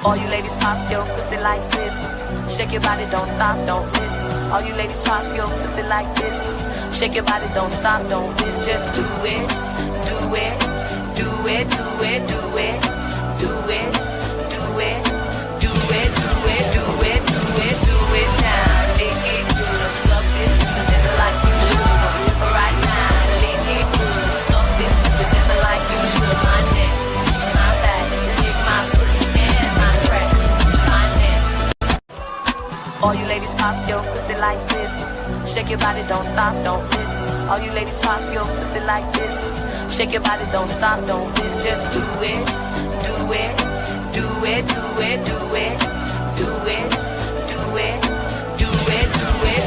All you ladies pop your pussy like this. Shake your body, don't stop, don't miss. All you ladies pop your pussy like this. Shake your body, don't stop, don't miss. Just do it, do it, do it, do it, do it, do it, do it, do it, do it, do it, do it, do it now. Lick it good, suck this just like you should. Right now, lick it good, suck this just like you should. My neck, my back, lick my pussy and my crack, my neck. All you ladies pop your pussy like this. Shake your body, don't stop, don't miss. All you ladies pop your pussy like this. Shake your body, don't stop, don't miss. Just do it, do it, do it, do it, do it, do it, do it, do it, do it,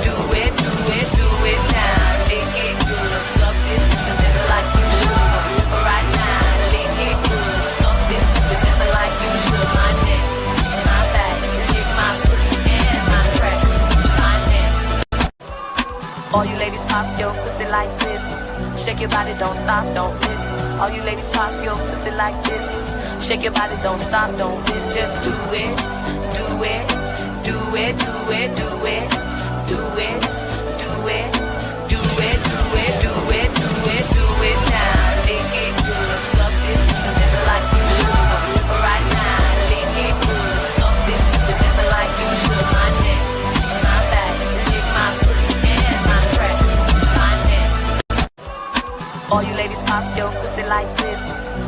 do it, do it, do it now. Lick it good, suck this just like you should. Right now, lick it good, suck this just like you should. My neck, my back, lick my pussy and my crack, my neck. All you ladies pop your pussy like this. Shake your body, don't stop, don't miss. All you ladies pop your pussy like this. Shake your body, don't stop, don't miss. Just do it, do it, do it, do it, do it, do it, do it, do it, do it, do it, do it, do it now. Lick it good, suck this just like you should. Right now, lick it good, suck this just like you should. My neck, my back, lick my pussy and my crack, my neck. All you ladies pop your pussy like this.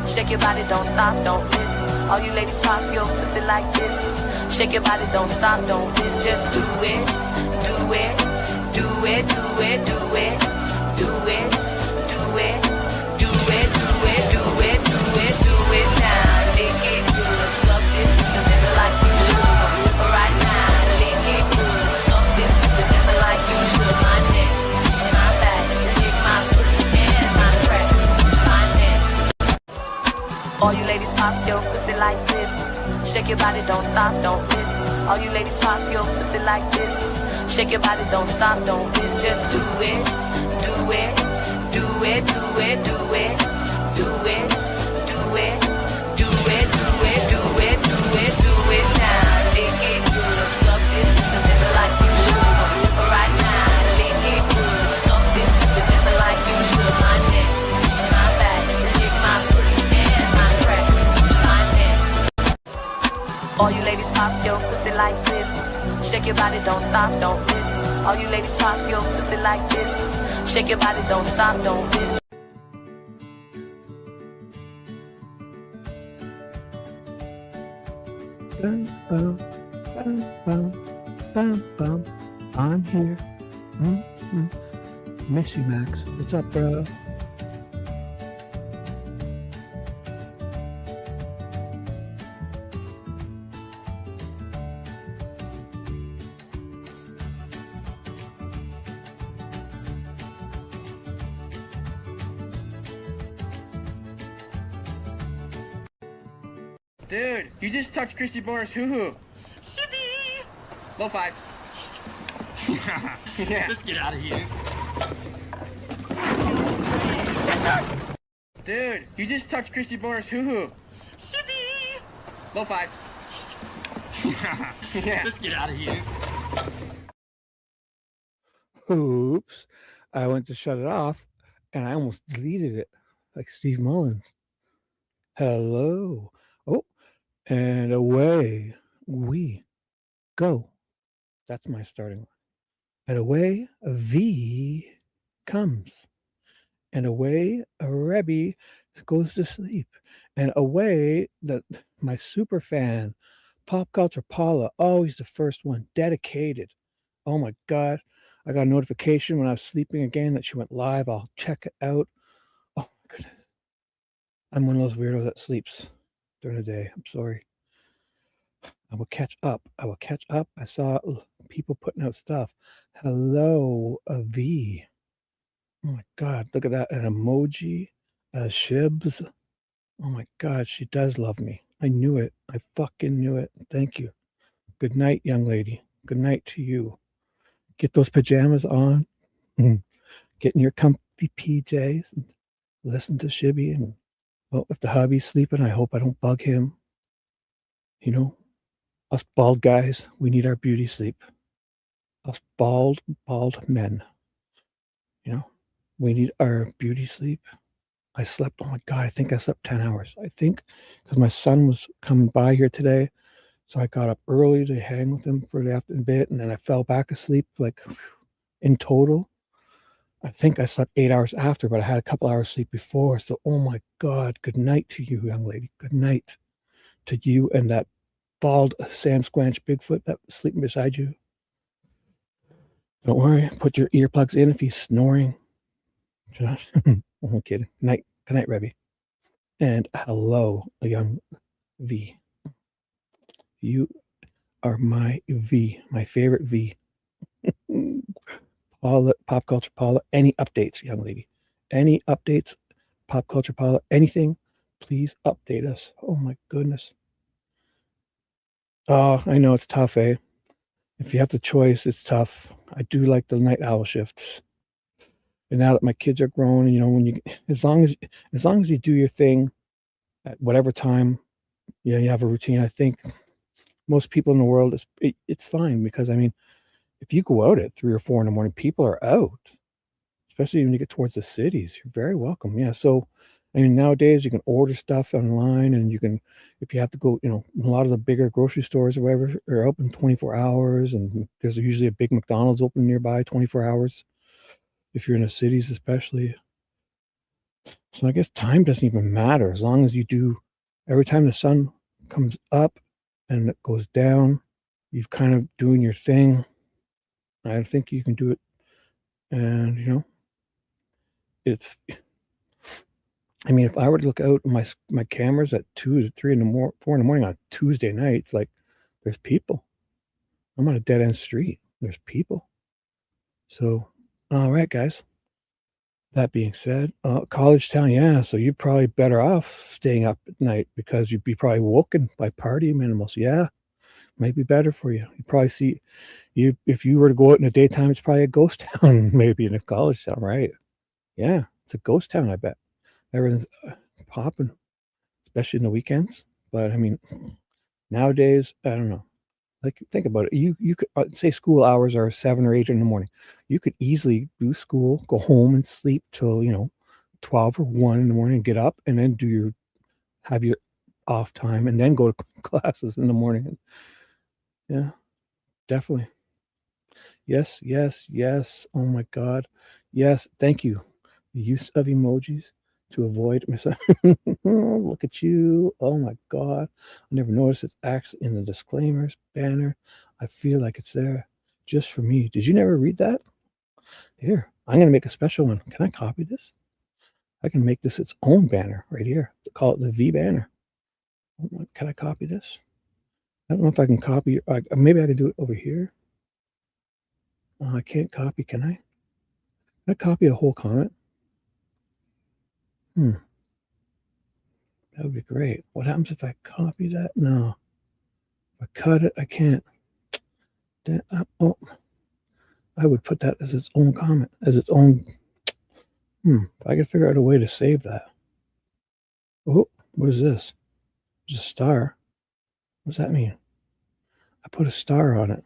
Shake your body, don't stop, don't miss. All you ladies pop your pussy like this. Shake your body, don't stop, don't miss. Just do it, do it, do it, do it, do it, do it, do it, do it, do it, do it, do it, do it now. Lick it good, suck this just like you should. Right now, lick it good, suck this just like you should. My neck, my back, lick my pussy and my crack, my neck. All you ladies pop your pussy like this. Shake your body, don't stop, don't miss. All you ladies pop your pussy like this. Shake your body, don't stop, don't miss. Just do it, do it, do it, do it, do it, do it, do it, do it, do it, do it, do it, do it now. Lick it good, suck this just like you should. Right now, lick it good, suck this just like you should. My neck, my back, lick my pussy and my crack, my neck. All you ladies pop your pussy like this. Shake your body, don't stop, don't miss. All you ladies pop your pussy like this. Shake your body, don't stop, don't miss. Bum, bum, bum, bum, bum, bum. I'm here. Miss you, Max. What's up, bro? Dude, you just touched Christy Boris hoo-hoo. Shibby! Low five. Yeah. Let's get out of here. Dude, you just touched Christy Boris hoo-hoo. Shibby! Low five. Yeah. Let's get out of here. Oops. I went to shut it off and I almost deleted it like Steve Mullins. Hello. Oh, and away we go. That's my starting line. And away a V comes. And away a Rebbe goes to sleep. And away that my super fan, Pop Culture Paula, always the first one, dedicated. Oh my God. I got a notification when I was sleeping again that she went live. I'll check it out. Oh my goodness. I'm one of those weirdos that sleeps during the day. I'm sorry. I will catch up. I saw people putting out stuff. Hello, a V. Oh my God, look at that. An emoji. Shibs. Oh my God, she does love me. I knew it. I fucking knew it. Thank you. Good night, young lady. Good night to you. Get those pajamas on. Get in your comfy PJs and listen to Shibby. And well, if the hubby's sleeping, I hope I don't bug him. You know, Us bald guys, we need our beauty sleep. Us bald men, you know, we need our beauty sleep. I slept, oh my God, I think I slept 10 hours. I think because my son was coming by here today. So I got up early to hang with him for the afternoon bit, and then I fell back asleep. Like in total, I think I slept 8 hours after, but I had a couple hours sleep before. So, oh my God, good night to you, young lady. Good night to you and that bald Sam Squanch Bigfoot that's sleeping beside you. Don't worry, put your earplugs in if he's snoring. Josh, I'm kidding. Good night, Rebby. And hello, young V. You are my V, my favorite V. Paula, Pop Culture Paula, any updates, young lady? Any updates, Pop Culture Paula? Anything? Please update us. Oh my goodness. Oh, I know it's tough, eh? If you have the choice, it's tough. I do like the night owl shifts. And now that my kids are grown, you know, when you as long as you do your thing at whatever time, yeah, you have a routine. I think most people in the world it's fine because I mean, if you go out at 3 or 4 in the morning, people are out, especially when you get towards the cities. You're very welcome. Yeah. So, I mean, nowadays you can order stuff online and you can, if you have to go, you know, a lot of the bigger grocery stores or whatever are open 24 hours. And there's usually a big McDonald's open nearby 24 hours if you're in the cities, especially. So I guess time doesn't even matter as long as you do every time the sun comes up and it goes down, you've kind of doing your thing. I think you can do it. And, you know, it's, I mean, if I were to look out my cameras at 2 to 3 in the morning, 4 in the morning on Tuesday nights, like there's people. I'm on a dead end street. There's people. So, all right, guys. That being said, college town, yeah. So you're probably better off staying up at night because you'd be probably woken by party animals. Yeah, might be better for you. You probably see you if you were to go out in the daytime, it's probably a ghost town, maybe in a college town, right? Yeah, it's a ghost town, I bet. Everything's popping, especially in the weekends. But I mean, nowadays, I don't know. Like, think about it. You could say school hours are 7 or 8 in the morning. You could easily do school, go home and sleep till, you know, 12 or 1 in the morning, get up and then have your off time and then go to classes in the morning. Yeah, definitely. Yes, yes, yes. Oh my God. Yes, thank you. The use of emojis to avoid look at you. Oh my God. I never noticed it's actually in the disclaimers banner. I feel like it's there just for me. Did you never read that? Here, I'm going to make a special one. Can I copy this? I can make this its own banner right here. Call it the V banner. Can I copy this? I don't know if I can copy. Maybe I can do it over here. I can't copy, can I? Can I copy a whole comment? That would be great. What happens if I copy that? No. If I cut it, I can't. Oh, I would put that as its own comment, as its own. I could figure out a way to save that. Oh, what is this? There's a star. What does that mean? I put a star on it.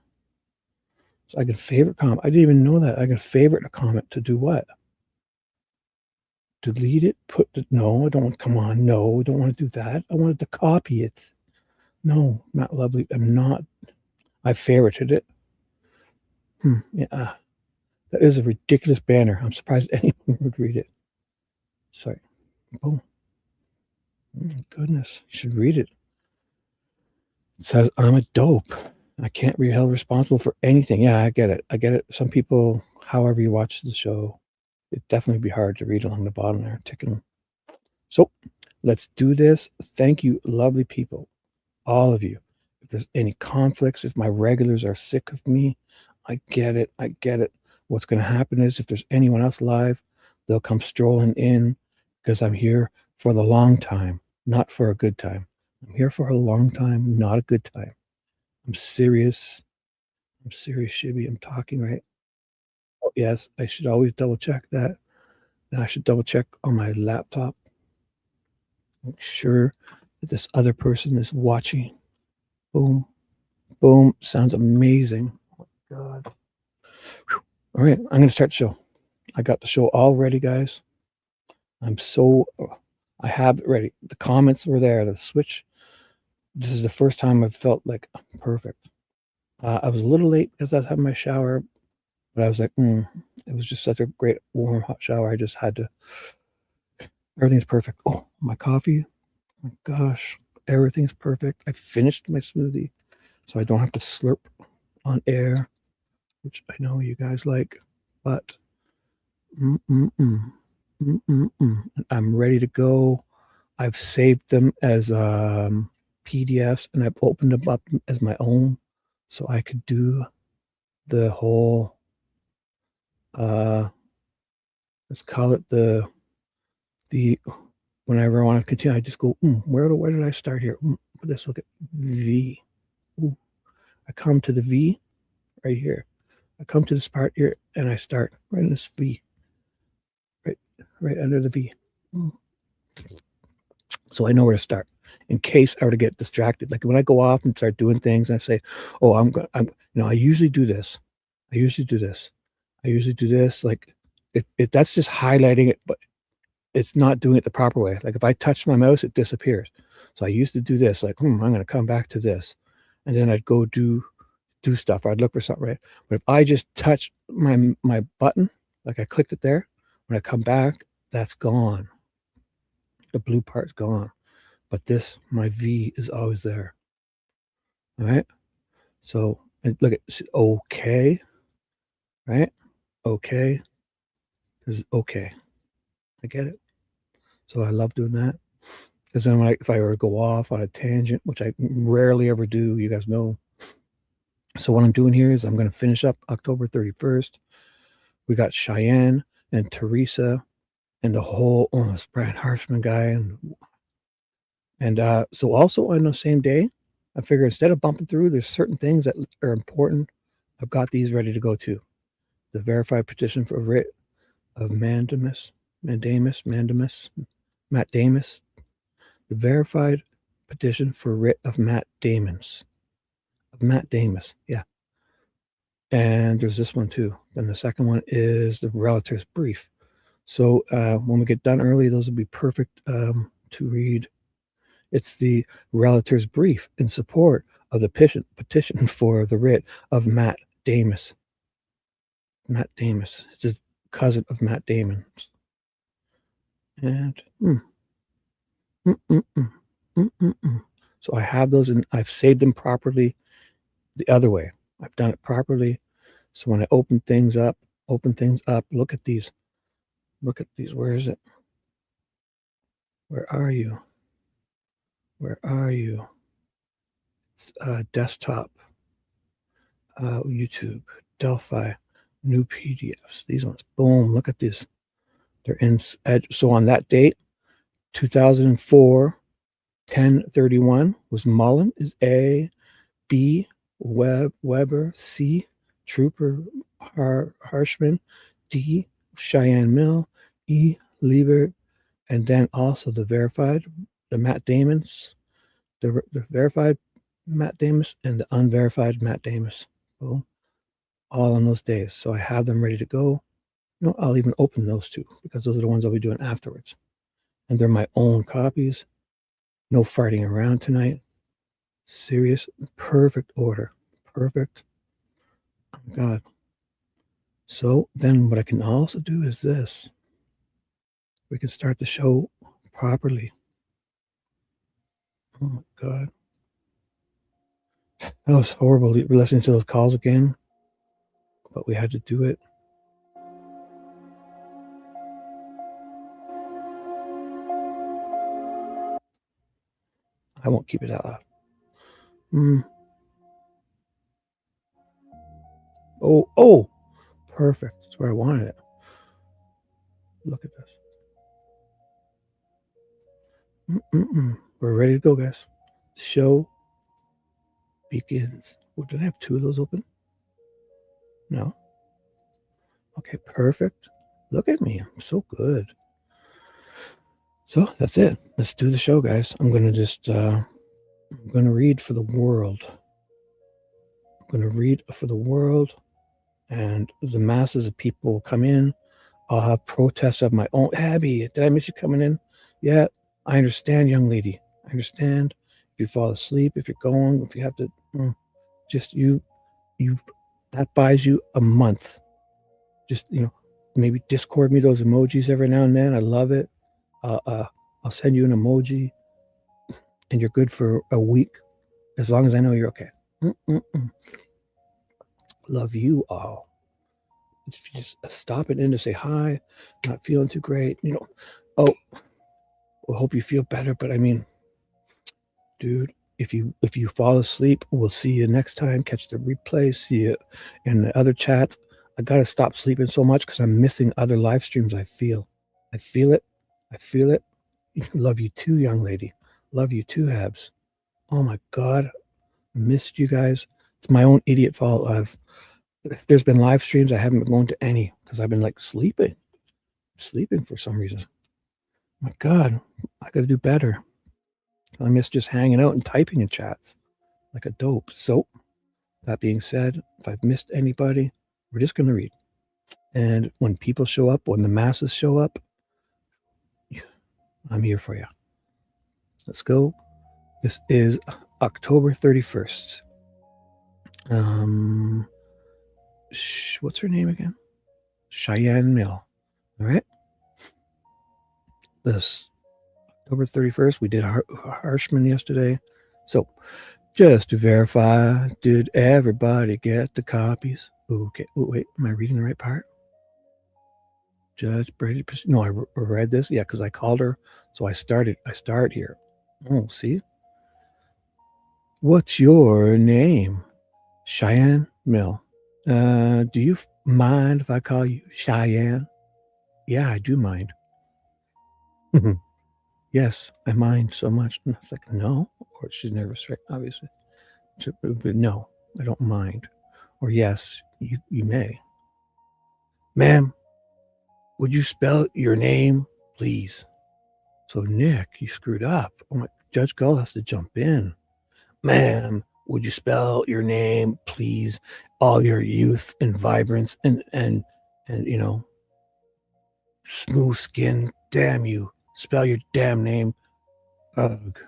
So I can favorite comment. I didn't even know that. I can favorite a comment to do what? Delete it? No, I don't want, come on. No, I don't want to do that. I wanted to copy it. No, not lovely. I favorited it. Yeah. That is a ridiculous banner. I'm surprised anyone would read it. Sorry. Boom. Goodness. You should read it. It says, I'm a dope. I can't be held responsible for anything. Yeah, I get it. I get it. Some people, however you watch the show, it'd definitely be hard to read along the bottom there, ticking. So let's do this. Thank you, lovely people. All of you. If there's any conflicts, if my regulars are sick of me, I get it. I get it. What's going to happen is if there's anyone else live, they'll come strolling in because I'm here for the long time, not for a good time. I'm here for a long time, not a good time. I'm serious. I'm serious, Shibby. I'm talking right. Oh, yes, I should always double check that. And I should double check on my laptop. Make sure that this other person is watching. Boom. Boom. Sounds amazing. Oh my God. Whew. All right. I'm going to start the show. I got the show all ready, guys. I have it ready. The comments were there. The switch. This is the first time I've felt like perfect. I was a little late because I was having my shower, but I was like, it was just such a great warm hot shower. I just had to. Everything's perfect. Oh, my coffee. Oh my gosh, everything's perfect. I finished my smoothie, so I don't have to slurp on air, which I know you guys like. But I'm ready to go. I've saved them as PDFs, and I've opened them up as my own, so I could do the whole. Let's call it the. Whenever I want to continue, I just go, where did I start here? Let's look at V. Ooh. I come to the V right here. I come to this part here, and I start right in this V. Right under the V. So I know where to start in case I were to get distracted. Like when I go off and start doing things, and I say, "Oh, I usually do this. I usually do this. I usually do this." Like that's just highlighting it, but it's not doing it the proper way. Like if I touch my mouse, it disappears. So I used to do this. Like, I'm going to come back to this, and then I'd go do stuff. Or I'd look for something, right? But if I just touch my button, like I clicked it there, when I come back, that's gone. The blue part's gone. But my V is always there. All right. So look at okay, right? Okay. There's okay. I get it. So I love doing that. Because then if I were to go off on a tangent, which I rarely ever do, you guys know. So what I'm doing here is I'm going to finish up October 31st. We got Cheyenne and Teresa and the whole this Brian Harshman guy. And so also on the same day, I figure instead of bumping through, there's certain things that are important. I've got these ready to go too. The verified petition for writ of mandamus. The verified petition for writ of mandamus. Yeah. And there's this one too. Then the second one is the relator's brief. So when we get done early, those will be perfect to read. It's the relator's brief in support of the petition for the writ of mandamus. It's his cousin of Matt Damon's. And so I have those, and I've saved them properly the other way. I've done it properly. So when I open things up, look at these. Where is it? Where are you? It's desktop, YouTube, Delphi, new PDFs. These ones, boom, look at this. They're in Edge. So on that date, 2004, 10/31 was Mullen is A, B, Weber, C, Trooper, Harshman, D, Cheyenne Mill, E, Liebert, and then also the verified, the Matt Damon's, the verified Matt Damon's and the unverified Matt Damon's. Boom. All on those days. So I have them ready to go. No, I'll even open those two because those are the ones I'll be doing afterwards. And they're my own copies. No farting around tonight. Serious, perfect order. Perfect. Oh my God. So then what I can also do is this. We can start the show properly. Oh my God. That was horrible listening to those calls again. But we had to do it. I won't keep it that loud. Oh, perfect. That's where I wanted it. Look at this. We're ready to go, guys. Show begins. Oh, did I have two of those open? No. Okay, perfect. Look at me. I'm so good. So that's it. Let's do the show, guys. I'm going to just, I'm going to read for the world. going to read for the world, and the masses of people will come in. I'll have protests of my own. Abby, did I miss you coming in? Yeah, I understand, young lady. I understand. If you fall asleep, if you're going, if you have to, just you that buys you a month. Just, maybe Discord me those emojis every now and then. I love it. I'll send you an emoji, and you're good for a week, as long as I know you're okay. Love you all. Just stopping in to say hi, not feeling too great. I hope you feel better. But I mean, dude, if you fall asleep, we'll see you next time. Catch the replay. See you in the other chats. I gotta stop sleeping so much because I'm missing other live streams. I feel it. Love you too, young lady. Love you too, Habs. Oh my God, missed you guys. It's my own idiot fault. If there's been live streams, I haven't been going to any because I've been like sleeping for some reason. My God, I got to do better. I miss just hanging out and typing in chats like a dope. So that being said, if I've missed anybody, we're just going to read. And when people show up, when the masses show up, I'm here for you. Let's go. This is October 31st. What's her name again? Cheyenne Mill. All right. This October 31st, we did Harshman yesterday. So just to verify, did everybody get the copies? Okay. Oh, wait, am I reading the right part? Judge Brady. No, I read this. Yeah, because I called her. So I start here. Oh, see? What's your name? Cheyenne Mill. Do you mind if I call you Cheyenne? Yeah, I do mind. Yes, I mind so much. And it's like, no. Or she's nervous, right? Obviously. But no, I don't mind. Or yes, you may. Ma'am, would you spell your name, please? So, Nick, you screwed up. Oh my, Judge Gull has to jump in. Ma'am, would you spell your name, please? All your youth and vibrance and smooth skin. Damn you. Spell your damn name. Ugh.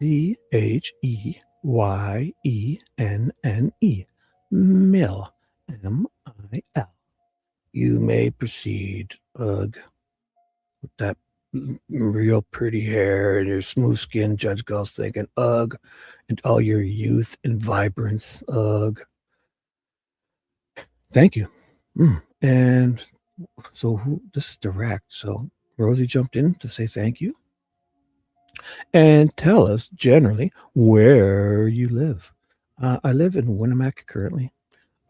CHEYENNE. Mill. MIL. You may proceed. Ugh. With that real pretty hair and your smooth skin, Judge Gull's thinking, ugh, and all your youth and vibrance, ugh. Thank you. And so this is direct. So Rosie jumped in to say thank you and tell us generally where you live. I live in Winamac currently.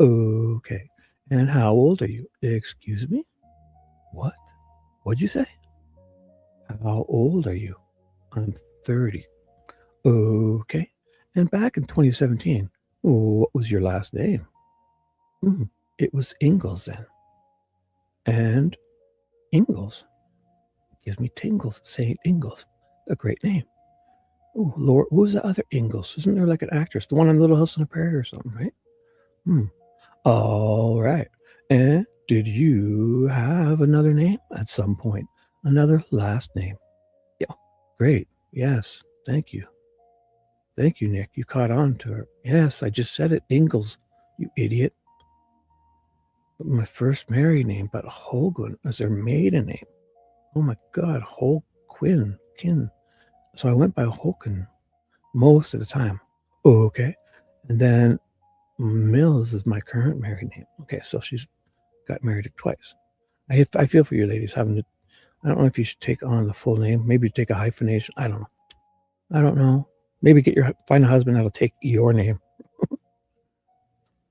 Okay. And how old are you? Excuse me? What? What'd you say? How old are you? I'm 30. Okay. And back in 2017, what was your last name? It was Ingalls then. And Ingalls gives me tingles. St. Ingalls. A great name. Oh, Lord, who was the other Ingalls? Isn't there like an actress? The one on Little House on the Prairie or something, right? All right. And did you have another name at some point? Another last name? Yeah. Great. Yes. Thank you. Thank you, Nick. You caught on to her. Yes, I just said it. Ingalls, you idiot. My first married name, but Holgun is their maiden name. Oh my God, Holquin. So I went by Holkin most of the time. Okay. And then Mills is my current married name. Okay, so she's got married twice. I feel for you ladies having to, I don't know if you should take on the full name. Maybe take a hyphenation. I don't know. Maybe find a husband that'll take your name.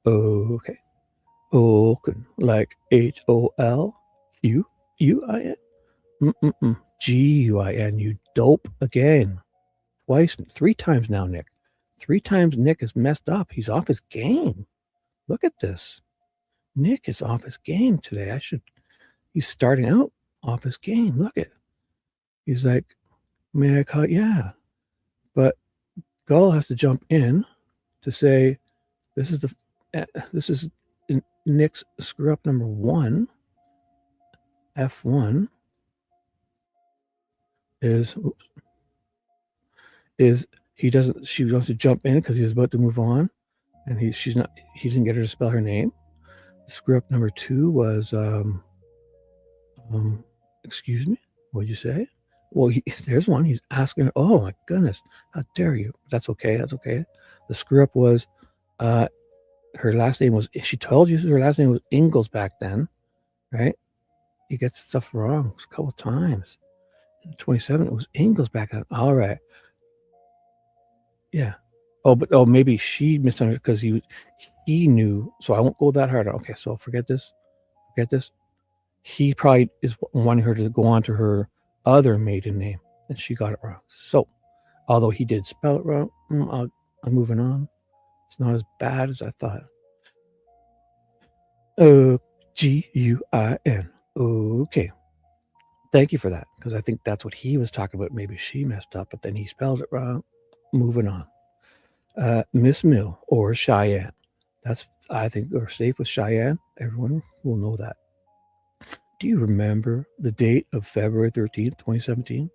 Okay. Holkin, like HOLQUIN. GUIN, you dope again. Twice, 3 times now, Nick. 3 times Nick is messed up. He's off his game. Look at this. Nick is off his game today. He's starting out off his game. Look at it. He's like, may I call? Yeah. But Gull has to jump in to say, This is Nick's screw up number 1. F1 is she wants to jump in because he's about to move on, and he didn't get her to spell her name. Screw up number 2 was excuse me, what'd you say? Well, there's one. He's asking her, oh my goodness, how dare you? That's okay. The screw up was her last name was, she told you her last name was Ingalls back then, right? He gets stuff wrong a couple times. In 27, it was Ingalls back then. All right. Yeah. Oh, maybe she misunderstood because he knew. So I won't go that hard. Okay, so forget this. He probably is wanting her to go on to her other maiden name, and she got it wrong. So, although he did spell it wrong, I'm moving on. It's not as bad as I thought. Guin. Okay. Thank you for that, because I think that's what he was talking about. Maybe she messed up, but then he spelled it wrong. Moving on. Miss Mill or Cheyenne. I think we're safe with Cheyenne. Everyone will know that. Do you remember the date of February 13th, 2017?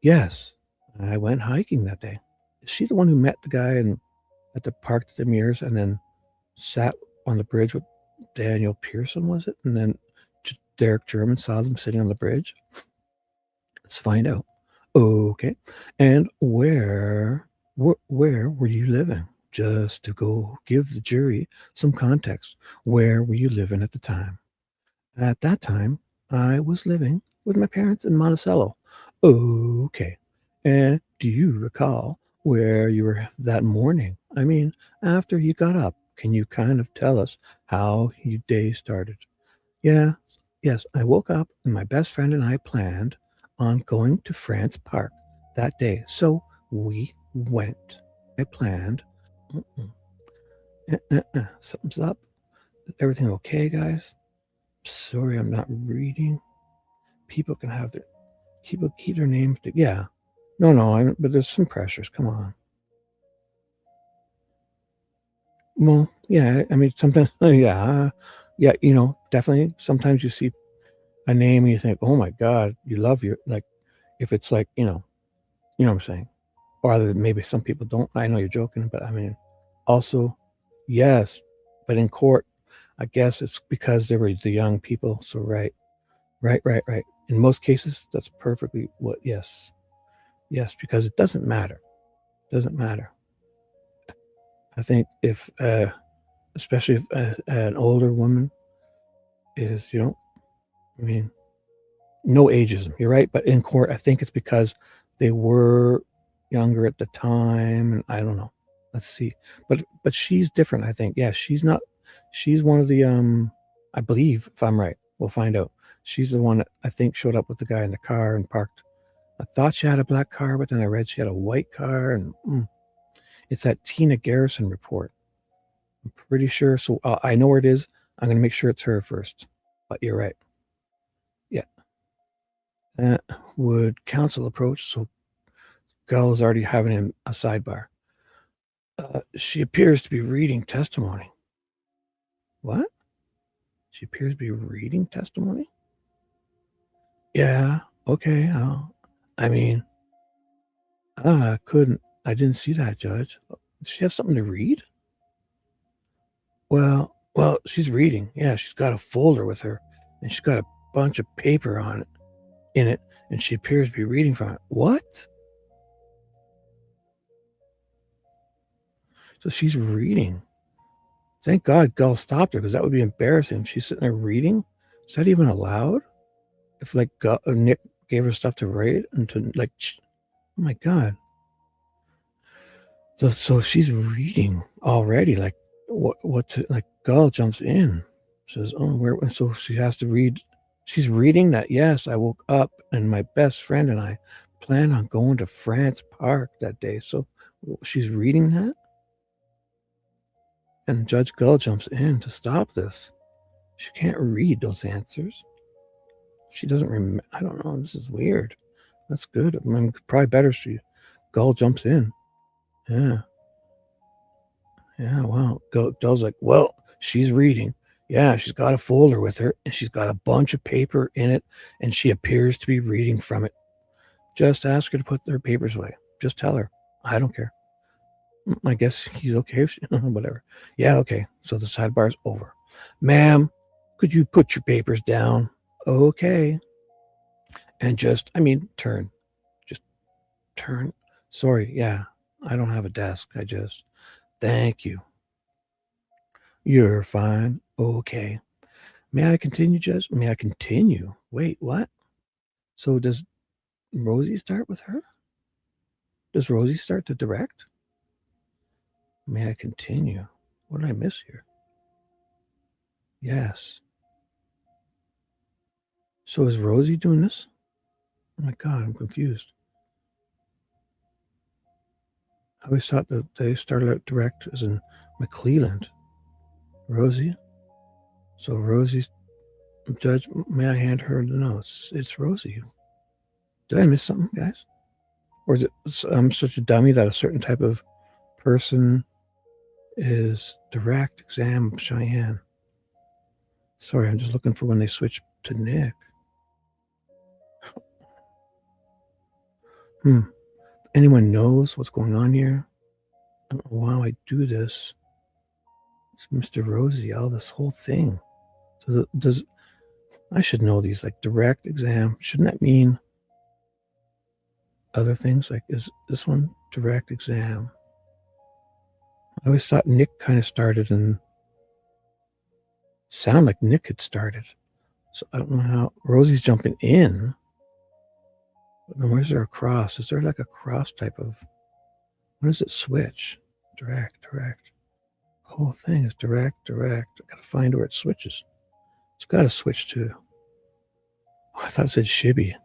Yes, I went hiking that day. Is she the one who met the guy at the park at the Mirrors and then sat on the bridge with Daniel Pearson, was it? And then Derek German saw them sitting on the bridge? Let's find out. Okay. And where were you living? Just to go give the jury some context. Where were you living at the time? At that time, I was living with my parents in Monticello. Okay. And do you recall where you were that morning? I mean, after you got up, can you kind of tell us how your day started? Yes, I woke up and my best friend and I planned on going to France Park that day. So we went. I planned. Something's up. Is everything okay, guys? Sorry, I'm not reading. People can have keep their names. Yeah. No, but there's some pressures. Come on. Well, yeah, I mean, sometimes, yeah, definitely. Sometimes you see a name and you think, oh my God, you love like, if it's like, you know what I'm saying? Or maybe some people don't. I know you're joking, but I mean, also, yes, but in court, I guess it's because they were the young people. So right. In most cases, that's perfectly yes, because it doesn't matter. I think if, especially if an older woman is, I mean, no ageism. You're right, but in court, I think it's because they were younger at the time, and I don't know. Let's see, but she's different. I think, yeah, she's not. She's one of the I believe, if I'm right, we'll find out. She's the one that I think showed up with the guy in the car and parked. I thought she had a black car, but then I read she had a white car, and it's that Tina Garrison report. I'm pretty sure. So I know where it is. I'm going to make sure it's her first. But you're right. Yeah. Would counsel approach? So Gull is already having a sidebar. She appears to be reading testimony. What? She appears to be reading testimony? Yeah. Okay. I mean, I didn't see that, Judge. Does she have something to read? Well, she's reading. Yeah, she's got a folder with her, and she's got a bunch of paper in it, and she appears to be reading from it. What? So she's reading. Thank God Gull stopped her, because that would be embarrassing. She's sitting there reading. Is that even allowed? If like Nick gave her stuff to read and to like, oh my God. So she's reading already. Like what to, like Gull jumps in, says, oh, where? So she has to read. She's reading that. Yes, I woke up and my best friend and I planned on going to France Park that day. So she's reading that. And Judge Gull jumps in to stop this. She can't read those answers. She doesn't remember. I don't know. This is weird. That's good. I mean, probably better. Gull jumps in. Yeah. Yeah, well, Dell's like, well, she's reading. Yeah, she's got a folder with her, and she's got a bunch of paper in it, and she appears to be reading from it. Just ask her to put her papers away. Just tell her. I don't care. I guess he's okay. Whatever. Yeah, okay. So the sidebar's over. Ma'am, could you put your papers down? Okay. And turn. Just turn. Sorry, yeah. I don't have a desk. Thank you. You're fine. Okay. May I continue, Judge? May I continue? Wait, what? So does Rosie start with her? Does Rosie start to direct? May I continue? What did I miss here? Yes. So is Rosie doing this? Oh my God, I'm confused. I always thought that they started out direct as in McClelland. Rosie? So Rosie's Judge, may I hand her the notes? It's Rosie. Did I miss something, guys? Or is it I'm such a dummy that a certain type of person is direct exam Cheyenne? Sorry, I'm just looking for when they switch to Nick. Anyone knows what's going on here? I don't know why I do this. It's Mr. Rosie, all this whole thing. So I should know these, like direct exam. Shouldn't that mean other things? Like, is this one direct exam? I always thought Nick kind of started and sound like Nick had started. So I don't know how Rosie's jumping in. But then where's there a cross? Is there like a cross type of, when does it switch? Direct. The whole thing is direct. I gotta find where it switches. It's got to switch to. Oh, I thought it said Shibby. I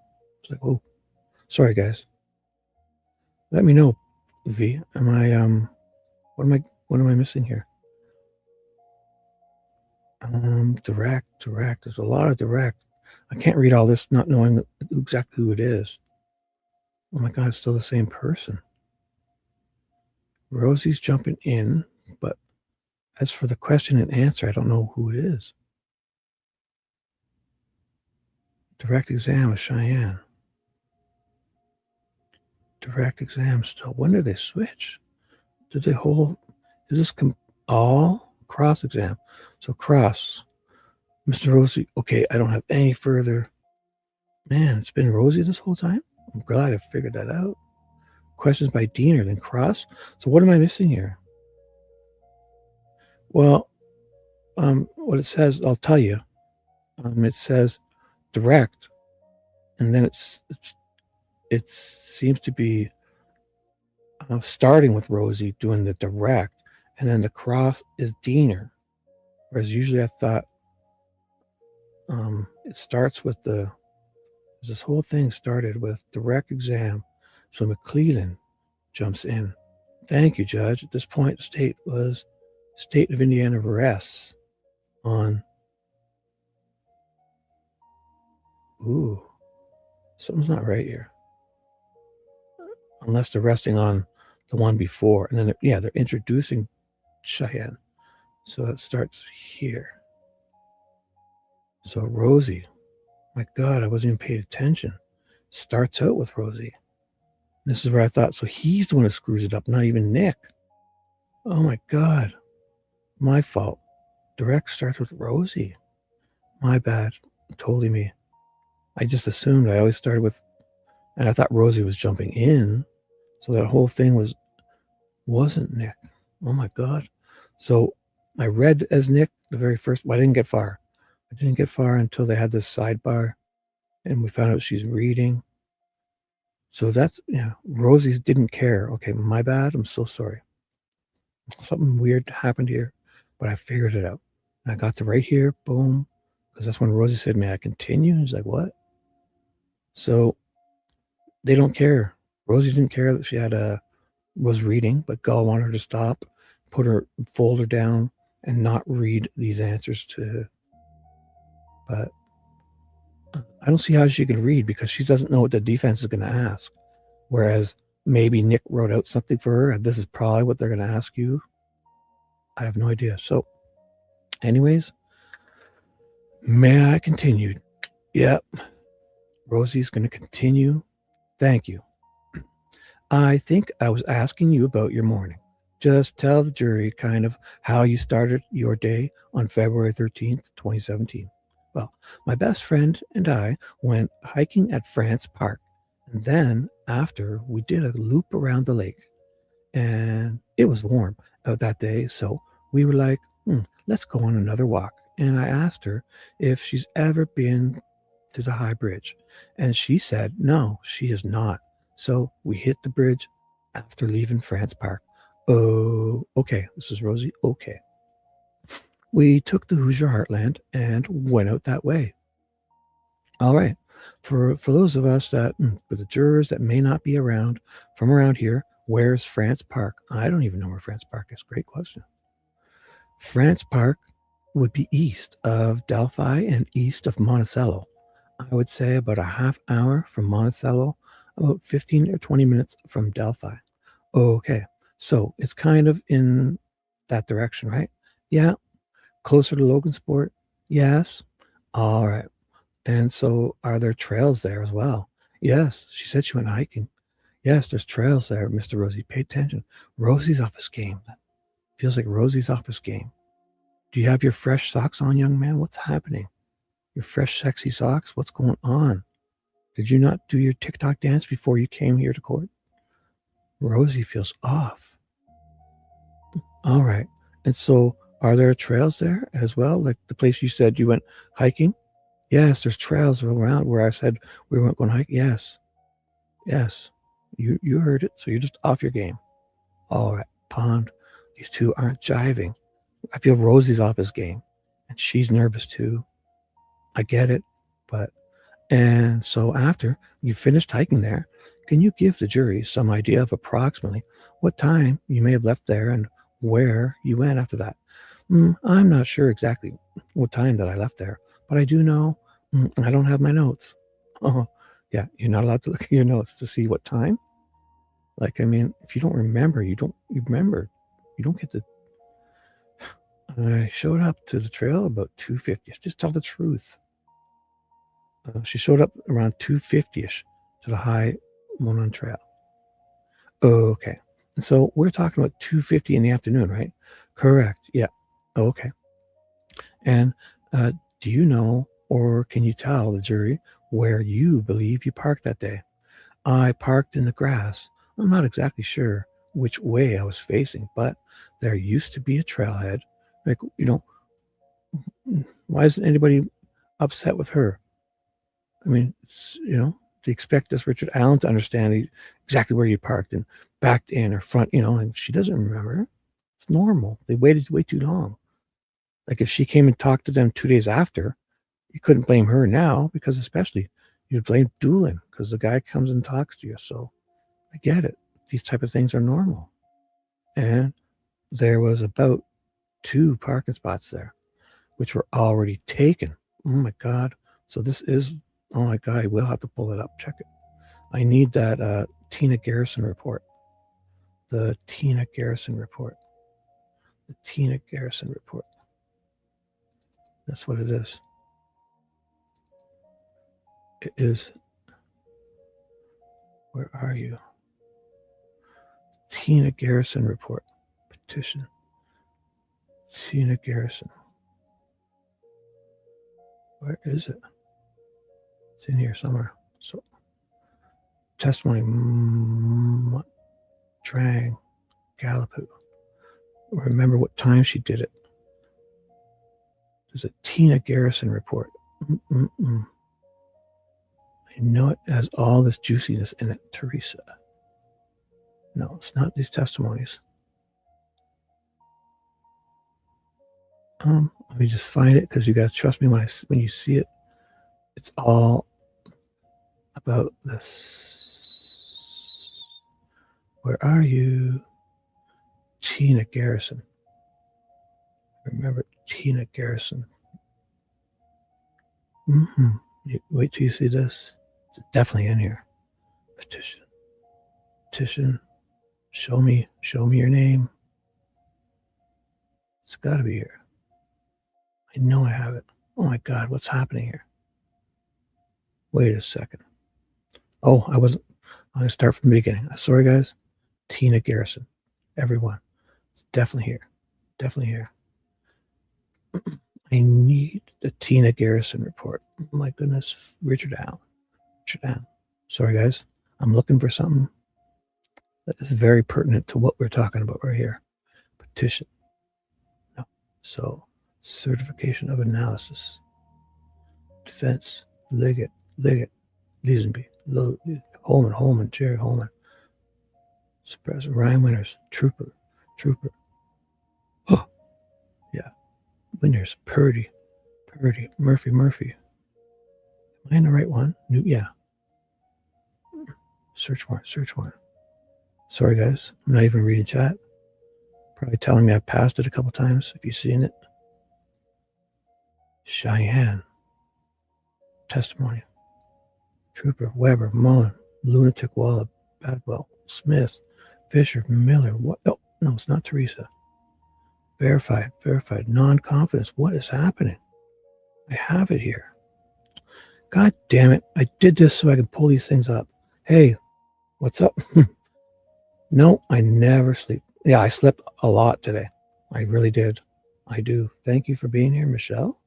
was like, oh, sorry guys. Let me know, V. Am I what am I missing here? Direct. There's a lot of direct. I can't read all this not knowing exactly who it is. Oh my God, it's still the same person. Rosie's jumping in, but as for the question and answer, I don't know who it is. Direct exam of Cheyenne. Direct exam still. When did they switch? Did they hold? Is this all cross exam? So cross. Mr. Rosie. Okay, I don't have any further. Man, it's been Rosie this whole time. I'm glad I figured that out. Questions by Diener, then cross. So what am I missing here? Well, what it says, I'll tell you. It says direct, and then it seems to be starting with Rosie doing the direct, and then the cross is Diener, whereas usually I thought it starts with this whole thing started with direct exam, so McClelland jumps in. Thank you, Judge. At this point, state of Indiana rests on. Ooh, something's not right here. Unless they're resting on the one before. And then, they're introducing Cheyenne. So it starts here. So Rosie. My God, I wasn't even paying attention. Starts out with Rosie. This is where I thought, so he's the one who screws it up, not even Nick. Oh my God. My fault. Direct starts with Rosie. My bad. Totally me. I just assumed I always started with, and I thought Rosie was jumping in. So that whole thing wasn't Nick. Oh my God. So I read as Nick the very first, I didn't get far. I didn't get far until they had this sidebar and we found out she's reading. So that's, Rosie didn't care. Okay, my bad. I'm so sorry. Something weird happened here, but I figured it out. And I got to right here, boom. Because that's when Rosie said, may I continue? And he's like, what? So they don't care. Rosie didn't care that she was reading, but Gull wanted her to stop, put her folder down, and not read these answers to her. But I don't see how she can read because she doesn't know what the defense is going to ask. Whereas maybe Nick wrote out something for her, and this is probably what they're going to ask you. I have no idea. So, anyways, may I continue? Yep. Rosie's going to continue. Thank you. I think I was asking you about your morning. Just tell the jury kind of how you started your day on February 13th, 2017. Well, my best friend and I went hiking at France Park. And then after, we did a loop around the lake. And it was warm out that day. So we were like, let's go on another walk. And I asked her if she's ever been to the high bridge. And she said, no, she is not. So we hit the bridge after leaving France Park. Oh, okay. This is Rosie. Okay. We took the Hoosier Heartland and went out that way. All right. For those of us that, for the jurors that may not be around from around here, where's France Park? I don't even know where France Park is. Great question. France Park would be east of Delphi and east of Monticello. I would say about a half hour from Monticello, about 15 or 20 minutes from Delphi. Okay, so it's kind of in that direction, right? Yeah. Closer to Logansport? Yes. All right. And so are there trails there as well? Yes. She said she went hiking. Yes, there's trails there, Mr. Rosie. Pay attention. Rosie's off his game. Feels like Rosie's off his game. Do you have your fresh socks on, young man? What's happening? Your fresh, sexy socks? What's going on? Did you not do your TikTok dance before you came here to court? Rosie feels off. All right. And so are there trails there as well? Like the place you said you went hiking? Yes, there's trails around where I said we weren't going to hike. Yes. Yes. You heard it. So you're just off your game. All right. Pond. These two aren't jiving. I feel Rosie's off his game. And she's nervous too. I get it. And so after you finished hiking there, can you give the jury some idea of approximately what time you may have left there and where you went after that? I'm not sure exactly what time that I left there, but I do know I don't have my notes. Oh, yeah, you're not allowed to look at your notes to see what time. Like, I mean, if you don't remember, you remember. You don't get to. I showed up to the trail about 2:50. Just tell the truth. She showed up around 2:50ish to the high one on trail. Okay. And so we're talking about 2:50 in the afternoon, right? Correct. Yeah. Okay. And do you know, or can you tell the jury where you believe you parked that day? I parked in the grass. I'm not exactly sure which way I was facing, but there used to be a trailhead. Like, why isn't anybody upset with her? I mean, to expect this Richard Allen to understand exactly where you parked and backed in or front, and she doesn't remember. It's normal. They waited way too long. Like if she came and talked to them 2 days after, you couldn't blame her now because especially you'd blame Doolin because the guy comes and talks to you. So I get it. These type of things are normal. And there was about 2 parking spots there, which were already taken. Oh my God. So this is, oh my God, I will have to pull it up. Check it. I need that Tina Garrison report. The Tina Garrison report. The Tina Garrison report. That's what it is. It is. Where are you? Tina Garrison report. Petition. Tina Garrison. Where is it? It's in here somewhere. So, testimony. Trang. Gallipu. Remember what time she did it. There's a Tina Garrison report. I know it has all this juiciness in it, Teresa. No, it's not these testimonies. Let me just find it because you guys trust me when you see it. It's all about this. Where are you? Tina Garrison. Remember Tina Garrison. Wait till you see this. It's definitely in here. Petition. Petition. Show me your name. It's got to be here. I know I have it. Oh my God, what's happening here? Wait a second. Oh, I'm going to start from the beginning. Sorry, guys. Tina Garrison. Everyone. It's definitely here. Definitely here. I need the Tina Garrison report. Oh my goodness. Richard Allen. Richard Allen. Sorry, guys. I'm looking for something that is very pertinent to what we're talking about right here. Petition. No. So, certification of analysis. Defense. Liggett. Leesenby. Holman. Jerry Holman. Suppressor. Ryan Winters. Trooper. Oh, yeah. Winters. Purdy. Murphy. Am I in the right one? Yeah. Search warrant. Sorry, guys. I'm not even reading chat. Probably telling me I've passed it a couple times if you've seen it. Cheyenne. Testimony. Trooper. Weber. Mullen. Lunatic Wallop. Badwell. Smith. Fisher. Miller. What? Oh, no, it's not Teresa. Verified. Non-confidence. What is happening? I have it here. God damn it. I did this so I could pull these things up. Hey, what's up? No, I never sleep. Yeah, I slept a lot today. I really did. I do. Thank you for being here, Michelle.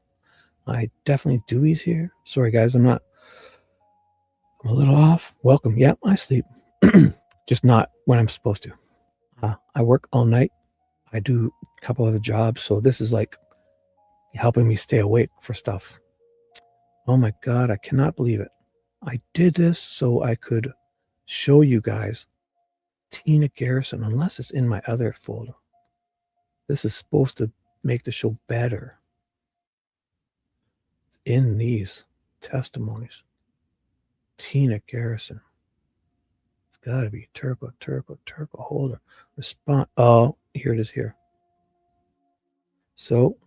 I definitely do. He's here. Sorry, guys. I'm a little off. Welcome. Yep, I sleep. Just not when I'm supposed to. I work all night. I do a couple other jobs. So this is like helping me stay awake for stuff. Oh my God, I cannot believe it. I did this so I could show you guys Tina Garrison, unless it's in my other folder. This is supposed to make the show better. It's in these testimonies. Tina Garrison. It's got to be Turco Holder. Respond. Oh, here it is here. So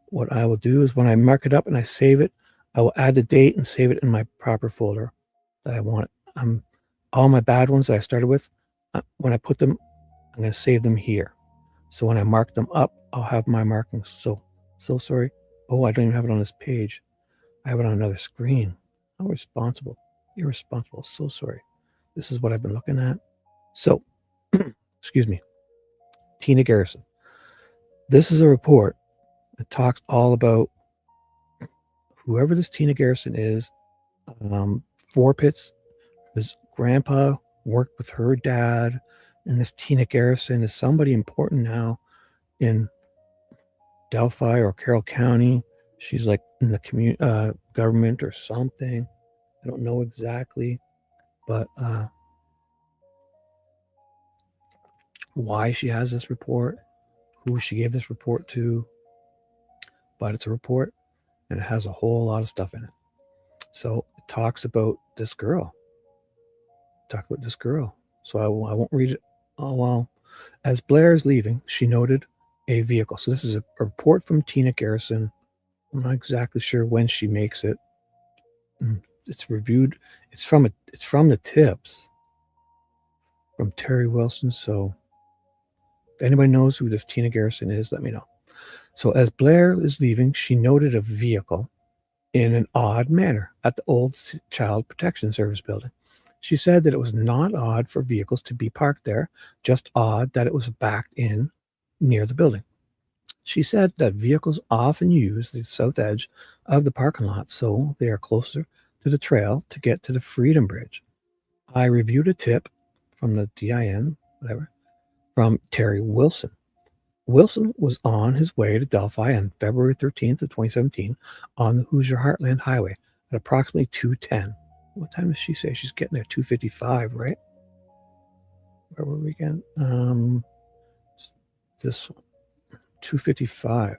what I will do is when I mark it up and I save it, I will add the date and save it in my proper folder that I want. All my bad ones that I started with, when I put them, I'm going to save them here. So when I mark them up, I'll have my markings. So sorry. Oh, I don't even have it on this page. I have it on another screen. How irresponsible. So sorry. This is what I've been looking at. So, excuse me. Tina Garrison. This is a report that talks all about whoever this Tina Garrison is. Four Pits, his grandpa worked with her dad, and this Tina Garrison is somebody important now in Delphi or Carroll County. She's like in the government or something. I don't know exactly, but why she has this report, who she gave this report to, but it's a report and it has a whole lot of stuff in it. So it talks about this girl. So I won't read it. Oh, well. As Blair is leaving, she noted a vehicle. So this is a report from Tina Garrison. I'm not exactly sure when she makes it. It's reviewed. It's from the tips from Terry Wilson. So if anybody knows who this Tina Garrison is, let me know. So as Blair is leaving, she noted a vehicle in an odd manner at the old Child Protection Service building. She said that it was not odd for vehicles to be parked there, just odd that it was backed in near the building. She said that vehicles often use the south edge of the parking lot so they are closer to the trail to get to the Freedom Bridge. I reviewed a tip from the DIN, from Terry Wilson. Wilson was on his way to Delphi on February 13th of 2017 on the Hoosier Heartland Highway at approximately 2:10. What time does she say? She's getting there 2:55, right? Where were we again? This one, 2:55.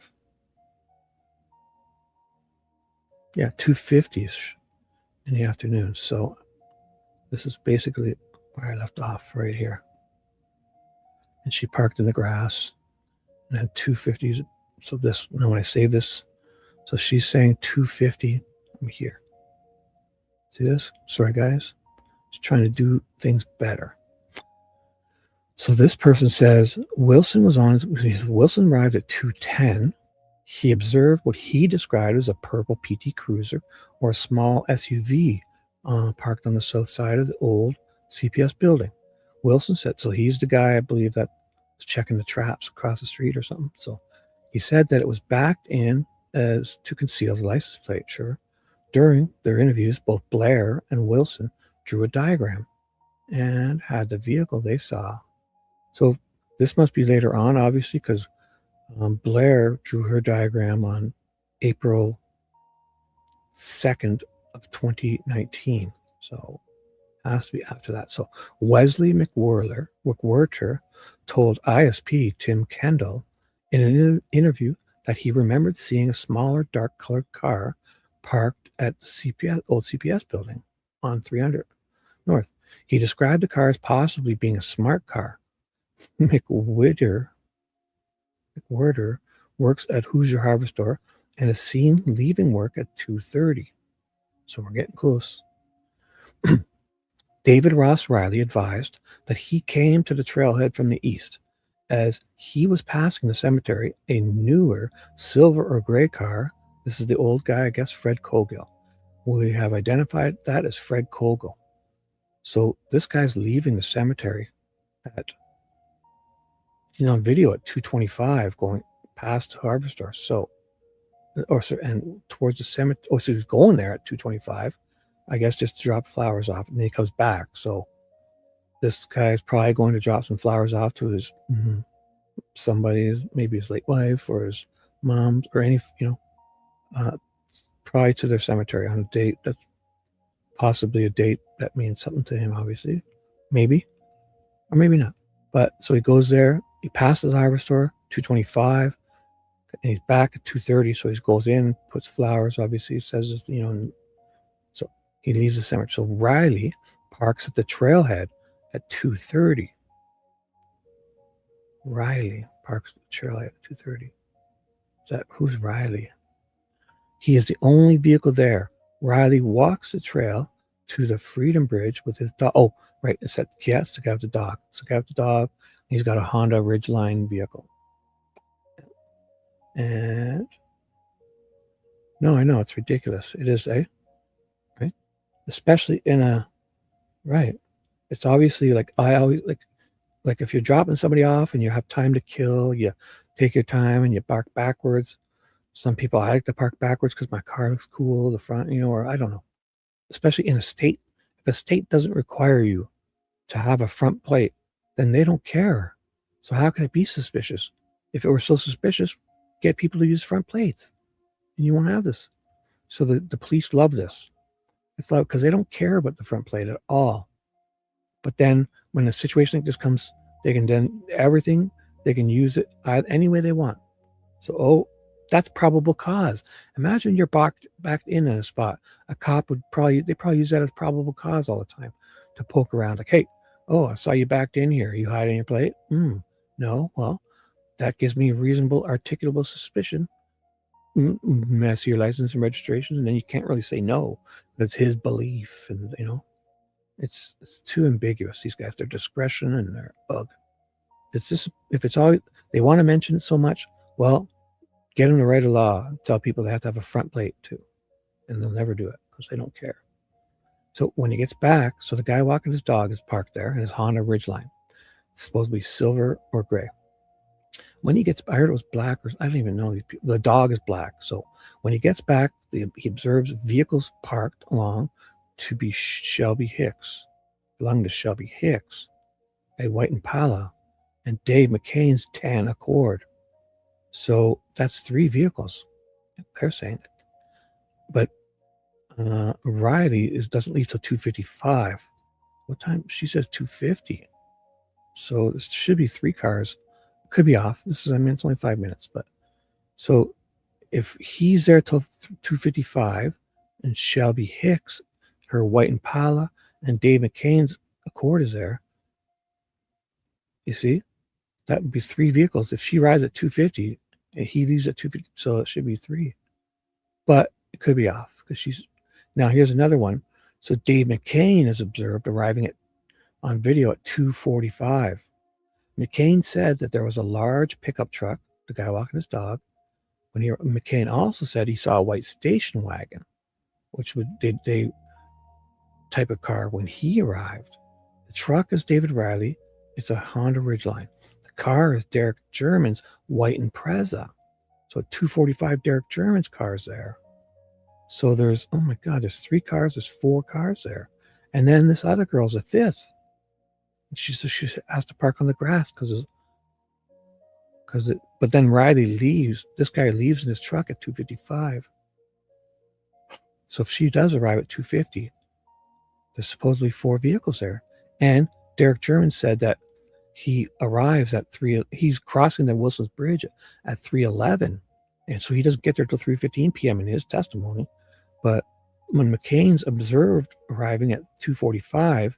Yeah, 2:50-ish in the afternoon. So this is basically where I left off, right here. And she parked in the grass. And then 2:50. So this, when I save this, so she's saying 2:50. I'm here. See this? Sorry, guys. Just trying to do things better. So this person says Wilson arrived at 2:10. He observed what he described as a purple PT Cruiser or a small SUV parked on the south side of the old CPS building. Wilson said, so he's the guy, I believe, that was checking the traps across the street or something. So he said that it was backed in as to conceal the license plate. Sure. During their interviews, both Blair and Wilson drew a diagram and had the vehicle they saw. So this must be later on, obviously, because Blair drew her diagram on April 2nd of 2019. So it has to be after that. So Wesley McWhirter told ISP Tim Kendall in an interview that he remembered seeing a smaller dark-colored car parked at the old CPS building on 300 North. He described the car as possibly being a smart car. McWhirter works at Hoosier Hardware Store and is seen leaving work at 2:30. So we're getting close. David Ross Riley advised that he came to the trailhead from the east. As he was passing the cemetery, a newer silver or gray car, this is the old guy, I guess, Fred Cogill. We have identified that as Fred Cogill. So this guy's leaving the cemetery at, on video at 2:25, going past the hardware store. So, and towards the cemetery. Oh, so he's going there at 2:25, I guess, just to drop flowers off, and then he comes back. So this guy's probably going to drop some flowers off to his somebody, maybe his late wife or his mom or any, probably to their cemetery on a date that's possibly a date that means something to him, obviously, maybe, or maybe not. But so he goes there, he passes the hardware store, 2:25, and he's back at 2:30. So he goes in, puts flowers, obviously, says, and so he leaves the cemetery. So Riley parks at the trailhead at 2:30. Riley parks at the trailhead at 2:30. Who's Riley? He is the only vehicle there. Riley walks the trail to the Freedom Bridge with his dog. Oh, right. It's the guy with the dog. It's the guy with the dog. He's got a Honda Ridgeline vehicle. And no, I know it's ridiculous. It is, right? Especially in a, right. It's obviously like, I always like if you're dropping somebody off and you have time to kill, you take your time and you park backwards. Some people, I like to park backwards because my car looks cool, the front, or I don't know. Especially in a state, if a state doesn't require you to have a front plate, then they don't care. So how can it be suspicious? If it were so suspicious, get people to use front plates, and you won't have this. So the police love this. It's like, because they don't care about the front plate at all. But then when a situation like this comes, they can they can use it any way they want. So, that's probable cause. Imagine you're backed in a spot. A cop would probably use that as probable cause all the time to poke around. Like, hey, I saw you backed in here. You hiding your plate? No. Well, that gives me a reasonable, articulable suspicion. Mess your license and registration, and then you can't really say no. That's his belief, and it's too ambiguous. These guys, their discretion and their bug. It's just, if it's all they want to mention it so much, well, get them to write a law, tell people they have to have a front plate too, and they'll never do it because they don't care. So when he gets back, so the guy walking his dog is parked there in his Honda Ridgeline. It's supposed to be silver or gray. When he gets, I heard it was black, or I don't even know these people. The dog is black. So when he gets back, he observes vehicles parked along to be Shelby Hicks, belonging to Shelby Hicks, a white Impala, and Dave McCain's tan Accord. So that's 3 vehicles. They're saying it. But Riley doesn't leave till 2:55. What time? She says 2:50. So this should be 3 cars. Could be off. It's only 5 minutes. But so if he's there till 2:55, and Shelby Hicks, her white Impala, and Dave McCain's Accord is there, you see, that would be 3 vehicles. If she rides at 2:50 and he leaves at 2:50, so it should be 3. But it could be off because she's. Now here's another one. So Dave McCain is observed arriving on video at 2:45. McCain said that there was a large pickup truck, the guy walking his dog. McCain also said he saw a white station wagon, which would they type of car when he arrived. The truck is David Riley. It's a Honda Ridgeline. The car is Derek German's white Impreza. So 245 Derek German's cars there. So there's, oh my God, there's 3 cars. There's 4 cars there. And then this other girl's a 5th. She has to park on the grass but then Riley leaves. This guy leaves in his truck at 2:55. So if she does arrive at 2:50, there's supposedly 4 vehicles there. And Derek German said that he arrives at he's crossing the Wilson's Bridge at 3:11. And so he doesn't get there till 3:15 p.m. in his testimony. But when McCain's observed arriving at 2:45,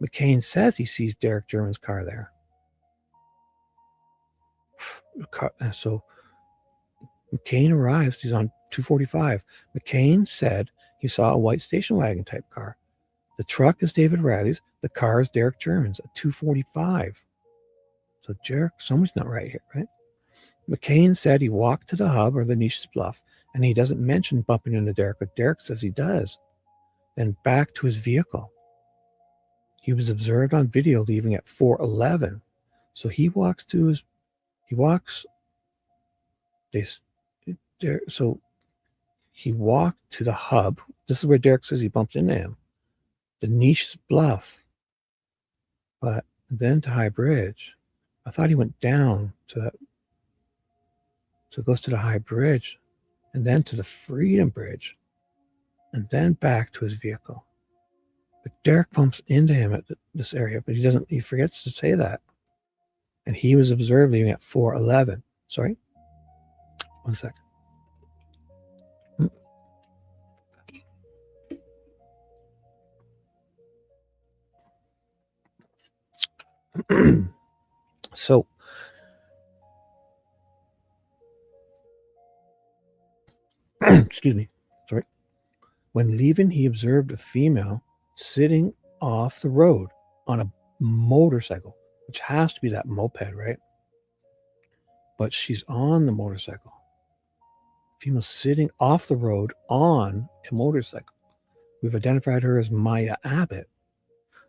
McCain says he sees Derek German's car there. So McCain arrives. He's on 2:45. McCain said he saw a white station wagon type car. The truck is David Riley's. The car is Derek German's at 2:45. So something's not right here, right? McCain said he walked to the hub or the Niches Bluff, and he doesn't mention bumping into Derek, but Derek says he does. Then back to his vehicle. He was observed on video leaving at 4:11. So he walks to he walked to the hub. This is where Derek says he bumped into him. The Niches Bluff. But then to High Bridge. I thought he went down to that. So it goes to the High Bridge and then to the Freedom Bridge and then back to his vehicle. But Derek bumps into him at this area, but he forgets to say that. And he was observed leaving at 4:11. Sorry. 1 second. So, excuse me. Sorry. When leaving, he observed a female sitting off the road on a motorcycle, which has to be that moped, right? But she's on the motorcycle. Female sitting off the road on a motorcycle. We've identified her as Maya Abbott.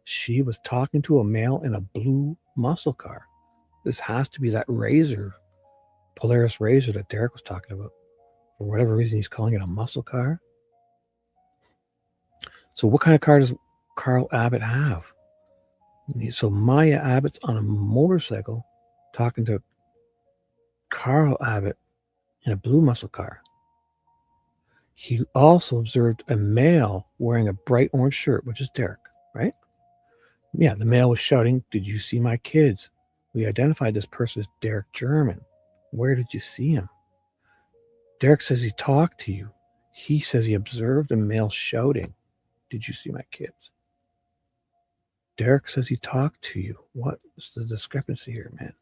She was talking to a male in a blue muscle car. This has to be that Razor, Polaris Razor that Derek was talking about. For whatever reason, he's calling it a muscle car. So what kind of car does Carl Abbott have? So Maya Abbott's on a motorcycle talking to Carl Abbott in a blue muscle car. He also observed a male wearing a bright orange shirt, which is Derek, right? Yeah, the male was shouting, "Did you see my kids?" We identified this person as Derek German. Where did you see him? Derek says he talked to you. He says he observed a male shouting, "Did you see my kids?" Derek says he talked to you. What is the discrepancy here, man?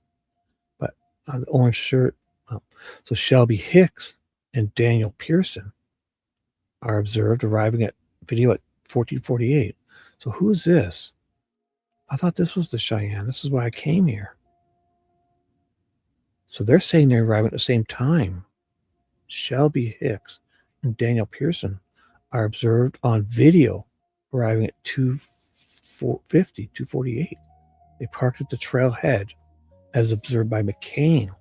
But on the orange shirt. Oh. So Shelby Hicks and Daniel Pearson are observed arriving at video at 14:48. So who's this? I thought this was the Cheyenne. This is why I came here. So they're saying they're arriving at the same time. Shelby Hicks and Daniel Pearson are observed on video arriving at 2:48. They parked at the trailhead as observed by McCain.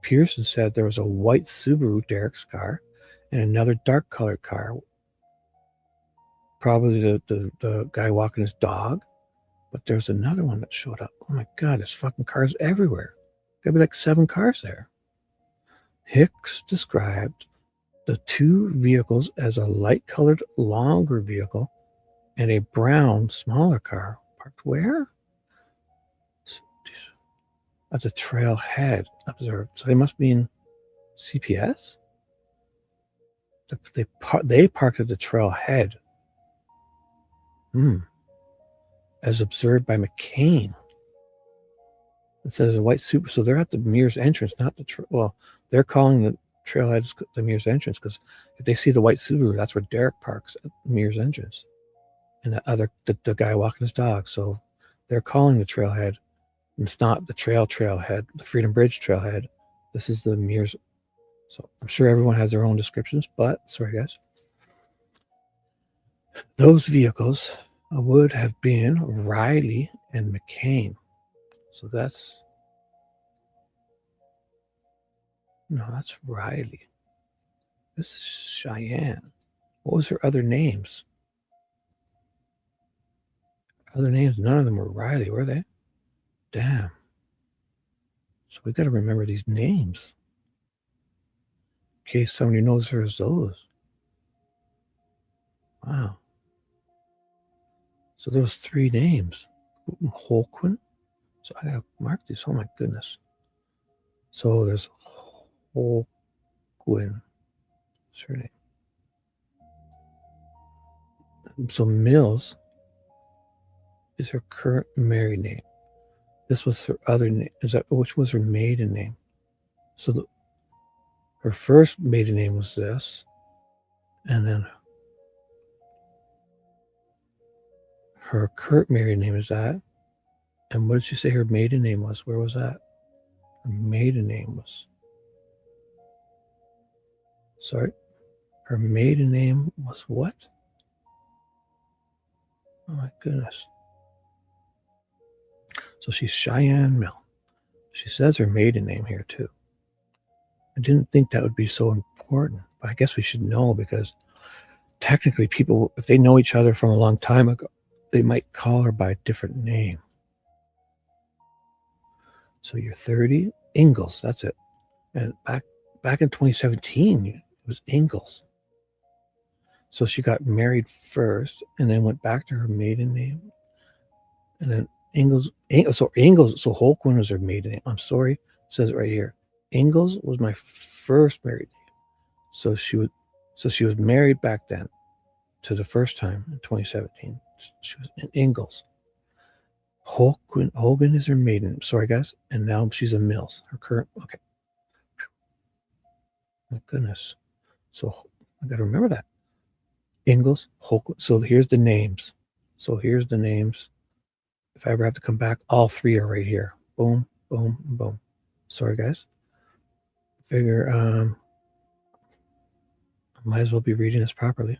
Pearson said there was a white Subaru, Derek's car, and another dark colored car. Probably the guy walking his dog. But there's another one that showed up. Oh my God, there's fucking cars everywhere. There'll be like 7 cars there. Hicks described the 2 vehicles as a light-colored, longer vehicle and a brown, smaller car. Parked where? At the trailhead, observed. So they must be in CPS? They parked at the trailhead. As observed by McCain. It says a white Super. So they're at the Mears entrance, not the they're calling the trailhead the Mears entrance because if they see the white Subaru, that's where Derek parks at the Mears entrance. And the guy walking his dog. So they're calling the trailhead It's not the trailhead, the Freedom Bridge trailhead. This is the Mears. So I'm sure everyone has their own descriptions, but sorry, guys. Those vehicles would have been Riley and McCain. So that's Riley. This is Cheyenne. What was her other names? Other names, none of them were Riley, were they? Damn. So we got to remember these names in case somebody knows her as those. Wow. So there was 3 names. Holquin. So I got to mark these. Oh my goodness. So there's Holquin. What's her name? So Mills is her current married name. This was her other name. Which was her maiden name? So her first maiden name was this, and then her current married name is that. And what did she say her maiden name was? Where was that? Her maiden name was. Sorry. Her maiden name was what? Oh my goodness. So she's Cheyenne Mill. She says her maiden name here too. I didn't think that would be so important, but I guess we should know because technically people, if they know each other from a long time ago, they might call her by a different name. So you're 30, Ingalls, that's it. And back in 2017, it was Ingalls. So she got married first and then went back to her maiden name. And then Ingalls, so Holquin was her maiden name. I'm sorry, it says it right here. Ingalls was my first married name. So she was married back then to the first time in 2017. She was in Ingalls. Hogan is her maiden name. Sorry, guys. And now she's a Mills. Her current, okay. My goodness. So I got to remember that. Ingalls, Hogan. So here's the names. If I ever have to come back, all 3 are right here. Boom, boom, boom. Sorry, guys. Figure I might as well be reading this properly.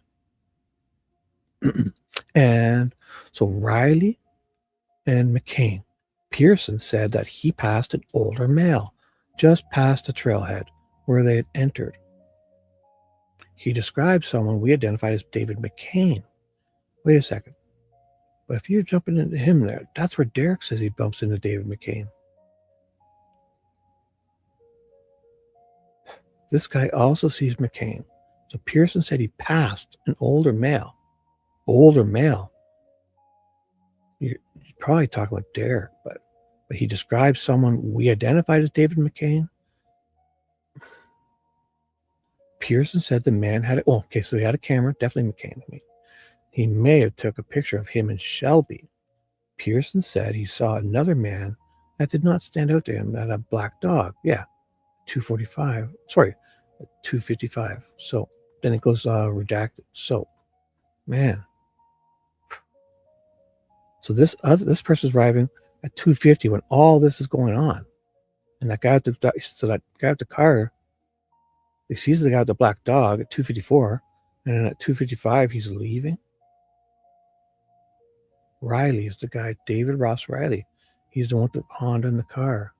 And so Riley and McCain. Pearson said that he passed an older male just past the trailhead where they had entered. He described someone we identified as David McCain. Wait a second. But if you're jumping into him there, that's where Derek says he bumps into David McCain. This guy also sees McCain. So Pearson said he passed an older male. Older male. You're probably talking about Derek, but he described someone we identified as David McCain. Pearson said the man had it. Oh, okay, so he had a camera, definitely McCain. He may have took a picture of him and Shelby. Pearson said he saw another man that did not stand out to him, that a black dog. Yeah, 245. Sorry, 255. So then it goes redacted. So, man. So this person's arriving at 250 when all this is going on, and that guy at the car, he sees the guy with the black dog at 254, and then at 255 he's leaving. Riley is the guy, David Ross Riley. He's the one with the Honda in the car.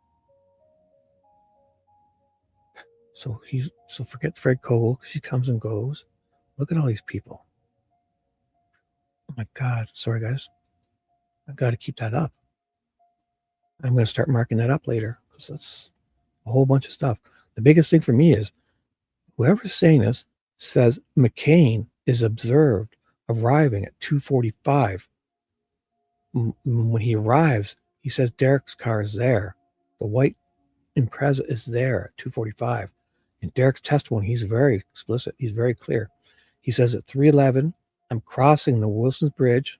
So forget Fred Kogel because he comes and goes. Look at all these people. Oh my God! Sorry, guys. I've got to keep that up. I'm going to start marking that up later because that's a whole bunch of stuff. The biggest thing for me is whoever's saying this says McCain is observed arriving at 245. When he arrives, he says Derek's car is there. The white Impreza is there at 245. In Derek's testimony, he's very explicit. He's very clear. He says at 311, I'm crossing the Wilson's Bridge.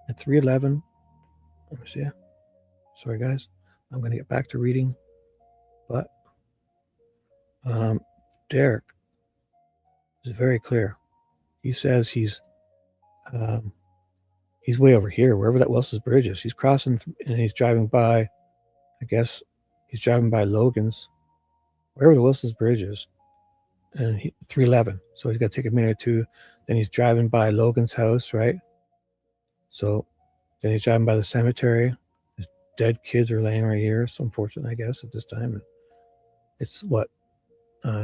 At 311, let me see. Sorry, guys. I'm going to get back to reading. But Derek is very clear. He says he's He's way over here, wherever that Wilson's Bridge is. He's crossing and he's driving by, I guess he's driving by Logan's, wherever the Wilson's Bridge is. And 311. So he's got to take a minute or two. Then he's driving by Logan's house, right? So then he's driving by the cemetery. His dead kids are laying right here. It's unfortunate, I guess, at this time. It's what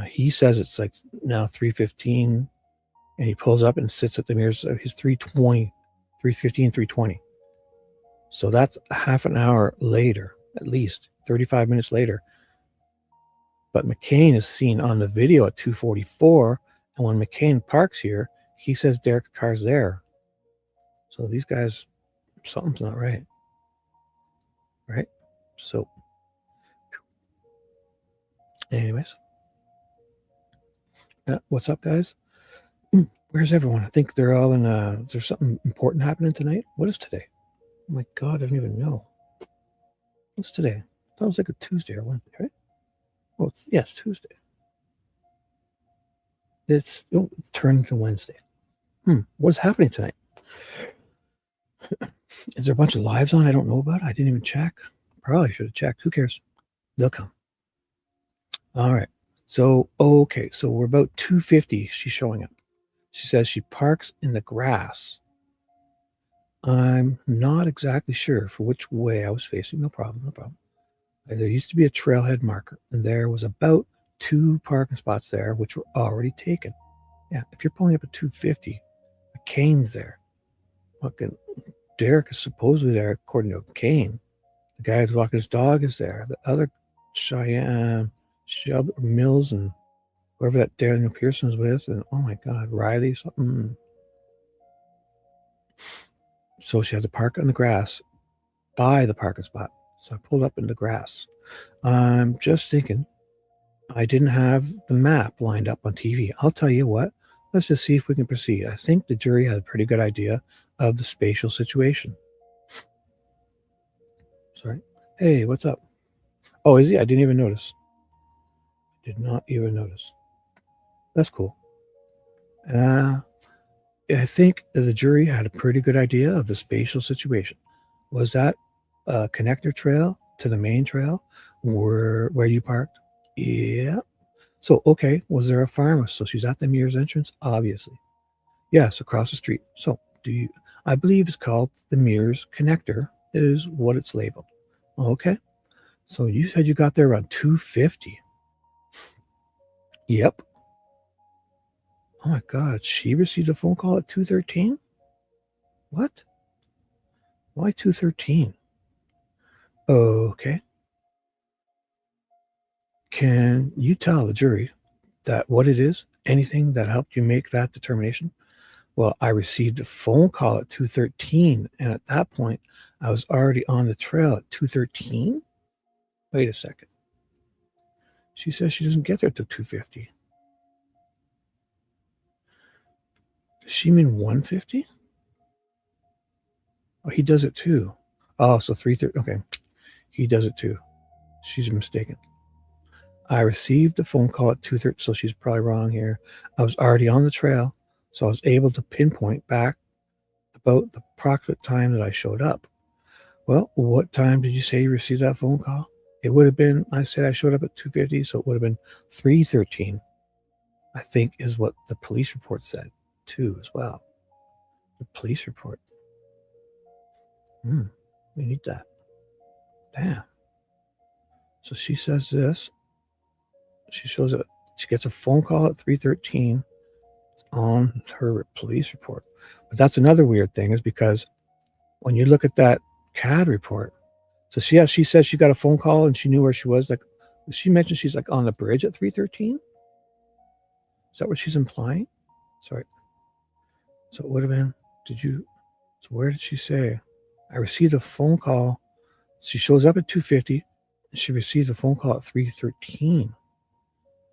he says it's like now 3:15, and he pulls up and sits at the mirrors. He's 3:20, 3:15, 3:20. So that's half an hour later, at least 35 minutes later. But McCain is seen on the video at 2:44, and when McCain parks here, he says Derek's car's there. So these guys, something's not right. Right? So, anyways. What's up, guys? Where's everyone? I think they're all in is there something important happening tonight? What is today? Oh my God, I don't even know. What's today? I thought it was like a Tuesday or Wednesday, right? Oh, it's Tuesday. It's turned to Wednesday. What is happening tonight? Is there a bunch of lives on I don't know about? I didn't even check. Probably should have checked. Who cares? They'll come. All right. So, okay. So we're about 2:50. She's showing up. She says she parks in the grass. I'm not exactly sure for which way I was facing. No problem. There used to be a trailhead marker, and there was about 2 parking spots there, which were already taken. Yeah, if you're pulling up at 2:50, McCain's there. Fucking Derek is supposedly there, according to Kane. The guy who's walking his dog is there. The other Cheyenne Mills and whoever that Daniel Pearson's with, and oh my God, Riley something. So she had to park on the grass by the parking spot. So I pulled up in the grass. I'm just thinking, I didn't have the map lined up on TV. I'll tell you what, let's just see if we can proceed. I think the jury had a pretty good idea of the spatial situation. Sorry. Hey, what's up? Oh, is he? I didn't even notice. Did not even notice. That's cool. I think the jury had a pretty good idea of the spatial situation. Was that a connector trail to the main trail where you parked? Yeah. So, okay, was there a pharmacy? So she's at the Mears entrance, obviously. Yes, across the street. So I believe it's called the Mears connector is what it's labeled. Okay. So you said you got there around 2:50. Yep. Oh my God, she received a phone call at 2:13? What? Why 2:13? Okay. Can you tell the jury that what it is? Anything that helped you make that determination? Well, I received a phone call at 2:13, and at that point, I was already on the trail at 2:13? Wait a second. She says she doesn't get there till 2:50. Does she mean 1:50? Oh, he does it too. Oh, so 3:30. Okay. He does it too. She's mistaken. I received the phone call at 2:30, so she's probably wrong here. I was already on the trail, so I was able to pinpoint back about the approximate time that I showed up. Well, what time did you say you received that phone call? It would have been, I said I showed up at 2:50, so it would have been 3:13, I think is what the police report said too as well. The police report. We need that. Damn. So she says this. She shows up. She gets a phone call at 3:13 on her police report. But that's another weird thing, is because when you look at that CAD report, so she says she got a phone call and she knew where she was. Like she mentioned, she's like on the bridge at 3:13. Is that what she's implying? Sorry. So it would have been. So where did she say? I received a phone call. She shows up at 2:50. And she received a phone call at 3:13.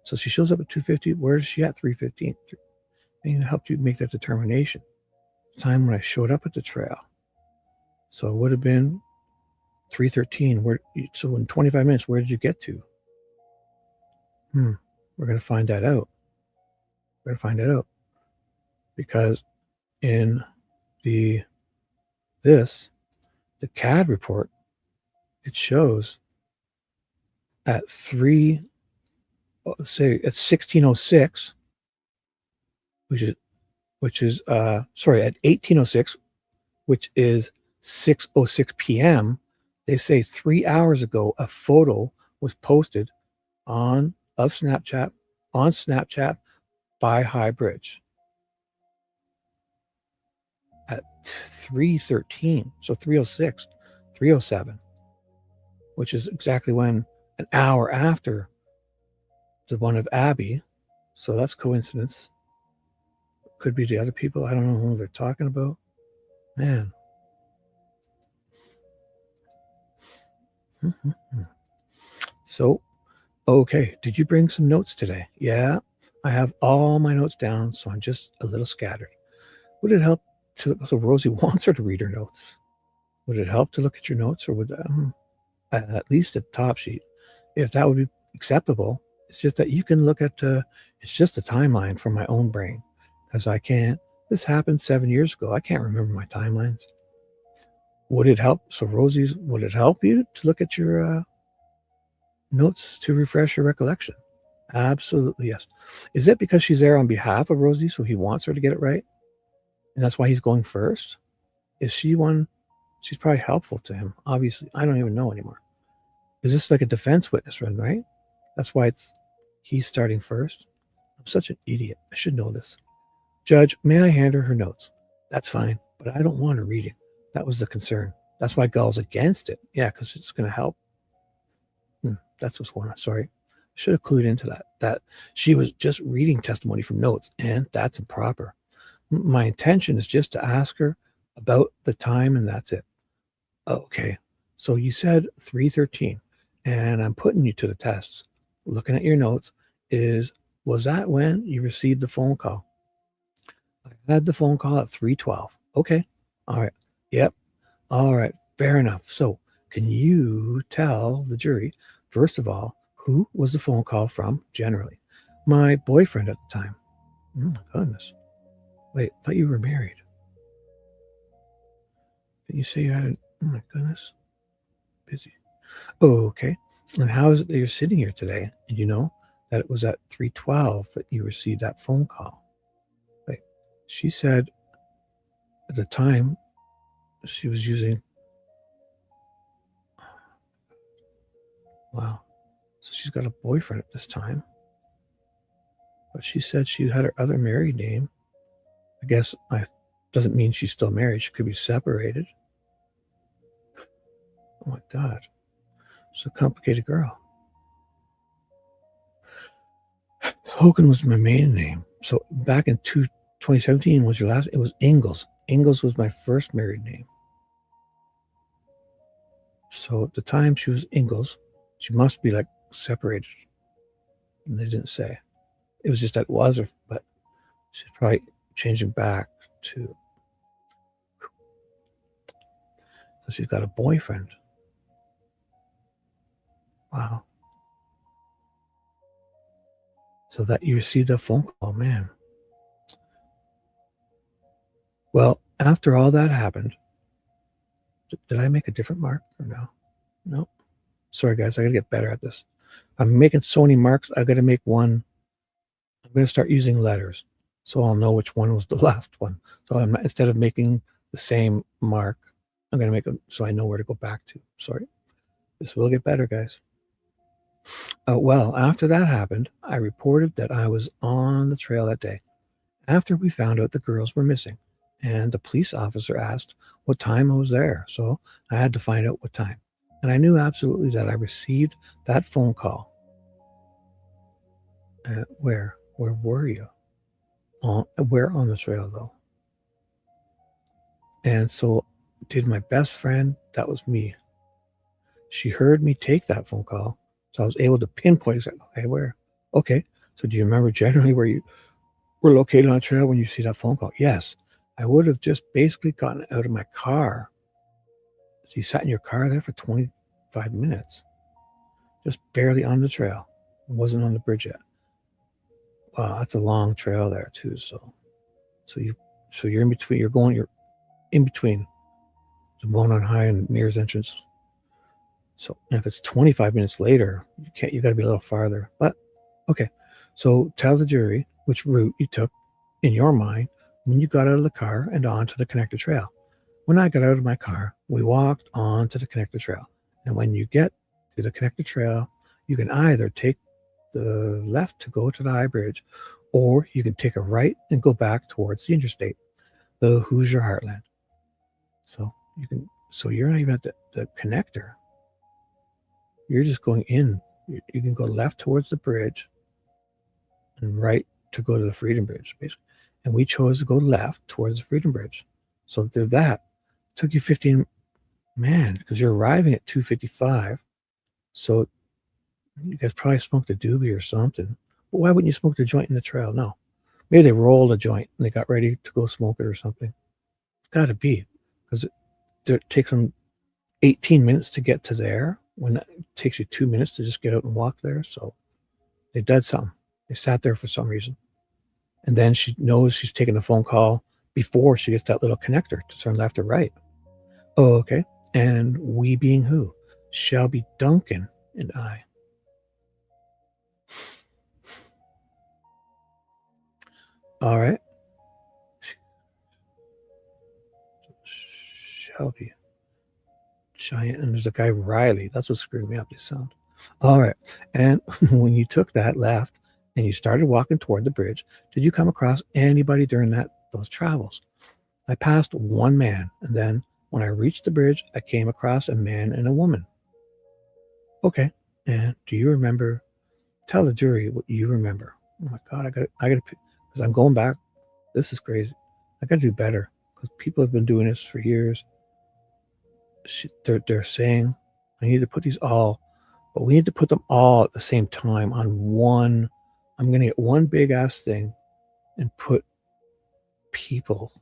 So she shows up at 2:50. Where is she at 3:15? I need to help you make that determination. Time when I showed up at the trail. So it would have been 3:13. So in 25 minutes, where did you get to? We're going to find that out. We're going to find that out. Because in the this, the CAD report, it shows at say at 1606, which is sorry, at 1806, which is 6:06 p.m. They say 3 hours ago a photo was posted of Snapchat on Snapchat by High Bridge at 3:13, so 3:06, 3:07, which is exactly when an hour after the one of Abby. So that's coincidence. Could be the other people. I don't know who they're talking about. Man. So, okay. Did you bring some notes today? Yeah, I have all my notes down, so I'm just a little scattered. Would it help to, so Rosie wants her to read her notes. Would it help to look at your notes, or would at least at the top sheet, if that would be acceptable? It's just that you can look at, it's just a timeline from my own brain, because I can't, this happened 7 years ago. I can't remember my timelines. Would it help? So Rosie's, would it help you to look at your notes to refresh your recollection? Absolutely, yes. Is it because she's there on behalf of Rosie, so he wants her to get it right? And that's why he's going first? Is she one? She's probably helpful to him, obviously. I don't even know anymore. Is this like a defense witness run, right? That's why he's starting first. I'm such an idiot. I should know this. Judge, may I hand her notes? That's fine, but I don't want her reading. That was the concern. That's why Gull's against it. Yeah, because it's going to help. That's what's going on. Sorry. Should have clued into that she was just reading testimony from notes, and that's improper. My intention is just to ask her about the time, and that's it. Okay. So you said 3:13, and I'm putting you to the tests. Looking at your notes, was that when you received the phone call? I had the phone call at 3:12. Okay. All right. Yep. All right. Fair enough. So can you tell the jury, first of all, who was the phone call from generally? My boyfriend at the time. Oh my goodness. Wait, I thought you were married. Did you say you had oh my goodness. Busy. Oh, okay. And how is it that you're sitting here today and you know that it was at 3:12 that you received that phone call? Wait, she said at the time she was using, wow. So she's got a boyfriend at this time. But she said she had her other married name. I guess doesn't mean she's still married. She could be separated. Oh my God. She's a complicated girl. Hogan was my maiden name. So back in 2017 was your last, it was Ingalls. Ingalls was my first married name. So at the time she was Ingalls, she must be like separated. And they didn't say. It was just that it was, but she's probably changing back to. So she's got a boyfriend. Wow. So that you received a phone call, man. Well, after all that happened, did I make a different mark or no? Nope. Sorry, guys. I got to get better at this. I'm making so many marks. I got to make one. I'm going to start using letters so I'll know which one was the last one. So instead of making the same mark, I'm going to make them so I know where to go back to. Sorry. This will get better, guys. Well, after that happened, I reported that I was on the trail that day after we found out the girls were missing. And the police officer asked what time I was there. So I had to find out what time. And I knew absolutely that I received that phone call. Where were you? Where on the trail, though? And so did my best friend, that was me. She heard me take that phone call. So I was able to pinpoint exactly, okay, where? Okay. So do you remember generally where you were located on a trail when you see that phone call? Yes. I would have just basically gotten out of my car. So you sat in your car there for 25 minutes. Just barely on the trail. I wasn't on the bridge yet. Wow, that's a long trail there too. So you're in between. You're in between. The Monon High and Mears entrance. So if it's 25 minutes later, you got to be a little farther. But okay, so tell the jury which route you took in your mind when you got out of the car and onto the connector trail. When I got out of my car, we walked onto the connector trail. And when you get to the connector trail, you can either take the left to go to the high bridge, or you can take a right and go back towards the interstate, the Hoosier Heartland. So you're not even at the connector. You're just going in. You can go left towards the bridge and right to go to the Freedom Bridge, basically. And we chose to go left towards the Freedom Bridge. So through that, it took you 15, man, because you're arriving at 2:55. So you guys probably smoked a doobie or something. But why wouldn't you smoke the joint in the trail? No. Maybe they rolled a joint and they got ready to go smoke it or something. It's got to be, because it takes them 18 minutes to get to there when it takes you 2 minutes to just get out and walk there. So they did something. They sat there for some reason. And then she knows she's taking a phone call before she gets that little connector to turn left or right. Oh, okay. And we being who? Shelby, Duncan, and I. All right. Shelby. Cheyenne, and there's a guy, Riley. That's what screwed me up, this sound. All right. And when you took that left and you started walking toward the bridge, did you come across anybody during those travels? I passed one man, and then when I reached the bridge, I came across a man and a woman. Okay. And do you remember? Tell the jury what you remember. Oh my God, I got to, because I'm going back. This is crazy. I got to do better, because people have been doing this for years. They're saying I need to put these all, but we need to put them all at the same time on one. I'm going to get one big ass thing and put people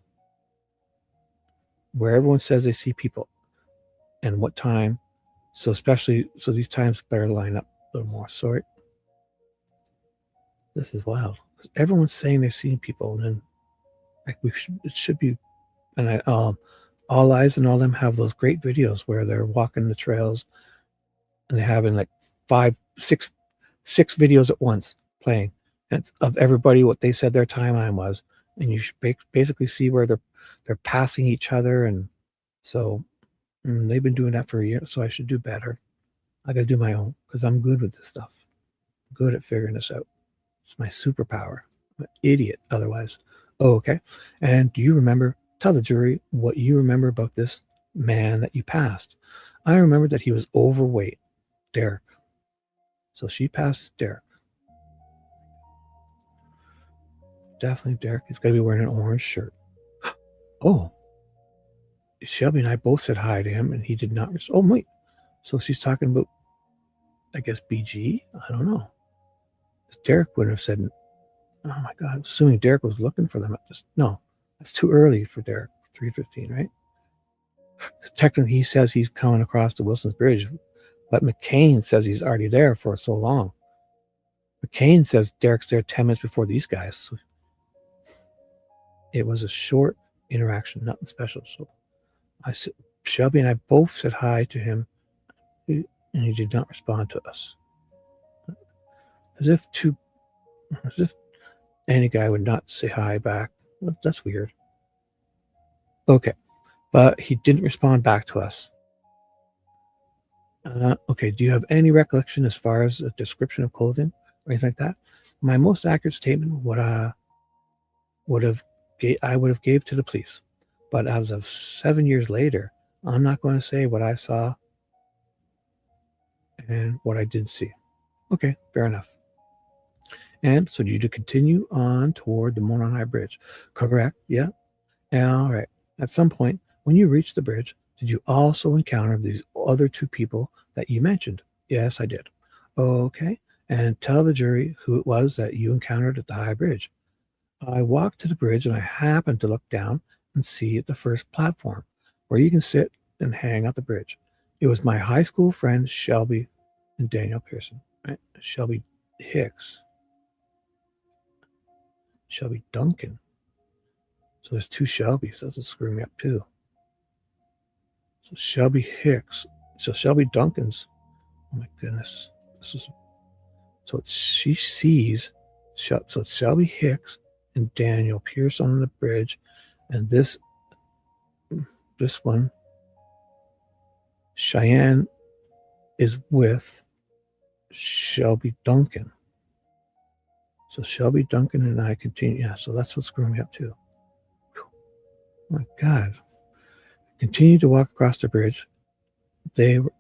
where everyone says they see people and what time. So these times better line up a little more. Sorry. This is wild. Everyone's saying they've seen people, and then it should be, and All Eyes and all them have those great videos where they're walking the trails and they're having like 6 videos at once playing. And it's of everybody, what they said their timeline was. And you should basically see where they're passing each other. And so they've been doing that for a year. So I should do better. I got to do my own, because I'm good with this stuff. I'm good at figuring this out. It's my superpower. I'm an idiot otherwise. Oh, okay. And do you remember? Tell the jury what you remember about this man that you passed. I remember that he was overweight, Derek. So she passes Derek. Definitely Derek. He's got to be wearing an orange shirt. Oh, Shelby and I both said hi to him, and he did not. Oh, wait. So she's talking about, I guess, BG? I don't know. Derek wouldn't have said, oh my God, assuming Derek was looking for them. No. That's too early for Derek, 3:15, right? Technically, he says he's coming across the Wilson's Bridge, but McCain says he's already there for so long. McCain says Derek's there 10 minutes before these guys. So it was a short interaction, nothing special. So Shelby and I both said hi to him, and he did not respond to us. As if any guy would not say hi back. That's weird. Okay. But he didn't respond back to us. Okay. Do you have any recollection as far as a description of clothing or anything like that? My most accurate statement I would have gave to the police. But as of 7 years later, I'm not going to say what I saw and what I did see. Okay. Fair enough. And so you to continue on toward the Monon High Bridge. Correct. Yeah. All right. At some point, when you reached the bridge, did you also encounter these other 2 people that you mentioned? Yes, I did. Okay. And tell the jury who it was that you encountered at the high bridge. I walked to the bridge and I happened to look down and see at the first platform where you can sit and hang out the bridge. It was my high school friends, Shelby and Daniel Pearson. Right? Shelby Hicks. Shelby Duncan. So there's 2 Shelbys. That's what's screwing me up too. So Shelby Hicks. So Shelby Duncan's. Oh my goodness. This is so she sees. So it's Shelby Hicks and Daniel Pierce on the bridge, and this one, Cheyenne, is with Shelby Duncan. So Shelby Duncan and I continue. Yeah, so that's what's screwing me up too. Oh my God. Continue to walk across the bridge.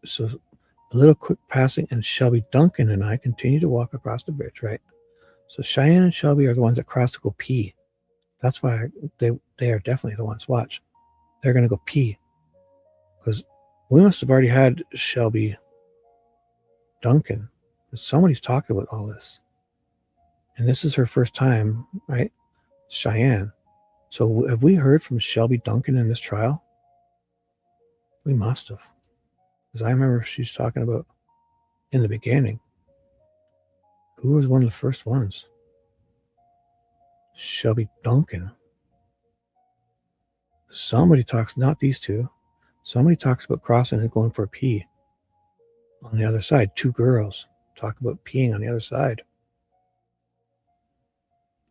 So a little quick passing, and Shelby Duncan and I continue to walk across the bridge, right? So Cheyenne and Shelby are the ones that cross to go pee. That's why they are definitely the ones. Watch. They're going to go pee. Because we must have already had Shelby Duncan. Somebody's talked about all this. And this is her first time, right? Cheyenne. So have we heard from Shelby Duncan in this trial? We must have. Because I remember she's talking about in the beginning. Who was one of the first ones? Shelby Duncan. Somebody talks, not these two. Somebody talks about crossing and going for a pee on the other side. Two girls talk about peeing on the other side.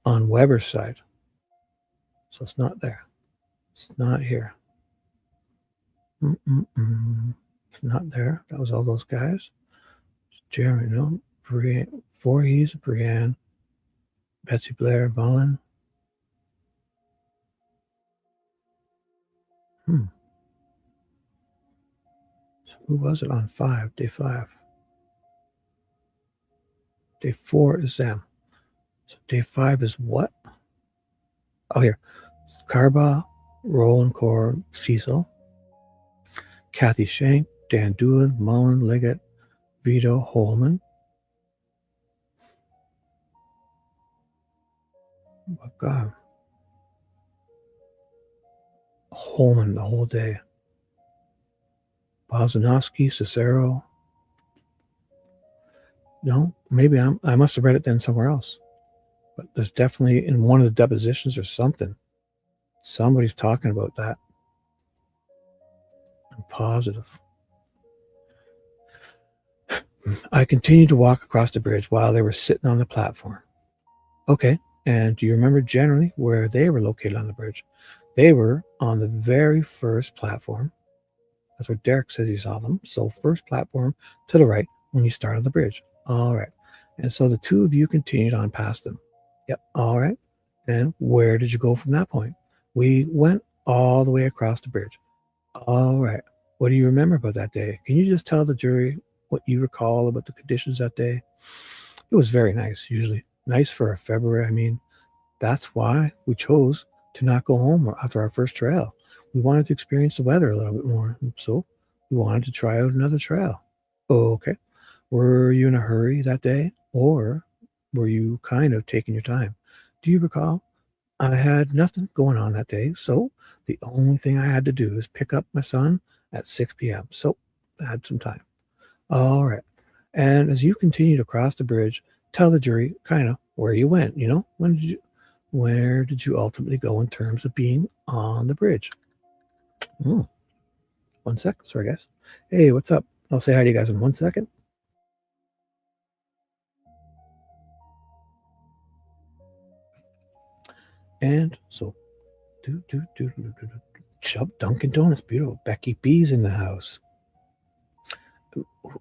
On Weber's side. So it's not there. It's not here. It's not there. That was all those guys. Jeremy, no. Voorhees, Brienne, Betsy Blair, Mullen. So who was it on 5? Day 5. Day 4 is them. So day 5 is what? Oh, here. Carbaugh, Roland Core, Cecil, Kathy Shank, Dan Doolin, Mullen, Liggett, Vito, Holman. Oh, God. Holman the whole day. Bozanovsky, Cicero. No, maybe I must have read it then somewhere else. But there's definitely in one of the depositions or something. Somebody's talking about that. I'm positive. I continued to walk across the bridge while they were sitting on the platform. Okay, and do you remember generally where they were located on the bridge? They were on the very first platform. That's where Derek says he saw them. So first platform to the right when you start on the bridge. All right. And so the two of you continued on past them. Yep. All right. And where did you go from that point? We went all the way across the bridge. All right. What do you remember about that day? Can you just tell the jury what you recall about the conditions that day? It was very nice, usually. Nice for a February. I mean, that's why we chose to not go home after our first trail. We wanted to experience the weather a little bit more. So we wanted to try out another trail. Okay. Were you in a hurry that day? Or were you kind of taking your time? Do you recall? I had nothing going on that day. So the only thing I had to do is pick up my son at 6 p.m. So I had some time. All right. And as you continue to cross the bridge, tell the jury kind of where you went. You know, where did you ultimately go in terms of being on the bridge? 1 sec. Sorry, guys. Hey, what's up? I'll say hi to you guys in 1 second. And so, Chub Dunkin' Donuts, beautiful. Becky B's in the house.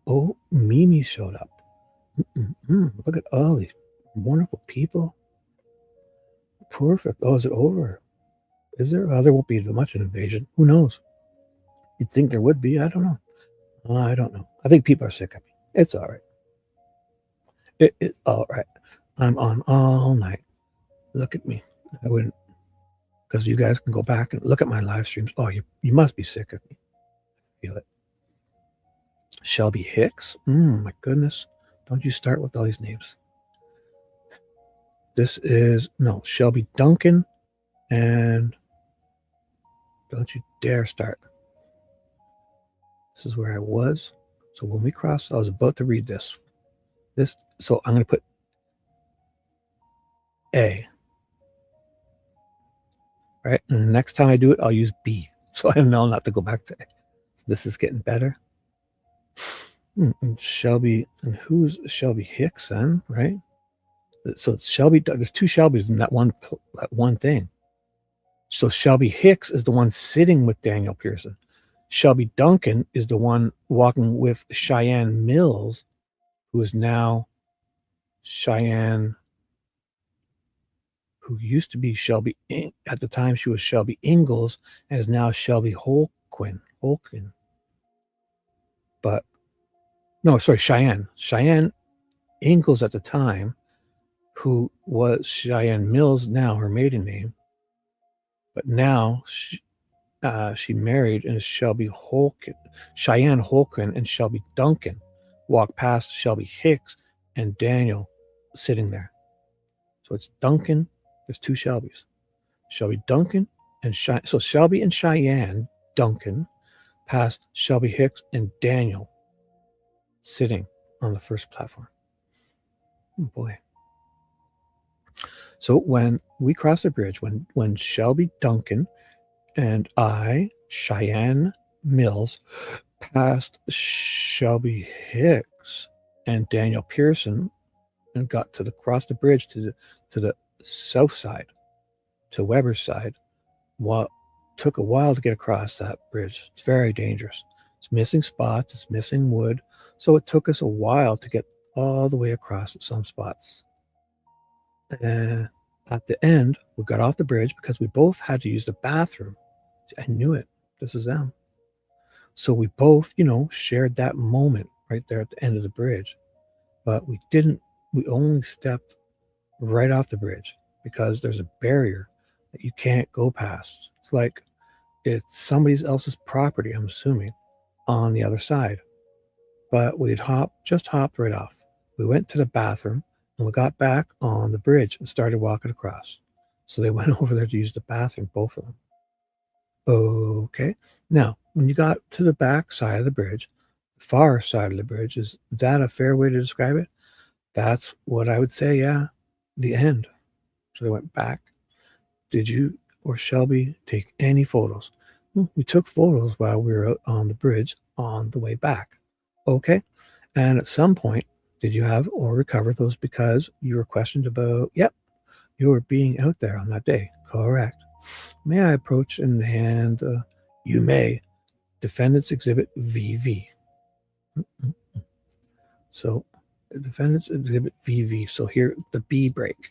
Oh, Mimi showed up. Look at all these wonderful people. Perfect. Oh, is it over? Is there? Oh, there won't be much an invasion. Who knows? You'd think there would be. I don't know. I don't know. I think people are sick of me. It's all right. It's all right. I'm on all night. Look at me. I wouldn't, because you guys can go back and look at my live streams. Oh, you must be sick of me. Feel it. Shelby Hicks. My goodness. Don't you start with all these names. This is, no, Shelby Duncan. And don't you dare start. This is where I was. So when we crossed, I was about to read this. So I'm going to put A. Right? And the next time I do it, I'll use B. So I know not to go back to A. This is getting better. And Shelby, and who's Shelby Hicks then, right? So it's Shelby. There's two Shelbys in that one thing. So Shelby Hicks is the one sitting with Daniel Pearson. Shelby Duncan is the one walking with Cheyenne Mills, who is now Cheyenne, who used to be Shelby. At the time, she was Shelby Ingalls and is now Shelby Holkin. But no, sorry, Cheyenne. Cheyenne Ingalls at the time, who was Cheyenne Mills, now her maiden name. But now she married and is Shelby Holkin. Cheyenne Holkin and Shelby Duncan walk past Shelby Hicks and Daniel sitting there. So it's Duncan. There's two Shelbys. Shelby Duncan and so Shelby and Cheyenne Duncan past Shelby Hicks and Daniel sitting on the first platform. Oh boy. So when we crossed the bridge, when Shelby Duncan and I, Cheyenne Mills, passed Shelby Hicks and Daniel Pearson and got to cross the bridge to the south side, to Weber's side, took a while to get across that bridge. It's very dangerous. It's missing spots. It's missing wood. So it took us a while to get all the way across at some spots. And at the end, we got off the bridge because we both had to use the bathroom. I knew it. This is them. So we both, shared that moment right there at the end of the bridge. But we only stepped right off the bridge because there's a barrier that you can't go past. It's like it's somebody else's property, I'm assuming, on the other side. But we'd just hopped right off. We went to the bathroom and we got back on the bridge and started walking across. So they went over there to use the bathroom, both of them. Okay. Now, when you got to the back side of the bridge, the far side of the bridge, is that a fair way to describe it? That's what I would say, yeah. The end. So they went back. Did you or Shelby take any photos? We took photos while we were out on the bridge on the way back. Okay. And at some point, did you have or recover those because you were questioned about, yep, you were being out there on that day? Correct. May I approach and hand, you may, Defendant's Exhibit VV. So, Defendant's Exhibit VV. So here, the B break.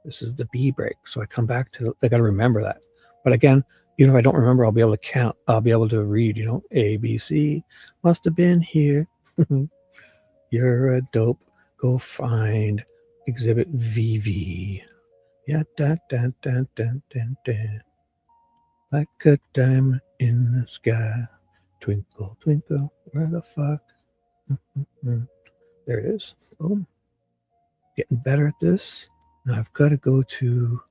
This is the B break. So I come back to, I got to remember that. But again, even if I don't remember, I'll be able to count. I'll be able to read, A, B, C, must have been here. You're a dope. Go find Exhibit VV. Yeah, like a diamond in the sky. Twinkle, twinkle, where the fuck? There it is. Boom. Getting better at this. Now I've got to go to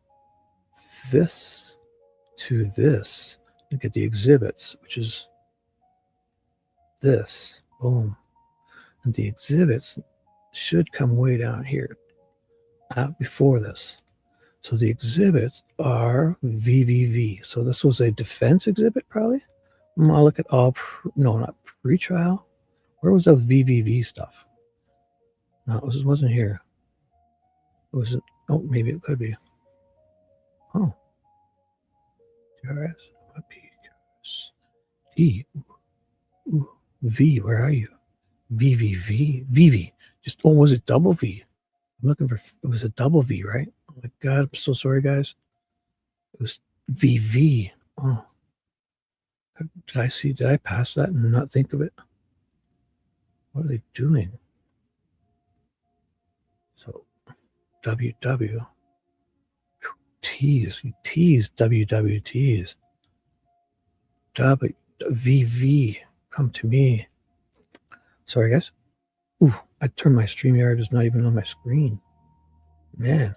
this, and get the exhibits, which is this. Boom. And the exhibits should come way down here, before this. So the exhibits are VVV. So this was a defense exhibit, probably. I'll look at all, no, not pre-trial. Where was the VVV stuff? No, it wasn't here. It wasn't, oh, maybe it could be. Oh. TRS, D, ooh, V, where are you? VV. Just, oh, was it double V? I'm looking for, it was a double V, right? Oh my God, I'm so sorry, guys. It was VV. Oh. Did I pass that and not think of it? What are they doing? So, WW. T's, WWT's. VV, come to me. Sorry, guys. Ooh, I turned my StreamYard. It's not even on my screen. Man,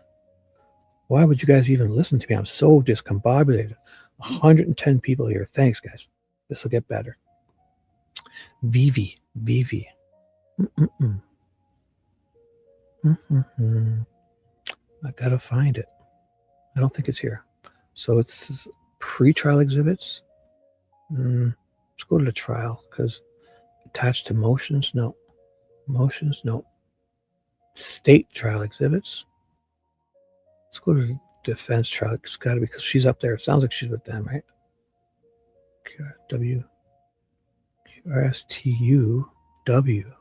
why would you guys even listen to me? I'm so discombobulated. 110 people here. Thanks, guys. This will get better. VV. I gotta find it. I don't think it's here. So it's pre-trial exhibits. Let's go to the trial because attached to motions, no. Motions, no. State trial exhibits. Let's go to the defense trial. It's got to be because she's up there. It sounds like she's with them, right? W R S T U W.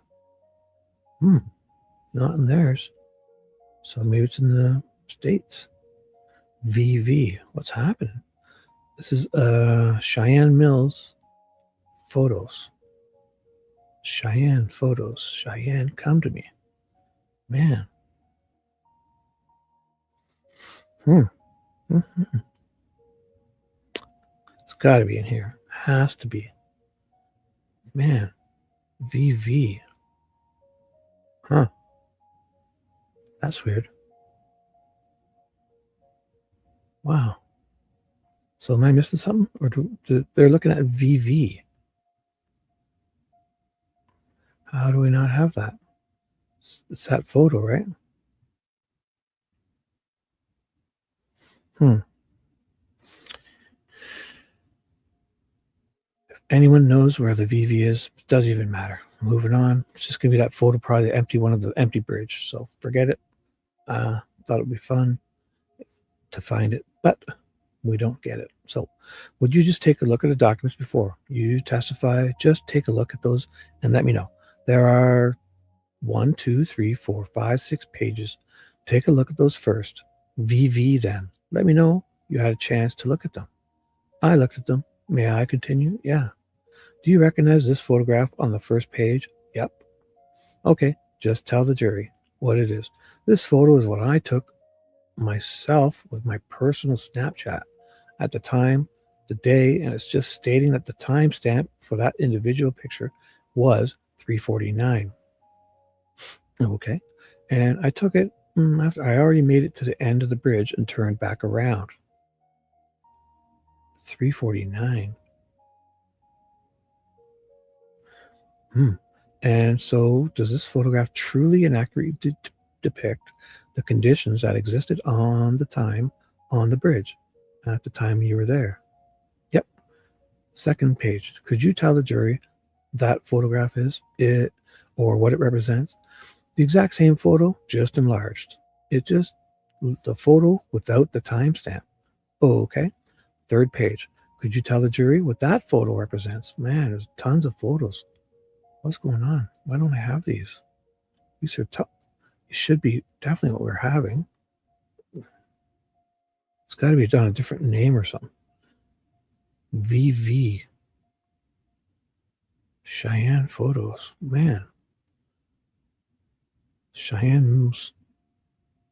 Not in theirs. So maybe it's in the states. VV. What's happening? This is Cheyenne Mill's photos. Cheyenne photos. Cheyenne, come to me. Man. It's got to be in here. Has to be. Man. VV. Huh. That's weird. Wow. So am I missing something? Or they're looking at VV? How do we not have that? It's that photo, right? If anyone knows where the VV is, it doesn't even matter. Moving on. It's just going to be that photo, probably the empty one of the empty bridge. So forget it. Thought it would be fun to find it, but we don't get it. So would you just take a look at the documents before you testify? Just take a look at those and let me know. There are 1, 2, 3, 4, 5, 6 pages. Take a look at those first. VV then. Let me know you had a chance to look at them. I looked at them. May I continue? Yeah. Do you recognize this photograph on the first page? Yep. Okay, just tell the jury what it is. This photo is what I took myself with my personal Snapchat at the time, the day, and it's just stating that the timestamp for that individual picture was 3:49. Okay. And I took it after I already made it to the end of the bridge and turned back around. 3:49. And so does this photograph truly and accurately depict the conditions that existed on the time on the bridge at the time you were there? Yep. Second page. Could you tell the jury that photograph is it or what it represents? The exact same photo, just enlarged. It just the photo without the timestamp. Okay. Third page. Could you tell the jury what that photo represents? Man, there's tons of photos. What's going on? Why don't I have these? These are tough. It should be definitely what we're having. It's got to be done a different name or something. VV. Cheyenne photos. Man. Cheyenne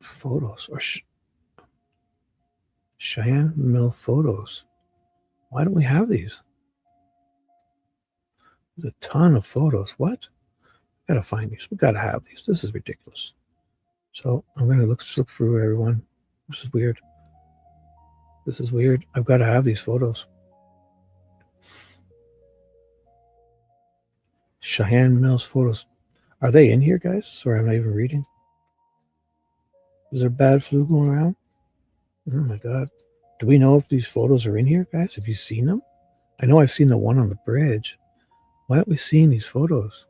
photos. Or Cheyenne Mill photos. Why don't we have these? There's a ton of photos. What? We gotta find these. We gotta have these. This is ridiculous. So I'm gonna look through everyone. This is weird. This is weird. I've got to have these photos. Cheyenne Mill's photos. Are they in here, guys? Sorry, I'm not even reading. Is there bad flu going around? Oh my God. Do we know if these photos are in here, guys? Have you seen them? I know I've seen the one on the bridge. Why aren't we seeing these photos?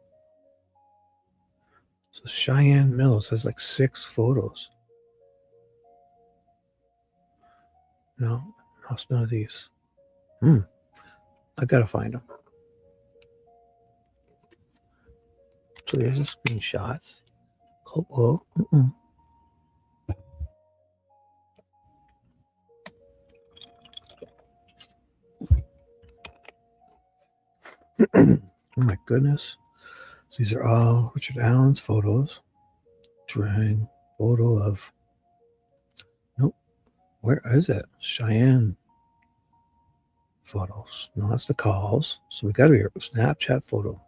So Cheyenne Mills has like 6 photos. No, it's none of these. I gotta find them. So there's the screenshots. Oh, oh my goodness. So these are all Richard Allen's photos. Drawing photo of, nope, where is it? Cheyenne photos. No, that's the calls. So we got to be a Snapchat photo.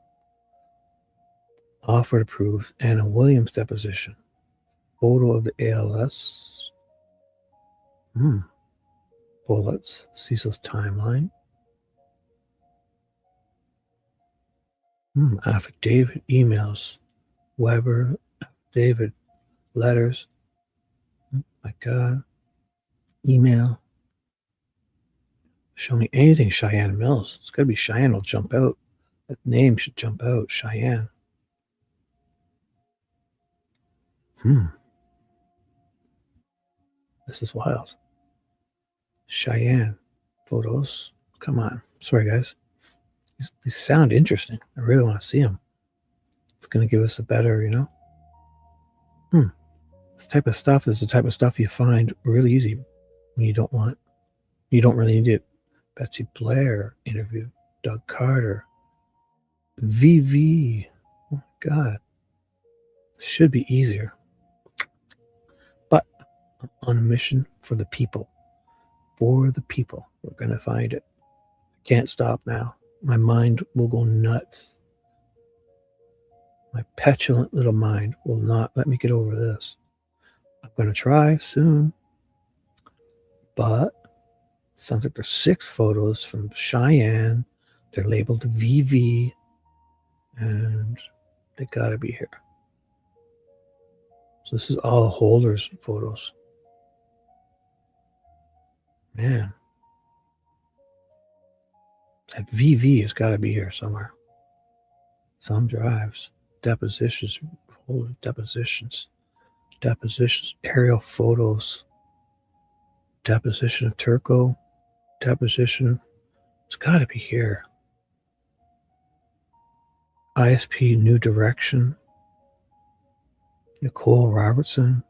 Offered approved. Anna Williams deposition. Photo of the ALS. Bullets. Cecil's timeline. Affidavit, emails, Weber, affidavit, letters. Oh my God. Email. Show me anything Cheyenne Mills. It's got to be Cheyenne will jump out. That name should jump out. Cheyenne. This is wild. Cheyenne photos. Come on. Sorry, guys. These sound interesting. I really want to see them. It's going to give us a better, This type of stuff is the type of stuff you find really easy when you don't really need it. Betsy Blair interview. Doug Carter. VV. Oh my God. Should be easier. But I'm on a mission for the people. For the people. We're going to find it. I can't stop now. My mind will go nuts. My petulant little mind will not let me get over this. I'm going to try soon. But it sounds like there's 6 photos from Cheyenne. They're labeled VV. And they got to be here. So this is all holders photos. Man. That VV has got to be here somewhere. Some drives. Depositions. Holder depositions. Depositions. Aerial photos. Deposition of Turco. Deposition. It's got to be here. ISP New Direction. Nicole Robertson.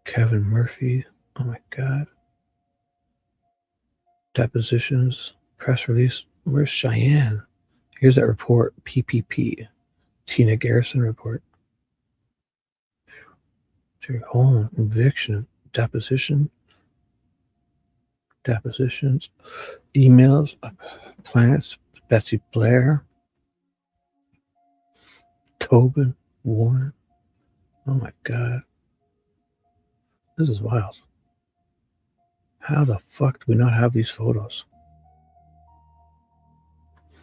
Kevin Murphy. Oh my God. Depositions. Press release. Where's Cheyenne? Here's that report. PPP. Tina Garrison report. To your home. Eviction of deposition. Depositions. Emails. Plants. Betsy Blair. Tobin. Warren. Oh my God. This is wild. How the fuck do we not have these photos?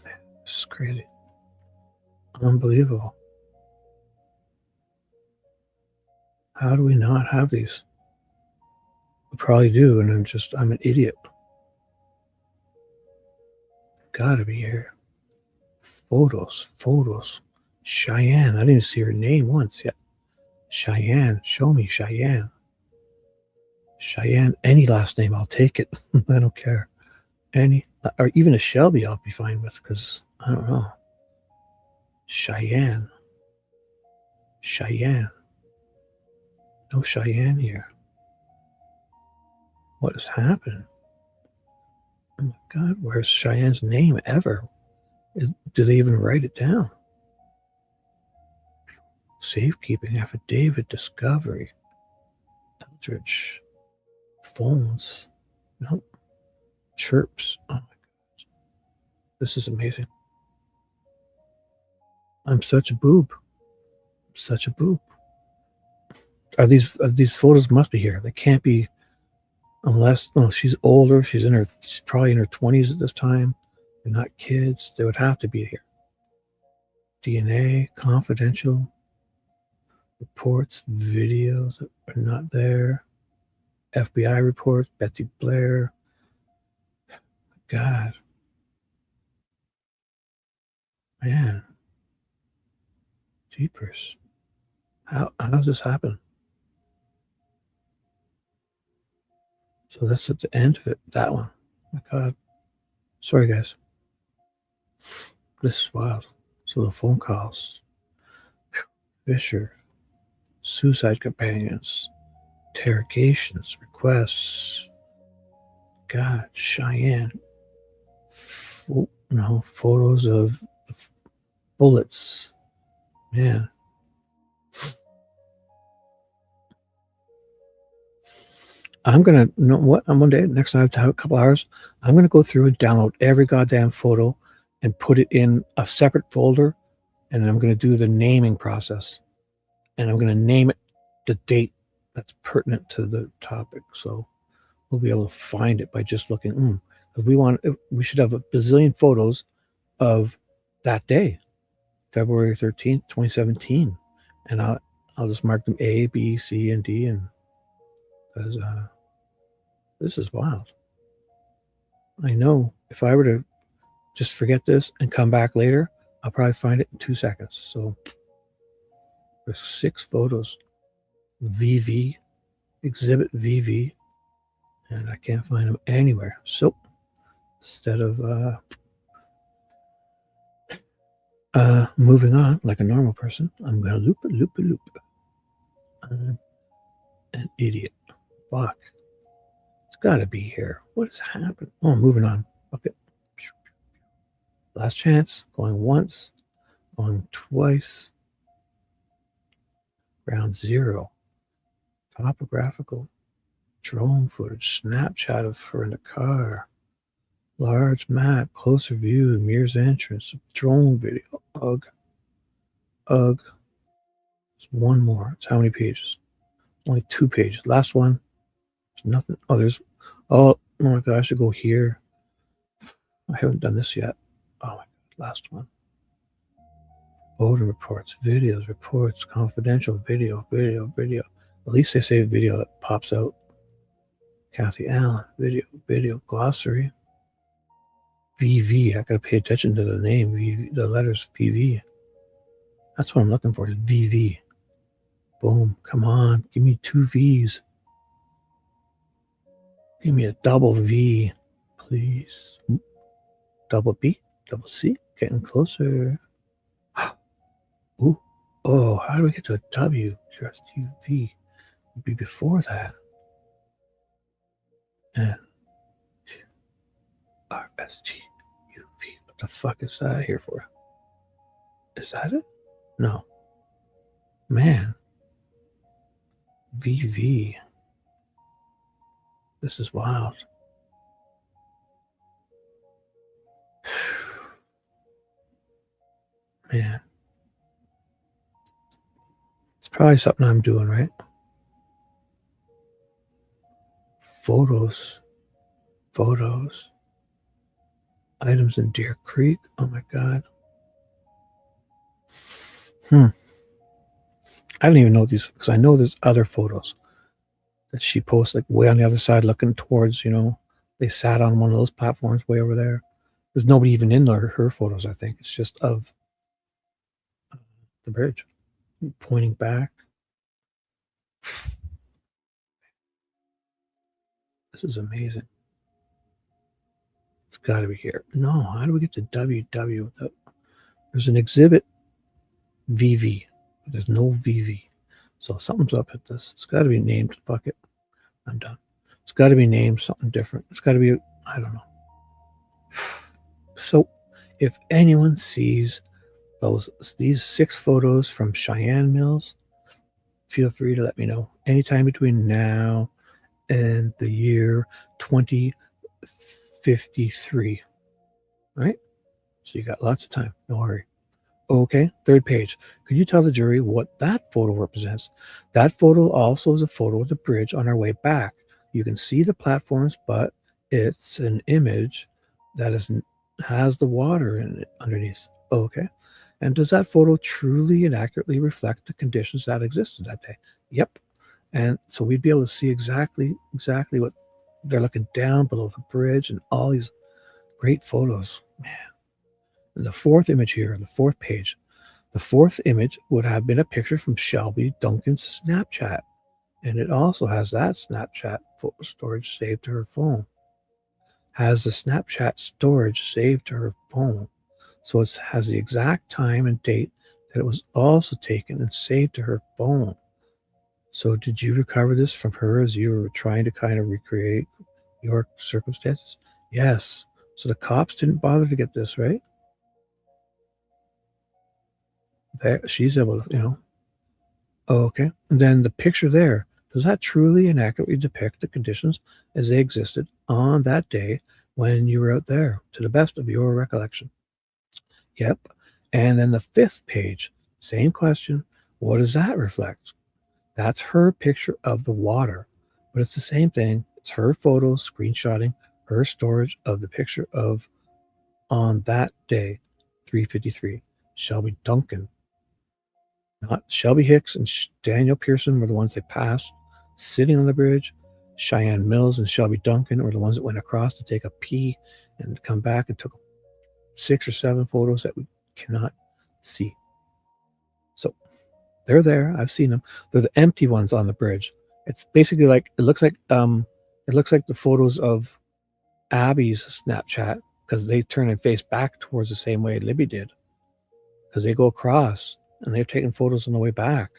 Man, this is crazy. Unbelievable. How do we not have these? We probably do, and I'm an idiot. Gotta be here. Photos. Cheyenne. I didn't even see her name once yet. Cheyenne. Show me Cheyenne. Cheyenne. Any last name, I'll take it. I don't care. Any, or even a Shelby, I'll be fine with, because I don't know. Cheyenne. No Cheyenne here. What has happened? Oh my God, where's Cheyenne's name ever? Did they even write it down? Safekeeping, affidavit, discovery, Eldridge, phones, nope, chirps. Oh my God, this is amazing. I'm such a boob. Are these photos must be here? They can't be, unless she's older. She's probably in her 20s at this time. They're not kids. They would have to be here. DNA, confidential. Reports, videos that are not there. FBI reports, Betsy Blair. God. Man. Jeepers. How does this happen? So that's at the end of it. That one. Oh my God. Sorry, guys. This is wild. So the phone calls. Fisher. Suicide companions, interrogations, requests. God, Cheyenne. Photos of bullets. Man. I'm going to, one day, next time I have a couple hours, I'm going to go through and download every goddamn photo and put it in a separate folder, and I'm going to do the naming process. And I'm going to name it the date that's pertinent to the topic. So we'll be able to find it by just looking. Because we should have a bazillion photos of that day, February 13th, 2017. And I'll just mark them A, B, C, and D. And because this is wild. I know if I were to just forget this and come back later, I'll probably find it in 2 seconds. So there's 6 photos. VV, exhibit VV, and I can't find them anywhere. So instead of moving on like a normal person, I'm gonna loop. I'm an idiot. Fuck. It's gotta be here. What has happened? Oh, moving on. Okay. Last chance. Going once. Going twice. Round 0. Topographical drone footage. Snapshot of her in the car. Large map. Closer view. Mirror's entrance. Drone video. Ugh. Ugh. There's one more. It's how many pages? Only 2 pages. Last one. There's nothing. Oh, there's. Oh my God. I should go here. I haven't done this yet. Oh my God. Last one. Photo reports, videos, reports, confidential video. At least they say video that pops out. Kathy Allen, video, glossary. VV. I gotta pay attention to the name. VV, the letters VV. That's what I'm looking for. Is VV. Boom. Come on. Give me 2 V's. Give me a double V, please. Double B, double C. Getting closer. Ooh. Oh, how do we get to a W? Just UV would be before that. And RST UV. What the fuck is that here for? Is that it? No. Man. VV. This is wild. Man. It's probably something I'm doing, right? Photos. Items in Deer Creek. Oh my God. I don't even know these because I know there's other photos that she posts like way on the other side looking towards, they sat on one of those platforms way over there. There's nobody even in there, her photos, I think. It's just of the bridge pointing back. This is amazing. It's got to be here. No, how do we get to WW without? There's an exhibit VV, but there's no VV. So something's up at this. It's got to be named. Fuck it. I'm done. It's got to be named something different. It's got to be, I don't know. So if anyone sees these 6 photos from Cheyenne Mills, feel free to let me know anytime between now and the year 2053. All right? So you got lots of time. Don't worry. Okay, 3rd page. Could you tell the jury what that photo represents? That photo also is a photo of the bridge on our way back. You can see the platforms, but it's an image that has the water in it underneath. Okay. And does that photo truly and accurately reflect the conditions that existed that day? Yep. And so we'd be able to see exactly what they're looking down below the bridge and all these great photos. Man. And the 4th image here, the 4th page, the 4th image would have been a picture from Shelby Duncan's Snapchat. And it also has that Snapchat storage saved to her phone. Has the Snapchat storage saved to her phone. So it has the exact time and date that it was also taken and saved to her phone. So did you recover this from her as you were trying to kind of recreate your circumstances? Yes. So the cops didn't bother to get this, right? There, she's able to, Oh, okay. And then the picture there, does that truly and accurately depict the conditions as they existed on that day when you were out there, to the best of your recollection? Yep. And then the 5th page, same question. What does that reflect? That's her picture of the water, but it's the same thing. It's her photo screenshotting her storage of the picture of on that day, 353, Shelby Duncan. Not Shelby Hicks and Daniel Pearson were the ones they passed sitting on the bridge. Cheyenne Mills and Shelby Duncan were the ones that went across to take a pee and come back and took 6 or 7 photos that we cannot see. So they're there. I've seen them. They're the empty ones on the bridge. It's basically like it looks like the photos of Abby's Snapchat, because they turn and face back towards the same way Libby did, because they go across and they're taking photos on the way back,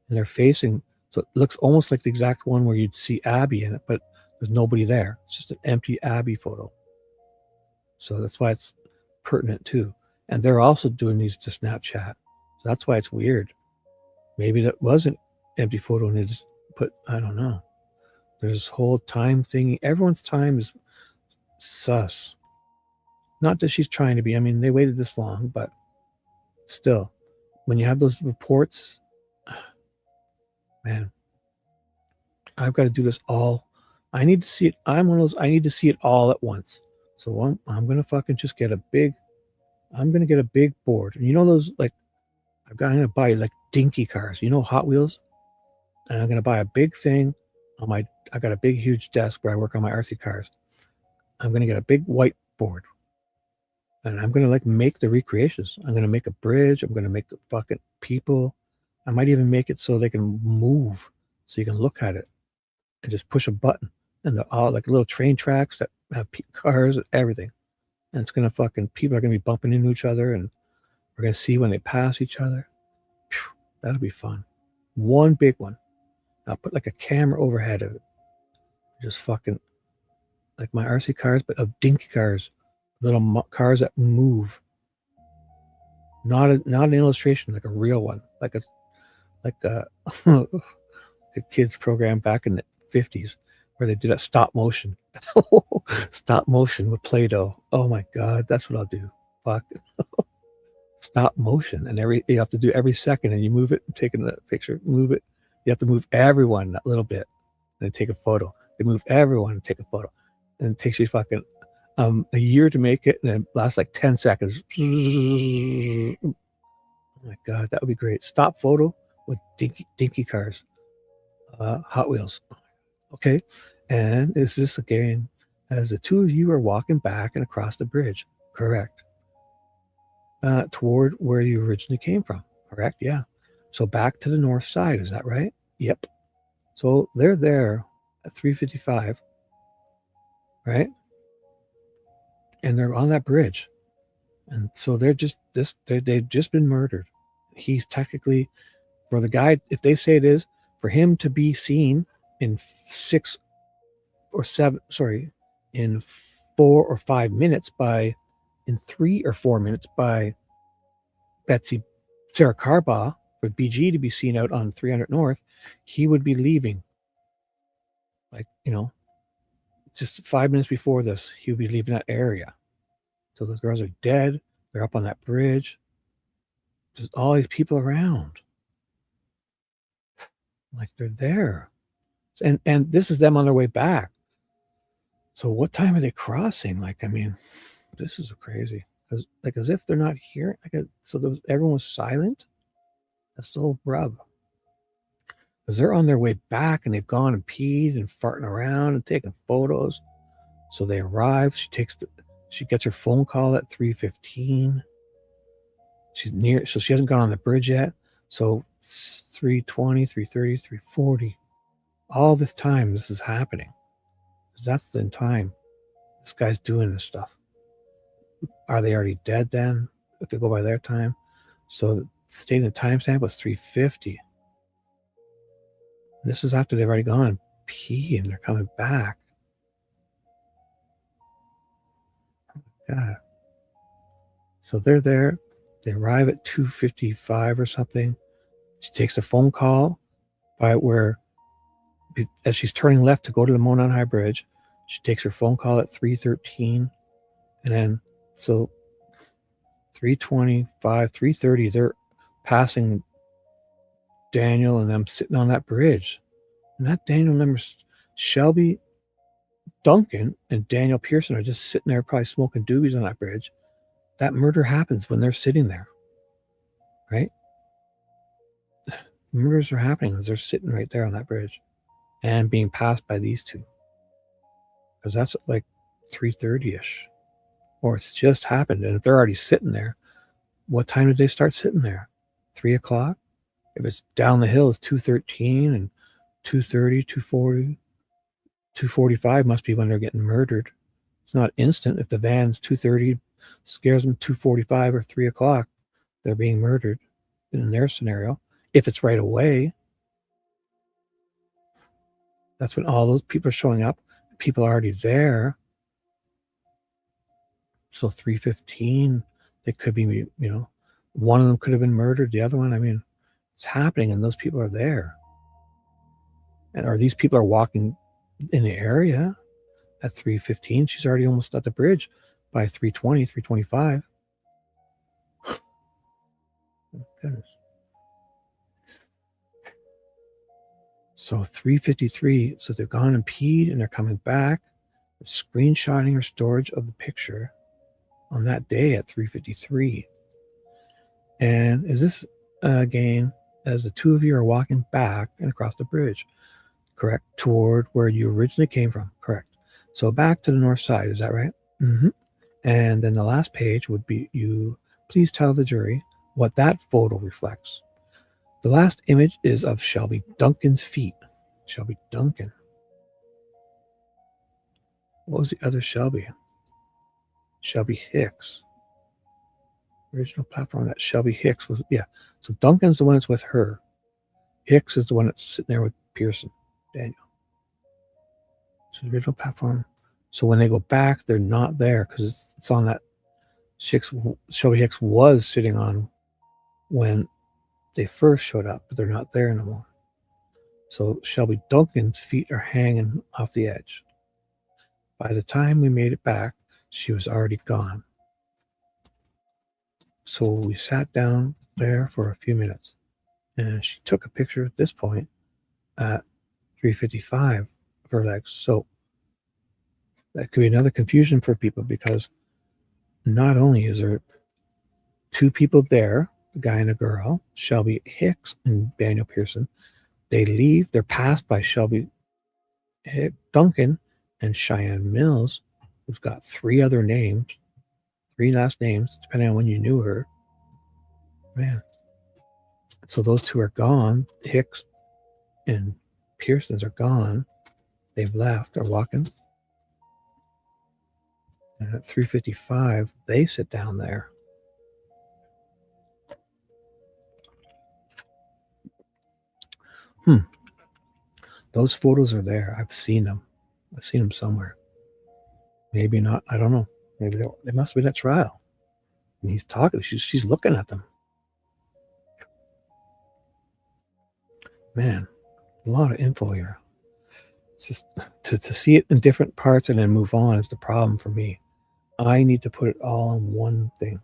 and they're facing. So it looks almost like the exact one where you'd see Abby in it, but there's nobody there. It's just an empty Abby photo. So that's why it's pertinent too. And they're also doing these to Snapchat. So that's why it's weird. Maybe that wasn't empty photo and they just put, I don't know. There's this whole time thing. Everyone's time is sus. Not that she's trying to be. I mean, they waited this long, but still, when you have those reports, man, I've got to do this all. I need to see it. I'm one of those, I need to see it all at once. So I'm going to fucking just get a big board. And you know those, like, I'm going to buy like dinky cars, you know, Hot Wheels. And I'm going to buy a big thing on I got a big, huge desk where I work on my RC cars. I'm going to get a big whiteboard. And I'm going to like make the recreations. I'm going to make a bridge. I'm going to make fucking people. I might even make it so they can move, so you can look at it and just push a button, and they're all like little train tracks that have cars and everything. And it's going to fucking, people are going to be bumping into each other, and we're going to see when they pass each other. Phew, that'll be fun. One big one. I'll put like a camera overhead of it. Just fucking like my RC cars, but of dinky cars, little cars that move. Not an illustration, like a real one, like a the kids program back in the 50s where they did a stop motion. Stop motion with Play-Doh. Oh my God, that's what I'll do. Fuck. Stop motion. And you have to do every second, and you move it, taking the picture, move it. You have to move everyone that little bit and take a photo. They move everyone and take a photo. And it takes you fucking a year to make it, and it lasts like 10 seconds. Oh my God, that would be great. Stop photo with dinky cars. Hot Wheels. Okay. And is this again as the two of you are walking back and across the bridge? Correct. Toward where you originally came from. Correct. Yeah. So back to the north side. Is that right? Yep. So they're there at 3:55. Right. And they're on that bridge. And so they've just been murdered. He's technically, for the guy, if they say it is, for him to be seen in 4 or 5 minutes in 3 or 4 minutes by Sarah Carbaugh, for BG to be seen out on 300 North, he would be leaving. Like, you know, just 5 minutes before this, he would be leaving that area. So the girls are dead. They're up on that bridge. There's all these people around. Like, they're there. And this is them on their way back. So what time are they crossing? Like, I mean, this is crazy. As if they're not here. Everyone was silent. That's the whole rub. Because they're on their way back, and they've gone and peed and farting around and taking photos. So they arrive. She gets her phone call at 3:15. She's near, so she hasn't gone on the bridge yet. So 3:20, 3:30, 3:40. All this time this is happening. That's the time this guy's doing this stuff. Are they already dead then, if they go by their time? So the stated timestamp was 3:50. This is after they've already gone and pee and they're coming back. God. So they're there. They arrive at 2:55 or something. She takes a phone call by where, as she's turning left to go to the Monon High Bridge, she takes her phone call at 3:13. And then, so 3:25, 3:30, they're passing Daniel and them sitting on that bridge. And that Daniel number's Shelby Duncan and Daniel Pearson are just sitting there probably smoking doobies on that bridge. That murder happens when they're sitting there, right? Murders are happening as they're sitting right there on that bridge. and being passed by these two. Because that's like 3:30ish. Or it's just happened. And if they're already sitting there, what time did they start sitting there? 3 o'clock? If it's down the hill, it's 2:13 and 2:30, 2:40, 2:45 must be when they're getting murdered. It's not instant. If the van's 2:30 scares them 2:45 or 3 o'clock, they're being murdered in their scenario. If it's right away, that's when all those people are showing up. People are already there. So 3:15, they could be, you know, one of them could have been murdered. The other one, I mean, it's happening and those people are there. And or these people are walking in the area at 3:15. She's already almost at the bridge by 3:20, 3:25. Oh, goodness. So 3:53, so they've gone and peed and they're coming back, screenshotting or storage of the picture on that day at 3:53. And is this again as the two of you are walking back and across the bridge? Correct. Toward where you originally came from. Correct. So back to the north side. Is that right? Mm-hmm. And then the last page would be you. Please tell the jury what that photo reflects. The last image is of Shelby Duncan's feet. Shelby Duncan. What was the other Shelby? Shelby Hicks. Original platform that Shelby Hicks was. Yeah. So Duncan's the one that's with her. Hicks is the one that's sitting there with Pearson, Daniel. So the original platform. So when they go back, they're not there because it's on that Shelby Hicks was sitting on when they first showed up, but they're not there anymore. So Shelby Duncan's feet are hanging off the edge. By the time we made it back, she was already gone. So we sat down there for a few minutes and she took a picture at this point at 3:55 of her legs. So that could be another confusion for people because not only is there two people there, a guy and a girl, Shelby Hicks and Daniel Pearson, they leave, they're passed by Shelby Duncan and Cheyenne Mills, who's got three other names, three last names, depending on when you knew her. Man. So those two are gone. Hicks and Pearson's are gone. They've left, they're walking. And at 3:55, they sit down there. Those photos are there. I've seen them. I've seen them somewhere. Maybe not. I don't know. Maybe they must have been at trial. And he's talking. She's looking at them. Man, a lot of info here. It's just to see it in different parts and then move on is the problem for me. I need to put it all in one thing.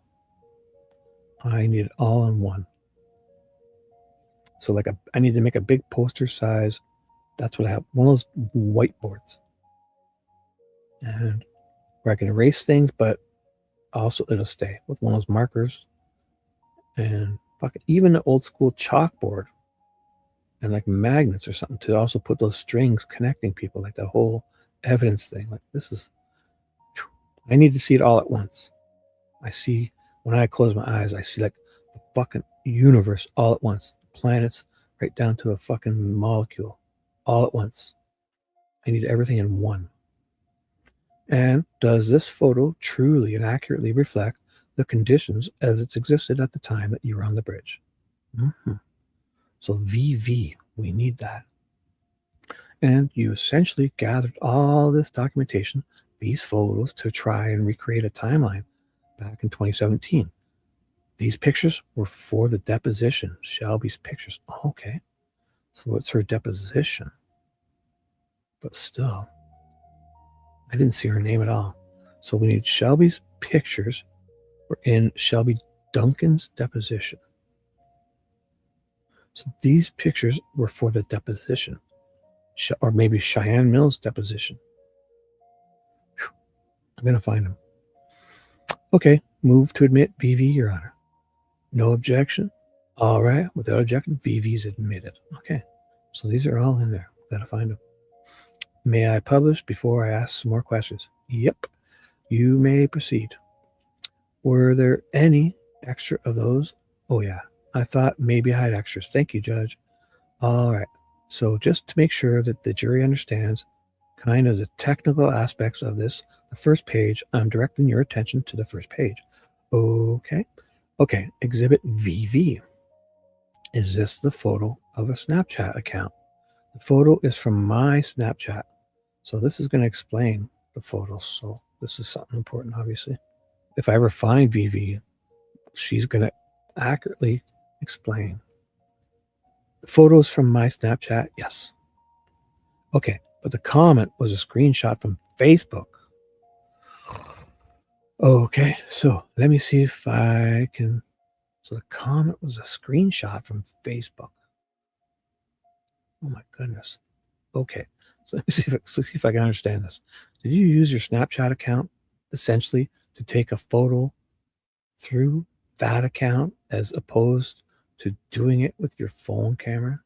I need it all in one. So I need to make a big poster size. That's what I have. One of those whiteboards. And where I can erase things, but also it'll stay with one of those markers. And even the old school chalkboard and like magnets or something to also put those strings connecting people, like that whole evidence thing. Like this is, I need to see it all at once. I see, when I close my eyes, I see like the fucking universe all at once. Planets right down to a fucking molecule all at once. I need everything in one. And does this photo truly and accurately reflect the conditions as it's existed at the time that you were on the bridge? So VV, we need that. And you essentially gathered all this documentation, these photos, to try and recreate a timeline back in 2017. These pictures were for the deposition, Shelby's pictures. Okay. So it's her deposition. But still, I didn't see her name at all. So we need Shelby's pictures were in Shelby Duncan's deposition. So these pictures were for the deposition. Or maybe Cheyenne Mill's deposition. Whew. I'm going to find them. Okay, move to admit VV, Your Honor. No objection. All right, without objection, VV's admitted. Okay, so these are all in there. Gotta find them. May I publish before I ask some more questions? Yep. You may proceed. Were there any extra of those? Oh, yeah. I thought maybe I had extras. Thank you, Judge. All right. So just to make sure that the jury understands kind of the technical aspects of this, the first page, I'm directing your attention to the first page. Okay. Okay. Exhibit VV. Is this the photo of a Snapchat account? The photo is from my Snapchat. So this is going to explain the photos. So this is something important, obviously. If I ever find VV, she's going to accurately explain. The photos from my Snapchat, yes. Okay, but the comment was a screenshot from Facebook. Okay, so let me see if I can. So the comment was a screenshot from Facebook. Oh my goodness. Okay, so let me see if I can understand this. Did you use your Snapchat account essentially to take a photo through that account as opposed to doing it with your phone camera?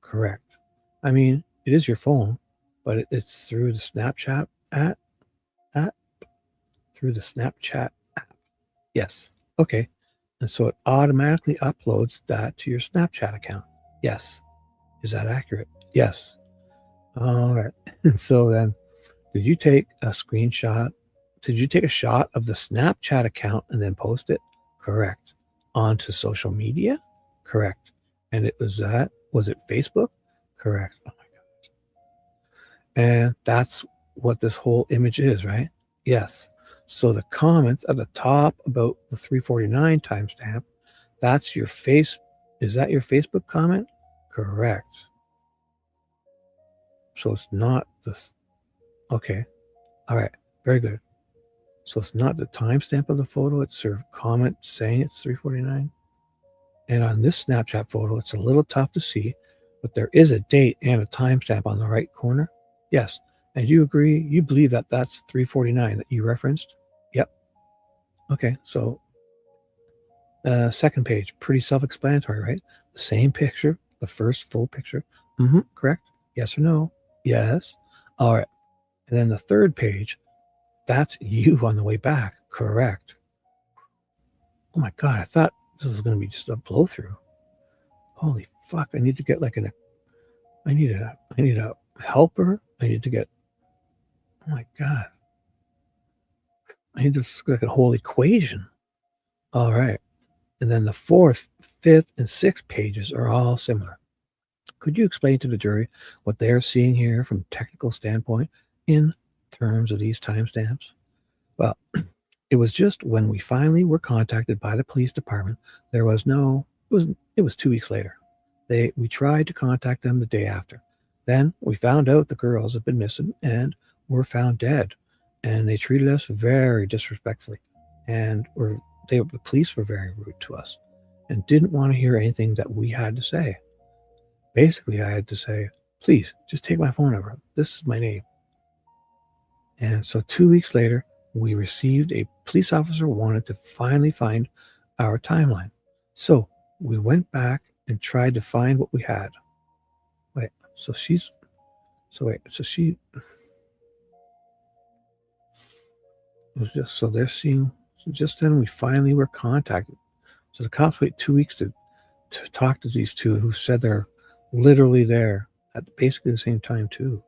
Correct. I mean, it is your phone, but it's through the Snapchat app. Through the Snapchat app. Yes. Okay. And so it automatically uploads that to your Snapchat account. Yes. Is that accurate? Yes. All right. And so then, did you take a screenshot? Did you take a shot of the Snapchat account and then post it? Correct. Onto social media? Correct. And it was that? Was it Facebook? Correct. Oh my God. And that's what this whole image is, right? Yes. So the comments at the top about the 349 timestamp, that's your face. Is that your Facebook comment? Correct. So it's not this. Okay. All right. Very good. So it's not the timestamp of the photo. It's your comment saying it's 349. And on this Snapchat photo, it's a little tough to see, but there is a date and a timestamp on the right corner. Yes. And you agree, you believe that that's 349 that you referenced? Yep. Okay. So second page, pretty self-explanatory, right? The same picture, the first full picture. Correct. Yes or no? Yes. All right. And then the third page, that's you on the way back. Correct. Oh my God. I thought this was going to be just a blow through. Holy fuck. I need to get like I need a helper. I need to get, oh my God. I need to like a whole equation. All right. And then the fourth, fifth, and sixth pages are all similar. Could you explain to the jury what they're seeing here from a technical standpoint in terms of these timestamps? Well, it was just when we finally were contacted by the police department, there was no, it was 2 weeks later. We tried to contact them the day after. Then we found out the girls had been missing and were found dead. And they treated us very disrespectfully. And the police were very rude to us and didn't want to hear anything that we had to say. Basically, I had to say, please, just take my phone number. This is my name. And so 2 weeks later, we received a police officer wanted to finally find our timeline. So we went back and tried to find what we had. So they're seeing, so just then we finally were contacted. So the cops wait 2 weeks to talk to these two who said they're literally there at basically the same time too.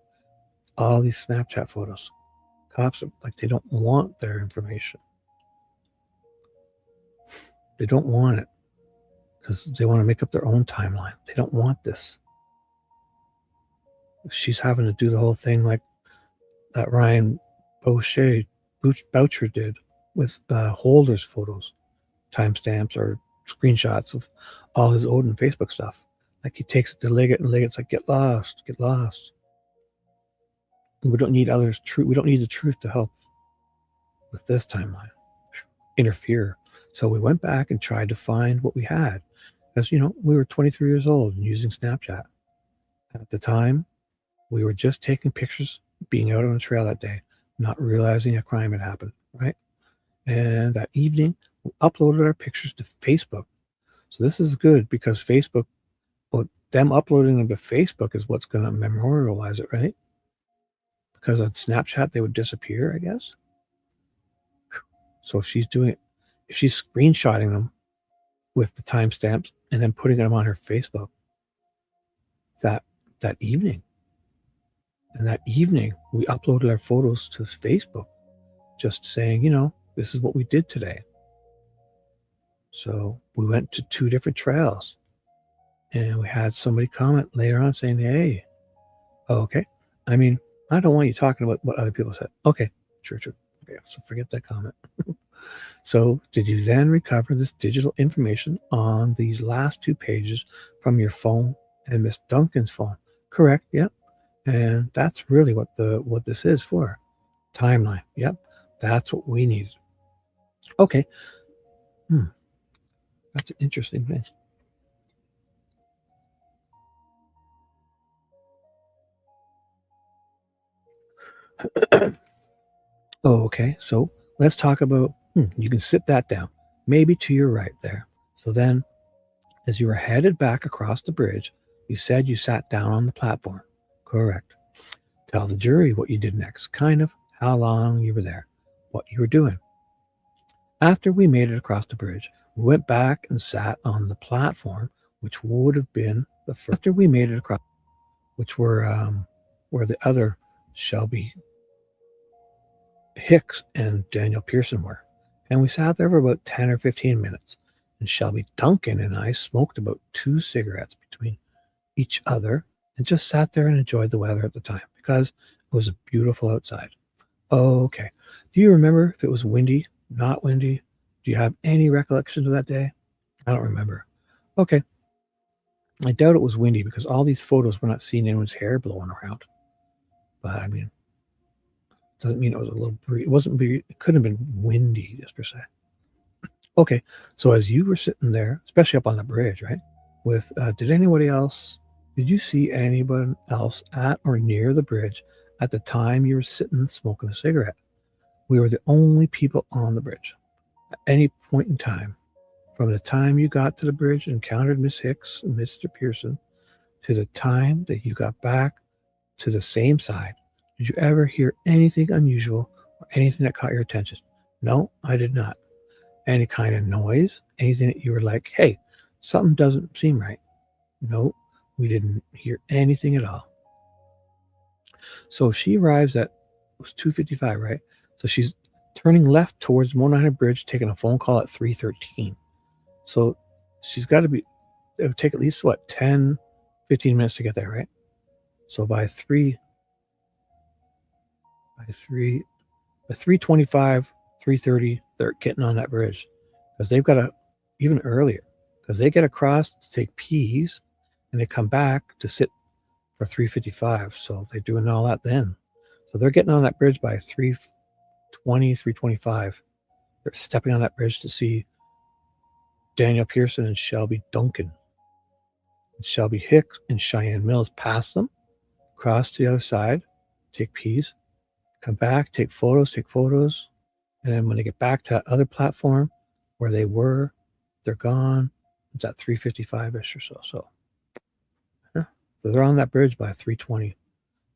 All these Snapchat photos. Cops are like, they don't want their information. They don't want it because they want to make up their own timeline. They don't want this. She's having to do the whole thing like that Ryan Boucher did with Holder's photos, timestamps or screenshots of all his Odin Facebook stuff. Like he takes it to Liggett, and Liggett's like, get lost. We don't need others' truth. We don't need the truth to help with this timeline. Interfere. So we went back and tried to find what we had. Because, we were 23 years old and using Snapchat. At the time, we were just taking pictures, being out on the trail that day, not realizing a crime had happened, right? And that evening, we uploaded our pictures to Facebook. So this is good because Facebook, them uploading them to Facebook is what's going to memorialize it, right? Because on Snapchat, they would disappear, I guess. So if she's doing it, if she's screenshotting them with the timestamps and then putting them on her Facebook that evening, and that evening we uploaded our photos to Facebook, just saying, this is what we did today. So we went to 2 different trails, and we had somebody comment later on saying, hey, okay. I mean, I don't want you talking about what other people said. Okay, sure. Okay, so forget that comment. So did you then recover this digital information on these last 2 pages from your phone and Miss Duncan's phone? Correct, yep. And that's really what this is for. Timeline, yep. That's what we needed. Okay. That's an interesting thing. Okay, so let's talk about, you can sit that down, maybe to your right there. So then, as you were headed back across the bridge, you said you sat down on the platform. Correct. Tell the jury what you did next, kind of how long you were there, what you were doing. After we made it across the bridge, we went back and sat on the platform, which would have been the first. After we made it across, which were where the other Shelby Hicks and Daniel Pearson were. And we sat there for about 10 or 15 minutes. And Shelby Duncan and I smoked about 2 cigarettes between each other and just sat there and enjoyed the weather at the time because it was beautiful outside. Okay. Do you remember if it was windy, not windy? Do you have any recollection of that day? I don't remember. Okay. I doubt it was windy because all these photos were not seeing anyone's hair blowing around. But I mean, doesn't mean it was a little breeze. It wasn't breeze. It couldn't have been windy, just per se. Okay, so as you were sitting there, especially up on the bridge, right? With did you see anyone else at or near the bridge at the time you were sitting smoking a cigarette? We were the only people on the bridge at any point in time, from the time you got to the bridge and encountered Miss Hicks and Mr. Pearson to the time that you got back to the same side. Did you ever hear anything unusual or anything that caught your attention? No, I did not. Any kind of noise? Anything that you were like, hey, something doesn't seem right? No, we didn't hear anything at all. So she arrives at, it was 2:55, right? So she's turning left towards 100 Bridge, taking a phone call at 3:13. So she's got to be, it would take at least, 10, 15 minutes to get there, right? So by 3:25, 3:30, they're getting on that bridge because they've got to, even earlier, because they get across to take peas and they come back to sit for 3:55. So they're doing all that then. So they're getting on that bridge by 3:20, 3:25. They're stepping on that bridge to see Daniel Pearson and Shelby Duncan. And Shelby Hicks and Cheyenne Mills pass them, cross to the other side, take peas, come back, take photos, and then when they get back to that other platform where they were, they're gone. It's at 3:55-ish or so. So they're on that bridge by 3:20,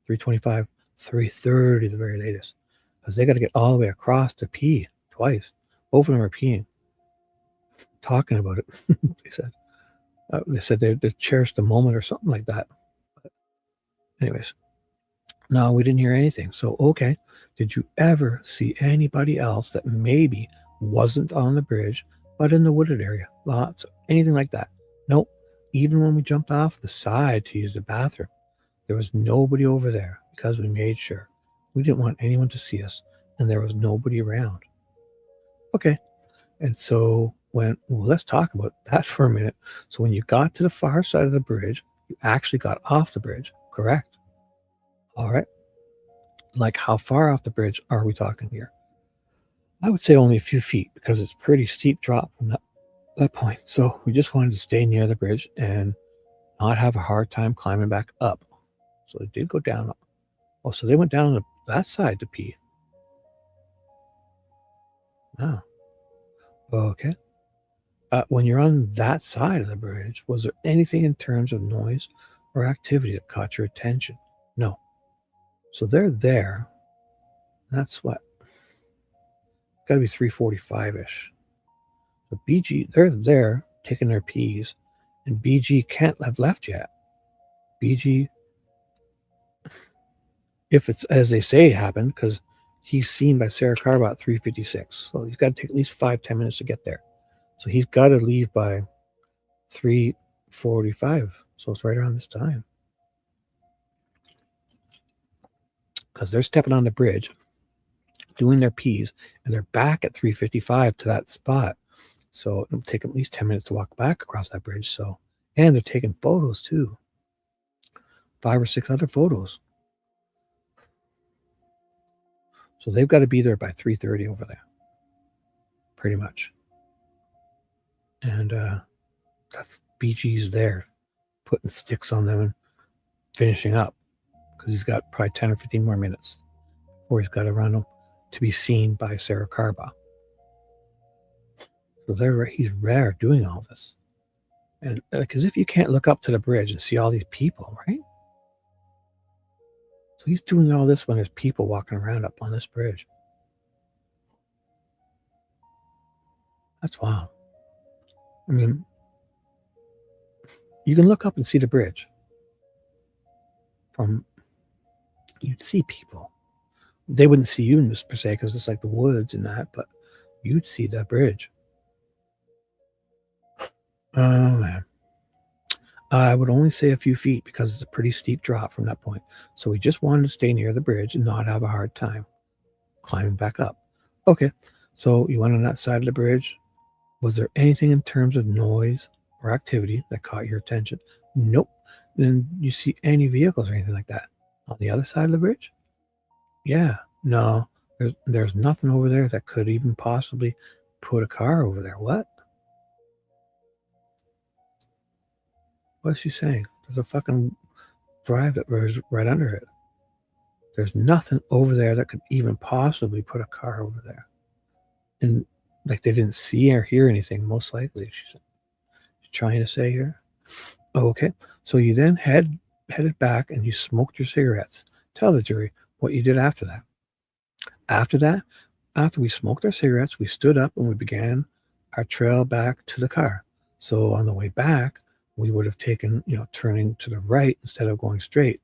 3:25, 3:30, the very latest, because they got to get all the way across to pee twice. Both of them are peeing, talking about it. They said they cherished the moment or something like that. But anyways. No, we didn't hear anything. So, okay. Did you ever see anybody else that maybe wasn't on the bridge, but in the wooded area? Lots, anything like that? Nope. Even when we jumped off the side to use the bathroom, there was nobody over there because we made sure. We didn't want anyone to see us, and there was nobody around. Okay. And so let's talk about that for a minute. So when you got to the far side of the bridge, you actually got off the bridge, correct? All right. Like how far off the bridge are we talking here? I would say only a few feet because it's pretty steep drop from that point. So we just wanted to stay near the bridge and not have a hard time climbing back up. So they did go down. Oh, so they went down on that side to pee. Oh. Okay. when you're on that side of the bridge, was there anything in terms of noise or activity that caught your attention? No. So they're there. That's what? It's got to be 3:45-ish. So BG, they're there taking their peas, and BG can't have left yet. BG, if it's as they say it happened, because he's seen by Sarah Carba at 3:56. So he's got to take at least 5-10 minutes to get there. So he's got to leave by 3:45. So it's right around this time. Because they're stepping on the bridge, doing their P's, and they're back at 3:55 to that spot. So it'll take them at least 10 minutes to walk back across that bridge. So, and they're taking photos too. 5 or 6 other photos. So they've got to be there by 3:30 over there. Pretty much. And that's BG's there, putting sticks on them and finishing up. Because he's got probably 10 or 15 more minutes before he's got to run them to be seen by Sarah Carba. So he's rare doing all this. And like as if you can't look up to the bridge and see all these people, right? So he's doing all this when there's people walking around up on this bridge. That's wild. I mean, you can look up and see the bridge. You'd see people. They wouldn't see you per se because it's like the woods and that, but you'd see that bridge. Oh man. I would only say a few feet because it's a pretty steep drop from that point. So we just wanted to stay near the bridge and not have a hard time climbing back up. Okay, so you went on that side of the bridge. Was there anything in terms of noise or activity that caught your attention? Nope. Didn't you see any vehicles or anything like that? On the other side of the bridge? Yeah, no. There's nothing over there that could even possibly put a car over there. What? What's she saying? There's a fucking drive that was right under it. There's nothing over there that could even possibly put a car over there. And like they didn't see or hear anything, most likely. She's trying to say here. Oh, okay. So you then headed back and you smoked your cigarettes. Tell the jury what you did after that. After we smoked our cigarettes, we stood up and we began our trail back to the car. So on the way back, we would have taken, turning to the right instead of going straight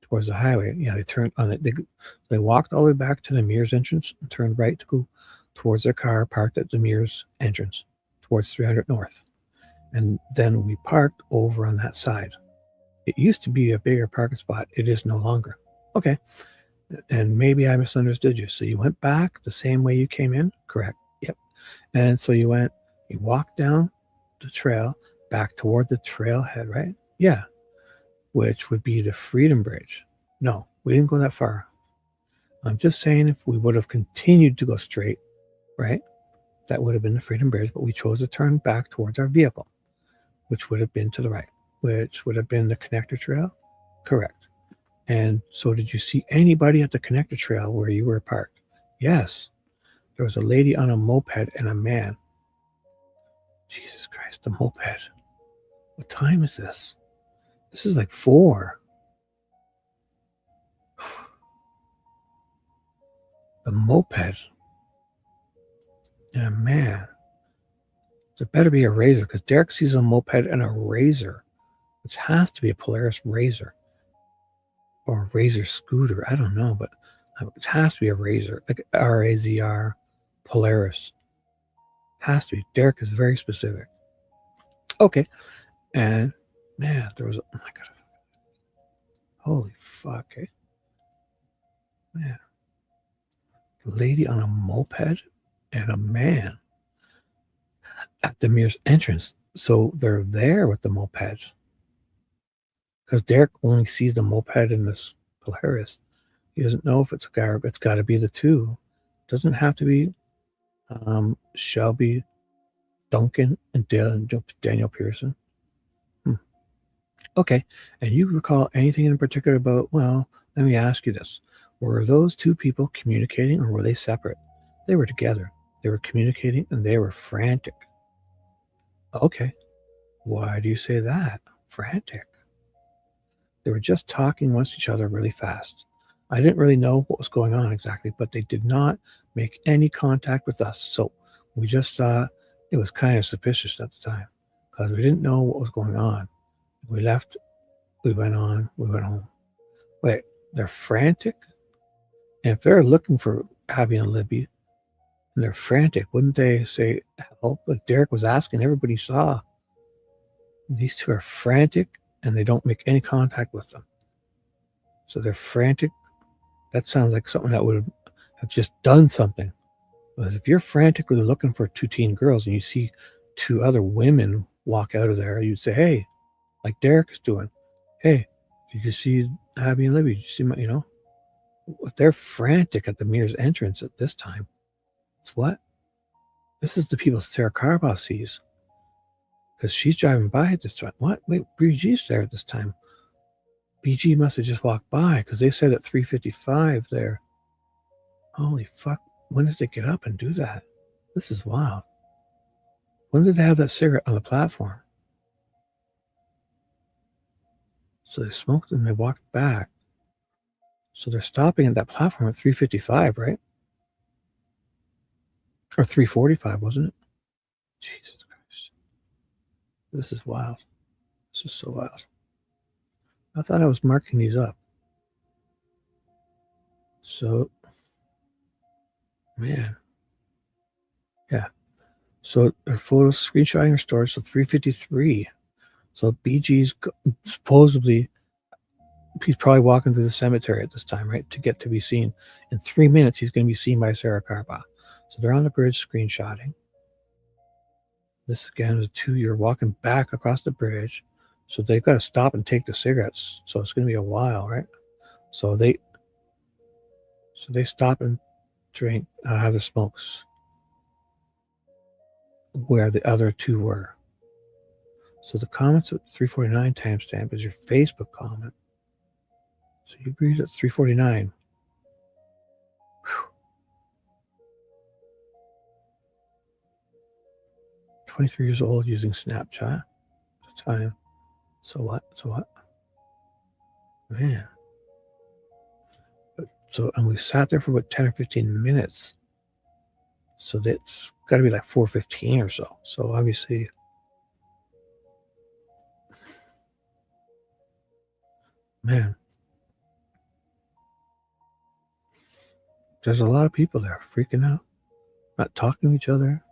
towards the highway. Yeah, they turned on it. They walked all the way back to the Mears entrance and turned right to go towards their car parked at the Mears entrance towards 300 North. And then we parked over on that side. It used to be a bigger parking spot. It is no longer. Okay. And maybe I misunderstood you. So you went back the same way you came in? Correct. Yep. And so you walked down the trail back toward the trailhead, right? Yeah. Which would be the Freedom Bridge. No, we didn't go that far. I'm just saying if we would have continued to go straight, right? That would have been the Freedom Bridge, but we chose to turn back towards our vehicle, which would have been to the right, which would have been the connector trail. Correct. And so did you see anybody at the connector trail where you were parked? Yes. There was a lady on a moped and a man. Jesus Christ, the moped. What time is this? This is like 4. The moped and a man. There better be a Razor because Derek sees a moped and a Razor, which has to be a Polaris Razor or a Razor scooter. I don't know, but it has to be a Razor, like RAZR Polaris. Has to be. Derek is very specific. Okay. And man, there was oh my god. Holy fuck, eh? Man. A lady on a moped and a man at the Mears entrance. So they're there with the moped. Because Derek only sees the moped in this Polaris. He doesn't know if it's a guy or it's got to be the two. Doesn't have to be Shelby, Duncan, and Daniel Pearson. Okay. And you recall anything in particular about, well, let me ask you this. Were those two people communicating or were they separate? They were together. They were communicating and they were frantic. Okay. Why do you say that? Frantic. They were just talking amongst each other really fast. I didn't really know what was going on exactly, but they did not make any contact with us. So we just thought it was kind of suspicious at the time because we didn't know what was going on. We left, we went on, we went home. Wait, they're frantic? And if they're looking for Abby and Libby and they're frantic, wouldn't they say help? Like Derek was asking, everybody saw. These two are frantic and they don't make any contact with them. So they're frantic. That sounds like something that would have just done something. Because if you're frantically looking for two teen girls and you see two other women walk out of there, you'd say, hey, like Derek is doing, hey, did you see Abby and Libby? Did you see my, if they're frantic at the Mears entrance at this time, it's what? This is the people Sarah Carbaugh sees. Because she's driving by at this time. What? Wait, BG's there at this time. BG must have just walked by because they said at 3:55 there. Holy fuck. When did they get up and do that? This is wild. When did they have that cigarette on the platform? So they smoked and they walked back. So they're stopping at that platform at 3:55, right? Or 3:45, wasn't it? Jesus Christ. This is wild. This is so wild. I thought I was marking these up. So, man. Yeah. So her photos, screenshotting her story. So 3:53. So BG's supposedly, he's probably walking through the cemetery at this time, right? To get to be seen. In 3 minutes, he's going to be seen by Sarah Carbaugh. So they're on the bridge screenshotting. This again is you're walking back across the bridge. So they've got to stop and take the cigarettes. So it's going to be a while, right? So they stop and drink, have the smokes where the other two were. So the comments at 3:49 timestamp is your Facebook comment. So you agreed at 3:49. 23 years old using Snapchat at the time. So what? Man. And we sat there for about 10 or 15 minutes. So that's got to be like 4:15 or so. So obviously, man, there's a lot of people there freaking out, not talking to each other.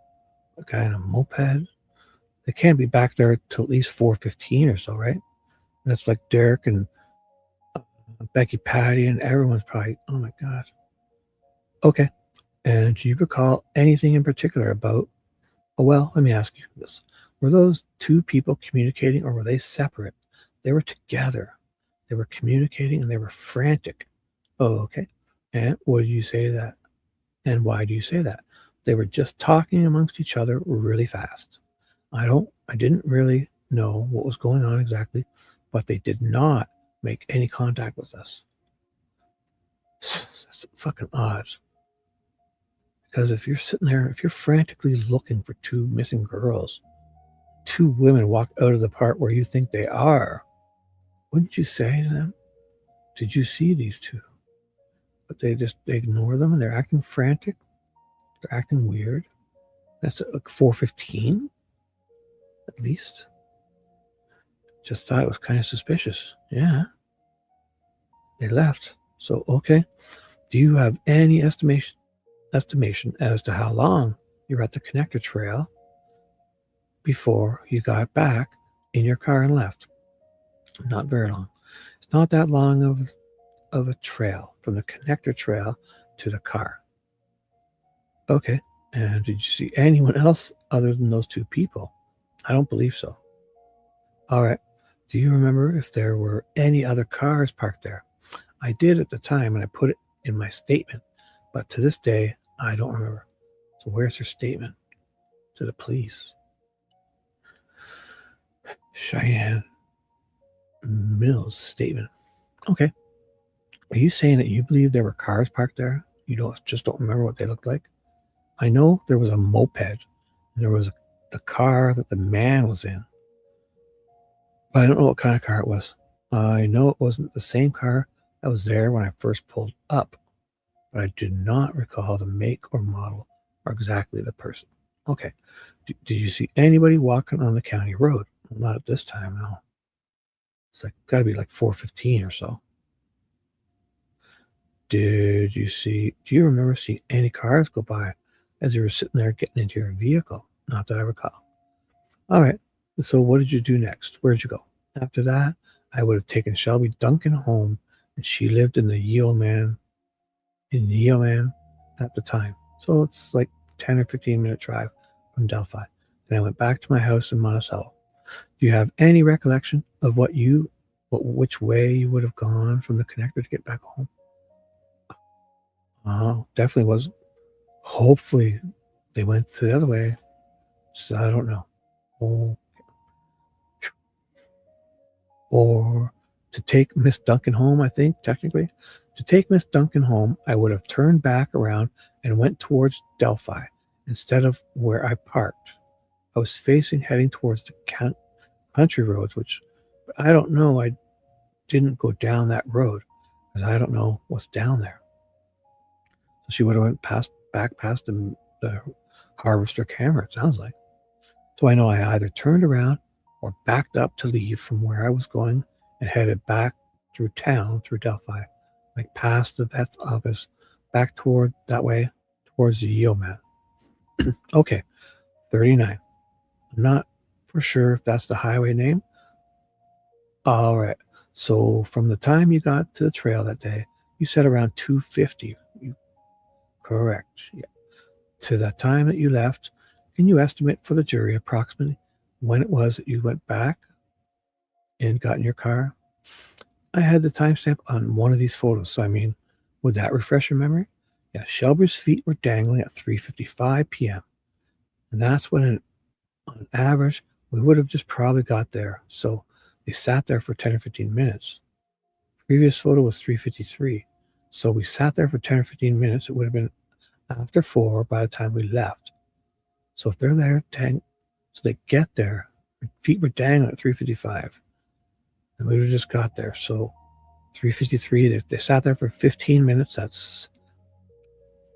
A guy in a moped. They can't be back there till at least 4:15 or so, right? And that's like Derek and Becky Patty and everyone's probably, oh my God. Okay. And do you recall anything in particular about, well, let me ask you this. Were those two people communicating or were they separate? They were together. They were communicating and they were frantic. Oh, okay. And what do you say to that? And why do you say that? They were just talking amongst each other really fast. I didn't really know what was going on exactly, but they did not make any contact with us. That's fucking odd. Because if you're sitting there, if you're frantically looking for two missing girls, two women walk out of the part where you think they are, wouldn't you say to them, did you see these two? But they ignore them and they're acting frantic. They're acting weird. That's like 4:15 at least. Just thought it was kind of suspicious. Yeah. They left. So, okay. Do you have any estimation as to how long you're at the connector trail before you got back in your car and left? Not very long. It's not that long of a trail from the connector trail to the car. Okay. And did you see anyone else other than those two people? I don't believe so. All right. Do you remember if there were any other cars parked there? I did at the time, and I put it in my statement. But to this day, I don't remember. So where's her statement to the police? Cheyenne Mill's statement. Okay. Are you saying that you believe there were cars parked there? You just don't remember what they looked like? I know there was a moped, and there was the car that the man was in. But I don't know what kind of car it was. I know it wasn't the same car that was there when I first pulled up, but I do not recall the make or model or exactly the person. Okay. Did you see anybody walking on the county road? Well, not at this time, no. It's like got to be like 4:15 or so. Do you remember seeing any cars go by as you were sitting there getting into your vehicle? Not that I recall. All right. So what did you do next? Where'd you go? After that, I would have taken Shelby Duncan home, and she lived in Yeoman at the time. So it's like 10 or 15 minute drive from Delphi. Then I went back to my house in Monticello. Do you have any recollection of which way you would have gone from the connector to get back home? Definitely wasn't. Hopefully they went the other way. So I don't know. Or to take Miss Duncan home, I think, technically. To take Miss Duncan home, I would have turned back around and went towards Delphi instead of where I parked. I was heading towards the country roads, which I don't know. I didn't go down that road because I don't know what's down there. So she would have went back past the harvester camera, it sounds like. So I know I either turned around or backed up to leave from where I was going and headed back through town, through Delphi, like past the vet's office, back toward that way, towards the Yeoman. Okay, 39. I'm not for sure if that's the highway name. All right. So from the time you got to the trail that day, you said around 2:50. Correct. Yeah. To that time that you left, can you estimate for the jury approximately when it was that you went back and got in your car? I had the timestamp on one of these photos. So, I mean, would that refresh your memory? Yeah, Shelby's feet were dangling at 3:55 p.m. And that's when, on average, we would have just probably got there. So they sat there for 10 or 15 minutes. Previous photo was 3:53. So we sat there for 10 or 15 minutes. It would have been after 4 by the time we left. So if they're there, so they get there, their feet were dangling at 3:55. And we would have just got there. So 3:53, they sat there for 15 minutes. That's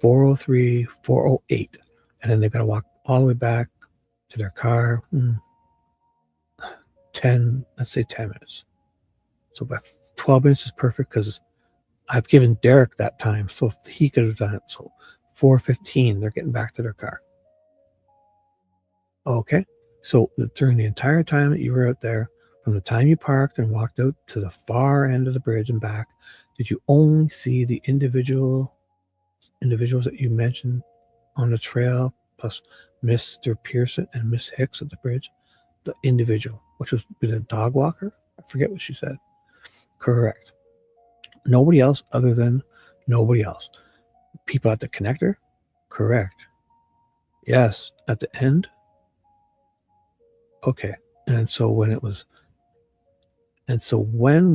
4:03, 4:08. And then they've got to walk all the way back to their car. 10, let's say 10 minutes. So by 12 minutes is perfect because I've given Derek that time. So if he could have done it. So 4:15, they're getting back to their car. Okay. So during the entire time that you were out there, from the time you parked and walked out to the far end of the bridge and back, did you only see the individuals that you mentioned on the trail, plus Mr. Pearson and Miss Hicks at the bridge? The individual, which was the dog walker? I forget what she said. Correct. Nobody else other than nobody else. People at the connector? Correct. Yes. At the end? Okay. And so when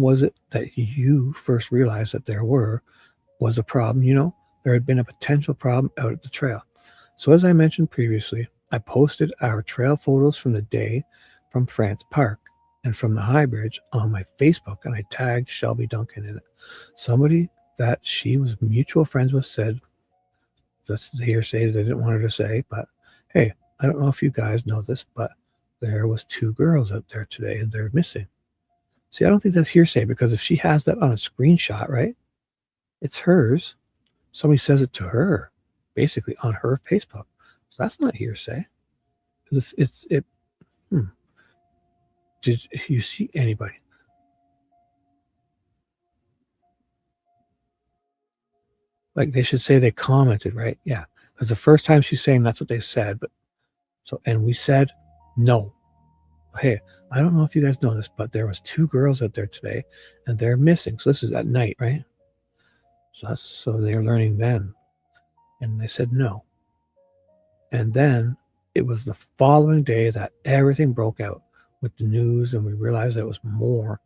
was it that you first realized that there was a problem? You know, there had been a potential problem out at the trail. So as I mentioned previously, I posted our trail photos from the day from France Park and from the High Bridge on my Facebook, and I tagged Shelby Duncan in it. Somebody that she was mutual friends with said, that's the hearsay they didn't want her to say, but hey, I don't know if you guys know this, but there was 2 girls out there today and they're missing. See, I don't think that's hearsay because if she has that on a screenshot, right, it's hers. Somebody says it to her, basically on her Facebook. So that's not hearsay. Did you see anybody? Like they should say they commented, right? Yeah. Because the first time she's saying that's what they said, and we said no. Hey, I don't know if you guys know this, but there was 2 girls out there today and they're missing. So this is at night, right? So they're learning then. And they said no. And then it was the following day that everything broke out with the news, and we realized that it was more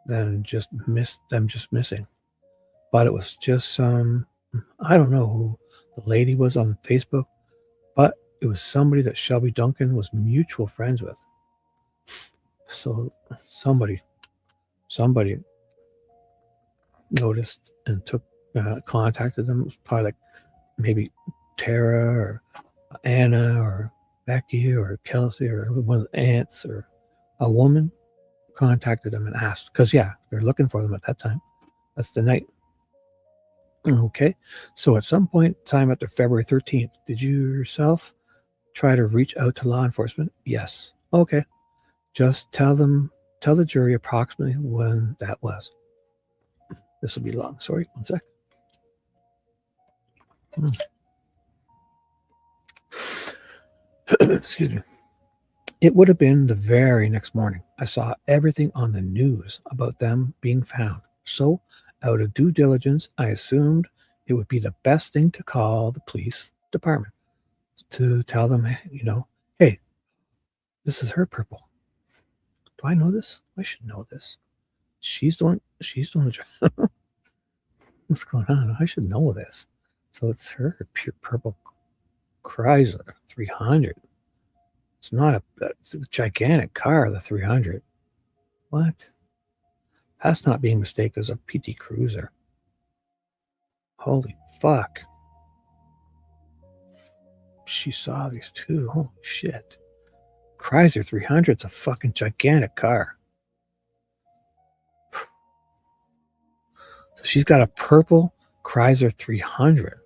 than just missing. But it was just I don't know who the lady was on Facebook, but it was somebody that Shelby Duncan was mutual friends with. So somebody noticed and contacted them. It was probably like maybe Tara or Anna or Becky or Kelsey or one of the aunts or a woman contacted them and asked, because they're looking for them at that time. That's the night. Okay, so at some point in time after February 13th, did you yourself try to reach out to law enforcement? Yes. Okay, just tell the jury approximately when that was. This will be long. Sorry, one sec. Excuse me. It would have been the very next morning. I saw everything on the news about them being found. So, out of due diligence, I assumed it would be the best thing to call the police department to tell them, hey, this is her purple. Do I know this? I should know this. She's doing the job. What's going on? I should know this. So it's her pure purple Chrysler 300. It's not it's a gigantic car, the 300. What? That's not being mistaken as a PT Cruiser. Holy fuck. She saw these too. Holy shit. Chrysler 300 is a fucking gigantic car. So she's got a purple Chrysler 300.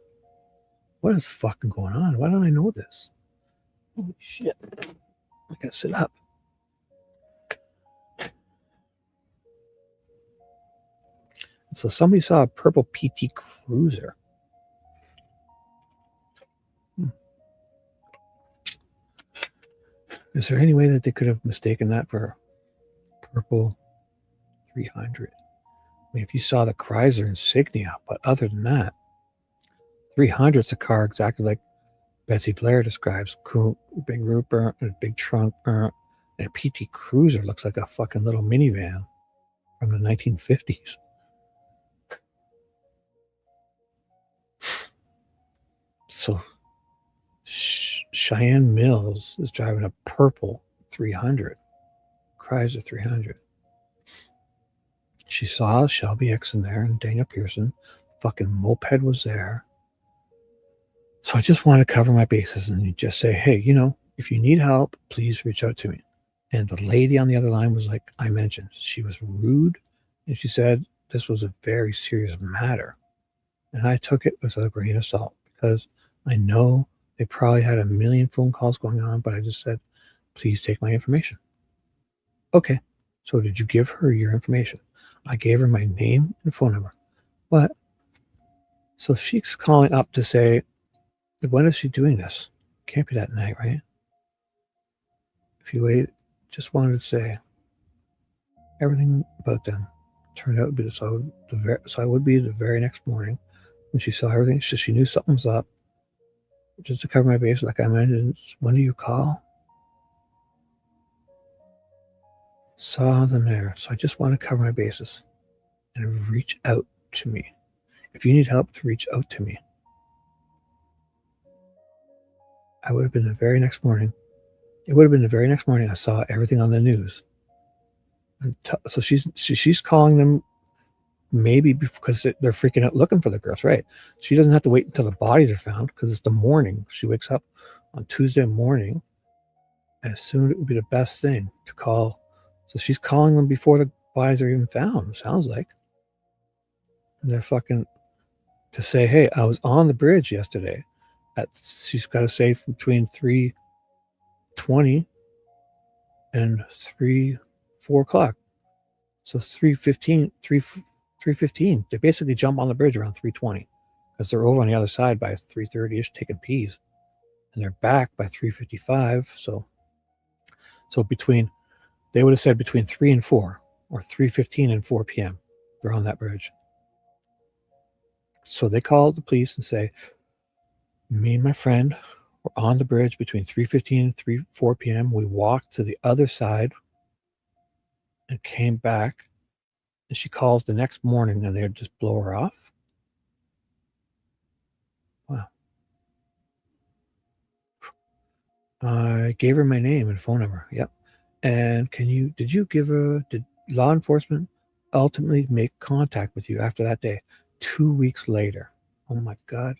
What is fucking going on? Why don't I know this? Holy shit. I gotta sit up. So somebody saw a purple PT Cruiser. Is there any way that they could have mistaken that for purple 300? I mean, if you saw the Chrysler insignia, but other than that, 300 is a car exactly like Betsy Blair describes. Cool, big roof, and a big trunk, and a PT Cruiser looks like a fucking little minivan from the 1950s. So Cheyenne Mills is driving a purple 300, Chrysler 300. She saw Shelby X in there and Daniel Pearson. Fucking moped was there. So I just want to cover my bases and just say, hey, if you need help, please reach out to me. And the lady on the other line was like I mentioned, she was rude. And she said this was a very serious matter. And I took it with a grain of salt because I know they probably had a million phone calls going on, but I just said, please take my information. Okay. So did you give her your information? I gave her my name and phone number. What? So she's calling up to say, when is she doing this? Can't be that night, right? If you wait, just wanted to say everything about them turned out to be so I would be the very next morning when she saw everything. She knew something was up. Just to cover my base, like I mentioned, when do you call? Saw them there. So I just want to cover my bases and reach out to me. If you need help, to reach out to me. I would have been the very next morning. It would have been the very next morning I saw everything on the news. And so she's calling them maybe because they're freaking out looking for the girls, right? She doesn't have to wait until the bodies are found because it's the morning. She wakes up on Tuesday morning and assumed it would be the best thing to call. So she's calling them before the bodies are even found, sounds like. And they're fucking to say, hey, I was on the bridge yesterday. She's got to say between 3:20 and 4 o'clock. So 3:15. They basically jump on the bridge around 3:20 because they're over on the other side by 3:30ish taking peas, and they're back by 3:55. So they would have said between 3 and 4 or 3:15 and 4 p.m. They're on that bridge. So they called the police and say, me and my friend were on the bridge between 3:15 and 4 p.m. We walked to the other side and came back. And she calls the next morning and they'd just blow her off. Wow. I gave her my name and phone number. Yep. And did law enforcement ultimately make contact with you after that day? 2 weeks later. Oh my God.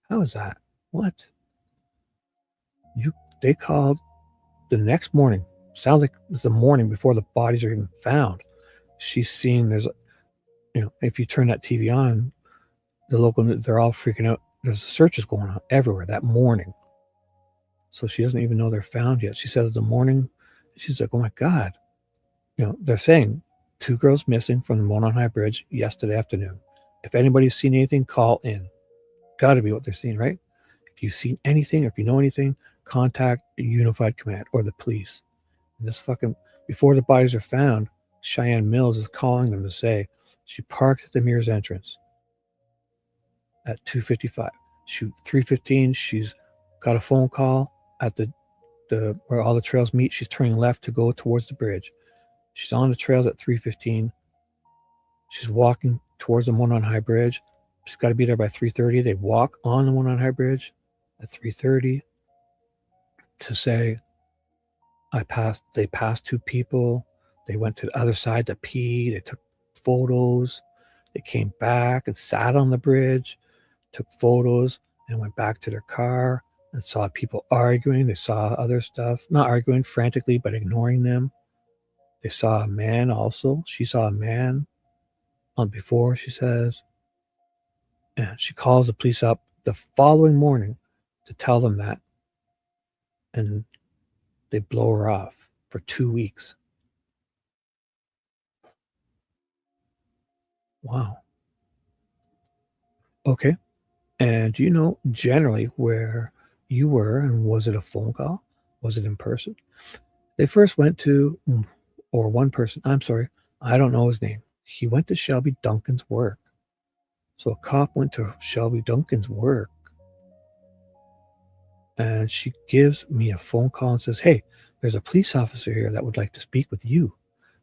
How is that? What? They called the next morning. Sounds like it was the morning before the bodies are even found. She's seeing if you turn that TV on, they're all freaking out. There's searches going on everywhere that morning. So she doesn't even know they're found yet. She says the morning, she's like, oh my God. They're saying 2 girls missing from the Monon High Bridge yesterday afternoon. If anybody's seen anything, call in. Got to be what they're seeing, right? If you've seen anything, or if you know anything, contact the Unified Command or the police. And before the bodies are found, Cheyenne Mills is calling them to say she parked at the Mears entrance at 2:55. Shoot, 3:15, she's got a phone call at the where all the trails meet. She's turning left to go towards the bridge. She's on the trails at 3:15. She's walking towards the Monon High Bridge. She's got to be there by 3:30. They walk on the Monon High Bridge at 3:30 to say, they passed 2 people. They went to the other side to pee. They took photos. They came back and sat on the bridge, took photos, and went back to their car and saw people arguing. They saw other stuff, not arguing frantically, but ignoring them. They saw a man also. She saw a man on before, she says. And she calls the police up the following morning to tell them that. And they blow her off for 2 weeks. Wow. Okay. And do you know generally where you were, and was it a phone call? Was it in person? They first went to, or one person, I'm sorry, I don't know his name. He went to Shelby Duncan's work. So a cop went to Shelby Duncan's work, and she gives me a phone call and says, hey, there's a police officer here that would like to speak with you.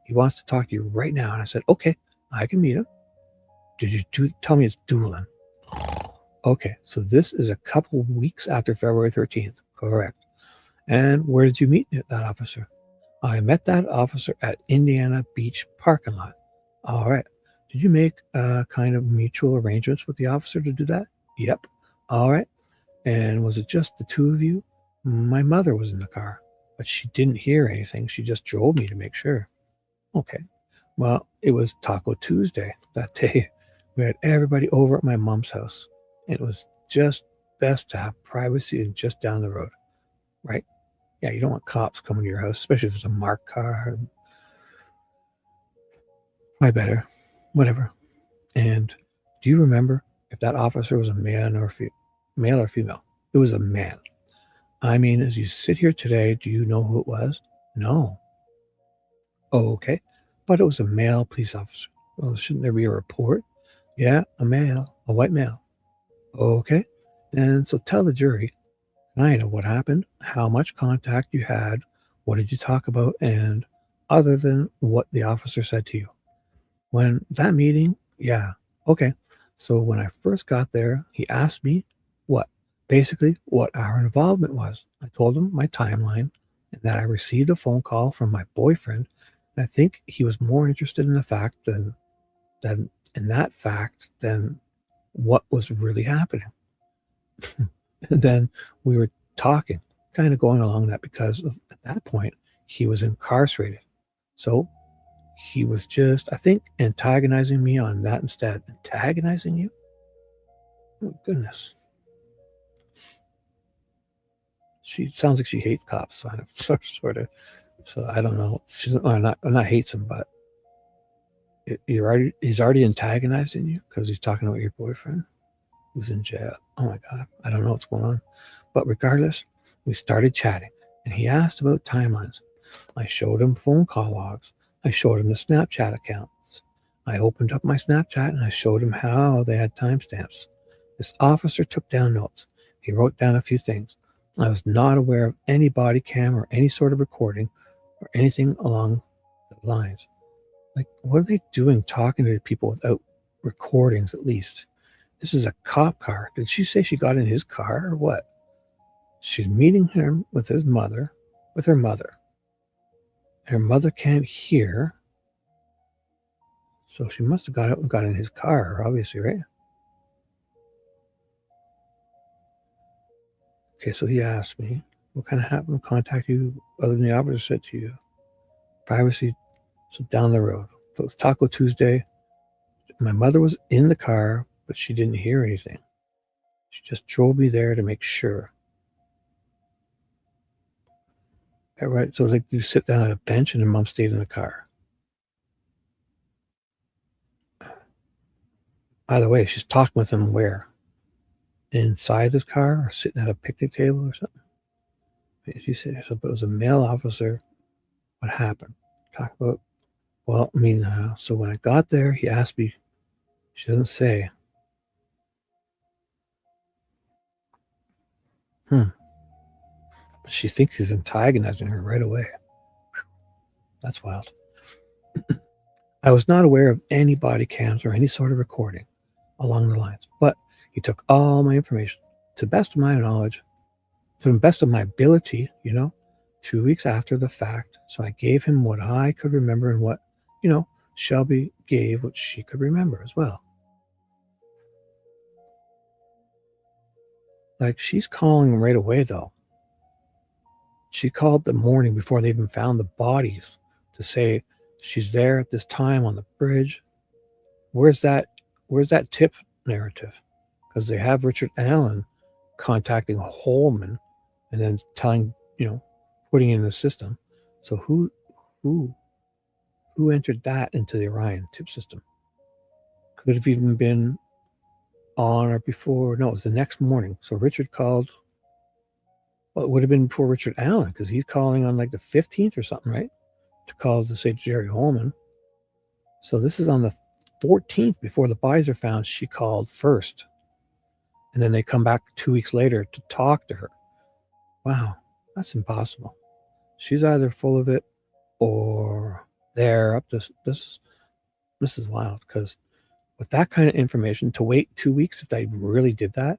He wants to talk to you right now. And I said, okay, I can meet him. Did you tell me it's dueling? Okay, so this is a couple weeks after February 13th. Correct. And where did you meet that officer? I met that officer at Indiana Beach parking lot. All right. Did you make kind of mutual arrangements with the officer to do that? Yep. All right. And was it just the 2 of you? My mother was in the car, but she didn't hear anything. She just drove me to make sure. Okay. Well, it was Taco Tuesday that day. We had everybody over at my mom's house. It was just best to have privacy and just down the road, right? Yeah, you don't want cops coming to your house, especially if it's a marked car. Probably better, whatever. And do you remember if that officer was a male or female? It was a man. I mean, as you sit here today, do you know who it was? No. Oh, okay. But it was a male police officer. Well, shouldn't there be a report? Yeah, a male, a white male. Okay. And so tell the jury kind of what happened, how much contact you had, what did you talk about, and other than what the officer said to you. When that meeting, yeah, okay. So when I first got there, he asked me what our involvement was. I told him my timeline and that I received a phone call from my boyfriend. And I think he was more interested in the fact than what was really happening. And then we were talking, kind of going along that because at that point he was incarcerated. So he was just, I think, antagonizing me on that instead. Antagonizing you? Oh, goodness. She sounds like she hates cops, sort of. So I don't know. She's not hates him, but he's already antagonizing you because he's talking about your boyfriend who's in jail. Oh my God, I don't know what's going on. But regardless, we started chatting, and he asked about timelines. I showed him phone call logs. I showed him the Snapchat accounts. I opened up my Snapchat and I showed him how they had timestamps. This officer took down notes. He wrote down a few things. I was not aware of any body cam or any sort of recording or anything along the lines. Like, what are they doing talking to people without recordings at least? This is a cop car. Did she say she got in his car or what? she's meeting him with her mother. Her mother can't hear. So she must have got out and got in his car, obviously, right? Okay, so he asked me, what kind of happened to contact you other than the officer said to you? Privacy, so down the road. So it's Taco Tuesday. My mother was in the car, but she didn't hear anything. She just drove me there to make sure. All right, so like you sit down at a bench and your mom stayed in the car. By the way, she's talking with him where? Inside his car or sitting at a picnic table or something? She said, so it was a male officer. What happened? Talk about, well, I mean, so when I got there, he asked me, she doesn't say. But she thinks he's antagonizing her right away. That's wild. I was not aware of any body cams or any sort of recording along the lines, but he took all my information to the best of my knowledge, to the best of my ability, 2 weeks after the fact. So I gave him what I could remember and what, Shelby gave what she could remember as well. Like, she's calling right away, though. She called the morning before they even found the bodies to say she's there at this time on the bridge. Where's that tip narrative? Because they have Richard Allen contacting Holman and then telling, putting it in the system. So who entered that into the Orion tip system? Could have even been on or before. No, it was the next morning. So Richard called. Well, it would have been before Richard Allen because he's calling on like the 15th or something, right? To call to say Jerry Holman. So this is on the 14th before the bodies are found. She called first. And then they come back 2 weeks later to talk to her. Wow, that's impossible. She's either full of it or they're up to this is wild, because with that kind of information, to wait 2 weeks if they really did that.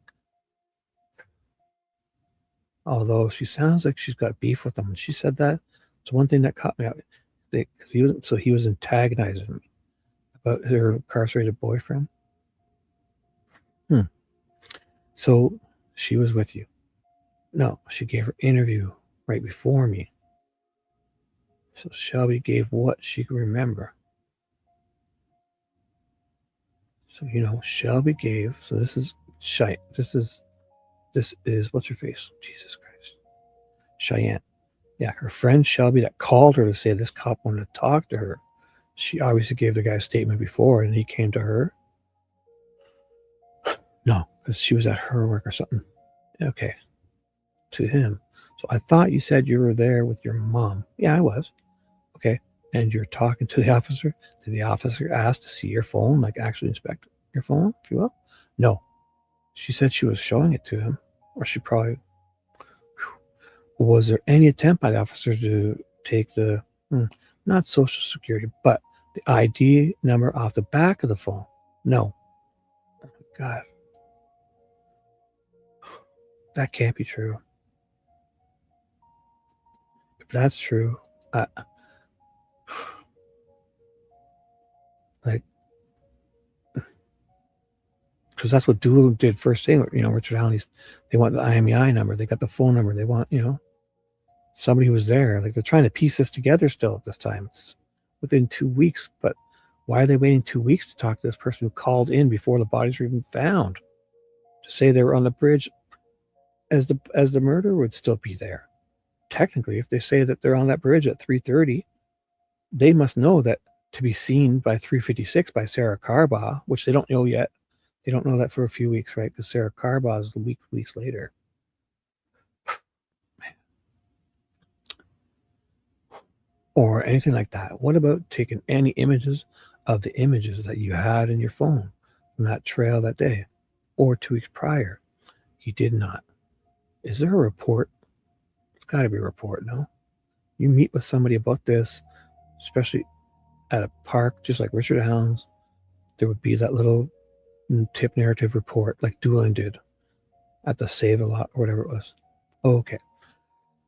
Although she sounds like she's got beef with them. When she said that, it's one thing that caught me out. Because he was antagonizing me about her incarcerated boyfriend. So she was with you. No, she gave her interview right before me. So Shelby gave what she could remember. So, Shelby gave, so this is what's her face? Jesus Christ. Cheyenne. Yeah, her friend Shelby that called her to say this cop wanted to talk to her. She obviously gave the guy a statement before and he came to her. No, because she was at her work or something. Okay. To him. So I thought you said you were there with your mom. Yeah, I was. Okay. And you're talking to the officer. Did the officer ask to see your phone? Like actually inspect your phone, if you will? No. She said she was showing it to him. Or she probably... Was there any attempt by the officer to take the... not social security, but the ID number off the back of the phone? No. Oh my God. That can't be true. If that's true, because that's what Doolin did first thing. Richard Allen, they want the IMEI number. They got the phone number. They want, somebody who was there. Like, they're trying to piece this together still at this time. It's within 2 weeks, but why are they waiting 2 weeks to talk to this person who called in before the bodies were even found? To say they were on the bridge as the murder would still be there. Technically, if they say that they're on that bridge at 3:30, they must know that to be seen by 3:56 by Sarah Carbaugh, which they don't know yet. They don't know that for a few weeks, right? Because Sarah Carbaugh is weeks later. Man. Or anything like that. What about taking any images of the images that you had in your phone from that trail that day or 2 weeks prior? He did not. Is there a report? It's got to be a report, no? You meet with somebody about this, especially at a park, just like Richard Allen's, there would be that little tip narrative report like Doolin did at the Save-A-Lot or whatever it was. Okay.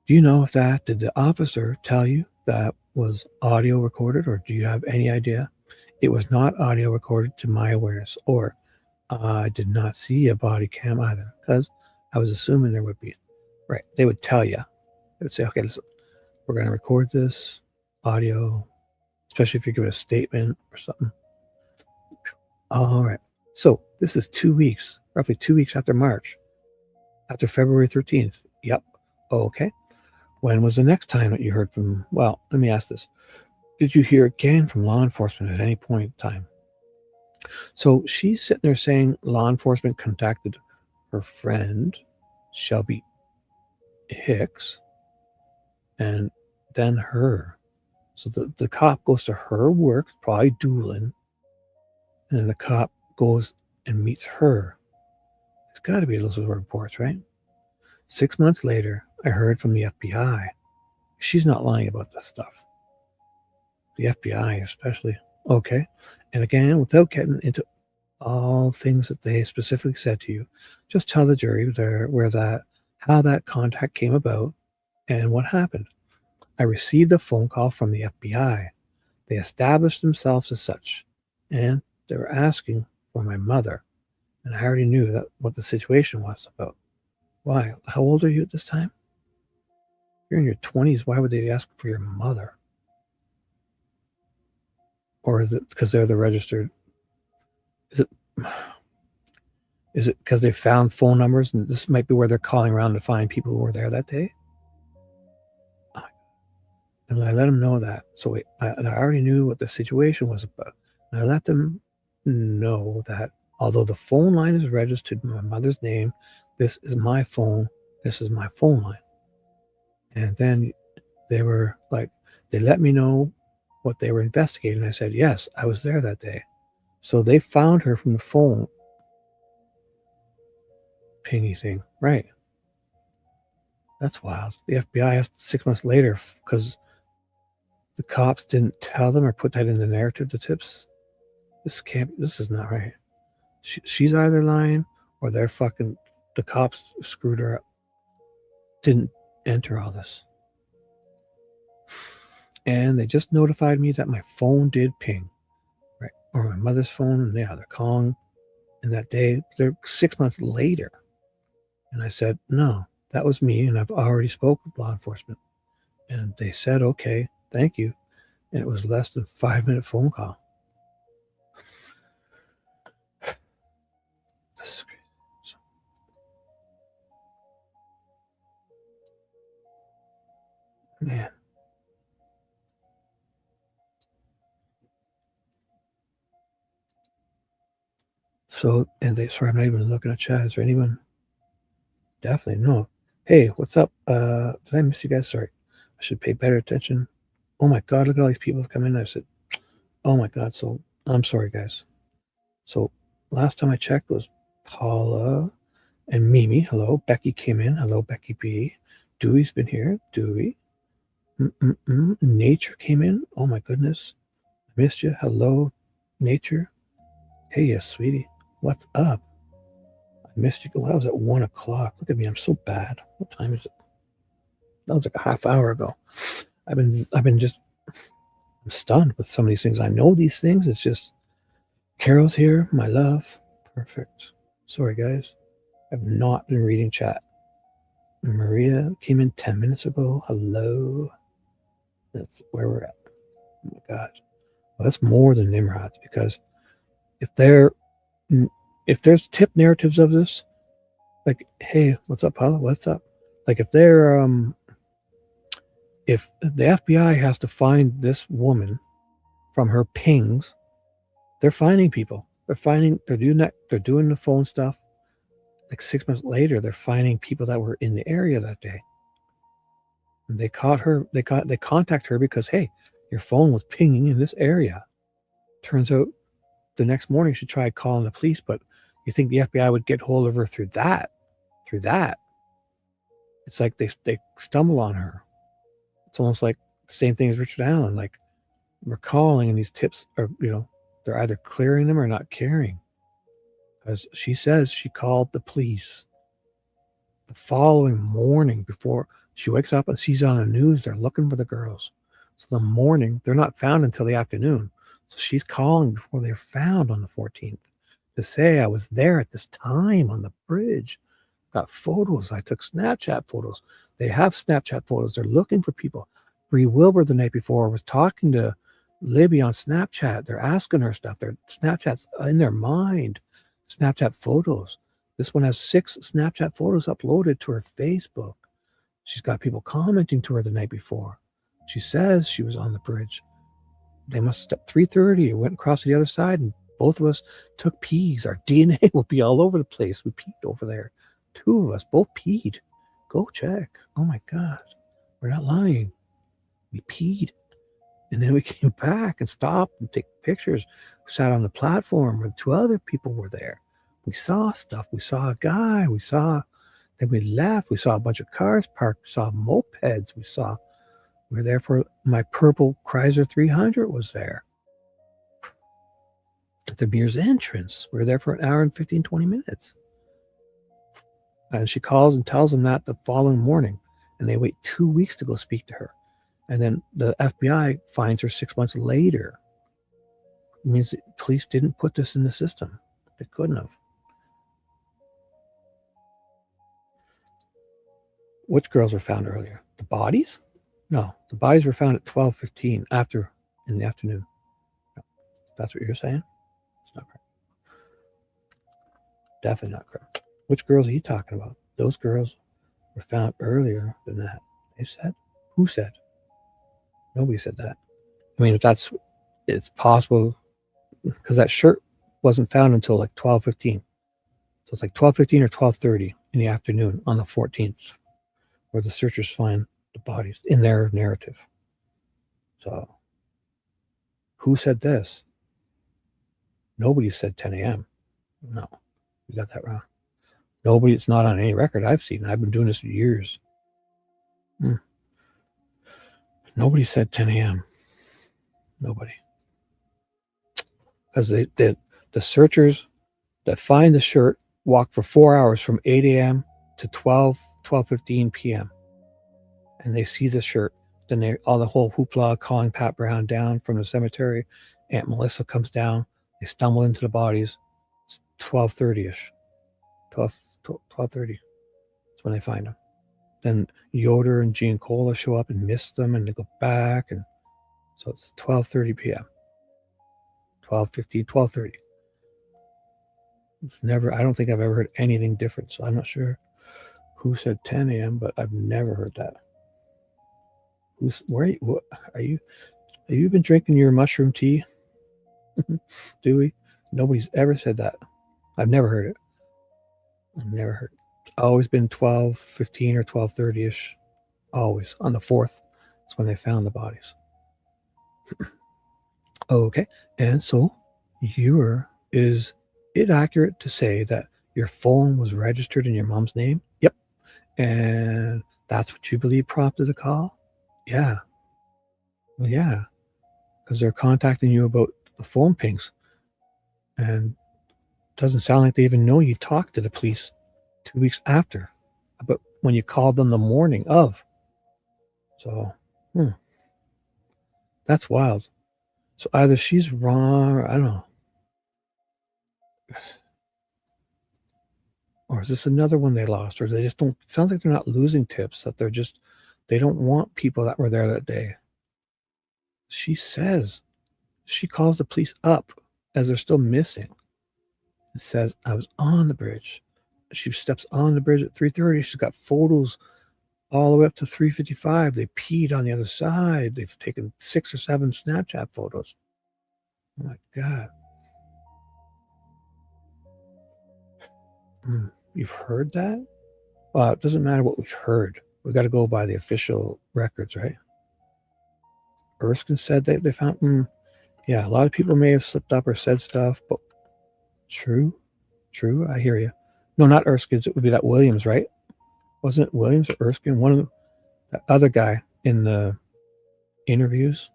Do you know if did the officer tell you that was audio recorded, or do you have any idea? It was not audio recorded to my awareness, or I did not see a body cam either, because I was assuming there would be. Right. They would tell you. They would say, okay, listen, we're going to record this audio, especially if you give it a statement or something. All right. So this is 2 weeks, roughly 2 weeks after March, after February 13th. Yep. Okay. When was the next time that you heard from, well, let me ask this. Did you hear again from law enforcement at any point in time? So she's sitting there saying law enforcement contacted her friend, Shelby Hicks, and then her. So the cop goes to her work, probably dueling, and then the cop goes and meets her. It's got to be those reports, right? 6 months later, I heard from the FBI. She's not lying about this stuff. The FBI especially. Okay. And again, without getting into all things that they specifically said to you, just tell the jury how that contact came about and what happened. I received a phone call from the FBI. They established themselves as such, and they were asking for my mother. And I already knew what the situation was about. Why? How old are you at this time? You're in your 20s. Why would they ask for your mother? Or is it because they're the registered? Is it because they found phone numbers and this might be where they're calling around to find people who were there that day? And I let them know that. So I already knew what the situation was about. And I let them know that although the phone line is registered in my mother's name, this is my phone. This is my phone line. And then they were like, they let me know what they were investigating. I said, yes, I was there that day. So they found her from the phone pingy thing. Right. That's wild. The FBI asked 6 months later because the cops didn't tell them or put that in the narrative, the tips. This is not right. She's either lying or the cops screwed her up. Didn't enter all this. And they just notified me that my phone did ping. Right. Or my mother's phone. And yeah, they're calling. And that day, they're 6 months later. And I said, no, that was me. And I've already spoke with law enforcement. And they said, okay, thank you. And it was less than 5-minute phone call. This is crazy. Man. So, sorry, I'm not even looking at chat. Is there anyone? Definitely no. Hey, what's up? Did I miss you guys? Sorry. I should pay better attention. Oh my God, look at all these people come in. I said, oh my God. So I'm sorry, guys. So last time I checked was Paula and Mimi. Hello. Becky came in. Hello, Becky B. Dewey's been here. Dewey. Nature came in. Oh my goodness. I missed you. Hello, Nature. Hey, yes, sweetie. What's up? I missed you. Well, that was at 1 o'clock. Look at me. I'm so bad. What time is it? That was like a half hour ago. I'm stunned with some of these things. I know these things. It's just Carol's here. My love. Perfect. Sorry, guys. I've not been reading chat. Maria came in 10 minutes ago. Hello. That's where we're at. Oh my God. Well, that's more than Nimrods, because if there's tip narratives of this, like, hey, what's up, Paula? What's up? Like if if the FBI has to find this woman from her pings, they're finding people. They're doing the phone stuff. Like 6 months later, they're finding people that were in the area that day. And they caught her. They contact her because, hey, your phone was pinging in this area. Turns out the next morning she tried calling the police, but you think the FBI would get hold of her through that. It's like they stumble on her. It's almost like the same thing as Richard Allen. Like, we're calling and these tips are, they're either clearing them or not caring. Because she says she called the police The following morning, before she wakes up and sees on the news, they're looking for the girls. So the morning, they're not found until the afternoon. So she's calling before they're found on the 14th to say, I was there at this time on the bridge. Got photos. I took Snapchat photos. They have Snapchat photos. They're looking for people. Bree Wilbur the night before was talking to Libby on Snapchat. They're asking her stuff. Their Snapchat's in their mind. Snapchat photos. This one has 6 Snapchat photos uploaded to her Facebook. She's got people commenting to her the night before. She says she was on the bridge. They must have 3:30. It went across to the other side, and both of us took pees. Our DNA will be all over the place. We peed over there. 2 of us both peed. Go check. Oh my God. We're not lying. We peed. And then we came back and stopped and take pictures. We sat on the platform where 2 other people were there. We saw stuff. We saw a guy. Then we left. We saw a bunch of cars parked. We saw mopeds. We were there for my purple Chrysler 300 was there. At the Mears entrance. We were there for an hour and 15, 20 minutes. And she calls and tells them that the following morning. And they wait 2 weeks to go speak to her. And then the FBI finds her 6 months later. It means the police didn't put this in the system. They couldn't have. Which girls were found earlier? The bodies? No, the bodies were found at 12:15 in the afternoon. No, that's what you're saying? It's not correct. Definitely not correct. Which girls are you talking about? Those girls were found earlier than that. They said? Who said? Nobody said that. I mean, it's possible because that shirt wasn't found until like 12:15. So it's like 12:15 or 12:30 in the afternoon on the 14th, where the searchers find the bodies in their narrative. So, who said this? Nobody said 10 a.m. No, you got that wrong. Nobody, it's not on any record I've seen. I've been doing this for years. Nobody said 10 a.m. Nobody. Because the searchers that find the shirt walk for 4 hours from 8 a.m. to 12:15 p.m. And they see the shirt. Then all the whole hoopla calling Pat Brown down from the cemetery. Aunt Melissa comes down. They stumble into the bodies. It's 12:30-ish. 12:30. That's when they find them. Then Yoder and Giancola show up and miss them, and they go back, and so it's 12:30 p.m. 12:50, 12:30. It's never. I don't think I've ever heard anything different. So I'm not sure who said 10 a.m., but I've never heard that. Where? What are you? Have you been drinking your mushroom tea? Dewey? Nobody's ever said that. I've never heard it. I've never heard it. It's always been 12:15 or 12:30-ish. Always. On the 4th. That's when they found the bodies. Okay. And so is it accurate to say that your phone was registered in your mom's name? Yep. And that's what you believe prompted the call? Yeah. Well, yeah. Because they're contacting you about the phone pings. And it doesn't sound like they even know you talked to the police 2 weeks after. But when you called them the morning of. So, that's wild. So either she's wrong, or I don't know. Or is this another one they lost? Or they just don't, it sounds like they're not losing tips, that they don't want people that were there that day. She says, she calls the police up as they're still missing. It says, I was on the bridge. She steps on the bridge at 3:30. She's got photos all the way up to 3:55. They peed on the other side. They've taken 6 or 7 Snapchat photos. Oh my God. You've heard that? Well, it doesn't matter what we've heard. We got to go by the official records, right? Erskine said that they found, yeah, a lot of people may have slipped up or said stuff, but true, I hear you. No, not Erskine's. It would be that Williams, right? Wasn't it Williams or Erskine? One of them, that other guy in the interviews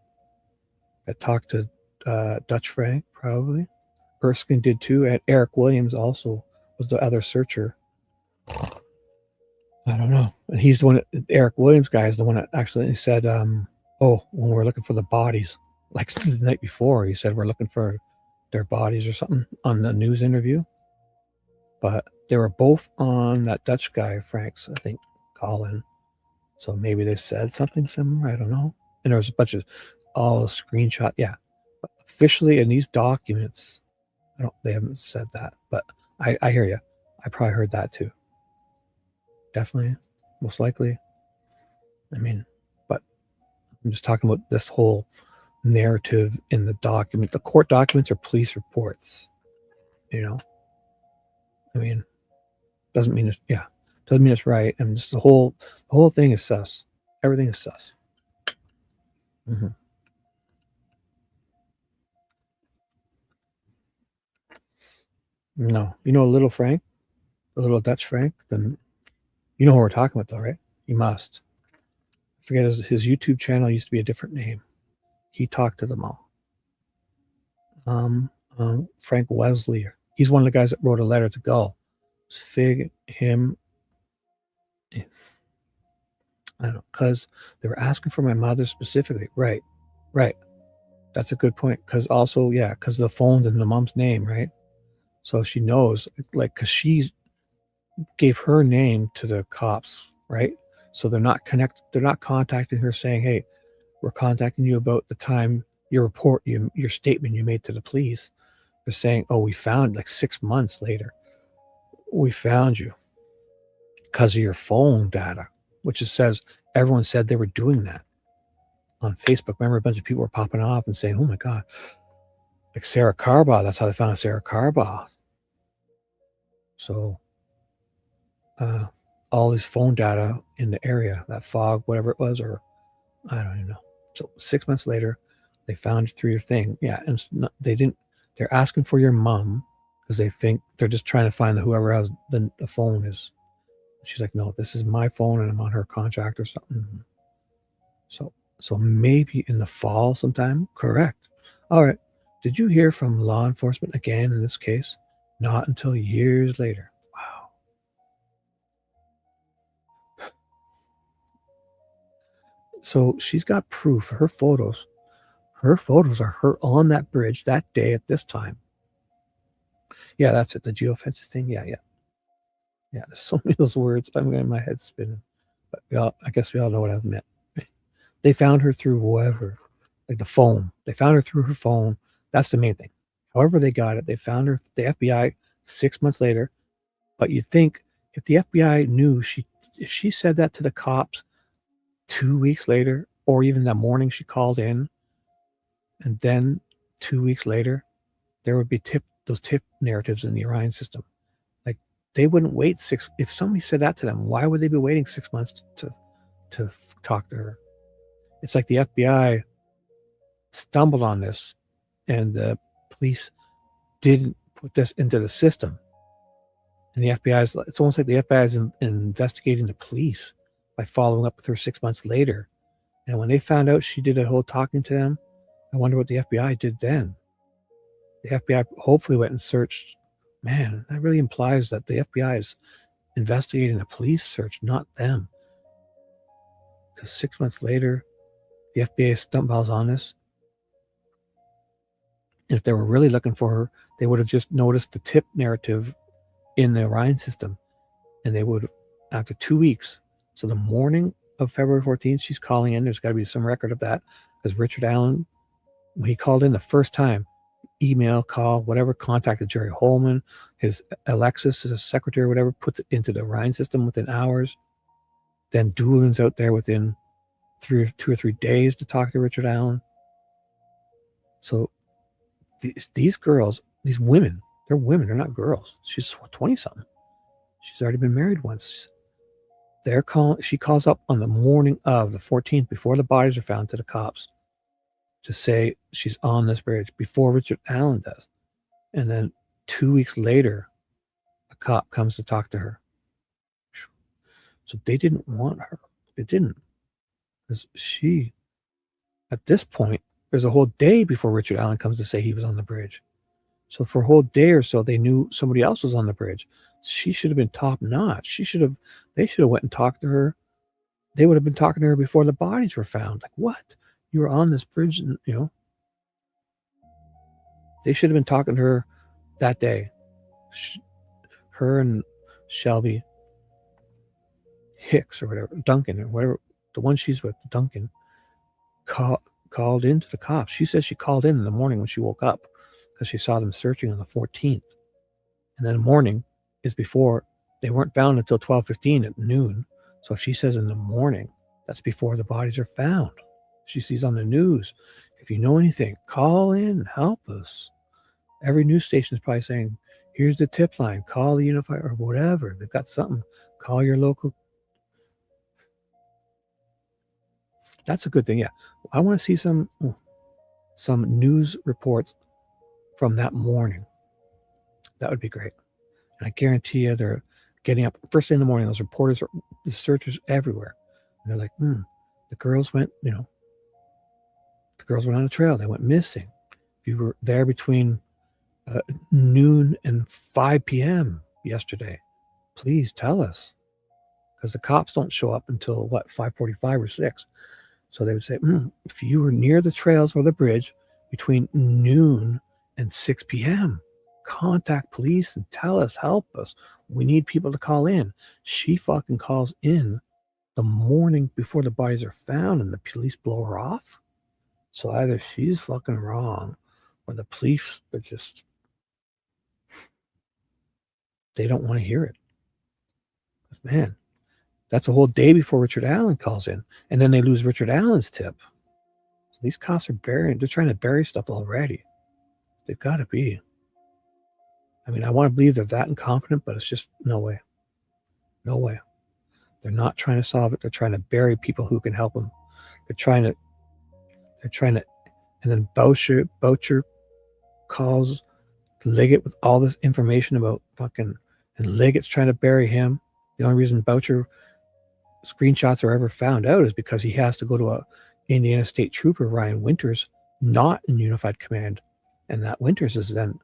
that talked to Dutch Frank, probably. Erskine did too, and Eric Williams also was the other searcher. I don't know. And he's the one, Eric Williams guy is the one that actually said, oh, when we're looking for the bodies, like the night before, he said, we're looking for their bodies or something on the news interview. But they were both on that Dutch guy, Frank's, I think, Colin. So maybe they said something similar. I don't know. And there was a bunch of all screenshot. Yeah. But officially in these documents, they haven't said that. But I hear you. I probably heard that too. Definitely. Most likely. I mean, but I'm just talking about this whole narrative in the document. The court documents are police reports. You know? I mean, doesn't mean it's right. And just the whole thing is sus. Everything is sus. Mm-hmm. No, you know, a little Frank, a little Dutch Frank. Then you know who we're talking about, though, right? You must. I forget his YouTube channel used to be a different name. He talked to them all. Frank Wesley. He's one of the guys that wrote a letter to Gull. Fig him. I don't know, because they were asking for my mother specifically. Right. That's a good point. Because also, yeah, because the phone's in the mom's name, right? So she knows, like, because she gave her name to the cops, right? So they're not contacting her saying, hey, we're contacting you about the time your statement you made to the police. They're saying, oh, we found, like 6 months later, we found you because of your phone data, which it says everyone said they were doing that on Facebook. Remember, a bunch of people were popping off and saying, oh my God, like Sarah Carbaugh, that's how they found Sarah Carbaugh. So all this phone data in the area, that fog, whatever it was, or I don't even know. So 6 months later, they found through your thing. Yeah, and they're asking for your mom because they think they're just trying to find whoever has the phone is. She's like, no, this is my phone and I'm on her contract or something. So maybe in the fall sometime. Correct. All right. Did you hear from law enforcement again in this case? Not until years later. Wow. So she's got proof. Her photos are her on that bridge that day at this time. Yeah, that's it. The geofence thing. Yeah. There's so many of those words. I'm getting my head spinning. But I guess we all know what I've meant. They found her through whoever, like the phone. They found her through her phone. That's the main thing. However they got it, they found her, the FBI, 6 months later. But you think if the FBI knew if she said that to the cops 2 weeks later, or even that morning she called in, and then 2 weeks later, there would be those tip narratives in the Orion system. Like they wouldn't wait if somebody said that to them, why would they be waiting 6 months to talk to her? It's like the FBI stumbled on this and the police didn't put this into the system. And the FBI it's almost like the FBI is investigating the police by following up with her 6 months later. And when they found out she did a whole talking to them, I wonder what the FBI did then. The FBI hopefully went and searched. Man, that really implies that the FBI is investigating a police search, not them. Because 6 months later, the FBI stumbles on this. And if they were really looking for her, they would have just noticed the tip narrative in the Orion system. And they would, after 2 weeks, so the morning of February 14th, she's calling in. There's got to be some record of that. Because Richard Allen, when he called in the first time, email, call, whatever, contacted Jerry Holman, his Alexis, his secretary, whatever, puts it into the Orion system within hours. Then Doolin's out there within 2 or 3 days to talk to Richard Allen. So these girls, these women, they're women, they're not girls. She's 20-something. She's already been married once. She calls up on the morning of the 14th before the bodies are found to the cops to say she's on this bridge before Richard Allen does. And then 2 weeks later, a cop comes to talk to her. So they didn't want her. They didn't. Because at this point, there's a whole day before Richard Allen comes to say he was on the bridge. So for a whole day or so, they knew somebody else was on the bridge. She should have been top notch. They should have went and talked to her. They would have been talking to her before the bodies were found. Like, what? You were on this bridge, and they should have been talking to her that day. Her and Shelby Hicks or whatever, Duncan or whatever, the one she's with, Duncan, called into the cops. She says she called in the morning when she woke up because she saw them searching on the 14th. And then the morning is before, they weren't found until 12:15 at noon. So if she says in the morning, that's before the bodies are found. She sees on the news, if you know anything, call in, help us. Every news station is probably saying, here's the tip line, call the Unified or whatever. They've got something. Call your local. That's a good thing. Yeah. I want to see some news reports from that morning. That would be great. And I guarantee you they're getting up first thing in the morning. Those reporters, the searchers everywhere. And they're like, the girls went, the girls went on a trail. They went missing. If you were there between noon and 5 p.m. yesterday, please tell us. Because the cops don't show up until, 5:45 or 6. So they would say, if you were near the trails or the bridge between noon and 6 p.m., contact police and tell us, help us. We need people to call in. She fucking calls in the morning before the bodies are found and the police blow her off. So either she's fucking wrong or the police are just, they don't want to hear it. Man, that's a whole day before Richard Allen calls in. And then they lose Richard Allen's tip. So these cops are they're trying to bury stuff already. They've got to be. I mean, I want to believe they're that incompetent, but it's just no way. No way. They're not trying to solve it. They're trying to bury people who can help them. They're trying to, and then Boucher calls Liggett with all this information about fucking, and Liggett's trying to bury him. The only reason Boucher screenshots are ever found out is because he has to go to a Indiana State Trooper, Ryan Winters, not in Unified Command. And that Winters is then,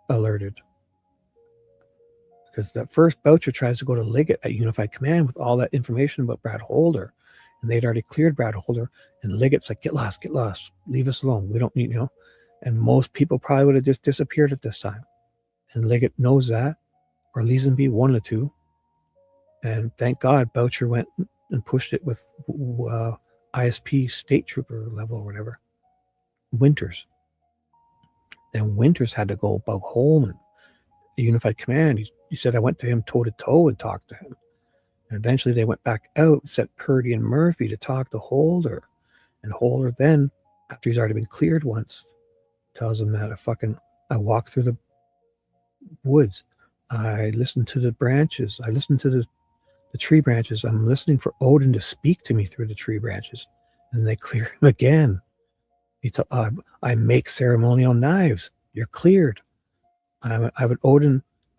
alerted. Because that first Boucher tries to go to Liggett at Unified Command with all that information about Brad Holder. And they'd already cleared Brad Holder. And Liggett's like, get lost, leave us alone. We don't need, And most people probably would have just disappeared at this time. And Liggett knows that, or Leesenby, one of the two. And thank God Boucher went and pushed it with ISP State Trooper level or whatever. Winters. Then Winters had to go bug Holman, the Unified Command. He said, I went to him toe to toe and talked to him. And eventually they went back out and sent Purdy and Murphy to talk to Holder. And Holder then, after he's already been cleared once, tells him that I walked through the woods. I listened to the branches. I listened to the tree branches. I'm listening for Odin to speak to me through the tree branches. And they clear him again. I make ceremonial knives. You're cleared. I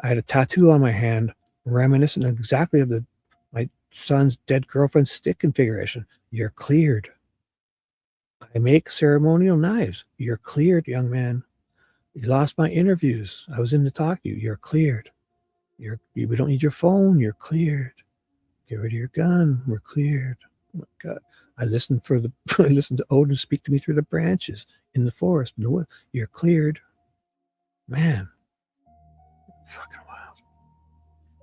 had a tattoo on my hand reminiscent exactly of my son's dead girlfriend's stick configuration. You're cleared. I make ceremonial knives. You're cleared, young man. You lost my interviews. I was in to talk to you. You're cleared. We don't need your phone. You're cleared. Get rid of your gun. We're cleared. Oh my God. I listened to Odin speak to me through the branches in the forest. No, you're cleared. Man. Fucking wild.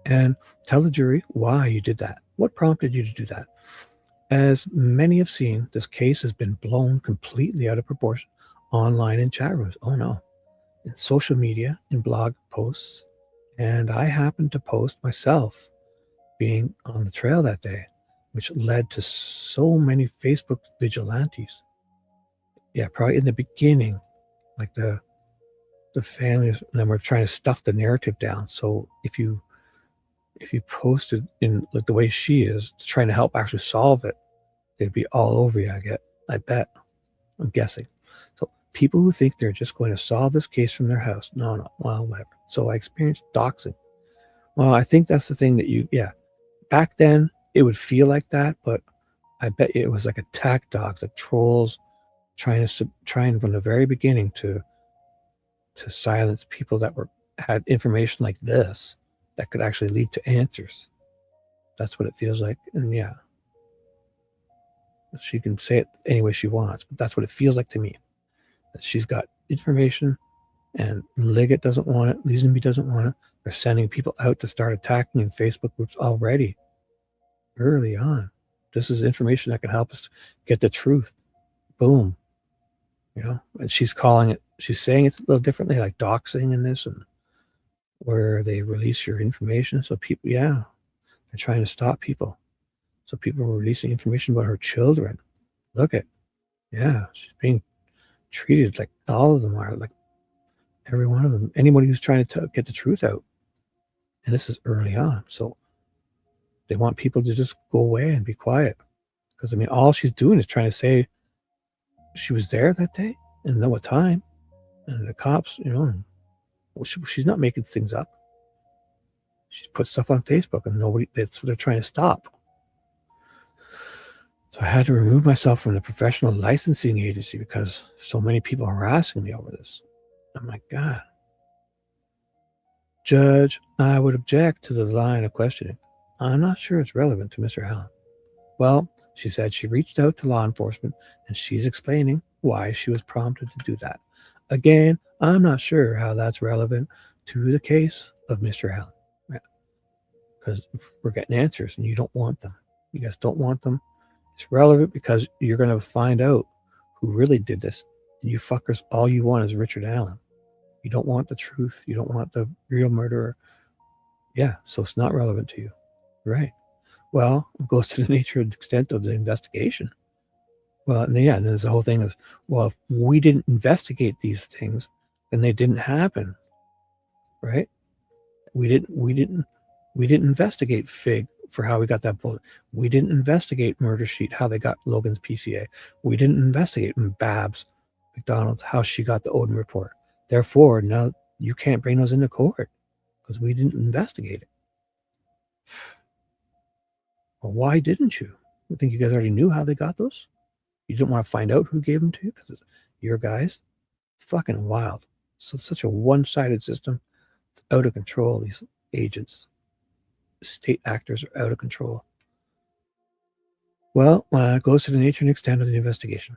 And tell the jury why you did that. What prompted you to do that? As many have seen, this case has been blown completely out of proportion online in chat rooms. Oh no. In social media, in blog posts. And I happened to post myself being on the trail that day, which led to so many Facebook vigilantes. Yeah, probably in the beginning, like the families, and then we're trying to stuff the narrative down. So if you posted in like the way she is, trying to help actually solve it, they'd be all over you. I bet. I'm guessing. So people who think they're just going to solve this case from their house, no, well, whatever. So I experienced doxing. Well, I think that's the thing that back then it would feel like that, but I bet it was like attack dogs, like trolls, trying from the very beginning to silence people that were had information like this that could actually lead to answers. That's what it feels like. And yeah, she can say it any way she wants, but that's what it feels like to me. That she's got information and Liggett doesn't want it, Leesenby doesn't want it. They're sending people out to start attacking in Facebook groups already, early on. This is information that can help us get the truth. Boom. And she's calling it, she's saying it a little differently, like doxing in this, and where they release your information. So people, they're trying to stop people. So people were releasing information about her children. Look at, she's being treated like all of them are, like every one of them. Anybody who's trying to get the truth out. And this is early on. So they want people to just go away and be quiet. Because, all she's doing is trying to say she was there that day and know what time. And the cops, she's not making things up. She's put stuff on Facebook and that's what they're trying to stop. So I had to remove myself from the professional licensing agency because so many people are harassing me over this. I'm like, God. Judge, I would object to the line of questioning. I'm not sure it's relevant to Mr. Allen. Well, she said she reached out to law enforcement and she's explaining why she was prompted to do that. Again, I'm not sure how that's relevant to the case of Mr. Allen. Because we're getting answers and you don't want them. You guys don't want them. It's relevant because you're going to find out who really did this. And you fuckers, all you want is Richard Allen. You don't want the truth. You don't want the real murderer. Yeah, so it's not relevant to you. Right. Well, it goes to the nature and extent of the investigation. Well, and then there's the whole thing is, well, if we didn't investigate these things, then they didn't happen. Right? We didn't investigate Fig for how we got that bullet. We didn't investigate Murder Sheet, how they got Logan's PCA. We didn't investigate Babs McDonald's, how she got the Odin report. Therefore, now you can't bring those into court because we didn't investigate it. Well, why didn't you? You think you guys already knew how they got those? You didn't want to find out who gave them to you because it's your guys? It's fucking wild. So it's such a one-sided system. It's out of control, these agents. State actors are out of control. Well, it goes to the nature and extent of the investigation.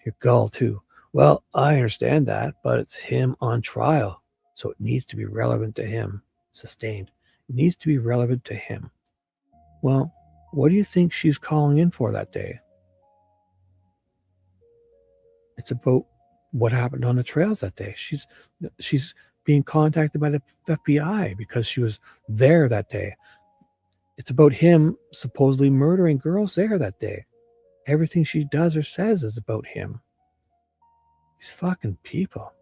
Your gull, too. Well, I understand that, but it's him on trial, so it needs to be relevant to him. Sustained. It needs to be relevant to him. Well, what do you think she's calling in for that day? It's about what happened on the trails that day. She's being contacted by the FBI because she was there that day. It's about him supposedly murdering girls there that day. Everything she does or says is about him. These fucking people.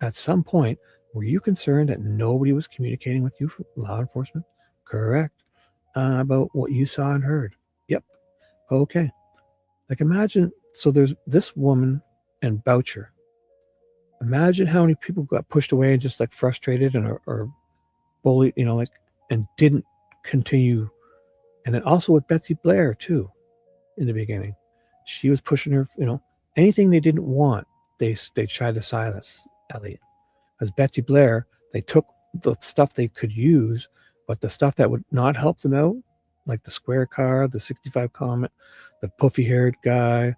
At some point, were you concerned that nobody was communicating with you from law enforcement? Correct. About what you saw and heard. Yep. Okay. Like imagine, so there's this woman and Boucher. Imagine how many people got pushed away and just like frustrated and or bullied, and didn't continue. And then also with Betsy Blair too, in the beginning. She was pushing her, anything they didn't want, they tried to silence Elliot. As Betsy Blair, they took the stuff they could use, but the stuff that would not help them out, like the square car, the 65 comment, the puffy-haired guy,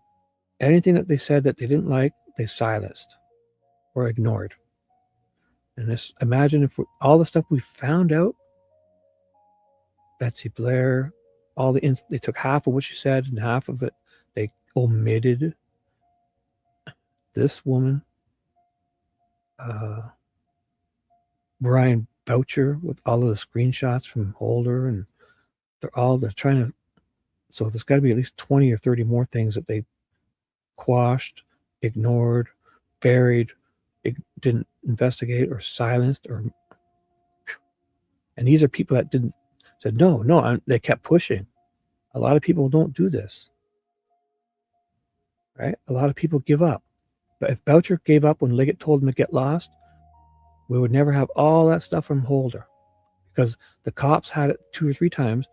anything that they said that they didn't like, they silenced or ignored. And this, imagine if all the stuff we found out, Betsy Blair, they took half of what she said and half of it they omitted. This woman, Brian Boucher, with all of the screenshots from Holder, and they're trying to, so there's got to be at least 20 or 30 more things that they quashed, ignored, buried, didn't investigate or silenced, and these are people that said no, they kept pushing. A lot of people don't do this, right? A lot of people give up. But if Boucher gave up when Liggett told him to get lost, we would never have all that stuff from Holder, because the cops had it 2 or 3 times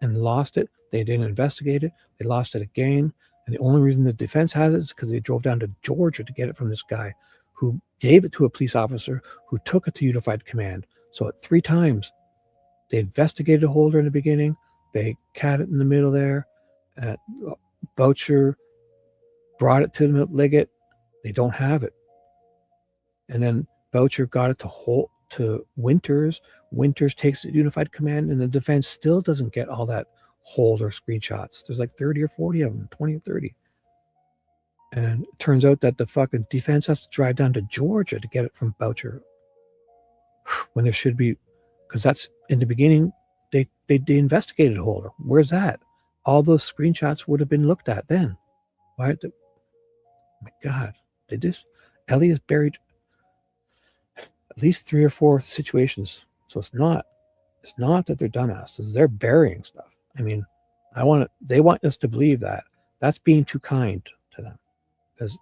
and lost it. They didn't investigate it. They lost it again. And the only reason the defense has it is because they drove down to Georgia to get it from this guy who gave it to a police officer who took it to Unified Command. So at 3 times, they investigated Holder in the beginning. They cat it in the middle there. Boucher brought it to them at Liggett. They don't have it. And then Boucher got it to Winters. Winters takes it to Unified Command, and the defense still doesn't get all that Holder screenshots. There's like 30 or 40 of them, 20 or 30. And it turns out that the fucking defense has to drive down to Georgia to get it from Boucher. When there should be, because that's in the beginning, they investigated Holder. Where's that? All those screenshots would have been looked at then. Why? Oh my God. They just, Ellie is buried at least 3 or 4 situations. So it's not that they're dumbasses. They're burying stuff. I mean, they want us to believe that. That's being too kind to them. Because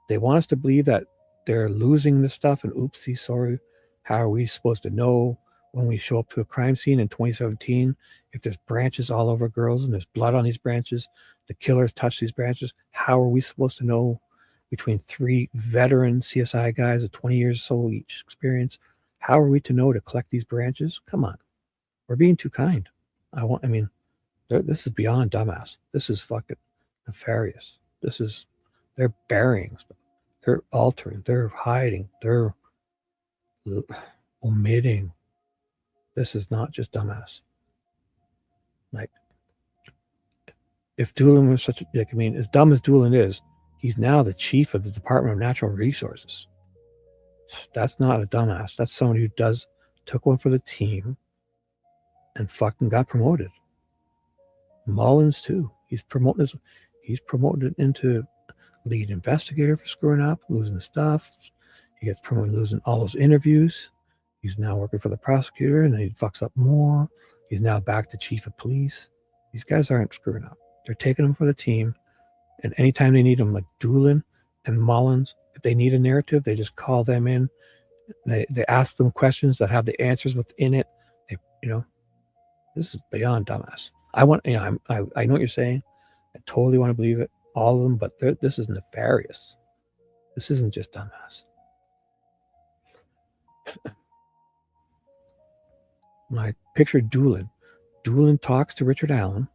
they want us to believe that they're losing this stuff and oopsie, sorry. How are we supposed to know when we show up to a crime scene in 2017 if there's branches all over girls and there's blood on these branches, the killers touch these branches? How are we supposed to know between 3 veteran CSI guys with 20 years or so each experience? How are we to know to collect these branches? Come on. We're being too kind. This is beyond dumbass. This is fucking nefarious. They're burying stuff. They're altering. They're hiding. They're omitting. This is not just dumbass. Like, if Doolin was as dumb as Doolin is, he's now the chief of the Department of Natural Resources. That's not a dumbass. That's somebody who took one for the team and fucking got promoted. Mullins too. He's promoted into lead investigator for screwing up, losing stuff. He gets promoted, losing all those interviews. He's now working for the prosecutor, and then he fucks up more. He's now back to chief of police. These guys aren't screwing up. They're taking them for the team, and anytime they need them, like Doolin and Mullins, if they need a narrative, they just call them in. They ask them questions that have the answers within it. This is beyond dumbass. I know what you're saying. I totally want to believe it, all of them, but this is nefarious. This isn't just dumbass. I picture Doolin. Doolin talks to Richard Allen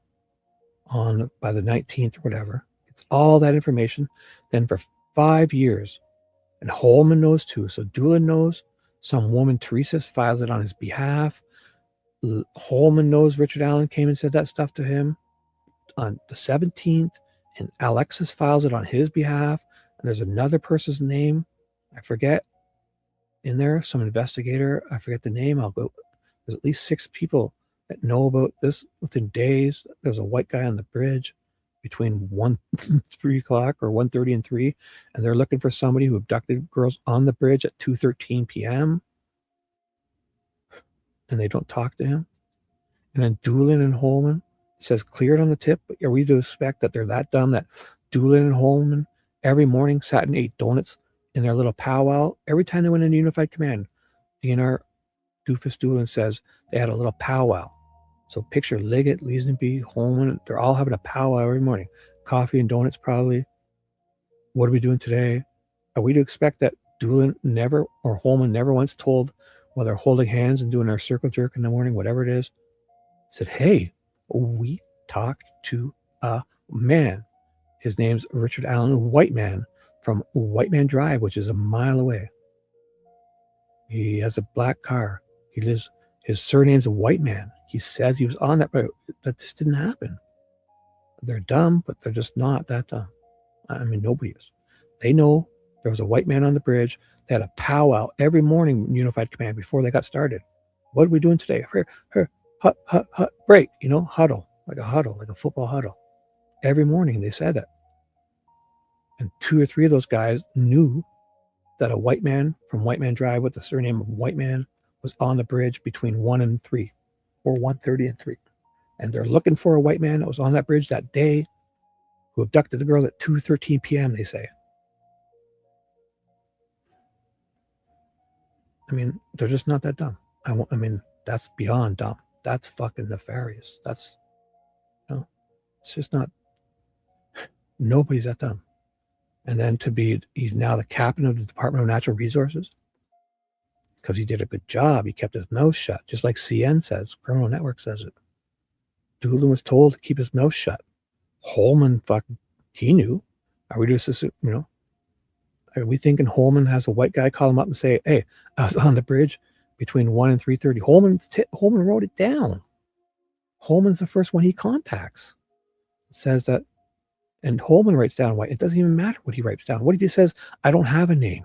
by the 19th or whatever. It's all that information. Then for 5 years, and Holman knows too. So Doolin knows. Some woman, Teresa, files it on his behalf. Holman knows Richard Allen came and said that stuff to him on the 17th, and Alexis files it on his behalf. And there's another person's name, I forget, in there, some investigator, I forget the name. There's at least 6 people that know about this within days. There's a white guy on the bridge between 3 o'clock or 1:30 and 3, and they're looking for somebody who abducted girls on the bridge at 2:13 p.m. and they don't talk to him. And then Doolin and Holman, it says cleared on the tip, but are we to expect that they're that dumb that Doolin and Holman every morning sat and ate donuts in their little powwow? Every time they went into Unified Command, DNR Doofus Doolin says they had a little powwow. So picture Liggett, Leesenby, Holman, they're all having a powwow every morning. Coffee and donuts probably. What are we doing today? Are we to expect that Doolin never, or Holman never once told, while they're holding hands and doing our circle jerk in the morning, whatever it is, said, hey, we talked to a man. His name's Richard Allen, White Man, from White Man Drive, which is a mile away. He has a black car. His surname's a White Man. He says he was on that, but that just didn't happen. They're dumb, but they're just not that dumb. I mean, nobody is. They know there was a white man on the bridge. They had a powwow every morning in Unified Command before they got started. What are we doing today? Hut, break, huddle, like a football huddle. Every morning they said it. And 2 or 3 of those guys knew that a white man from White Man Drive with the surname of White Man was on the bridge between 1 and 3, or 1:30 and 3. And they're looking for a white man that was on that bridge that day who abducted the girls at 2:13 p.m., they say. I mean, they're just not that dumb. I mean, that's beyond dumb. That's fucking nefarious. It's just not, nobody's that dumb. And then he's now the captain of the Department of Natural Resources because he did a good job. He kept his mouth shut, just like CN says, Criminal Network says it. Doolin was told to keep his mouth shut. Holman, he knew. Are we just, are we thinking Holman has a white guy call him up and say, hey, I was on the bridge between 1 and 3:30. Holman wrote it down. Holman's the first one he contacts. It says that, and Holman writes down white. It doesn't even matter what he writes down. What if he says, I don't have a name,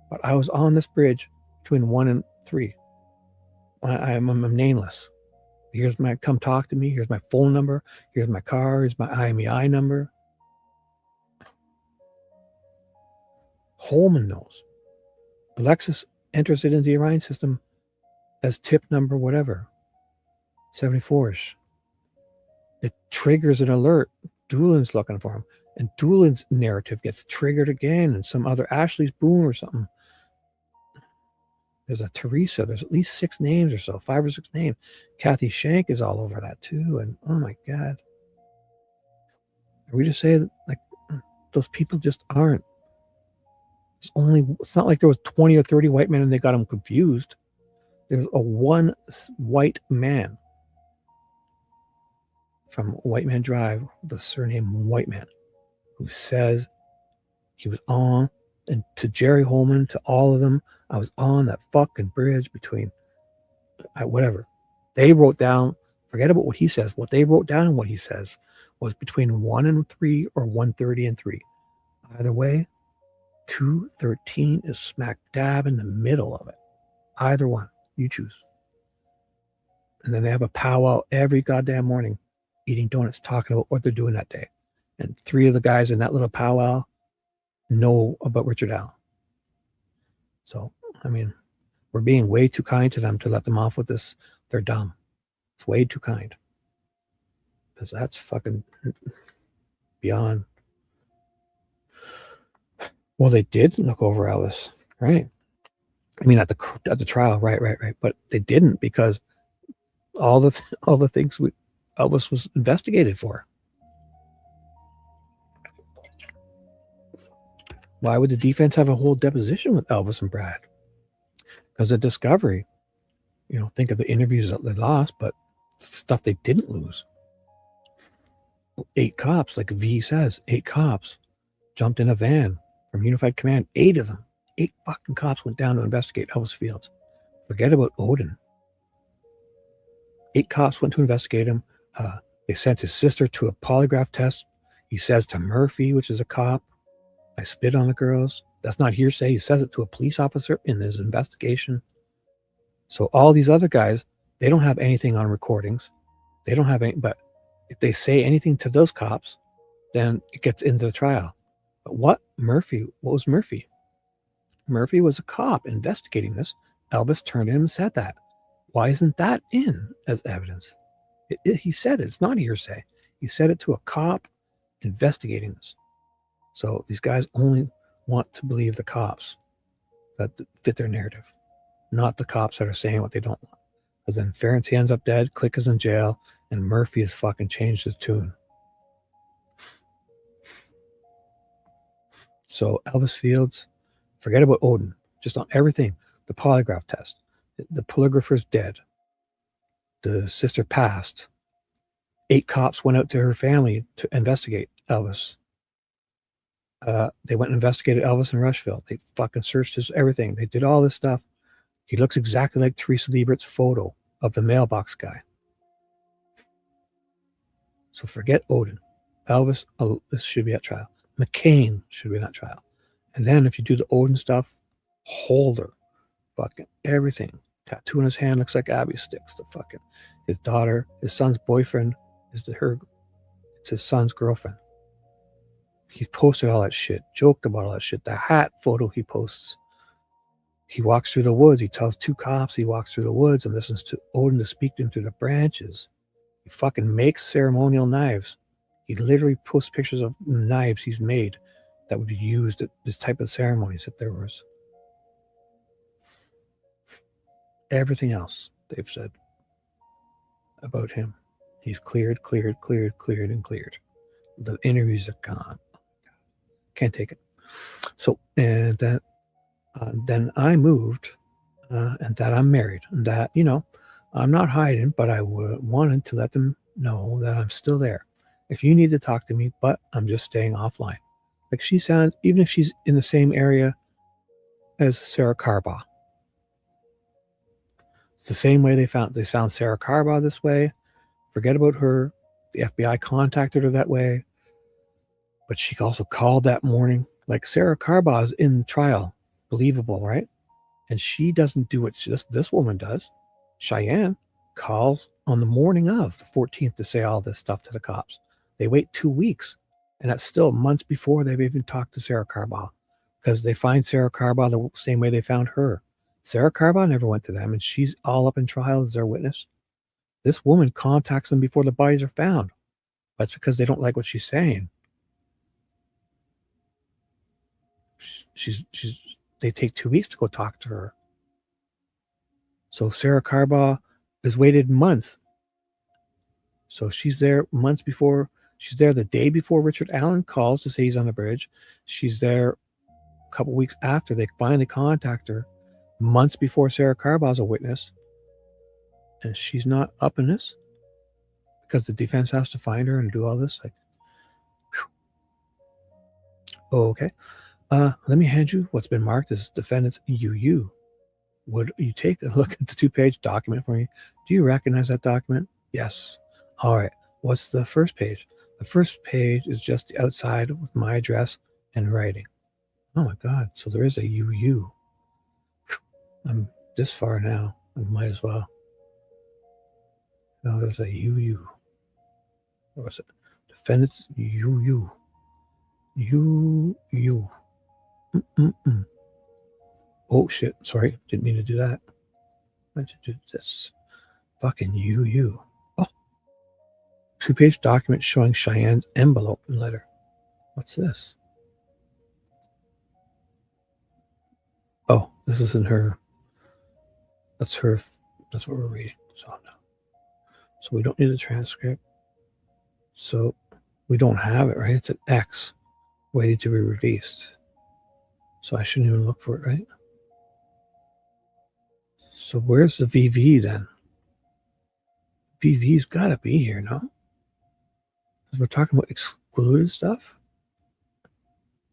but I was on this bridge between 1 and 3. I'm nameless. Come talk to me. Here's my phone number. Here's my car. Here's my IMEI number. Holman knows. Alexis enters it into the Orion system as tip number whatever, 74ish. It triggers an alert. Doolin's looking for him. And Doolin's narrative gets triggered again, and some other Ashley's Boone or something. There's a Teresa. There's at least 6 names or so, 5 or 6 names. Kathy Shank is all over that too. And oh my God. Are we just saying like those people just aren't? It's not like there was 20 or 30 white men and they got them confused. There's one white man from White Man Drive, the surname White Man, who says he was on, and to Jerry Holman, to all of them, I was on that fucking bridge between whatever. They wrote down, forget about what he says. What they wrote down and what he says was between 1 and 3 or 1:30 and 3. Either way, 2:13 is smack dab in the middle of it. Either one, you choose. And then they have a powwow every goddamn morning, eating donuts, talking about what they're doing that day. And 3 of the guys in that little powwow know about Richard Allen. So, I mean, we're being way too kind to them to let them off with this. They're dumb. It's way too kind. Because that's fucking beyond. Well, they did look over Elvis, right? I mean, at the trial, right. But they didn't, because all the things Elvis was investigated for. Why would the defense have a whole deposition with Elvis and Brad? Because of discovery. Think of the interviews that they lost, but stuff they didn't lose. 8 cops, like V says, 8 cops jumped in a van from Unified Command. 8 of them. 8 fucking cops went down to investigate Elvis Fields. Forget about Odin. 8 cops went to investigate him. They sent his sister to a polygraph test. He says to Murphy, which is a cop, I spit on the girls. That's not hearsay. He says it to a police officer in his investigation. So all these other guys, they don't have anything on recordings. They don't have any, but if they say anything to those cops, then it gets into the trial. But what was Murphy? Murphy was a cop investigating this. Elvis turned to him and said that. Why isn't that in as evidence? He said it. It's not hearsay. He said it to a cop investigating this. So these guys only want to believe the cops that fit their narrative, not the cops that are saying what they don't want. Because then Ferenczi ends up dead, Click is in jail, and Murphy has fucking changed his tune. So Elvis Fields, forget about Odin, just on everything. The polygraph test, the polygrapher's dead. The sister passed. 8 cops went out to her family to investigate Elvis. They went and investigated Elvis in Rushville. They fucking searched his everything. They did all this stuff. He looks exactly like Teresa Liebert's photo of the mailbox guy. So forget Odin. Elvis should be at trial. McCain should be at trial. And then if you do the Odin stuff, Holder, fucking everything. Tattoo on his hand looks like Abby Sticks. The fucking his daughter, his son's boyfriend it's his son's girlfriend. He's posted all that shit, joked about all that shit. The hat photo he posts. He walks through the woods. He tells 2 cops he walks through the woods and listens to Odin to speak to him through the branches. He fucking makes ceremonial knives. He literally posts pictures of knives he's made that would be used at this type of ceremonies if there was. Everything else they've said about him. He's cleared. The interviews are gone. Can't take it. So, and then I moved, and that I'm married, and that, I'm not hiding, but I wanted to let them know that I'm still there. If you need to talk to me, but I'm just staying offline. Like she sounds, even if she's in the same area as Sarah Carbaugh. It's the same way they found Sarah Carbaugh this way. Forget about her. The FBI contacted her that way. But she also called that morning. Like Sarah Carbaugh is in trial. Believable, right? And she doesn't do what this woman does. Cheyenne calls on the morning of the 14th to say all this stuff to the cops. They wait 2 weeks. And that's still months before they've even talked to Sarah Carbaugh. Because they find Sarah Carbaugh the same way they found her. Sarah Carbaugh never went to them, and she's all up in trial as their witness. This woman contacts them before the bodies are found. That's because they don't like what she's saying. They take 2 weeks to go talk to her. So Sarah Carbaugh has waited months. So she's there months before. She's there the day before Richard Allen calls to say he's on the bridge. She's there a couple weeks after they finally contact her. Months before Sarah Carbaugh's a witness. And she's not up in this because the defense has to find her and do all this. Like, oh, okay. Let me hand you what's been marked as defendant's UU. Would you take a look at the 2-page document for me? Do you recognize that document? Yes. All right. What's the first page? The first page is just the outside with my address and writing. Oh my God. So there is a UU. I'm this far now. I might as well. So there's a UU. What was it? Defendant's UU. UU. Oh shit. Sorry. Didn't mean to do that. I had to do this. Fucking UU. Oh. 2-page document showing Cheyenne's envelope and letter. What's this? Oh, this isn't her. That's her. That's what we're reading. So no. So we don't need a transcript. So we don't have it, right? It's an X waiting to be released. So I shouldn't even look for it, right? So where's the VV then? VV's got to be here, no? Because we're talking about excluded stuff.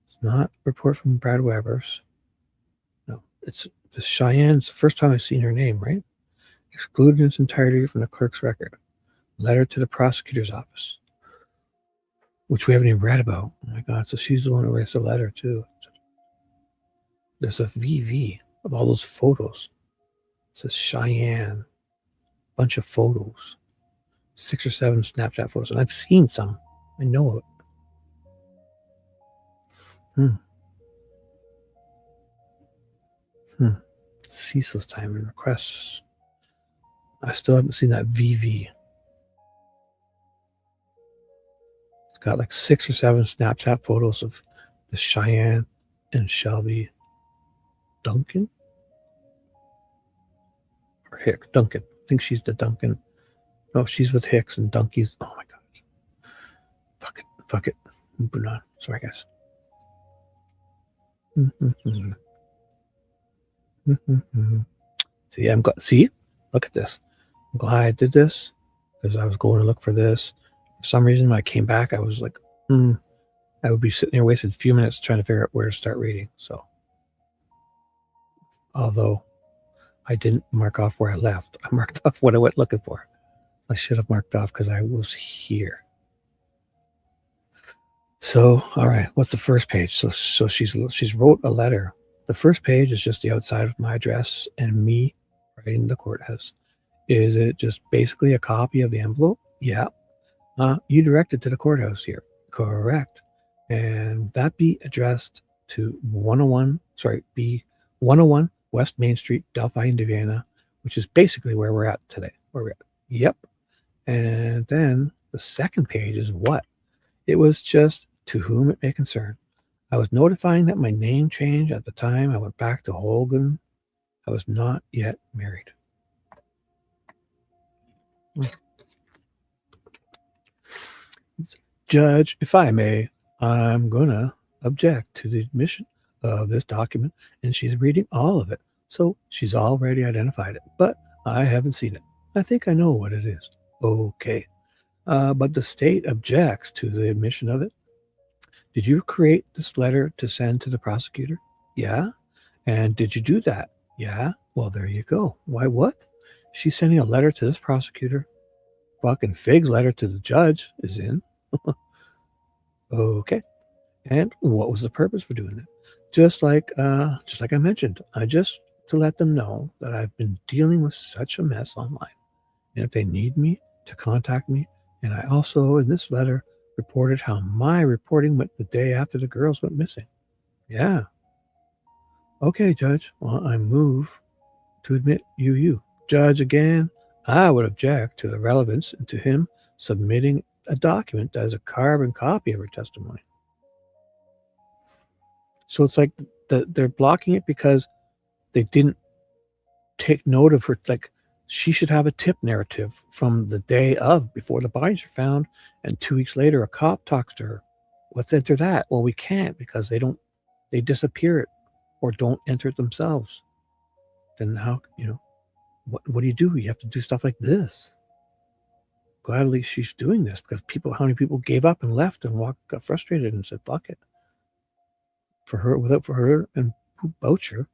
It's not report from Brad Weber's. No, it's the Cheyenne's the first time I've seen her name, right? Excluded in its entirety from the clerk's record. Letter to the prosecutor's office, which we haven't even read about. Oh my God. So she's the one who writes the letter too. There's a VV of all those photos. It says Cheyenne. Bunch of photos. 6 or 7 Snapchat photos. And I've seen some. I know it. Ceaseless time and requests. I still haven't seen that VV. It's got like 6 or 7 Snapchat photos of the Cheyenne and Shelby Duncan. Or Hick. Duncan. I think she's the Duncan. No, she's with Hicks and Dunkies. Oh my God. Fuck it. Moving on. Sorry, guys. See, look at this. I'm glad I did this because I was going to look for this. For some reason, when I came back, I was like, I would be sitting here wasting a few minutes trying to figure out where to start reading. So, although I didn't mark off where I left, I marked off what I went looking for. I should have marked off because I was here. So, all right, what's the first page? So she's wrote a letter. The first page is just the outside of my address and me writing the courthouse. Is it just basically a copy of the envelope? Yeah. You directed to the courthouse here. Correct. And that be addressed to B 101 West Main Street, Delphi, Indiana, which is basically where we're at today. Yep. And then the second page is what? It was just to whom it may concern. I was notifying that my name changed at the time I went back to Holgan. I was not yet married. Judge, if I may, I'm gonna object to the admission of this document, and she's reading all of it. So she's already identified it, but I haven't seen it. I think I know what it is. Okay. But the state objects to the admission of it. Did you create this letter to send to the prosecutor? Yeah. And did you do that? Yeah. Well, there you go. Why, what? She's sending a letter to this prosecutor. Fucking Fig's letter to the judge is in. Okay. And what was the purpose for doing it? Just like I mentioned, to let them know that I've been dealing with such a mess online. And if they need me, to contact me. And I also, in this letter, reported how my reporting went the day after the girls went missing. Yeah. Okay, Judge. Well, I move to admit you. Judge, again, I would object to the relevance to him submitting a document that is a carbon copy of her testimony. So it's like they're blocking it because they didn't take note of her. Like, she should have a tip narrative from the day of, before the bodies are found, and 2 weeks later a cop talks to her. Let's enter that. Well, we can't because they disappear it or don't enter it themselves. Then how, what do? You have to do stuff like this. Gladly she's doing this because how many people gave up and left and got frustrated and said, fuck it. For her and Boucher,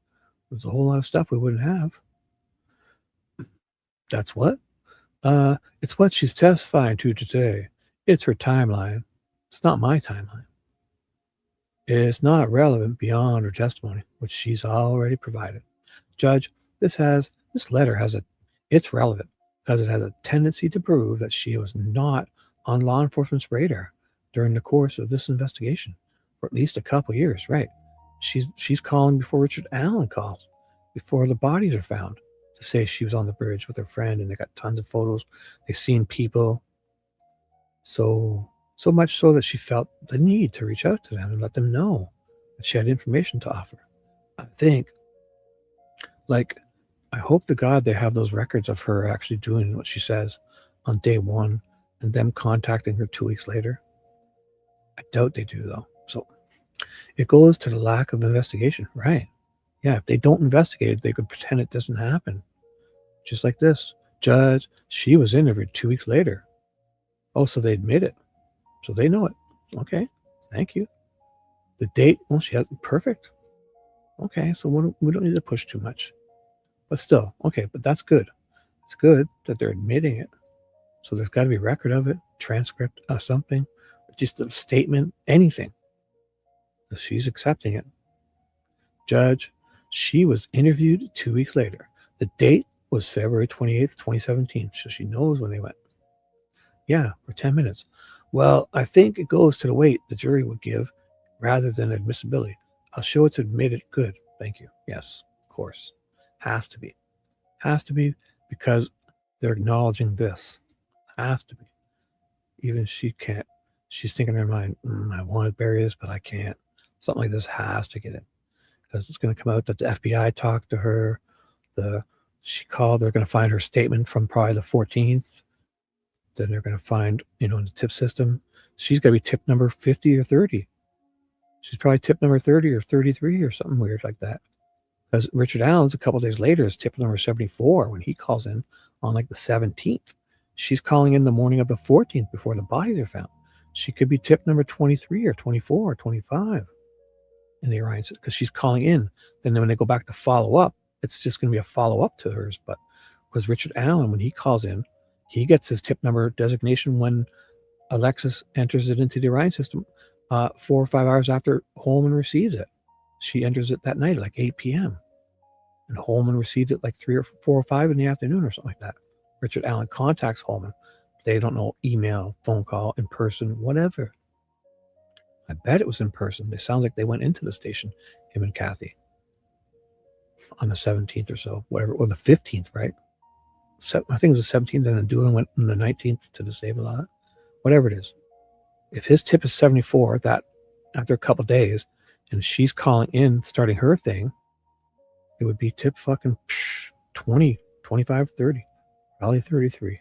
there's a whole lot of stuff we wouldn't have. That's what? It's what she's testifying to today. It's her timeline. It's not my timeline. It's not relevant beyond her testimony, which she's already provided. Judge, it's relevant because it has a tendency to prove that she was not on law enforcement's radar during the course of this investigation for at least a couple years, right? She's calling before Richard Allen calls, before the bodies are found, to say she was on the bridge with her friend, and they got tons of photos. They've seen people. So much so that she felt the need to reach out to them and let them know that she had information to offer. I think, I hope to God they have those records of her actually doing what she says on day one and them contacting her 2 weeks later. I doubt they do, though. So it goes to the lack of investigation, right? Yeah, if they don't investigate it, they could pretend it doesn't happen. Just like this. Judge, she was interviewed 2 weeks later. Oh, so they admit it. So they know it. Okay, thank you. The date, well, she had perfect. Okay, so we don't need to push too much. But still, okay, but that's good. It's good that they're admitting it. So there's got to be a record of it, transcript of something, just a statement, anything. She's accepting it. Judge, she was interviewed 2 weeks later. The date was February 28th, 2017. So she knows when they went. Yeah, for 10 minutes. Well, I think it goes to the weight the jury would give rather than admissibility. I'll show it's admitted. Good. Thank you. Yes, of course. Has to be. Has to be because they're acknowledging this. Has to be. Even she can't. She's thinking in her mind, I want to bury this, but I can't. Something like this has to get in. Because it's going to come out that the FBI talked to her. She called. They're going to find her statement from probably the 14th. Then they're going to find, in the tip system, she's going to be tip number 50 or 30. She's probably tip number 30 or 33 or something weird like that. Because Richard Allen's a couple days later is tip number 74 when he calls in on the 17th. She's calling in the morning of the 14th before the bodies are found. She could be tip number 23 or 24 or 25 in the Orion system because she's calling in. Then when they go back to follow up, it's just going to be a follow up to hers. But because Richard Allen, when he calls in, he gets his tip number designation when Alexis enters it into the Orion system 4 or 5 hours after Holman receives it. She enters it that night at 8 p.m. And Holman receives it 3 or 4 or 5 in the afternoon or something like that. Richard Allen contacts Holman. They don't know, email, phone call, in person, whatever. I bet it was in person. They sound like they went into the station, him and Kathy, on the 17th or so, whatever, or the 15th, right? I think it was the 17th, and then Doolin went on the 19th to the Save-A-Lot. Whatever it is. If his tip is 74, that after a couple days, and she's calling in, starting her thing, it would be tip fucking 20, 25, 30, probably 33.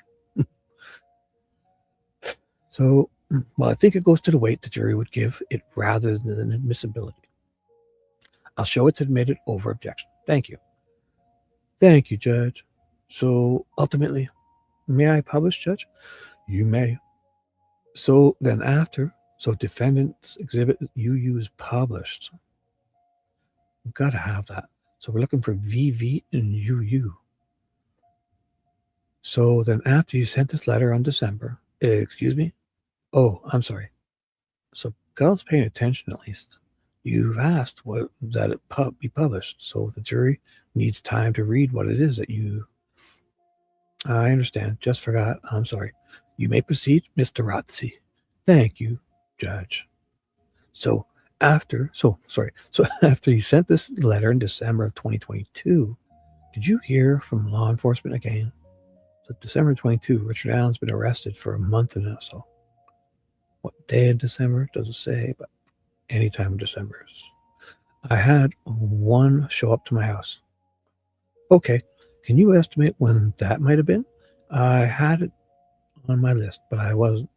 So Well, I think it goes to the weight the jury would give it rather than admissibility. I'll show it's admitted over objection. Thank you. Thank you, Judge. So ultimately, may I publish, Judge? You may. So then after, defendant's exhibit UU is published. We've got to have that. So we're looking for VV and UU. So then after you sent this letter on December, excuse me? Oh, I'm sorry. So Gal's paying attention at least. You've asked that it be published, so the jury needs time to read what it is that you... I understand. Just forgot. I'm sorry. You may proceed, Mr. Razzi. Thank you, Judge. So after you sent this letter in December of 2022, did you hear from law enforcement again? So December 22, Richard Allen's been arrested for a month and so. What day in December? Doesn't say, but any time in December. I had one show up to my house. Okay. Can you estimate when that might have been? I had it on my list, but I wasn't.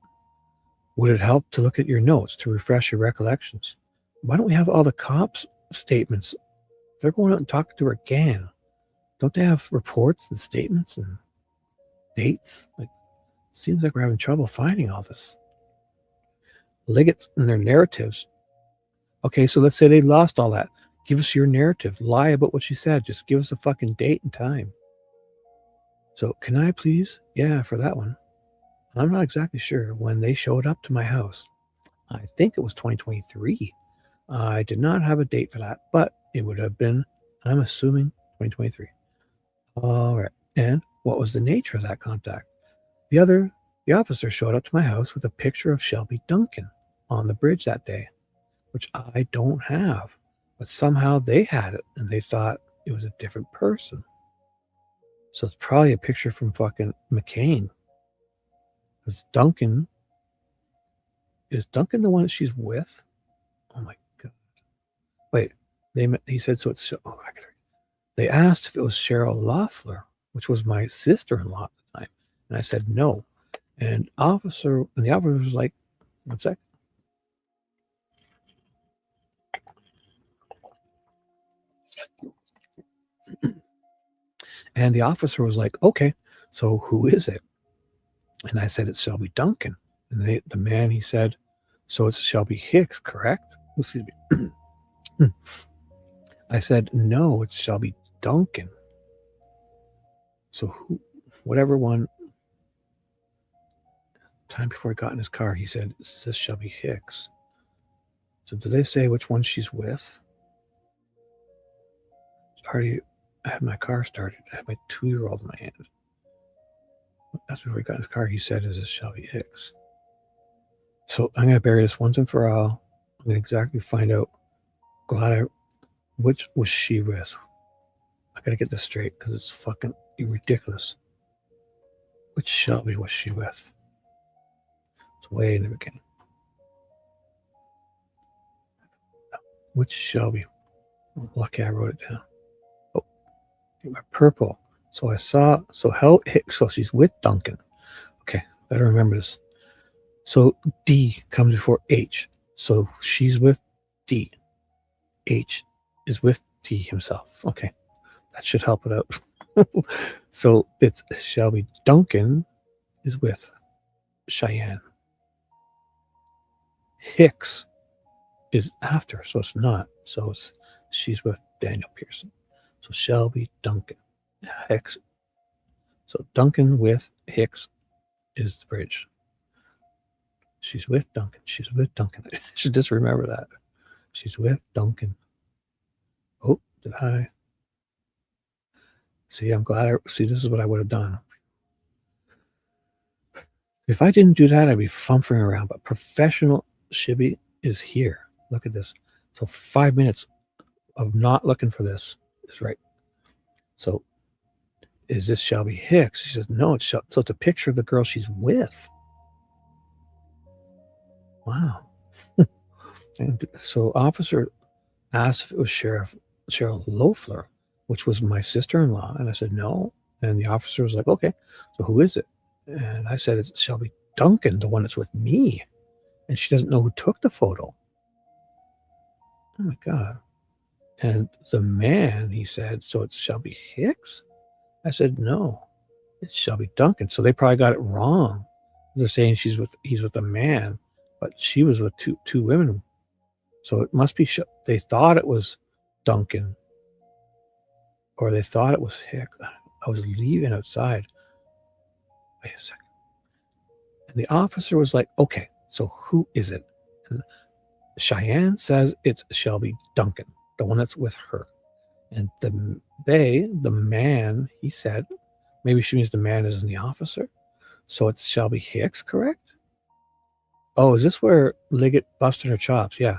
Would it help to look at your notes to refresh your recollections? Why don't we have all the cops' statements? They're going out and talking to her again. Don't they have reports and statements and dates? Seems like we're having trouble finding all this. Liggett and their narratives. Okay, so let's say they lost all that. Give us your narrative. Lie about what she said. Just give us a fucking date and time. So can I please? Yeah, for that one. I'm not exactly sure when they showed up to my house. I think it was 2023. I did not have a date for that, but it would have been, I'm assuming, 2023. All right. And what was the nature of that contact? The officer showed up to my house with a picture of Shelby Duncan on the bridge that day, which I don't have. But somehow they had it, and they thought it was a different person. So it's probably a picture from fucking McCain. Is Duncan the one that she's with? Oh my God. Wait, he said, so it's, they asked if it was Cheryl Loeffler, which was my sister-in-law at the time. And I said, no. And the officer was like, one sec. And the officer was like, okay, so who is it? And I said, it's Shelby Duncan. And the man, he said, so it's Shelby Hicks, correct? Excuse me. I said, no, it's Shelby Duncan. So whatever one, time before he got in his car, he said, is this Shelby Hicks? So did they say which one she's with? I had my car started. I had my 2-year-old in my hand. That's before he got in his car. He said, is this Shelby Hicks? So I'm going to bury this once and for all. I'm going to exactly find out which was she with. I got to get this straight because it's fucking ridiculous. Which Shelby was she with? It's way in the beginning. Which Shelby? Lucky I wrote it down. My purple. So I saw, Hicks, so she's with Duncan. Okay, better remember this. So D comes before H. So she's with D. H is with D himself. Okay, that should help it out. So it's Shelby Duncan is with Cheyenne. Hicks is after, so it's not. So she's with Daniel Pearson. So Shelby Duncan, Hicks. So Duncan with Hicks is the bridge. She's with Duncan. She's with Duncan. I should just remember that. She's with Duncan. Oh, did I? See, I'm glad. This is what I would have done. If I didn't do that, I'd be fumfering around. But professional Shibby is here. Look at this. So 5 minutes of not looking for this is right. So is this Shelby Hicks? She says, no, it's so it's a picture of the girl she's with. Wow. And so officer asked if it was Cheryl Loeffler, which was my sister-in-law. And I said, no. And the officer was like, okay, so who is it? And I said, it's Shelby Duncan, the one that's with me. and she doesn't know who took the photo. Oh my God. And the man, he said, so it's Shelby Hicks? I said, no, it's Shelby Duncan. So they probably got it wrong. They're saying he's with a man, but she was with two women. So it must be, they thought it was Duncan, or they thought it was Hicks. I was leaving outside. Wait a second. And the officer was like, okay, so who is it? And Cheyenne says it's Shelby Duncan, the one that's with her. And the man, he said, maybe she means the man isn't the officer. So it's Shelby Hicks, correct? Oh, is this where Liggett busted her chops? Yeah.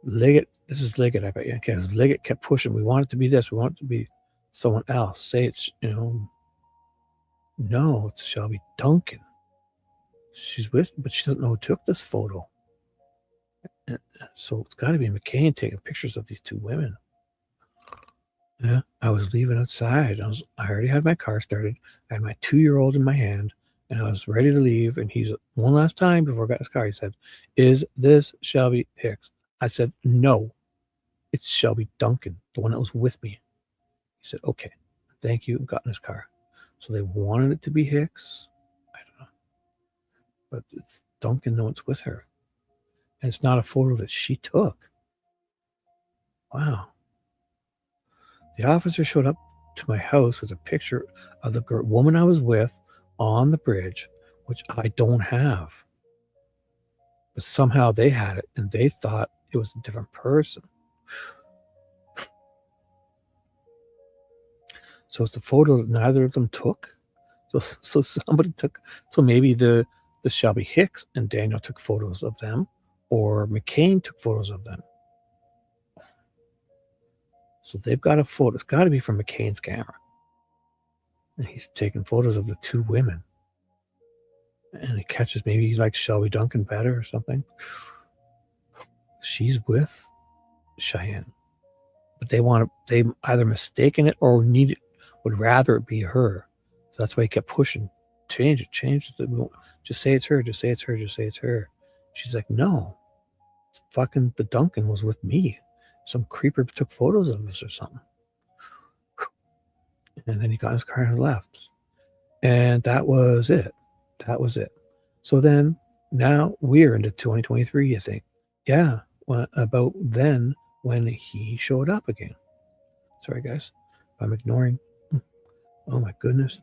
Liggett, this is Liggett, I bet you. Okay, Liggett kept pushing. We want it to be this. We want it to be someone else. Say it's, no, it's Shelby Duncan. She's with, but she doesn't know who took this photo. And so it's got to be McCain taking pictures of these two women. Yeah, I was leaving outside. I already had my car started. I had my 2-year-old in my hand, and I was ready to leave. And he's one last time before I got in his car. He said, "Is this Shelby Hicks?" I said, "No, it's Shelby Duncan, the one that was with me." He said, "Okay, thank you," and got in his car. So they wanted it to be Hicks. I don't know, but it's Duncan. No one's with her, and it's not a photo that she took. Wow. The officer showed up to my house with a picture of the woman I was with on the bridge, which I don't have. But somehow they had it, and they thought it was a different person. So it's a photo that neither of them took. So somebody took. So maybe the Shelby Hicks and Daniel took photos of them, or McCain took photos of them. So they've got a photo. It's got to be from McCain's camera. And he's taking photos of the two women. And he catches, maybe he likes Shelby Duncan better or something. She's with Cheyenne. But they either mistaken it or would rather it be her. So that's why he kept pushing. Change it. Just say it's her. Just say it's her. Just say it's her. She's like, no. It's fucking the Duncan was with me. Some creeper took photos of us or something. And then he got in his car and left. And that was it. So then, now we're into 2023, you think. Yeah, about then when he showed up again. Sorry, guys. I'm ignoring. Oh, my goodness.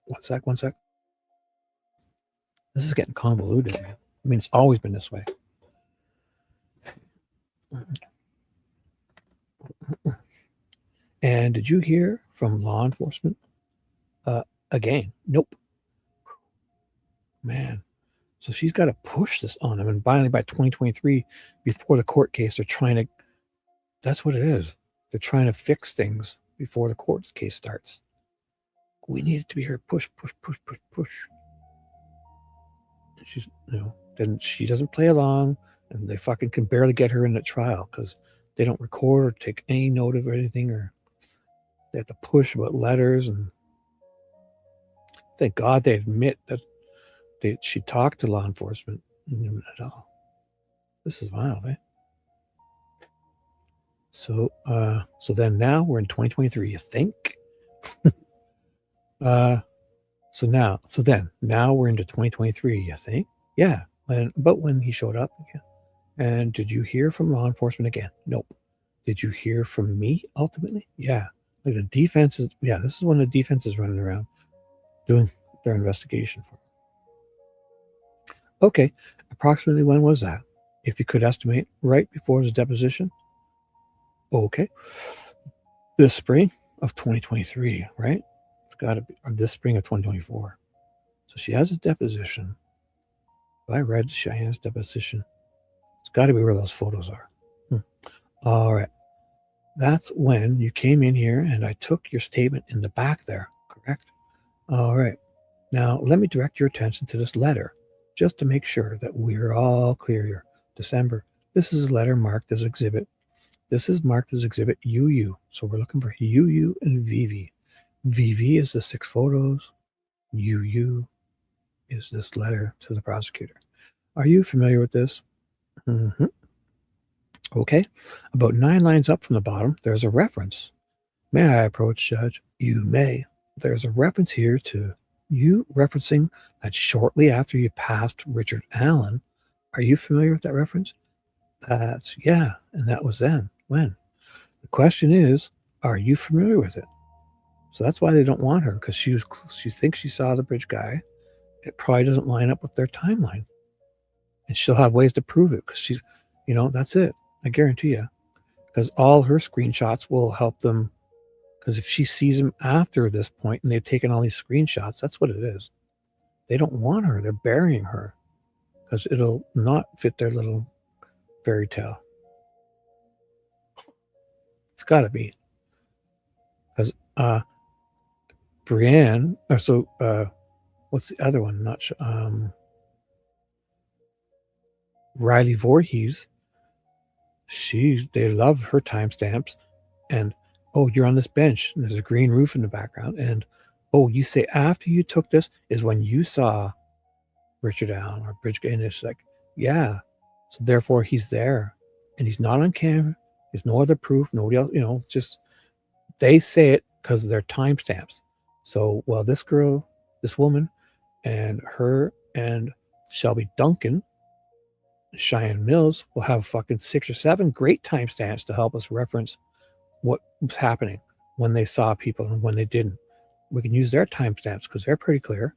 One sec. This is getting convoluted, man. I mean, it's always been this way. And did you hear from law enforcement? Again, nope. Man. So she's got to push this on them. And finally, by 2023, before the court case, that's what it is. They're trying to fix things before the court case starts. We need it to be her. Push. And she's, then she doesn't play along, and they fucking can barely get her in the trial because they don't record or take any note of anything, or they have to push about letters. And thank God they admit that she talked to law enforcement. At all. This is wild, eh? So then now we're in 2023, you think? So now we're into 2023, you think? Yeah. But when he showed up again. And did you hear from law enforcement again? Nope. Did you hear from me ultimately? Yeah. Like the defense is, this is when the defense is running around doing their investigation for him. Okay. Approximately when was that? If you could estimate, right before his deposition? Okay. This spring of 2023, right? It's got to be, or this spring of 2024. So she has a deposition. If I read Cheyenne's deposition, it's got to be where those photos are. All right. That's when you came in here and I took your statement in the back there, correct? All right. Now, let me direct your attention to this letter, just to make sure that we're all clear here. December. This is a letter marked as exhibit. This is marked as exhibit UU. So we're looking for UU and VV. VV is the 6 photos. You is this letter to the prosecutor. Are you familiar with this? Mm-hmm. Okay. About 9 lines up from the bottom, there's a reference. May I approach, Judge? You may. There's a reference here to you referencing that shortly after you passed Richard Allen. Are you familiar with that reference? That's, yeah, and that was then. When? The question is, are you familiar with it? So that's why they don't want her, because she thinks she saw the bridge guy. It probably doesn't line up with their timeline. And she'll have ways to prove it, because she's, that's it. I guarantee you. Because all her screenshots will help them. Because if she sees him after this point and they've taken all these screenshots, that's what it is. They don't want her. They're burying her because it'll not fit their little fairy tale. It's got to be. Because Brienne, what's the other one? Not sure. Riley Voorhees, they love her timestamps. And oh, you're on this bench, and there's a green roof in the background. And oh, you say after you took this is when you saw Richard Allen or Bridge, and it's like, yeah. So therefore, he's there, and he's not on camera. There's no other proof. Nobody else. It's just they say it because of their timestamps. So, well, this woman, and her and Shelby Duncan, Cheyenne Mills will have fucking 6 or 7 great timestamps to help us reference what was happening when they saw people and when they didn't. We can use their timestamps because they're pretty clear.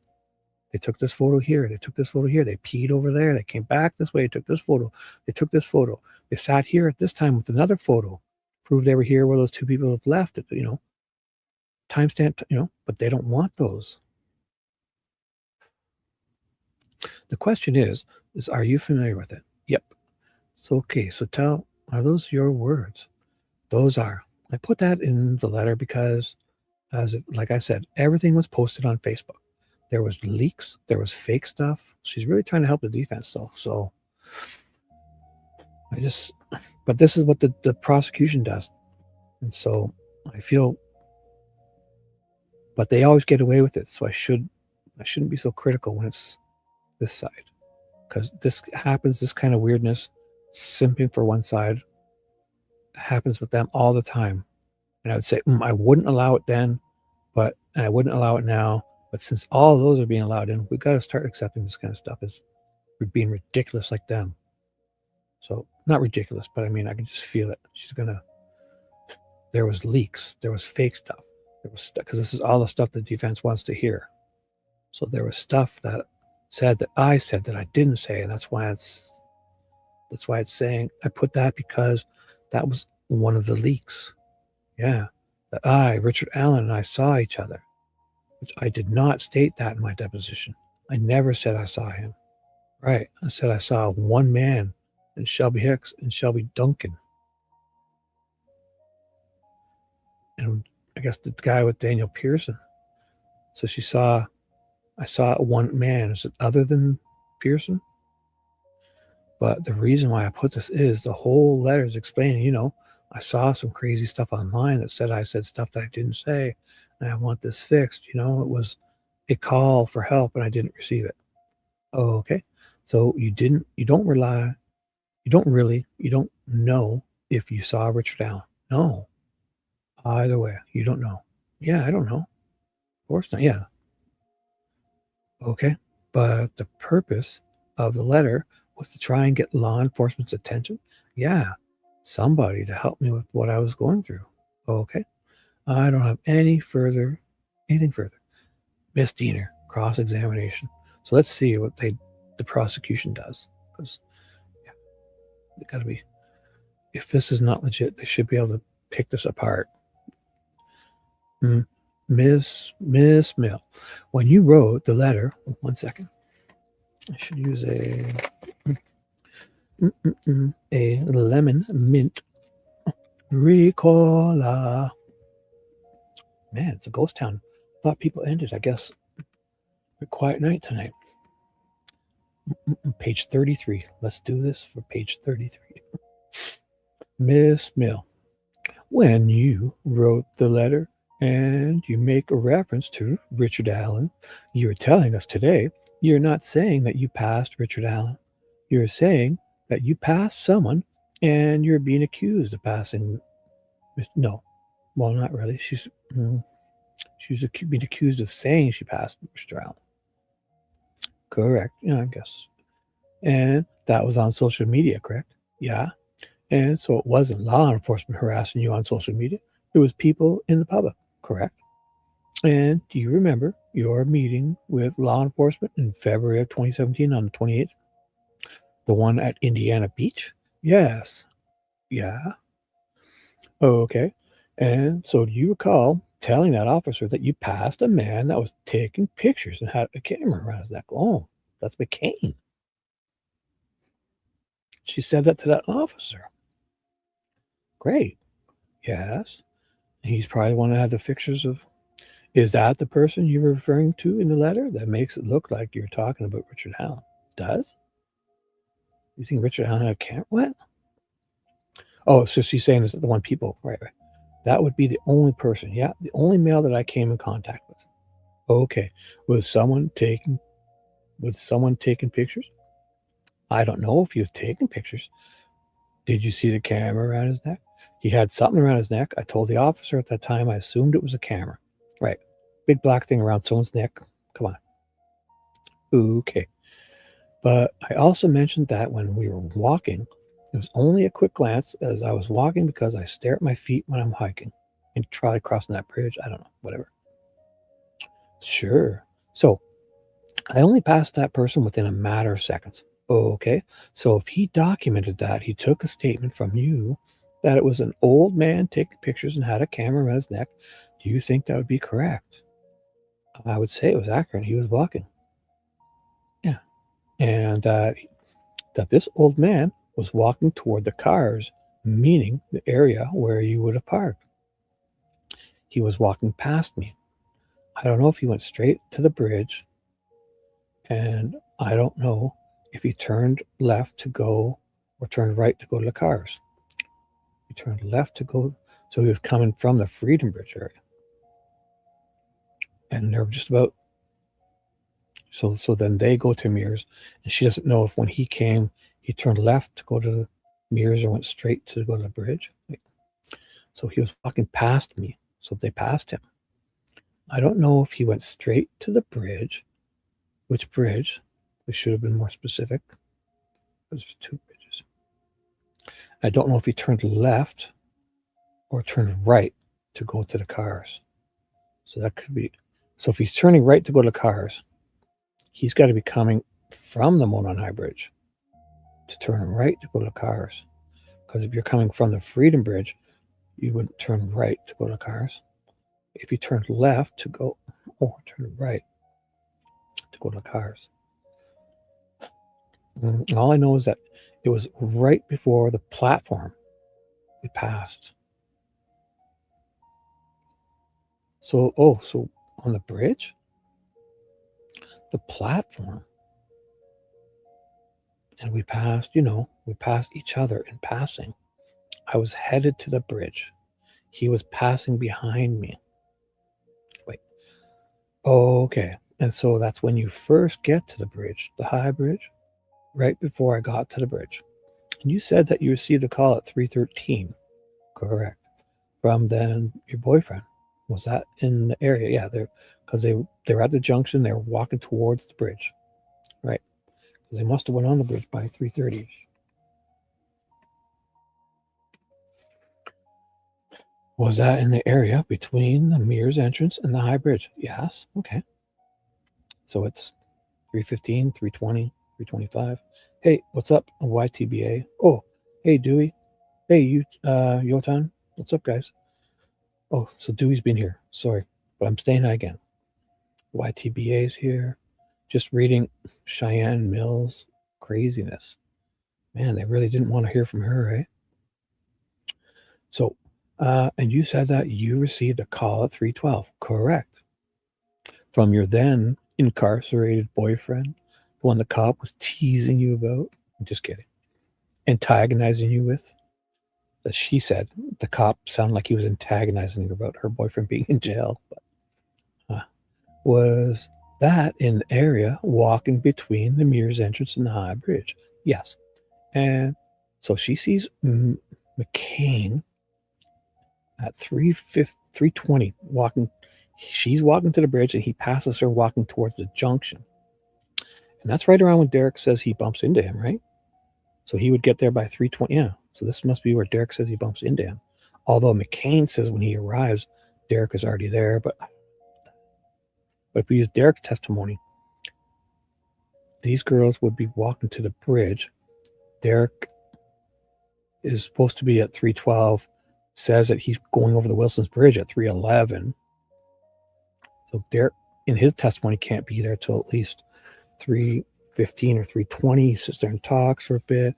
They took this photo here. They took this photo here. They peed over there. They came back this way. They took this photo. They took this photo. They sat here at this time with another photo. Proved they were here where those 2 people have left. Timestamp, but they don't want those. The question is are you familiar with it? Yep. So, okay. So are those your words? Those are. I put that in the letter because, like I said, everything was posted on Facebook. There was leaks. There was fake stuff. She's really trying to help the defense, though. So but this is what the prosecution does. And so I feel, but they always get away with it. So I shouldn't be so critical when it's this side, because this happens, this kind of weirdness, simping for one side, happens with them all the time. And I would say, I wouldn't allow it then, and I wouldn't allow it now. But since all those are being allowed in, we got to start accepting this kind of stuff as being ridiculous like them. So not ridiculous, but I mean, I can just feel it. There was leaks. There was fake stuff. There was stuff, because this is all the stuff the defense wants to hear. So there was stuff that I said that I didn't say. And that's why it's saying, I put that because that was one of the leaks. Yeah. That Richard Allen and I saw each other, which I did not state that in my deposition. I never said I saw him. Right. I said I saw one man, and Shelby Hicks and Shelby Duncan. And I guess the guy with Daniel Pearson. So I saw one man. Is it other than Pearson? But the reason why I put this is the whole letter is explaining, I saw some crazy stuff online that said I said stuff that I didn't say, and I want this fixed. It was a call for help, and I didn't receive it. Oh, okay. So you don't know if you saw Richard Allen. No. Either way, you don't know. Yeah, I don't know. Of course not. Yeah. Okay. But the purpose of the letter was to try and get law enforcement's attention. Yeah. Somebody to help me with what I was going through. Okay. I don't have anything further. Misdemeanor, cross-examination. So let's see what the prosecution does. Because it got to be, if this is not legit, they should be able to pick this apart. Miss Mill, when you wrote the letter, 1 second. I should use a lemon mint Ricola. Man, it's a ghost town. Thought people ended, I guess. A quiet night tonight. Page 33. Let's do this for page 33. Miss Mill, when you wrote the letter and you make a reference to Richard Allen. You're telling us today you're not saying that you passed Richard Allen. You're saying that you passed someone and you're being accused of passing. No, well, not really. She's being accused of saying she passed Mr. Allen. Correct. Yeah, I guess. And that was on social media, correct? Yeah. And so it wasn't law enforcement harassing you on social media. It was people in the public, correct? And do you remember your meeting with law enforcement in February of 2017 on the 28th? The one at Indiana Beach? Yes. Yeah. Okay. And so do you recall telling that officer that you passed a man that was taking pictures and had a camera around his neck? Oh, that's McCain. She said that to that officer. Great. Yes. He's probably one that had the pictures of. Is that the person you're referring to in the letter? That makes it look like you're talking about Richard Allen. Does? You think Richard Allen had a camera? What? Oh, so she's saying is the one people. Right. That would be the only person. Yeah, the only male that I came in contact with. Okay. Was someone taking pictures? I don't know if he was taking pictures. Did you see the camera around his neck? He had something around his neck. I told the officer at that time, I assumed it was a camera. Right. Big black thing around someone's neck. Come on. Okay. But I also mentioned that when we were walking, it was only a quick glance as I was walking because I stare at my feet when I'm hiking and try crossing that bridge. I don't know, whatever. Sure. So I only passed that person within a matter of seconds. Okay. So if he documented that, he took a statement from you that it was an old man taking pictures and had a camera around his neck, do you think that would be correct? I would say it was accurate. He was walking. Yeah. And that this old man was walking toward the cars, meaning the area where you would have parked. He was walking past me. I don't know if he went straight to the bridge, and I don't know if he turned left to go or turned right to go to the cars. He turned left to go, so he was coming from the Freedom Bridge area. And they're just about, so then they go to Mears, and she doesn't know if when he came, he turned left to go to the Mears or went straight to go to the bridge. So he was walking past me, so they passed him. I don't know if he went straight to the bridge. Which bridge? We should have been more specific. There's two bridges. I don't know if he turned left or turned right to go to the cars. So that could be. So if he's turning right to go to the cars, he's got to be coming from the Monon High Bridge to turn right to go to the cars. Because if you're coming from the Freedom Bridge, you wouldn't turn right to go to the cars. If you turned left to go, or turn right to go to the cars. All I know is that it was right before the platform we passed. So on the bridge, the platform, and we passed each other in passing. I was headed to the bridge. He was passing behind me. Wait. Okay. And so that's when you first get to the bridge, the high bridge, right before I got to the bridge. And you said that you received a call at 3:13. Correct. From then your boyfriend. Was that in the area? Yeah, because they were at the junction. They were walking towards the bridge. Right. Because they must have went on the bridge by 3:30. Was that in the area between the Mears entrance and the high bridge? Yes. Okay. So it's 3:15, 3:20, 3:25. Hey, what's up, YTBA? Oh, hey, Dewey. Hey, Yotan. What's up, guys? Oh, so Dewey's been here. Sorry, but I'm staying high again. YTBA's here. Just reading Cheyenne Mill's craziness. Man, they really didn't want to hear from her, right? So, and you said that you received a call at 3:12. Correct. From your then incarcerated boyfriend, the one the cop was teasing you about. I'm just kidding. Antagonizing you with. that she said the cop sounded like he was antagonizing her about her boyfriend being in jail. But, was that in the area walking between the Mears entrance and the High Bridge? Yes. And so she sees McCain at 3:20 walking. She's walking to the bridge and he passes her walking towards the junction. And that's right around when Derek says he bumps into him, right? So he would get there by 3:20. Yeah. So this must be where Derek says he bumps into him. Although McCain says when he arrives, Derek is already there. But if we use Derek's testimony, these girls would be walking to the bridge. Derek is supposed to be at 3:12, says that he's going over the Wilson's Bridge at 3:11. So Derek, in his testimony, can't be there till at least 3:15 or 3:20. He sits there and talks for a bit,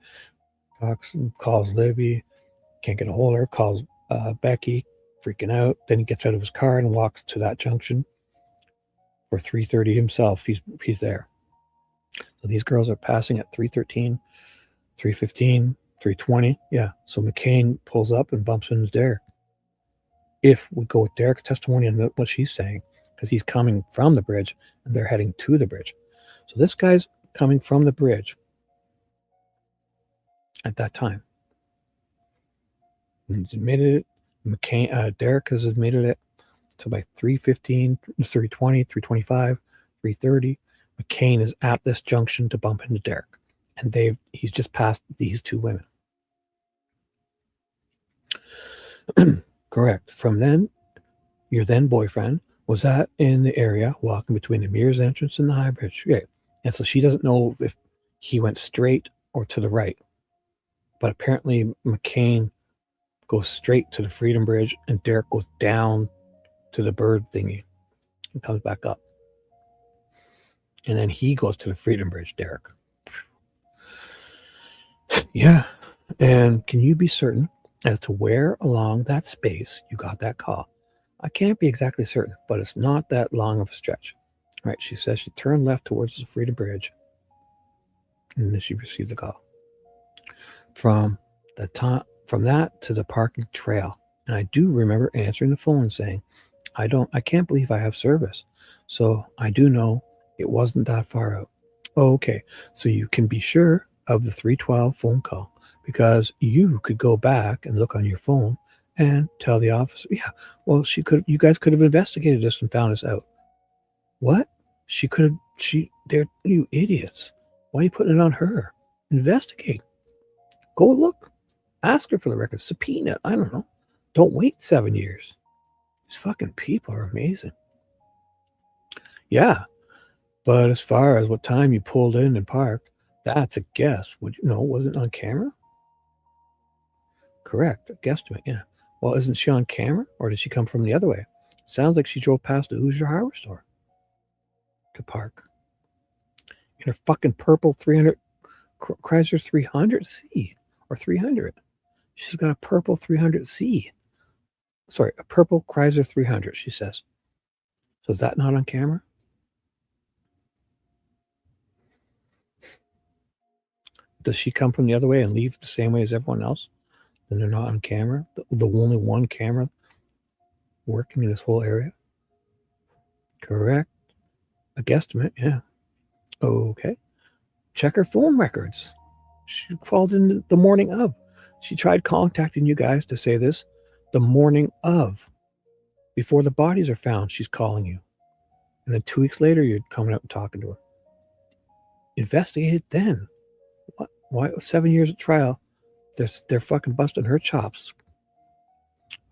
talks and calls Libby, can't get a hold of her, calls Becky, freaking out. Then he gets out of his car and walks to that junction for 3:30 himself. He's there. So these girls are passing at 3:13, 3:15, 3:20. Yeah. So McCain pulls up and bumps into Derek. If we go with Derek's testimony and what she's saying, because he's coming from the bridge and they're heading to the bridge. So this guy's coming from the bridge at that time. He's admitted it. Derek has admitted it. So by 3:15, 3:20, 3:25, 3:30, McCain is at this junction to bump into Derek. And he's just passed these two women. Correct. From then, your then boyfriend was in the area walking between the Mears entrance and the High Bridge. Yeah. And so she doesn't know if he went straight or to the right. But apparently McCain goes straight to the Freedom Bridge and Derek goes down to the bird thingy and comes back up. And then he goes to the Freedom Bridge, Derek. Yeah. And can you be certain as to where along that space you got that call? I can't be exactly certain, but it's not that long of a stretch. All right, she says she turned left towards the Freedom Bridge, and then she received the call. From that to the parking trail, and I do remember answering the phone and saying, I can't believe I have service. So I do know it wasn't that far out. Oh, okay, so you can be sure of the 3:12 phone call because you could go back and look on your phone and tell the officer, yeah, well, you guys could have investigated this and found us out. What? They're you idiots. Why are you putting it on her? Investigate. Go look. Ask her for the record. Subpoena. I don't know. Don't wait 7 years. These fucking people are amazing. Yeah. But as far as what time you pulled in and parked, that's a guess. Would you know? Was it on camera? Correct. A guesstimate. Yeah. Well, isn't she on camera or did she come from the other way? Sounds like she drove past the Hoosier Hardware store to park in her fucking purple 300 Chrysler 300C or 300. She's got a purple 300C. Sorry, a purple Chrysler 300, she says. So is that not on camera? Does she come from the other way and leave the same way as everyone else? Then they're not on camera? The only one camera working in this whole area? Correct. A guesstimate, yeah. Okay. Check her phone records. She called in the morning of. She tried contacting you guys to say this the morning of. Before the bodies are found, she's calling you. And then 2 weeks later, you're coming up and talking to her. Investigate it then. What? Why 7 years of trial? They're fucking busting her chops.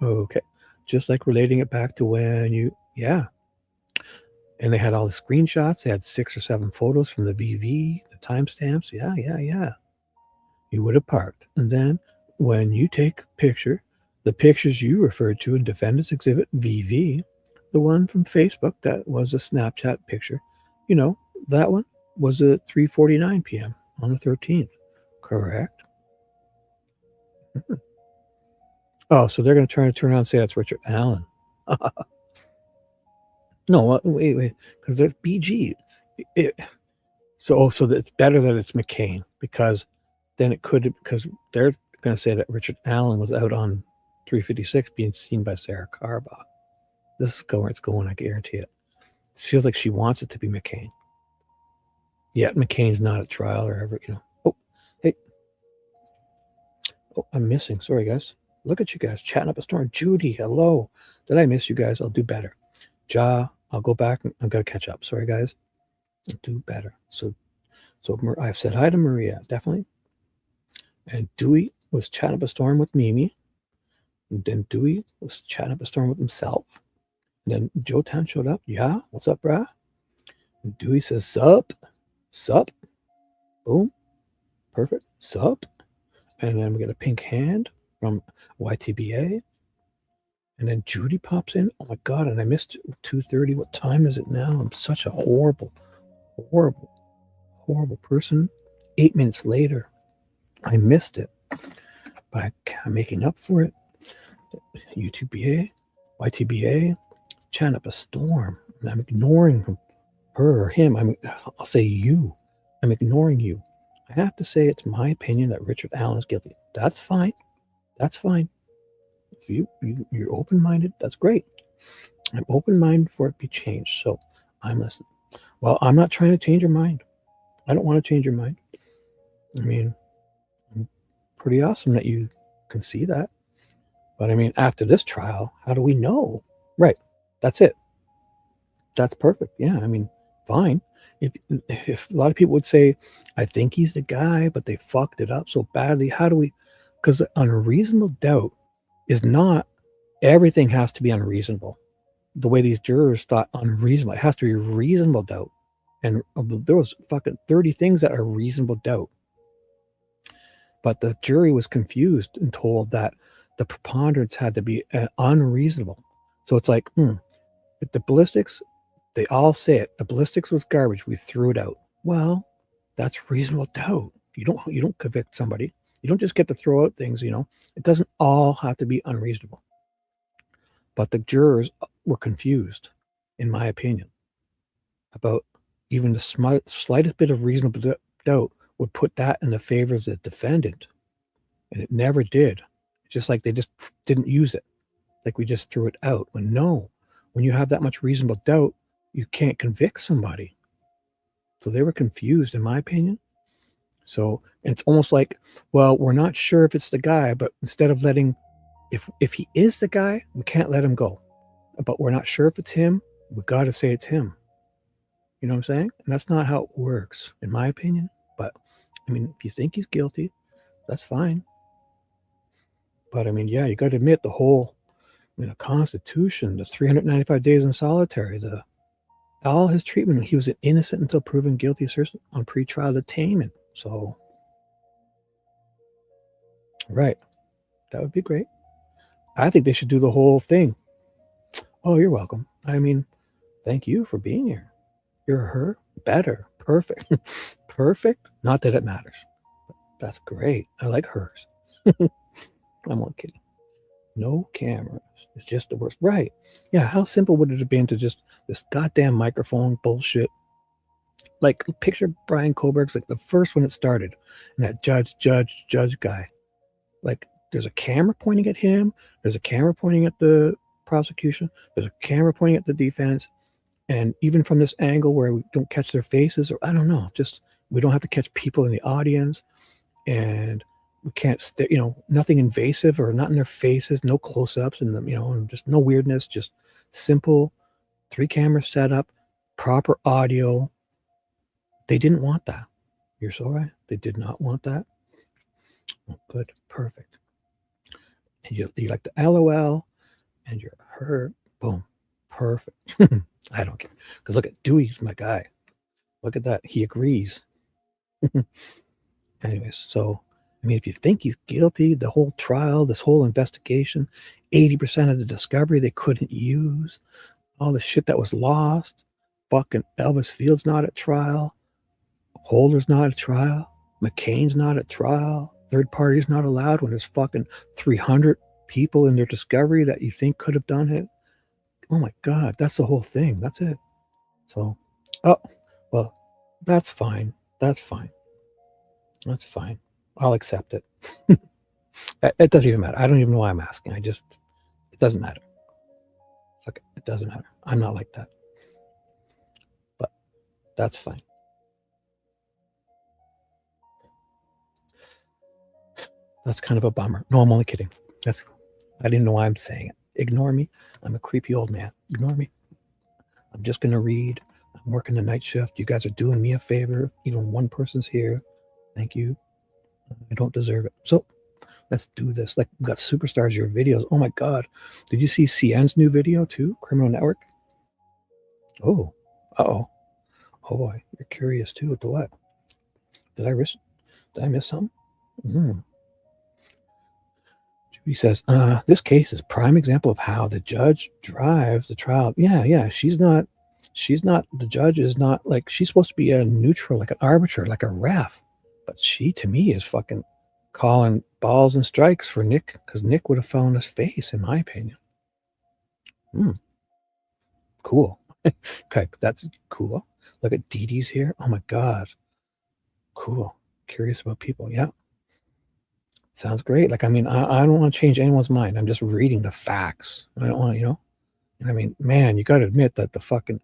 Okay. Just like relating it back to when yeah. And they had all the screenshots. They had 6 or 7 photos from the VV, the timestamps. Yeah. You would have parked. And then when you take a picture, the pictures you referred to in Defendant's Exhibit VV, the one from Facebook that was a Snapchat picture, that one was at 3:49 p.m. on the 13th. Correct. Oh, so they're going to turn around and say that's Richard Allen. No, wait, because there's BG. So it's better that it's McCain because then it could, because going to say that Richard Allen was out on 356 being seen by Sarah Carbach. This is where it's going, I guarantee it. It feels like she wants it to be McCain. Yet McCain's not at trial or ever, Oh, hey. Oh, I'm missing. Sorry, guys. Look at you guys chatting up a storm. Judy, hello. Did I miss you guys? I'll do better. Ja, I'll go back. I'm going to catch up. Sorry, guys. I'll do better. So I've said hi to Maria, definitely. And Dewey was chatting up a storm with Mimi. And then Dewey was chatting up a storm with himself. And then Joe Tan showed up. Yeah, what's up, brah? And Dewey says, sup. Boom. Perfect. Sup. And then we get a pink hand from YTBA. And then Judy pops in. Oh my God, and I missed 2:30. What time is it now? I'm such a horrible person. 8 minutes later, I missed it. But I'm making up for it. UTBA, YTBA, chatting up a storm. And I'm ignoring her or him. I'll say you. I'm ignoring you. I have to say it's my opinion that Richard Allen is guilty. That's fine. If you're open-minded, that's great. I'm open-minded for it to be changed. So I'm listening. Well, I'm not trying to change your mind. I don't want to change your mind. I mean, pretty awesome that you can see that. But I mean, after this trial, how do we know? Right. That's it. That's perfect. Yeah. I mean, fine. If a lot of people would say, I think he's the guy, but they fucked it up so badly. How do we? Because unreasonable doubt is not everything has to be unreasonable. The way these jurors thought unreasonable, it has to be reasonable doubt. And there was fucking 30 things that are reasonable doubt. But the jury was confused and told that the preponderance had to be unreasonable. So it's like, the ballistics, they all say it. The ballistics was garbage. We threw it out. Well, that's reasonable doubt. You don't convict somebody. You don't just get to throw out things, It doesn't all have to be unreasonable. But the jurors were confused, in my opinion, about even the slightest bit of reasonable doubt would put that in the favor of the defendant. And it never did. It's just like they just didn't use it. Like we just threw it out. When you have that much reasonable doubt, you can't convict somebody. So they were confused, in my opinion. So it's almost like, well, we're not sure if it's the guy, but instead of letting, if he is the guy, we can't let him go. But we're not sure if it's him. We got to say it's him. You know what I'm saying? And that's not how it works, in my opinion. But I mean, if you think he's guilty, that's fine. But I mean, yeah, you got to admit the whole, Constitution, the 395 days in solitary, all his treatment, he was innocent until proven guilty on pretrial detainment. So, right. That would be great. I think they should do the whole thing. Oh, you're welcome. I mean, thank you for being here. You're her. Better. Perfect. Perfect. Not that it matters. That's great. I like hers. I'm only kidding. No cameras. It's just the worst. Right. Yeah. How simple would it have been to just this goddamn microphone bullshit? Like, picture Brian Koberg's like the first when it started. And that judge guy. Like, there's a camera pointing at him. There's a camera pointing at the prosecution. There's a camera pointing at the defense. And even from this angle where we don't catch their faces, or I don't know, just we don't have to catch people in the audience, and we can't nothing invasive or not in their faces, no close-ups, and and just no weirdness, just simple 3 camera setup, proper audio. They didn't want that. You're so right. They did not want that. Oh, good, perfect. And you like the LOL, and you're her. Boom, perfect. I don't care. Because look at Dewey's my guy. Look at that. He agrees. Anyways, so, I mean, if you think he's guilty, the whole trial, this whole investigation, 80% of the discovery they couldn't use, all the shit that was lost, fucking Elvis Field's not at trial, Holder's not at trial, McCain's not at trial, third party's not allowed when there's fucking 300 people in their discovery that you think could have done it. Oh my God, that's the whole thing. That's it. So, oh, well, that's fine. That's fine. That's fine. I'll accept it. It doesn't even matter. I don't even know why I'm asking. It doesn't matter. Okay, it doesn't matter. I'm not like that. But that's fine. That's kind of a bummer. No, I'm only kidding. I didn't know why I'm saying it. Ignore me. I'm a creepy old man. Ignore me. I'm just going to read. I'm working the night shift. You guys are doing me a favor. Even one person's here. Thank you. I don't deserve it. So let's do this. Like, we've got superstars, your videos. Oh my God. Did you see Cheyenne's new video too? Criminal Network? Oh. Uh-oh. Oh boy. You're curious too. To what? Did I miss something? He says, this case is prime example of how the judge drives the trial. Yeah. The judge is not like, she's supposed to be a neutral, like an arbiter, like a ref. But she, to me, is fucking calling balls and strikes for Nick, because Nick would have fallen his face, in my opinion. Cool. Okay, that's cool. Look at Dee Dee's here. Oh my God. Cool. Curious about people. Yeah. Sounds great. Like, I mean, I don't want to change anyone's mind. I'm just reading the facts. I don't want, and I mean, man, you got to admit that the fucking,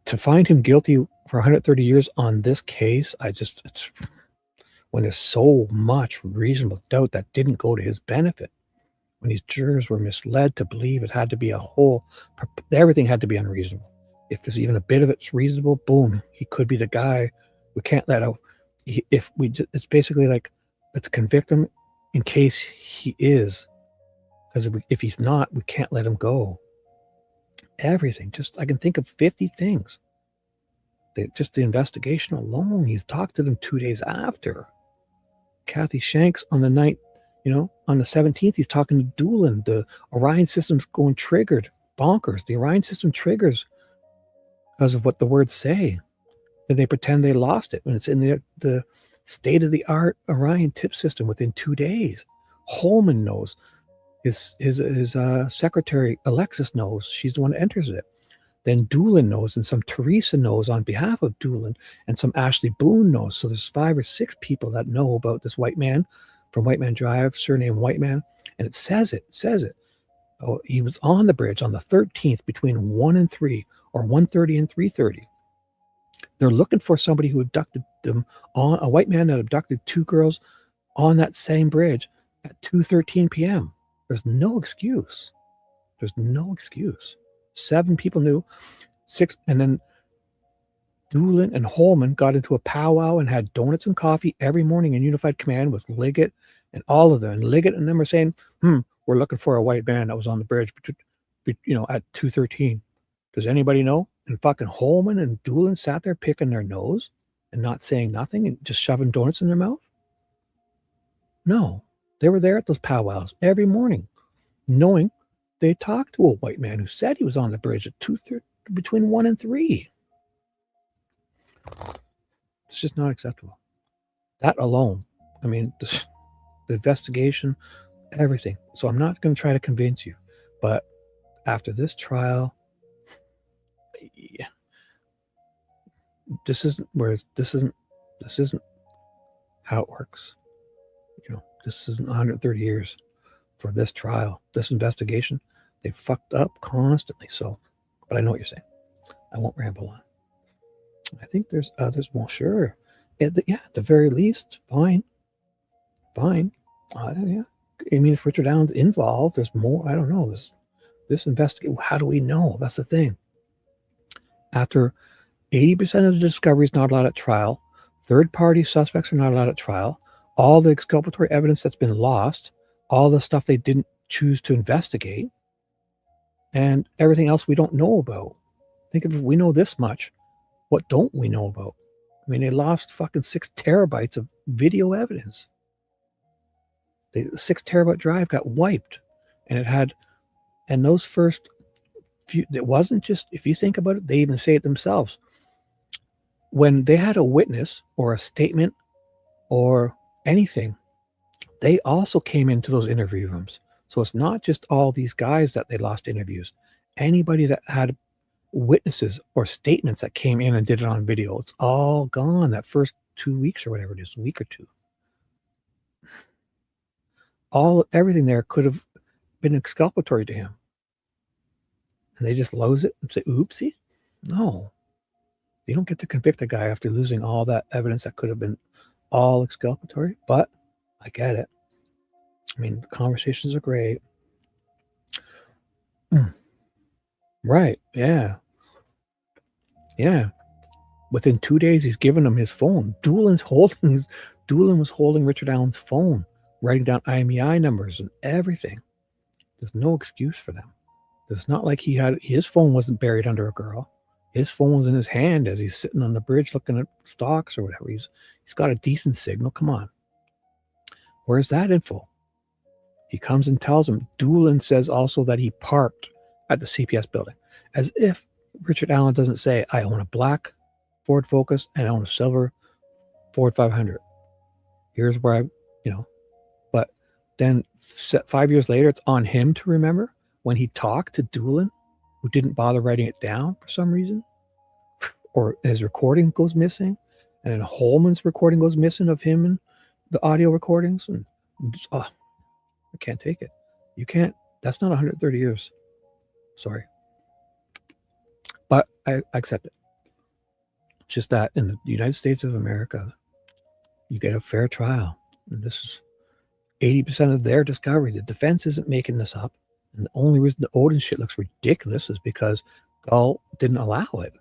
to find him guilty for 130 years on this case, it's when there's so much reasonable doubt that didn't go to his benefit, when these jurors were misled to believe it had to be everything had to be unreasonable. If there's even a bit of it's reasonable, boom, he could be the guy. We can't let out. It's basically like, let's convict him in case he is, because if he's not, we can't let him go. Everything, I can think of 50 things. Just the investigation alone, he's talked to them 2 days after. Kathy Shanks on the night, on the 17th, he's talking to Doolin. The Orion system's going triggered, bonkers. The Orion system triggers because of what the words say. And they pretend they lost it when it's in the state-of-the-art Orion tip system within 2 days. Holman knows. His secretary, Alexis, knows. She's the one that enters it. Then Doolin knows, and some Teresa knows on behalf of Doolin, and some Ashley Boone knows. So there's 5 or 6 people that know about this white man from White Man Drive, surname White Man, and it says it. Oh, he was on the bridge on the 13th between 1 and 3, or 1:30 and 3:30. They're looking for somebody who abducted them, a white man that abducted 2 girls on that same bridge at 2:13 p.m. There's no excuse. 7 people knew, 6, and then Doolin and Holman got into a powwow and had donuts and coffee every morning in Unified Command with Liggett and all of them. And Liggett and them were saying, we're looking for a white man that was on the bridge, at 2:13. Does anybody know? And fucking Holman and Doolin sat there picking their nose and not saying nothing and just shoving donuts in their mouth? No, they were there at those powwows every morning, knowing they talked to a white man who said he was on the bridge at 2:30, between 1 and 3. It's just not acceptable. That alone, I mean, the investigation, everything. So I'm not going to try to convince you, but after this trial, this isn't how it works. This isn't 130 years for this trial, this investigation. They fucked up constantly. So, but I know what you're saying. I won't ramble on. I think there's others. Well, sure. At the very least, fine. Yeah. I mean, if Richard Allen's involved, there's more. I don't know. This investigation. How do we know? That's the thing. After 80% of the discovery is not allowed at trial, third-party suspects are not allowed at trial, all the exculpatory evidence that's been lost, all the stuff they didn't choose to investigate, and everything else we don't know about. Think of if we know this much, what don't we know about? I mean, they lost fucking 6 terabytes of video evidence. The 6 terabyte drive got wiped, and those first few, it wasn't just, if you think about it, they even say it themselves. When they had a witness or a statement or anything, they also came into those interview rooms. So it's not just all these guys that they lost interviews. Anybody that had witnesses or statements that came in and did it on video, it's all gone that first 2 weeks or whatever it is, a week or 2. Everything there could have been exculpatory to him. And they just lose it and say, oopsie? No. You don't get to convict a guy after losing all that evidence that could have been all exculpatory, but I get it. I mean, the conversations are great. Right. Yeah. Yeah. Within 2 days, he's given him his phone. Doolin was holding Richard Allen's phone, writing down IMEI numbers and everything. There's no excuse for them. It's not like his phone wasn't buried under a girl. His phone was in his hand as he's sitting on the bridge looking at stocks or whatever. He's got a decent signal. Come on. Where's that info? He comes and tells him. Doolin says also that he parked at the CPS building, as if Richard Allen doesn't say, I own a black Ford Focus and I own a silver Ford 500. Here's where but then 5 years later, it's on him to remember when he talked to Doolin, who didn't bother writing it down for some reason, or his recording goes missing, and then Holman's recording goes missing of him and the audio recordings, and just, I can't take it. You can't. That's not 130 years. Sorry. But I accept it. It's just that in the United States of America, you get a fair trial. And this is 80% of their discovery. The defense isn't making this up. And the only reason the Odin shit looks ridiculous is because Gull didn't allow it.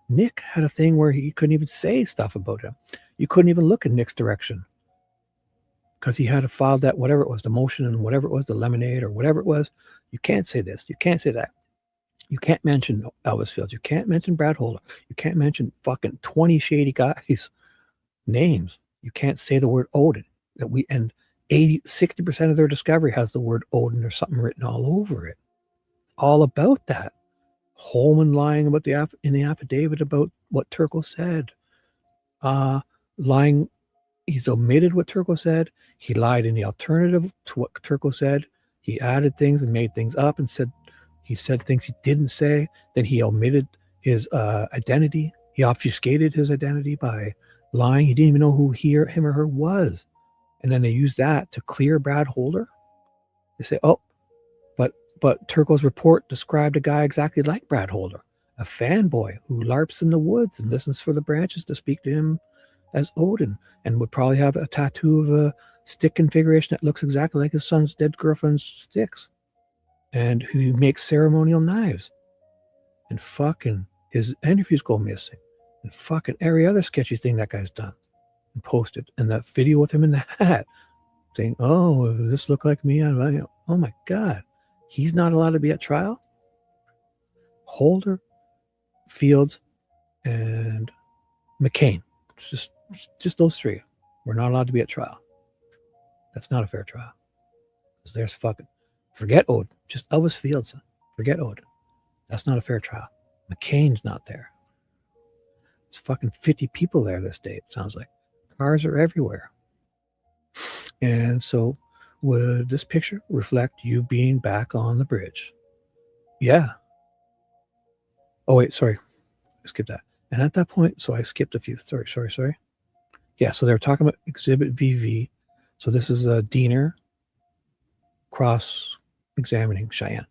Nick had a thing where he couldn't even say stuff about him. You couldn't even look in Nick's direction because he had to file that, whatever it was, the motion and whatever it was, the lemonade or whatever it was. You can't say this. You can't say that. You can't mention Elvis Fields. You can't mention Brad Holder. You can't mention fucking 20 shady guys' names. You can't say the word Odin. And 60% of their discovery has the word Odin or something written all over it. All about that. Holman lying about in the affidavit about what Turco said. Lying, he's omitted what Turco said. He lied in the alternative to what Turco said. He added things and made things up and he said things he didn't say. Then he omitted his identity. He obfuscated his identity by lying. He didn't even know who him or her was. And then they use that to clear Brad Holder. They say, oh, but Turco's report described a guy exactly like Brad Holder, a fanboy who LARPs in the woods and listens for the branches to speak to him as Odin, and would probably have a tattoo of a stick configuration that looks exactly like his son's dead girlfriend's sticks, and who makes ceremonial knives. And fucking his interviews go missing, and fucking every other sketchy thing that guy's done and posted, and that video with him in the hat saying, oh, does this look like me? Oh my God. He's not allowed to be at trial. Holder, Fields, and McCain. It's just those three. We're not allowed to be at trial. That's not a fair trial. Because there's fucking, forget Odin. Just Elvis Fields. Forget Odin. That's not a fair trial. McCain's not there. There's fucking 50 people there this day, it sounds like. Cars are everywhere. And so, would this picture reflect you being back on the bridge? Yeah. Oh, wait, sorry. I skipped that. And at that point, so I skipped a few. Sorry. Yeah, so they were talking about Exhibit VV. So this is a Diener cross-examining Cheyenne.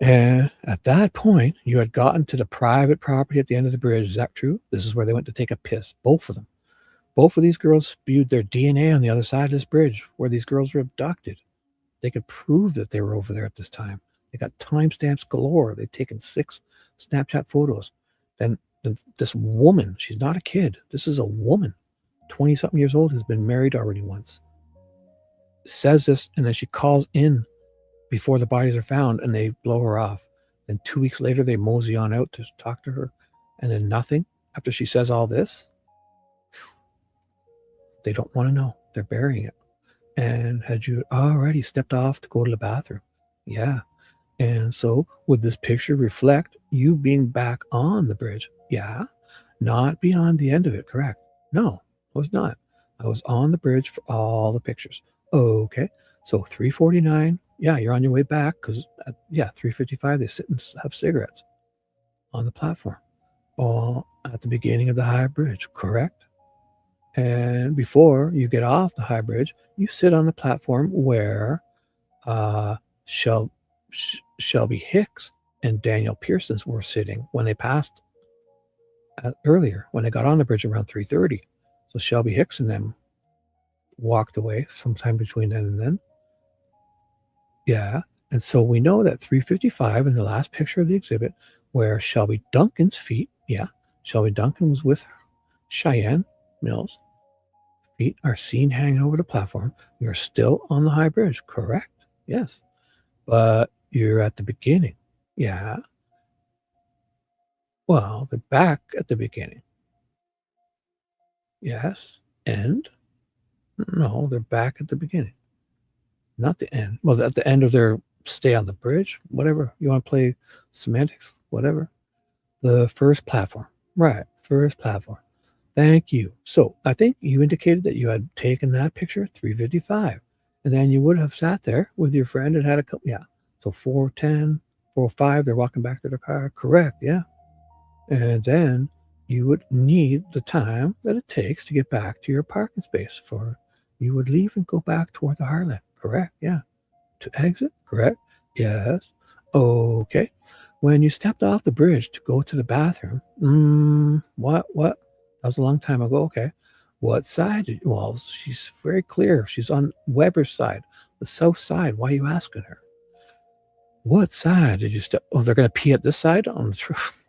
And at that point, you had gotten to the private property at the end of the bridge. Is that true? This is where they went to take a piss. Both of them. Both of these girls spewed their DNA on the other side of this bridge where these girls were abducted. They could prove that they were over there at this time. They got timestamps galore. They'd taken 6 Snapchat photos. Then this woman, she's not a kid. This is a woman, 20-something years old, who's been married already once. Says this, and then she calls in before the bodies are found, and they blow her off. Then 2 weeks later, they mosey on out to talk to her, and then nothing after she says all this. They don't want to know. They're burying it. And had you already stepped off to go to the bathroom? Yeah. And so would this picture reflect you being back on the bridge? Yeah. Not beyond the end of it, correct? No, I was not. I was on the bridge for all the pictures. Okay. So 3:49. Yeah, you're on your way back because, 3:55, they sit and have cigarettes on the platform. All at the beginning of the high bridge, correct? And before you get off the high bridge, you sit on the platform where Shelby Hicks and Daniel Pearsons were sitting when they passed earlier, when they got on the bridge around 3:30. So Shelby Hicks and them walked away sometime between then and then. Yeah. And so we know that 3:55 in the last picture of the exhibit, where Shelby Duncan's feet, Shelby Duncan was with Cheyenne Mill's feet are seen hanging over the platform. We are still on the high bridge, correct? Yes. But you're at the beginning. Yeah. Well, they're back at the beginning. Yes. End? No, they're back at the beginning. Not the end. Well, at the end of their stay on the bridge, whatever. You want to play semantics? Whatever. The first platform. Right. First platform. Thank you. So I think you indicated that you had taken that picture 3:55. And then you would have sat there with your friend and had a couple. Yeah. So 4:10, 4:05, they're walking back to their car. Correct. Yeah. And then you would need the time that it takes to get back to your parking space. For you would leave and go back toward the Heartland. Correct. Yeah. To exit. Correct. Yes. Okay. When you stepped off the bridge to go to the bathroom, what? That was a long time ago. Okay. What side? Well, she's very clear. She's on Weber's side, the south side. Why are you asking her? What side did you step? Oh, they're going to pee at this side on the truth.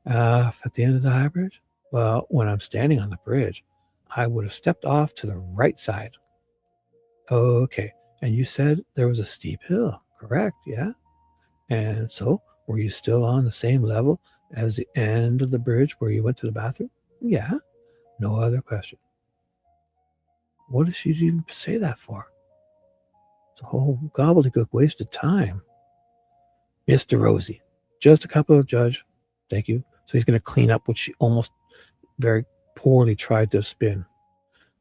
At the end of the high bridge? Well, when I'm standing on the bridge, I would have stepped off to the right side. Okay. And you said there was a steep hill, correct? Yeah. And so were you still on the same level as the end of the bridge where you went to the bathroom? Yeah. No other question. What does she even say that for? It's a whole gobbledygook waste of time. Mr. Rosie, just a couple of judge. Thank you. So he's going to clean up what she almost very poorly tried to spin.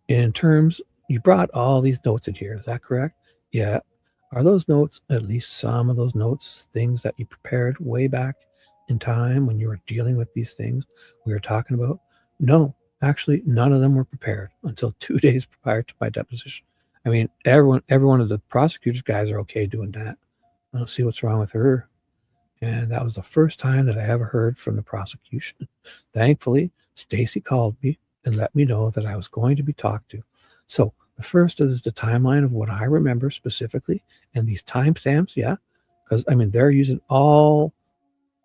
In terms, you brought all these notes in here. Is that correct? Yeah. Are those notes, at least some of those notes, things that you prepared way back in time when you were dealing with these things we were talking about? No, actually, none of them were prepared until 2 days prior to my deposition. I mean, every one of the prosecutor's guys are okay doing that. I don't see what's wrong with her. And that was the first time that I ever heard from the prosecution. Thankfully, Stacy called me and let me know that I was going to be talked to. So the first is the timeline of what I remember specifically, and these timestamps, yeah, because I mean they're using all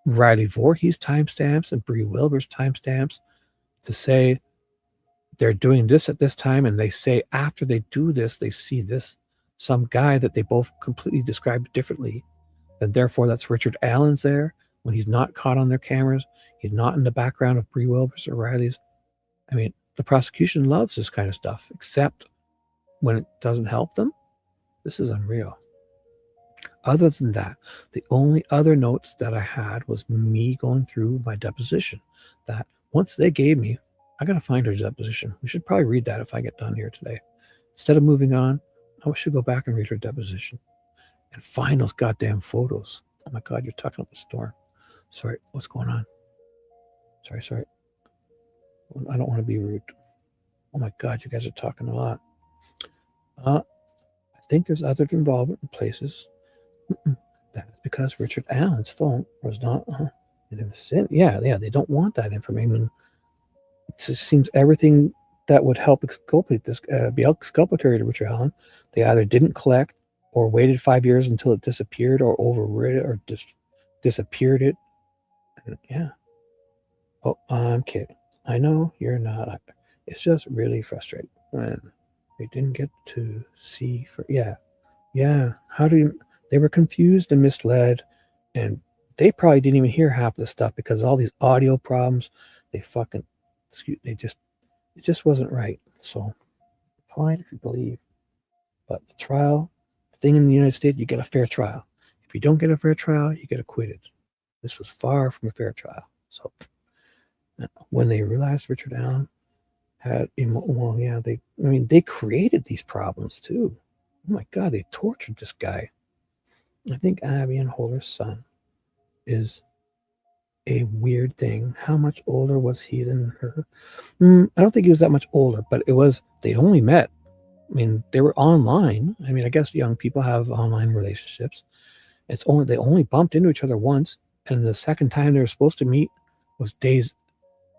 Riley Voorhees timestamps and Bree Wilbur's timestamps to say they're doing this at this time, and they say after they do this, they see this some guy that they both completely described differently. And therefore, that's Richard Allen's there when he's not caught on their cameras. He's not in the background of Bree Wilbur's or Riley's. I mean, the prosecution loves this kind of stuff, except when it doesn't help them. This is unreal. Other than that, the only other notes that I had was me going through my deposition. That once they gave me, I got to find her deposition. We should probably read that if I get done here today. Instead of moving on, I should go back and read her deposition and find those goddamn photos. Oh my God, you're talking up a storm. Sorry, what's going on? Sorry. I don't want to be rude. Oh my God, you guys are talking a lot. I think there's other involvement in places. That's because Richard Allen's phone was not in the vicinity. Yeah, they don't want that information. It just seems everything that would help exculpate this, be exculpatory to Richard Allen, they either didn't collect or waited 5 years until it disappeared, or overrid it, or disappeared it. Yeah. Oh, I'm kidding. I know you're not either. It's just really frustrating when they didn't get to see for. Yeah. How do you? They were confused and misled, and they probably didn't even hear half of the stuff because all these audio problems. It just wasn't right. So fine if you believe, but the trial thing in the United States, you get a fair trial. If you don't get a fair trial, you get acquitted. This was far from a fair trial. So when they realized Richard Allen had, they created these problems too. Oh my God, they tortured this guy. I think Abby and Holder's son is a weird thing. How much older was he than her? I don't think he was that much older, but it was, they only met. I mean, they were online. I mean, I guess young people have online relationships. They only bumped into each other once, and the second time they were supposed to meet was days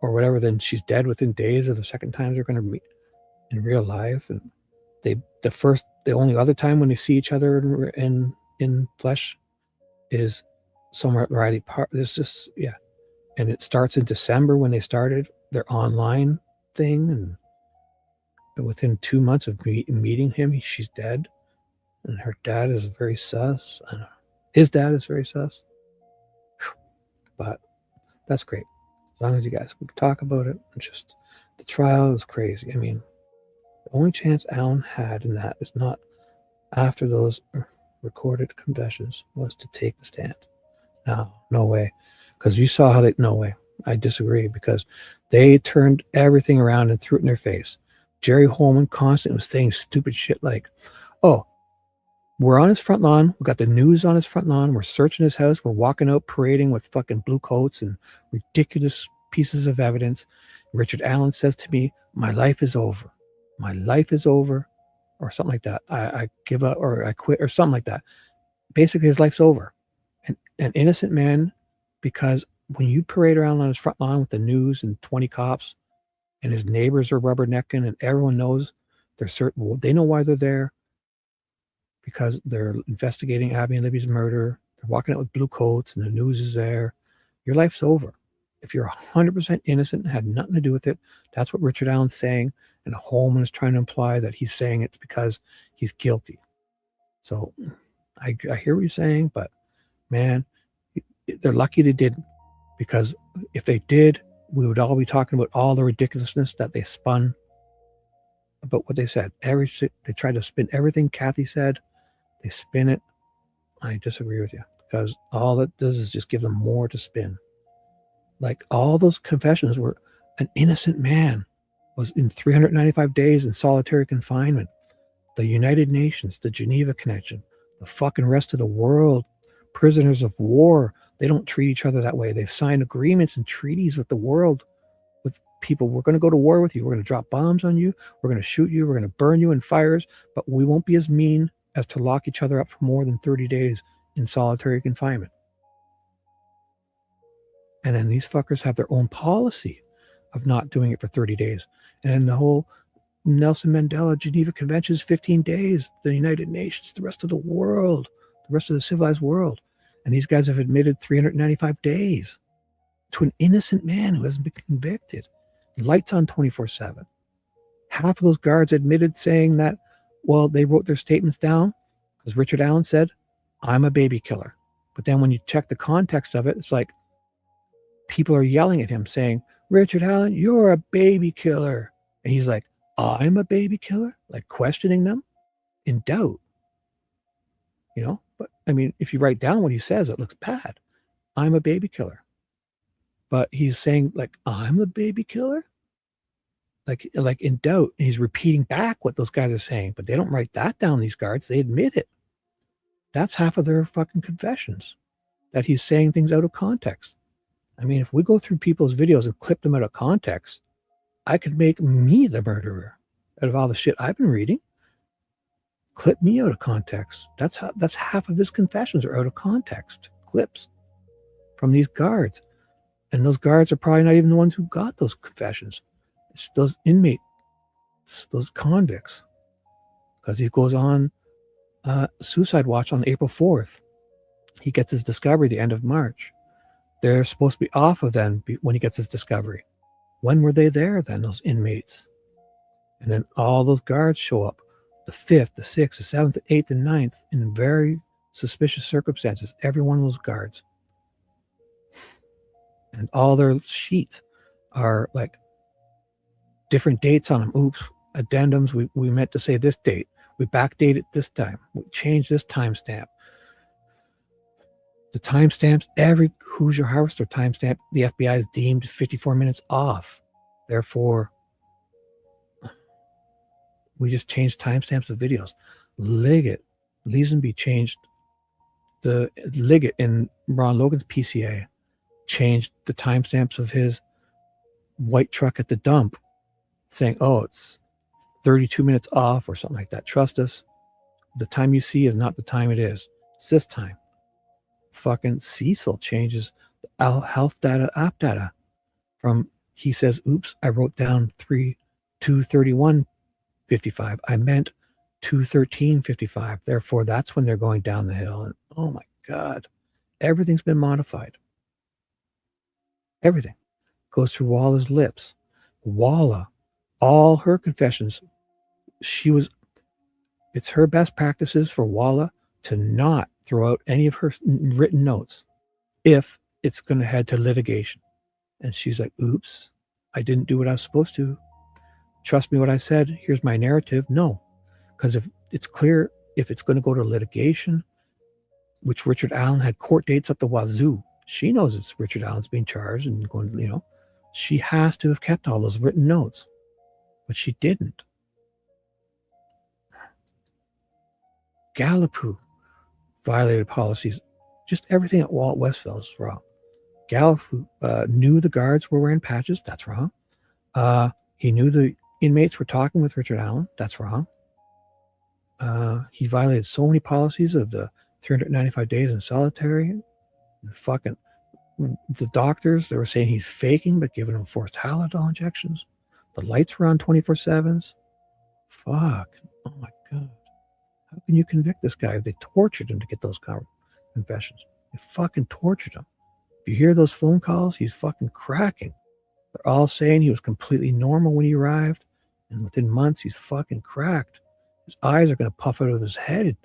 or whatever. Then she's dead within days of the second time they're going to meet in real life. And the only other time when they see each other in flesh is somewhere at Riley Park. This is, yeah. And it starts in December when they started their online thing. And within 2 months of meeting him, she's dead. And her dad is very sus. I don't know. His dad is very sus. But that's great. As long as you guys can talk about it. It's just, the trial is crazy. I mean, the only chance Alan had in that is not after those recorded confessions was to take the stand. No way. Because you saw how no way. I disagree, because they turned everything around and threw it in their face. Jerry Holman constantly was saying stupid shit like, oh, we're on his front lawn. We got the news on his front lawn. We're searching his house. We're walking out parading with fucking blue coats and ridiculous pieces of evidence. Richard Allen says to me, my life is over. My life is over, or something like that. I give up, or I quit, or something like that. Basically, his life's over. An innocent man, because when you parade around on his front lawn with the news and 20 cops, and his neighbors are rubbernecking, and everyone knows they know why they're there, because they're investigating Abby and Libby's murder. They're walking out with blue coats, and the news is there. Your life's over. If you're 100% innocent and had nothing to do with it, that's what Richard Allen's saying. And Holman is trying to imply that he's saying it's because he's guilty. So I hear what you're saying, but man, they're lucky they didn't. Because if they did, we would all be talking about all the ridiculousness that they spun about what they said. They tried to spin everything Kathy said. They spin it. I disagree with you, because all that does is just give them more to spin. Like, all those confessions were an innocent man was in 395 days in solitary confinement. The United Nations, the Geneva Convention, the fucking rest of the world, prisoners of war, they don't treat each other that way. They've signed agreements and treaties with the world, with people. We're going to go to war with you. We're going to drop bombs on you. We're going to shoot you. We're going to burn you in fires, but we won't be as mean as to lock each other up for more than 30 days in solitary confinement. And then these fuckers have their own policy of not doing it for 30 days. And then the whole Nelson Mandela Geneva Convention is 15 days. The United Nations, the rest of the world, the rest of the civilized world. And these guys have admitted 395 days to an innocent man who hasn't been convicted. Lights on 24/7. Half of those guards admitted, saying that, well, they wrote their statements down because Richard Allen said, I'm a baby killer. But then when you check the context of it, it's like people are yelling at him saying, Richard Allen, you're a baby killer. And he's like, I'm a baby killer? Like questioning them in doubt. You know, but I mean, if you write down what he says, it looks bad. I'm a baby killer. But he's saying, like, I'm the baby killer? Like in doubt. And he's repeating back what those guys are saying, but they don't write that down, these guards. They admit it. That's half of their fucking confessions, that he's saying things out of context. I mean, if we go through people's videos and clip them out of context, I could make me the murderer out of all the shit I've been reading. Clip me out of context. That's half of his confessions are out of context clips from these guards. And those guards are probably not even the ones who got those confessions. It's those inmates, those convicts. Because he goes on suicide watch on April 4th. He gets his discovery the end of March. They're supposed to be off of then when he gets his discovery. When were they there then, those inmates? And then all those guards show up. The 5th, the 6th, the 7th, the 8th, and 9th in very suspicious circumstances. Every one of those guards. And all their sheets are like different dates on them. Oops, addendums. We meant to say this date. We backdate it this time. We changed this timestamp. The timestamps, every Hoosier Harvester timestamp, the FBI is deemed 54 minutes off. Therefore, we just changed timestamps of videos. Liggett, Leesenby changed the Liggett in Ron Logan's PCA, changed the timestamps of his white truck at the dump, saying, oh, it's 32 minutes off or something like that. Trust us. The time you see is not the time it is. It's this time. Fucking Cecil changes the health data, app data from, he says, oops, I wrote down 231.55. I meant 213.55. Therefore, that's when they're going down the hill. And oh my God, everything's been modified. Everything goes through Walla's lips. Walla, all her confessions, it's her best practices for Walla to not throw out any of her written notes if it's going to head to litigation. And she's like, oops, I didn't do what I was supposed to. Trust me what I said. Here's my narrative. No, because if it's clear, if it's going to go to litigation, which Richard Allen had court dates up the wazoo, she knows it's Richard Allen's being charged and going, you know, she has to have kept all those written notes, but she didn't. Gallipool violated policies. Just everything at Walt Westfield is wrong. Gallipool knew the guards were wearing patches. That's wrong. He knew the inmates were talking with Richard Allen. That's wrong. He violated so many policies of the 395 days in solitary. And fucking the doctors, they were saying he's faking, but giving him forced Halidol injections. The lights were on 24/7s. Fuck. Oh my God. How can you convict this guy? They tortured him to get those confessions. They fucking tortured him. If you hear those phone calls, he's fucking cracking. They're all saying he was completely normal when he arrived, and within months, he's fucking cracked. His eyes are going to puff out of his head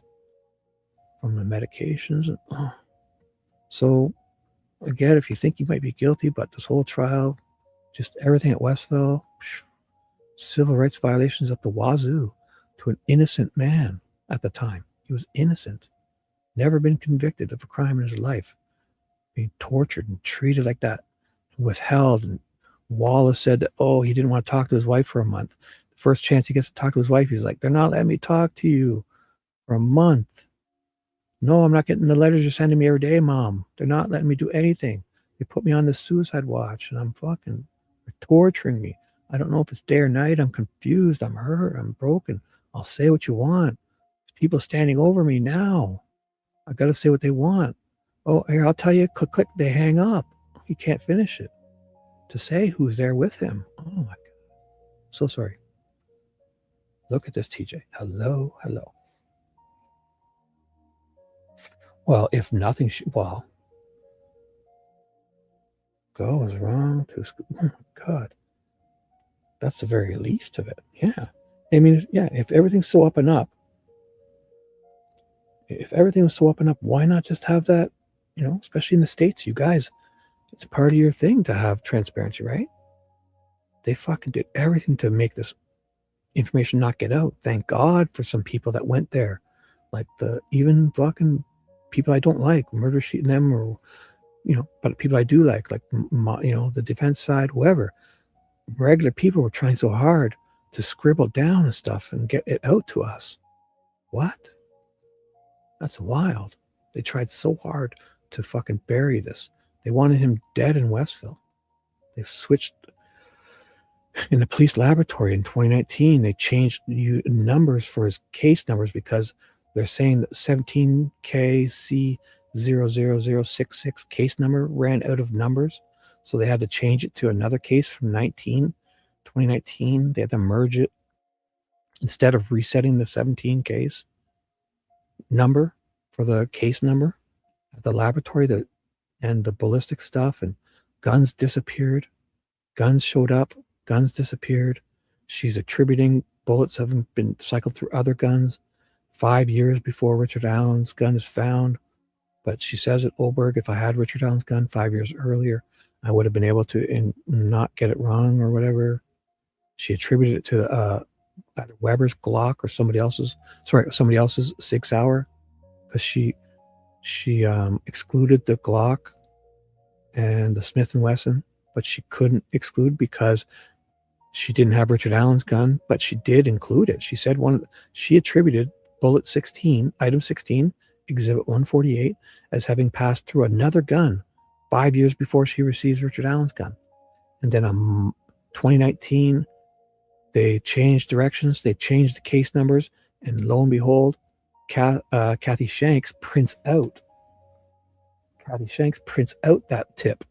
from the medications. And, oh. So, again, if you think you might be guilty, but this whole trial, just everything at Westville, civil rights violations up the wazoo to an innocent man at the time. He was innocent, never been convicted of a crime in his life, being tortured and treated like that, withheld. And Wallace said that, oh, he didn't want to talk to his wife for a month. The first chance he gets to talk to his wife, he's like, they're not letting me talk to you for a month. No, I'm not getting the letters you're sending me every day, Mom. They're not letting me do anything. They put me on the suicide watch, and they're torturing me. I don't know if it's day or night. I'm confused. I'm hurt. I'm broken. I'll say what you want. There's people standing over me now. I got to say what they want. Oh, here, I'll tell you, click, click, they hang up. He can't finish it. To say who's there with him. Oh my God. So sorry. Look at this, TJ. Hello, hello. Well, if nothing, goes wrong to school. Oh my God. That's the very least of it. Yeah. I mean, yeah, if everything's so up and up, why not just have that, you know, especially in the States, you guys, it's part of your thing to have transparency, right? They fucking did everything to make this information not get out. Thank God for some people that went there. Like even fucking people I don't like, murder sheeting them, or, you know, but people I do like, you know, the defense side, whoever. Regular people were trying so hard to scribble down and stuff and get it out to us. What? That's wild. They tried so hard to fucking bury this. They wanted him dead in Westville. They've switched in the police laboratory in 2019. They changed numbers for his case numbers because they're saying that 17KC00066 case number ran out of numbers. So they had to change it to another case from 2019. They had to merge it instead of resetting the 17 case number for the case number at the laboratory. And the ballistic stuff and guns disappeared. Guns showed up. Guns disappeared. She's attributing bullets haven't been cycled through other guns 5 years before Richard Allen's gun is found. But she says at Oberg, if I had Richard Allen's gun 5 years earlier, I would have been able to not get it wrong or whatever. She attributed it to either Weber's Glock or somebody else's 6 Hour, because she excluded the Glock and the Smith & Wesson, but she couldn't exclude because she didn't have Richard Allen's gun, but she did include it. She said she attributed bullet 16, item 16, exhibit 148, as having passed through another gun 5 years before she receives Richard Allen's gun. And then in 2019, they changed directions, they changed the case numbers, and lo and behold, Kathy Shanks prints out that tip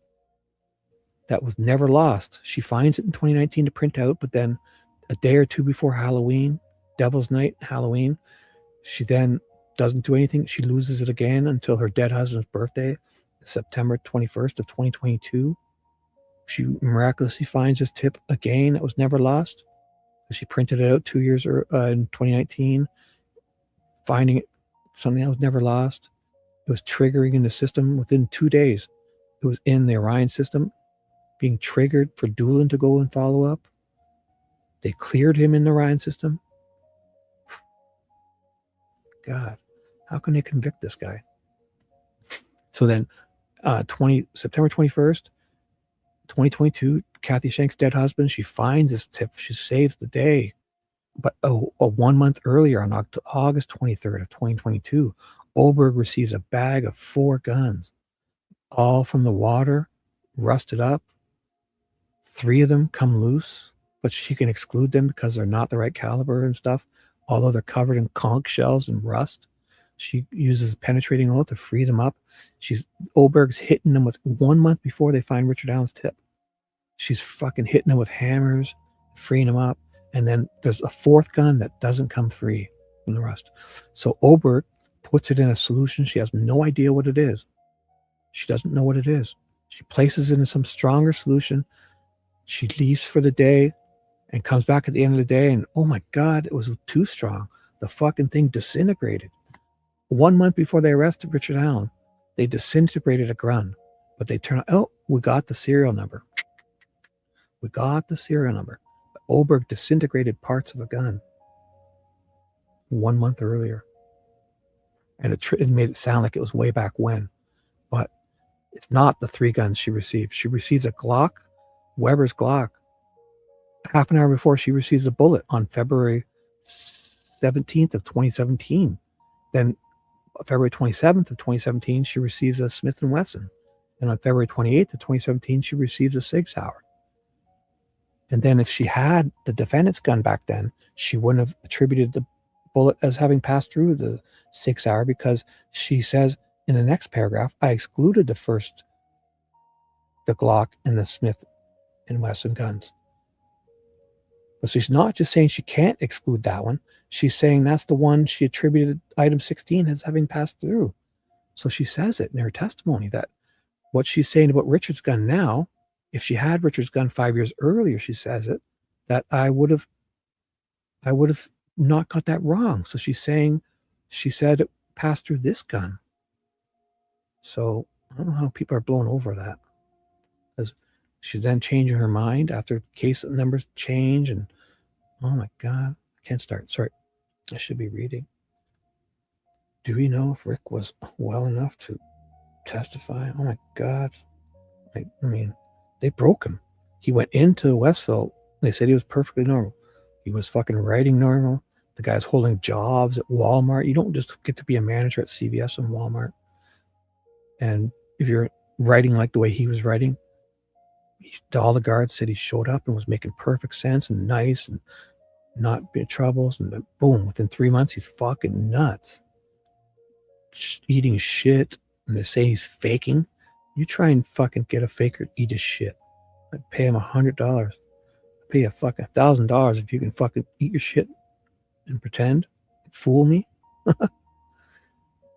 that was never lost. She finds it in 2019 to print out, but then a day or two before Halloween, Devil's Night, Halloween, she then doesn't do anything. She loses it again until her dead husband's birthday, September 21st of 2022. She miraculously finds this tip again that was never lost. She printed it out 2 years in 2019, finding it something that was never lost. It was triggering in the system within 2 days. It was in the Orion system, being triggered for Doolin to go and follow up. They cleared him in the Orion system. God, how can they convict this guy? So then, September 21st, 2022, Kathy Shanks' dead husband, she finds this tip. She saves the day. But 1 month earlier, on August 23rd of 2022, Oberg receives a bag of 4 guns, all from the water, rusted up. 3 of them come loose, but she can exclude them because they're not the right caliber and stuff, although they're covered in conch shells and rust. She uses penetrating oil to free them up. Oberg's hitting them with 1 month before they find Richard Allen's tip. She's fucking hitting them with hammers, freeing them up. And then there's a 4th gun that doesn't come free from the rust. So Oberg puts it in a solution. She has no idea what it is. She doesn't know what it is. She places it in some stronger solution. She leaves for the day and comes back at the end of the day. And oh my God, it was too strong. The fucking thing disintegrated. 1 month before they arrested Richard Allen, they disintegrated a gun. But they turn out, oh, we got the serial number. We got the serial number. But Oberg disintegrated parts of a gun 1 month earlier. And it made it sound like it was way back when. But it's not the 3 guns she received. She receives a Glock, Weber's Glock, half an hour before she receives a bullet on February 17th of 2017. Then February 27th of 2017, she receives a Smith & Wesson. And on February 28th of 2017, she receives a Sig Sauer. And then if she had the defendant's gun back then, she wouldn't have attributed the bullet as having passed through the Sig Sauer, because she says in the next paragraph, I excluded the Glock and the Smith & Wesson guns. But she's not just saying she can't exclude that one. She's saying that's the one she attributed item 16 as having passed through. So she says it in her testimony that what she's saying about Richard's gun now, if she had Richard's gun 5 years earlier, she says it, that I would have not got that wrong. So she's saying, she said it passed through this gun. So I don't know how people are blown over that. Because she's then changing her mind after case numbers change, and oh my God, I can't start. Sorry, I should be reading. Do we know if Rick was well enough to testify? Oh my God. I mean, they broke him. He went into Westville. They said he was perfectly normal. He was fucking writing normal. The guy's holding jobs at Walmart. You don't just get to be a manager at CVS and Walmart. And if you're writing like the way he was writing, all the guards said he showed up and was making perfect sense and nice and not in troubles. And then boom, within 3 months, he's fucking nuts. Eating shit. And they say he's faking. You try and fucking get a faker to eat his shit. I'd pay him $100. I'd pay you fucking $1,000 if you can fucking eat your shit and pretend, fool me.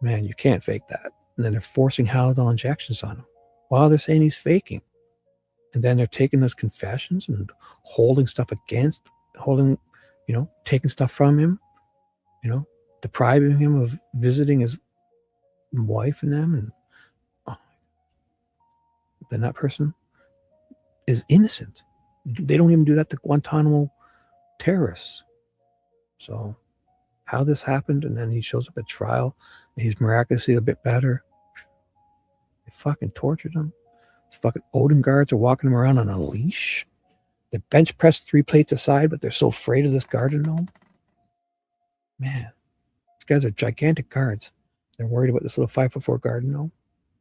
Man, you can't fake that. And then they're forcing Haldol injections on him while they're saying he's faking. And then they're taking his confessions and holding stuff against, taking stuff from him, depriving him of visiting his wife and them. And then that person is innocent. They don't even do that to Guantanamo terrorists. So how this happened, and then he shows up at trial and he's miraculously a bit better. They fucking tortured him. The fucking Odin guards are walking him around on a leash. They bench press 3 plates aside, but they're so afraid of this garden gnome. Man, these guys are gigantic guards. They're worried about this little 5'4" garden gnome.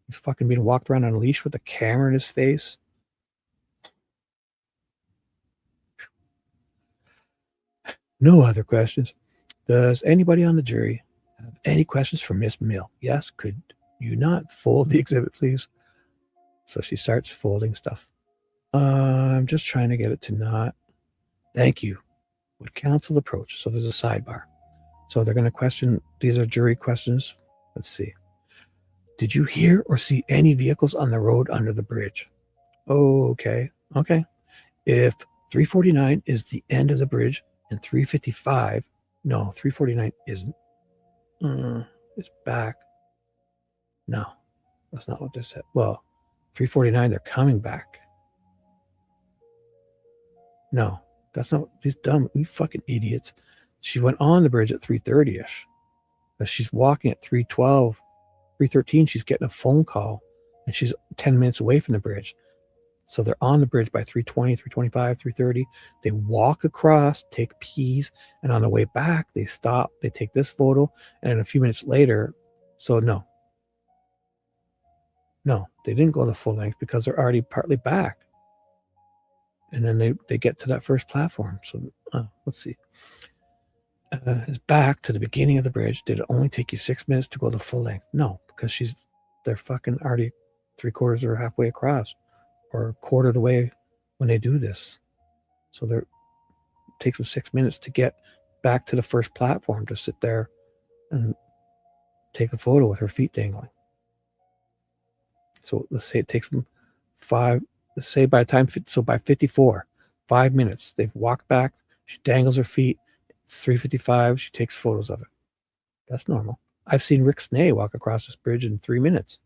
He's fucking being walked around on a leash with a camera in his face. No other questions. Does anybody on the jury have any questions for Miss Mill? Yes, could you not fold the exhibit, please? So she starts folding stuff. I'm just trying to get it to not. Thank you. Would counsel approach? So there's a sidebar. So they're going to question. These are jury questions. Let's see. Did you hear or see any vehicles on the road under the bridge? Okay. If 349 is the end of the bridge and 355, no, 349 isn't. It's back. No, that's not what they said. Well, 349, they're coming back. No, that's not. These dumb, you fucking idiots. She went on the bridge at 3:30ish. She's walking at 3:12, 3:13. She's getting a phone call, and she's 10 minutes away from the bridge. So they're on the bridge by 3:20, 3:25, 3:30. They walk across, take peas, and on the way back, they stop. They take this photo, and then a few minutes later, so no, they didn't go the full length because they're already partly back. And then they get to that first platform. So let's see. It's back to the beginning of the bridge. Did it only take you 6 minutes to go the full length? No, because they're fucking already 3/4 or halfway across, or a quarter of the way when they do this. So it takes them 6 minutes to get back to the first platform to sit there and take a photo with her feet dangling. So let's say it takes them let's say by 54, 5 minutes, they've walked back, she dangles her feet, it's 3:55, she takes photos of it. That's normal. I've seen Rick Snay walk across this bridge in 3 minutes.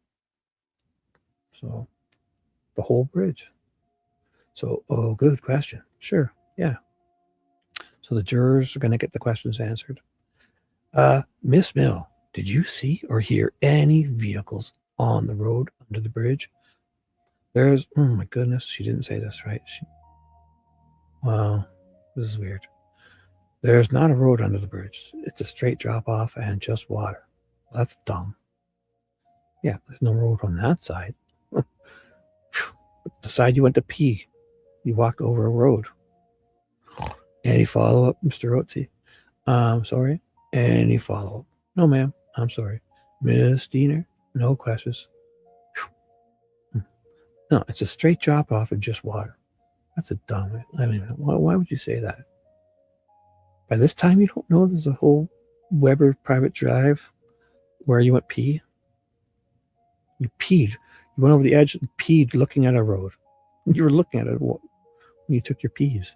So the whole bridge. So, good question. Sure, yeah. So the jurors are going to get the questions answered. Miss Mill, did you see or hear any vehicles on the road under the bridge? Oh my goodness, she didn't say this, right? Well, this is weird. There's not a road under the bridge. It's a straight drop off and just water. Well, that's dumb. Yeah, there's no road on that side. The side you went to pee, you walked over a road. Any follow-up, Mr. Rotzi? Sorry. Any follow-up? No, ma'am. I'm sorry. Miss Diener? No questions. No, it's a straight drop off and just water. That's a dumb. I mean, why would you say that? By this time, you don't know there's a whole Weber private drive where you went pee. You peed. You went over the edge and peed looking at a road. You were looking at it when you took your peas.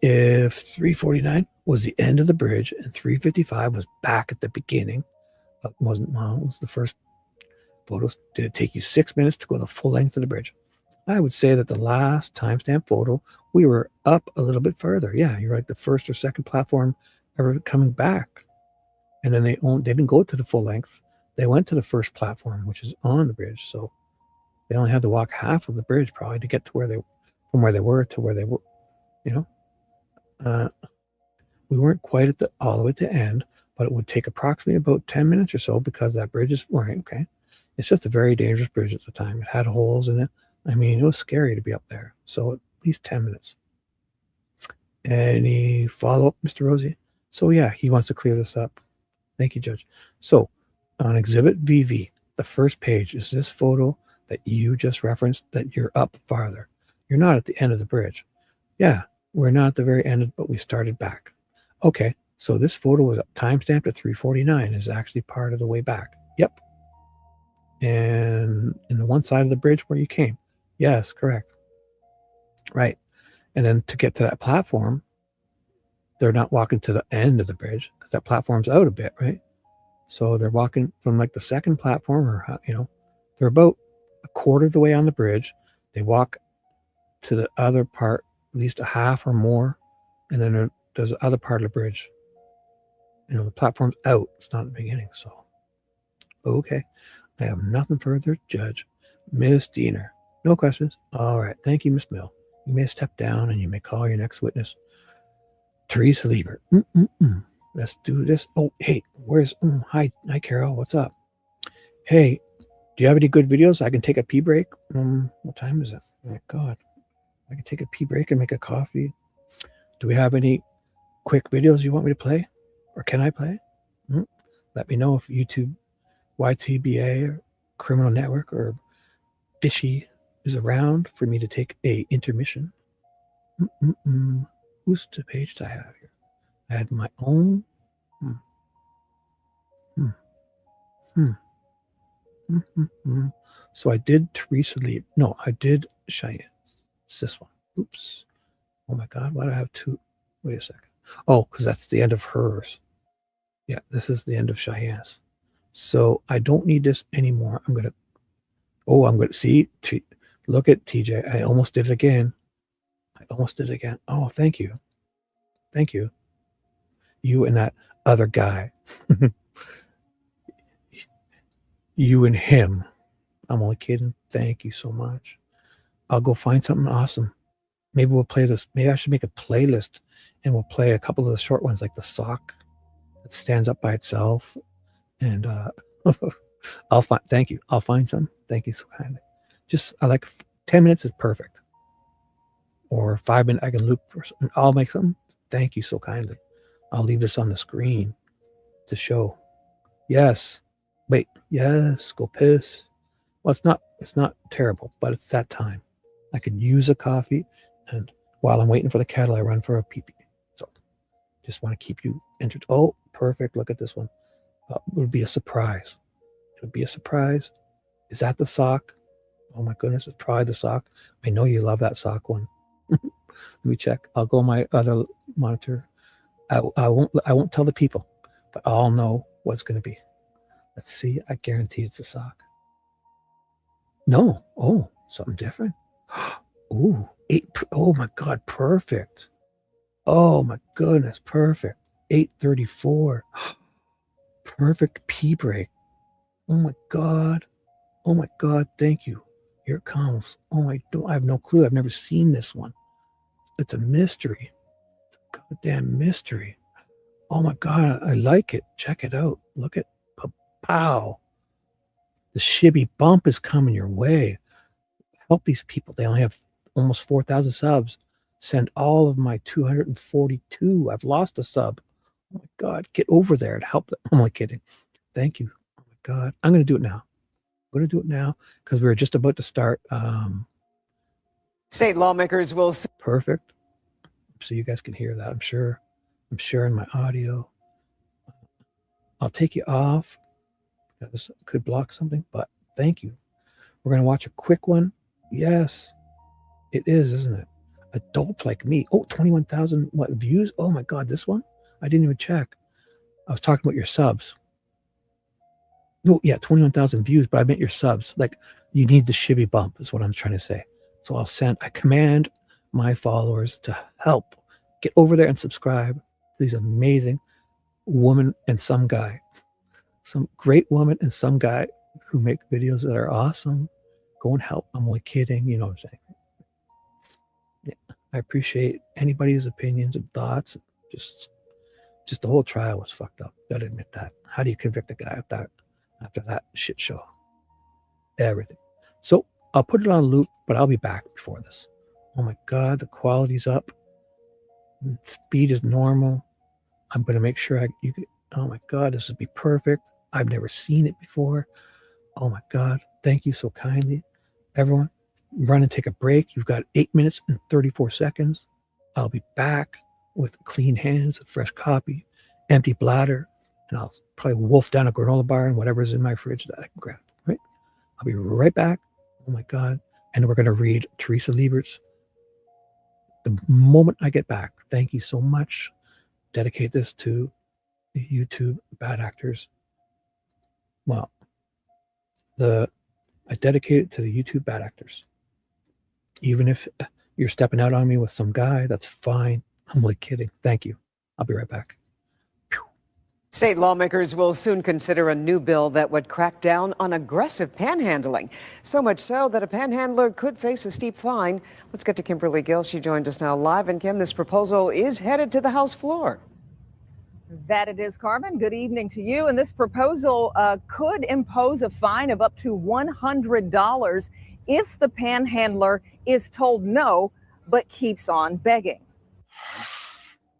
If 349 was the end of the bridge and 355 was back at the beginning, it was the first photos. Did it take you 6 minutes to go the full length of the bridge? I would say that the last timestamp photo, we were up a little bit further. Yeah, you're like the first or second platform ever coming back. And then they didn't go to the full length. They went to the first platform, which is on the bridge. So they only had to walk half of the bridge probably to get to from where they were to where they were, we weren't quite all the way to the end, but it would take approximately about 10 minutes or so because that bridge is right. Okay. It's just a very dangerous bridge at the time. It had holes in it. I mean, it was scary to be up there. So at least 10 minutes. Any follow-up, Mr. Rosie? So yeah, he wants to clear this up. Thank you, Judge. So on Exhibit VV, the first page is this photo that you just referenced that you're up farther. You're not at the end of the bridge. Yeah, we're not at the very end, but we started back. Okay, so this photo was timestamped at 3:49 is actually part of the way back. Yep. And in the one side of the bridge where you came. Yes, correct. Right. And then to get to that platform, they're not walking to the end of the bridge because that platform's out a bit, right? So they're walking from like the second platform or, they're about a quarter of the way on the bridge. They walk to the other part, at least a half or more. And then there's the other part of the bridge. The platform's out. It's not the beginning. So, okay. I have nothing further, Judge. Miss Diener. No questions. All right. Thank you, Miss Mill. You may step down and you may call your next witness. Teresa Liebert. Let's do this. Oh, hey, hi, Carol. What's up? Hey, Do you have any good videos? I can take a pee break. What time is it? Oh my God. I can take a pee break and make a coffee. Do we have any quick videos you want me to play? Or can I play? Let me know if YouTube, YTBA, or Criminal Network, or Fishy is around for me to take a intermission. Whose page do I have here? I had my own. So I did Teresa Liebert. No, I did Cheyenne. It's this one. Oops. Oh my God. Why do I have two? Wait a second. Oh, because that's the end of hers. Yeah, this is the end of Cheyenne's. So I don't need this anymore. I'm going to see. Look at TJ. I almost did it again. Oh, thank you. Thank you. You and that other guy. You and him. I'm only kidding. Thank you so much. I'll go find something awesome. Maybe we'll play this. Maybe I should make a playlist and we'll play a couple of the short ones, like the sock that stands up by itself. And I'll find. Thank you. I'll find some. Thank you so kindly. I like 10 minutes is perfect. Or 5 minutes I can loop. I'll make something. Thank you so kindly. I'll leave this on the screen to show. Yes. Wait. Yes. Go piss. Well, it's not terrible, but it's that time. I could use a coffee, and while I'm waiting for the kettle, I run for a pee-pee. So just want to keep you entered. Oh, perfect. Look at this one. It would be a surprise. Is that the sock? Oh my goodness, it's probably the sock. I know you love that sock one. Let me check. I'll go my other monitor. I won't tell the people, but I'll know what's going to be. Let's see. I guarantee it's a sock. No. Oh, something different. Ooh, 8. Oh my God, perfect. Oh my goodness, perfect. 8:34. Perfect pee break. Oh my God. Thank you. Here it comes. I have no clue. I've never seen this one. It's a mystery. It's a goddamn mystery. Oh my God, I like it. Check it out. Look at pow. The Shibby bump is coming your way. Help these people. They only have almost 4,000 subs. Send all of my 242. I've lost a sub. Oh my God, get over there and help them. I'm only kidding. Thank you. Oh my God. I'm going to do it now. Because we were just about to start. State lawmakers will. Perfect. So you guys can hear that, I'm sure. I'm sharing my audio. I'll take you off because it could block something, but thank you. We're going to watch a quick one. Yes, it is, isn't it? A dope like me. Oh, 21,000 views? Oh my God, this one? I didn't even check. I was talking about your subs. No, yeah, 21,000 views, but I meant your subs. Like, you need the Shibby bump is what I'm trying to say. So I command my followers to help get over there and subscribe to these amazing woman and some guy. Some great woman and some guy who make videos that are awesome. Go and help. I'm only kidding. You know what I'm saying? Yeah, I appreciate anybody's opinions and thoughts. Just the whole trial was fucked up. Gotta admit that. How do you convict a guy after that shit show? Everything. So I'll put it on loop, but I'll be back before this. Oh my God, the quality's up. Speed is normal. I'm going to make sure oh my God, this would be perfect. I've never seen it before. Oh my God, thank you so kindly. Everyone, run and take a break. You've got 8 minutes and 34 seconds. I'll be back with clean hands, a fresh copy, empty bladder, and I'll probably wolf down a granola bar and whatever's in my fridge that I can grab, right? I'll be right back. Oh my God. And we're going to read Teresa Liebert's the moment I get back. Thank you so much. Dedicate this to the YouTube bad actors. Well, I dedicate it to the YouTube bad actors. Even if you're stepping out on me with some guy, that's fine. I'm only kidding. Thank you. I'll be right back. State lawmakers will soon consider a new bill that would crack down on aggressive panhandling. So much so that a panhandler could face a steep fine. Let's get to Kimberly Gill. She joins us now live. And Kim, this proposal is headed to the House floor. That it is, Carmen. Good evening to you. And this proposal could impose a fine of up to $100 if the panhandler is told no, but keeps on begging.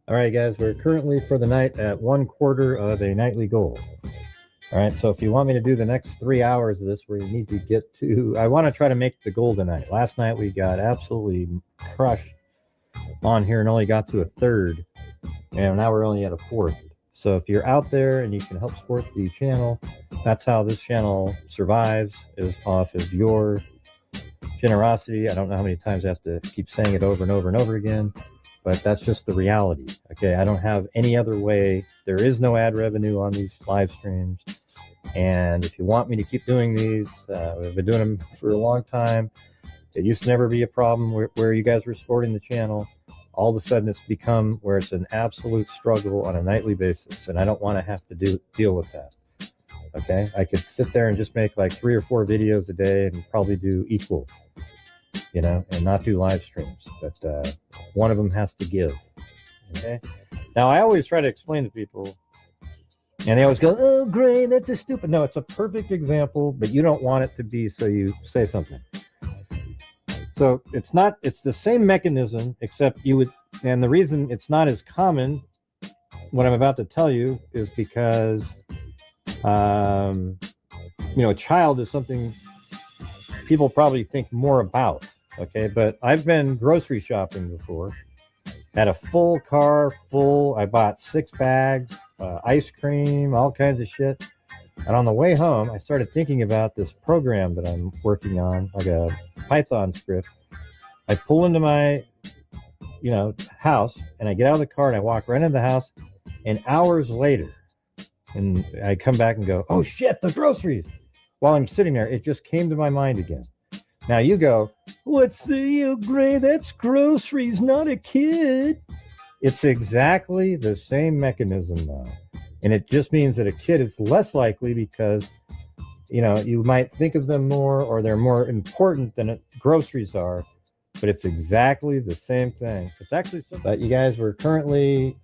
All right, guys, we're currently for the night at 1/4 of a nightly goal. All right, so if you want me to do the next 3 hours of this, we need to get to, I want to try to make the goal tonight. Last night we got absolutely crushed on here and only got to a third, and now we're only at a fourth. So if you're out there and you can help support the channel, that's how this channel survives, is off of your generosity. I don't know how many times I have to keep saying it over and over and over again, but that's just the reality. Okay, I don't have any other way. There is no ad revenue on these live streams. And if you want me to keep doing these, we've been doing them for a long time. It used to never be a problem where you guys were supporting the channel. All of a sudden it's become where it's an absolute struggle on a nightly basis. And I don't want to have to deal with that. Okay, I could sit there and just make like 3 or 4 videos a day and probably do equal, you know, and not do live streams. But one of them has to give. Okay, now I always try to explain to people, and they always go, oh, great, that's just stupid. No, it's a perfect example, but you don't want it to be, so you say something. So it's not, it's the same mechanism, except you would, and the reason it's not as common, what I'm about to tell you, is because, you know, a child is something people probably think more about, okay? But I've been grocery shopping before, had a full car full, I bought 6 bags, ice cream, all kinds of shit. And on the way home, I started thinking about this program that I'm working on, like a Python script. I pull into my, you know, house, and I get out of the car and I walk right into the house, and hours later, and I come back and go, oh shit, the groceries. While I'm sitting there, it just came to my mind again. Now you go, what's the gray? That's groceries, not a kid. It's exactly the same mechanism now. And it just means that a kid is less likely because, you know, you might think of them more, or they're more important than groceries are, but it's exactly the same thing. It's actually so. But you guys, we're currently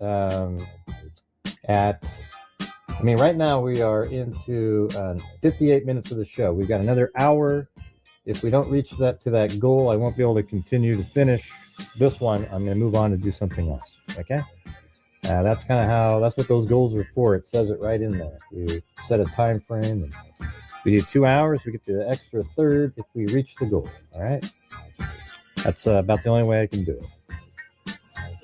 at, I mean, right now we are into 58 minutes of the show. We've got another hour. If we don't reach that goal, I won't be able to continue to finish this one. I'm going to move on to do something else. Okay. That's kind of how, that's what those goals are for. It says it right in there. You set a time frame, and we do 2 hours. We get the extra third if we reach the goal. All right. That's about the only way I can do it.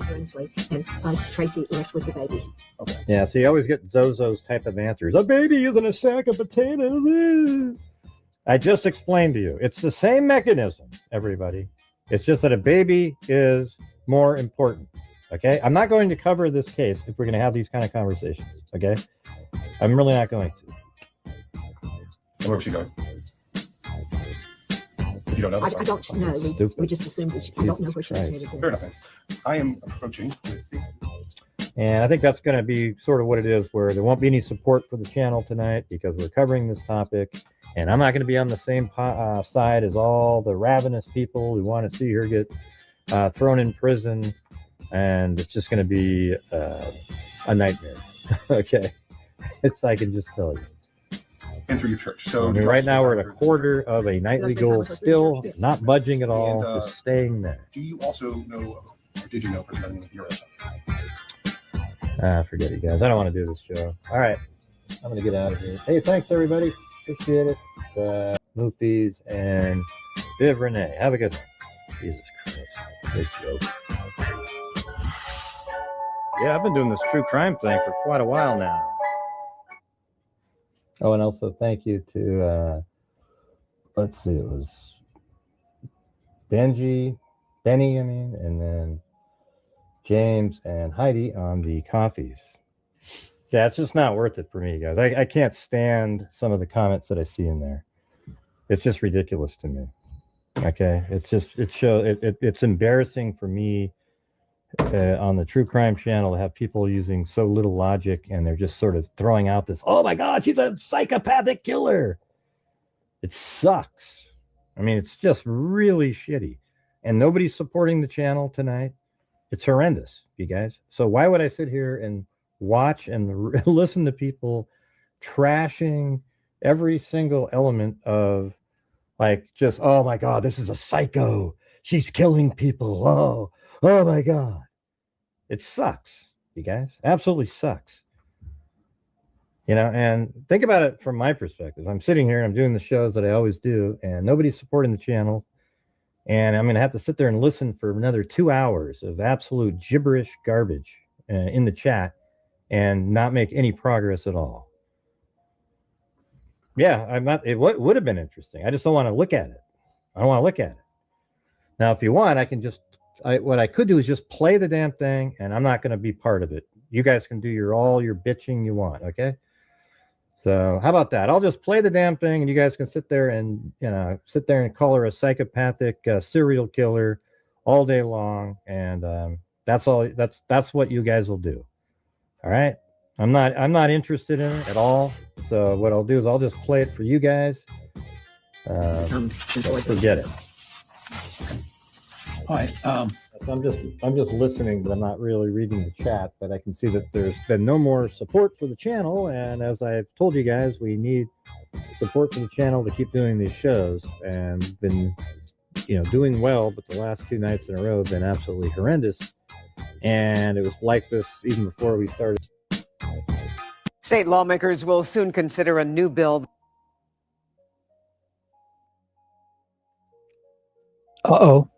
And Tracy left with the baby. Okay. Yeah. So you always get Zozo's type of answers. A baby isn't a sack of potatoes. I just explained to you. It's the same mechanism, everybody. It's just that a baby is more important. Okay, I'm not going to cover this case if we're going to have these kind of conversations. Okay, I'm really not going to. Where was she going? You don't know. I don't know. We just assumed that I don't know where she was headed. Fair enough. I am approaching with the... And I think that's going to be sort of what it is, where there won't be any support for the channel tonight because we're covering this topic, and I'm not going to be on the same side as all the ravenous people who want to see her get thrown in prison. And it's just going to be a nightmare. Okay, I can just tell you. And through your church. So I mean, right now we're at a quarter of a nightly goal. Still not budging at all. Just staying there. Do you also know, or did you know, personally, with your forget it, guys. I don't want to do this show. All right, I'm going to get out of here. Hey, thanks everybody. Appreciate it. Moofy's and Viv Renee. Have a good one. Jesus Christ, big joke. Yeah, I've been doing this true crime thing for quite a while now. Oh, and also thank you to, let's see, it was Benny, and then James and Heidi on the coffees. Yeah, it's just not worth it for me, guys. I can't stand some of the comments that I see in there. It's just ridiculous to me. Okay, it's embarrassing for me on the true crime channel to have people using so little logic, and they're just sort of throwing out this, oh my God, she's a psychopathic killer. It sucks. I mean, it's just really shitty, and nobody's supporting the channel tonight. It's horrendous, you guys. So why would I sit here and watch and listen to people trashing every single element of, like, just, oh my God, this is a psycho. She's killing people. Oh my God. It sucks, you guys. Absolutely sucks. You know, and think about it from my perspective. I'm sitting here and I'm doing the shows that I always do, and nobody's supporting the channel. And I'm going to have to sit there and listen for another 2 hours of absolute gibberish garbage in the chat and not make any progress at all. Yeah, I'm not. It would have been interesting. I just don't want to look at it. I don't want to look at it. Now, if you want, I can just, what I could do is just play the damn thing, and I'm not going to be part of it. You guys can do all your bitching you want, okay? So how about that? I'll just play the damn thing, and you guys can sit there and, you know, sit there and call her a psychopathic serial killer all day long, and that's all. That's what you guys will do. All right. I'm not interested in it at all. So what I'll do is I'll just play it for you guys. Forget it. Hi. I'm just listening, but I'm not really reading the chat. But I can see that there's been no more support for the channel, and as I've told you guys, we need support for the channel to keep doing these shows. And we've been, you know, doing well, but the last 2 nights in a row have been absolutely horrendous. And it was like this even before we started. State lawmakers will soon consider a new bill. Uh-oh.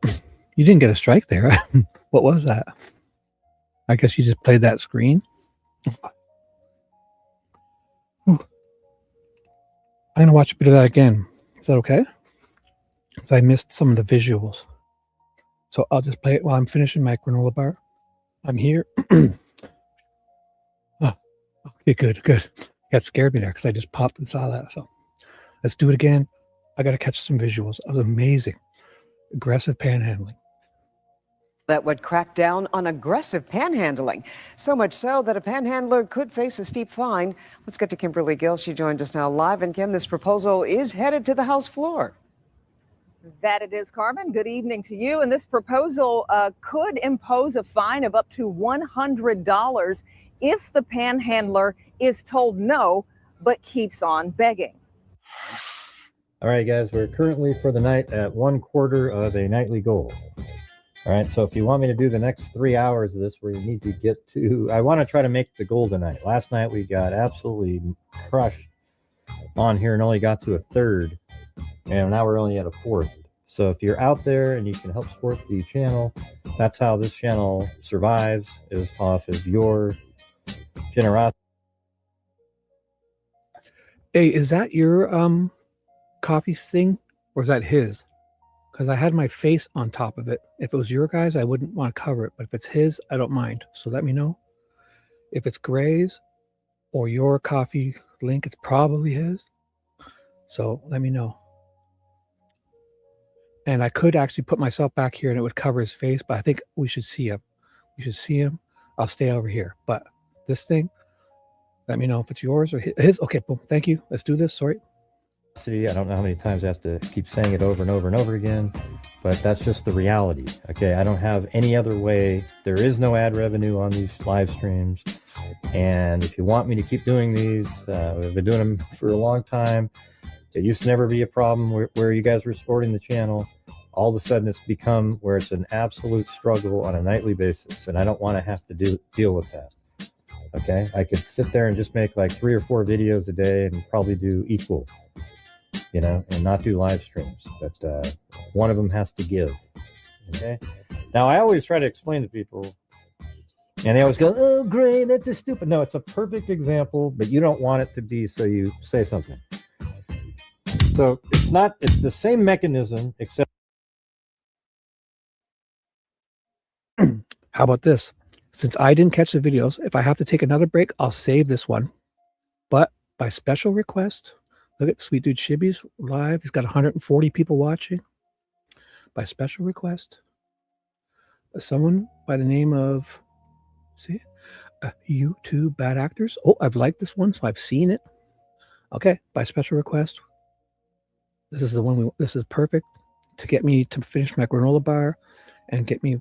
You didn't get a strike there. What was that? I guess you just played that screen. I'm going to watch a bit of that again. Is that okay? Because I missed some of the visuals. So I'll just play it while I'm finishing my granola bar. I'm here. Oh, okay, good. That scared me there because I just popped and saw that. So let's do it again. I got to catch some visuals. It was amazing. Aggressive panhandling. That would crack down on aggressive panhandling. So much so that a panhandler could face a steep fine. Let's get to Kimberly Gill. She joins us now live. And Kim, this proposal is headed to the House floor. That it is, Carmen. Good evening to you. And this proposal could impose a fine of up to $100 if the panhandler is told no, but keeps on begging. All right, guys, we're currently for the night at 1/4 of a nightly goal. All right, so if you want me to do the next 3 hours of this, we need to get to, I want to try to make the goal tonight. Last night we got absolutely crushed on here and only got to a 1/3, and now we're only at a 1/4. So if you're out there and you can help support the channel, that's how this channel survives, is off of your generosity. Hey, is that your coffee thing, or is that his? Because I had my face on top of it. If it was your guys, I wouldn't want to cover it. But if it's his, I don't mind. So let me know. If it's Gray's or your coffee link, it's probably his. So let me know. And I could actually put myself back here and it would cover his face, but I think we should see him. We should see him. I'll stay over here. But this thing, let me know if it's yours or his. Okay, boom. Thank you. Let's do this. Sorry. I don't know how many times I have to keep saying it over and over and over again, but that's just the reality. Okay, I don't have any other way. There is no ad revenue on these live streams, and if you want me to keep doing these, we've been doing them for a long time. It used to never be a problem where you guys were supporting the channel. All of a sudden it's become where it's an absolute struggle on a nightly basis, and I don't want to have to deal with that. Okay, I could sit there and just make like 3 or 4 videos a day and probably do equal, you know, and not do live streams, but one of them has to give. Okay, now I always try to explain to people, and they always go, oh great, that's just stupid. No, it's a perfect example, but you don't want it to be, so you say something. So it's the same mechanism, except how about this? Since I didn't catch the videos, if I have to take another break, I'll save this one. But by special request, look at Sweet Dude Shibby's live. He's got 140 people watching. By special request, someone by the name of, see, YouTube Bad Actors. Oh, I've liked this one, so I've seen it. Okay, by special request. This is the one. This is perfect to get me to finish my granola bar and get me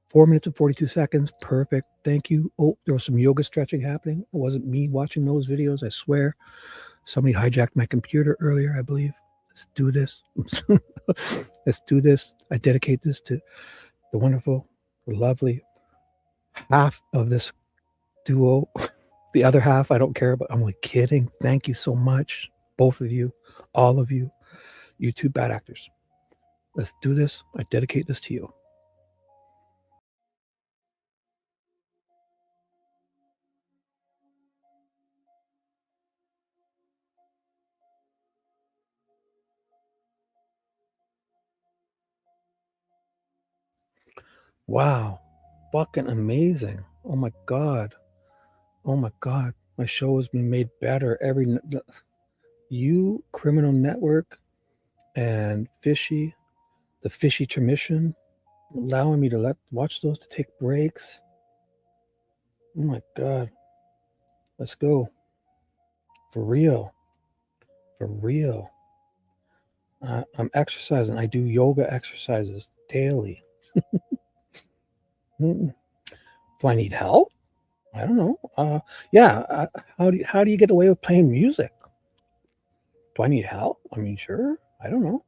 4 minutes and 42 seconds. Perfect. Thank you. Oh, there was some yoga stretching happening. It wasn't me watching those videos, I swear. Somebody hijacked my computer earlier, I believe. Let's do this. Let's do this. I dedicate this to the wonderful, lovely half of this duo. The other half, I don't care about. I'm like kidding. Thank you so much. Both of you, all of you, you two bad actors. Let's do this. I dedicate this to you. Wow. Fucking amazing. Oh my God. Oh my God. My show has been made better. You, Criminal Network, and Fishy, the Fishy Intermission, allowing me to watch those to take breaks. Oh my God. Let's go. For real. For real. I'm exercising. I do yoga exercises daily. Do I need help? I don't know. Yeah. How do you get away with playing music? Do I need help? I mean, sure. I don't know.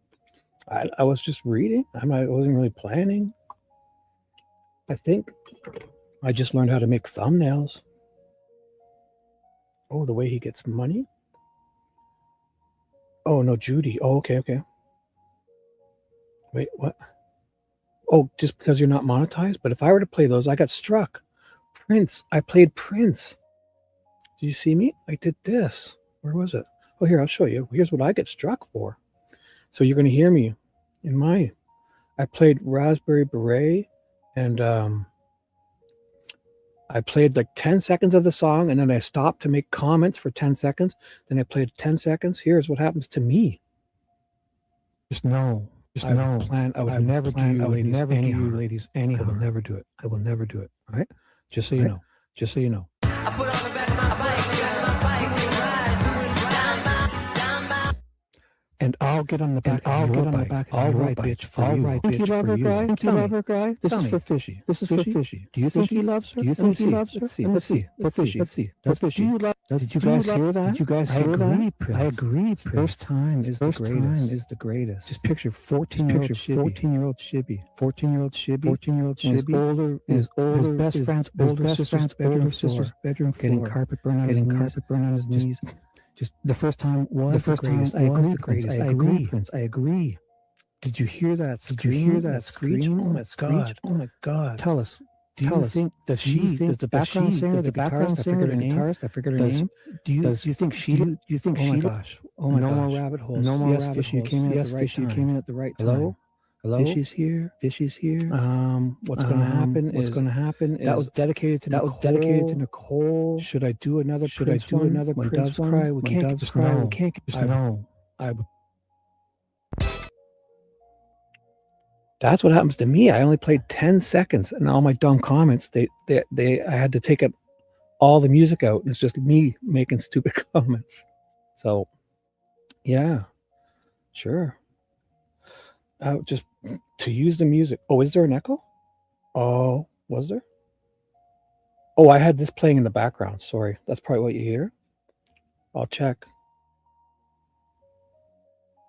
I was just reading. I wasn't really planning. I think I just learned how to make thumbnails. Oh, the way he gets money? Oh, no, Judy. Oh, okay. Wait, what? Oh, just because you're not monetized? But if I were to play those, I got struck. Prince. I played Prince. Did you see me? I did this. Where was it? Oh, here, I'll show you. Here's what I get struck for. So you're going to hear me in I played Raspberry Beret, and I played like 10 seconds of the song, and then I stopped to make comments for 10 seconds. Then I played 10 seconds. Here's what happens to me. Just know. I would never do you ladies any harm. I will never do it. I will never do it. All right? Just so you know. Just so you know. I put on the back of my bike, And I'll get on the back. I'll get on the back. All right, bitch, for you. All right, bitch, for you. Think you love her, guy? This is for Fishy. This is for Fishy. Do you think he loves her? Do you think he loves her? Let's see. For Fishy. Let's see. For Fishy. Did you guys hear that? Did you guys hear that? I agree. First time is the greatest. Just picture 14-year-old Shibby. 14-year-old Shibby. His best friend's older sister's bedroom floor. Getting carpet burn on his knees. Just the first time was the greatest. I agree, Prince. I agree. Did you hear that? Screech? Oh my God! Oh my God! Tell us. Do you think does the background singer, the guitarist? I figured her name. Do you think she? Do you think she? Oh my gosh! Oh my gosh! No more rabbit holes. No more rabbit holes. Fishy, you came in at the right time. Hello? Fishy's here. What's going to happen is that was dedicated to Nicole. Should I do another Prince one? When doves cry, we can't just cry. We can't just no. That's what happens to me. I only played 10 seconds, and all my dumb comments, I had to take all the music out, and it's just me making stupid comments. So, yeah, sure. Just to use the music. Oh, is there an echo? Oh, was there? Oh, I had this playing in the background. Sorry. That's probably what you hear. I'll check.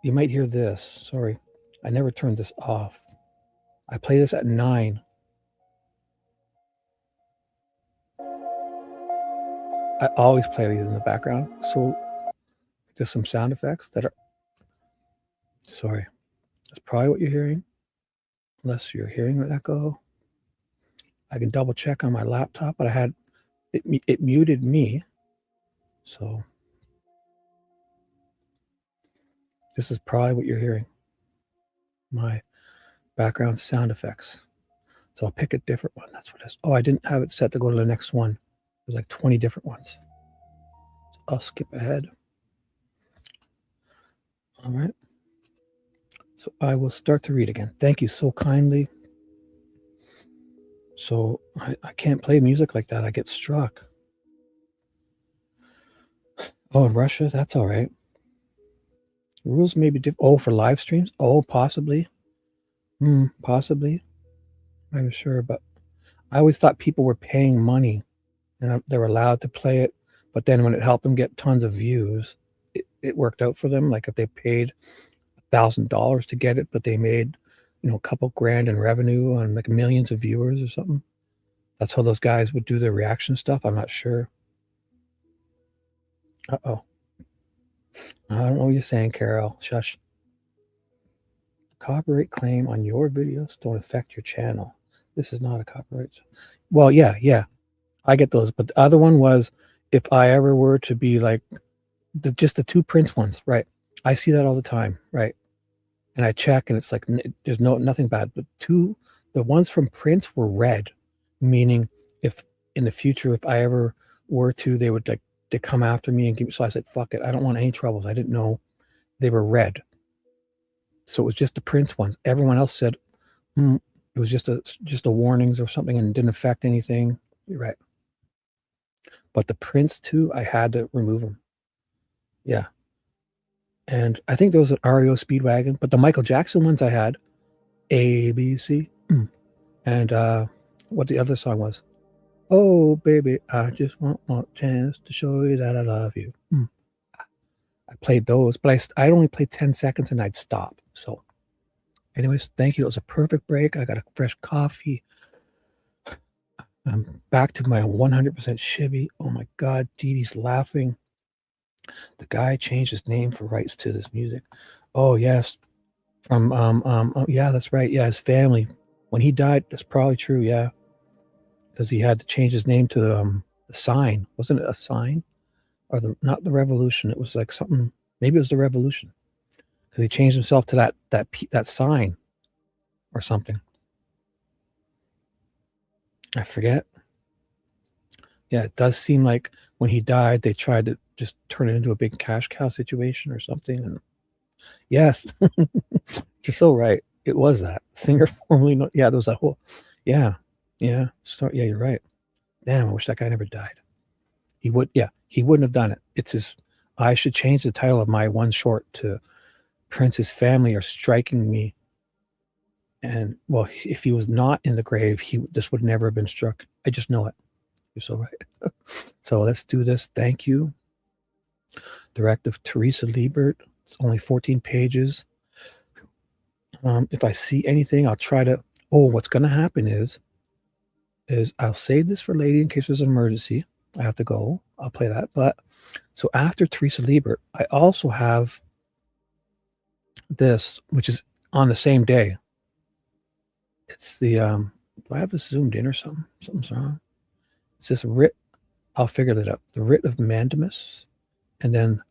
You might hear this. Sorry. I never turned this off. I play this at 9. I always play these in the background. So there's some sound effects that are... Sorry. That's probably what you're hearing. Unless you're hearing an echo. I can double check on my laptop, but I had it muted me. So this is probably what you're hearing. My background sound effects. So I'll pick a different one. That's what it is. Oh, I didn't have it set to go to the next one. There's like 20 different ones. So I'll skip ahead. All right. So I will start to read again. Thank you so kindly. So I can't play music like that. I get struck. Oh, in Russia? That's all right. Rules may be different. Oh, for live streams? Oh, possibly. Possibly. I'm not sure, but I always thought people were paying money and they were allowed to play it. But then when it helped them get tons of views, it worked out for them. Like if they paid $1,000 to get it, but they made, a couple grand in revenue on like millions of viewers or something. That's how those guys would do their reaction stuff. I'm not sure. Uh-oh. I don't know what you're saying, Carol. Shush. Copyright claim on your videos don't affect your channel. This is not a copyright. Well, yeah. I get those. But the other one was if I ever were to be like just the two Prince ones, right? I see that all the time, right? And I check and it's like there's nothing bad. But the ones from Prince were red, meaning if in the future, if I ever were to, they would like to come after me and give me. So I said, fuck it. I don't want any troubles. I didn't know they were red. So it was just the Prince ones. Everyone else said it was just a warnings or something and didn't affect anything. You're right. But the Prince too, I had to remove them. Yeah. And I think there was an REO Speedwagon, but the Michael Jackson ones I had, A, B, C, and what the other song was. Oh, baby, I just want a chance to show you that I love you. I played those, but I'd only play 10 seconds and I'd stop. So anyways, thank you. It was a perfect break. I got a fresh coffee. I'm back to my 100% Shibby. Oh my God, Dee Dee's laughing. The guy changed his name for rights to this music. Oh yes, from yeah, that's right. Yeah, his family. When he died, that's probably true. Yeah, because he had to change his name to the Sign. Wasn't it a Sign? Or not the Revolution? It was like something. Maybe it was the Revolution, because he changed himself to that Sign, or something. I forget. Yeah, it does seem like when he died, they tried to just turn it into a big cash cow situation or something. And yes, you're so right. It was that singer formerly. Yeah, there was that whole. Yeah. Yeah, you're right. Damn, I wish that guy never died. He wouldn't have done it. I should change the title of my one short to Prince's family are striking me. And well, if he was not in the grave, this would never have been struck. I just know it. You're so right. So let's do this. Thank you. Directive Teresa Liebert. It's only 14 pages. If I see anything, I'll try to. Oh, what's going to happen is I'll save this for later in case there's an emergency. I have to go. I'll play that. But so after Teresa Liebert, I also have this, which is on the same day. It's the do I have this zoomed in or something? Something's wrong. It's this writ. I'll figure that out. The writ of mandamus, and then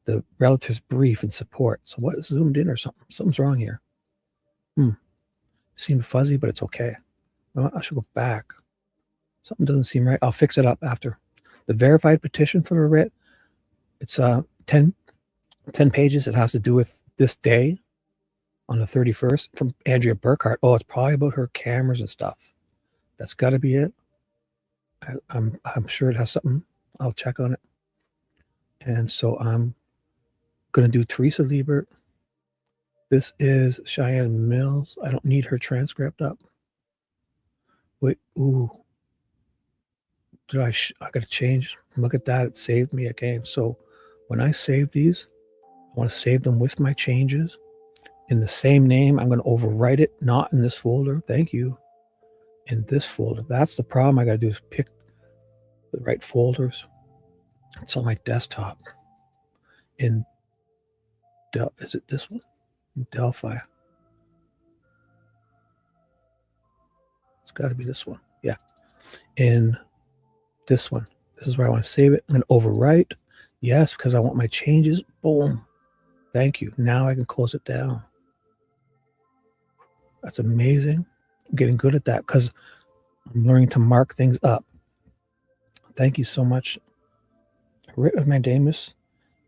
the relative's brief and support. So what is zoomed in or something? Something's wrong here. Seemed fuzzy, but it's okay. I should go back. Something doesn't seem right. I'll fix it up after. The verified petition for the writ. It's 10 pages. It has to do with this day on the 31st from Andrea Burkhart. Oh, it's probably about her cameras and stuff. That's got to be it. I'm sure it has something. I'll check on it. And so I'm going to do Teresa Liebert. This is Cheyenne Mills. I don't need her transcript up. Wait, ooh. I got to change. Look at that. It saved me again. So when I save these, I want to save them with my changes in the same name. I'm going to overwrite it, not in this folder. Thank you. In this folder. That's the problem. I got to do is pick the right folders. It's on my desktop. Is it this one? Delphi. It's got to be this one. Yeah. In this one. This is where I want to save it. I'm going to overwrite. Yes, because I want my changes. Boom. Thank you. Now I can close it down. That's amazing. I'm getting good at that because I'm learning to mark things up. Thank you so much. Writ of mandamus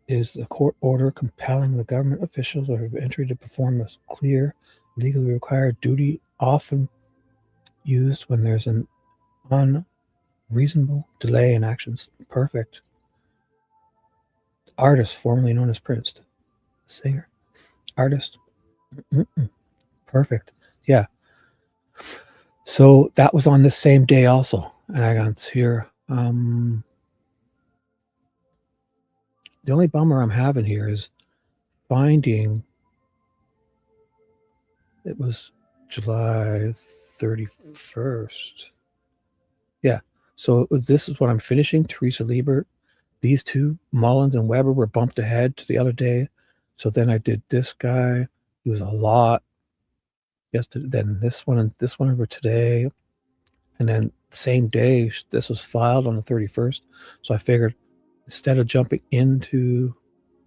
is the court order compelling the government officials or have entered to perform a clear, legally required duty, often used when there's an unreasonable delay in actions. Perfect. Artist, formerly known as Prince. Singer. Artist. Perfect. Yeah. So that was on the same day also. And I got here. The only bummer I'm having here is finding, it was July 31st. Yeah. So this is what I'm finishing. Teresa Liebert. These two, Mullins and Weber, were bumped ahead to the other day. So then I did this guy. He was a lot. Yesterday, then this one and this one over today. And then same day, this was filed on the 31st. So I figured instead of jumping into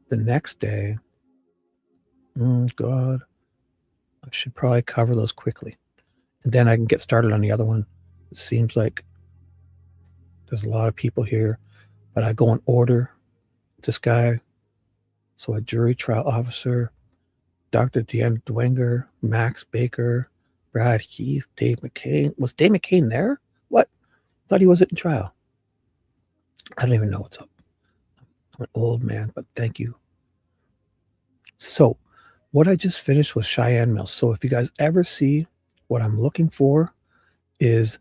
the next day, God, I should probably cover those quickly. And then I can get started on the other one. It seems like there's a lot of people here, but I go in order. This guy, so a jury trial officer, Dr. Deanna Dwenger, Max Baker, Brad Heath, Dave McCain. Was Dave McCain there? What? Thought he wasn't in trial. I don't even know what's up. I'm an old man, but thank you. So what I just finished was Cheyenne Mill. So if you guys ever see what I'm looking for is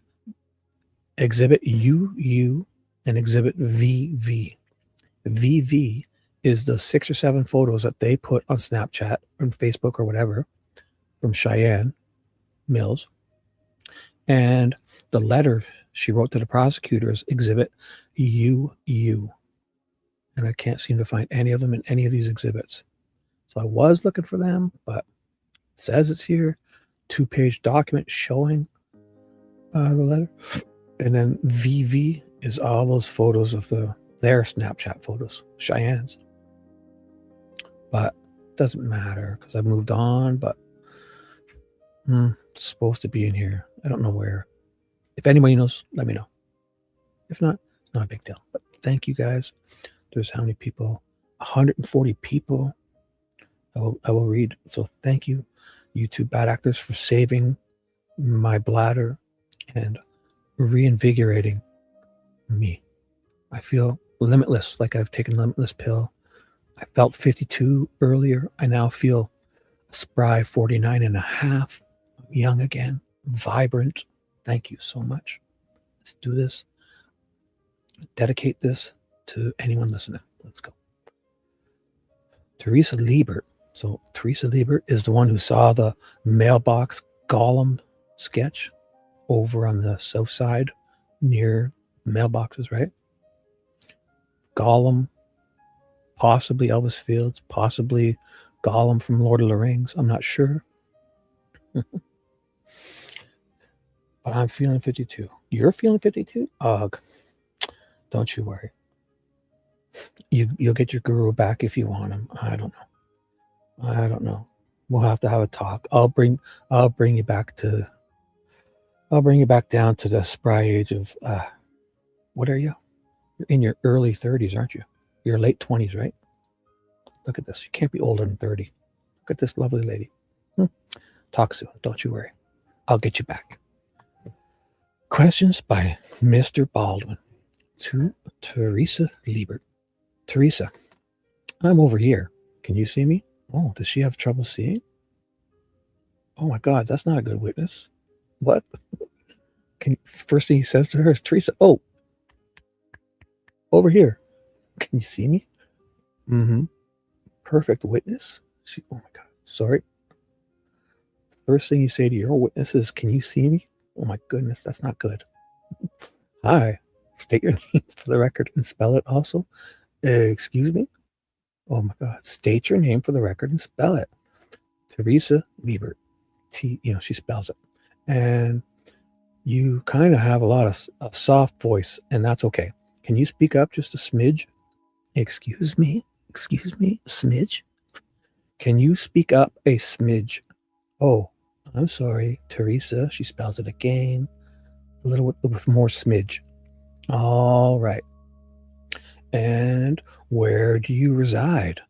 Exhibit UU and Exhibit VV. VV is the 6 or 7 photos that they put on Snapchat or Facebook or whatever from Cheyenne Mills. And the letter she wrote to the prosecutors, Exhibit UU. And I can't seem to find any of them in any of these exhibits. So I was looking for them, but it says it's here. 2-page document showing the letter. And then VV is all those photos of their Snapchat photos, Cheyenne's. But it doesn't matter because I've moved on, but it's supposed to be in here. I don't know where. If anybody knows, let me know. If not, it's not a big deal. But thank you guys. There's how many people? 140 people. I will read. So thank you, you two bad actors, for saving my bladder and reinvigorating me. I feel limitless, like I've taken limitless pill. I felt 52 earlier. I now feel spry 49 and a half. I'm young again, vibrant. Thank you so much. Let's do this. Dedicate this to anyone listening. Let's go. Teresa Liebert. So Teresa Liebert is the one who saw the mailbox golem sketch over on the south side near mailboxes, right? Gollum, possibly Elvis Fields, possibly Gollum from Lord of the Rings. I'm not sure. But I'm feeling 52. You're feeling 52? Ugh. Don't you worry. You'll get your guru back if you want him. I don't know. We'll have to have a talk. I'll bring you back down to the spry age of what are you? You're in your early 30s, aren't you? You're late 20s, right? Look at this. You can't be older than 30. Look at this lovely lady. Talk soon. Don't you worry. I'll get you back. Questions by Mr. Baldwin to Teresa Liebert. Teresa, I'm over here. Can you see me? Oh, does she have trouble seeing? Oh my God, that's not a good witness. What? First thing he says to her is, Teresa, oh, over here. Can you see me? Perfect witness. Oh my God, sorry. First thing you say to your witness is, can you see me? Oh my goodness, that's not good. Hi, state your name for the record and spell it also. Excuse me? Oh my God, state your name for the record and spell it. Teresa Liebert. She spells it. And you kind of have a lot of soft voice, and that's okay. Can you speak up just a smidge? Excuse me, smidge? Can you speak up a smidge? Oh, I'm sorry, Teresa. She spells it again, a little with more smidge. All right. And where do you reside?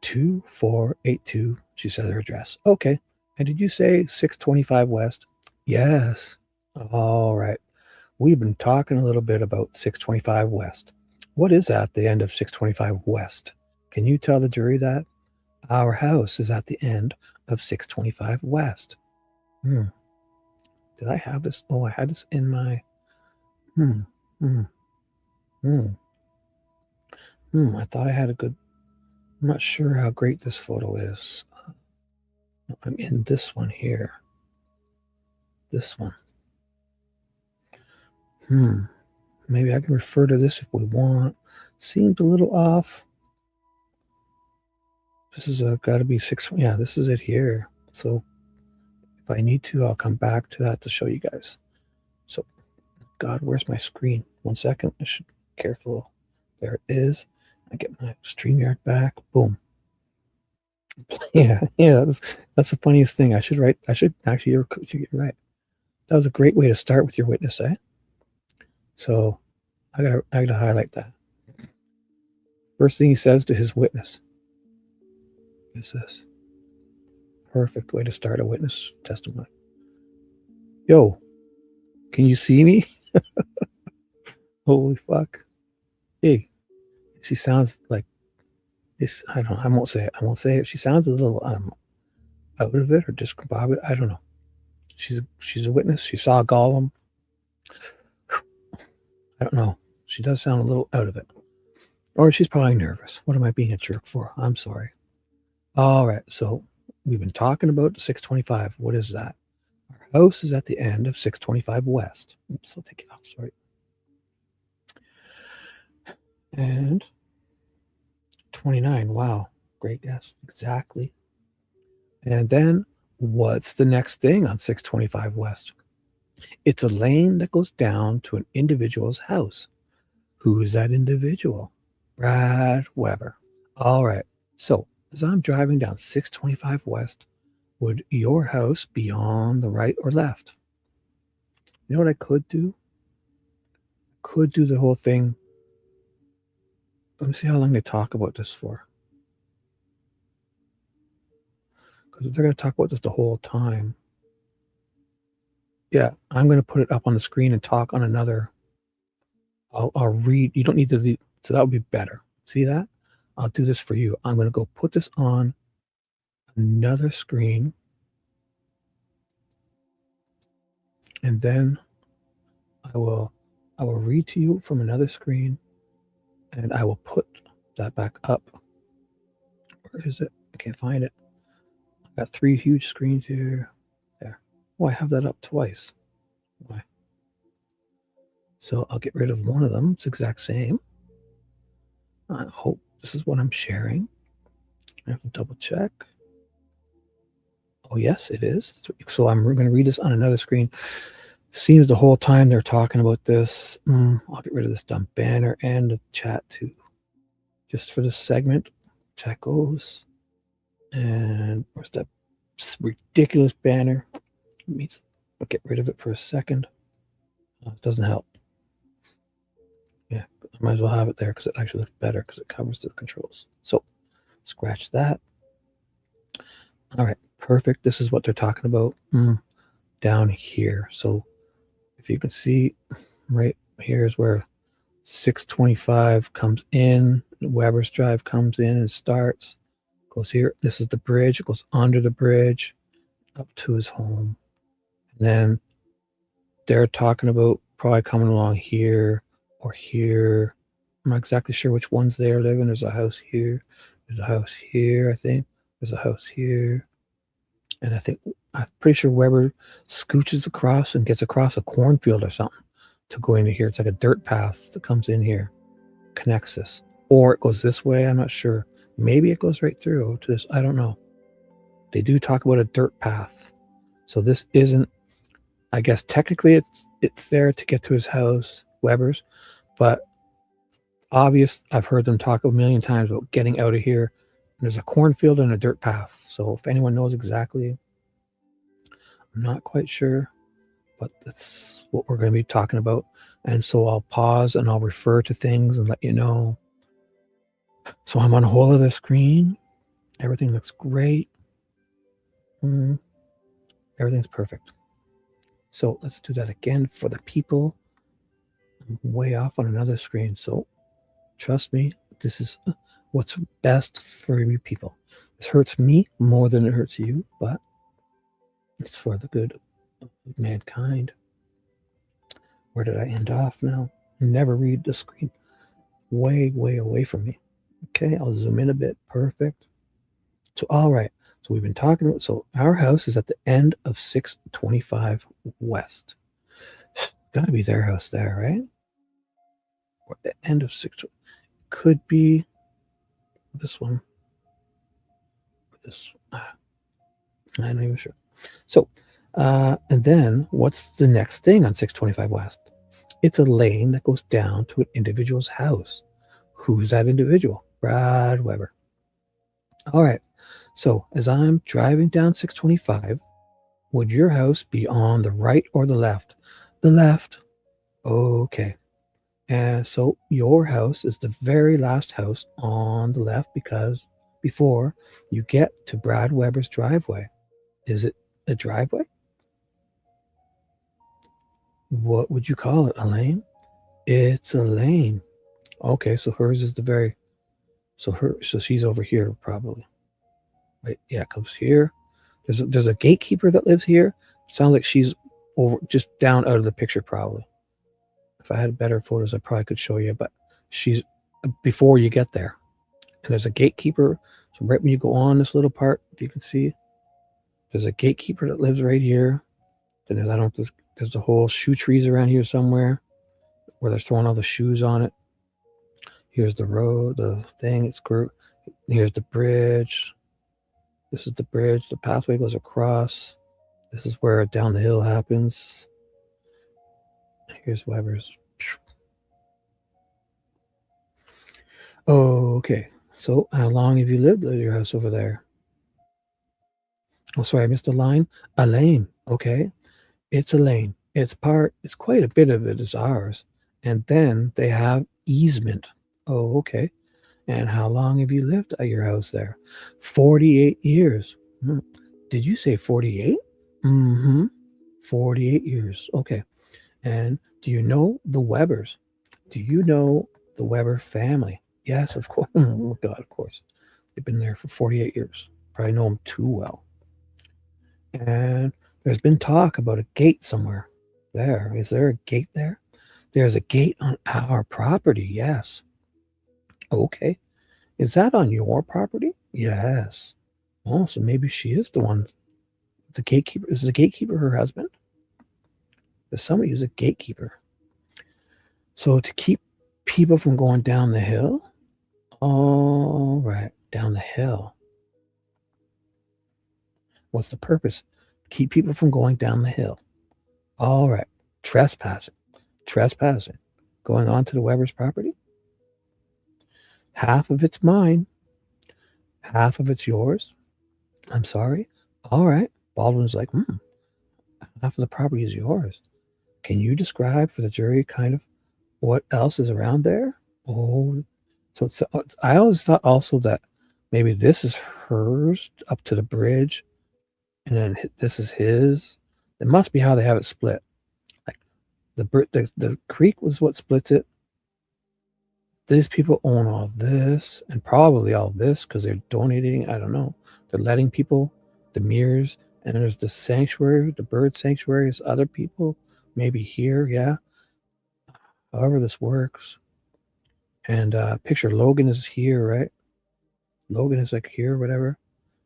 2482. She says her address. Okay. And did you say 625 West? Yes. All right. We've been talking a little bit about 625 West. What is at the end of 625 West? Can you tell the jury that? Our house is at the end of 625 West. Did I have this? Oh, I had this in my. I thought I had a good. I'm not sure how great this photo is. I'm in this one here. This one. Maybe I can refer to this if we want. Seems a little off. This is got to be 6. Yeah, this is it here. So if I need to, I'll come back to that to show you guys. So, God, where's my screen? 1 second. I should be careful. There it is. I get my StreamYard back. Boom. Yeah. That's the funniest thing. I should actually, you're right. That was a great way to start with your witness, eh? So I gotta highlight that. First thing he says to his witness is this. Perfect way to start a witness testimony. Yo, can you see me? Holy fuck. Hey, she sounds like this. I don't know. I won't say it. She sounds a little out of it or discombobulated. I don't know. She's a witness. She saw a golem. I don't know. She does sound a little out of it. Or she's probably nervous. What am I being a jerk for? I'm sorry. All right. So we've been talking about the 625. What is that? Our house is at the end of 625 West. Oops, I'll take it off. Sorry. And 29. Wow. Great guess. Exactly. And then what's the next thing on 625 West? It's a lane that goes down to an individual's house. Who is that individual? Brad Weber. All right. So as I'm driving down 625 West, would your house be on the right or left? You know what I could do? I could do the whole thing. Let me see how long they talk about this for. Because they're going to talk about this the whole time. Yeah, I'm going to put it up on the screen and talk on another. I'll read. You don't need to. So that would be better. See that? I'll do this for you. I'm going to go put this on another screen. And then I will read to you from another screen. And I will put that back up. Where is it? I can't find it. I've got 3 huge screens here. There. Oh, I have that up twice. Why? So I'll get rid of one of them. It's the exact same. I hope this is what I'm sharing. I have to double check. Oh, yes, it is. So I'm going to read this on another screen. Seems the whole time they're talking about this. I'll get rid of this dumb banner and the chat too. Just for this segment. Chat goes. And where's that ridiculous banner? I'll get rid of it for a second. It doesn't help. Yeah, I might as well have it there because it actually looks better because it covers the controls. So scratch that. All right, perfect. This is what they're talking about down here. So if you can see right here is where 625 comes in. Weber's Drive comes in and starts. Goes here. This is the bridge. It goes under the bridge up to his home. And then they're talking about probably coming along here or here. I'm not exactly sure which ones they're living. There's a house here. There's a house here, I think. There's a house here. And I'm pretty sure Weber scooches across and gets across a cornfield or something to go into here. It's like a dirt path that comes in here, connects this. Or it goes this way. I'm not sure. Maybe it goes right through to this. I don't know. They do talk about a dirt path. So this isn't, I guess technically it's there to get to his house, Weber's, but obvious. I've heard them talk a million times about getting out of here. There's a cornfield and a dirt path. So if anyone knows exactly, I'm not quite sure, but that's what we're going to be talking about. And so I'll pause and I'll refer to things and let you know. So I'm on a whole other screen. Everything looks great. Everything's perfect. So let's do that again for the people. I'm way off on another screen. So trust me, this is what's best for you people. This hurts me more than it hurts you, but it's for the good of mankind. Where did I end off now? Never read the screen. Way, way away from me. Okay, I'll zoom in a bit. Perfect. So, all right. So we've been talking about, so our house is at the end of 625 West. Got to be their house there, right? Or the end of 6. Could be this one. This. I'm not even sure. So, and then what's the next thing on 625 West? It's a lane that goes down to an individual's house. Who's that individual? Brad Weber. All right. So as I'm driving down 625, would your house be on the right or the left? The left. Okay. And so your house is the very last house on the left because before you get to Brad Weber's driveway. Is it a driveway? What would you call it? A lane? It's a lane. Okay, so hers is the very, so she's over here probably. Wait, yeah, it comes here. There's a gatekeeper that lives here. Sounds like she's over just down out of the picture probably. If I had better photos, I probably could show you, but she's before you get there. And there's a gatekeeper. So right when you go on this little part, if you can see, there's a gatekeeper that lives right here. Then there's the whole shoe trees around here somewhere where they're throwing all the shoes on it. Here's the road, the thing. Here's the bridge. This is the bridge. The pathway goes across. This is where down the hill happens. Here's Weber's. Okay. So how long have you lived at your house over there? Oh, sorry, I missed a line. A lane. Okay. It's a lane. It's quite a bit of it is ours. And then they have easement. Oh, okay. And how long have you lived at your house there? 48 years. Did you say 48? Mm-hmm. 48 years. Okay. And do you know the Webers? Do you know the Weber family? Yes, of course. Oh, God, of course. They've been there for 48 years. Probably know them too well. And there's been talk about a gate somewhere there. Is there a gate there? There's a gate on our property. Yes. Okay. Is that on your property? Yes. Oh, so maybe she is the one. The gatekeeper. Is the gatekeeper her husband? There's somebody who's a gatekeeper. So to keep people from going down the hill. All right. Down the hill. What's the purpose? Keep people from going down the hill. All right. Trespassing. Trespassing. Going on to the Weber's property. Half of it's mine. Half of it's yours. I'm sorry. All right. Baldwin's like, half of the property is yours. Can you describe for the jury kind of what else is around there? Oh, so I always thought also that maybe this is hers up to the bridge, and then this is his. It must be how they have it split. Like the creek was what splits it. These people own all this and probably all this because they're donating. I don't know. They're letting people, the mirrors, and there's the sanctuary, the bird sanctuary is other people. Maybe here, yeah. However this works. And picture Logan is here, right? Logan is like here, whatever.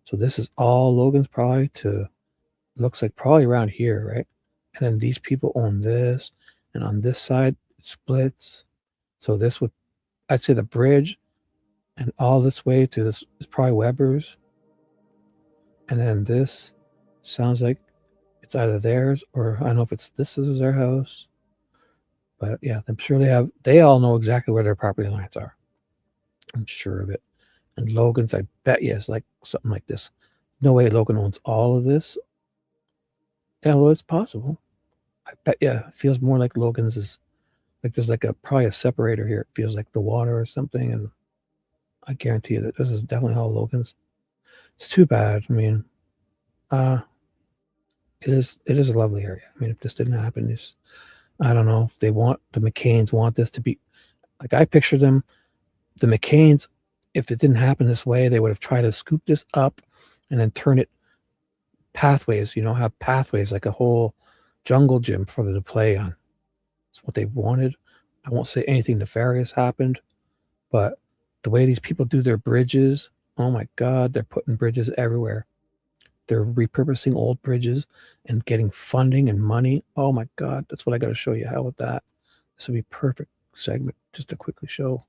So this is all Logan's probably looks like probably around here, right? And then these people own this. And on this side, it splits. So this would, I'd say the bridge and all this way to this is probably Weber's. And then this sounds like it's either theirs or I don't know if this is their house. But yeah, I'm sure they all know exactly where their property lines are. I'm sure of it. And Logan's, I bet you, is like something like this. No way Logan owns all of this. Yeah, well, it's possible. I bet you it feels more like Logan's is like there's like probably a separator here. It feels like the water or something. And I guarantee you that this is definitely all Logan's. It's too bad. I mean, it is a lovely area. I mean, if this didn't happen, I don't know if the McCains want this to be like I picture them. The McCains, if it didn't happen this way, they would have tried to scoop this up and then turn it pathways, have pathways like a whole jungle gym for them to play on. It's what they wanted. I won't say anything nefarious happened, but the way these people do their bridges, oh my God, they're putting bridges everywhere. They're repurposing old bridges and getting funding and money. Oh my God, that's what I got to show you. How about that? This would be perfect segment just to quickly show.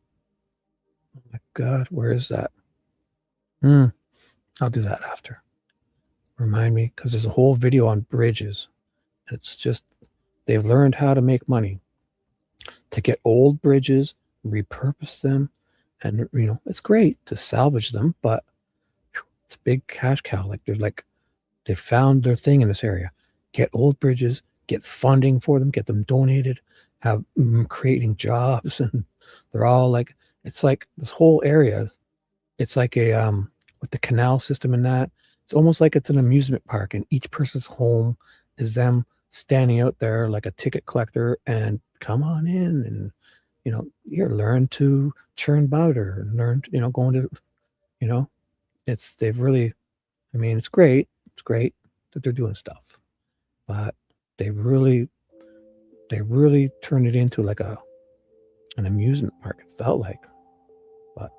Oh my God, where is that? I'll do that after. Remind me, because there's a whole video on bridges. It's just, they've learned how to make money to get old bridges, repurpose them, and it's great to salvage them, but it's a big cash cow. Like they found their thing in this area. Get old bridges, get funding for them, get them donated, have creating jobs, and they're all like, it's like this whole area. It's like a with the canal system and that. It's almost like it's an amusement park, and each person's home is them standing out there like a ticket collector and come on in and you learn to churn butter and learn going to they've really, I mean, it's great that they're doing stuff, but they really turned it into like an amusement park, it felt like. But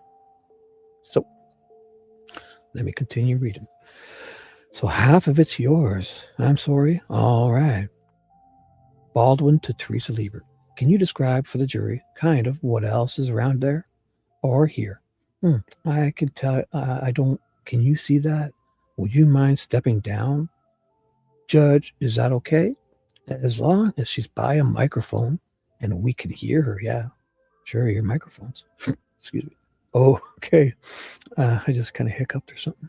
so let me continue reading. So half of it's yours. I'm sorry. All right. Baldwin to Teresa Liebert. Can you describe for the jury kind of what else is around there or here? I can tell. I don't. Can you see that? Would you mind stepping down? Judge, is that okay? As long as she's by a microphone and we can hear her. Yeah, sure. Your microphones. Excuse me. Oh, okay. I just kind of hiccuped or something.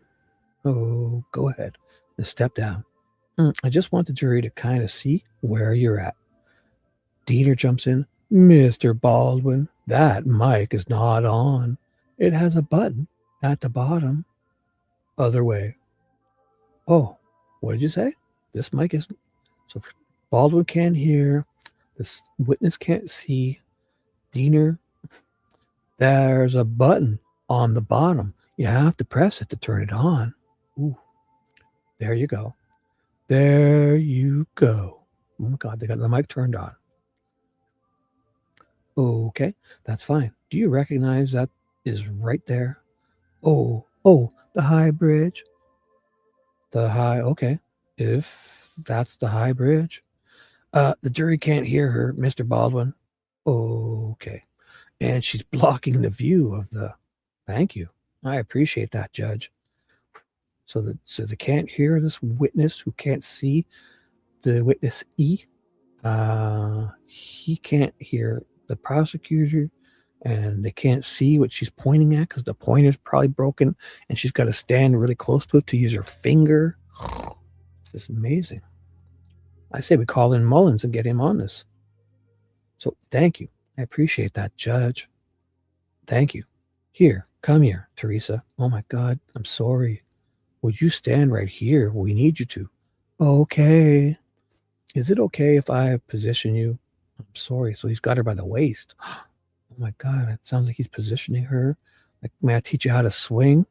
Oh, go ahead and step down. I just want the jury to kind of see where you're at. Diener jumps in. Mr. Baldwin, that mic is not on. It has a button at the bottom. Other way. Oh, what did you say? This mic is... So Baldwin can't hear. This witness can't see. Diener, there's a button on the bottom. You have to press it to turn it on. Ooh, there you go. There you go. Oh my God, they got the mic turned on. Okay, that's fine. Do you recognize that is right there? Oh, the high bridge. The high, okay. If that's the high bridge. The jury can't hear her, Mr. Baldwin. Okay. And she's blocking the view of the... Thank you. I appreciate that, Judge. So they can't hear this witness who can't see the witness E. He can't hear the prosecutor, and they can't see what she's pointing at because the pointer's probably broken, and she's got to stand really close to it to use her finger. This is amazing. I say we call in Mullins and get him on this. So thank you. I appreciate that, Judge. Thank you. Here, come here, Teresa. Oh my God, I'm sorry. Would you stand right here? We need you to. Okay. Is it okay if I position you? I'm sorry. So he's got her by the waist. Oh my God, it sounds like he's positioning her. Like, may I teach you how to swing?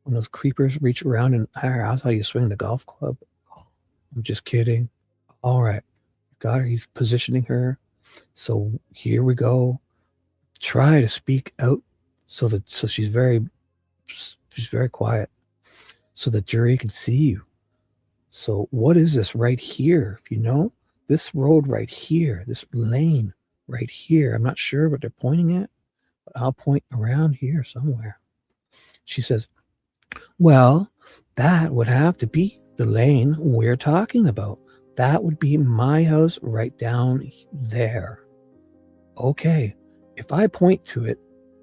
When those creepers reach around and that's how you swing the golf club. I'm just kidding. All right. Got her. He's positioning her. So here we go. Try to speak out so she's very quiet so the jury can see you. So what is this right here? If you know, this road right here, this lane right here, I'm not sure what they're pointing at, but I'll point around here somewhere. She says, well, that would have to be the lane we're talking about. That would be my house right down there. Okay, if I point to it,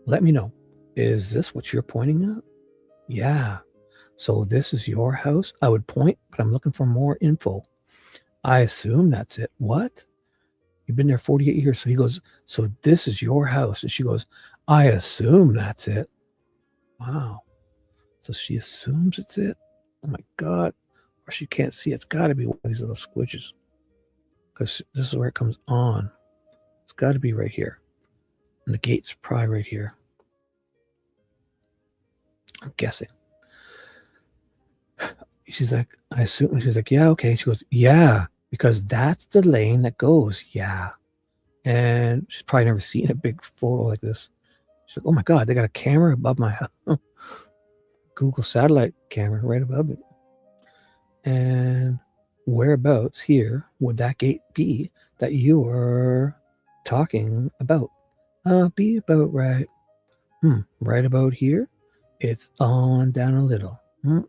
let me know. Is this what you're pointing at? Yeah. So this is your house? I would point, but I'm looking for more info. I assume that's it. What? You've been there 48 years. So he goes, so this is your house. And she goes, I assume that's it. Wow. So she assumes it's it? Oh my God. Or she can't see. It's got to be one of these little squidges. Because this is where it comes on. It's got to be right here. And the gate's probably right here. I'm guessing. She's like, I assume. She's like, yeah, okay. She goes, yeah, because that's the lane that goes. Yeah. And she's probably never seen a big photo like this. She's like, oh my God, they got a camera above my house. Google satellite camera right above it. And whereabouts here would that gate be that you were talking about? Be about right. Right about here. It's on down a little. I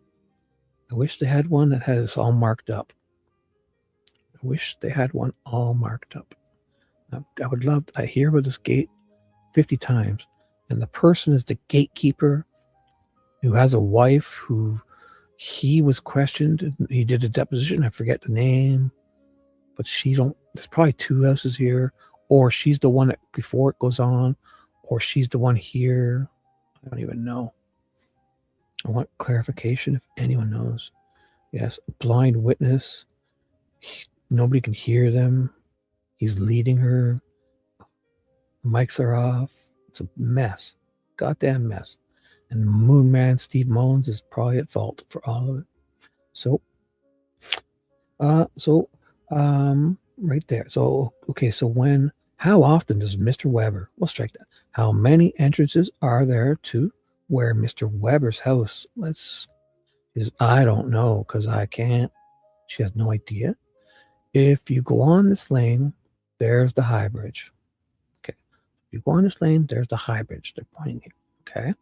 wish they had one that had us all marked up. I wish they had one all marked up. I would love, I hear about this gate 50 times. And the person is the gatekeeper who has a wife who he was questioned. He did a deposition. I forget the name. But there's probably two houses here. Or she's the one that before it goes on. Or she's the one here. I don't even know. I want clarification if anyone knows. Yes, blind witness. Nobody can hear them. He's leading her. Mics are off. It's a mess. Goddamn mess. And Moon Man Steve Mullins is probably at fault for all of it. So right there. So, okay, so how often does Mr. Weber, we'll strike that. How many entrances are there to where Mr. Weber's house? I don't know, because I can't. She has no idea. If you go on this lane, there's the high bridge. Okay. If you go on this lane, there's the high bridge. They're pointing here. Okay.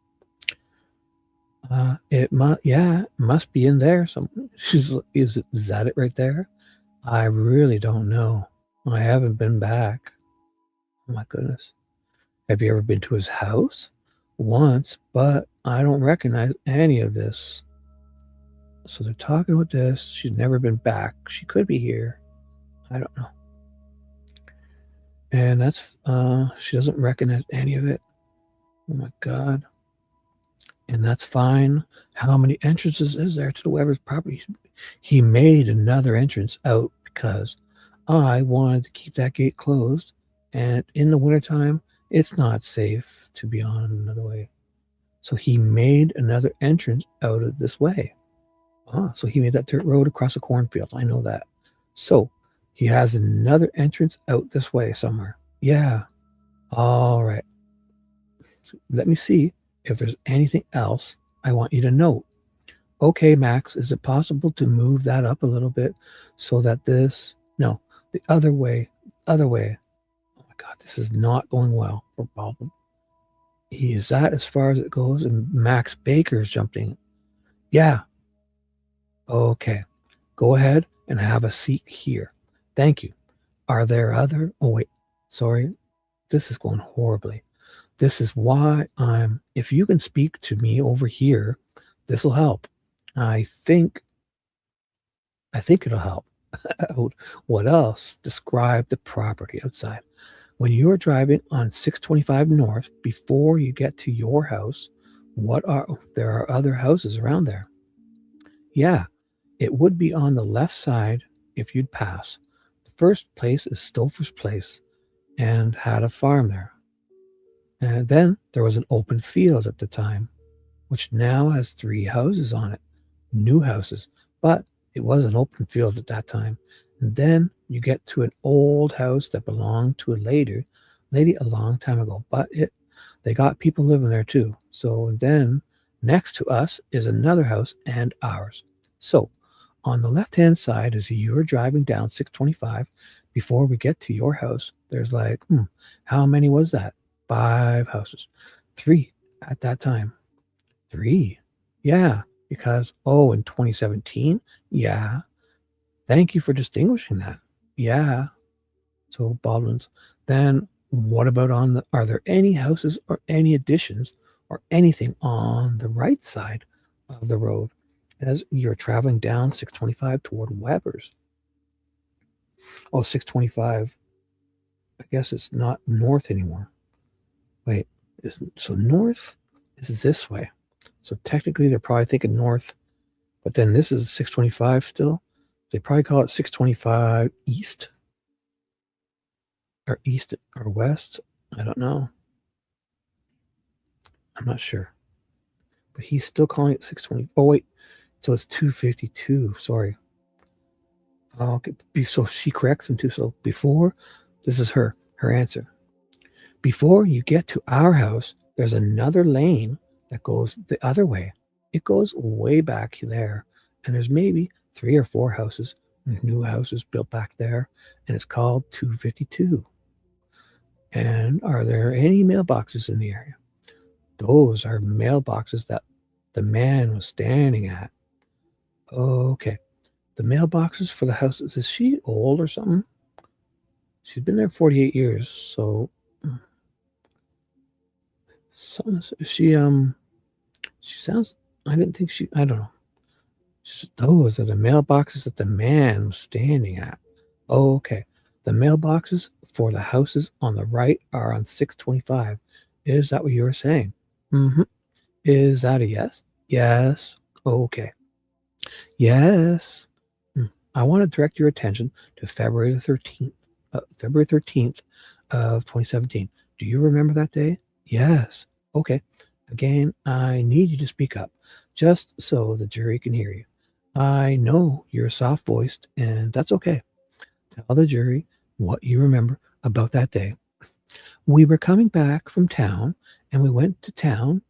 It must be in there. Is that it right there? I really don't know. I haven't been back. Oh my goodness. Have you ever been to his house? Once, but I don't recognize any of this. So they're talking about this. She's never been back. She could be here. I don't know. And that's, she doesn't recognize any of it. Oh my God. And that's fine. How many entrances is there to the Weber's property? He made another entrance out because I wanted to keep that gate closed. And in the wintertime, it's not safe to be on another way. So he made another entrance out of this way. So he made that dirt road across a cornfield. I know that. So he has another entrance out this way somewhere. Yeah. All right. Let me see if there's anything else I want you to note. Okay, Max, is it possible to move that up a little bit so that the other way. Oh my God, this is not going well for Baldwin. Is that as far as it goes? And Max Baker's jumping. Yeah. Okay. Go ahead and have a seat here. Thank you. Are there other... Oh, wait. Sorry. This is going horribly. This is why if you can speak to me over here, this will help. I think it'll help. What else? Describe the property outside. When you are driving on 625 North, before you get to your house, there are other houses around there. Yeah, it would be on the left side if you'd pass. The first place is Stouffer's place and had a farm there. And then there was an open field at the time, which now has 3 houses on it, new houses, but it was an open field at that time. And then you get to an old house that belonged to a lady a long time ago, but they got people living there too. So then next to us is another house and ours. So on the left-hand side, as you are driving down 625, before we get to your house, there's like, how many was that? 5 houses. 3 at that time. 3. Yeah, because, in 2017, yeah. Thank you for distinguishing that. Yeah. So Baldwin's. Then what about are there any houses or any additions or anything on the right side of the road as you're traveling down 625 toward Weber's? 625. I guess it's not north anymore. Wait, so north is this way. So technically they're probably thinking north, but then this is 625 still. They probably call it 625 east or west. I don't know. I'm not sure. But he's still calling it 620. Oh, wait. So it's 252. Sorry. Okay. So she corrects him too. So before, this is her answer. Before you get to our house, there's another lane that goes the other way. It goes way back there. And there's maybe 3 or 4 houses, new houses built back there. And it's called 252. And are there any mailboxes in the area? Those are mailboxes that the man was standing at. Okay. The mailboxes for the houses, is she old or something? She's been there 48 years. So she sounds, I don't know. Those are the mailboxes that the man was standing at. Okay. The mailboxes for the houses on the right are on 625. Is that what you were saying? Mm-hmm. Is that a yes? Yes. Okay. Yes. I want to direct your attention to February the 13th. February 13th of 2017. Do you remember that day? Yes. Okay. Again, I need you to speak up, just so the jury can hear you. I know you're soft-voiced, and that's okay. Tell the jury what you remember about that day. We were coming back from town, and we went to town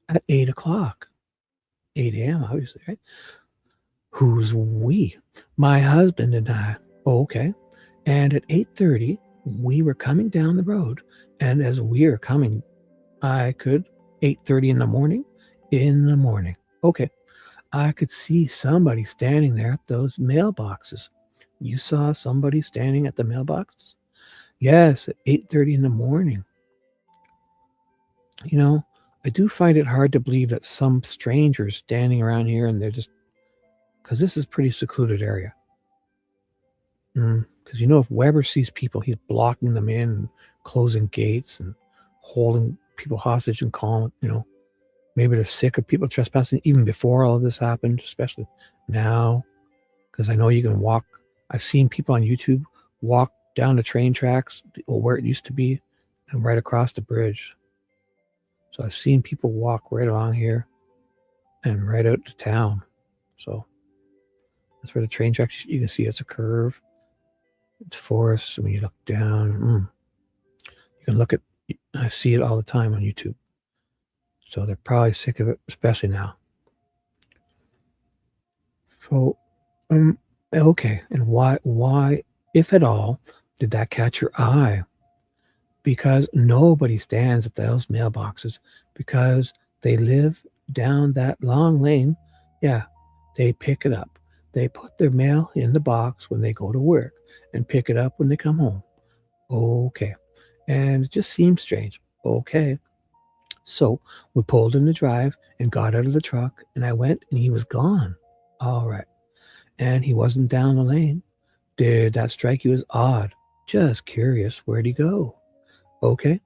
at 8 o'clock. 8 a.m., obviously, right? Who's we? My husband and I. Okay. And at 8:30, we were coming down the road, and as we are coming, 8:30 in the morning. Okay. I could see somebody standing there at those mailboxes. You saw somebody standing at the mailboxes? Yes, at 8:30 in the morning. You know, I do find it hard to believe that some strangers standing around here and they're just, because this is a pretty secluded area. Because if Weber sees people, he's blocking them in and closing gates and holding people hostage and calling, maybe they're sick of people trespassing even before all of this happened, especially now. Because I know you can walk. I've seen people on YouTube walk down the train tracks or where it used to be and right across the bridge. So I've seen people walk right along here and right out to town. So that's where the train tracks, you can see it's a curve. It's forest. When you look down, you can look at, I see it all the time on YouTube. So they're probably sick of it, especially now. So, okay. And why, if at all, did that catch your eye? Because nobody stands at those mailboxes because they live down that long lane. Yeah, they pick it up. They put their mail in the box when they go to work and pick it up when they come home. Okay. And it just seems strange. Okay. So we pulled in the drive and got out of the truck, and I went and he was gone. All right. And he wasn't down the lane. Did that strike you as odd? Just curious. Where'd he go? Okay.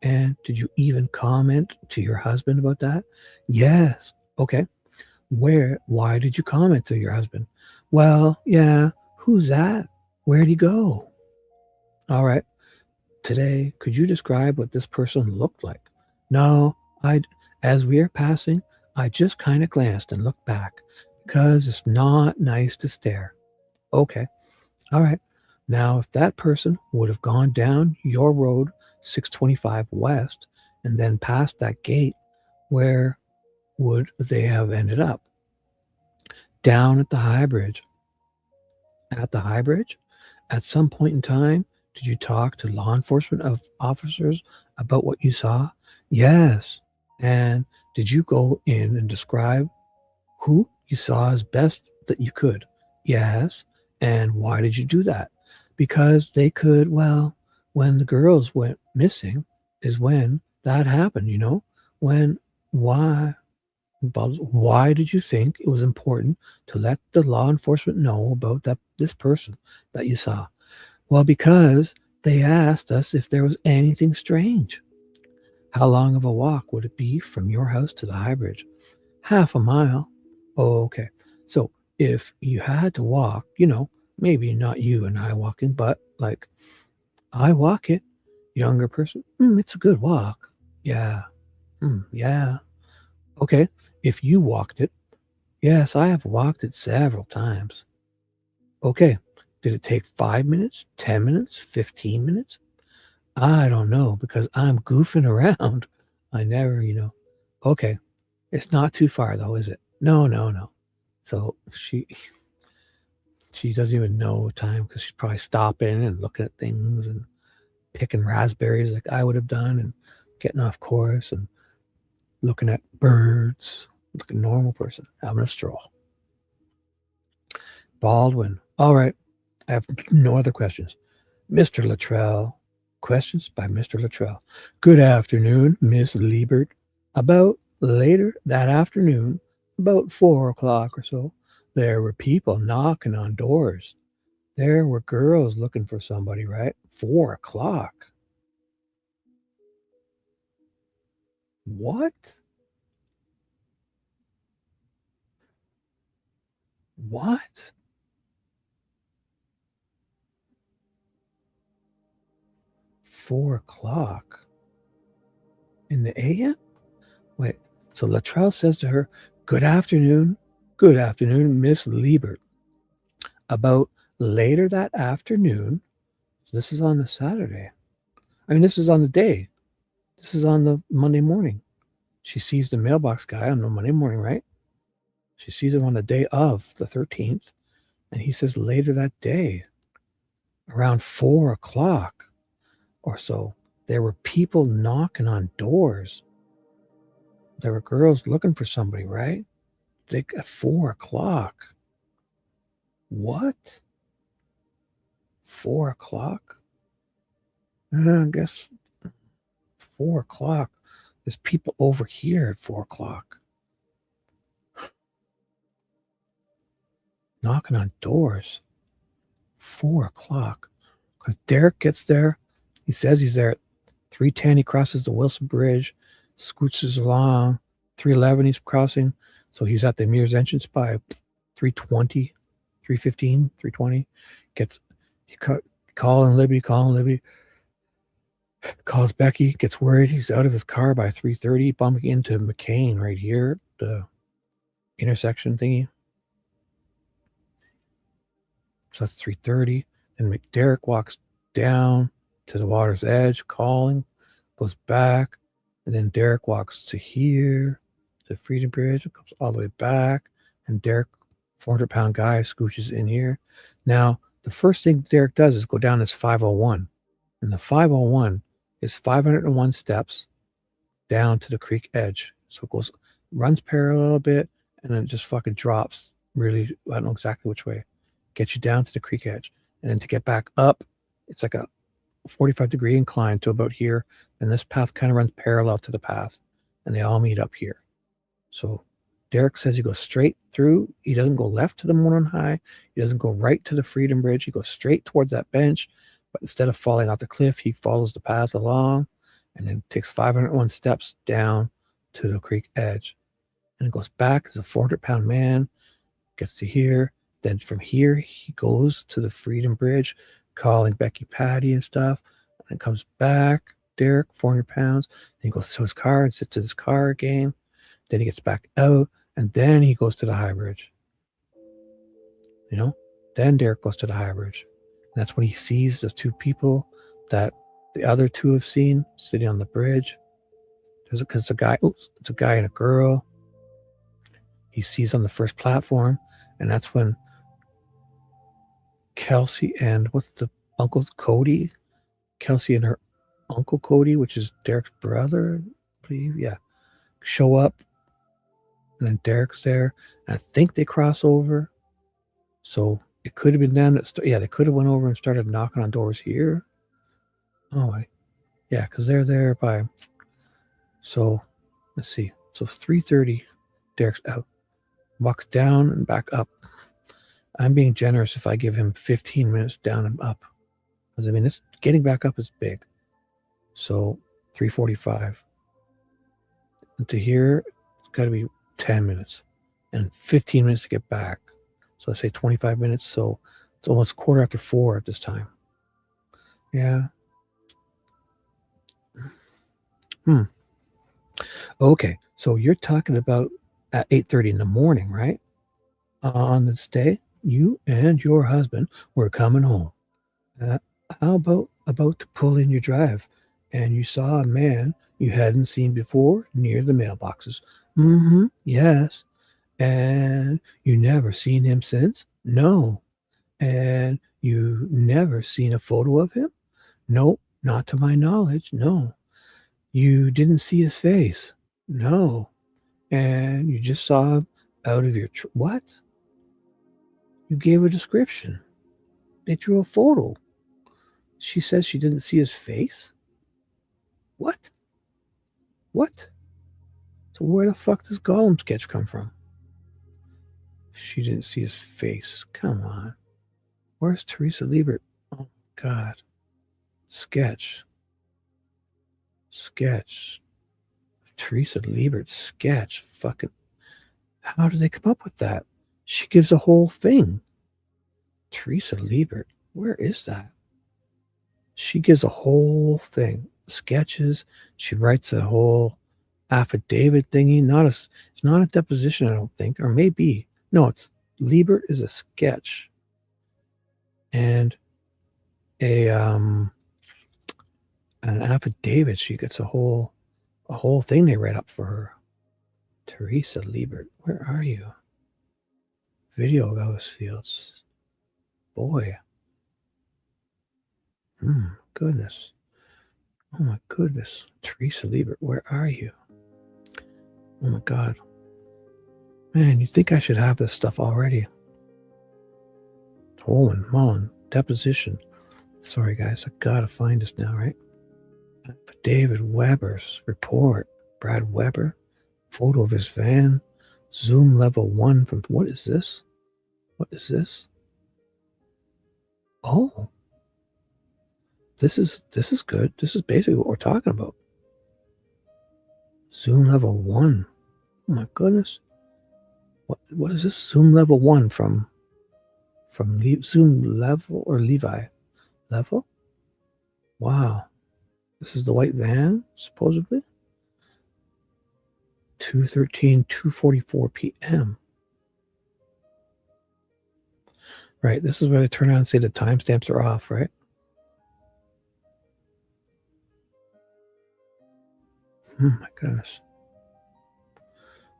And did you even comment to your husband about that? Yes. Okay. Why did you comment to your husband? Well, yeah. Who's that? Where'd he go? All right. Today, could you describe what this person looked like? No, as we are passing, I just kind of glanced and looked back because it's not nice to stare. Okay. All right. Now, if that person would have gone down your road, 625 West, and then past that gate, where would they have ended up? Down at the High Bridge. At the High Bridge? At some point in time, did you talk to law enforcement officers about what you saw? Yes. And did you go in and describe who you saw as best that you could? Yes. And why did you do that? Because they could, when the girls went missing is when that happened, why did you think it was important to let the law enforcement know about this person that you saw? Well, because they asked us if there was anything strange. How long of a walk would it be from your house to the High Bridge? Half a mile. Oh, okay. So if you had to walk, maybe not you and I walking, but like I walk it, younger person, it's a good walk. Yeah. Yeah. Okay. If you walked it, yes, I have walked it several times. Okay. Did it take 5 minutes, 10 minutes, 15 minutes? I don't know because I'm goofing around. I never, Okay. It's not too far though, is it? No. So she doesn't even know time because she's probably stopping and looking at things and picking raspberries like I would have done and getting off course and looking at birds, like a normal person, having a stroll. Baldwin. All right. I have no other questions. Mr. Luttrell. Questions by Mr. Luttrell. Good afternoon, Miss Liebert. About later that afternoon, about 4 o'clock or so, there were people knocking on doors. There were girls looking for somebody, right? 4 o'clock. What? What? Four o'clock in the AM? Wait, so Luttrell says to her, Good afternoon, Miss Liebert. About later that afternoon, so this is on the Saturday. I mean, this is on the day. This is on the Monday morning. She sees the mailbox guy on the Monday morning, right? She sees him on the day of the 13th, and he says later that day, around 4 o'clock or so, there were people knocking on doors. There were girls looking for somebody, right? At 4 o'clock. What? 4 o'clock? I guess 4 o'clock. There's people over here at 4 o'clock. Knocking on doors. 4 o'clock. Because Derek gets there. He says he's there at 3:10. He crosses the Wilson Bridge, scooches along. 3:11 he's crossing. So he's at the Mears entrance by 3:20, 3:15, 3:20. Calling Libby. Calls Becky, gets worried. He's out of his car by 3:30, bumping into McCain right here, the intersection thingy. So that's 3:30. And Derek walks down to the water's edge, calling, goes back, and then Derek walks to here, to Freedom Bridge, comes all the way back, and Derek, 400-pound guy, scooches in here. Now, the first thing Derek does is go down this 501, and the 501 is 501 steps down to the creek edge. So it runs parallel a bit, and then it just fucking drops really, I don't know exactly which way. Get you down to the creek edge. And then to get back up, it's like a 45-degree incline to about here. And this path kind of runs parallel to the path. And they all meet up here. So Derek says he goes straight through. He doesn't go left to the Monon High. He doesn't go right to the Freedom Bridge. He goes straight towards that bench. But instead of falling off the cliff, he follows the path along and then takes 501 steps down to the creek edge. And it goes back as a 400-pound man, gets to here. Then from here, he goes to the Freedom Bridge, calling Becky Patty and stuff. And then comes back, Derek, 400 pounds. Then he goes to his car and sits in his car again. Then he gets back out, and then he goes to the High Bridge. Then Derek goes to the High Bridge. And that's when he sees the two people that the other two have seen sitting on the bridge. It's a guy and a girl. He sees on the first platform, and that's when Kelsey and what's the uncle Cody? Kelsey and her uncle Cody, which is Derek's brother, I believe. Yeah. Show up. And then Derek's there. And I think they cross over. So it could have been them that they could have went over and started knocking on doors here. Yeah, because they're there by. So let's see. So 3:30, Derek's out. Walks down and back up. I'm being generous if I give him 15 minutes down and up. Because it's getting back up is big. So 3:45. And to here, it's got to be 10 minutes. And 15 minutes to get back. So I say 25 minutes. So it's almost 4:15 at this time. Yeah. Okay. So you're talking about at 8:30 in the morning, right? On this day? you and your husband were coming home. How about to pull in your drive, and you saw a man you hadn't seen before near the mailboxes? Mm-hmm. Yes. And you never seen him since? No. And you never seen a photo of him? Nope, not to my knowledge. No. You didn't see his face? No. And you just saw him out of your what? You gave a description. They drew a photo. She says she didn't see his face? What? What? So where the fuck does Gollum sketch come from? She didn't see his face. Come on. Where's Teresa Liebert? Oh, God. Sketch. Teresa Liebert sketch. Fucking. How did they come up with that? She gives a whole thing. Teresa Liebert. Where is that? She gives a whole thing. Sketches. She writes a whole affidavit thingy. It's not a deposition, I don't think. Or maybe. No, it's Liebert is a sketch. And an affidavit. She gets a whole thing they write up for her. Teresa Liebert, where are you? Video Ghost Fields. Boy. Goodness. Oh my goodness. Teresa Liebert, where are you? Oh my God. Man, you think I should have this stuff already. Holman, Mullen, deposition. Sorry, guys, I gotta find this now, right? David Weber's report. Brad Weber. Photo of his van. Zoom level 1 from... What is this? What is this? Oh. This is good. This is basically what we're talking about. Zoom level 1. Oh my goodness. What is this? Zoom level 1 from Zoom level or Levi? Level? Wow. This is the white van, supposedly. 2:13, 2:44 p.m. Right, this is where they turn on and say the timestamps are off, right? My goodness.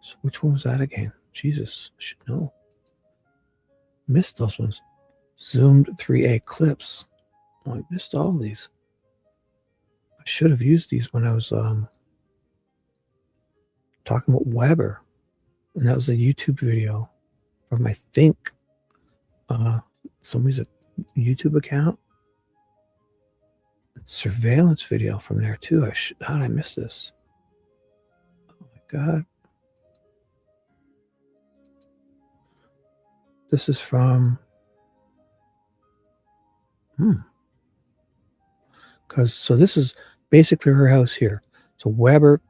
So which one was that again? Jesus, I should know. Missed those ones. Zoomed 3A clips. Oh, I missed all of these. I should have used these when I was talking about Weber. And that was a YouTube video from, I think, somebody's YouTube account. Surveillance video from there too. How did I miss this? Oh my God. This is from so this is basically her house here. So Weber,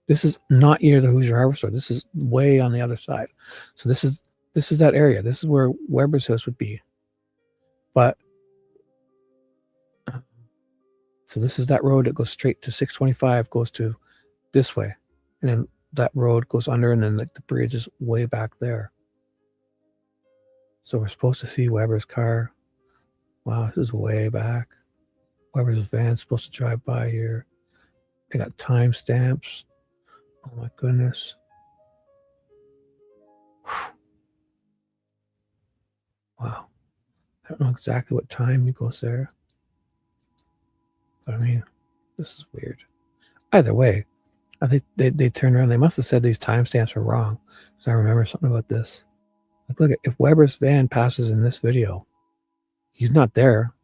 this is not near the Hoosier Hardware Store. This is way on the other side. So this is that area. This is where Weber's house would be. But so this is that road that goes straight to 625, goes to this way. And then that road goes under, and then the bridge is way back there. So we're supposed to see Weber's car. Wow, this is way back. Weber's van's supposed to drive by here. They got timestamps. Oh my goodness. Wow. I don't know exactly what time he goes there. But I mean, this is weird. Either way, I think they turned around. They must have said these timestamps are wrong. Because I remember something about this. Like, look, if Weber's van passes in this video, he's not there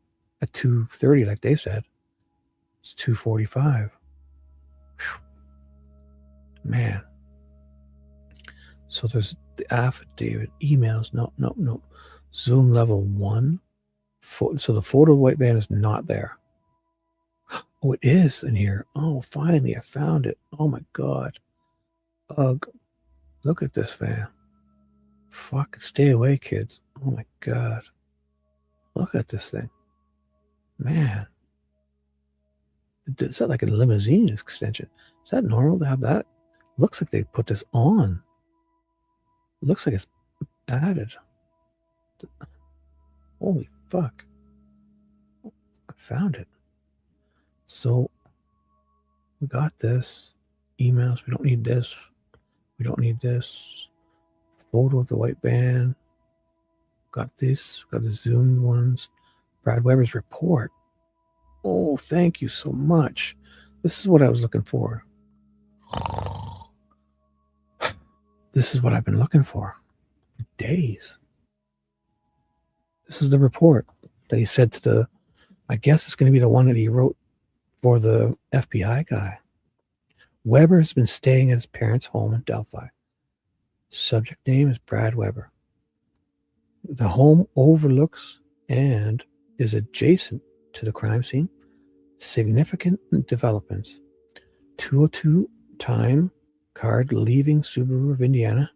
at 2:30 like they said. It's 2:45. Man. So there's the affidavit, emails. No. Zoom level 1. So the photo of the white van is not there. Oh, it is in here. Oh, finally, I found it. Oh my God. Ugh. Look at this van. Fuck, stay away, kids. Oh my God. Look at this thing. Man. Is that like a limousine extension? Is that normal to have that? Looks like they put this on. It looks like it's added. Holy fuck. I found it. So we got this. Emails. We don't need this. We don't need this. Photo of the white band. Got this. Got the zoomed ones. Brad Weber's report. Oh, thank you so much. This is what I was looking for. This is what I've been looking for days. This is the report that he said to the, I guess it's going to be the one that he wrote for the FBI guy. Weber has been staying at his parents' home in Delphi. Subject name is Brad Weber. The home overlooks and is adjacent to the crime scene. Significant developments. 2:02 time card leaving Subaru of Indiana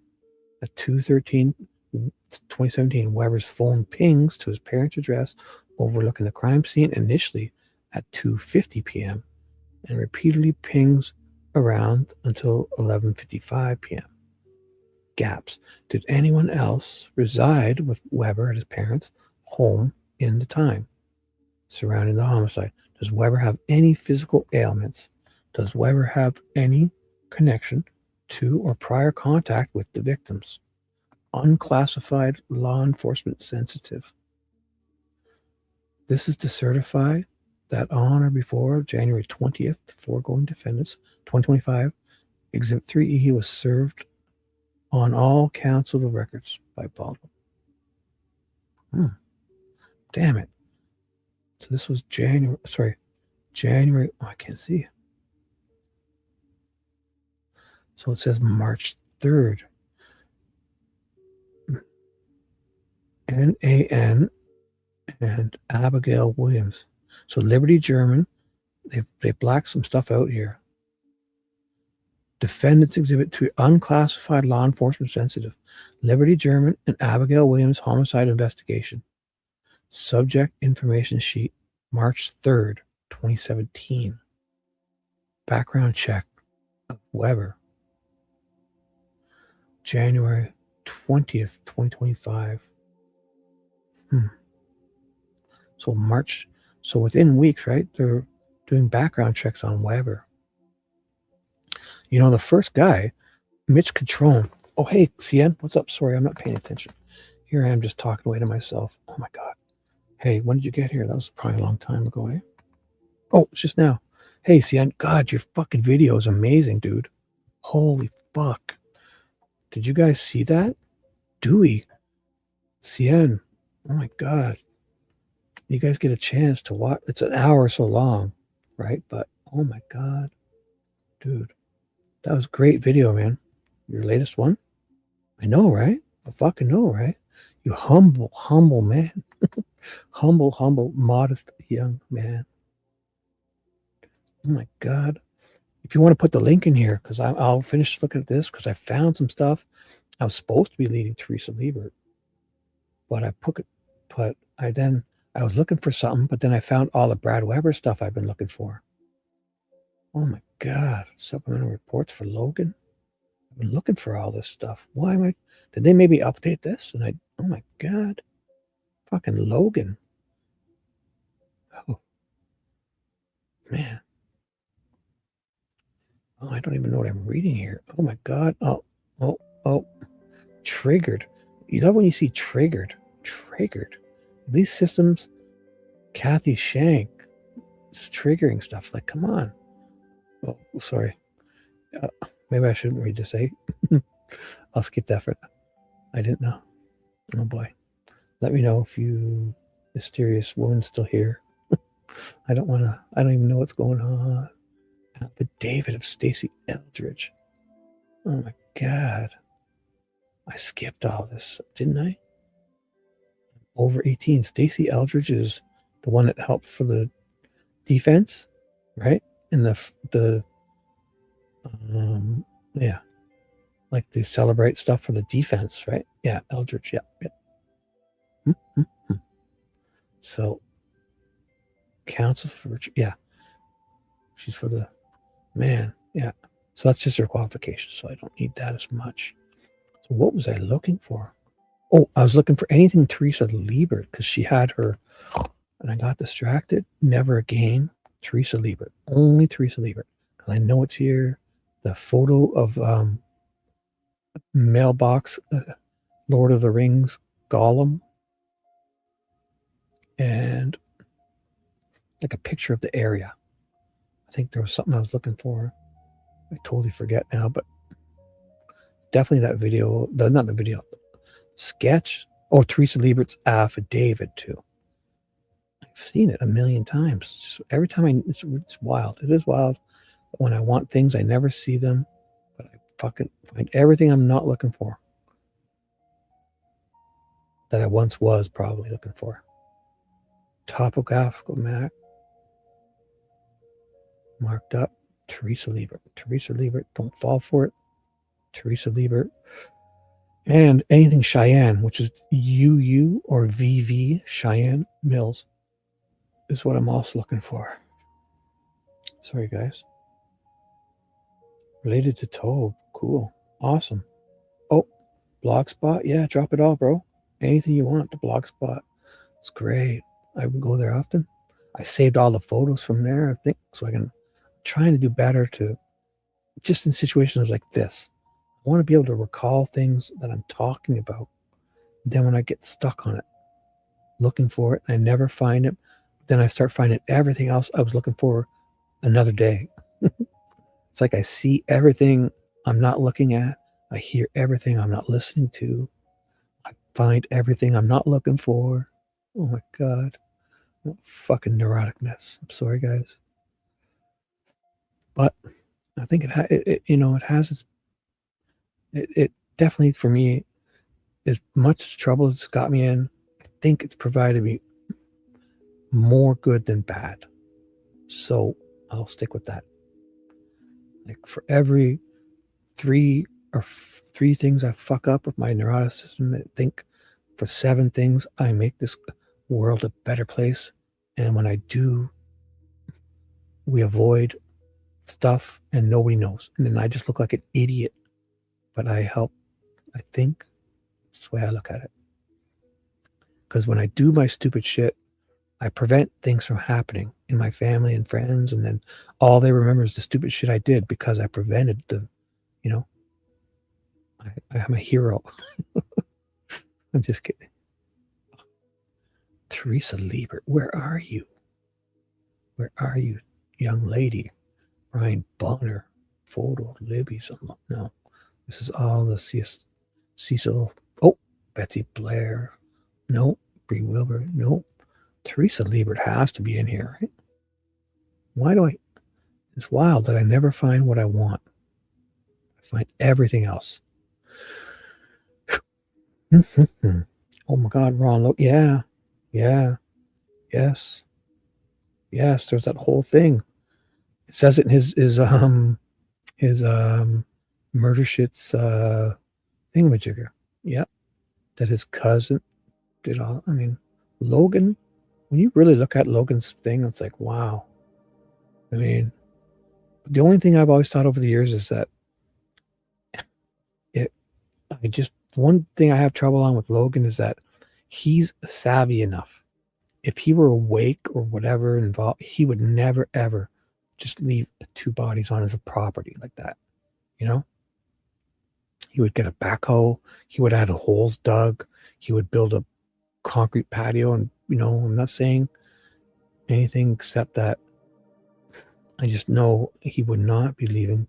at 2/13/2017. Weber's phone pings to his parents' address overlooking the crime scene initially at 2:50 p.m. and repeatedly pings around until 11:55 p.m. Gaps. Did anyone else reside with Weber at his parents' home in the time surrounding the homicide? Does Weber have any physical ailments? Does Weber have any connection to or prior contact with the victims? Unclassified, law enforcement sensitive. This is to certify that on or before January 20th, the foregoing defendants, 2025, Exhibit 3E was served on all counts of the records by Baldwin. Damn it. So this was January, oh, I can't see. So it says March 3rd. N.A.N. and Abigail Williams. So Liberty German, they blacked some stuff out here. Defendants Exhibit 2, unclassified, law enforcement sensitive. Liberty German and Abigail Williams homicide investigation. Subject information sheet, March 3rd, 2017. Background check of Weber. January 20th, 2025. So March, so within weeks, right? They're doing background checks on Weber. You know, the first guy, Mitch Catrone. Oh, hey, Cheyenne, what's up? Sorry, I'm not paying attention. Here I am just talking away to myself. Oh, my God. Hey, when did you get here? That was probably a long time ago, eh? Oh, it's just now. Hey, Cheyenne, God, your fucking video is amazing, dude. Holy fuck. Did you guys see that? Dewey. Cheyenne. Oh, my God. You guys get a chance to watch. It's an hour or so long, right? But, oh, my God. Dude. That was a great video, man. Your latest one? I know, right? I fucking know, right? You humble man. humble, modest young man. Oh my God. If you want to put the link in here, because I'll finish looking at this, because I found some stuff. I was supposed to be leading Teresa Liebert. But I was looking for something, but then I found all the Brad Weber stuff I've been looking for. Oh my God. Supplemental reports for Logan. I've been looking for all this stuff. Did they maybe update this? Oh my God. Fucking Logan. Oh. Man. Oh, I don't even know what I'm reading here. Oh my God. Oh. Triggered. You love when you see triggered. These systems, Kathy Shank is triggering stuff. Like, come on. Oh, sorry. Maybe I shouldn't read this, eh? I'll skip that for now. I didn't know. Oh boy. Let me know if you mysterious woman's still here. I don't even know what's going on. Affidavit of Stacy Eldridge. Oh my God. I skipped all this, didn't I? Over 18. Stacy Eldridge is the one that helped for the defense, right? And yeah, like they celebrate stuff for the defense, right? Yeah, Eldridge, yeah. So, counsel for, yeah, she's for the man, yeah. So that's just her qualification, so I don't need that as much. So what was I looking for? Oh, I was looking for anything Teresa Liebert because she had her, and I got distracted. Never again. Teresa Liebert. Only Teresa Liebert. Because I know it's here. The photo of mailbox, Lord of the Rings, Gollum. And like a picture of the area. I think there was something I was looking for. I totally forget now, but definitely that video, not the video, sketch. Oh, Teresa Liebert's affidavit too. I've seen it a million times. Just every time it's wild. It is wild. When I want things, I never see them, but I fucking find everything I'm not looking for. That I once was probably looking for. Topographical map. Marked up. Teresa Liebert. Teresa Liebert. Don't fall for it. Teresa Liebert. And anything Cheyenne, which is UU or VV, Cheyenne Mills, is what I'm also looking for. Sorry, guys. Related to Tobe. Cool. Awesome. Oh, Blogspot. Yeah, drop it all, bro. Anything you want, the Blogspot. It's great. I would go there often. I saved all the photos from there, I think, so I can trying to do better to just in situations like this. I want to be able to recall things that I'm talking about. Then when I get stuck on it, looking for it, and I never find it, then I start finding everything else I was looking for another day. It's like I see everything I'm not looking at. I hear everything I'm not listening to. I find everything I'm not looking for. Oh my God. Fucking neurotic mess. I'm sorry, guys. But I think it has its, it definitely, for me, as much trouble as it's got me in, I think it's provided me more good than bad. So I'll stick with that. Like for every three things I fuck up with my neuroticism, I think for 7 things I make this world a better place. And when I do, we avoid stuff and nobody knows. And then I just look like an idiot. But I help, I think. That's the way I look at it. Because when I do my stupid shit, I prevent things from happening in my family and friends. And then all they remember is the stupid shit I did because I prevented I am a hero. I'm just kidding. Teresa Liebert, where are you? Where are you, young lady? Brian Bonner, photo, Libby's. No, this is all the Cecil. Oh, Betsy Blair. No, Bree Wilbur. No, Teresa Liebert has to be in here, right? Why do it's wild that I never find what I want. I find everything else. Oh my God, Ron. Yeah. Yes. There's that whole thing. It says it in his murder shits thingamajigger. Yep. That his cousin did all. I mean, Logan. When you really look at Logan's thing, it's like, wow. I mean, the only thing I've always thought over the years is that one thing I have trouble on with Logan is that he's savvy enough. If he were awake or whatever involved, he would never, ever just leave 2 bodies on his property like that. He would get a backhoe. He would have holes dug. He would build a concrete patio. And, I'm not saying anything except that I just know he would not be leaving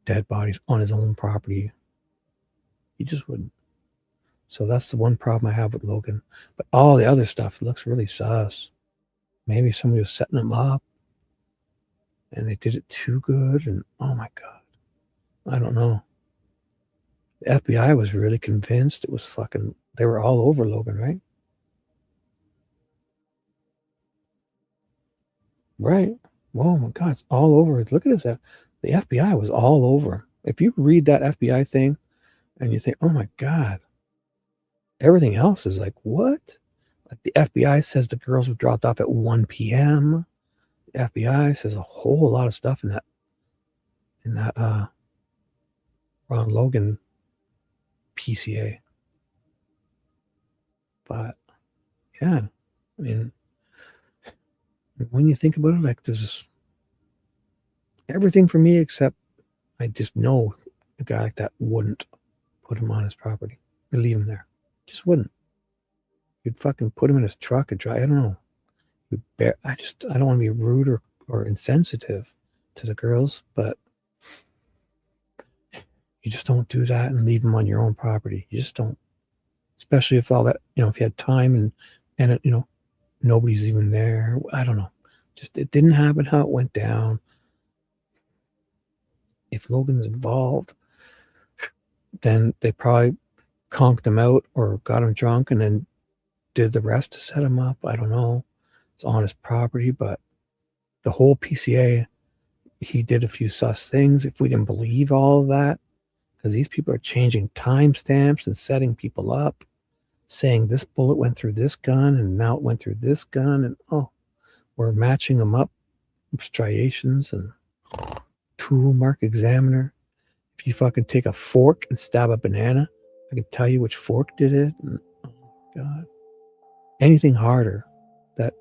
dead bodies on his own property. He just wouldn't. So that's the one problem I have with Logan. But all the other stuff looks really sus. Maybe somebody was setting him up and they did it too good. And oh my God, I don't know. The FBI was really convinced it was they were all over Logan, right? Right. Oh my God, it's all over. Look at this. The FBI was all over. If you read that FBI thing and you think, oh my God, everything else is like, what? Like the FBI says the girls were dropped off at 1 p.m. The FBI says a whole lot of stuff in that Ron Logan PCA. But yeah, I mean, when you think about it, like there's everything for me except I just know a guy like that wouldn't put him on his property or leave him there. Just wouldn't. You'd fucking put him in his truck and drive. I don't know. I don't want to be rude or insensitive to the girls, but you just don't do that and leave them on your own property. You just don't. Especially if all that, if you had time and it, nobody's even there. I don't know. Just, it didn't happen how it went down. If Logan's involved, then they probably conked him out or got him drunk and then did the rest to set him up. I don't know. It's on his property, but the whole PCA, he did a few sus things. If we didn't believe all of that, because these people are changing timestamps and setting people up, saying this bullet went through this gun and now it went through this gun, and we're matching them up, striations and tool mark examiner. If you fucking take a fork and stab a banana, I can tell you which fork did it. And, oh God, anything harder that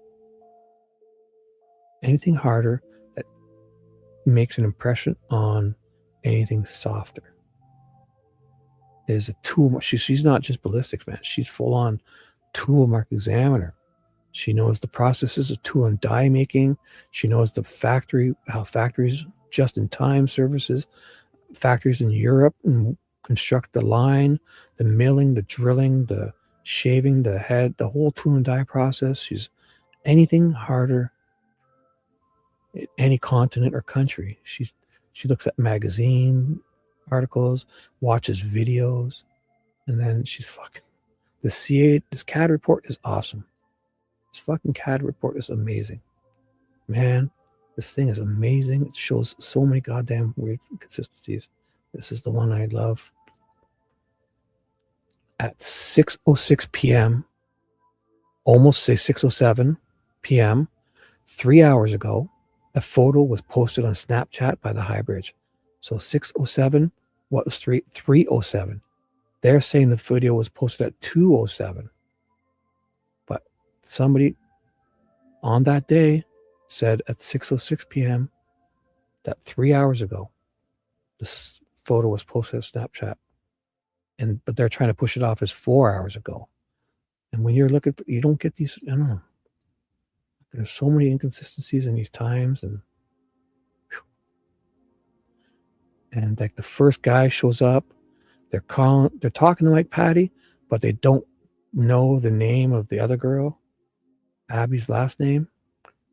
makes an impression on anything softer is a tool. She's not just ballistics, man. She's full on tool mark examiner. She knows the processes of tool and die making. She knows the how factories just in time services, factories in Europe and construct the line, the milling, the drilling, the shaving, the head, the whole tool and die process. She's anything harder in any continent or country. She looks at magazine articles, watches videos, and then she's fucking this CAD report is awesome. This fucking CAD report is amazing. Man, this thing is amazing. It shows so many goddamn weird inconsistencies. This is the one I love. At 6:06 p.m., almost say 6:07 p.m., 3 hours ago, a photo was posted on Snapchat by the High Bridge. So 6:07, what was 3:07? They're saying the video was posted at 2:07. But somebody on that day said at 6:06 p.m. that 3 hours ago, this photo was posted at Snapchat. But they're trying to push it off as 4 hours ago. And when you're looking for, you don't get these, I don't know. There's so many inconsistencies in these times, and like the first guy shows up, they're talking to Mike Patty, but they don't know the name of the other girl, Abby's last name,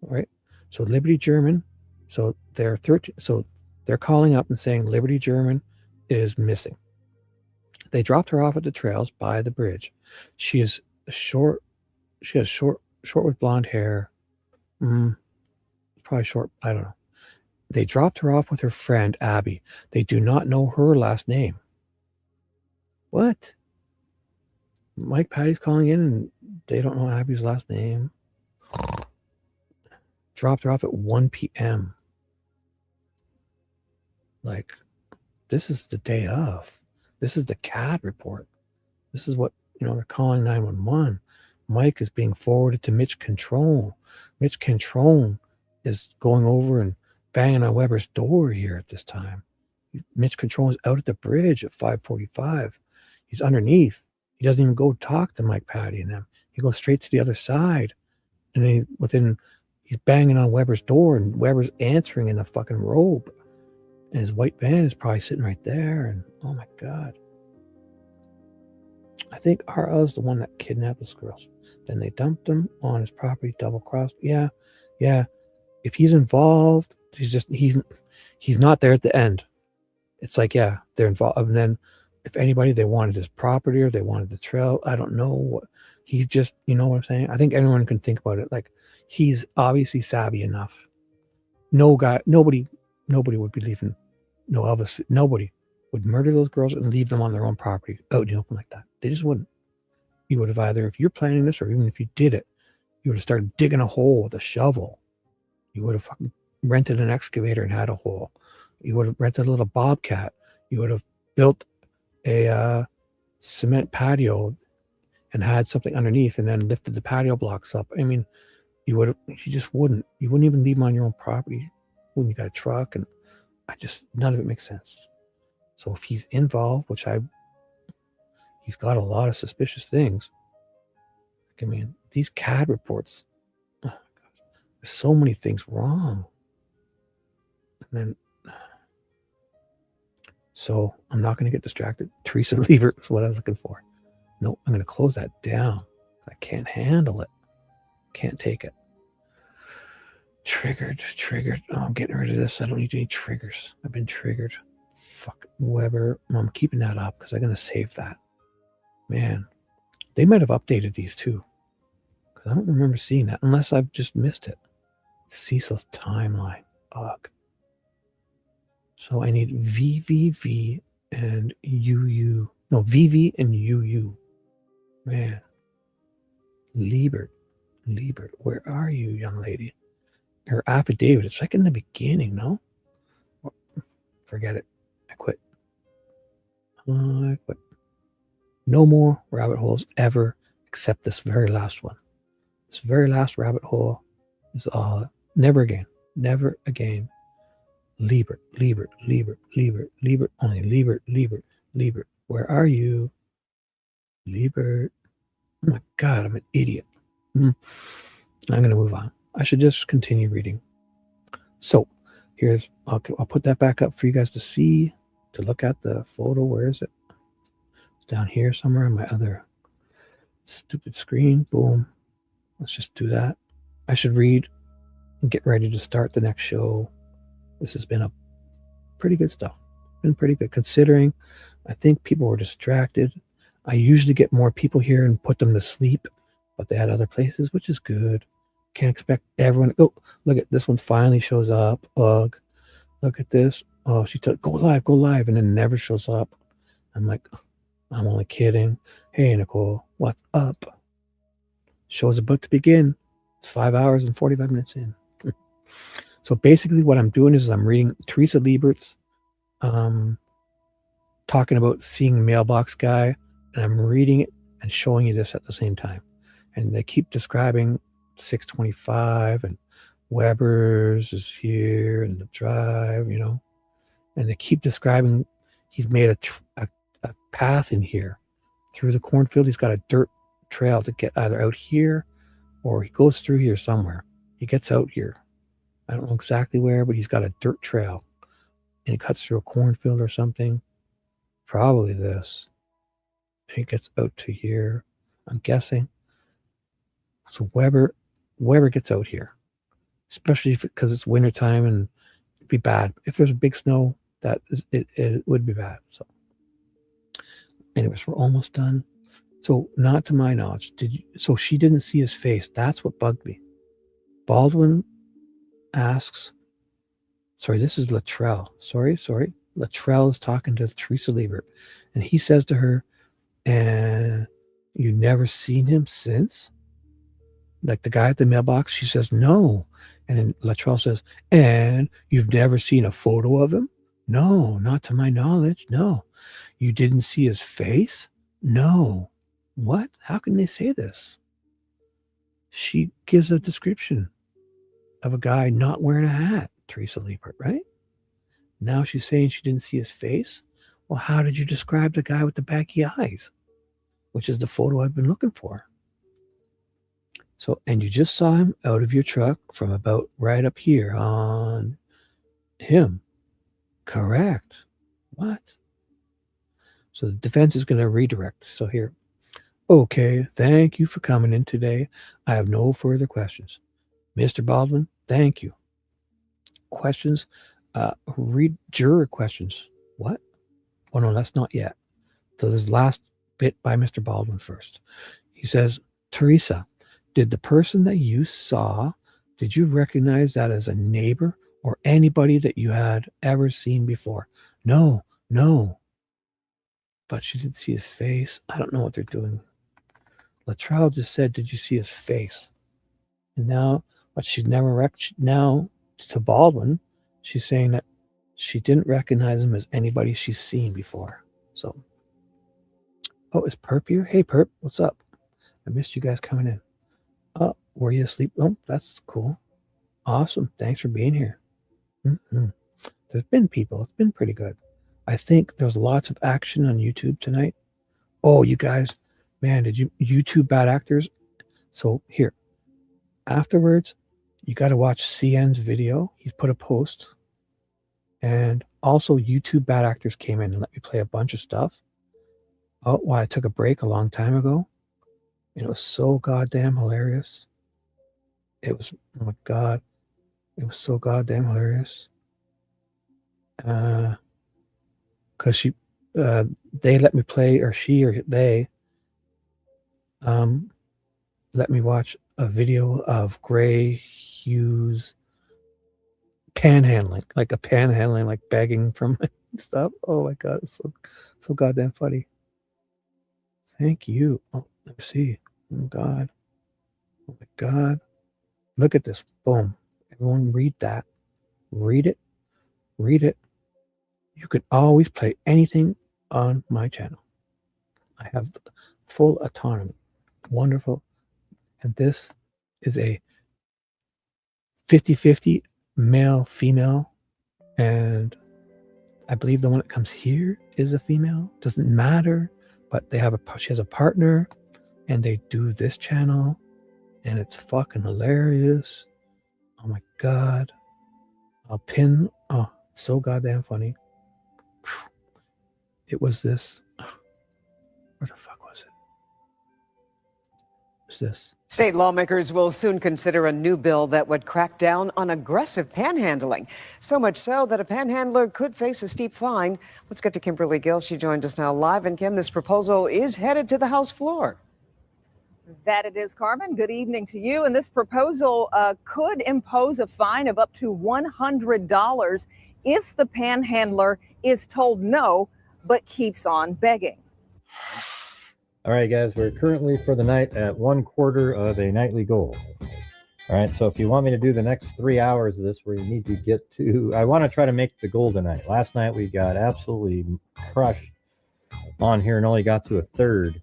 right? So Liberty German, so they're 13, so they're calling up and saying Liberty German is missing. They dropped her off at the trails by the bridge. She has short with blonde hair. Probably short, I don't know. They dropped her off with her friend, Abby. They do not know her last name. What? Mike Patty's calling in and they don't know Abby's last name. Dropped her off at 1 p.m. Like, this is the day of. This is the CAD report. This is what, they're calling 911. Mike is being forwarded to Mitch Control. Mitch Control is going over and banging on Weber's door here at this time. Mitch Control is out at the bridge at 5:45. He's underneath. He doesn't even go talk to Mike Patty and them. He goes straight to the other side. And he's banging on Weber's door, and Weber's answering in a fucking robe. And his white van is probably sitting right there. And oh my God. I think R.L.'s the one that kidnapped this girl. Then they dumped him on his property, double-crossed. Yeah. If he's involved, he's not there at the end. It's like, yeah, they're involved. And then if anybody, they wanted his property or they wanted the trail. I don't know what he's just, you know what I'm saying? I think anyone can think about it. Like, he's obviously savvy enough. Nobody would be leaving. No Elvis, nobody would murder those girls and leave them on their own property out in the open like that. They just wouldn't. You would have either, if you're planning this, or even if you did it, you would have started digging a hole with a shovel. You would have fucking rented an excavator and had a hole. You would have rented a little bobcat. You would have built a cement patio and had something underneath and then lifted the patio blocks up. I mean, you just wouldn't. You wouldn't even leave them on your own property when you got a truck, and none of it makes sense. So if he's involved, he's got a lot of suspicious things. I mean, these CAD reports, oh my God, there's so many things wrong. And then, so I'm not going to get distracted. Teresa Liebert is what I was looking for. No, I'm going to close that down. I can't handle it. Can't take it. Triggered. Oh, I'm getting rid of this. I don't need any triggers. I've been triggered. Fuck Weber. I'm keeping that up because I'm going to save that. Man, they might have updated these too. Because I don't remember seeing that unless I've just missed it. Cecil's timeline. Ugh. So I need VVV and UU. No, VV and UU. Man. Liebert, where are you, young lady? Her affidavit, it's like in the beginning, no? Forget it. I quit. No more rabbit holes ever except this very last one. This very last rabbit hole is all. Never again. Never again. Liebert. Only Liebert. Where are you? Liebert. Oh my God, I'm an idiot. I'm going to move on. I should just continue reading. So I'll put that back up for you guys to see, to look at the photo. Where is it? It's down here somewhere on my other stupid screen. Boom. Let's just do that. I should read and get ready to start the next show. This has been pretty good stuff. Been pretty good considering I think people were distracted. I usually get more people here and put them to sleep, but they had other places, which is good. Can't expect everyone. Oh, look at this one finally shows up. Ugh. Look at this. Oh, she took go live, and then never shows up. I'm like, I'm only kidding. Hey, Nicole, what's up? Show's about to begin. It's 5 hours and 45 minutes in. So basically what I'm doing is I'm reading Teresa Liebert's talking about seeing mailbox guy, and I'm reading it and showing you this at the same time. And they keep describing 625 and Weber's is here and the drive, and they keep describing he's made a path in here through the cornfield. He's got a dirt trail to get either out here or he goes through here somewhere. He gets out here. I don't know exactly where, but he's got a dirt trail and he cuts through a cornfield or something. Probably this. And he gets out to here, I'm guessing. So Weber gets out here, especially because it's wintertime and it'd be bad. If there's a big snow, it would be bad. So anyways, we're almost done. So not to my knowledge, so she didn't see his face. That's what bugged me. Baldwin asks, sorry, this is Luttrell. Sorry. Luttrell is talking to Teresa Liebert, and he says to her, and you never seen him since? Like the guy at the mailbox, she says, no. And then Luttrell says, and you've never seen a photo of him? No, not to my knowledge. No. You didn't see his face? No. What? How can they say this? She gives a description of a guy not wearing a hat, Teresa Liebert, right? Now she's saying she didn't see his face. Well, how did you describe the guy with the baggy eyes? Which is the photo I've been looking for. So, and you just saw him out of your truck from about right up here on him. Correct. What? So the defense is going to redirect. So here. Okay, thank you for coming in today. I have no further questions. Mr. Baldwin, thank you. Questions? Read juror questions. What? Oh, no, that's not yet. So this last bit by Mr. Baldwin first. He says, Teresa, did the person that you saw, did you recognize that as a neighbor or anybody that you had ever seen before? No. But she didn't see his face. I don't know what they're doing. Luttrell just said, did you see his face? And now, but she's never now to Baldwin, she's saying that she didn't recognize him as anybody she's seen before. So, oh, is Perp here? Hey, Perp, what's up? I missed you guys coming in. Oh, were you asleep? Oh, that's cool. Awesome. Thanks for being here. There's been people. It's been pretty good. I think there's lots of action on YouTube tonight. Oh, you guys, man, did you YouTube bad actors? So here, afterwards, you got to watch CN's video. He's put a post. And also YouTube bad actors came in and let me play a bunch of stuff. Oh, well, I took a break a long time ago. And it was so goddamn hilarious. It was, oh my God. It was so goddamn hilarious. Because they let me play, or she or they let me watch a video of Gray Hughes panhandling, like begging from stuff. Oh my God, it's so goddamn funny. Thank you. Oh, let me see. Oh God. Oh my God. Look at this. Boom. Everyone read that. Read it. Read it. You can always play anything on my channel. I have full autonomy. Wonderful. And this is a 50-50 male, female. And I believe the one that comes here is a female. Doesn't matter. But she has a partner. And they do this channel. And it's fucking hilarious. Oh my God. So goddamn funny. It was this. Where the fuck was it? What's this? State lawmakers will soon consider a new bill that would crack down on aggressive panhandling. So much so that a panhandler could face a steep fine. Let's get to Kimberly Gill. She joins us now live. And Kim, this proposal is headed to the House floor. That it is, Carmen. Good evening to you. And this proposal could impose a fine of up to $100 if the panhandler is told no, but keeps on begging. All right, guys, we're currently for the night at 1/4 of a nightly goal. All right, so if you want me to do the next 3 hours of this, where you need to get to, I want to try to make the goal tonight. Last night we got absolutely crushed on here and only got to a third,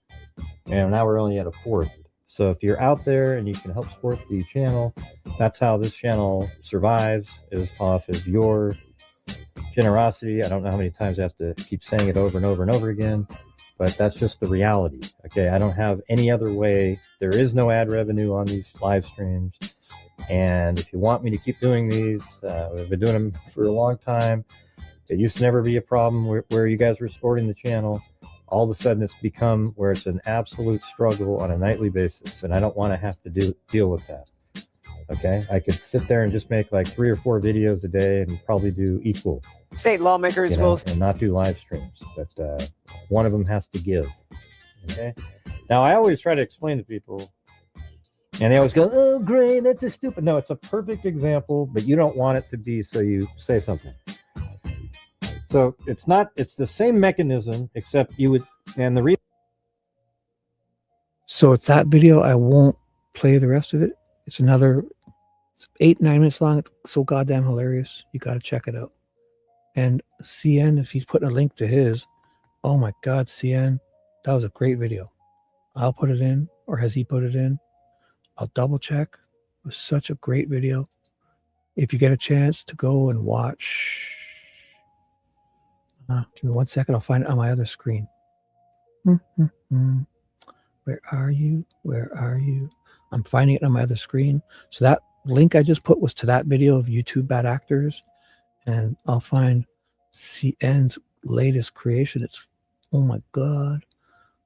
and now we're only at a fourth. So if you're out there and you can help support the channel, that's how this channel survives, is off of your generosity. I don't know how many times I have to keep saying it over and over and over again, but that's just the reality. Okay, I don't have any other way. There is no ad revenue on these live streams. And if you want me to keep doing these, we've been doing them for a long time. It used to never be a problem where you guys were supporting the channel. All of a sudden it's become where it's an absolute struggle on a nightly basis. And I don't want to have to deal with that. Okay, I could sit there and just make like 3 or 4 videos a day and probably do equal. State lawmakers will and not do live streams, but one of them has to give. Okay. Now I always try to explain to people, and they always go, "Oh, great, that's just stupid." No, it's a perfect example, but you don't want it to be, so you say something. So it's not. It's the same mechanism, except you would. And the reason. So it's that video. I won't play the rest of it. It's 8-9 minutes long. It's so goddamn hilarious. You got to check it out. And CN, if he's putting a link to his, oh my God, CN, that was a great video. I'll put it in, or has he put it in? I'll double check. It was such a great video. If you get a chance to go and watch, give me 1 second. I'll find it on my other screen. Where are you? Where are you? I'm finding it on my other screen. So that link I just put was to that video of YouTube bad actors. And I'll find CN's latest creation. It's, oh my God.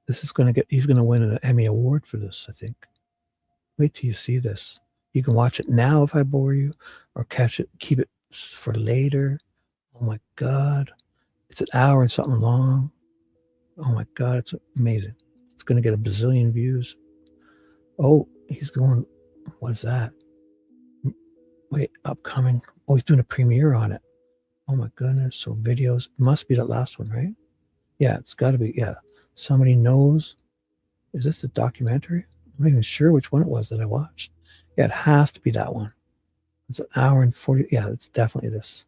This is he's going to win an Emmy Award for this, I think. Wait till you see this. You can watch it now if I bore you, or keep it for later. Oh my God. It's an hour and something long. Oh my God, it's amazing. It's going to get a bazillion views. Oh, he's going, what is that? Wait, upcoming. Oh, he's doing a premiere on it. Oh my goodness. So videos, must be that last one, right? Yeah, it's got to be. Yeah. Somebody knows. Is this a documentary? I'm not even sure which one it was that I watched. Yeah, it has to be that one. It's an hour and 40. Yeah, it's definitely this.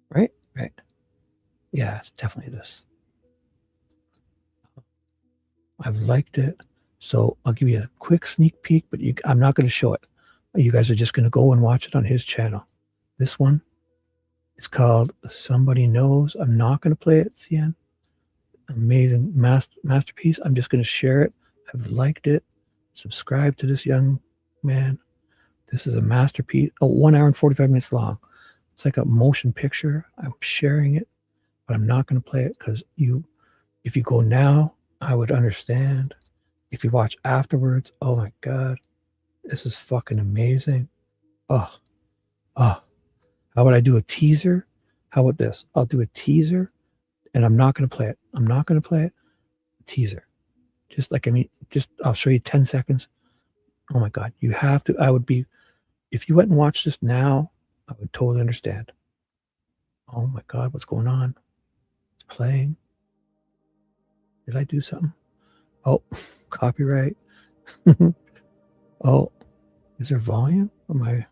Right? Right. Yeah, it's definitely this. I've liked it. So I'll give you a quick sneak peek, but I'm not going to show it. You guys are just going to go and watch it on his channel. This one, it's called Somebody Knows. I'm not going to play it, CN. Amazing masterpiece. I'm just going to share it. I've liked it. Subscribe to this young man. This is a masterpiece. 1 hour and 45 minutes long. It's like a motion picture. I'm sharing it, but I'm not going to play it because if you go now, I would understand. If you watch afterwards, oh my God, this is fucking amazing. Oh. How about I do a teaser? How about this? I'll do a teaser and I'm not going to play it. I'm not going to play it. Teaser. I'll show you 10 seconds. Oh my God, you have to. If you went and watched this now, I would totally understand. Oh my God, what's going on? It's playing. Did I do something? Oh, copyright. Oh, is there volume? Yep.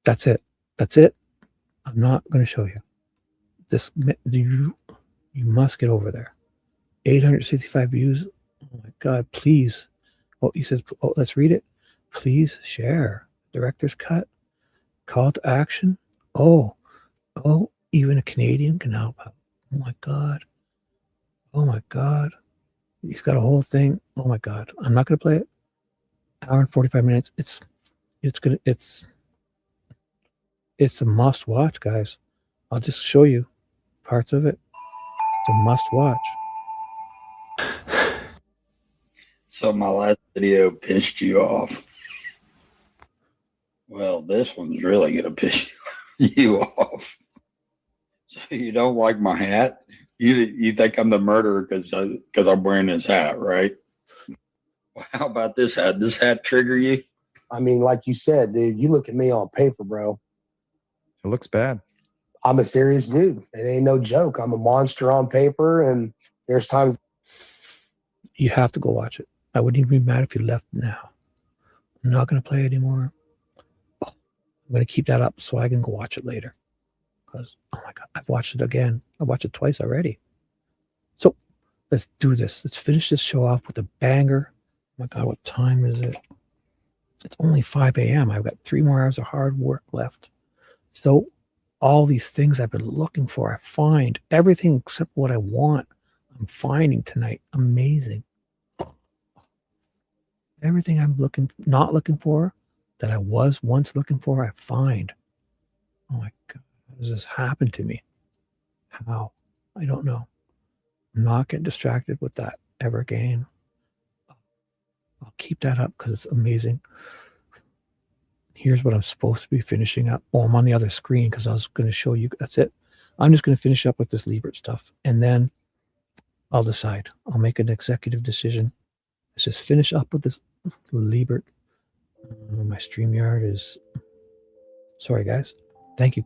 That's it. That's it. I'm not going to show you. You must get over there. 865 views. Oh my God, please. Oh, he says, oh, let's read it. Please share. Director's cut. Call to action. Oh, even a Canadian can help out. Oh my God. Oh my God. He's got a whole thing. Oh my God. I'm not going to play it. Hour and 45 minutes. It's a must watch, guys. I'll just show you parts of it. It's a must watch. So my last video pissed you off. Well, this one's really going to piss you off. So you don't like my hat? You think I'm the murderer because I'm wearing this hat, right? Well, how about this hat? This hat trigger you? I mean, like you said, dude, you look at me on paper, bro. It looks bad. I'm a serious dude. It ain't no joke. I'm a monster on paper, and there's times. You have to go watch it. I wouldn't even be mad if you left now. I'm not going to play anymore. Oh, I'm going to keep that up so I can go watch it later. Because, oh my God, I've watched it again. I watched it twice already. So let's do this. Let's finish this show off with a banger. Oh my God, what time is it? It's only 5 a.m. I've got 3 more hours of hard work left. So all these things I've been looking for, I find everything except what I want. I'm finding tonight. Amazing. Everything I'm not looking for that I was once looking for, I find. Oh my God, how does this happen to me? How? I don't know. I'm not getting distracted with that ever again. I'll keep that up because it's amazing. Here's what I'm supposed to be finishing up. Oh, I'm on the other screen because I was going to show you. That's it. I'm just going to finish up with this Liebert stuff. And then I'll decide. I'll make an executive decision. Let's just finish up with this Liebert. My StreamYard is... Sorry, guys. Thank you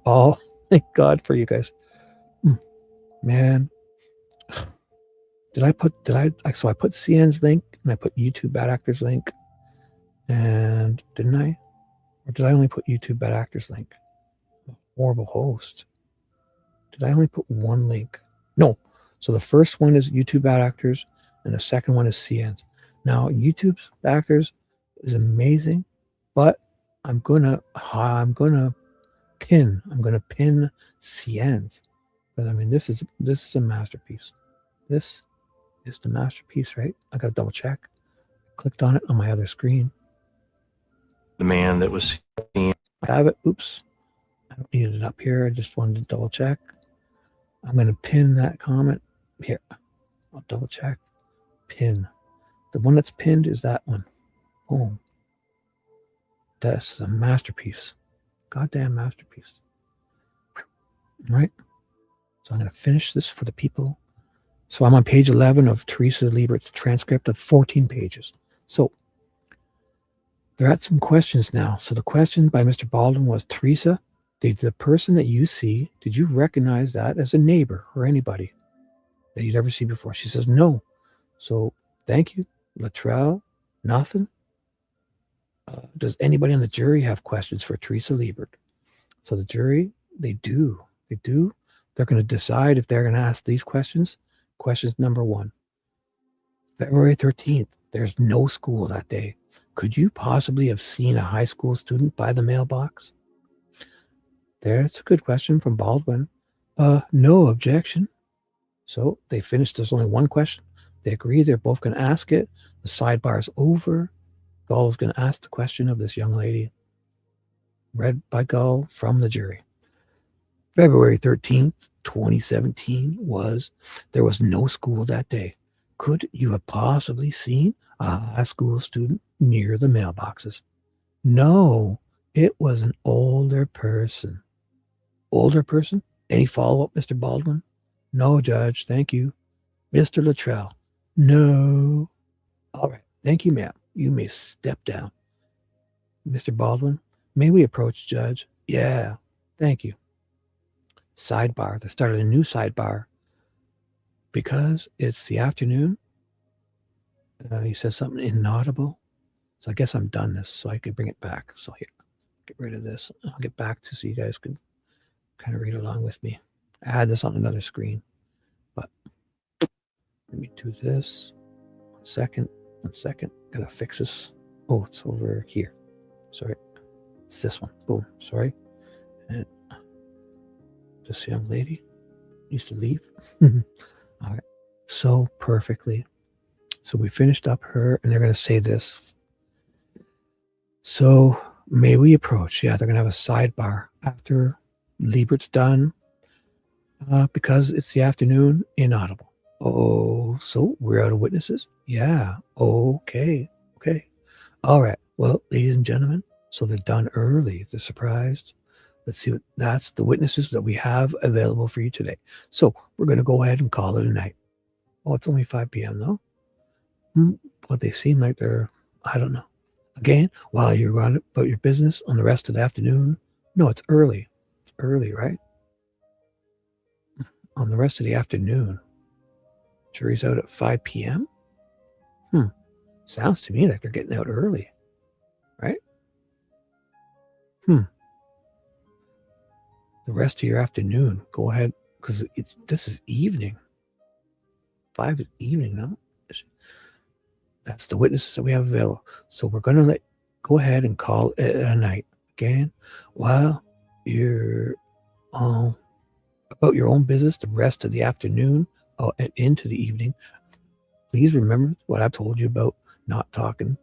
all. Thank God for you guys. Man. So I put CN's link and I put YouTube Bad Actors link. And didn't I? Or did I only put YouTube Bad Actors link? I'm a horrible host. Did I only put one link? No. So the first one is YouTube Bad Actors and the second one is CN's. Now YouTube's Bad Actors is amazing, but I'm gonna pin CN's. But I mean this is a masterpiece. This is the masterpiece, right? I gotta double check. Clicked on it on my other screen. The man that was seen. I have it. Oops. I don't need it up here. I just wanted to double check. I'm going to pin that comment here. I'll double check. Pin. The one that's pinned is that one. Boom. This is a masterpiece. Goddamn masterpiece. All right. So I'm going to finish this for the people. So I'm on page 11 of Teresa Liebert's transcript of 14 pages. So they're at some questions now. So the question by Mr. Baldwin was, Teresa, did the person that you see, did you recognize that as a neighbor or anybody? that you'd ever see before? She says, no. So thank you. Latrell, nothing. Does anybody on the jury have questions for Teresa Liebert? So the jury, they do. They're going to decide if they're going to ask these questions. Questions number 1. February 13th, there's no school that day. Could you possibly have seen a high school student by the mailbox? There's a good question from Baldwin. No objection. So they finished. There's only one question. They agree they're both going to ask it. The sidebar's over. Gull is going to ask the question of this young lady. Read by Gull from the jury. February 13th, 2017 there was no school that day. Could you have possibly seen a high school student near the mailboxes? No, it was an older person. Older person? Any follow-up, Mr. Baldwin? No, Judge, thank you. Mr. Latrell? No. All right, thank you, ma'am. You may step down. Mr. Baldwin, may we approach, Judge? Yeah, thank you. Sidebar. They started a new sidebar because it's the afternoon. He says something inaudible. So I guess I'm done this so I could bring it back. So here, get rid of this. I'll get back to so you guys can kind of read along with me. I had this on another screen, but let me do this. 1 second. Gotta fix this. Oh, it's over here. Sorry. It's this one. Boom. Sorry. And this young lady needs to leave. All right. So perfectly. So we finished up her, and they're going to say this. So may we approach? Yeah, they're going to have a sidebar after Liebert's done because it's the afternoon, inaudible. Oh, so we're out of witnesses? Yeah. Okay. All right. Well, ladies and gentlemen, so they're done early. They're surprised. Let's see that's the witnesses that we have available for you today. So we're going to go ahead and call it a night. Oh, it's only 5 p.m. though. But they seem like they're, I don't know. Again, while you're going about your business on the rest of the afternoon. No, it's early. It's early, right? On the rest of the afternoon. Jury's out at 5 p.m. Sounds to me like they're getting out early, right? The rest of your afternoon, go ahead, because this is evening. 5 is evening, no? That's the witnesses that we have available. So we're going to go ahead and call it a night. Again, while you're about your own business the rest of the afternoon and into the evening, please remember what I've told you about not talking.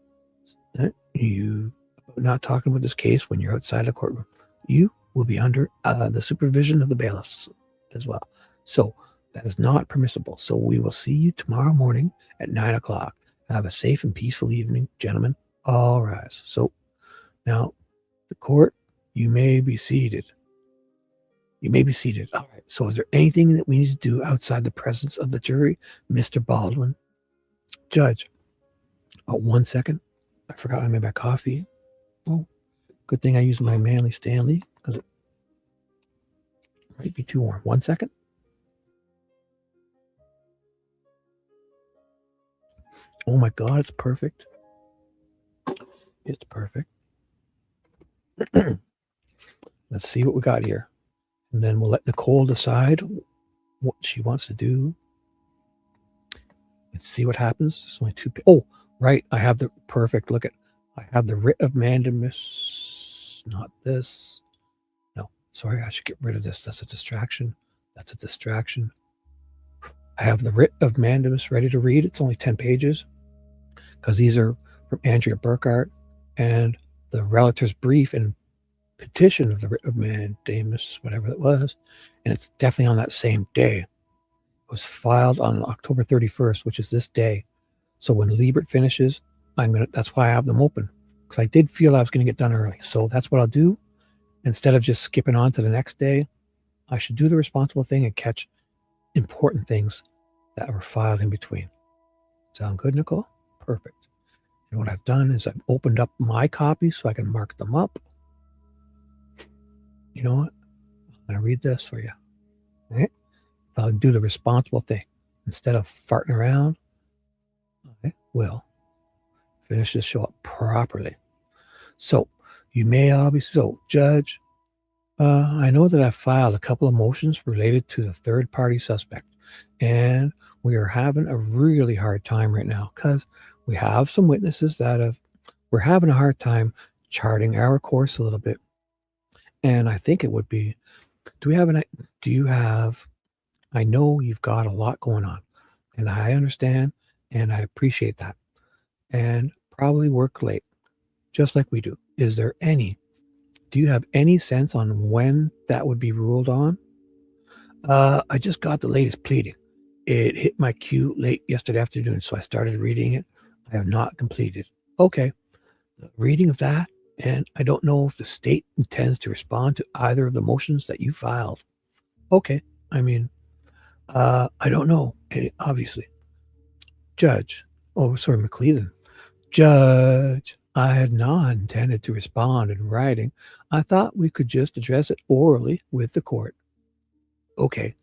Not talking about this case when you're outside the courtroom. You will be under the supervision of the bailiffs as well. So that is not permissible. So we will see you tomorrow morning at 9 o'clock. Have a safe and peaceful evening, gentlemen. All rise. So now the court, you may be seated. You may be seated. All right. So is there anything that we need to do outside the presence of the jury, Mr. Baldwin? Judge. Oh, 1 second. I forgot I made my coffee. Oh, good thing I used my Manly Stanley because it might be too warm. 1 second. Oh my God, it's perfect. It's perfect. Let's see what we got here. And then we'll let Nicole decide what she wants to do. Let's see what happens. There's only 2. Oh, right. I have the perfect. Look at. I have the writ of mandamus. Not this. No, sorry. I should get rid of this. That's a distraction. That's a distraction. I have the writ of mandamus ready to read. It's only 10 pages because these are from Andrea Burkhart and the relator's brief and petition of the writ of mandamus, whatever it was. And it's definitely on that same day. It was filed on October 31st, which is this day. So when Liebert finishes, that's why I have them open, because I did feel I was going to get done early. So that's what I'll do. Instead of just skipping on to the next day, I should do the responsible thing and catch important things that were filed in between. Sound good, Nicole? Perfect. And what I've done is I've opened up my copies so I can mark them up. You know what? I'm going to read this for you. Okay? I'll do the responsible thing. instead of farting around, I will finish this show up properly. So you may all be, so Judge, I know that I filed a couple of motions related to the third party suspect, and we are having a really hard time right now because we have some witnesses that we're having a hard time charting our course a little bit. And I think it would be, I know you've got a lot going on, and I understand, and I appreciate that, and probably work late, just like we do. Do you have any sense on when that would be ruled on? I just got the latest pleading. It hit my queue late yesterday afternoon, so I started reading it. I have not completed. Okay, the reading of that, and I don't know if the state intends to respond to either of the motions that you filed. Okay, I mean, I don't know, obviously. Judge, McClellan. Judge, I had not intended to respond in writing. I thought we could just address it orally with the court. Okay,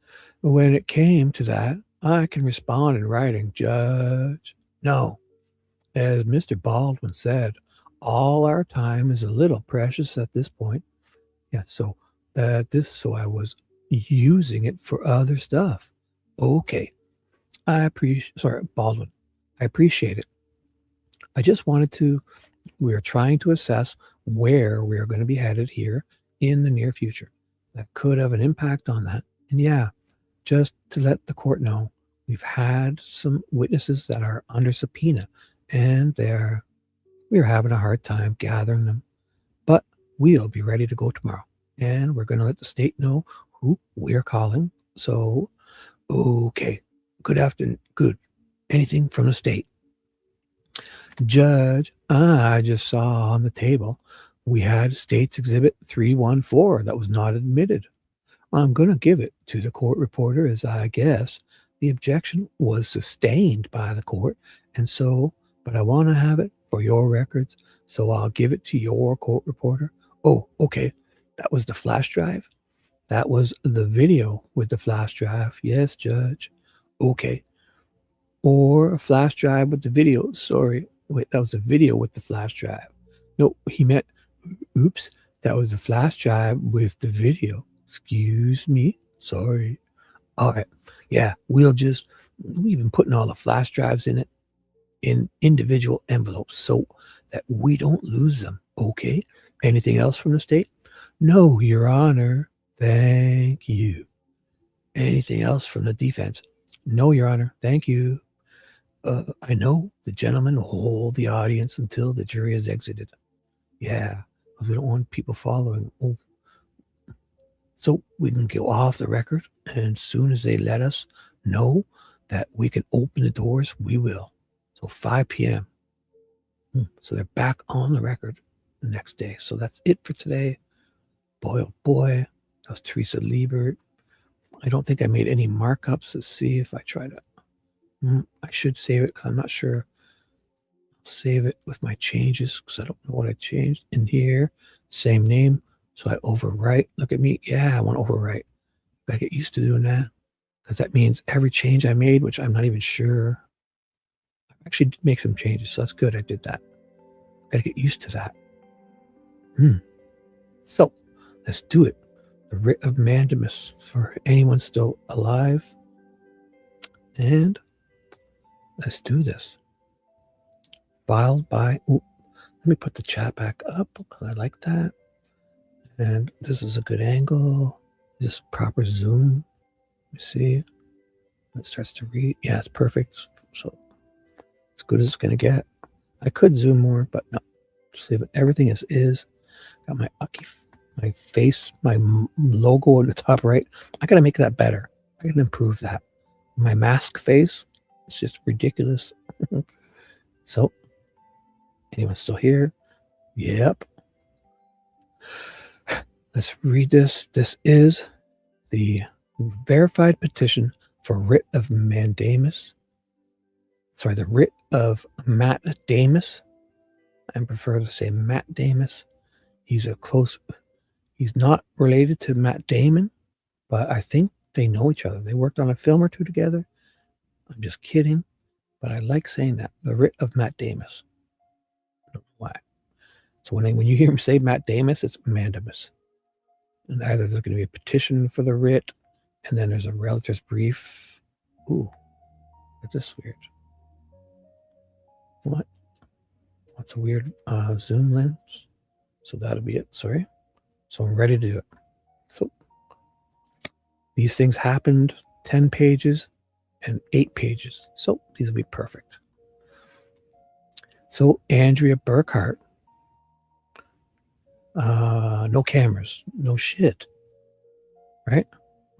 when it came to that, I can respond in writing, Judge. No, as Mr. Baldwin said, all our time is a little precious at this point. Yeah, so I was using it for other stuff. Okay, Baldwin, I appreciate it. I just we're trying to assess where we are going to be headed here in the near future. That could have an impact on that. And yeah, just to let the court know, we've had some witnesses that are under subpoena, and we're having a hard time gathering them. But we'll be ready to go tomorrow, and we're going to let the state know who we're calling. So, okay, good afternoon. Good. Anything from the state? Judge, I just saw on the table we had State's Exhibit 314 that was not admitted. I'm going to give it to the court reporter, as I guess the objection was sustained by the court, but I want to have it for your records, so I'll give it to your court reporter. Oh, okay. That was the flash drive? That was the video with the flash drive. Yes, Judge. Okay. Or a flash drive with the video. Sorry. Wait, that was a video with the flash drive. No, he meant, oops, that was the flash drive with the video. Excuse me. Sorry. All right. Yeah, we've been putting all the flash drives in it in individual envelopes so that we don't lose them. Okay. Anything else from the state? No, Your Honor. Thank you. Anything else from the defense? No, Your Honor. Thank you. I know the gentleman will hold the audience until the jury has exited. Yeah, because we don't want people following. Oh. So we can go off the record, and as soon as they let us know that we can open the doors, we will. So 5 p.m. So they're back on the record the next day. So that's it for today. Boy, oh boy, that was Teresa Liebert. I don't think I made any markups. Let's see if I try to. I should save it because I'm not sure. I'll save it with my changes because I don't know what I changed in here. Same name. So I overwrite. Look at me. Yeah, I want to overwrite. Gotta get used to doing that because that means every change I made, which I'm not even sure. I actually did make some changes, so that's good. I did that. Gotta get used to that. So let's do it. The writ of mandamus for anyone still alive. And let's do this. Filed by, let me put the chat back up because I like that. And this is a good angle. This proper zoom. Let me see. It starts to read. Yeah, it's perfect. So as good as it's going to get. I could zoom more, but no. Just leave it. Everything as is. Got my my face, my logo on the top right. I got to make that better. I got to improve that. My mask face. It's just ridiculous. So, anyone still here? Yep. Let's read this. This is the verified petition for writ of mandamus. Sorry, the writ of Matt Damus. I prefer to say Matt Damus. He's not related to Matt Damon, but I think they know each other. They worked on a film or two together. I'm just kidding, but I like saying that. The writ of Mandamus. I don't know why. So when you hear me say Mandamus, it's MANDAMUS. And either there's going to be a petition for the writ, and then there's a relator's brief. Ooh, that's just weird. What? What's a weird zoom lens? So that'll be it. Sorry. So I'm ready to do it. So these things happened 10 pages and 8 pages. So these will be perfect. So Andrea Burkhart. No cameras, no shit. Right?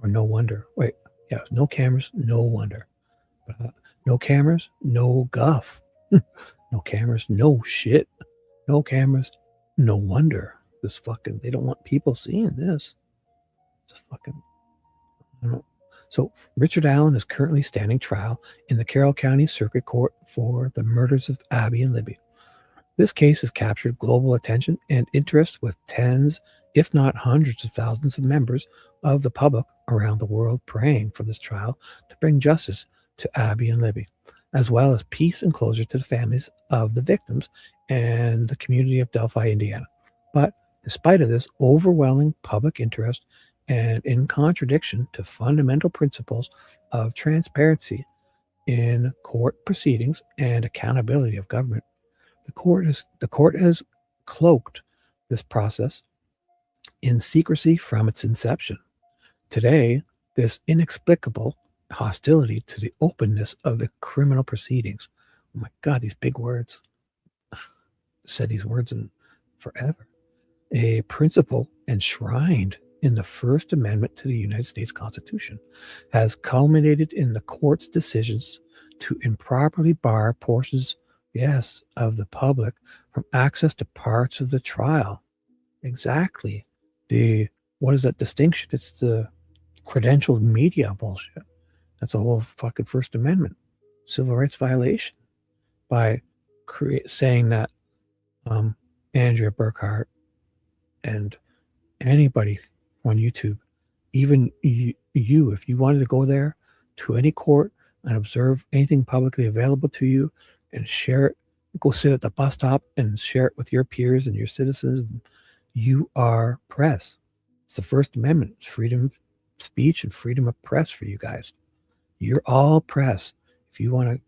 Or no wonder. Wait, yeah, no cameras, no wonder. No cameras, no guff. No cameras, no shit. No cameras, no wonder. This fucking, they don't want people seeing this. Just fucking, I don't know. So Richard Allen is currently standing trial in the Carroll County Circuit Court for the murders of Abby and Libby. This case has captured global attention and interest with tens, if not hundreds of thousands of members of the public around the world praying for this trial to bring justice to Abby and Libby, as well as peace and closure to the families of the victims and the community of Delphi, Indiana. But in spite of this overwhelming public interest and in contradiction to fundamental principles of transparency in court proceedings and accountability of government, the court has cloaked this process in secrecy from its inception. Today, this inexplicable hostility to the openness of the criminal proceedings. Oh my God, these big words. Said these words in forever. A principle enshrined in the First Amendment to the United States Constitution has culminated in the court's decisions to improperly bar portions, yes, of the public from access to parts of the trial. Exactly. What is that distinction? It's the credentialed media bullshit. That's a whole fucking First Amendment civil rights violation by saying that Andrea Burkhart and anybody on YouTube, even you, if you wanted to go there to any court and observe anything publicly available to you and share it, go sit at the bus stop and share it with your peers and your citizens, you are press. It's the First Amendment. It's freedom of speech and freedom of press for you guys. You're all press. If you want to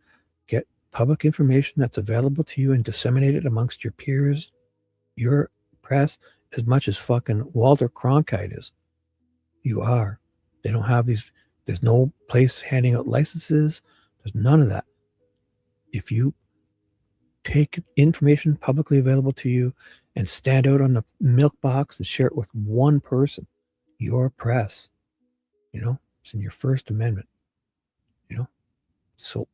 get public information that's available to you and disseminate it amongst your peers, you're press as much as fucking Walter Cronkite is. You are. They don't have these, there's no place handing out licenses. There's none of that. If you take information publicly available to you and stand out on the milk box and share it with one person, you're press. You know, it's in your First Amendment. You know, so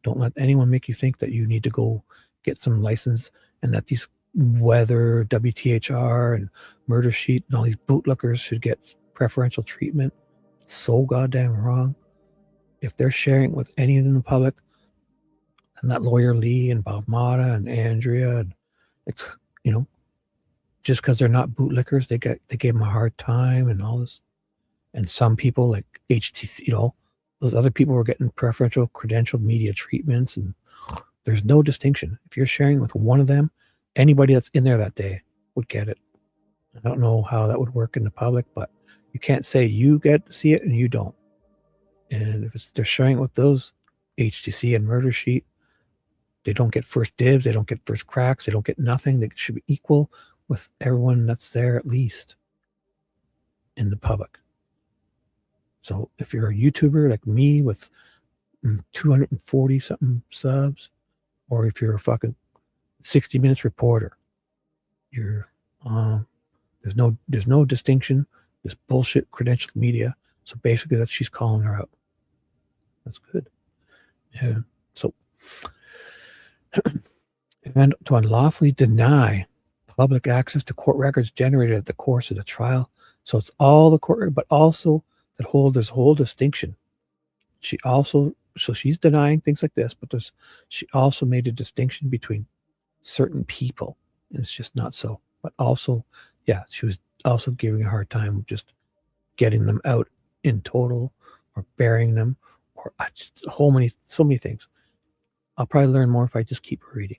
don't let anyone make you think that you need to go get some license and that these weather, WTHR, and Murder Sheet and all these bootlickers should get preferential treatment. It's so goddamn wrong. If they're sharing with any of them in the public, and that lawyer Lee and Bob Mata and Andrea, and it's, you know, just because they're not bootlickers, they gave them a hard time and all this. And some people like HTC, you know, those other people were getting preferential credentialed media treatments, and there's no distinction. If you're sharing with one of them, anybody that's in there that day would get it. I don't know how that would work in the public, but you can't say you get to see it and you don't. And if they're sharing it with those HTC and Murder Sheet, they don't get first dibs, they don't get first cracks, they don't get nothing. They should be equal with everyone that's there at least in the public. So if you're a YouTuber like me with 240 something subs, or if you're a fucking 60 Minutes reporter, you're there's no distinction. This bullshit credentialed media. So basically that she's calling her out. That's good. Yeah. So and to unlawfully deny public access to court records generated at the course of the trial. So it's all the court, but also there's a whole distinction. So she's denying things like this, but she also made a distinction between certain people, and it's just not so. But also, yeah, she was also giving a hard time just getting them out in total, or burying them, or so many things. I'll probably learn more if I just keep reading.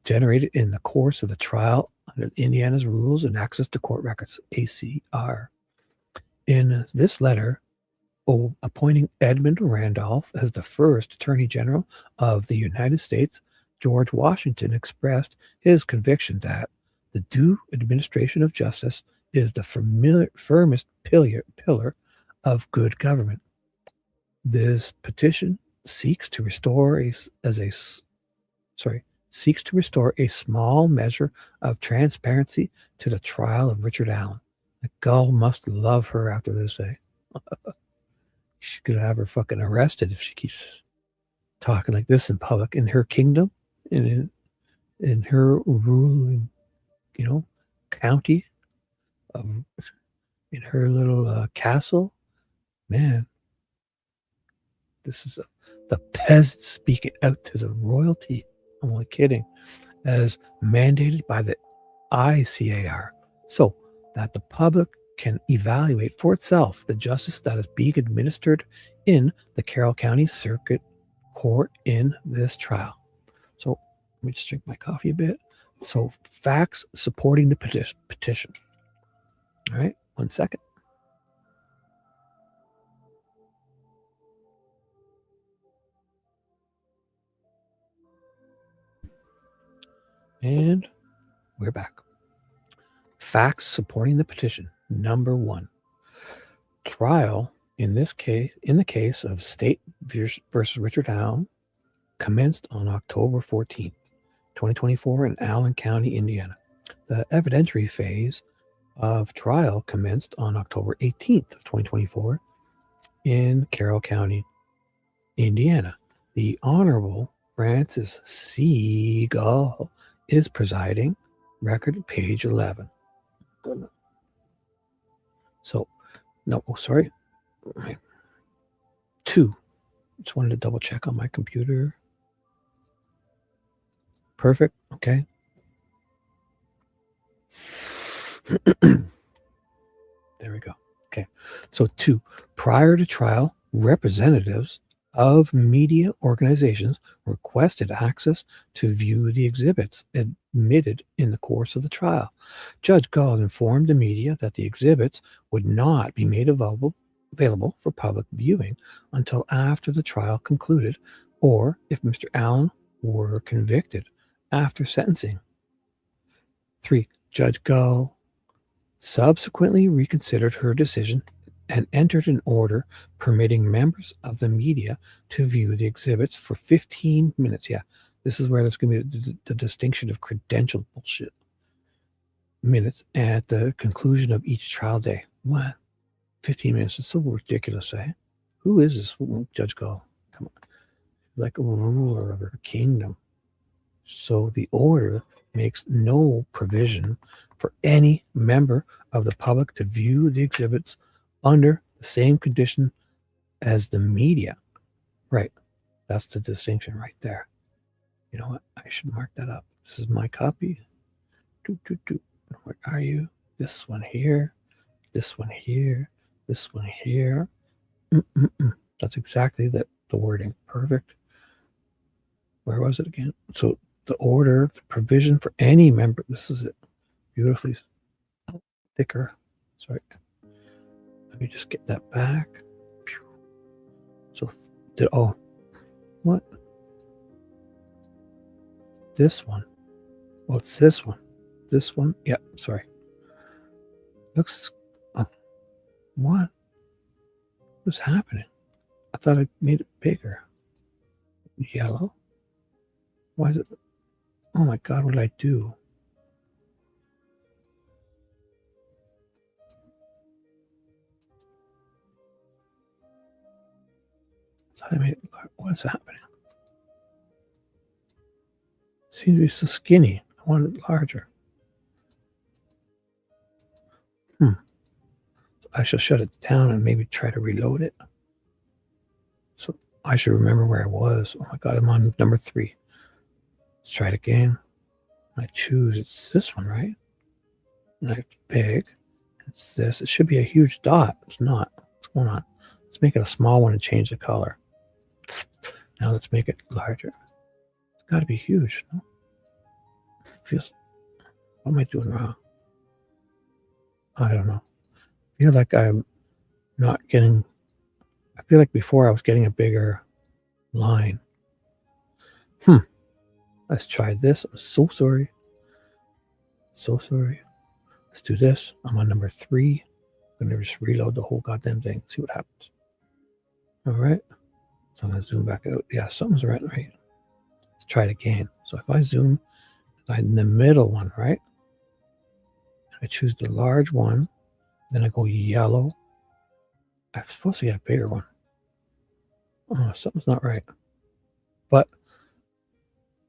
Generated in the course of the trial under Indiana's rules and access to court records, ACR. In this letter, appointing Edmund Randolph as the first Attorney General of the United States, George Washington expressed his conviction that the due administration of justice is the firmest pillar of good government. This petition seeks to restore a small measure of transparency to the trial of Richard Allen. The gull must love her after this, eh? She's gonna have her fucking arrested if she keeps talking like this in public in her kingdom, in her ruling, county, in her little castle. Man, this is the peasants speaking out to the royalty. I'm only kidding. As mandated by the ICAR, so that the public can evaluate for itself the justice that is being administered in the Carroll County Circuit Court in this trial. So let me just drink my coffee a bit. So facts supporting the petition. All right, 1 second. And we're back. Facts supporting the petition. Number 1. Trial in the case of State versus Richard Allen commenced on October 14th, 2024 in Allen County, Indiana. The evidentiary phase of trial commenced on October 18th, 2024 in Carroll County, Indiana. The Honorable Francis Seagull is presiding. Record page 11. So, no, sorry. 2. Just wanted to double check on my computer. Perfect. Okay. There we go. Okay. So 2. Prior to trial, representatives of media organizations requested access to view the exhibits admitted in the course of the trial. Judge Gall informed the media that the exhibits would not be made available for public viewing until after the trial concluded, or if Mr. Allen were convicted after sentencing. 3. Judge Gall subsequently reconsidered her decision and entered an order permitting members of the media to view the exhibits for 15 minutes. Yeah, this is where there's going to be the distinction of credential bullshit. Minutes at the conclusion of each trial day. What? 15 minutes. It's so ridiculous, eh? Who is this Judge Gall? Come on. Like a ruler of her kingdom. So the order makes no provision for any member of the public to view the exhibits under the same condition as the media. Right. That's the distinction right there. You know what? I should mark that up. This is my copy. Where are you? This one here. This one here. This one here. That's exactly the wording. Perfect. Where was it again? So the order, the provision for any member. This is it. Beautifully thicker. Sorry. Let me just get that back. So, what? This one. Oh, it's this one. This one. Yeah, sorry. Looks. What? What's happening? I thought I made it bigger. Yellow. Why is it? Oh my God! What did I do? I made it, what's happening? Seems to be so skinny. I want it larger. So I shall shut it down and maybe try to reload it. So I should remember where I was. Oh my God, I'm on number 3. Let's try it again. I choose, it's this one, right? And I have to pick. It's this. It should be a huge dot. It's not. What's going on? Let's make it a small one and change the color. Now let's make it larger. It's got to be huge, no? Feels. What am I doing wrong? I don't know. I feel like I'm not getting. I feel like before I was getting a bigger line. Let's try this. I'm so sorry. So sorry. Let's do this. I'm on number 3. I'm going to just reload the whole goddamn thing. See what happens. All right. So I'm going to zoom back out. Yeah, something's right. Let's try it again. So if I zoom in the middle one, right? I choose the large one. Then I go yellow. I'm supposed to get a bigger one. Oh, something's not right. But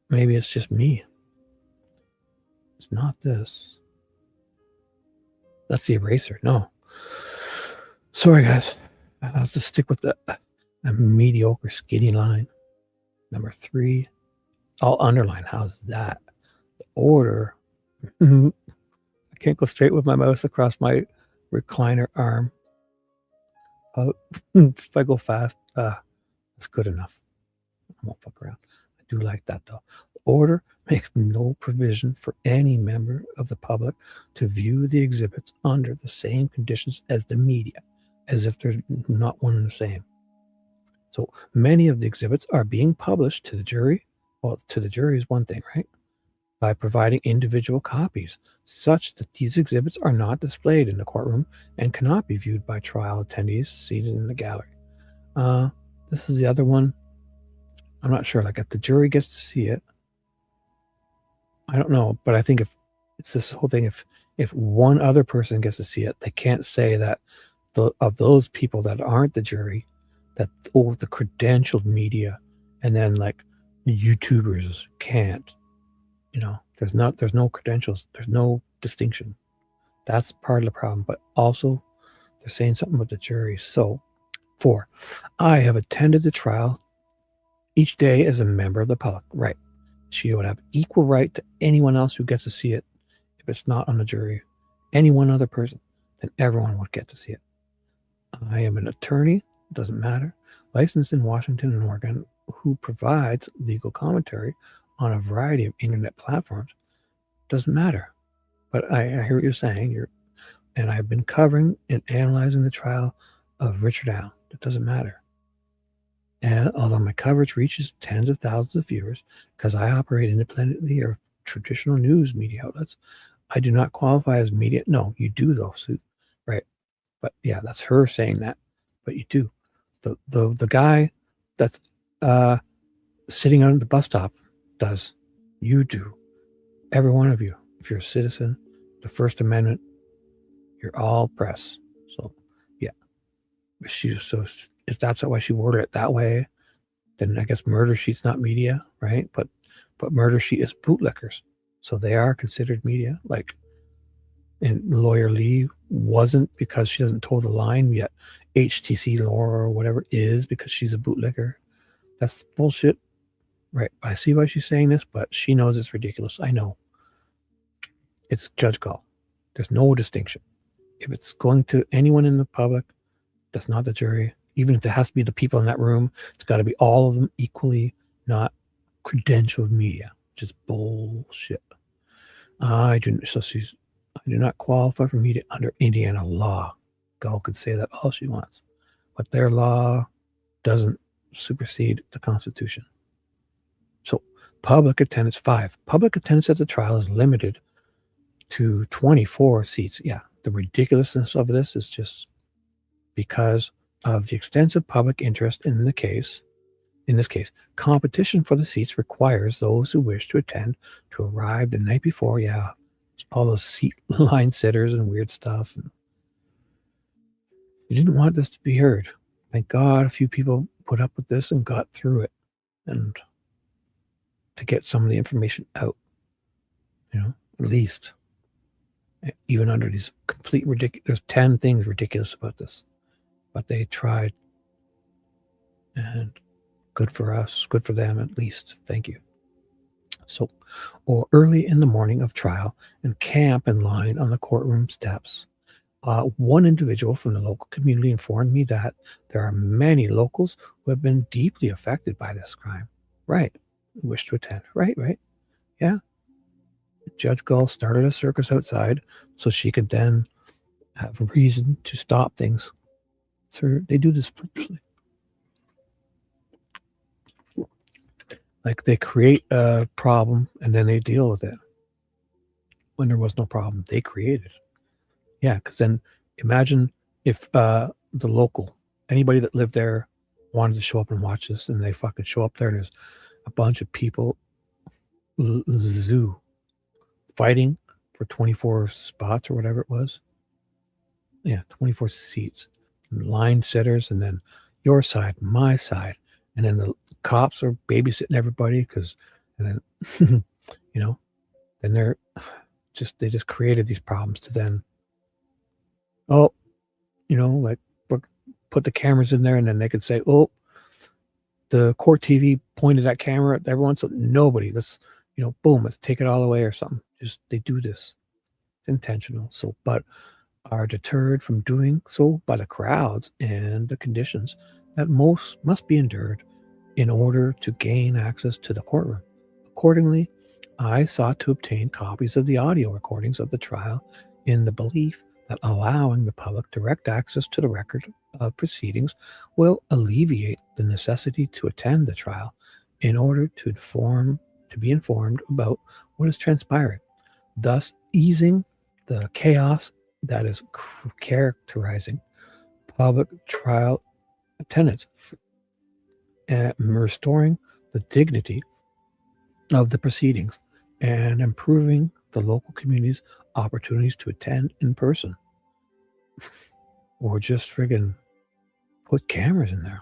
maybe it's just me. It's not this. That's the eraser. No. Sorry, guys. I'll have to stick with a mediocre skinny line. Number 3. I'll underline. How's that? The order. I can't go straight with my mouse across my recliner arm. If I go fast, that's good enough. I won't fuck around. I do like that, though. The order makes no provision for any member of the public to view the exhibits under the same conditions as the media, as if they're not one and the same. So many of the exhibits are being published to the jury. Well, to the jury is one thing, right? By providing individual copies, such that these exhibits are not displayed in the courtroom and cannot be viewed by trial attendees seated in the gallery. This is the other one. I'm not sure. Like if the jury gets to see it, I don't know. But I think if it's this whole thing, if one other person gets to see it, they can't say that of those people that aren't the jury, that the credentialed media, and then like the YouTubers can't. You know, there's no credentials. There's no distinction. That's part of the problem. But also, they're saying something about the jury. So, 4, I have attended the trial each day as a member of the public. Right. She would have equal right to anyone else who gets to see it. If it's not on the jury, any one other person, then everyone would get to see it. I am an attorney. Doesn't matter. Licensed in Washington and Oregon, who provides legal commentary on a variety of internet platforms. Doesn't matter. But I hear what you're saying. And I've been covering and analyzing the trial of Richard Allen. It doesn't matter. And although my coverage reaches tens of thousands of viewers, because I operate independently of traditional news media outlets, I do not qualify as media. No, you do though, Sue. Right. But yeah, that's her saying that. But you do. The guy that's sitting on the bus stop does. You do. Every one of you. If you're a citizen, the First Amendment, you're all press. So yeah. If that's why she worded it that way, then I guess Murder Sheet's not media, right? But Murder Sheet is bootlickers. So they are considered media. Like, and Lawyer Lee wasn't because she doesn't toe the line, yet HTC Laura or whatever is because she's a bootlicker. That's bullshit. Right. I see why she's saying this, but she knows it's ridiculous. I know. It's judge call. There's no distinction. If it's going to anyone in the public, that's not the jury. Even if it has to be the people in that room, it's got to be all of them equally, not credentialed media, which is bullshit. I do not qualify for media under Indiana law. Gal could say that all she wants, but their law doesn't supersede the Constitution. So public attendance, 5. Public attendance at the trial is limited to 24 seats. Yeah, the ridiculousness of this is just because of the extensive public interest in the case. In this case, competition for the seats requires those who wish to attend to arrive the night before. Yeah, all those seat line sitters and weird stuff. You didn't want this to be heard. Thank God a few people put up with this and got through it, and to get some of the information out, you know, at least. Even under these complete ridiculous, there's 10 things ridiculous about this, but they tried, and good for us, good for them at least. Thank you. So, or early in the morning of trial and camp in line on the courtroom steps. One individual from the local community informed me that there are many locals who have been deeply affected by this crime. Right. Who wish to attend. Right. Yeah. Judge Gull started a circus outside so she could then have a reason to stop things. So they do this purposely. Like they create a problem and then they deal with it. When there was no problem, they created. Yeah, because then imagine if the local, anybody that lived there wanted to show up and watch this, and they fucking show up there and there's a bunch of people, zoo, fighting for 24 spots or whatever it was. Yeah, 24 seats. Line sitters, and then your side, my side. And then the cops are babysitting everybody and then, then they just created these problems to then, like put the cameras in there, and then they could say, the court TV pointed that camera at everyone, so nobody, let's take it all away or something. Just, they do this. It's intentional. So, but are deterred from doing so by the crowds and the conditions that most must be endured in order to gain access to the courtroom. Accordingly, I sought to obtain copies of the audio recordings of the trial in the belief that allowing the public direct access to the record of proceedings will alleviate the necessity to attend the trial in order to be informed about what is transpiring, thus easing the chaos that is characterizing public trial attendance and restoring the dignity of the proceedings and improving the local community's opportunities to attend in person. Or just friggin' put cameras in there.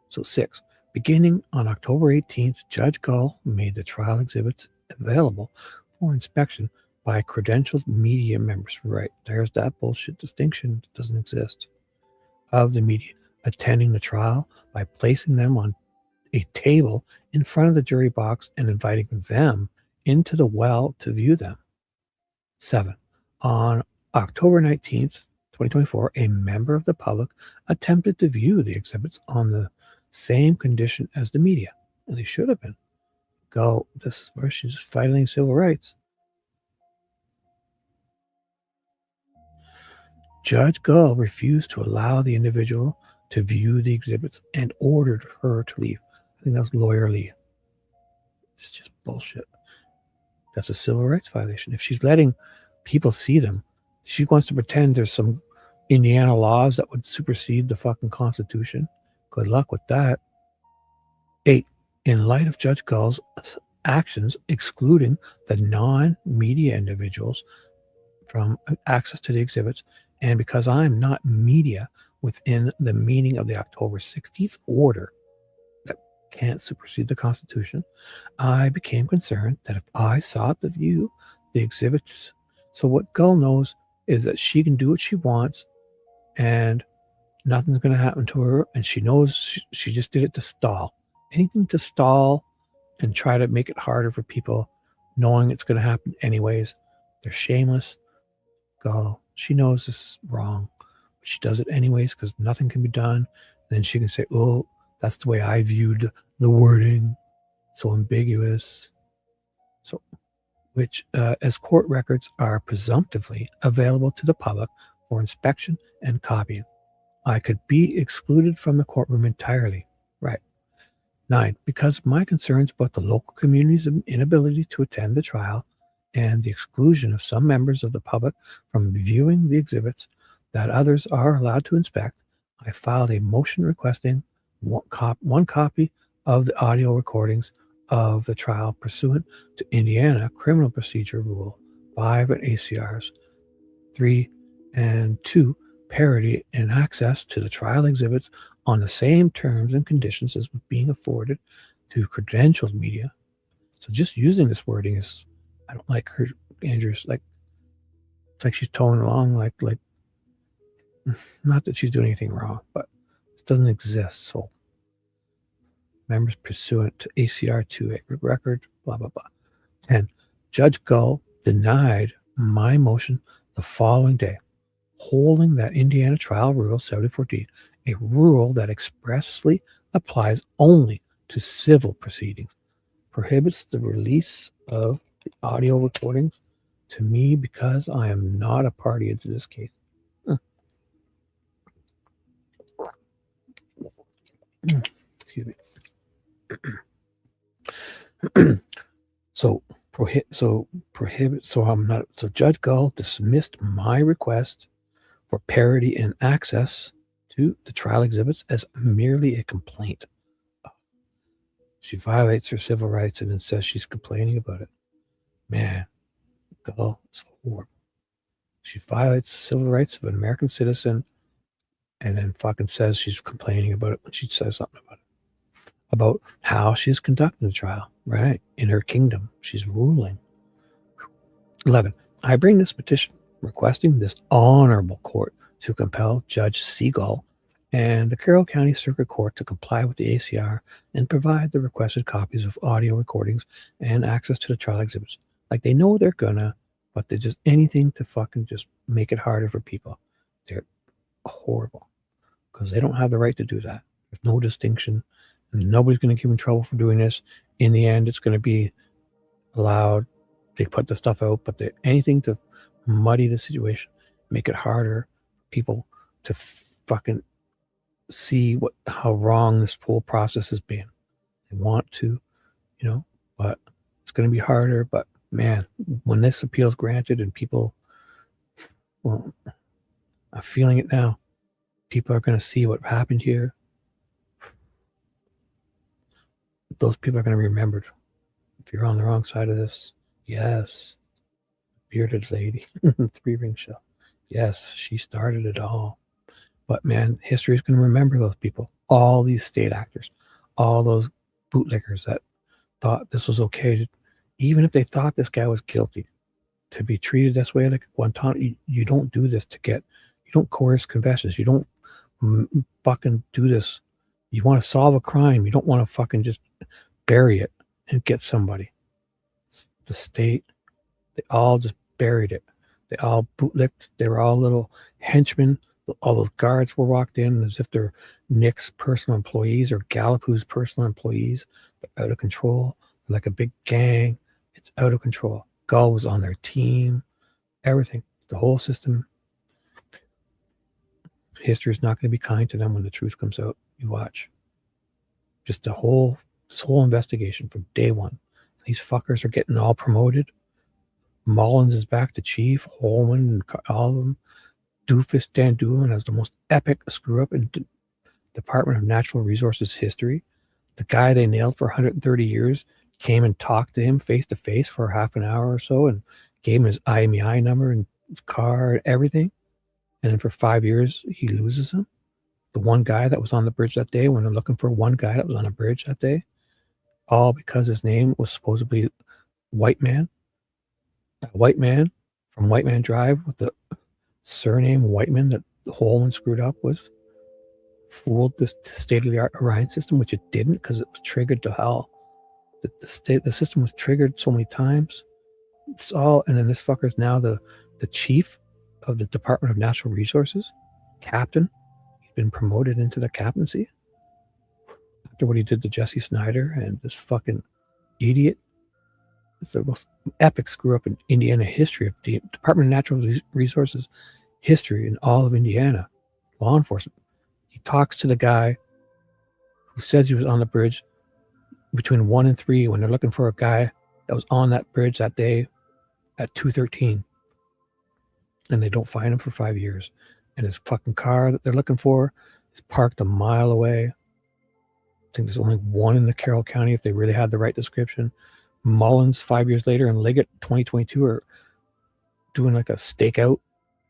So 6, beginning on October 18th, Judge Gull made the trial exhibits available for inspection by credentialed media members. Right, there's that bullshit distinction that doesn't exist. Of the media attending the trial by placing them on a table in front of the jury box and inviting them into the well to view them. 7, on October 19th, 2024, a member of the public attempted to view the exhibits on the same condition as the media, and they should have been. This is where she's fighting civil rights. Judge Gull refused to allow the individual to view the exhibits and ordered her to leave. I think that was Lawyer Lee. It's just bullshit. That's a civil rights violation. If she's letting people see them, she wants to pretend there's some Indiana laws that would supersede the fucking Constitution. Good luck with that. 8, in light of Judge Gull's actions excluding the non-media individuals from access to the exhibits, and because I'm not media within the meaning of the October 16th order that can't supersede the Constitution, I became concerned that if I sought to view the exhibits, so what Gull knows is that she can do what she wants and nothing's going to happen to her, and she knows she just did it to stall. Anything to stall and try to make it harder for people, knowing it's going to happen anyways. They're shameless. Gull, she knows this is wrong, but she does it anyways because nothing can be done. And then she can say, that's the way I viewed the wording. So ambiguous. So, which as court records are presumptively available to the public for inspection and copying. I could be excluded from the courtroom entirely. Right. 9, because of my concerns about the local community's inability to attend the trial and the exclusion of some members of the public from viewing the exhibits that others are allowed to inspect, I filed a motion requesting one copy of the audio recordings of the trial pursuant to Indiana Criminal Procedure Rule 5 and ACRs 3 and 2, parity and access to the trial exhibits on the same terms and conditions as being afforded to credentialed media. So just using this wording is, I don't like her, Andrew's, like, it's like she's towing along, like, not that she's doing anything wrong, but it doesn't exist. So members pursuant to ACR 2 record, blah, blah, blah. 10, Judge Gull denied my motion the following day. holding that Indiana Trial Rule 74D, a rule that expressly applies only to civil proceedings, prohibits the release of the audio recordings to me because I am not a party into this case. Excuse me. So Judge Gull dismissed my request for parity and access to the trial exhibits as merely a complaint. She violates her civil rights and then says she's complaining about it. Man, Gull, it's horrible. She violates the civil rights of an American citizen and then fucking says she's complaining about it when she says something about how she's conducting the trial, right? In her kingdom, she's ruling. 11. I bring this petition requesting this honorable court to compel Judge Seagull and the Carroll County Circuit Court to comply with the ACR and provide the requested copies of audio recordings and access to the trial exhibits. Like, they know they're gonna, but they're just anything to fucking just make it harder for people. They're horrible because they don't have the right to do that. There's no distinction. And nobody's going to give them trouble for doing this. In the end, it's going to be allowed. They put the stuff out, but anything to muddy the situation, make it harder for people to fucking see how wrong this whole process has been. They want to, but it's going to be harder. But man, when this appeal is granted and people, well, I'm feeling it now. People are going to see what happened here. Those people are going to be remembered. If you're on the wrong side of this, yes, bearded lady, 3-ring show. Yes, she started it all. But man, history is going to remember those people. All these state actors, all those bootlickers that thought this was okay. Even if they thought this guy was guilty, to be treated this way like Guantanamo, you don't do this you don't coerce confessions. You don't fucking do this. You want to solve a crime. You don't want to fucking just bury it and get somebody. The state, they all just buried it. They all bootlicked. They were all little henchmen. All those guards were walked in as if they're Nick's personal employees or Gallipo's personal employees. They're out of control. They're like a big gang. It's out of control. Gull was on their team. Everything. The whole system. History is not going to be kind to them when the truth comes out. You watch. Just this whole investigation from day one. These fuckers are getting all promoted. Mullins is back to chief. Holman and all of them. Doofus Dan Doolin has the most epic screw up in Department of Natural Resources history. The guy they nailed for 130 years came and talked to him face to face for half an hour or so and gave him his IMEI number and his car and everything. And then for 5 years, he loses him. The one guy that was on the bridge that day, when they're looking for one guy that was on a bridge that day, all because his name was supposedly White Man. A white man from White Man Drive with the surname Whiteman that Holman screwed up with, fooled this state-of-the-art Orion system, which it didn't because it was triggered to hell. The system was triggered so many times. It's all, and then this fucker's now the chief of the Department of Natural Resources, captain. He's been promoted into the captaincy after what he did to Jesse Snyder and this fucking idiot. It's the most epic screw up in Indiana history of the Department of Natural Resources history in all of Indiana. Law enforcement. He talks to the guy who says he was on the bridge between 1 and 3 when they're looking for a guy that was on that bridge that day at 2:13. And they don't find him for 5 years. And his fucking car that they're looking for is parked a mile away. I think there's only one in the Carroll County if they really had the right description. Mullins 5 years later and Liggett 2022 are doing like a stakeout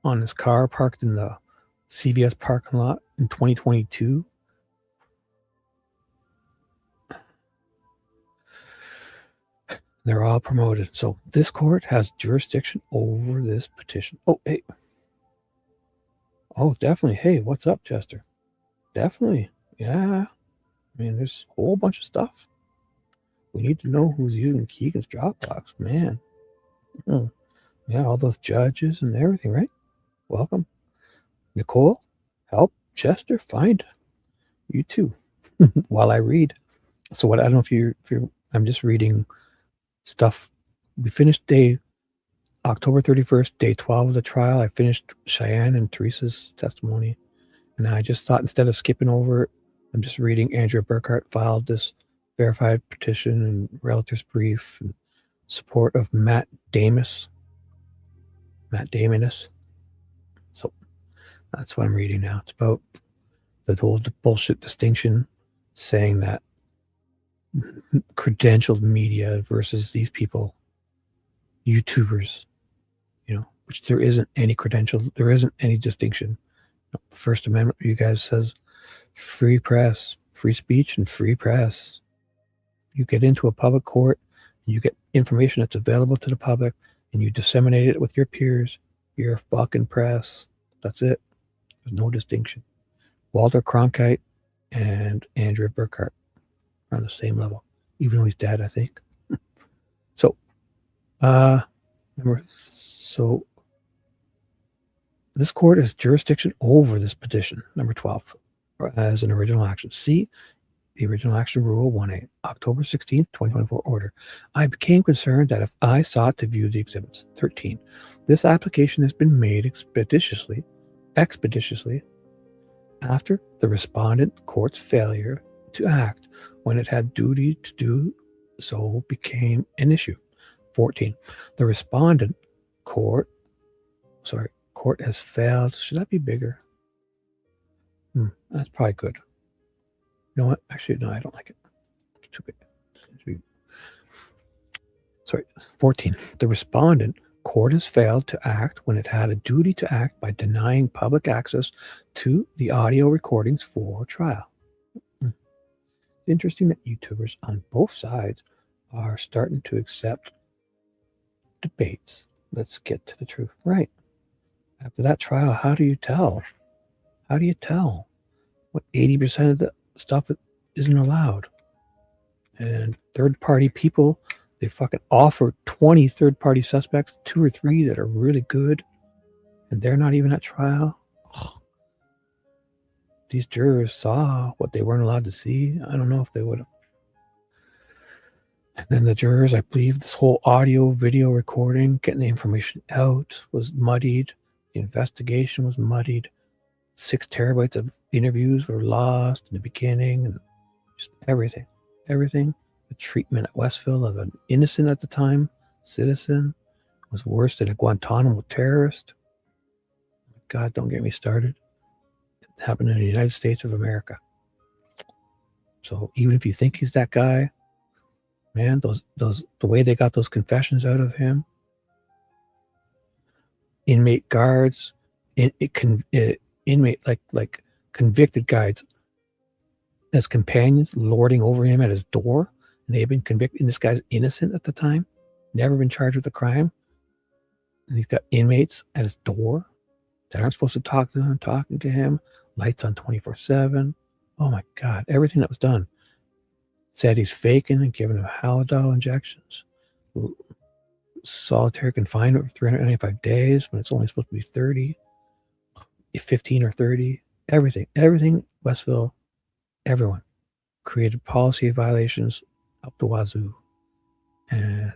on his car parked in the CVS parking lot in 2022. They're all promoted. So this court has jurisdiction over this petition. Oh, hey. Oh, definitely. Hey, what's up, Chester? Definitely. Yeah. I mean, there's a whole bunch of stuff. We need to know who's using Keegan's Dropbox, man. Yeah, all those judges and everything, right? Welcome. Nicole, help Chester find you too while I read. So what, I don't know if you're, I'm just reading stuff. We finished October 31st, day 12 of the trial. I finished Cheyenne and Teresa's testimony. And I just thought, instead of skipping over it, I'm just reading Andrea Burkhart filed this verified petition and relatives brief in support of Matt Damus. So that's what I'm reading now. It's about the whole bullshit distinction saying that credentialed media versus these people, YouTubers, which there isn't any credential, there isn't any distinction. First Amendment, you guys, says free press, free speech, and free press. You get into a public court, you get information that's available to the public, and you disseminate it with your peers. You're a fucking press. That's it. There's no distinction. Walter Cronkite and Andrea Burkhart are on the same level, even though he's dead, I think. So, this court has jurisdiction over this petition, number 12, as an original action. See the original action rule 1A, October 16th, 2024 order. I became concerned that if I sought to view the exhibits. 13. This application has been made expeditiously after the respondent court's failure to act when it had duty to do so became an issue. 14. The respondent court has failed. Should that be bigger? That's probably good. You know what? Actually, no, I don't like it. It's too big. Sorry. 14. The respondent court has failed to act when it had a duty to act by denying public access to the audio recordings for trial. It's interesting that YouTubers on both sides are starting to accept debates. Let's get to the truth. Right. After that trial, how do you tell? How do you tell what 80% of the stuff isn't allowed? And third-party people, they fucking offer 20 third-party suspects, 2 or 3 that are really good, and they're not even at trial. Oh. These jurors saw what they weren't allowed to see. I don't know if they would have. And then the jurors, I believe this whole audio, video recording, getting the information out was muddied. The investigation was muddied. 6 terabytes of interviews were lost in the beginning, and just everything. The treatment at Westville of an innocent at the time citizen was worse than a Guantanamo terrorist. God, don't get me started. It happened in the United States of America. So even if you think he's that guy, man, the way they got those confessions out of him, inmate guards, inmate like convicted guards as companions lording over him at his door, and they've been convicted, and this guy's innocent at the time, never been charged with a crime, and he's got inmates at his door that aren't supposed to talk to him, talking to him, lights on 24/7. Oh my God, everything that was done. Said he's faking and giving him Haldol injections, solitary confinement for 395 days when it's only supposed to be 30, 15 or 30, everything, Westville, everyone created policy violations up the wazoo. And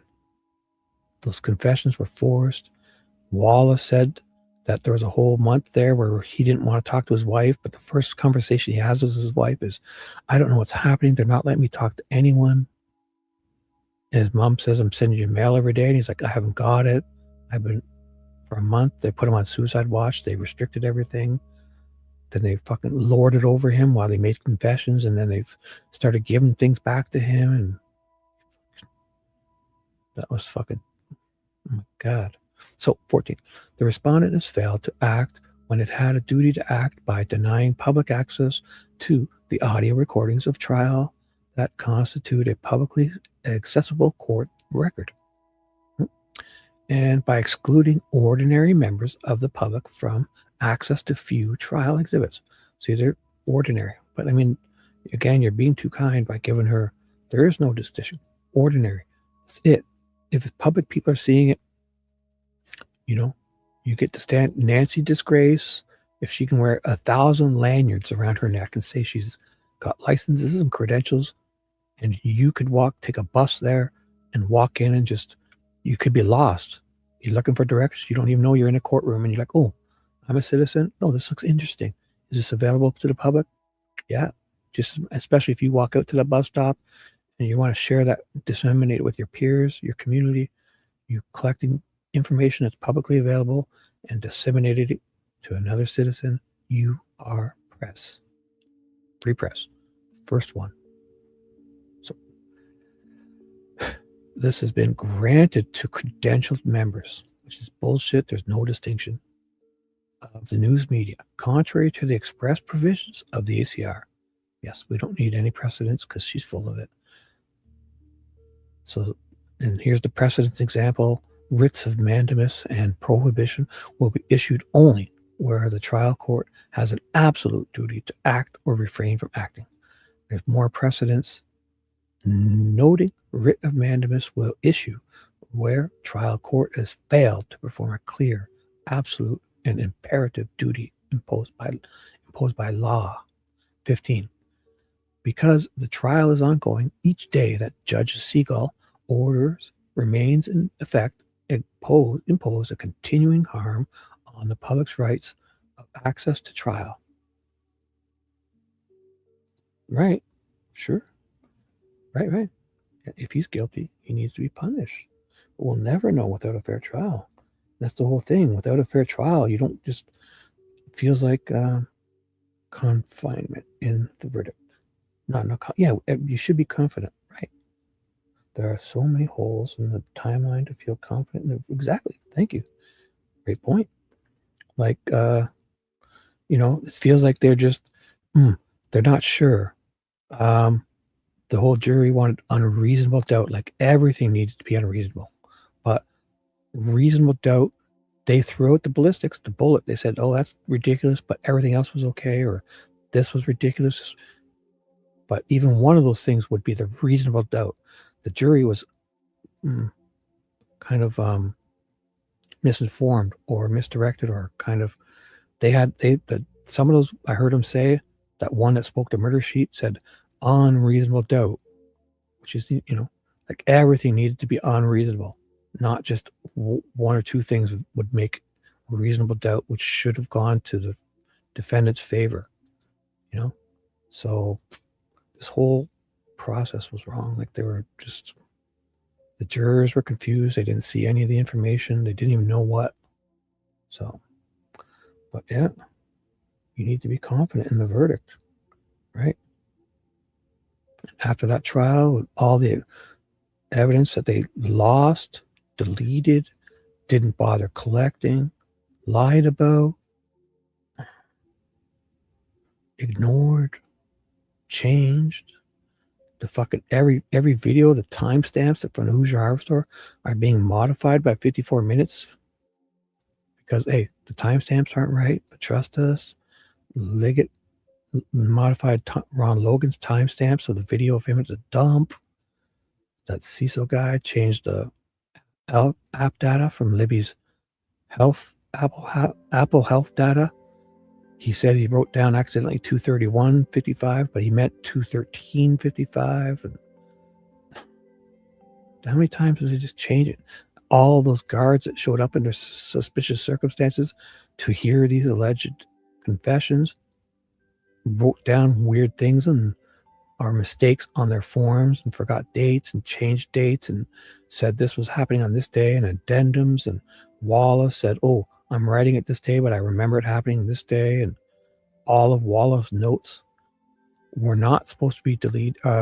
those confessions were forced. Wallace said that there was a whole month there where he didn't want to talk to his wife, but the first conversation he has with his wife is, I don't know what's happening. They're not letting me talk to anyone. And his mom says, I'm sending you mail every day. And he's like, I haven't got it. I've been for a month. They put him on suicide watch. They restricted everything. Then they fucking lorded over him while they made confessions. And then they've started giving things back to him. And that was fucking, oh my God. So 14, the respondent has failed to act when it had a duty to act by denying public access to the audio recordings of trial that constitute a publicly accessible court record, and by excluding ordinary members of the public from access to few trial exhibits. See, they're ordinary, but I mean, again, you're being too kind by giving her, there is no distinction. Ordinary. That's it. If public people are seeing it, you know, you get to stand Nancy Disgrace, if she can wear 1,000 lanyards around her neck and say she's got licenses and credentials, and you could take a bus there and walk in and you could be lost. You're looking for directions. You don't even know you're in a courtroom, and you're like, oh, I'm a citizen. No, this looks interesting. Is this available to the public? Yeah. Just especially if you walk out to the bus stop and you want to share that, disseminate it with your peers, your community, you're collecting information that's publicly available and disseminated it to another citizen. You are press. Free press. First one. So this has been granted to credentialed members, which is bullshit. There's no distinction of the news media, contrary to the express provisions of the ACR. Yes, we don't need any precedents because she's full of it. So, and here's the precedent example. Writs of mandamus and prohibition will be issued only where the trial court has an absolute duty to act or refrain from acting. There's more precedents noting writ of mandamus will issue where trial court has failed to perform a clear, absolute, and imperative duty imposed by law. 15. Because the trial is ongoing, each day that Judge Seagull orders remains in effect, impose a continuing harm on the public's rights of access to trial. Right. Sure. Right. If he's guilty, he needs to be punished. But we'll never know without a fair trial. That's the whole thing. Without a fair trial, you don't just, it feels like confinement in the verdict. You should be confident, right? There are so many holes in the timeline to feel confident. Exactly. Thank you. Great point. Like, it feels like they're just, they're not sure. The whole jury wanted unreasonable doubt, like everything needed to be unreasonable. But reasonable doubt, they threw out the ballistics, the bullet. They said, oh, that's ridiculous, but everything else was okay, or this was ridiculous. But even one of those things would be the reasonable doubt. The jury was kind of misinformed or misdirected, or kind of, some of those, I heard them say, that one that spoke the murder sheet said unreasonable doubt, which is, like everything needed to be unreasonable, not just one or two things would make reasonable doubt, which should have gone to the defendant's favor, So this whole process was wrong. Like the jurors were confused. They didn't see any of the information. They didn't even know what. So, but yeah, you need to be confident in the verdict, right? After that trial, all the evidence that they lost, deleted, didn't bother collecting, lied about, ignored, changed, the fucking every video, the timestamps from the Hoosier Harvester are being modified by 54 minutes because, hey, the timestamps aren't right, but trust us. Liggett modified Ron Logan's timestamp, so the video of him at the dump. That Cecil guy changed the app data from Libby's Apple Health data. He said he wrote down accidentally 231.55, but he meant 213.55. And how many times did they just change it? All those guards that showed up under suspicious circumstances to hear these alleged confessions wrote down weird things and our mistakes on their forms and forgot dates and changed dates and said this was happening on this day and addendums. And Wallace said, oh, I'm writing it this day, but I remember it happening this day. And all of Wallace's notes were not supposed to be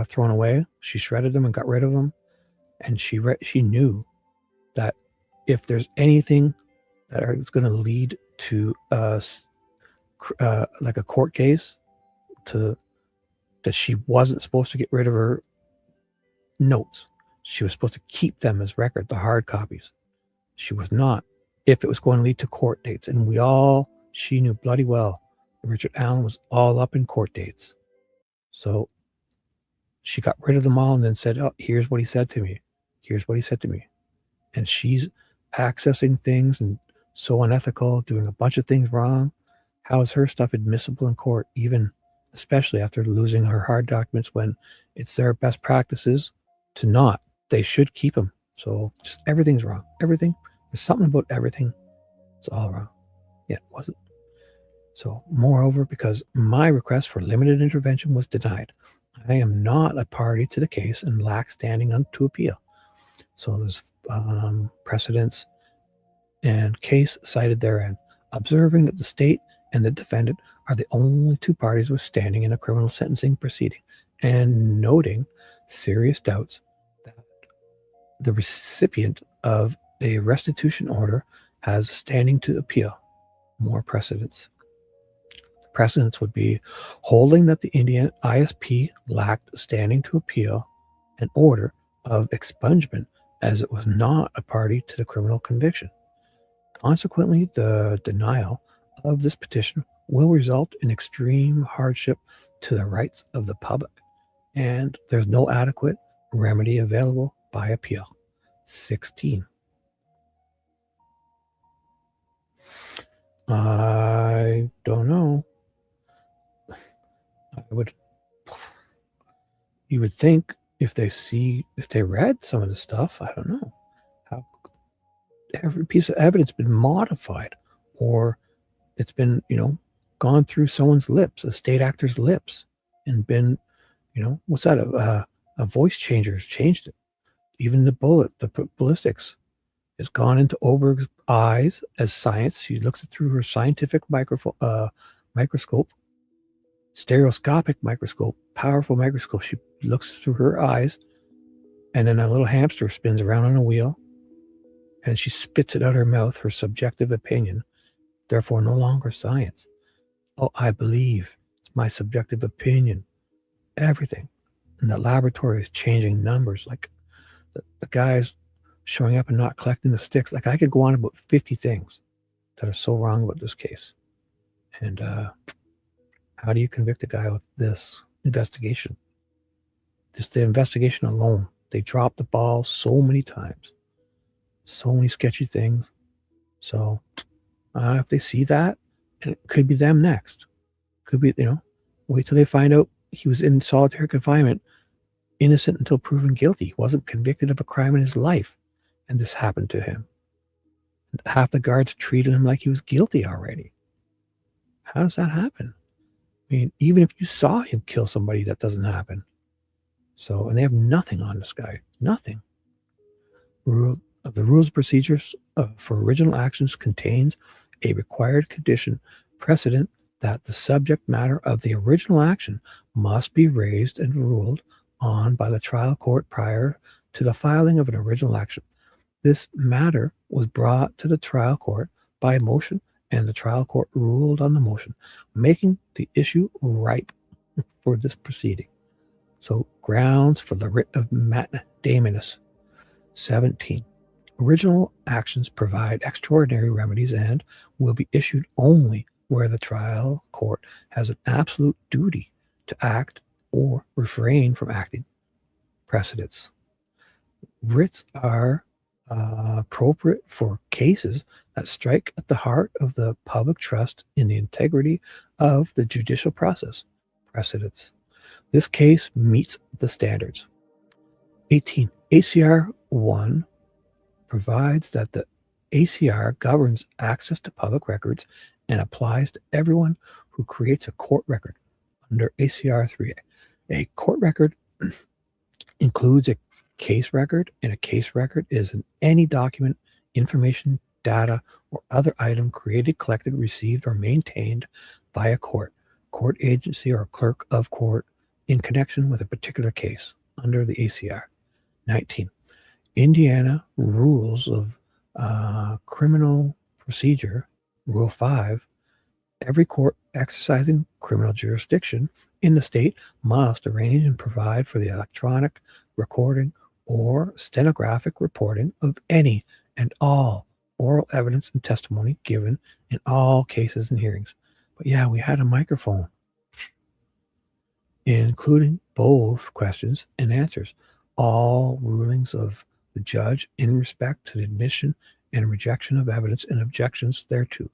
thrown away. She shredded them and got rid of them. And she knew that if there's anything that is going to lead to like a court case, that she wasn't supposed to get rid of her notes. She was supposed to keep them as record, the hard copies. She was not, if it was going to lead to court dates. And she knew bloody well that Richard Allen was all up in court dates. So she got rid of them all and then said, oh, here's what he said to me. Here's what he said to me. And she's accessing things and so unethical, doing a bunch of things wrong. How is her stuff admissible in court, even especially after losing her hard documents when it's their best practices to not? They should keep them. So just everything's wrong. Everything. There's something about everything. It's all wrong. Yeah, it wasn't. So moreover, because my request for limited intervention was denied, I am not a party to the case and lack standing to appeal. So there's precedents and case cited therein, observing that the state and the defendant are the only two parties with standing in a criminal sentencing proceeding, and noting serious doubts that the recipient of a restitution order has standing to appeal. More precedents. Precedents would be holding that the Indian ISP lacked standing to appeal an order of expungement as it was not a party to the criminal conviction. Consequently, the denial of this petition will result in extreme hardship to the rights of the public, and there's no adequate remedy available by appeal. 16. I don't know. You would think if they read some of the stuff, I don't know, how every piece of evidence been modified, or it's been, gone through someone's lips, a state actor's lips, and been, what's that? A voice changer has changed it. Even the ballistics has gone into Oberg's eyes as science. She looks it through her scientific microscope, stereoscopic microscope, powerful microscope. She looks through her eyes, and then a little hamster spins around on a wheel, and she spits it out her mouth, her subjective opinion, therefore no longer science. Oh, I believe. It's my subjective opinion. Everything. And the laboratory is changing numbers. Like the guys showing up and not collecting the sticks. Like I could go on about 50 things that are so wrong about this case. And how do you convict a guy with this investigation? Just the investigation alone. They dropped the ball so many times. So many sketchy things. So if they see that, and it could be them next. Could be, wait till they find out he was in solitary confinement, innocent until proven guilty. He wasn't convicted of a crime in his life, and this happened to him. And half the guards treated him like he was guilty already. How does that happen? I mean, even if you saw him kill somebody, that doesn't happen. So, and they have nothing on this guy. Nothing. The rules of procedures for original actions contains a required condition precedent that the subject matter of the original action must be raised and ruled on by the trial court prior to the filing of an original action. This matter was brought to the trial court by motion, and the trial court ruled on the motion, making the issue ripe for this proceeding. So, grounds for the writ of mandamus. 17. Original actions provide extraordinary remedies and will be issued only where the trial court has an absolute duty to act or refrain from acting. Precedents. Writs are appropriate for cases that strike at the heart of the public trust in the integrity of the judicial process. Precedents. This case meets the standards. 18. ACR 1 provides that the ACR governs access to public records and applies to everyone who creates a court record under ACR 3A. A court record includes a case record, and a case record is any document, information, data, or other item created, collected, received, or maintained by a court agency, or clerk of court in connection with a particular case under the ACR. 19. Indiana rules of criminal procedure, Rule 5, every court exercising criminal jurisdiction in the state must arrange and provide for the electronic recording or stenographic reporting of any and all oral evidence and testimony given in all cases and hearings. But yeah, we had a microphone, including both questions and answers, all rulings of the judge in respect to the admission and rejection of evidence and objections thereto,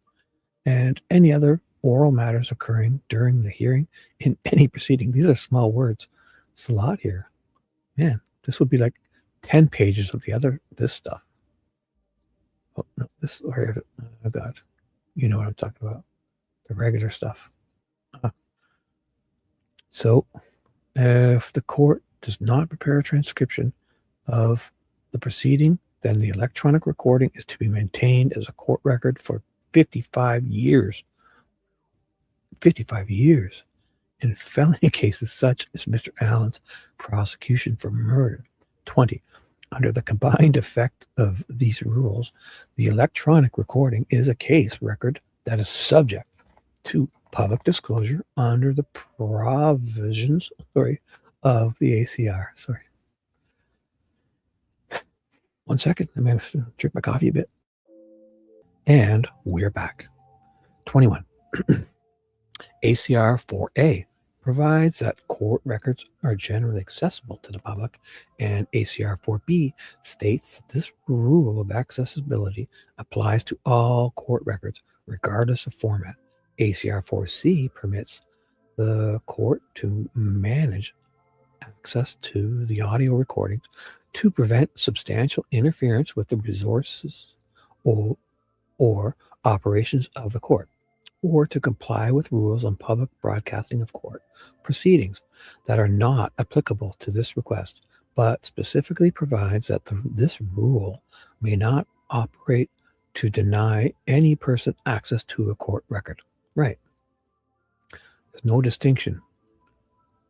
and any other oral matters occurring during the hearing in any proceeding. These are small words. It's a lot here. Man, this would be like 10 pages of this stuff. Oh, no, oh God. You know what I'm talking about. The regular stuff. So, if the court does not prepare a transcription of the proceeding, then the electronic recording is to be maintained as a court record for 55 years. 55 years in felony cases such as Mr. Allen's prosecution for murder. 20. Under the combined effect of these rules, the electronic recording is a case record that is subject to public disclosure under the provisions of the ACR. Sorry. 1 second. Let me drink my coffee a bit. And we're back. 21. ACR 4A provides that court records are generally accessible to the public, and ACR 4B states that this rule of accessibility applies to all court records, regardless of format. ACR 4C permits the court to manage access to the audio recordings to prevent substantial interference with the resources or operations of the court, or to comply with rules on public broadcasting of court proceedings that are not applicable to this request, but specifically provides that this rule may not operate to deny any person access to a court record. Right. There's no distinction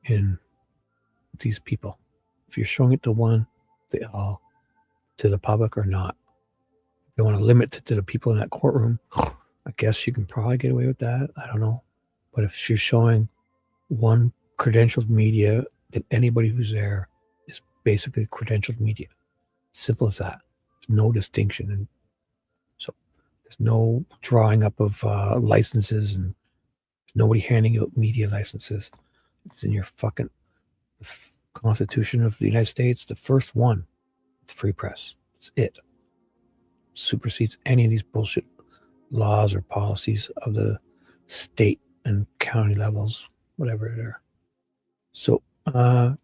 in these people. If you're showing it to one, to the public or not. If you want to limit it to the people in that courtroom, I guess you can probably get away with that. I don't know. But if she's showing one credentialed media, then anybody who's there is basically credentialed media. Simple as that. There's no distinction. And so there's no drawing up of licenses, and there's nobody handing out media licenses. It's in your fucking Constitution of the United States. The first one, it's free press. It's it. Supersedes any of these bullshit laws or policies of the state and county levels, whatever they are. So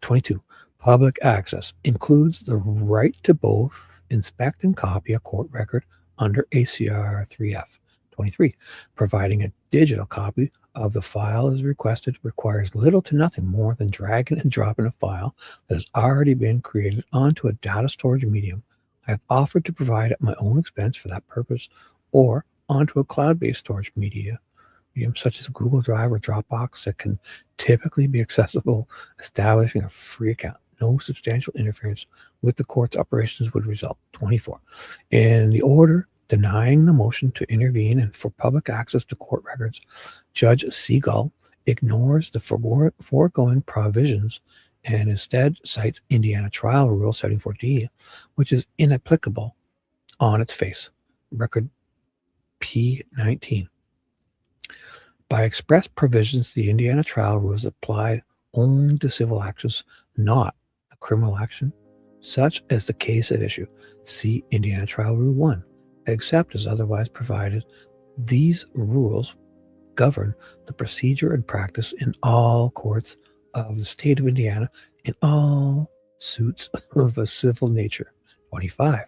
22, public access includes the right to both inspect and copy a court record under ACR 3F. 23, providing a digital copy of the file as requested requires little to nothing more than dragging and dropping a file that has already been created onto a data storage medium. I have offered to provide at my own expense for that purpose, or onto a cloud-based storage medium such as Google Drive or Dropbox that can typically be accessible, establishing a free account. No substantial interference with the court's operations would result. 24. In the order denying the motion to intervene and for public access to court records, Judge Siegel ignores the foregoing provisions and instead cites Indiana Trial Rule 74D, which is inapplicable on its face. Record P19. By express provisions, the Indiana Trial Rules apply only to civil actions, not a criminal action, such as the case at issue. See Indiana Trial Rule 1. Except as otherwise provided, these rules govern the procedure and practice in all courts of the state of Indiana in all suits of a civil nature. 25.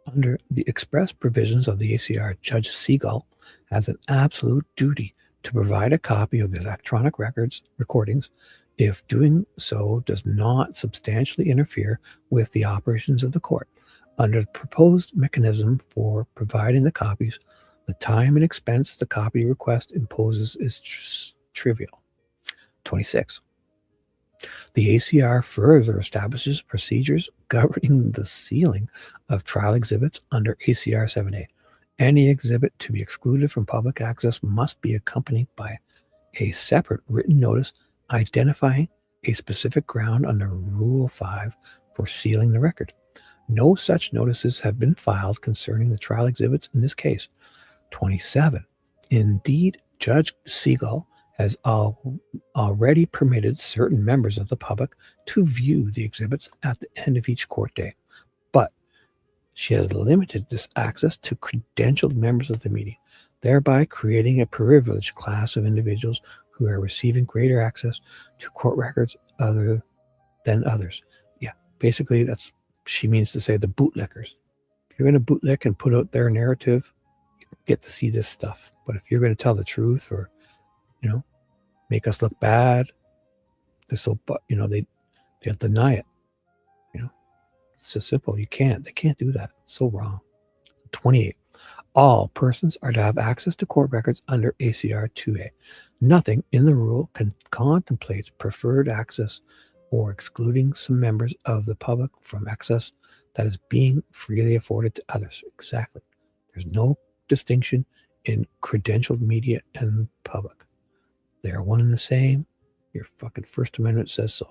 Under the express provisions of the ACR, Judge Siegel has an absolute duty to provide a copy of the electronic recordings if doing so does not substantially interfere with the operations of the court. Under the proposed mechanism for providing the copies, the time and expense the copy request imposes is trivial. 26. The ACR further establishes procedures governing the sealing of trial exhibits under ACR 7A. Any exhibit to be excluded from public access must be accompanied by a separate written notice identifying a specific ground under Rule 5 for sealing the record. No such notices have been filed concerning the trial exhibits in this case. 27. Indeed, Judge Siegel has already permitted certain members of the public to view the exhibits at the end of each court day, but she has limited this access to credentialed members of the media. thereby creating a privileged class of individuals who are receiving greater access to court records other than others. Yeah, basically she means to say the bootlickers. If you're going to bootlick and put out their narrative, you get to see this stuff. But if you're going to tell the truth or, make us look bad, they'll deny it. It's so simple. They can't do that. It's so wrong. 28. All persons are to have access to court records under ACR 2A. Nothing in the rule contemplates preferred access or excluding some members of the public from access that is being freely afforded to others. Exactly. There's no distinction in credentialed media and public. They are one and the same. Your fucking First Amendment says so.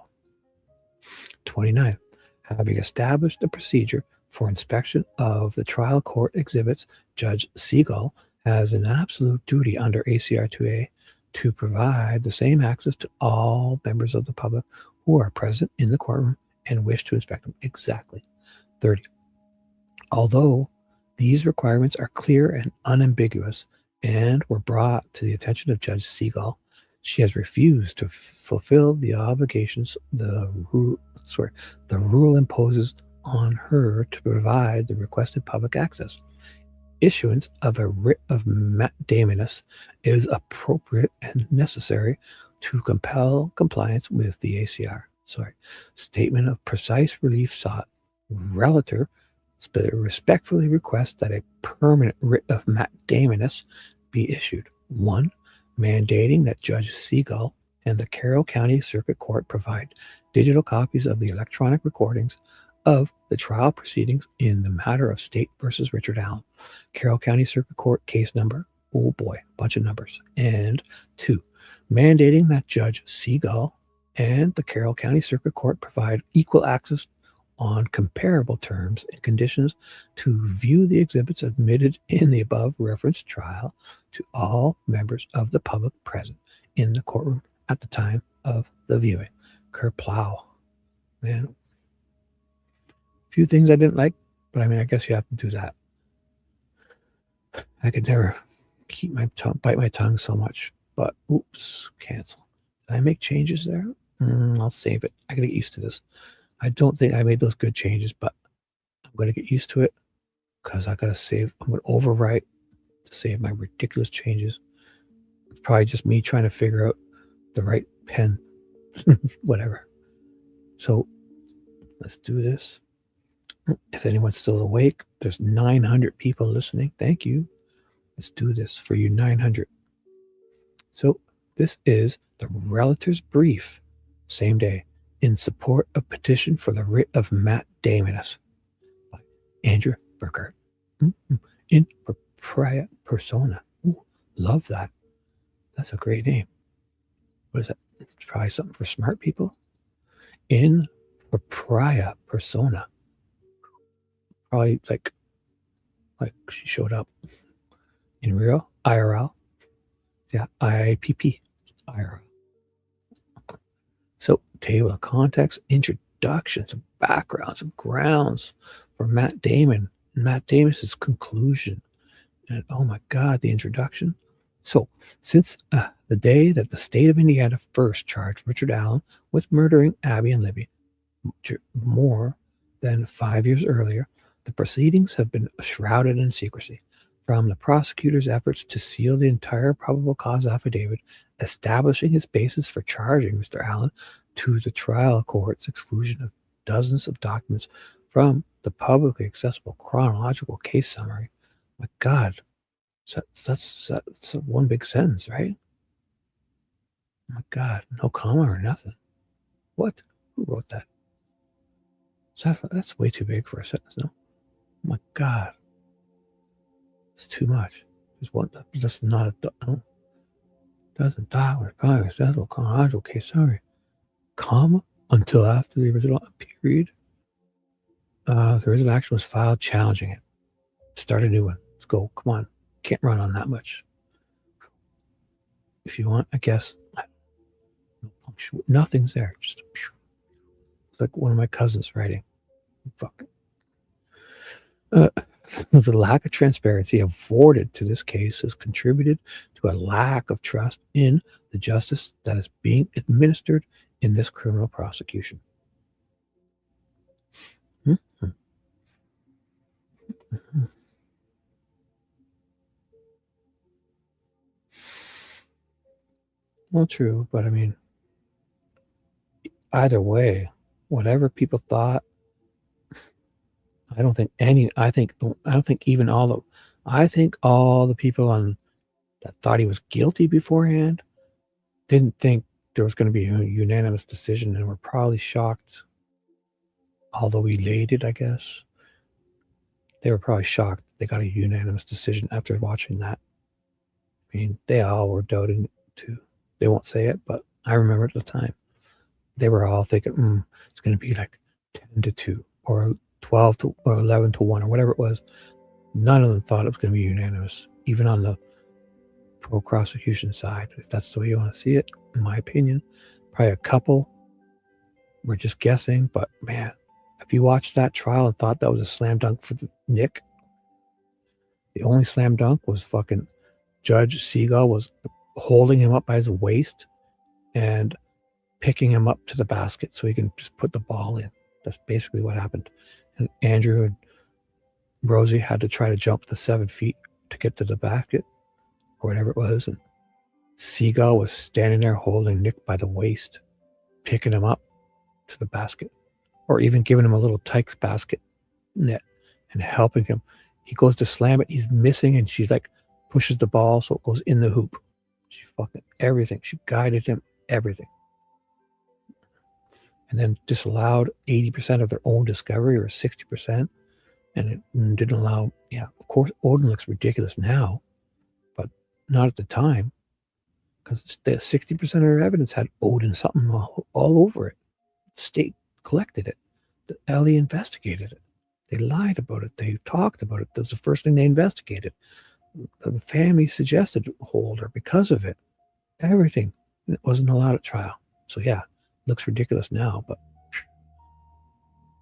29. Having established a procedure for inspection of the trial court exhibits, Judge Siegel has an absolute duty under ACR 2A to provide the same access to all members of the public who are present in the courtroom and wish to inspect them. Exactly. 30. Although these requirements are clear and unambiguous and were brought to the attention of Judge Siegel, she has refused to fulfill the obligations the rule imposes on her to provide the requested public access. Issuance of a writ of mandamus is appropriate and necessary to compel compliance with the ACR. Statement of precise relief sought. Relator respectfully requests that a permanent writ of mandamus be issued. 1. Mandating that Judge Siegel and the Carroll County Circuit Court provide digital copies of the electronic recordings of the trial proceedings in the matter of State versus Richard Allen. Carroll County Circuit Court case number, oh boy, bunch of numbers. And 2, mandating that Judge Siegel and the Carroll County Circuit Court provide equal access on comparable terms and conditions to view the exhibits admitted in the above referenced trial to all members of the public present in the courtroom at the time of the viewing. Kerplow. Man, a few things I didn't like, but I guess you have to do that. I could never keep my tongue, bite my tongue so much, but oops, cancel. Did I make changes there? I'll save it. I gotta get used to this. I don't think I made those good changes, but I'm going to get used to it because I got to save. I'm going to overwrite to save my ridiculous changes. It's probably just me trying to figure out the right pen, whatever. So let's do this. If anyone's still awake, there's 900 people listening. Thank you. Let's do this for you 900. So this is the relator's brief, same day, in support of petition for the writ of mandamus by Andrew Burkhardt. In propria persona. Ooh, love that. That's a great name. What is that? Try something for smart people. In propria persona. Probably like she showed up in real IRL. Yeah, IIPP IRL. So, table of contents, introductions, backgrounds, and grounds for mandamus's conclusion. And oh my God, the introduction. So, since the day that the state of Indiana first charged Richard Allen with murdering Abby and Libby, more than 5 years earlier, the proceedings have been shrouded in secrecy. From the prosecutor's efforts to seal the entire probable cause affidavit, establishing its basis for charging Mr. Allen, to the trial court's exclusion of dozens of documents from the publicly accessible chronological case summary. My God, that's one big sentence, right? My God, no comma or nothing. What? Who wrote that? That's way too big for a sentence, no? My God. It's too much. There's one that's not a no. Doesn't die with probably accessible chronological case summary. Comma until after the original period. The original action was filed challenging it. Start a new one. Let's go. Come on. Can't run on that much. If you want, I guess. No punctuation. Nothing's there. Just it's like one of my cousins writing. Fuck it. The lack of transparency afforded to this case has contributed to a lack of trust in the justice that is being administered in this criminal prosecution. Well, true, but I mean, either way, whatever people thought, I don't think all the people that thought he was guilty beforehand didn't think there was going to be a unanimous decision and were probably shocked, although elated, I guess. They were probably shocked they got a unanimous decision after watching that. I mean, they all were doubting it too. They won't say it, but I remember at the time. They were all thinking, it's going to be like 10-2 or 12 to or 11-1 or whatever it was. None of them thought it was going to be unanimous, even on the pro-prosecution side. If that's the way you want to see it, in my opinion, probably a couple were just guessing. But man, if you watched that trial and thought that was a slam dunk for Nick, the only slam dunk was fucking Judge Seagull was holding him up by his waist and picking him up to the basket so he can just put the ball in. That's basically what happened. And Andrew and Rosie had to try to jump the 7 feet to get to the basket or whatever it was. And Seagull was standing there holding Nick by the waist, picking him up to the basket, or even giving him a little Tykes basket net and helping him. He goes to slam it. He's missing, and she's like, pushes the ball so it goes in the hoop. She fucking everything. She guided him, everything. And then disallowed 80% of their own discovery, or 60%. And it didn't allow, of course, Odin looks ridiculous now, but not at the time. Because the 60% of their evidence had Odin something all over it. The state collected it. The LE investigated it. They lied about it. They talked about it. That was the first thing they investigated. The family suggested hold her because of it. Everything. It wasn't allowed at trial. So yeah, looks ridiculous now, but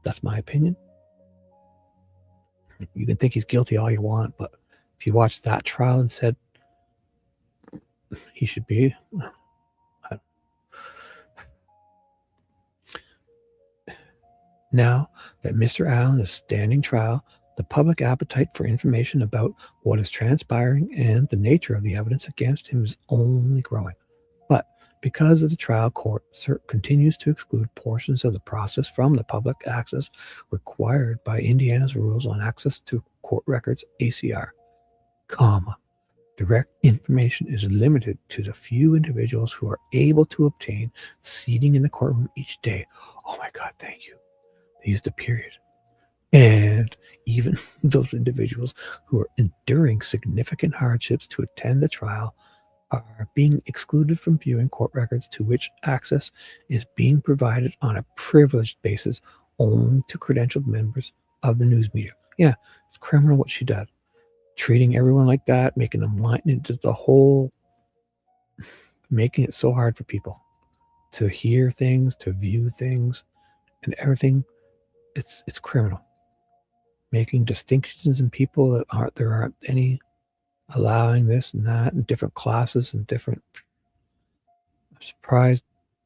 that's my opinion. You can think he's guilty all you want, but if you watched that trial and said he should be, now that Mr. Allen is standing trial, the public appetite for information about what is transpiring and the nature of the evidence against him is only growing. But because of the trial court continues to exclude portions of the process from the public access required by Indiana's rules on access to court records, ACR, direct information is limited to the few individuals who are able to obtain seating in the courtroom each day. Oh my God, thank you. They used a period. And even those individuals who are enduring significant hardships to attend the trial are being excluded from viewing court records to which access is being provided on a privileged basis only to credentialed members of the news media. Yeah, it's criminal what she did. Treating everyone like that, making them line into the whole, making it so hard for people to hear things, to view things, and everything. It's criminal. Making distinctions in people that aren't any, allowing this and that and different classes and different. I'm surprised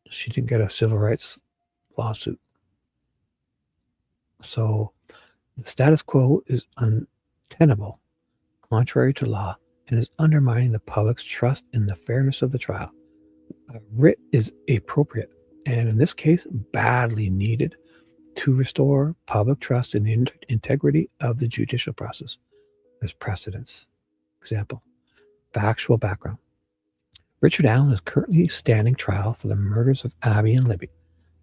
she didn't get a civil rights lawsuit. So the status quo is untenable, contrary to law, and is undermining the public's trust in the fairness of the trial. A writ is appropriate, and in this case, badly needed to restore public trust in the integrity of the judicial process. There's precedents. Example, factual background. Richard Allen is currently standing trial for the murders of Abby and Libby.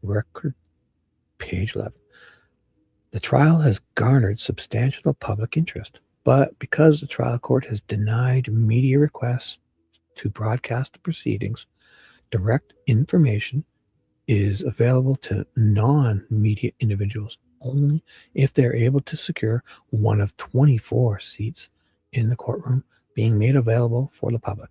Record, page 11. The trial has garnered substantial public interest, but because the trial court has denied media requests to broadcast the proceedings, direct information is available to non-media individuals only if they're able to secure one of 24 seats in the courtroom being made available for the public.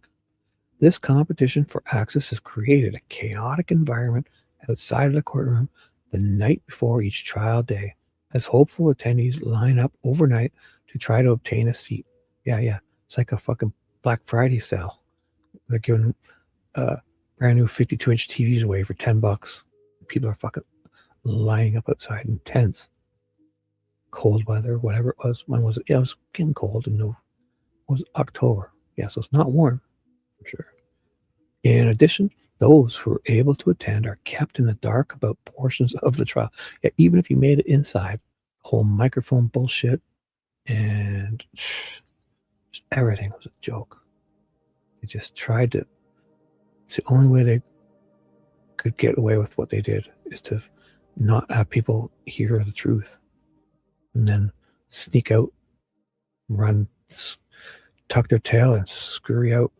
This competition for access has created a chaotic environment outside of the courtroom the night before each trial day, as hopeful attendees line up overnight to try to obtain a seat. Yeah. It's like a fucking Black Friday sale. They're giving brand new 52-inch TVs away for $10. People are fucking lining up outside in tents. Cold weather, whatever it was. When was it? Yeah, it was getting cold in it was October. Yeah, so it's not warm for sure. In addition, those who are able to attend are kept in the dark about portions of the trial. Yeah, even if you made it inside, whole microphone bullshit and just everything was a joke. They just tried to. It's the only way they could get away with what they did is to not have people hear the truth and then sneak out, run, tuck their tail and scurry out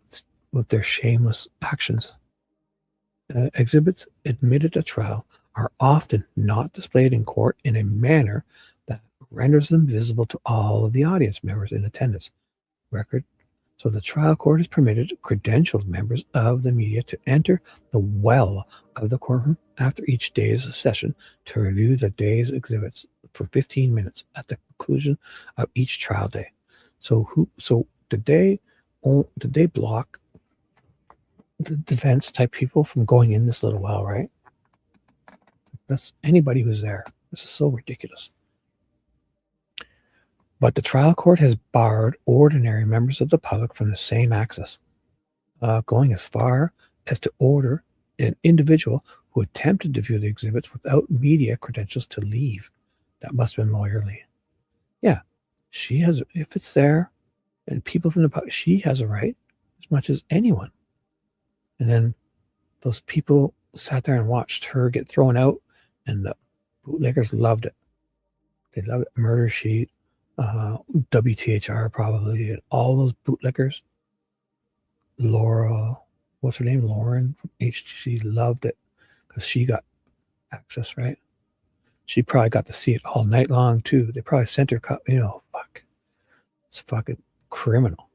with their shameless actions. Exhibits admitted at trial are often not displayed in court in a manner that renders them visible to all of the audience members in attendance. Record. So the trial court is permitted credentialed members of the media to enter the well of the courtroom after each day's session to review the day's exhibits for 15 minutes at the conclusion of each trial day. So did they block the defense type people from going in this little well, right? That's anybody who's there. This is so ridiculous. But the trial court has barred ordinary members of the public from the same access, going as far as to order an individual who attempted to view the exhibits without media credentials to leave. That must have been lawyerly. Yeah, she has, if it's there, and people from the public, she has a right as much as anyone. And then those people sat there and watched her get thrown out, and the bootleggers loved it. They loved it. Murder Sheet, WTHR probably, and all those bootlickers. Laura, what's her name? Lauren from HTC loved it because she got access, right? She probably got to see it all night long too. They probably sent her, fuck. It's fucking criminal.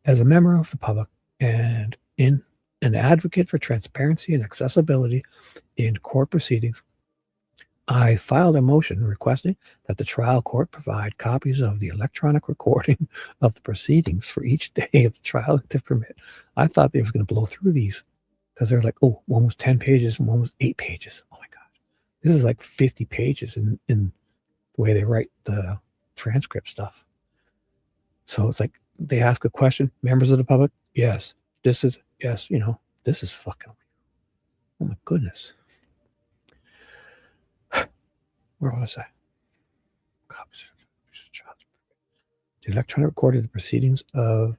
As a member of the public and in an advocate for transparency and accessibility in court proceedings, I filed a motion requesting that the trial court provide copies of the electronic recording of the proceedings for each day of the trial to permit. I thought they was going to blow through these because they're like, oh, one was 10 pages and one was 8 pages. Oh my God. This is like 50 pages in the way they write the transcript stuff. So it's like they ask a question, members of the public, yes. This is, yes, this is fucking, oh my goodness. Where was I? The electronic recording of the proceedings of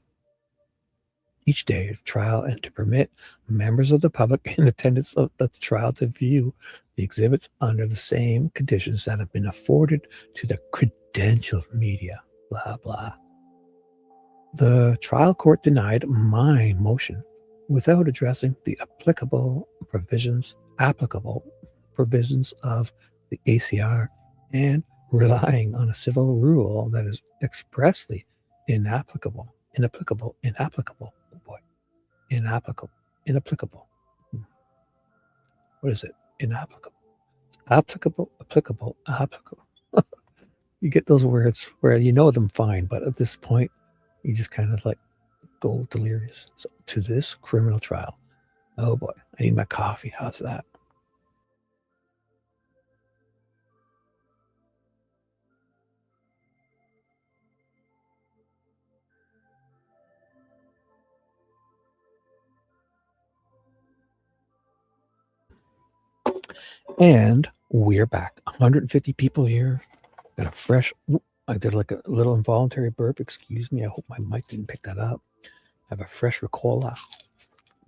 each day of trial and to permit members of the public in attendance of the trial to view the exhibits under the same conditions that have been afforded to the credentialed media, blah, blah. The trial court denied my motion without addressing the applicable provisions of the ACR and relying on a civil rule that is expressly inapplicable. What is it? Inapplicable. Applicable. You get those words where you know them fine, but at this point, you just kind of like go delirious. So to this criminal trial. Oh boy, I need my coffee. How's that? And we're back. 150 people here. Got a fresh, I did like a little involuntary burp. Excuse me. I hope my mic didn't pick that up. Have a fresh Ricola,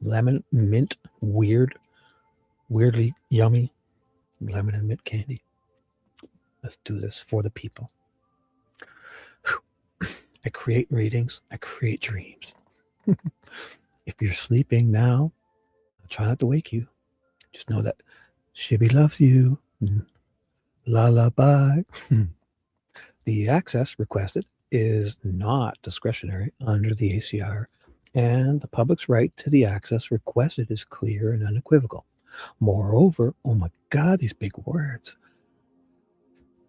lemon, mint, weirdly yummy lemon and mint candy. Let's do this for the people. I create readings. I create dreams. If you're sleeping now, I'll try not to wake you. Just know that Shibby loves you. Lullaby. The access requested is not discretionary under the ACR, and the public's right to the access requested is clear and unequivocal. Moreover, oh my God, these big words.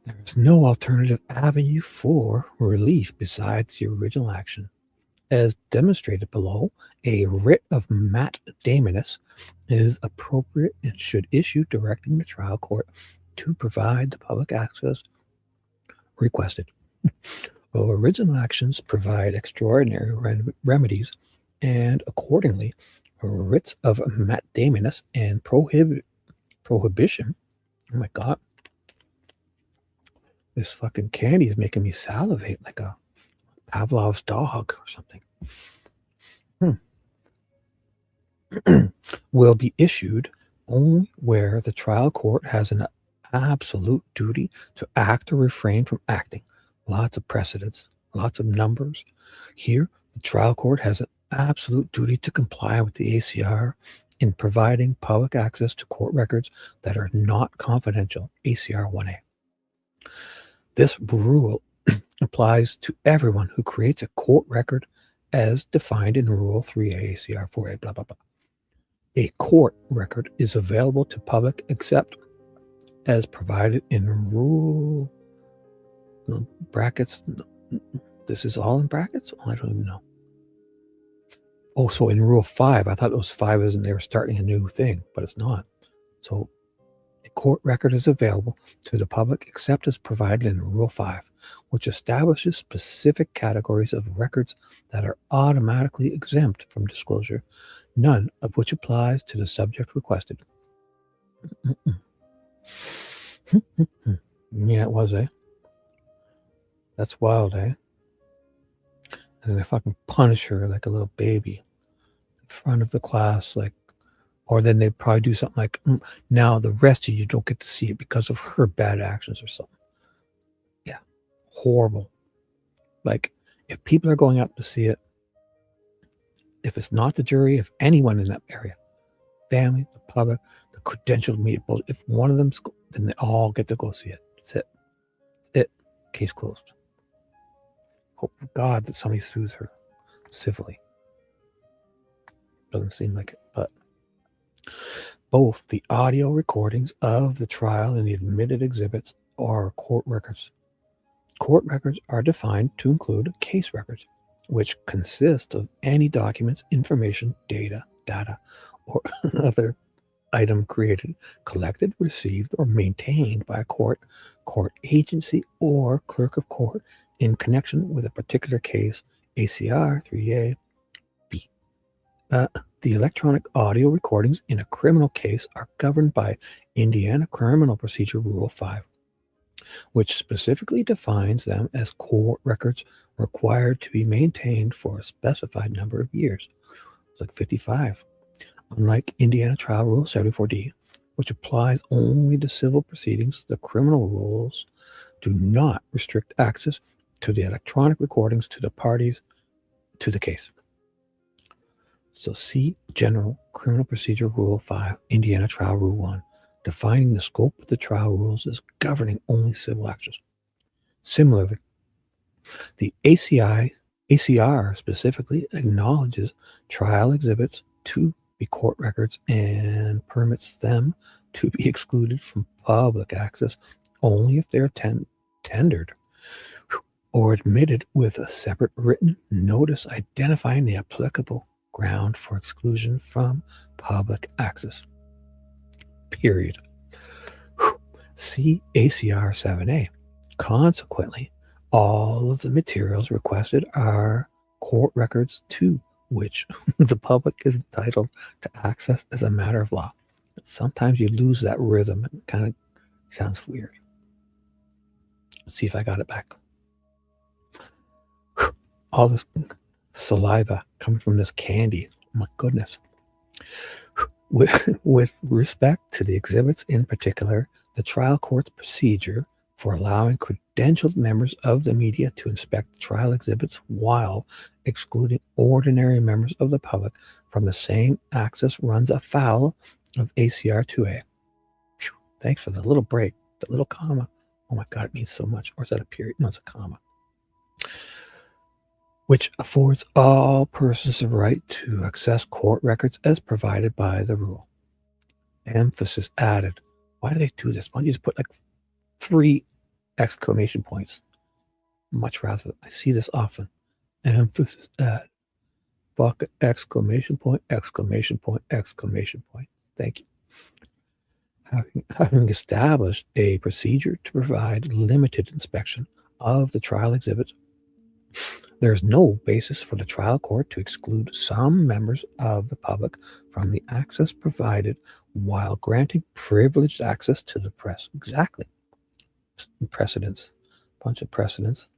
There is no alternative avenue for relief besides the original action. As demonstrated below, a writ of mandamus is appropriate and should issue directing the trial court to provide the public access requested. Well, original actions provide extraordinary remedies, and accordingly, writs of mandamus and prohibition. Oh my God. This fucking candy is making me salivate like a Pavlov's dog or something. Will be issued only where the trial court has an absolute duty to act or refrain from acting. Lots of precedents, lots of numbers. Here, the trial court has an absolute duty to comply with the ACR in providing public access to court records that are not confidential, ACR 1A. This rule applies to everyone who creates a court record as defined in Rule 3A, ACR 4A, blah, blah, blah. A court record is available to public except as provided in Rule brackets. This is all in brackets? Oh, I don't even know. Oh, so in Rule 5, I thought it was 5 as in they were starting a new thing, but it's not. So a court record is available to the public except as provided in Rule 5, which establishes specific categories of records that are automatically exempt from disclosure, none of which applies to the subject requested. Yeah, it was, eh? That's wild, eh? And they fucking punish her like a little baby in front of the class, like, or then they'd probably do something like, now the rest of you don't get to see it because of her bad actions or something. Yeah, horrible. Like, if people are going up to see it, if it's not the jury, if anyone in that area, family, the public, the credentialed media, if one of them's, then they all get to go see it. That's it. It. Case closed. Hope for God that somebody sues her civilly. Doesn't seem like it, but both the audio recordings of the trial and the admitted exhibits are court records. Court records are defined to include case records, which consist of any documents, information, data, or other item created, collected, received, or maintained by a court agency, or clerk of court in connection with a particular case, ACR 3A B. The electronic audio recordings in a criminal case are governed by Indiana Criminal Procedure Rule 5, which specifically defines them as court records required to be maintained for a specified number of years. It's like 55. Unlike Indiana Trial Rule 74D, which applies only to civil proceedings, the criminal rules do not restrict access to the electronic recordings to the parties to the case. So see General Criminal Procedure Rule 5, Indiana Trial Rule 1, defining the scope of the trial rules as governing only civil actions. Similarly, the ACR specifically acknowledges trial exhibits to be court records and permits them to be excluded from public access only if they're tendered or admitted with a separate written notice identifying the applicable ground for exclusion from public access. Period. See ACR 7A. Consequently, all of the materials requested are court records to which the public is entitled to access as a matter of law. Sometimes you lose that rhythm. It kind of sounds weird. Let's see if I got it back. All this saliva coming from this candy. Oh my goodness. With respect to the exhibits in particular, the trial court's procedure for allowing credentialed members of the media to inspect trial exhibits while excluding ordinary members of the public from the same access runs afoul of ACR 2A. Thanks for the little break, the little comma. Oh my God, it means so much. Or is that a period? No, it's a comma. Which affords all persons the right to access court records as provided by the rule. Emphasis added. Why do they do this? Why don't you just put like 3 exclamation points. Much rather, I see this often. Emphasis at. Fuck, exclamation point, exclamation point, exclamation point. Thank you. Having established a procedure to provide limited inspection of the trial exhibits, there is no basis for the trial court to exclude some members of the public from the access provided while granting privileged access to the press. Exactly. Precedents. Bunch of precedents.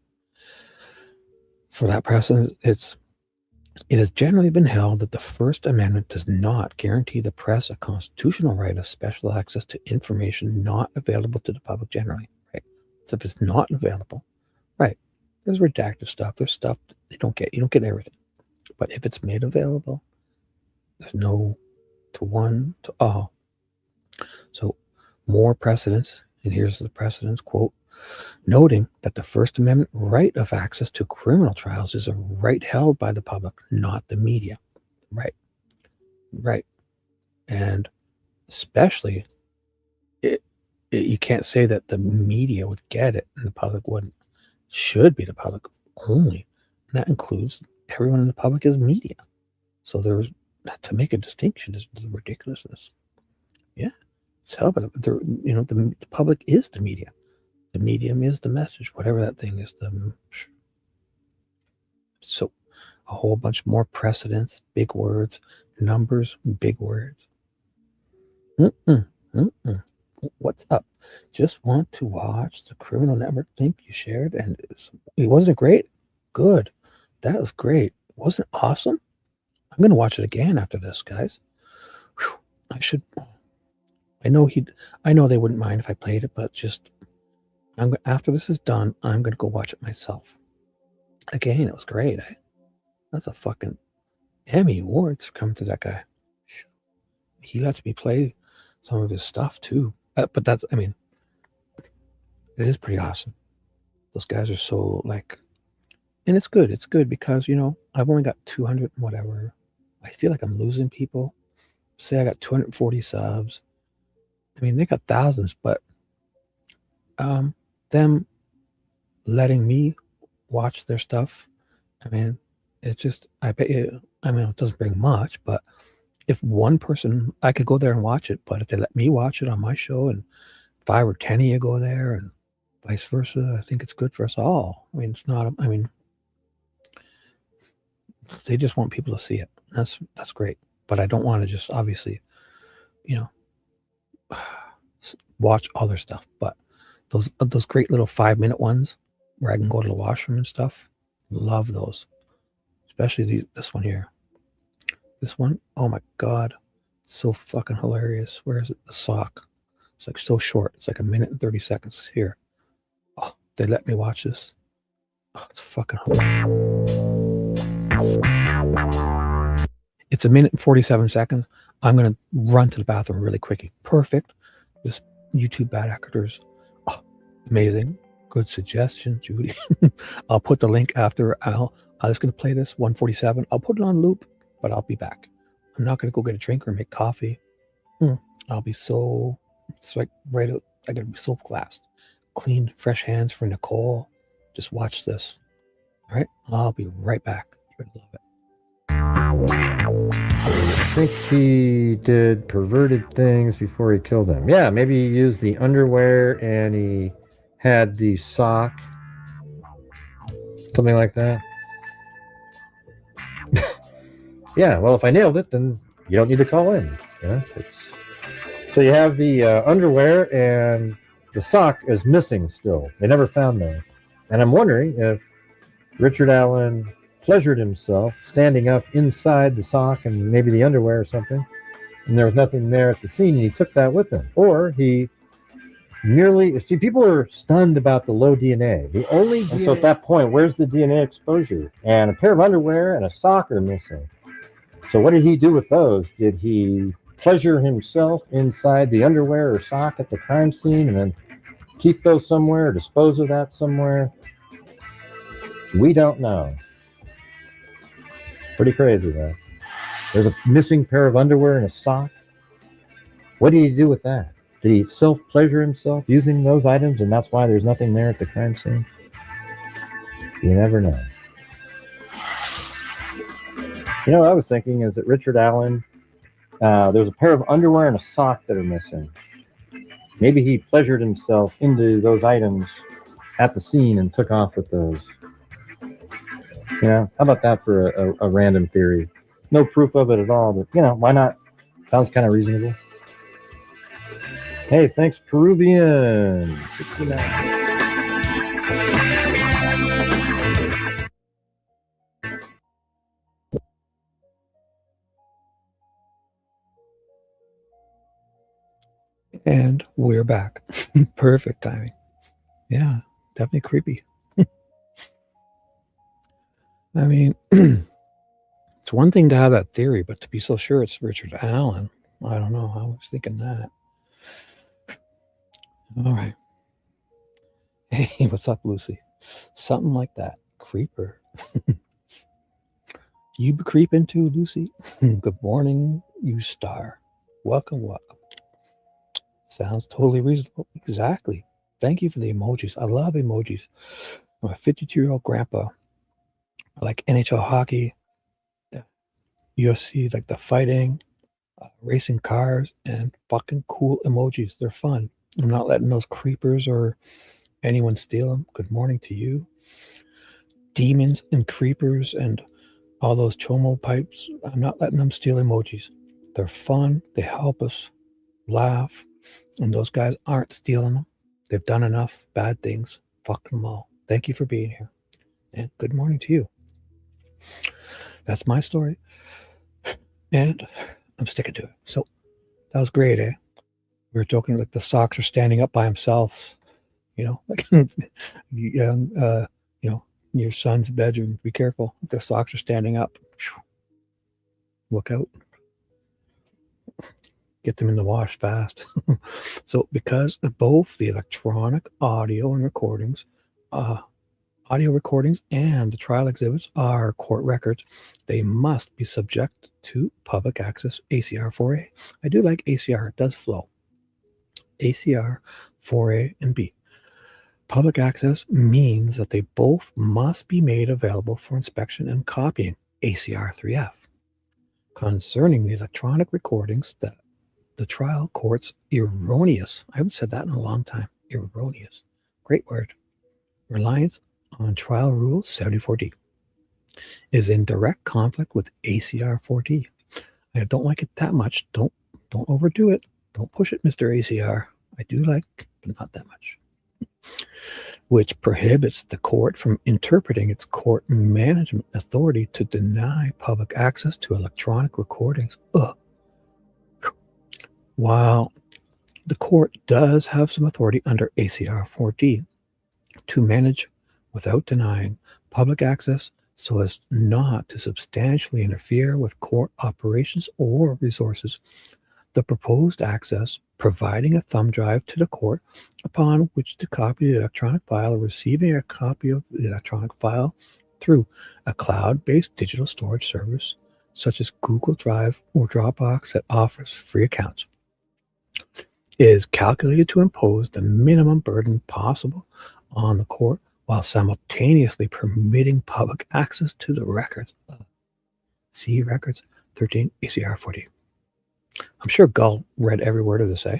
For that precedent, it has generally been held that the First Amendment does not guarantee the press a constitutional right of special access to information not available to the public generally. Right. So if it's not available, right, there's redacted stuff. There's stuff that you don't get. You don't get everything. But if it's made available, there's no to one to all. So more precedents, and here's the precedents, quote, noting that the First Amendment right of access to criminal trials is a right held by the public, not the media. Right. Right. And especially, you can't say that the media would get it and the public wouldn't. It should be the public only. And that includes everyone in the public is media. So there's, to make a distinction is the ridiculousness. Yeah. It's held by the public is the media. The medium is the message, whatever that thing is. So a whole bunch more precedents, big words, numbers, big words. What's up? Just want to watch the Criminal Network link you shared, and it wasn't great? Good. That was great. Wasn't it awesome? I'm going to watch it again after this, guys. Whew. I know they wouldn't mind if I played it, but just after this is done, I'm going to go watch it myself. Again, it was great. That's a fucking Emmy Awards coming to that guy. He lets me play some of his stuff too. But it is pretty awesome. Those guys are so and it's good. It's good because, I've only got 200 and whatever. I feel like I'm losing people. Say I got 240 subs. They got thousands, but them letting me watch their stuff, it doesn't bring much, but if one person, I could go there and watch it, but if they let me watch it on my show and 5 or 10 of you go there and vice versa, I think it's good for us all. They just want people to see it. That's great. But I don't want to just obviously, watch all their stuff, but those great little 5-minute ones where I can go to the washroom and stuff, love those. Especially this one here. This one, oh my God, so fucking hilarious. Where is it? The sock. It's so short. It's 1 minute and 30 seconds here. Oh, they let me watch this. Oh, it's fucking hilarious. It's 1 minute and 47 seconds. I'm going to run to the bathroom really quickly. Perfect. This YouTube bad actors. Oh, amazing. Good suggestion, Judy. I'll put the link after. I'm just going to play this 147. I'll put it on loop, but I'll be back. I'm not going to go get a drink or make coffee. I'll be right out. I got to be so classed. Clean, fresh hands for Nicole. Just watch this. All right. I'll be right back. You're going to love it. I think he did perverted things before he killed him. Yeah, maybe he used the underwear and he had the sock. Something like that. Yeah, well, if I nailed it, then you don't need to call in. Yeah, so you have the underwear and the sock is missing still. They never found that. And I'm wondering if Richard Allen pleasured himself standing up inside the sock and maybe the underwear or something, and there was nothing there at the scene, and he took that with him. Or he merely, people are stunned about the low DNA. And so at that point, where's the DNA exposure? And a pair of underwear and a sock are missing. So what did he do with those? Did he pleasure himself inside the underwear or sock at the crime scene and then keep those somewhere, dispose of that somewhere? We don't know. Pretty crazy, though. There's a missing pair of underwear and a sock. What did he do with that? Did he self-pleasure himself using those items, and that's why there's nothing there at the crime scene? You never know. You know what I was thinking is that Richard Allen, there's a pair of underwear and a sock that are missing. Maybe he pleasured himself into those items at the scene and took off with those. How about that for a random theory? No proof of it at all, but why not? Sounds kind of reasonable. Hey, thanks, Peruvian. 69. And we're back. Perfect timing. Yeah, definitely creepy. I mean, it's one thing to have that theory, but to be so sure it's Richard Allen, I don't know. I was thinking that. All right. Hey, what's up, Lucy? Something like that. Creeper. You be creeping too, Lucy? Good morning, you star. Welcome, welcome. Sounds totally reasonable. Exactly. Thank you for the emojis. I love emojis. I'm a 52-year-old grandpa. I like NHL hockey, UFC, like the fighting, racing cars, and fucking cool emojis. They're fun. I'm not letting those creepers or anyone steal them. Good morning to you. Demons and creepers and all those chomo pipes. I'm not letting them steal emojis. They're fun. They help us laugh. And those guys aren't stealing them. They've done enough bad things. Fuck them all. Thank you for being here. And good morning to you. That's my story. And I'm sticking to it. So that was great, eh? We were joking like the socks are standing up by himself. Like your son's bedroom. Be careful. The socks are standing up. Look out. Get them in the wash fast. So because of both the electronic audio and recordings, audio recordings and the trial exhibits are court records, they must be subject to public access ACR 4A. I do like ACR. It does flow. ACR 4A and B. Public access means that they both must be made available for inspection and copying. ACR 3F. Concerning the electronic recordings, that the trial court's erroneous, I haven't said that in a long time, erroneous, great word, reliance on trial rule 74D is in direct conflict with ACR 4D. I don't like it that much. Don't overdo it. Don't push it, Mr. ACR. I do like, but not that much. Which prohibits the court from interpreting its court management authority to deny public access to electronic recordings. While the court does have some authority under ACR 4D to manage without denying public access so as not to substantially interfere with court operations or resources, the proposed access providing a thumb drive to the court upon which to copy the electronic file or receiving a copy of the electronic file through a cloud-based digital storage service such as Google Drive or Dropbox that offers free accounts is calculated to impose the minimum burden possible on the court while simultaneously permitting public access to the records. See Records 13 ACR 4D. I'm sure Gull read every word of this, eh?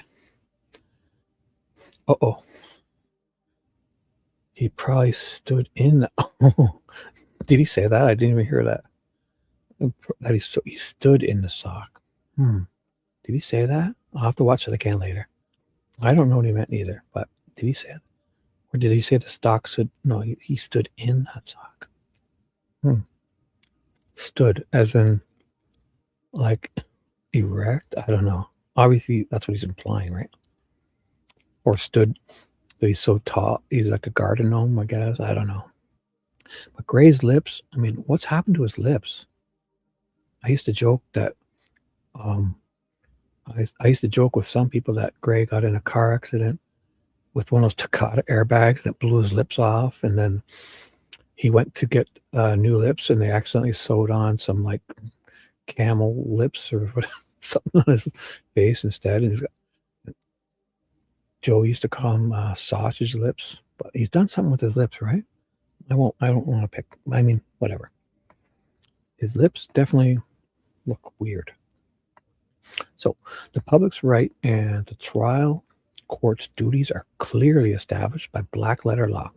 Uh-oh. He probably stood in the... Oh, did he say that? I didn't even hear that. That he stood in the sock. Did he say that? I'll have to watch it again later. I don't know what he meant either, but did he say it? Or did he say the stock stood? No, he stood in that sock. Stood as in like erect? I don't know. Obviously, that's what he's implying, right? Or stood that he's so tall. He's like a garden gnome, I guess. I don't know. But Gray's lips, I mean, what's happened to his lips? I used to joke that I used to joke with some people that Gray got in a car accident with one of those Takata airbags that blew his lips off, and then he went to get new lips, and they accidentally sewed on some like camel lips or something on his face instead. And Joe used to call him sausage lips, but he's done something with his lips, right? I don't want to pick. I mean, whatever. His lips definitely look weird. So the public's right and the trial court's duties are clearly established by black letter law.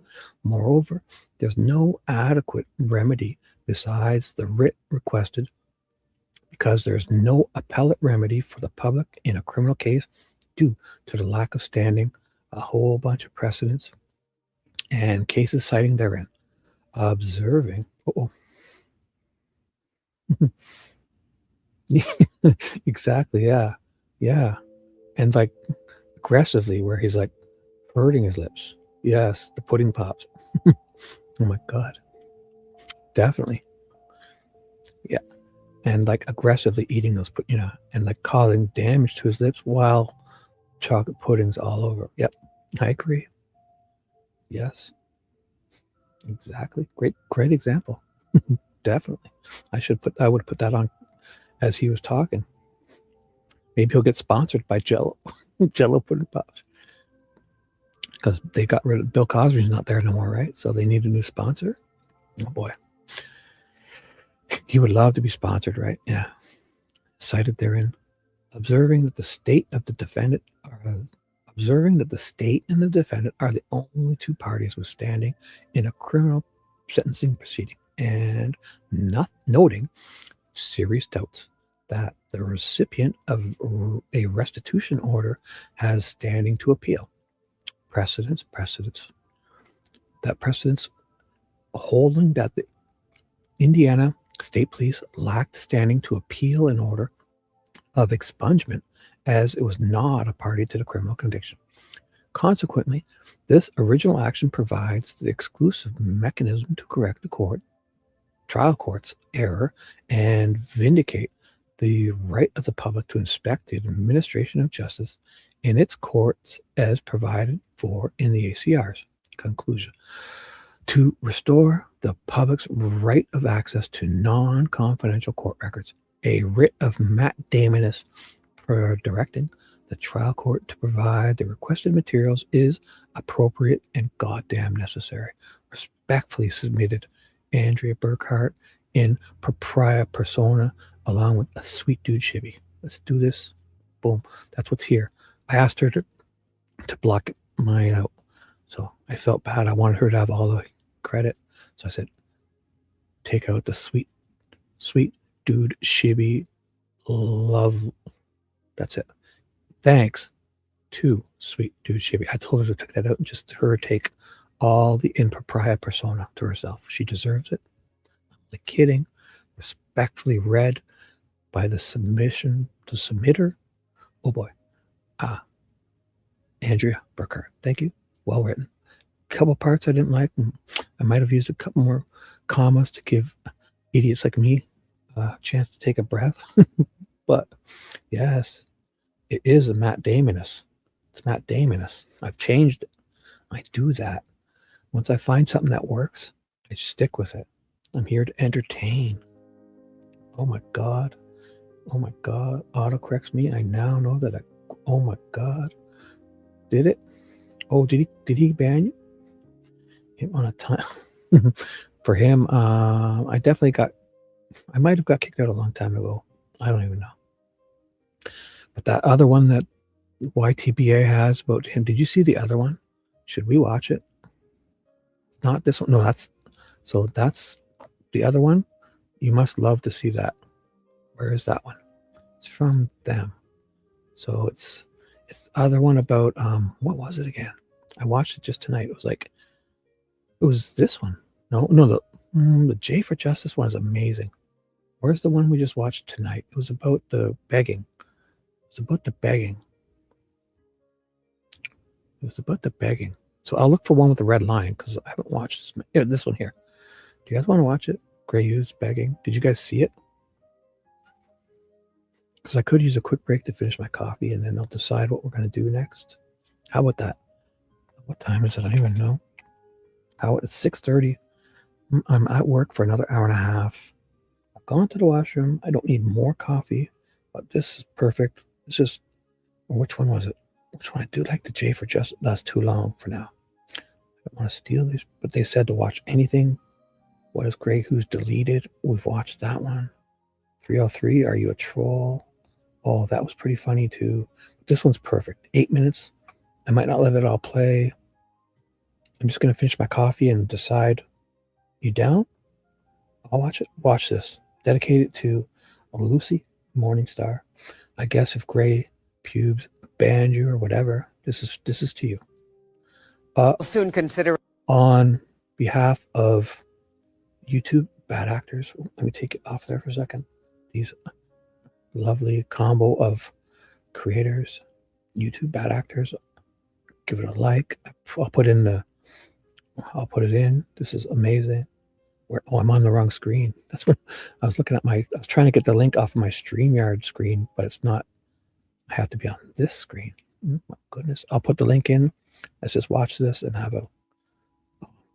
Moreover, there's no adequate remedy besides the writ requested because there's no appellate remedy for the public in a criminal case due to the lack of standing, a whole bunch of precedents, and cases citing therein. Observing. Exactly, yeah. Yeah. And like aggressively where he's like hurting his lips. Yes, the pudding pops. Oh my God. Definitely. Yeah. And like aggressively eating those, and like causing damage to his lips while chocolate pudding's all over. Yep. I agree. Yes. Exactly. Great example. Definitely. I would put that on as he was talking. Maybe he'll get sponsored by Jello. Jello pudding pops. Because they got rid of Bill Cosby's not there no more, right? So they need a new sponsor. Oh boy. He would love to be sponsored, right? Yeah. Cited therein. Observing that the state and the defendant are the only two parties withstanding in a criminal sentencing proceeding, and not noting serious doubts that the recipient of a restitution order has standing to appeal. Precedents holding that the Indiana State Police lacked standing to appeal an order of expungement as it was not a party to the criminal conviction. Consequently, this original action provides the exclusive mechanism to correct the trial court's error and vindicate the right of the public to inspect the administration of justice in its courts as provided for in the ACR's conclusion. To restore the public's right of access to non-confidential court records, a writ of mandamus for directing the trial court to provide the requested materials is appropriate and goddamn necessary. Respectfully submitted, Andrea Burkhart in propria persona, along with a sweet dude Shibby. Let's do this. Boom. That's what's here. I asked her to block mine out. So I felt bad. I wanted her to have all the credit. So I said, take out the sweet dude Shibby. Love. That's it. Thanks to sweet dude Shibby. I told her to take that out and just her take all the in propria persona to herself. She deserves it. I'm like kidding. Respectfully read by the submitter. Oh boy. Andrea Burkhart. Thank you. Well written. A couple parts I didn't like. I might have used a couple more commas to give idiots like me a chance to take a breath. But yes, it is a Matt Damonus. It's Matt Damonus. I've changed it. I do that. Once I find something that works, I stick with it. I'm here to entertain. Oh my God. Oh my God. Autocorrects me. I now know that oh my God. Did it? Oh, did he ban you? Him on a time. For him, I might have got kicked out a long time ago. I don't even know. But that other one that YTBA has about him, did you see the other one? Should we watch it? Not this one. No, that's the other one. You must love to see that. Where is that one? It's from them. So it's the other one about what was it again? I watched it just tonight. It was this one. No, the J for Justice one is amazing. Where's the one we just watched tonight? It was about the begging. It was about the begging. So I'll look for one with the red line because I haven't watched this. Yeah, this one here. Do you guys want to watch it? Gray Hughes begging. Did you guys see it? Because I could use a quick break to finish my coffee and then I'll decide what we're going to do next. How about that? What time is it? I don't even know. It's 6:30. I'm at work for another hour and a half. I've gone to the washroom. I don't need more coffee, but this is perfect. It's just, which one was it? Which one I do like the J for just that's too long for now. I don't want to steal these, but they said to watch anything. What is Grey? Who's deleted? We've watched that one. 303. Are you a troll? Oh, that was pretty funny too. This one's perfect. 8 minutes. I might not let it all play. I'm just gonna finish my coffee and decide. You down? I'll watch it. Watch this. Dedicated to Lucy Morningstar. I guess if Grey pubes banned you or whatever, this is to you. Soon consider on behalf of YouTube bad actors. Let me take it off there for a second. These lovely combo of creators, YouTube bad actors. Give it a like. I'll put it in. This is amazing. I'm on the wrong screen. That's what I was looking at. I was trying to get the link off of my StreamYard screen, but it's not. I have to be on this screen. Oh my goodness. I'll put the link in. Let's just watch this and have a.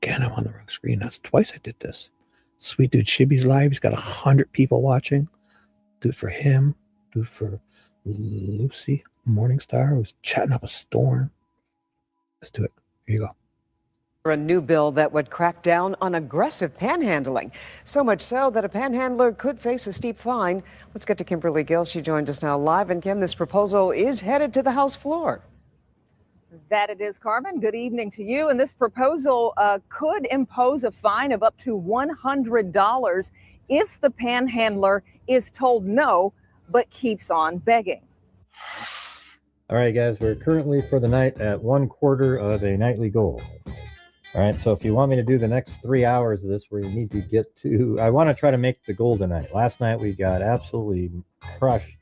Again, I'm on the wrong screen. That's twice I did this. Sweet dude Shibby's live. He's got 100 people watching. Do it for him. Do it for Lucy Morningstar, who's chatting up a storm. Let's do it. Here you go. a new bill that would crack down on aggressive panhandling. So much so that a panhandler could face a steep fine. Let's get to Kimberly Gill. She joins us now live. And Kim, this proposal is headed to the House floor. That it is, Carmen. Good evening to you. And this proposal could impose a fine of up to $100 if the panhandler is told no, but keeps on begging. All right, guys, we're currently for the night at 1/4 of a nightly goal. All right, so if you want me to do the next 3 hours of this, where you need to get to, I want to try to make the goal tonight. Last night we got absolutely crushed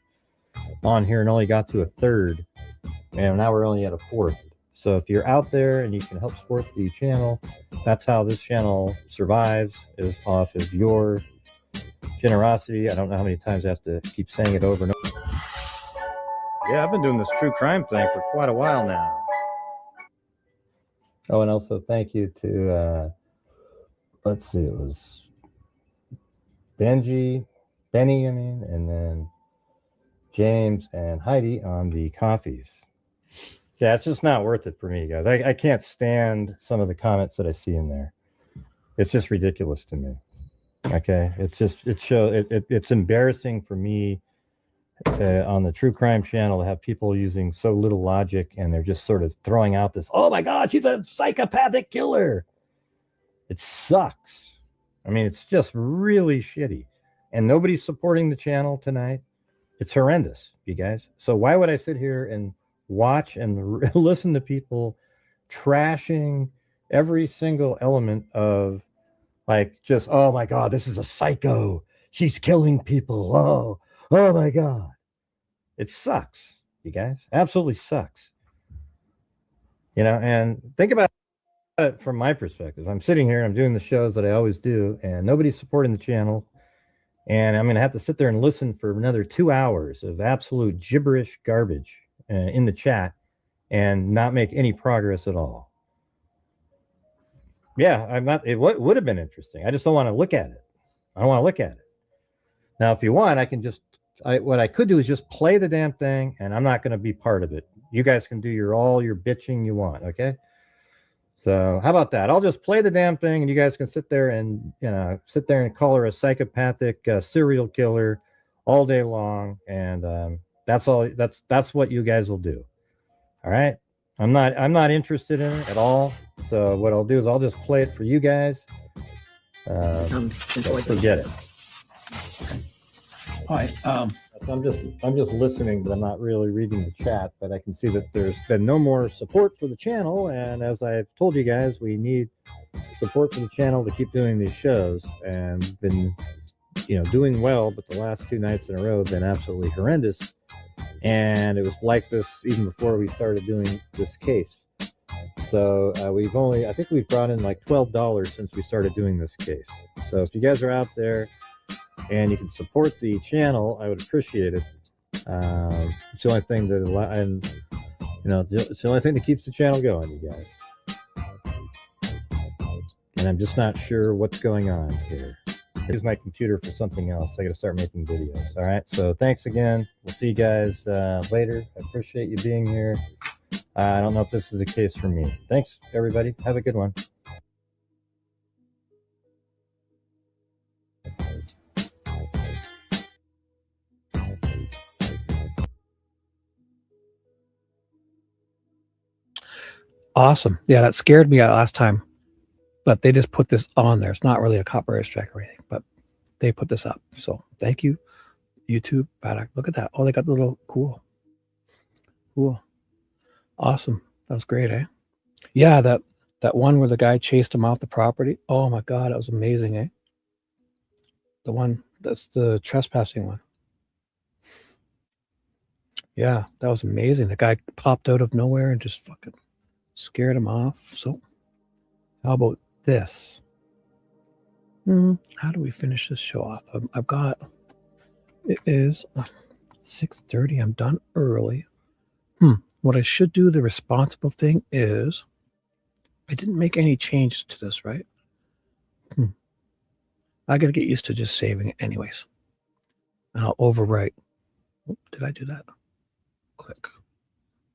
on here and only got to a third, and now we're only at a fourth. So if you're out there and you can help support the channel, that's how this channel survives, is off of your generosity. I don't know how many times I have to keep saying it over and over. Yeah, I've been doing this true crime thing for quite a while now. Oh, and also thank you to, let's see, it was Benny, and then James and Heidi on the coffees. Yeah, it's just not worth it for me, guys. I can't stand some of the comments that I see in there. It's just ridiculous to me. Okay, it's embarrassing for me to, on the true crime channel, to have people using so little logic, and they're just sort of throwing out this, oh my God, she's a psychopathic killer. It sucks. I mean, it's just really shitty. And nobody's supporting the channel tonight. It's horrendous, you guys. So why would I sit here and watch and listen to people trashing every single element of, like, just, oh my God, this is a psycho. She's killing people. Oh my God. It sucks, you guys. Absolutely sucks. You know, and think about it from my perspective. I'm sitting here and I'm doing the shows that I always do, and nobody's supporting the channel. And I'm going to have to sit there and listen for another 2 hours of absolute gibberish garbage in the chat and not make any progress at all. Yeah, I'm not. It would have been interesting. I just don't want to look at it. I don't want to look at it. Now, if you want, I can just. What I could do is just play the damn thing, and I'm not going to be part of it. You guys can do all your bitching you want, okay? So how about that? I'll just play the damn thing, and you guys can sit there and call her a psychopathic serial killer all day long, and that's all. That's what you guys will do. All right. I'm not interested in it at all. So what I'll do is I'll just play it for you guys. Forget it. All right. I'm just listening, but I'm not really reading the chat. But I can see that there's been no more support for the channel, and as I've told you guys, we need support for the channel to keep doing these shows. And we've been, doing well, but the last 2 nights in a row have been absolutely horrendous. And it was like this even before we started doing this case. So I think we've brought in like $12 since we started doing this case. So if you guys are out there and you can support the channel, I would appreciate it. It's the only thing it's the only thing that keeps the channel going, you guys. And I'm just not sure what's going on here. Use my computer for something else. I got to start making videos. All right. So thanks again. We'll see you guys later. I appreciate you being here. I don't know if this is a case for me. Thanks, everybody. Have a good one. Awesome. Yeah, that scared me last time. But they just put this on there. It's not really a copyright strike or anything, but they put this up. So thank you, YouTube. Look at that. Oh, they got the little cool. Awesome. That was great, eh? Yeah, that one where the guy chased him off the property. Oh my God, that was amazing, eh? The one that's the trespassing one. Yeah, that was amazing. The guy popped out of nowhere and just fucking scared him off. So how about this? How do we finish this show off? I've got, it is 6:30. I'm done early. What I should do, the responsible thing is, I didn't make any changes to this, right? I got to get used to just saving it anyways. And I'll overwrite. Oh, did I do that? Click.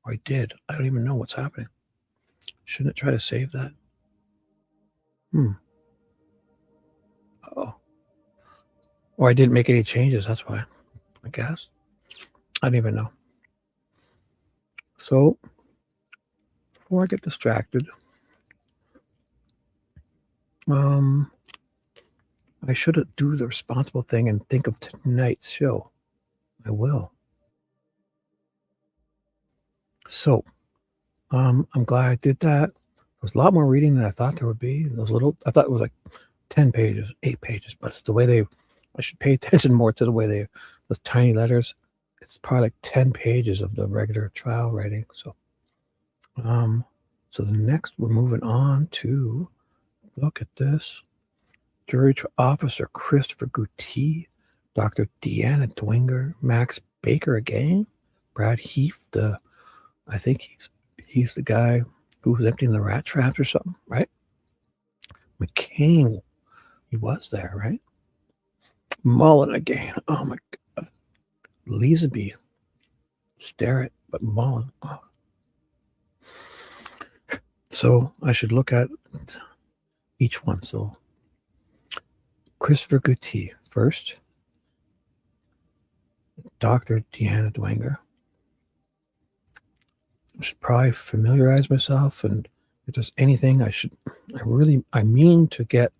Or I did. I don't even know what's happening. Shouldn't it try to save that? Oh. Or I didn't make any changes. That's why. I guess. I don't even know. So, before I get distracted, I should do the responsible thing and think of tonight's show. I will. So, I'm glad I did that. There was a lot more reading than I thought there would be. Those little, I thought it was like 10 pages, 8 pages, but it's the way I should pay attention more to the way those tiny letters. It's probably like 10 pages of the regular trial writing. So, so the next, we're moving on to, look at this. Jury Officer Christopher Gootee, Dr. Deanna Dwinger, Max Baker again, Brad Heath, I think he's the guy who was emptying the rat traps or something, right? McCain, he was there, right? Mullen again. Oh my God. Leesby, stare it, but Mullen. Oh. So I should look at each one. So Christopher Gootee first. Dr. Deanna Dwinger. I should probably familiarize myself, and if there's anything I mean to get,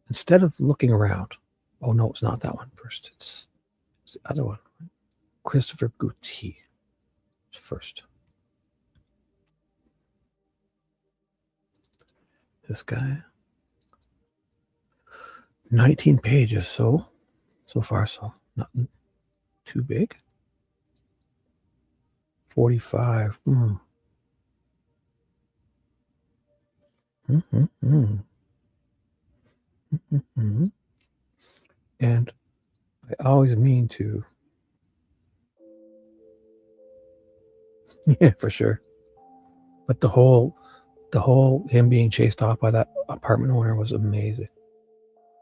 instead of looking around. Oh no, it's not that one first. It's the other one. Christopher Gootee first. This guy. 19 pages, so far, so nothing too big. 45. And I always mean to. Yeah, for sure. But the whole him being chased off by that apartment owner was amazing.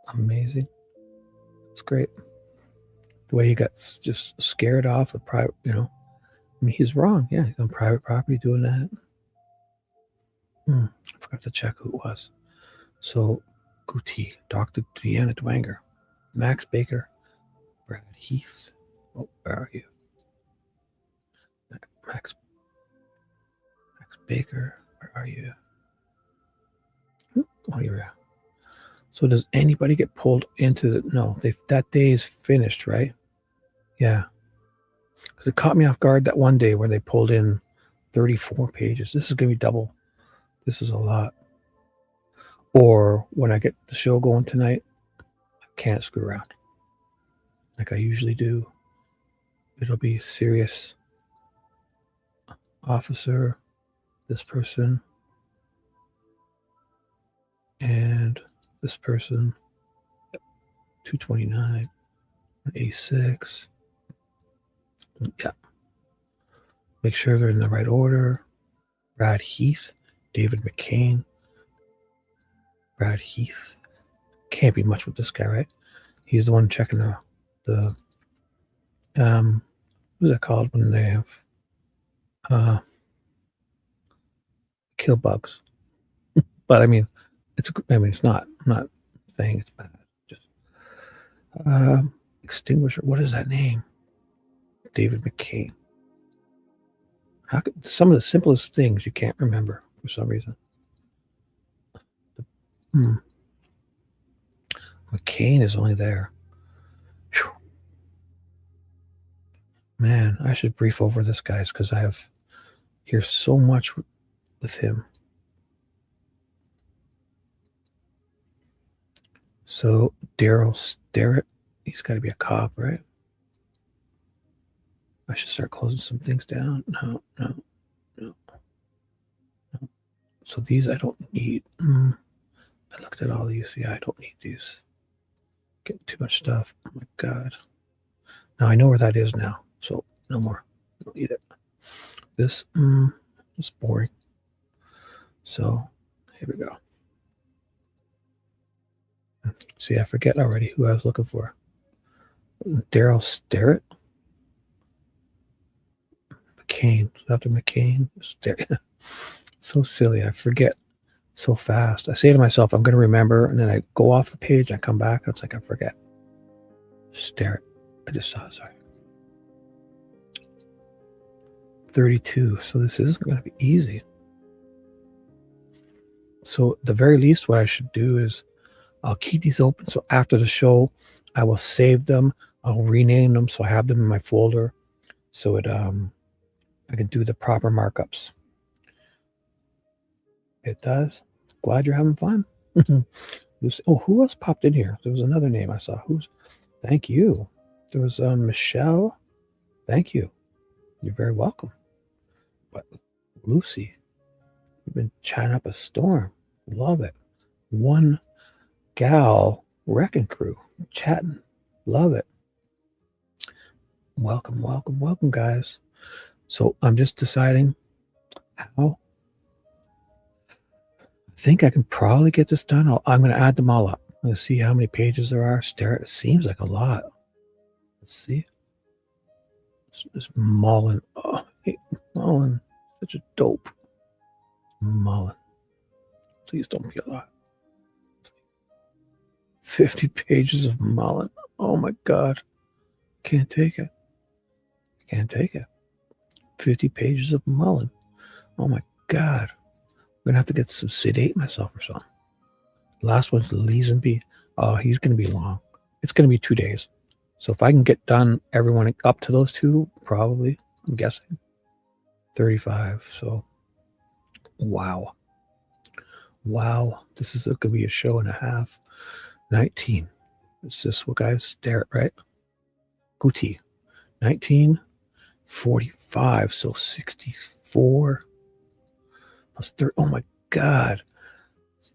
Amazing. It's great. The way he got just scared off of private, I mean, he's wrong. Yeah, he's on private property doing that. I forgot to check who it was. So, Gootee, Dr. Deanna Dwinger, Max Baker, Brad Heath. Oh, where are you? Max Baker, where are you? Oh, you're out. So does anybody get pulled into the, no, that day is finished, right? Yeah. Because it caught me off guard that one day where they pulled in 34 pages. This is going to be double. This is a lot. Or when I get the show going tonight, I can't screw around like I usually do. It'll be serious. Officer, this person, and this person, 229, 86. Yeah. Make sure they're in the right order. Brad Heath, David McCain. Brad Heath. Can't be much with this guy, right? He's the one checking the what's it called when they have kill bugs. But I mean, it's not. I'm not saying it's bad. Just extinguisher. What is that name? David McCain. How could some of the simplest things you can't remember for some reason? McCain is only there. Whew. Man, I should brief over this, guys, because I hear so much with him. So Daryl Starrett, he's got to be a cop, right? I should start closing some things down. No. So these I don't need. I looked at all these. Yeah, I don't need these. Getting too much stuff. Oh my God. Now I know where that is now. So no more. I don't need it. This is boring. So here we go. See, I forget already who I was looking for. Daryl Starrett. McCain. After McCain. So silly. I forget so fast. I say to myself, I'm going to remember, and then I go off the page, I come back, and it's like I forget. Starrett. I just saw it, sorry. 32. So this isn't going to be easy. So at the very least, what I should do is I'll keep these open. So after the show, I will save them. I'll rename them so I have them in my folder. So it I can do the proper markups. It does. Glad you're having fun. Oh, who else popped in here? There was another name I saw. Thank you. There was Michelle. Thank you. You're very welcome. But Lucy, you've been chatting up a storm. Love it. One gal wrecking crew chatting. Love it. Welcome, guys. So I'm just deciding how. I think I can probably get this done. I'm going to add them all up. I'm going to see how many pages there are. Stare at it. Seems like a lot. Let's see. This Mullen. Oh, hey, Mullen. Such a dope. Mullen. Please don't be a lot. 50 pages of Mullen. Oh my God. Can't take it. 50 pages of Mullen. Oh my God. I'm going to have to get some sedate myself or something. Last one's Leesenby. Oh, he's going to be long. It's going to be 2 days. So if I can get done everyone up to those two, probably, I'm guessing 35. So, wow. This is going to be a show and a half. 19. It's this what guys stare at, right? Gootee. 19. 45. So 64. Plus 30. Oh my God.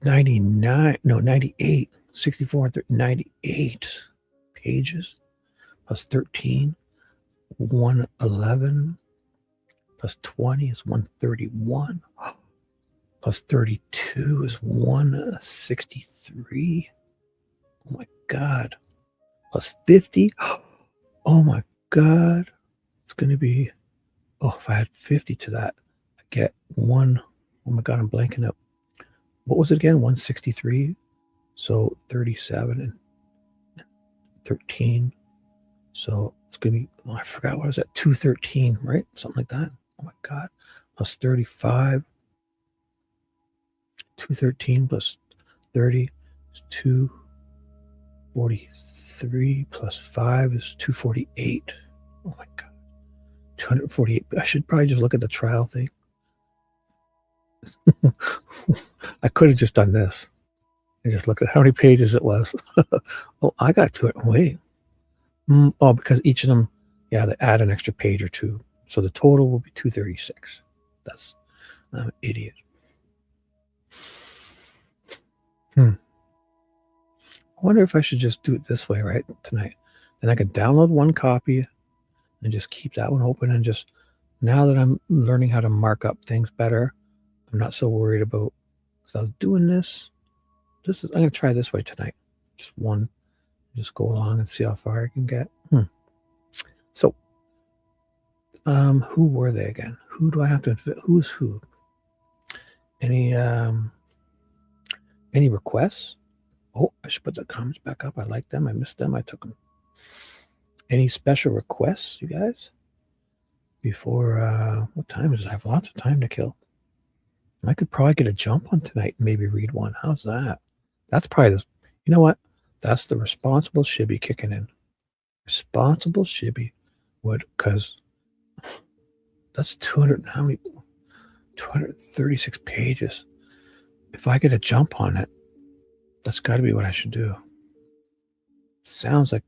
99. No, 98. 64 and 30, 98 pages. Plus 13. 111. Plus 20 is 131. Plus 32 is 163. Oh my God. Plus 50. Oh my God. It's going to be, if I had 50 to that, I get one. Oh my God, I'm blanking up. What was it again? 163. So 37 and 13. So it's going to be, I forgot what was that? 213, right? Something like that. Oh my God. Plus 35. 213 plus 30 is 243 plus 5 is 248. Oh my God. 248. I should probably just look at the trial thing. I could have just done this. I just looked at how many pages it was. Oh, I got to it. Wait. Oh, because each of them, yeah, they add an extra page or two. So the total will be 236. I'm an idiot. I wonder if I should just do it this way, right? Tonight. Then I can download one copy and just keep that one open. And just now that I'm learning how to mark up things better, I'm not so worried about, because I was doing this. I'm going to try this way tonight. Just one. Just go along and see how far I can get. So, who were they again? Who do I have to, who's who? Any requests? Oh, I should put the comments back up. I like them. I missed them. I took them. Any special requests, you guys? Before what time is it? I have lots of time to kill. I could probably get a jump on tonight and maybe read one. How's that? That's probably the, you know what? That's the responsible Shibby kicking in. Responsible Shibby would, because that's 200, how many? 236 pages. If I get a jump on it, that's got to be what I should do. Sounds like,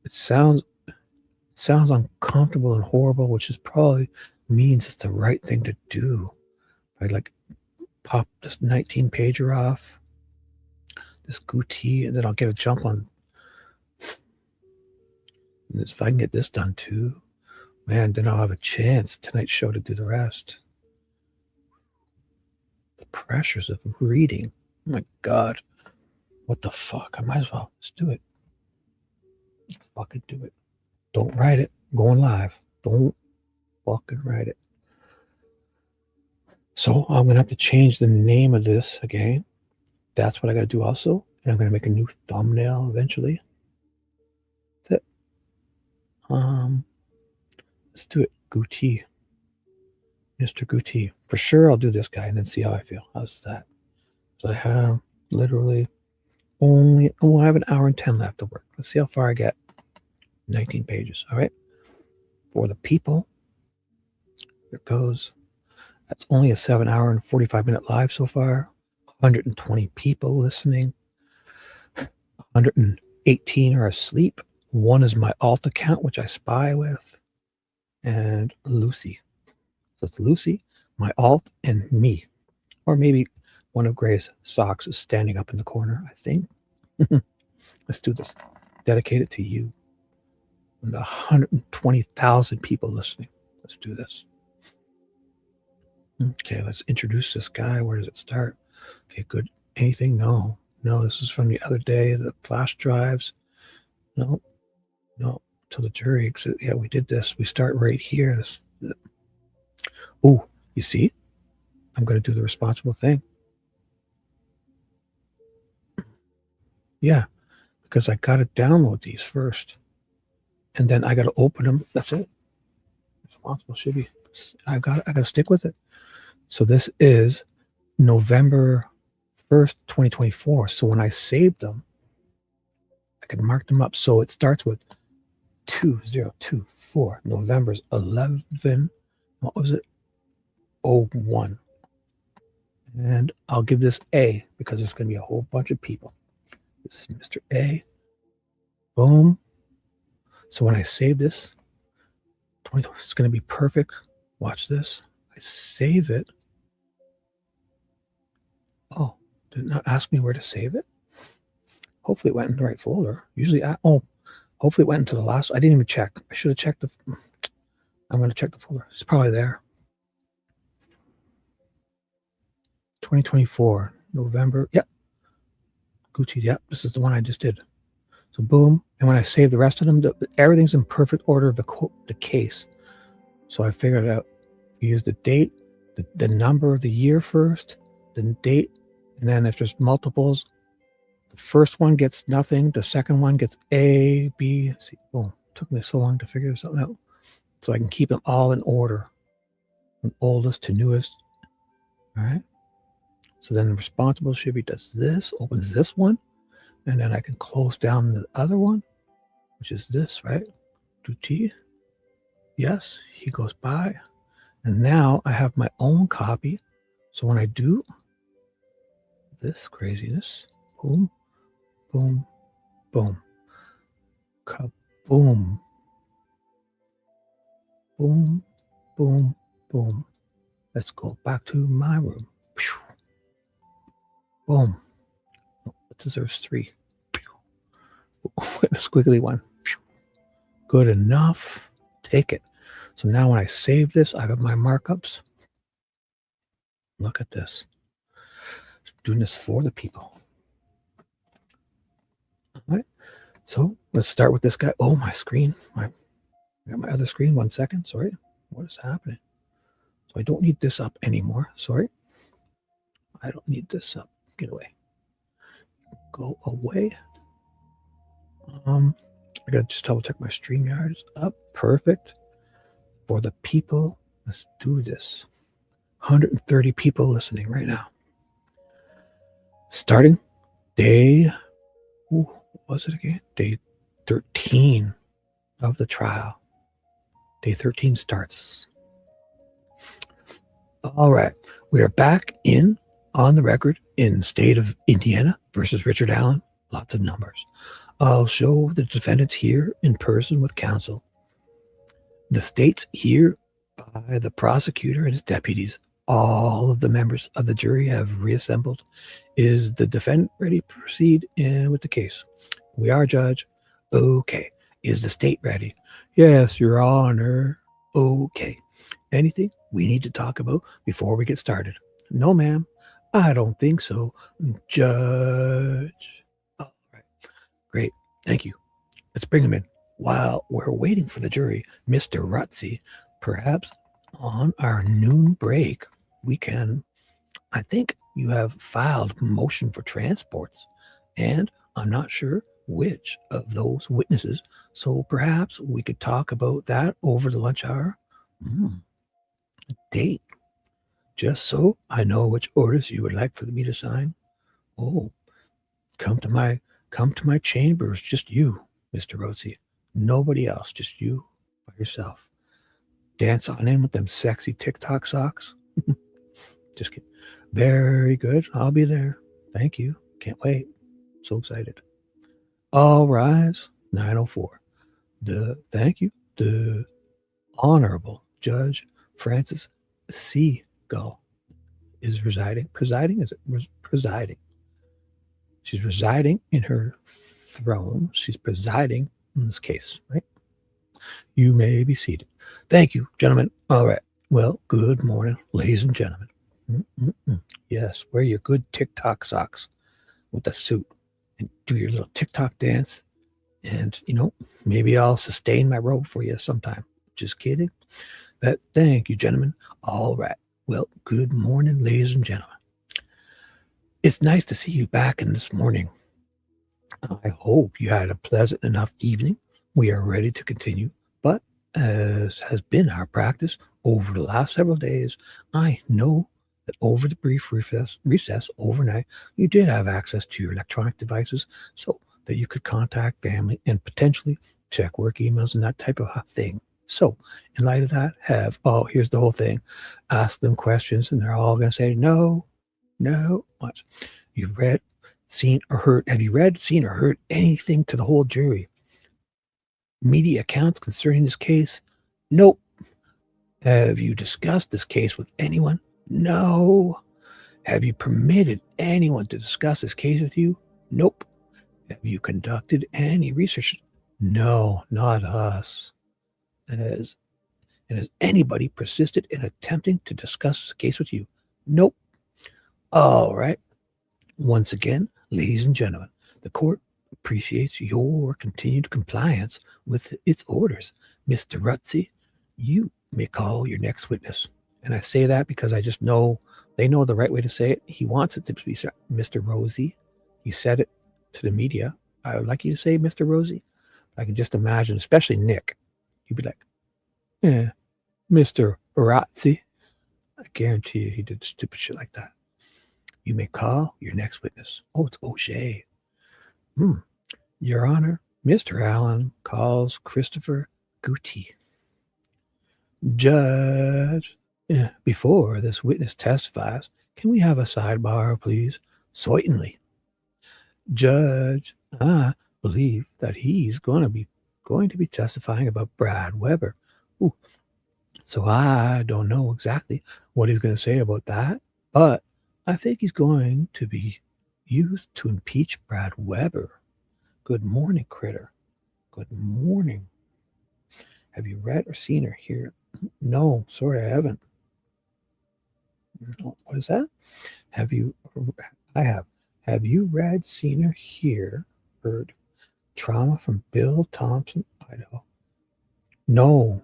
it sounds uncomfortable and horrible, which is probably means it's the right thing to do. I'd like pop this 19 pager off, this Gootee, and then I'll get a jump on. And if I can get this done too, man, then I'll have a chance tonight's show to do the rest. The pressures of reading. Oh my God. What the fuck? I might as well. Let's do it. Let's fucking do it. Don't write it. I'm going live. Don't fucking write it. So I'm going to have to change the name of this again. That's what I got to do also. And I'm going to make a new thumbnail eventually. That's it. Let's do it. Gootee. Mr. Gootee. For sure I'll do this guy and then see how I feel. How's that? So I have literally only, I have an hour and 10 left to work. Let's see how far I get. 19 pages. All right. For the people. There it goes. That's only a 7-hour and 45-minute live so far. 120 people listening. 118 are asleep. One is my alt account, which I spy with. And Lucy. So it's Lucy, my alt, and me. Or maybe one of Gray's socks is standing up in the corner, I think. Let's do this. Dedicate it to you. And 120,000 people listening. Let's do this. Okay, let's introduce this guy. Where does it start? Okay, good. Anything? No. No, this is from the other day. The flash drives. No. No. To the jury. Yeah, we did this. We start right here. Oh, you see? I'm going to do the responsible thing. Yeah, because I got to download these first. And then I got to open them. That's it. Responsible Shibby. I got to stick with it. So this is November 1st, 2024. So when I saved them, I can mark them up. So it starts with 2024. November's 11. What was it? 01. And I'll give this A because there's going to be a whole bunch of people. This is Mr. A. Boom. So when I save this, 2020, it's going to be perfect. Watch this. I save it. Oh, did it not ask me where to save it? Hopefully it went in the right folder. Usually, hopefully it went into the last. I didn't even check. I should have checked the. I'm going to check the folder. It's probably there. 2024, November. Yep. Gootee. Yep. This is the one I just did. So boom. And when I save the rest of them, everything's in perfect order of the case. So I figured out. We use the date, the number of the year first, the date, and then if there's multiples, the first one gets nothing. The second one gets A, B, C. Boom. Took me so long to figure something out. So I can keep them all in order. From oldest to newest. All right. So then the responsible Shibby does this, opens this one, and then I can close down the other one, which is this, right? Gootee. Yes, he goes by. And now I have my own copy. So when I do this craziness, boom, boom, boom, kaboom, boom, boom, boom. Let's go back to my room. Boom. Oh, it deserves 3. A squiggly one. Good enough. Take it. So now when I save this, I have my markups. Look at this. Doing this for the people. All right. So let's start with this guy. Oh, my screen. I got my other screen. 1 second. Sorry. What is happening? So I don't need this up anymore. Sorry. I don't need this up. Get away. Go away. I gotta just double check my StreamYard is up. Perfect. For the people, let's do this. 130 people listening right now. Starting day, what was it again? Day 13 of the trial. Day 13 starts. All right. We are back on the record in the state of Indiana versus Richard Allen. Lots of numbers. I'll show the defendants here in person with counsel. The state's here by the prosecutor and his deputies. All of the members of the jury have reassembled. Is the defendant ready to proceed with the case? We are, Judge. Okay. Is the state ready? Yes, Your Honor. Okay. Anything we need to talk about before we get started? No, ma'am. I don't think so, Judge. All right. Great. Thank you. Let's bring him in. While we're waiting for the jury, Mr. Rutsey, perhaps on our noon break, we can, I think you have filed motion for transports, and I'm not sure which of those witnesses, so perhaps we could talk about that over the lunch hour. Date. Just so I know which orders you would like for me to sign. Oh, come to my chambers, just you, Mr. Rutsey. Nobody else, just you by yourself. Dance on in with them sexy TikTok socks. Just kidding. Very good. I'll be there. Thank you. Can't wait. So excited. All rise. 9:04. Thank you. The Honorable Judge Frances C. Gull is presiding. Presiding? Is it presiding? She's residing in her throne. She's presiding in this case, right? You may be seated. Thank you, gentlemen. All right. Well, good morning, ladies and gentlemen. Yes, wear your good TikTok socks with a suit and do your little TikTok dance. And, maybe I'll sustain my robe for you sometime. Just kidding. Thank you, gentlemen. All right. Well, good morning, ladies and gentlemen. It's nice to see you back in this morning. I hope you had a pleasant enough evening. We are ready to continue, but as has been our practice over the last several days, I know that over the brief recess overnight, you did have access to your electronic devices so that you could contact family and potentially check work emails and that type of thing. So in light of that, here's the whole thing. Ask them questions and they're all going to say, no. Watch. Have you read, seen, or heard anything to the whole jury? Media accounts concerning this case? Nope. Have you discussed this case with anyone? No. Have you permitted anyone to discuss this case with you? Nope. Have you conducted any research? No, not us. Has anybody persisted in attempting to discuss the case with you? Nope. All right. Once again, ladies and gentlemen, the court appreciates your continued compliance with its orders. Mr. Rutsey, you may call your next witness. And I say that because I just know they know the right way to say it. He wants it to be Mr. Rosie. He said it to the media. I would like you to say Mr. Rosie. I can just imagine, especially Nick. He'd be like, Mr. Rutsey. I guarantee you he did stupid shit like that. You may call your next witness. Oh, it's O'Shea. Your Honor, Mr. Allen calls Christopher Gootee. Judge, before this witness testifies, can we have a sidebar, please? Certainly. Judge, I believe that he's going to be testifying about Brad Weber. Ooh. So I don't know exactly what he's going to say about that, but I think he's going to be used to impeach Brad Weber. Good morning, critter. Good morning. Have you read or seen her here? No, sorry, I haven't. What is that? I have. Have you read, seen or heard Trauma from Bill Thompson, Idaho? No.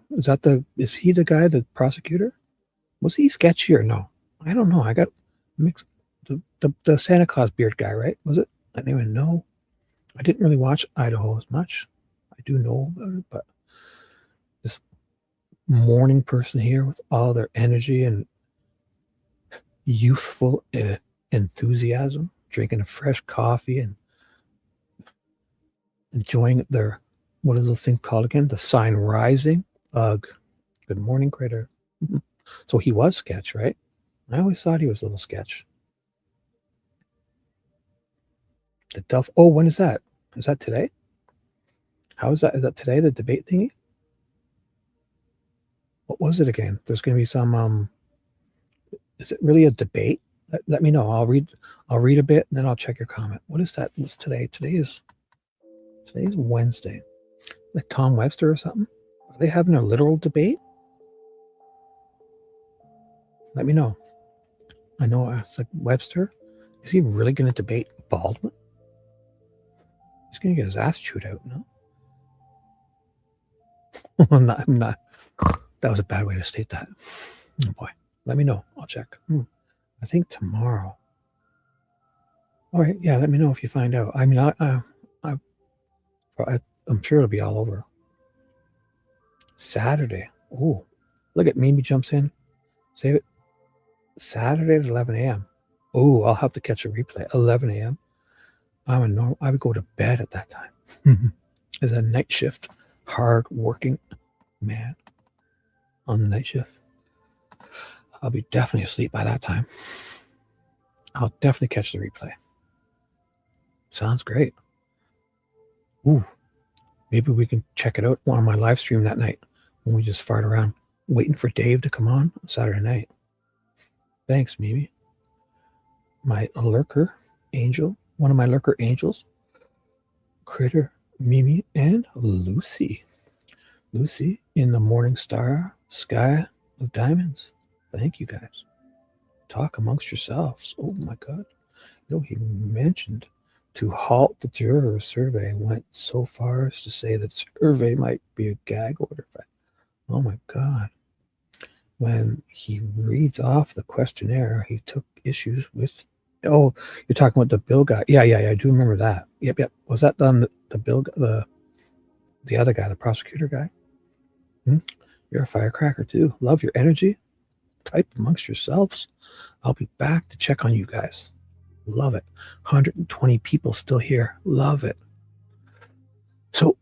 Is he the guy, the prosecutor? Was he sketchy or no? I don't know. I got mixed. the Santa Claus beard guy, right? Was it? I didn't even know. I didn't really watch Idaho as much. I do know about it, but this morning person here with all their energy and youthful enthusiasm, drinking a fresh coffee and enjoying their, what is this thing called again? The sign rising. Ugh. Good morning, critter. So he was sketch, right? I always thought he was a little sketch. The Delphi. Oh, when is that? Is that today? How is that? Is that today, the debate thingy? What was it again? There's going to be some, is it really a debate? Let me know. I'll read a bit and then I'll check your comment. What is that? What's today? Today is Wednesday. Like Tom Webster or something? Are they having a literal debate? Let me know. I know it's like Webster. Is he really going to debate Baldwin? He's going to get his ass chewed out, no? I'm not. That was a bad way to state that. Oh boy. Let me know. I'll check. I think tomorrow. All right. Yeah, let me know if you find out. I mean, I'm sure it'll be all over. Saturday. Oh, look at Mimi jumps in. Save it. Saturday at 11 a.m. Oh, I'll have to catch a replay. 11 a.m. I would go to bed at that time. As a night shift, hard working man on the night shift. I'll be definitely asleep by that time. I'll definitely catch the replay. Sounds great. Ooh, maybe we can check it out on my live stream that night when we just fart around waiting for Dave to come on Saturday night. Thanks, Mimi. My lurker angel, one of my lurker angels, Critter, Mimi, and Lucy. Lucy in the morning star sky of diamonds. Thank you, guys. Talk amongst yourselves. Oh, my God. You know, he mentioned to halt the juror survey, went so far as to say that survey might be a gag order. Oh, my God. When he reads off the questionnaire, he took issues with, oh, you're talking about the Bill guy. Yeah, I do remember that. Yep. Was that done, the Bill, the other guy, the prosecutor guy? You're a firecracker, too. Love your energy. Type amongst yourselves. I'll be back to check on you guys. Love it. 120 people still here. Love it. So,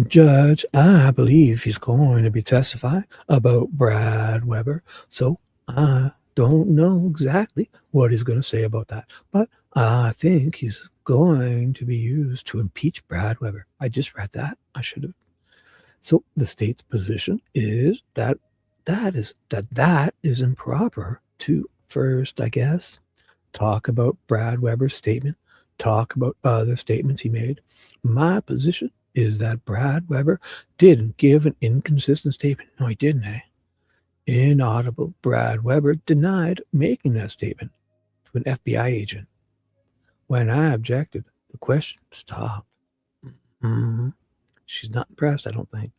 Judge, I believe he's going to be testifying about Brad Weber. So, I don't know exactly what he's going to say about that. But I think he's going to be used to impeach Brad Weber. I just read that. I should have. So, the state's position is that is improper to first, I guess, talk about Brad Weber's statement, talk about other statements he made. My position is that Brad Weber didn't give an inconsistent statement. No, he didn't, Inaudible. Brad Weber denied making that statement to an FBI agent. When I objected, the question stopped. She's not impressed, I don't think.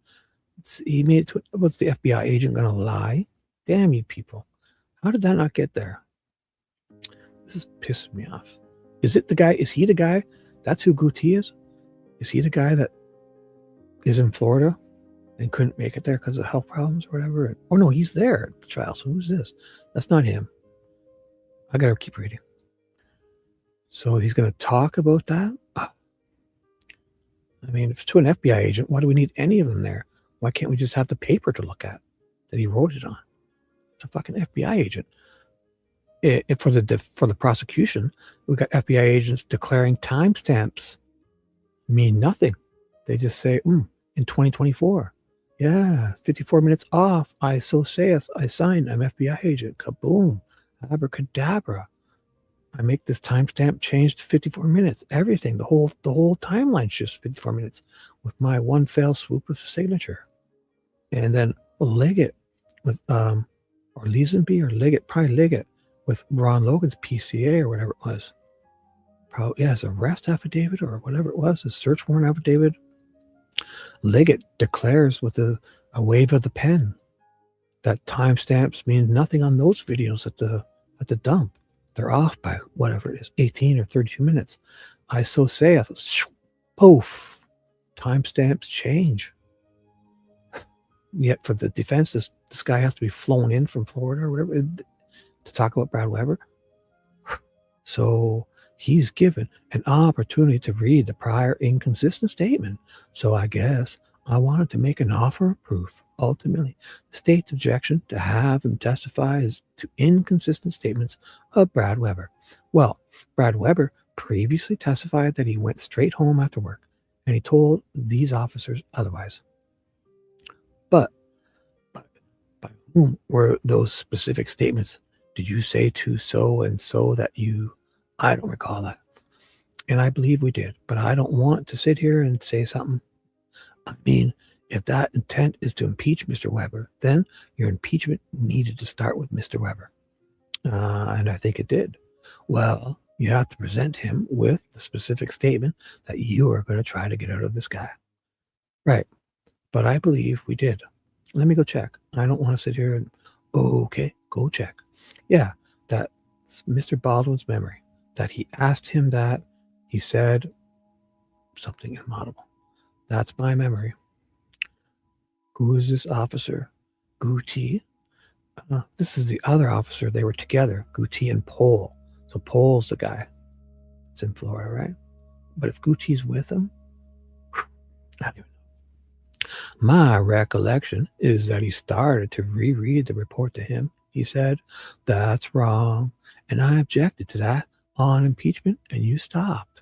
He made it to, what's the FBI agent going to lie? Damn you people. How did that not get there? This is pissing me off. Is it the guy? Is he the guy? That's who Gootee is? Is he the guy that is in Florida and couldn't make it there because of health problems or whatever? Oh, no, he's there at the trial. So who's this? That's not him. I got to keep reading. So he's going to talk about that? I mean, if it's to an FBI agent, why do we need any of them there? Why can't we just have the paper to look at that he wrote it on? It's a fucking FBI agent. For the prosecution, we got FBI agents declaring timestamps mean nothing. They just say, in 2024, yeah, 54 minutes off. I so saith, I sign. I'm FBI agent. Kaboom, abracadabra. I make this timestamp change to 54 minutes. Everything, the whole timeline shifts 54 minutes with my one fell swoop of signature. And then Liggett with or Leesenby or Liggett, probably Liggett with Ron Logan's PCA or whatever it was. Probably, yeah, his arrest affidavit or whatever it was, his search warrant affidavit. Liggett declares with a wave of the pen that timestamps mean nothing on those videos at the dump. they're off by whatever it is, 18 or 32 minutes. I so say, I thought, poof, timestamps change. Yet for the defense, this guy has to be flown in from Florida or whatever to talk about Brad Weber. So he's given an opportunity to read the prior inconsistent statement. So I guess I wanted to make an offer of proof. Ultimately, the state's objection to have him testify is to inconsistent statements of Brad Weber. Well, Brad Weber previously testified that he went straight home after work, and he told these officers otherwise. But by whom were those specific statements? Did you say to so and so that you... I don't recall that. And I believe we did, but I don't want to sit here and say something. I mean, if that intent is to impeach Mr. Weber, then your impeachment needed to start with Mr. Weber. And I think it did. Well, you have to present him with the specific statement that you are going to try to get out of this guy. Right. But I believe we did. Let me go check. I don't want to sit here and, okay, go check. Yeah, that's Mr. Baldwin's memory. That he asked him that. He said something inaudible. That's my memory. Who is this officer? Gootee. This is the other officer. They were together, Gootee and Pole. So Pole's the guy. It's in Florida, right? But if Gootee's with him, I don't even know. My recollection is that he started to reread the report to him. He said, that's wrong. And I objected to that on impeachment, and you stopped.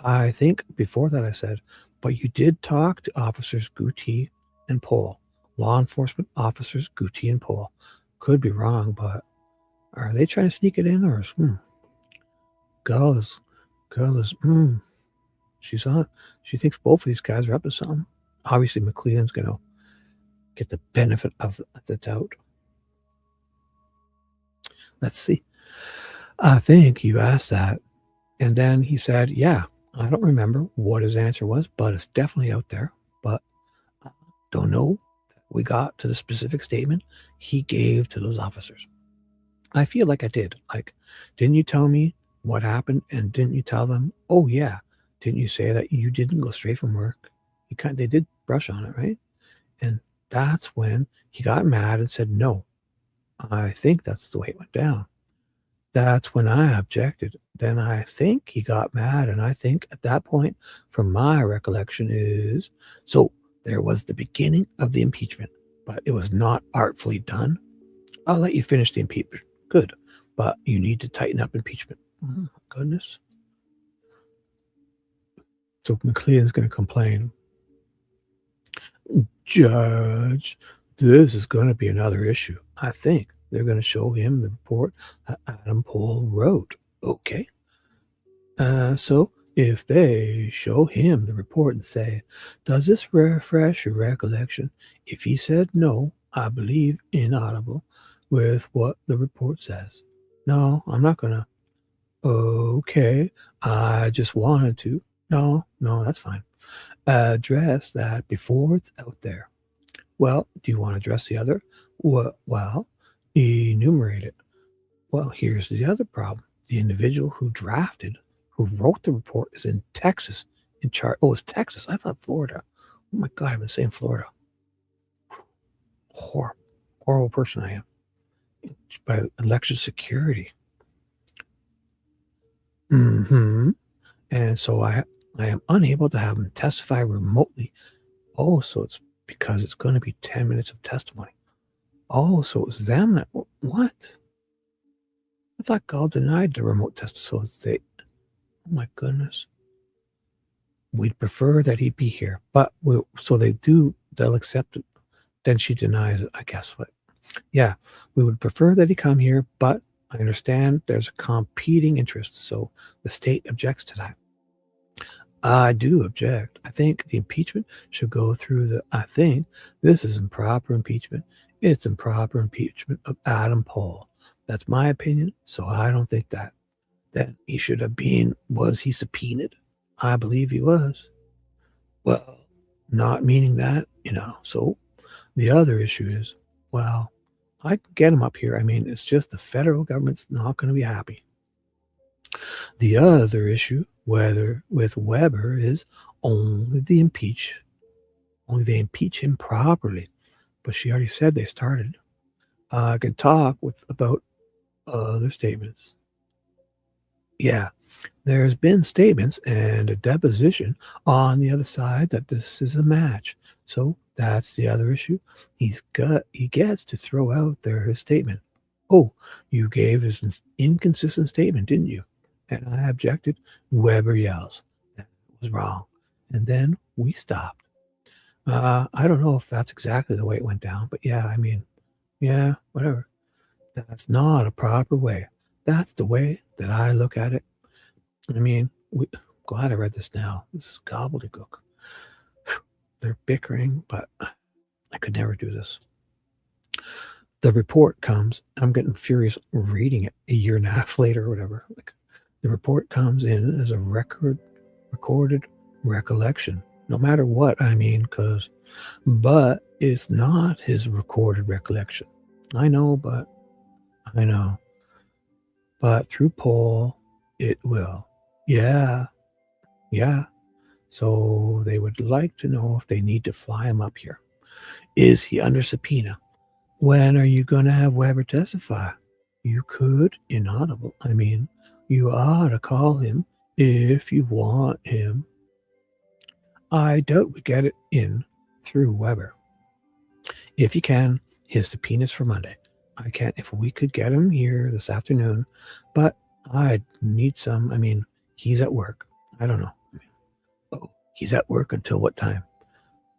I think before that I said, but you did talk to officers Gootee and Pole. Law enforcement officers Gootee and Pole. Could be wrong, but are they trying to sneak it in, or is girl is she's on it. She thinks both of these guys are up to something. Obviously McLean's gonna get the benefit of the doubt. Let's see. I think you asked that. And then he said, yeah, I don't remember what his answer was, but it's definitely out there. But I don't know that we got to the specific statement he gave to those officers. I feel like I did. Like, didn't you tell me what happened? And didn't you tell them, oh, yeah, didn't you say that you didn't go straight from work? They did brush on it, right? And that's when he got mad and said, no, I think that's the way it went down. That's when I objected. Then I think he got mad, and I think at that point, from my recollection is, so there was the beginning of the impeachment, but it was not artfully done. I'll let you finish the impeachment. Good. But you need to tighten up impeachment. Oh, goodness. So McLean's going to complain. Judge, this is going to be another issue. I think they're going to show him the report that Adam Pole wrote. Okay. So if they show him the report and say, does this refresh your recollection? If he said no, I believe inaudible with what the report says. No, I'm not going to. Okay. I just wanted to. No, that's fine. Address that before it's out there. Well, do you want to address the other? Well, enumerate it. Well, here's the other problem. The individual who wrote the report is in Texas. In charge. Oh, it's Texas. I thought Florida. Oh my God, I've been saying Florida. Horrible person I am. By election security. And so I am unable to have him testify remotely. Oh, so it's because it's going to be 10 minutes of testimony. Oh, so it was them that... What? I thought God denied the remote test. So they... Oh, my goodness. We'd prefer that he be here. But so they'll accept it. Then she denies it, I guess. What? Yeah, we would prefer that he come here, but I understand there's a competing interest. So the state objects to that. I do object. I think the impeachment should go through I think this is improper impeachment. It's improper impeachment of Adam Pole. That's my opinion. So I don't think that he should have been, was he subpoenaed? I believe he was. Well, not meaning that, so the other issue is, well, I can get him up here. I mean, it's just the federal government's not going to be happy. The other issue, whether with Weber, is only they impeach him properly. But she already said they started. I could talk about other statements. Yeah, there's been statements and a deposition on the other side that this is a match. So that's the other issue. He gets to throw out there his statement. Oh, you gave his inconsistent statement, didn't you? And I objected. Weber yells. That was wrong. And then we stopped. I don't know if that's exactly the way it went down, but yeah, I mean, yeah, whatever. That's not a proper way. That's the way that I look at it. I mean, glad I read this now. This is gobbledygook. They're bickering, but I could never do this. The report comes. I'm getting furious reading it a year and a half later or whatever. Like, the report comes in as a recorded recollection. No matter what, I mean, but it's not his recorded recollection. I know. But through Paul, it will. Yeah. So they would like to know if they need to fly him up here. Is he under subpoena? When are you going to have Weber testify? You could, inaudible. I mean, you ought to call him if you want him. I doubt we get it in through Weber. If you can, his subpoena's for Monday. I can't, if we could get him here this afternoon, but I'd need some. I mean, he's at work. I don't know. He's at work until what time?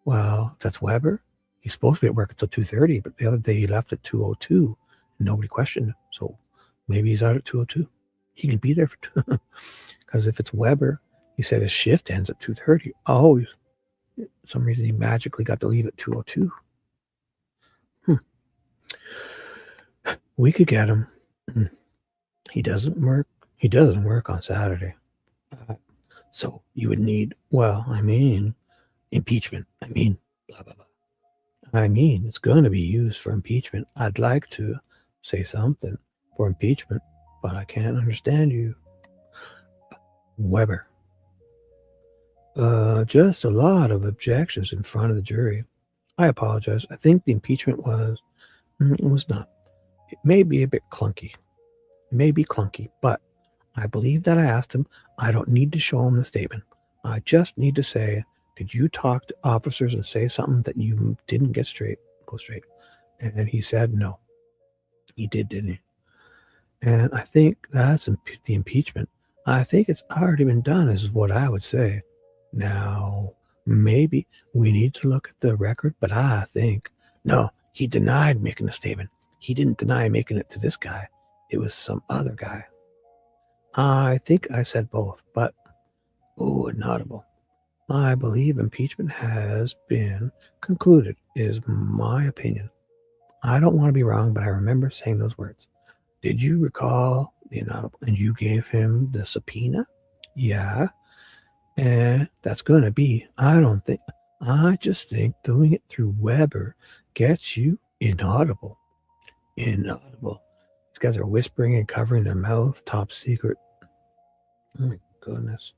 Well, if that's Weber, he's supposed to be at work until 2:30, but the other day he left at 2:02 and nobody questioned him. So maybe he's out at 2:02. He can be there for 2. Because if it's Weber, he said his shift ends at 2:30. Oh, for some reason he magically got to leave at 2:02. We could get him. He doesn't work. He doesn't work on Saturday. So you would need, impeachment. Blah, blah, blah. It's going to be used for impeachment. I'd like to say something for impeachment, but I can't understand you. Weber. Just a lot of objections in front of the jury. I apologize. I think the impeachment was not. It may be a bit clunky. It may be clunky, but I believe that I asked him. I don't need to show him the statement. I just need to say, did you talk to officers and say something that you didn't go straight? And he said no. He did, didn't he? And I think that's the impeachment. I think it's already been done, is what I would say. Now, maybe we need to look at the record, but I think, no, he denied making a statement. He didn't deny making it to this guy. It was some other guy. I think I said both, but, inaudible. I believe impeachment has been concluded, is my opinion. I don't want to be wrong, but I remember saying those words. Did you recall the inaudible? And you gave him the subpoena? Yeah. And that's going to be, I just think doing it through Weber gets you inaudible. Inaudible. These guys are whispering and covering their mouth. Top secret. Oh my goodness.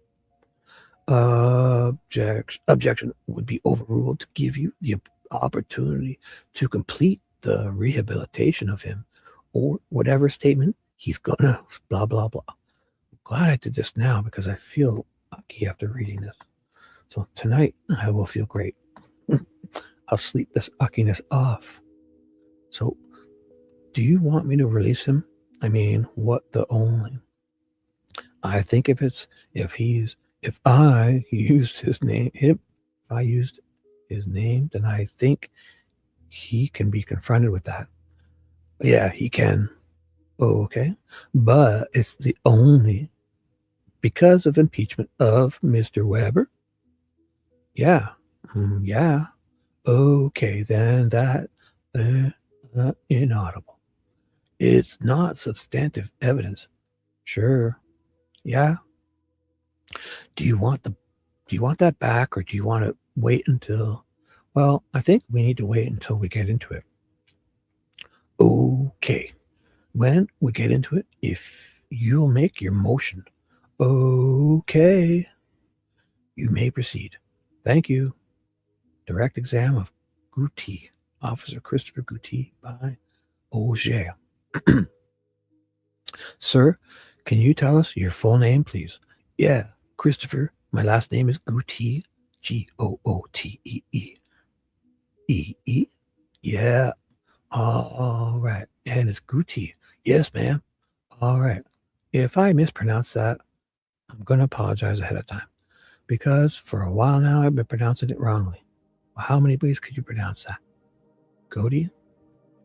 Objection would be overruled to give you the opportunity to complete the rehabilitation of him or whatever statement he's gonna blah, blah, blah. I'm glad I did this now because I feel lucky after reading this. So tonight I will feel great. I'll sleep this uckiness off. So do you want me to release him? What the only? I think if I used his name, then I think he can be confronted with that. Yeah, he can. Okay. But it's the only because of impeachment of Mr. Weber. Yeah. Yeah. Okay, then that inaudible. It's not substantive evidence. Sure. Yeah. Do you want that back, or do you want to wait until? Well, I think we need to wait until we get into it. Okay. When we get into it, if you'll make your motion, okay, you may proceed. Thank you. Direct exam of Gootee, Officer Christopher Gootee by Auger. Sir, can you tell us your full name, please? Yeah, Christopher. My last name is Gootee, Gootee. E-E? Yeah. All right. And it's Gootee. Yes, ma'am. All right. If I mispronounce that, I'm going to apologize ahead of time. Because for a while now, I've been pronouncing it wrongly. Well, how many ways could you pronounce that? Gootee?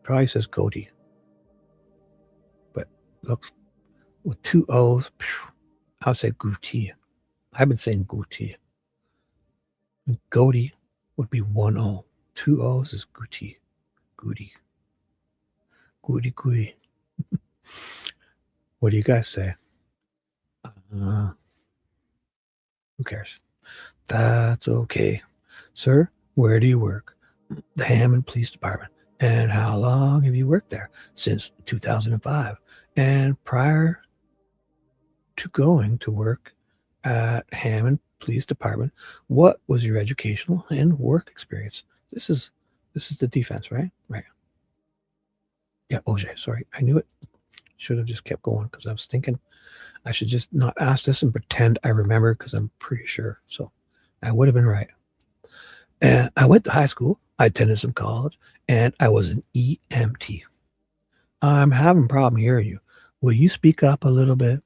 Probably says Gootee. But looks with two O's, I would say Gootee. I've been saying Gootee. Gootee would be one O. Two O's is Gootee. Gootee. Gootee, Gootee. What do you guys say? Who cares? That's okay. Sir, where do you work? The Hammond Police Department. And how long have you worked there? Since 2005. And prior to going to work at Hammond Police Department, what was your educational and work experience? This is the defense, right? Right. Yeah, OJ, sorry. I knew it. Should have just kept going because I was thinking I should just not ask this and pretend I remember because I'm pretty sure. So I would have been right. And I went to high school. I attended some college, and I was an EMT. I'm having a problem hearing you. Will you speak up a little bit?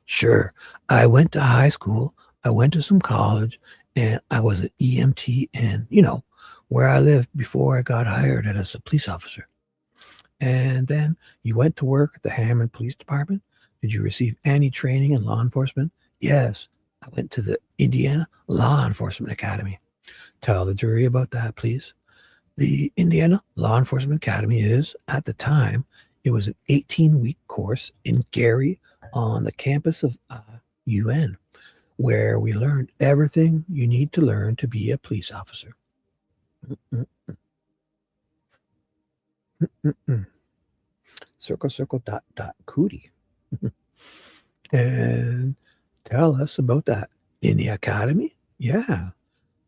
Sure. I went to high school. I went to some college, and I was an EMT in, where I lived before I got hired as a police officer. And then you went to work at the Hammond Police Department. Did you receive any training in law enforcement? Yes. I went to the Indiana Law Enforcement Academy. Tell the jury about that, please. The Indiana Law Enforcement Academy is, at the time, it was an 18-week course in Gary on the campus of UN, where we learned everything you need to learn to be a police officer. Circle, dot, cootie. And tell us about that. In the academy? Yeah.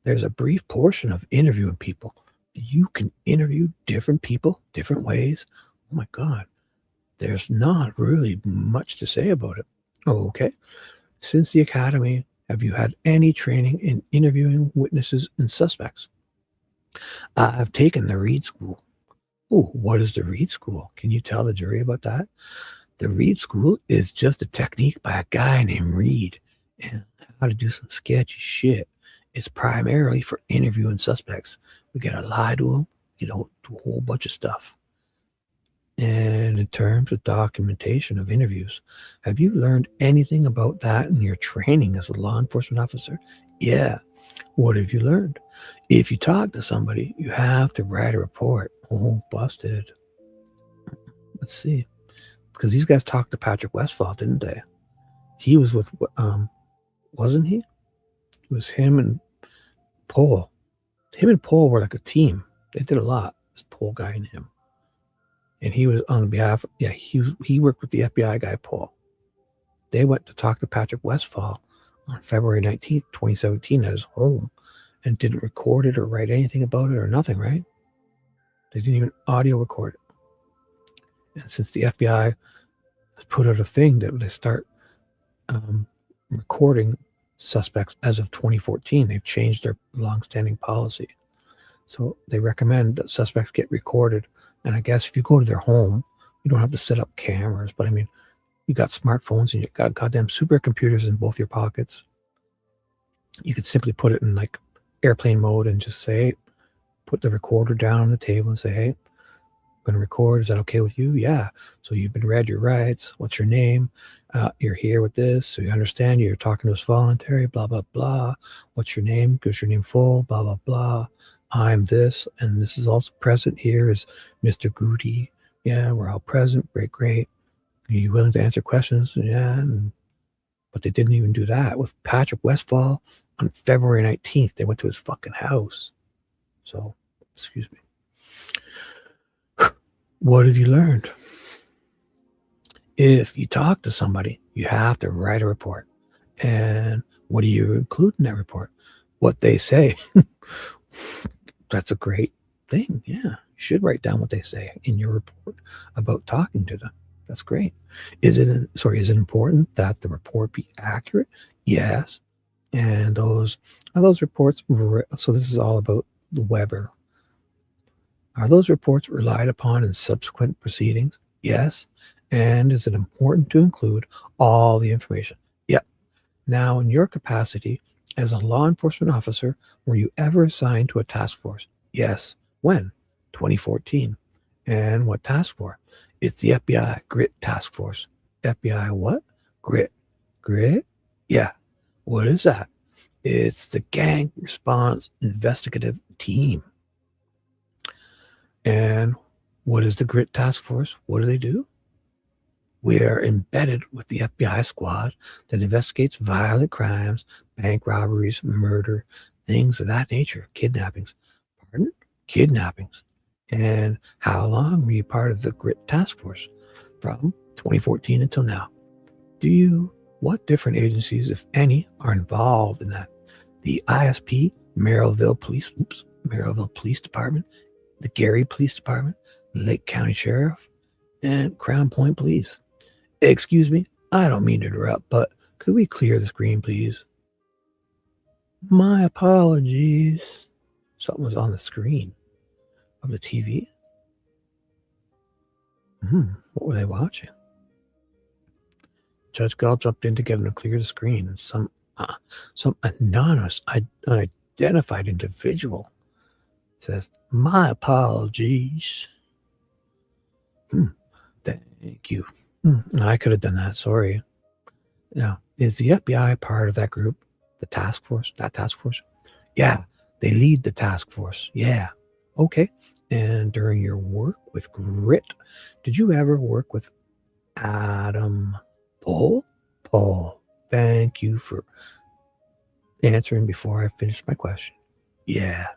There's a brief portion of interviewing people. You can interview different people, different ways. Oh my God. There's not really much to say about it. Oh, okay. Since the academy, have you had any training in interviewing witnesses and suspects? I've taken the Read School. Oh, what is the Read School? Can you tell the jury about that? The Read School is just a technique by a guy named Reed and how to do some sketchy shit. It's primarily for interviewing suspects. We gotta lie to them, do a whole bunch of stuff. And in terms of documentation of interviews, have you learned anything about that in your training as a law enforcement officer? Yeah. What have you learned? If you talk to somebody, you have to write a report. Oh, busted. Let's see. Because these guys talked to Patrick Westfall, didn't they? He was with, wasn't he? It was him and Paul. Him and Paul were like a team. They did a lot. This Paul guy and him. And he was on behalf, he worked with the FBI guy, Paul. They went to talk to Patrick Westfall on February 19th, 2017 at his home and didn't record it or write anything about it or nothing, right? They didn't even audio record it. And since the FBI has put out a thing that they start recording suspects as of 2014, they've changed their longstanding policy. So they recommend that suspects get recorded. And I guess if you go to their home, you don't have to set up cameras. But I mean, you got smartphones and you got goddamn supercomputers in both your pockets. You could simply put it in like airplane mode and just say, put the recorder down on the table and say, hey, I'm going to record. Is that okay with you? Yeah. So you've been read your rights. What's your name? You're here with this. So you understand you're talking to us voluntary, blah, blah, blah. What's your name? Gives your name full, blah, blah, blah. I'm this. And this is also present here is Mr. Gootee. Yeah, we're all present. Great, great. Are you willing to answer questions? Yeah. But they didn't even do that with Patrick Westfall on February 19th. They went to his fucking house. So, excuse me. What have you learned? If you talk to somebody, you have to write a report. And what do you include in that report? What they say. That's a great thing. Yeah. You should write down what they say in your report about talking to them. That's great. Is it important that the report be accurate? Yes. And are those reports, so this is all about the Weber. Are those reports relied upon in subsequent proceedings? Yes. And is it important to include all the information? Yep. Now, in your capacity as a law enforcement officer, were you ever assigned to a task force? Yes. When? 2014. And what task force? It's the FBI GRIT task force. FBI what? GRIT. GRIT? Yeah. What is that? It's the Gang Response Investigative Team. And what is the GRIT task force? What do they do? We are embedded with the FBI squad that investigates violent crimes, bank robberies, murder, things of that nature, kidnappings. Pardon? Kidnappings. And how long were you part of the GRIT task force? From 2014 until now. What different agencies, if any, are involved in that? The ISP, Merrillville Police Department, the Gary Police Department, Lake County Sheriff, and Crown Point Police. Excuse me, I don't mean to interrupt, but could we clear the screen, please? My apologies. Something was on the screen of the TV. What were they watching? Judge Gall jumped in to get him to clear the screen, and some anonymous, unidentified individual says, "My apologies." Thank you. I could have done that. Sorry. Now, is the FBI part of that group? The task force? That task force? Yeah. They lead the task force. Yeah. Okay. And during your work with GRIT, did you ever work with Adam Paul? Paul, thank you for answering before I finished my question. Yeah.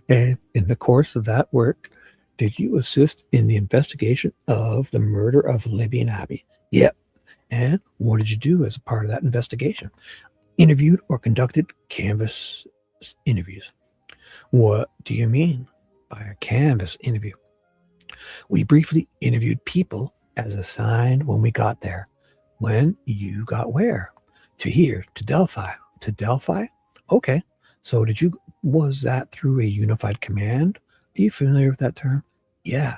And in the course of that work, did you assist in the investigation of the murder of Libby and Abby? Yep. And what did you do as a part of that investigation? Interviewed or conducted canvas interviews. What do you mean by a canvas interview? We briefly interviewed people as assigned when we got there. When you got where? To here, to Delphi. To Delphi? Okay. So was that through a unified command? Are you familiar with that term? Yeah.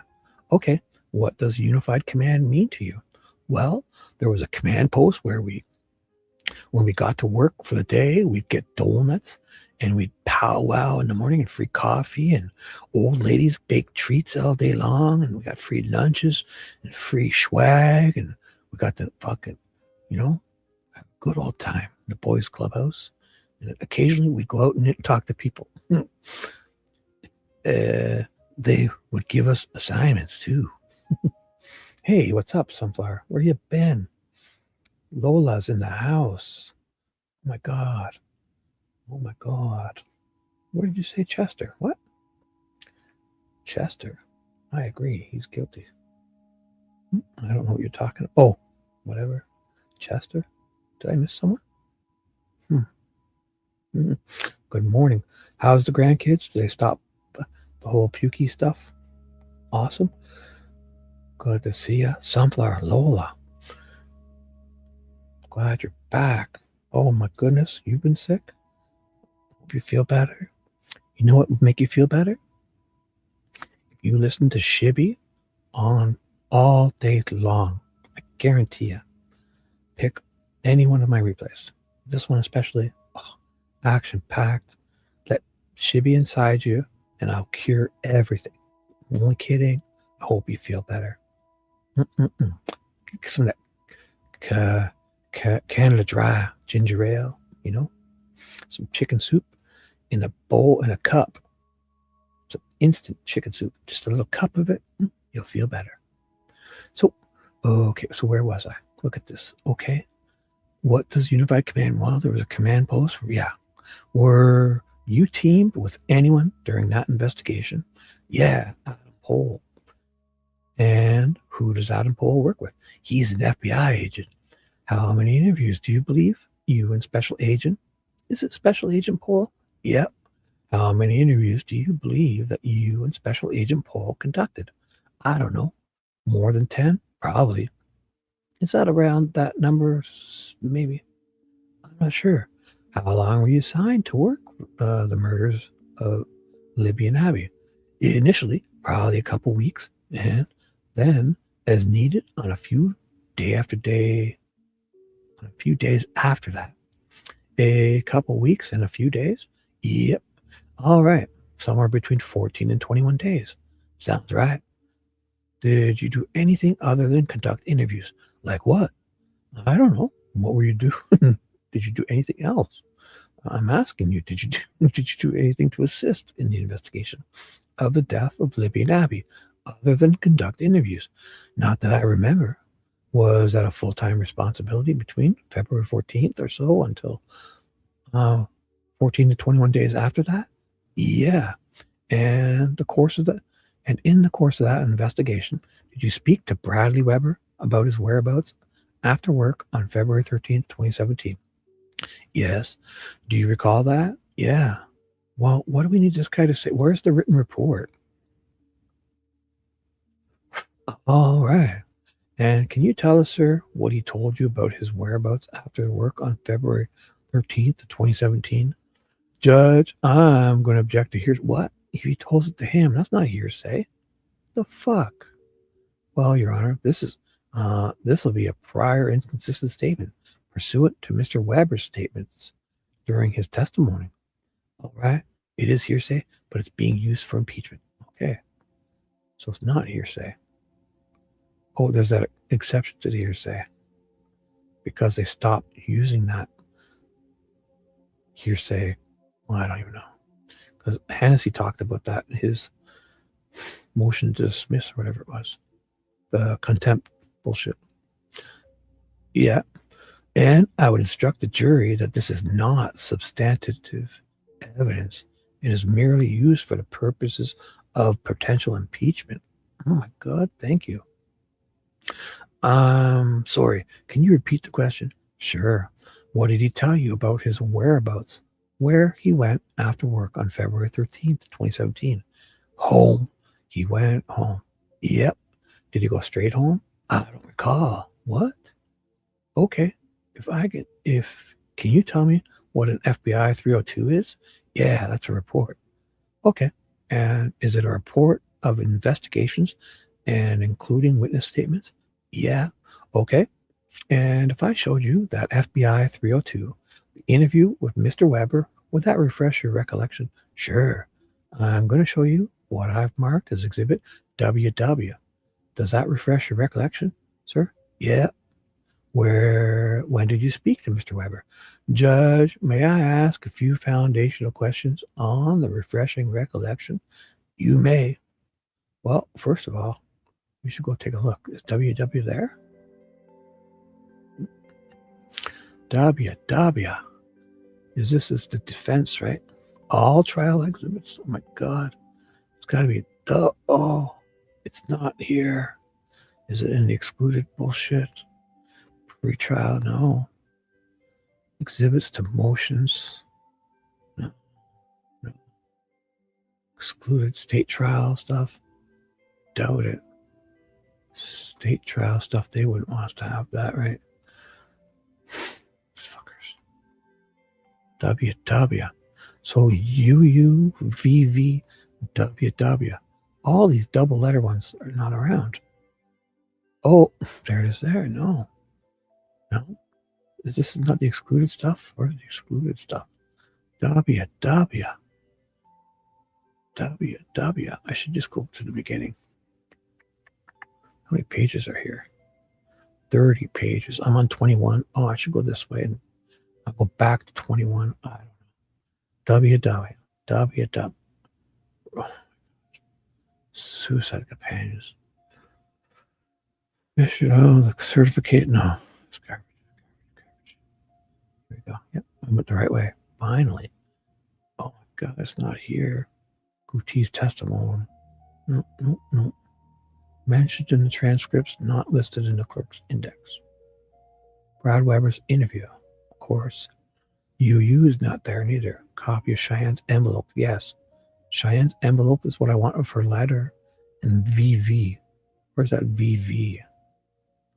Okay. What does unified command mean to you? Well, there was a command post where when we got to work for the day, we'd get donuts and we'd powwow in the morning and free coffee and old ladies bake treats all day long. And we got free lunches and free swag. And we got to fucking, have a good old time in the boys' clubhouse. And occasionally we'd go out and talk to people. They would give us assignments too. Hey, what's up, Sunflower? Where you been? Lola's in the house. Oh my God. Oh my God. What did you say, Chester? What? Chester. I agree. He's guilty. I don't know what you're talking about. Oh, whatever. Chester? Did I miss someone? Good morning. How's the grandkids? Did they stop the whole pukey stuff? Awesome. Good to see you. Sunflower, Lola. Glad you're back. Oh my goodness, you've been sick? Hope you feel better. You know what would make you feel better? If you listen to Shibby on all day long. I guarantee you. Pick any one of my replays. This one especially. Action-packed. Let Shibby inside you, and I'll cure everything. I'm only kidding. I hope you feel better. Some of that Canada Dry ginger ale, some chicken soup in a bowl, in a cup. Some instant chicken soup. Just a little cup of it. You'll feel better. So, okay. So where was I? Look at this. Okay. What does unified command? Well, there was a command post. Yeah. Were you teamed with anyone during that investigation? Yeah, Adam Pole. And who does Adam Pohl work with? He's an FBI agent. How many interviews do you believe you and Special Agent? Is it Special Agent Pohl? Yep. How many interviews do you believe that you and Special Agent Pohl conducted? I don't know. More than 10? Probably. Is that around that number? Maybe. I'm not sure. How long were you assigned to work the murders of Libby and Abby? Initially, probably a couple weeks, and then as needed on a few days after that. A couple weeks and a few days? Yep. All right. Somewhere between 14 and 21 days. Sounds right. Did you do anything other than conduct interviews? Like what? I don't know. What were you doing? Did you do anything else? I'm asking you, did you do anything to assist in the investigation of the death of Libby and Abby other than conduct interviews? Not that I remember. Was that a full-time responsibility between February 14th or so until 14 to 21 days after that? Yeah. And in the course of that investigation, did you speak to Bradley Weber about his whereabouts after work on February 13th, 2017? Yes. Do you recall that? Yeah. Well, what do we need this guy to say? Where's the written report? All right. And can you tell us, sir, what he told you about his whereabouts after work on February 13th, 2017? Judge, I'm going to object to hearsay. What? If he told it to him, that's not hearsay. The fuck? Well, Your Honor, this will be a prior inconsistent statement pursuant to Mr. Weber's statements during his testimony. All right. It is hearsay, but it's being used for impeachment. Okay. So it's not hearsay. Oh, there's that exception to the hearsay because they stopped using that hearsay. Well, I don't even know. Because Hennessy talked about that in his motion to dismiss or whatever it was. The contempt bullshit. Yeah. And I would instruct the jury that this is not substantive evidence. It is merely used for the purposes of potential impeachment. Oh my God, thank you. Sorry, can you repeat the question? Sure. What did he tell you about his whereabouts? Where he went after work on February 13th, 2017? Home. He went home. Yep. Did he go straight home? I don't recall. What? Okay. Can you tell me what an FBI 302 is? Yeah, that's a report. Okay. And is it a report of investigations and including witness statements? Yeah. Okay. And if I showed you that FBI 302, the interview with Mr. Weber, would that refresh your recollection? Sure. I'm going to show you what I've marked as Exhibit WW. Does that refresh your recollection, sir? Yeah. When did you speak to Mr. Weber? Judge, may I ask a few foundational questions on the refreshing recollection? You may. Well, first of all, we should go take a look. Is WW there? WW. This is the defense, right? All trial exhibits. Oh my God. It's got to be. Oh, it's not here. Is it in the excluded bullshit? Pre-trial? No. Exhibits to motions? No. Excluded state trial stuff? Doubt it. State trial stuff, they wouldn't want us to have that, right? Fuckers. WW. So UUVV WW. All these double letter ones are not around. Oh, there it is there. No. This is not the excluded stuff. Where's the excluded stuff? WW. I should just go to the beginning. How many pages are here? 30 pages. I'm on 21. Oh, I should go this way and I'll go back to 21. I don't know. WW. Oh, suicide companions. The certificate. No. It's garbage. There we go. Yep. I went the right way. Finally. Oh my God, it's not here. Gootee's testimony. No. Mentioned in the transcripts, not listed in the clerk's index. Brad Weber's interview. Of course. UU is not there neither. Copy of Cheyenne's envelope. Yes. Cheyenne's envelope is what I want of her letter. And VV. Where's that VV?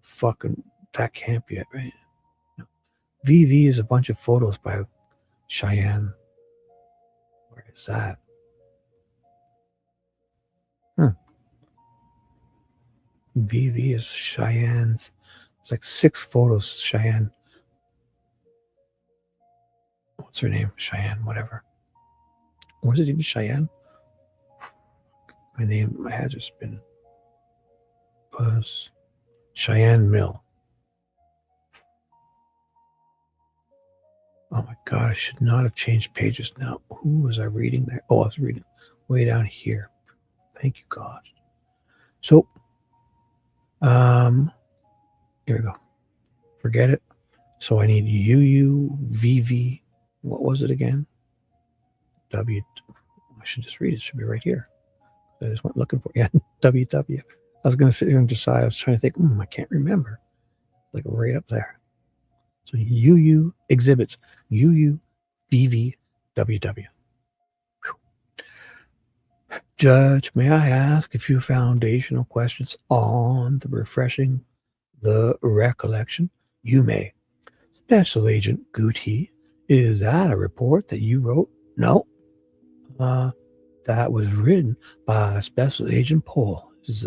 Fucking, that can't be it, right? No. VV is a bunch of photos by Cheyenne. Where is that? VV is Cheyenne's. It's like 6 photos. Cheyenne. What's her name? Cheyenne, whatever. What is it even? Cheyenne? My head just been. Was Cheyenne Mill. Oh my God, I should not have changed pages now. Who was I reading there? Oh, I was reading way down here. Thank you, God. So, here we go. Forget it. So I need UU, VV. What was it again? W. I should just read it. It should be right here. I just went looking for it. Yeah, WW. I was going to sit here and decide. I was trying to think. I can't remember. Like right up there. So UU exhibits. UU, VV, WW. Judge, may I ask a few foundational questions on the refreshing the recollection? You may. Special Agent Gootee, is that a report that you wrote? No. That was written by Special Agent Pohl. Is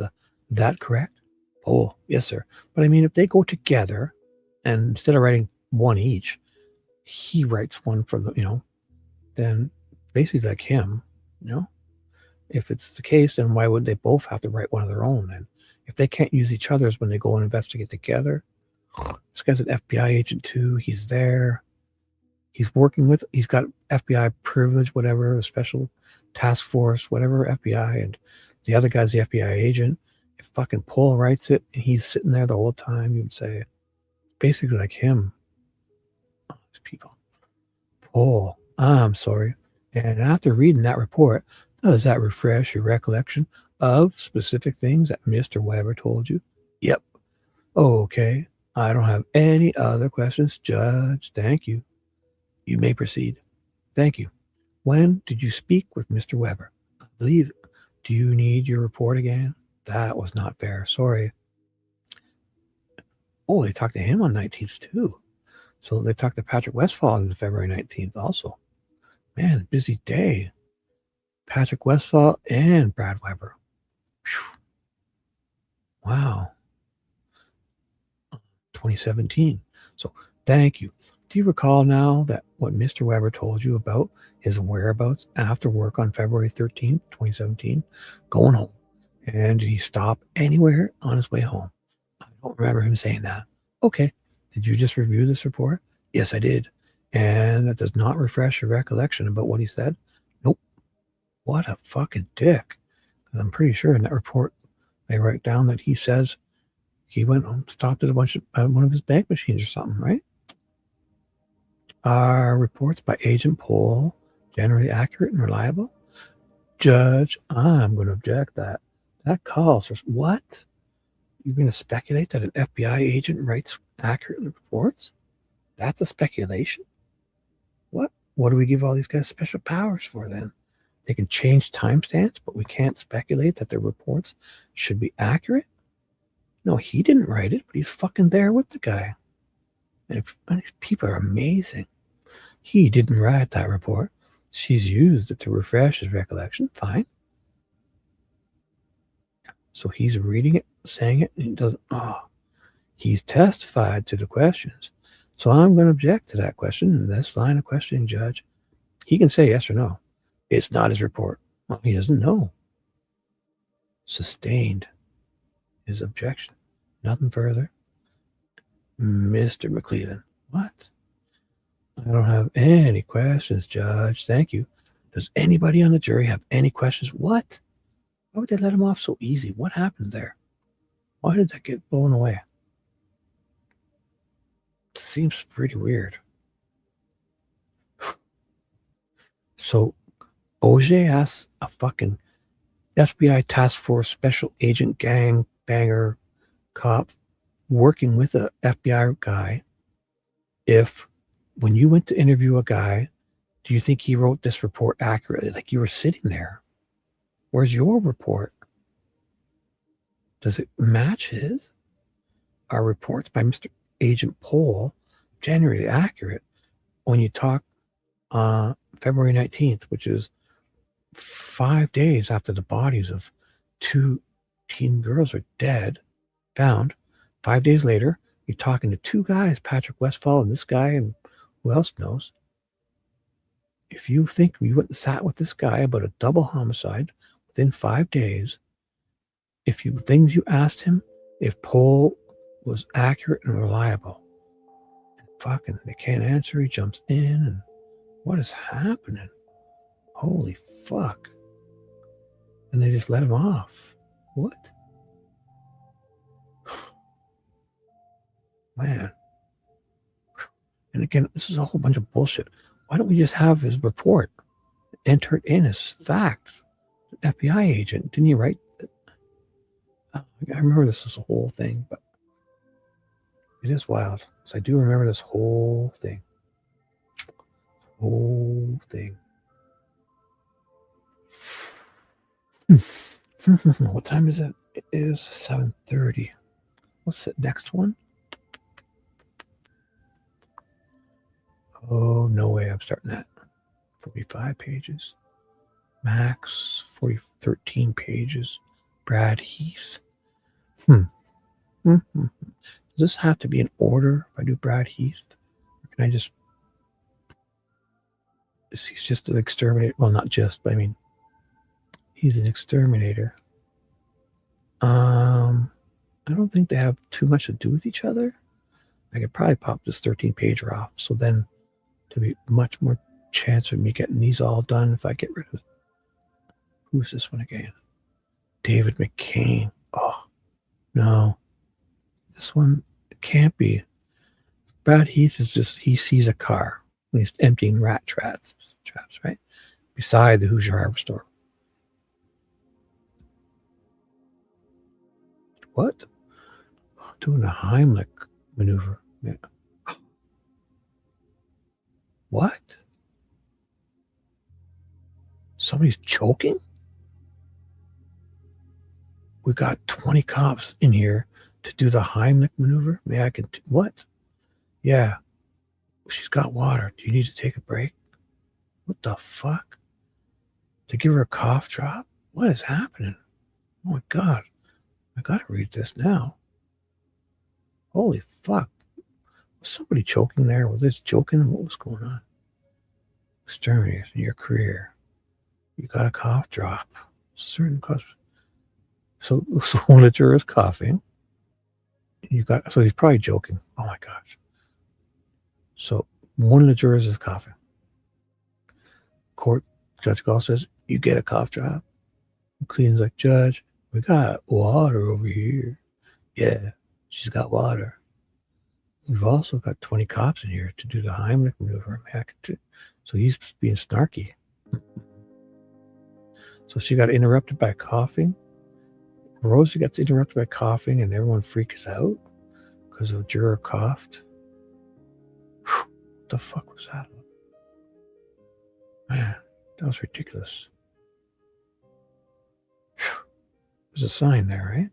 that correct? Pohl, yes, sir. But I mean, if they go together, and instead of writing one each, he writes one for the, then basically like him, If it's the case, then why would they both have to write one of their own? And if they can't use each other's when they go and investigate together, this guy's an FBI agent too. He's there. He's got FBI privilege, whatever, a special task force, whatever, FBI. And the other guy's the FBI agent. If fucking Pohl writes it and he's sitting there the whole time, you would say, basically like him. Oh, these people. Pohl, I'm sorry. And after reading that report, does that refresh your recollection of specific things that Mr. Weber told you? Yep. Okay. I don't have any other questions, Judge. Thank you. You may proceed. Thank you. When did you speak with Mr. Weber? I believe. Do you need your report again? That was not fair. Sorry. Oh, they talked to him on 19th too. So they talked to Patrick Westphal on February 19th also. Man, busy day. Patrick Westphal and Brad Weber. Whew. Wow. 2017. So thank you. Do you recall now that what Mr. Weber told you about his whereabouts after work on February 13th, 2017? Going home. And did he stop anywhere on his way home? I don't remember him saying that. Okay. Did you just review this report? Yes, I did. And that does not refresh your recollection about what he said? Nope. What a fucking dick. I'm pretty sure in that report they write down that he says he went home, stopped at one of his bank machines or something, right? Are reports by Agent Pohl generally accurate and reliable? Judge, I'm going to object that. That calls for what? You're going to speculate that an FBI agent writes accurate reports? That's a speculation? What? What do we give all these guys special powers for then? They can change timestamps, but we can't speculate that their reports should be accurate? No, he didn't write it, but he's fucking there with the guy. And these people are amazing. He didn't write that report. She's used it to refresh his recollection. Fine. So he's reading it, saying it, and he doesn't. Oh, he's testified to the questions. So I'm going to object to that question in this line of questioning, Judge. He can say yes or no. It's not his report. Well, he doesn't know. Sustained his objection. Nothing further. Mr. McClellan. What? I don't have any questions, Judge. Thank you. Does anybody on the jury have any questions? What? Why would they let him off so easy? What happened there? Why did that get blown away? It seems pretty weird. So OJ asks a fucking FBI task force special agent gang banger cop working with a FBI guy, if when you went to interview a guy, do you think he wrote this report accurately? Like you were sitting there. Where's your report? Does it match his? Are reports by Mr. Agent Pohl generally accurate when you talk February 19th, which is 5 days after the bodies of 2 teen girls are found. 5 days later, you're talking to 2 guys, Patrick Westfall and this guy, and who else knows? If you think we went and sat with this guy about a double homicide within 5 days, things you asked him, if Pohl was accurate and reliable, and fucking they can't answer, he jumps in, and what is happening? Holy fuck. And they just let him off. What? Man. And again, this is a whole bunch of bullshit. Why don't we just have his report, enter it in as fact? An FBI agent, didn't he write it? I remember this is a whole thing, but it is wild. So I do remember this whole thing. What time is it? It is 7:30. What's the next one? Oh, no way I'm starting that. 45 pages. Max, 13 pages. Brad Heath. Does this have to be in order if I do Brad Heath? Or can I just... He's just an exterminator. Well, not just, but I mean, he's an exterminator. I don't think they have too much to do with each other. I could probably pop this 13-pager off. So then to be much more chance of me getting these all done if I get rid of... Who's this one again? David McCain. Oh, no. This one can't be. Brad Heath is just, he sees a car when he's emptying rat traps, right? Beside the Hoosier Harbor store. What? Doing a Heimlich maneuver. Yeah. What? Somebody's choking? We got 20 cops in here to do the Heimlich maneuver. May I can... What? Yeah. She's got water. Do you need to take a break? What the fuck? To give her a cough drop? What is happening? Oh my God. I gotta read this now. Holy fuck. Was somebody choking there? Was this joking? What was going on? Exterminators in your career. You got a cough drop. Certain cause. So one of the jurors coughing. So he's probably joking. Oh my gosh. So one of the jurors is coughing. Court Judge Gall says, you get a cough drop. McLean's like, Judge, we got water over here. Yeah, she's got water. We've also got 20 cops in here to do the Heimlich maneuver. So he's being snarky. So she got interrupted by coughing. Rosie gets interrupted by coughing and everyone freaks out because a juror coughed. What the fuck was that? Man, that was ridiculous. There's a sign there, right?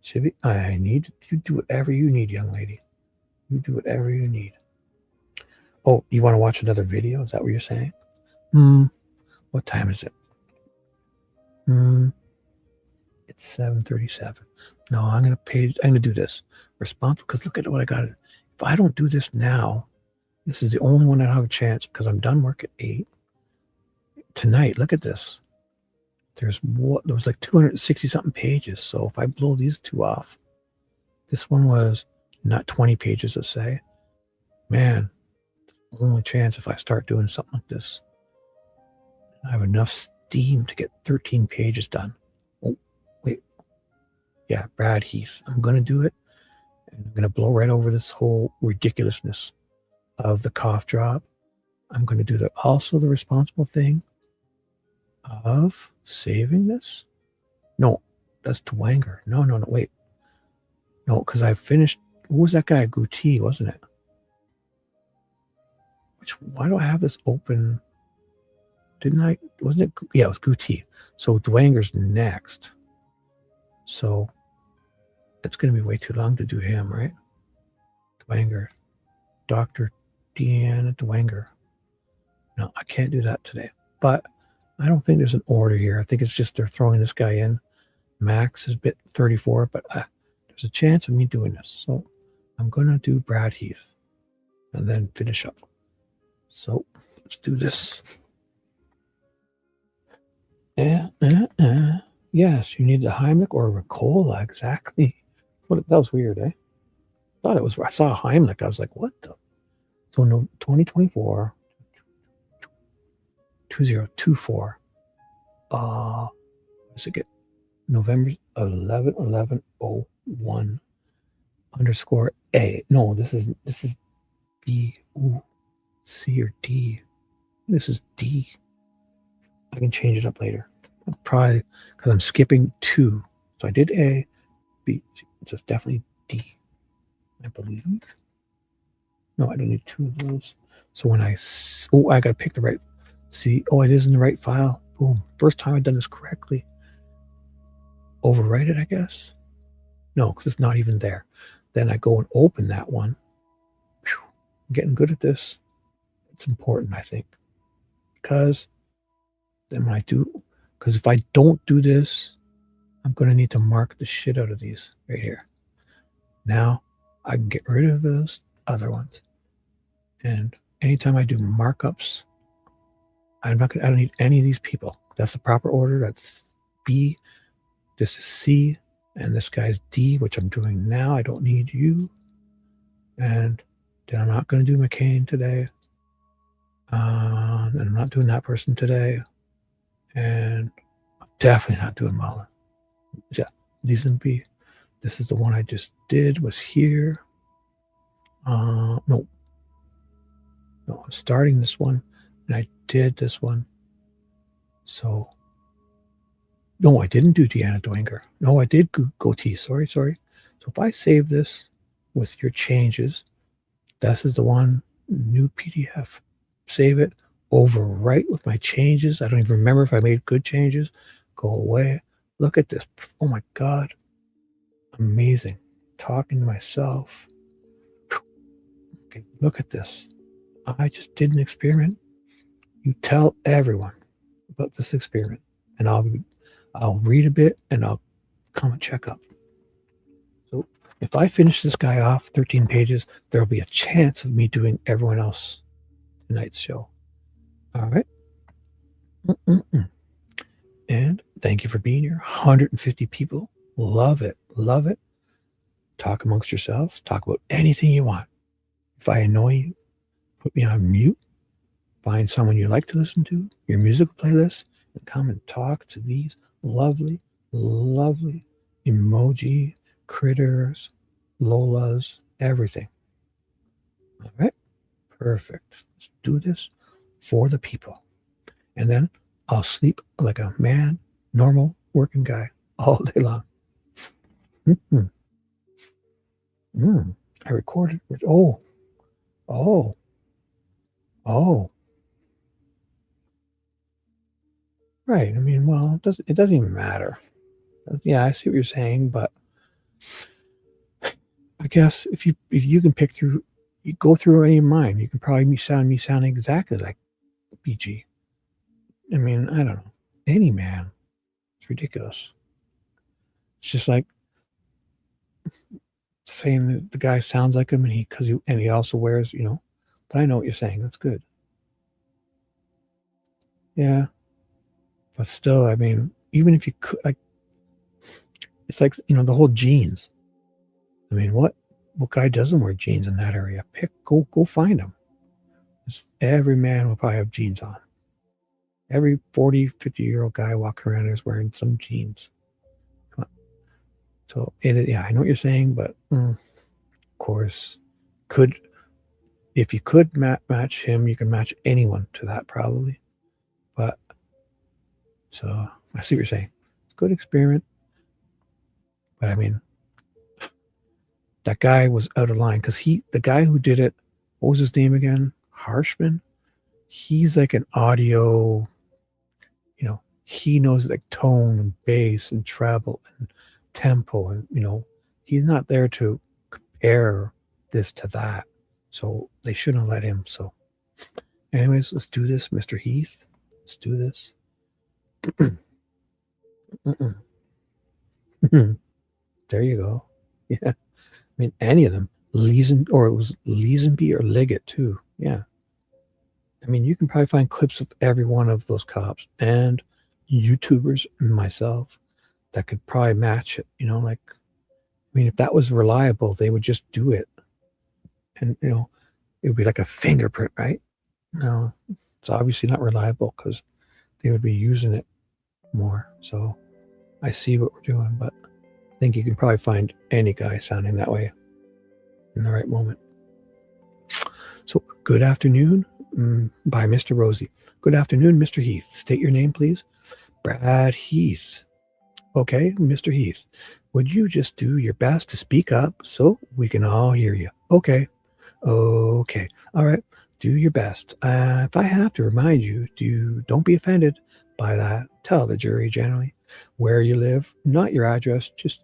Shibby, I need you do whatever you need, young lady. You do whatever you need. Oh, you want to watch another video? Is that what you're saying? What time is it? It's 7:37. No, I'm gonna do this. Responsible, because look at what I got. If I don't do this now, this is the only one I have a chance because I'm done work at 8. Tonight, look at this. There was like 260 something pages. So if I blow these 2 off, this one was not 20 pages, let's say. Man, only chance if I start doing something like this. I have enough steam to get 13 pages done. Oh, wait. Yeah, Brad Heath. I'm going to do it. And I'm going to blow right over this whole ridiculousness of the cough drop. I'm going to do also the responsible thing of saving this. No, That's Dwanger. No, wait. No, because I finished. Who was that guy? Gootee, wasn't it? Why do I have this open? Didn't I? Wasn't it? Yeah, it was Gootee. So Dwanger's next. So it's going to be way too long to do him, right? Dwanger. Dr. Deanna Dwanger. No, I can't do that today. But I don't think there's an order here. I think it's just they're throwing this guy in. Max is bit 34, but there's a chance of me doing this. So I'm going to do Brad Heath and then finish up. So let's do this. Yes, you need the Heimlich or a Ricola. Exactly. That was weird, eh? Thought it was. I saw Heimlich. I was like, what the? So no, 2024, 2024. What's it get? November 11/11/01 underscore A. No, this is B. Ooh, C or D. This is D. I can change it up later. I'll probably because I'm skipping 2. So I did A, B. So it's definitely D. I believe. No, I don't need 2 of those. So when I got to pick the right. See, it is in the right file. Boom. First time I've done this correctly. Overwrite it, I guess. No, because it's not even there. Then I go and open that one. Whew, I'm getting good at this. It's important, I think. Because then when I do, because if I don't do this, I'm going to need to mark the shit out of these right here. Now I can get rid of those other ones. And anytime I do markups, I don't need any of these people. That's the proper order. That's B. This is C. And this guy's D, which I'm doing now. I don't need you. And then I'm not going to do McCain today. And I'm not doing that person today. And I'm definitely not doing Mullen. Yeah, these would be. This is the one I just did, was here. No, I'm starting this one, and I did this one. So, no, I didn't do Deanna Dwanger. No, I did Gootee. Sorry. So if I save this with your changes, this is the one, new PDF. Save it, overwrite with my changes. I don't even remember if I made good changes. Go away. Look at this. Oh my God. Amazing. Talking to myself. Okay, look at this. I just did an experiment. You tell everyone about this experiment, and I'll read a bit and I'll come and check up. So if I finish this guy off 13 pages, there'll be a chance of me doing everyone else tonight's show. All right. And thank you for being here. 150 people. Love it. Love it. Talk amongst yourselves. Talk about anything you want. If I annoy you, put me on mute. Find someone you like to listen to, your musical playlist, and come and talk to these lovely, lovely emoji critters, Lolas, everything. All right. Perfect. Let's do this for the people. And then I'll sleep like a man, normal, working guy all day long. I recorded. Oh. Right. I mean, well, it doesn't even matter. Yeah, I see what you're saying, but I guess if you can pick through, you go through any of mine, you can probably me sounding exactly like BG. I mean, I don't know. Any man. It's ridiculous. It's just like saying that the guy sounds like him and he also wears, but I know what you're saying. That's good. Yeah. But still, I mean, even if you could, like, it's like, the whole jeans. I mean, what guy doesn't wear jeans in that area? Go find them. Every man will probably have jeans on. Every 40, 50-year-old guy walking around there is wearing some jeans. Come on. So, I know what you're saying, but of course, if you could match him, you can match anyone to that probably. But, so I see what you're saying. It's a good experiment. But I mean, that guy was out of line because the guy who did it, what was his name again? Harshman. He's like an audio, he knows like tone and bass and treble and tempo, and he's not there to compare this to that. So they shouldn't have let him. So anyways, let's do this, Mr. Heath. Let's do this. There you go. Yeah. I mean, any of them. Or it was Leesenby or Liggett too. Yeah. I mean, you can probably find clips of every one of those cops and YouTubers and myself that could probably match it. If that was reliable, they would just do it. And, it would be like a fingerprint, right? No, it's obviously not reliable because they would be using it more. So I see what we're doing, but I think you can probably find any guy sounding that way in the right moment. So, good afternoon by Mr. Rosie. Good afternoon, Mr. Heath. State your name, please. Brad Heath. Okay, Mr. Heath, would you just do your best to speak up so we can all hear you? Okay. All right. Do your best. If I have to remind you, don't be offended by that. Tell the jury generally where you live, not your address, just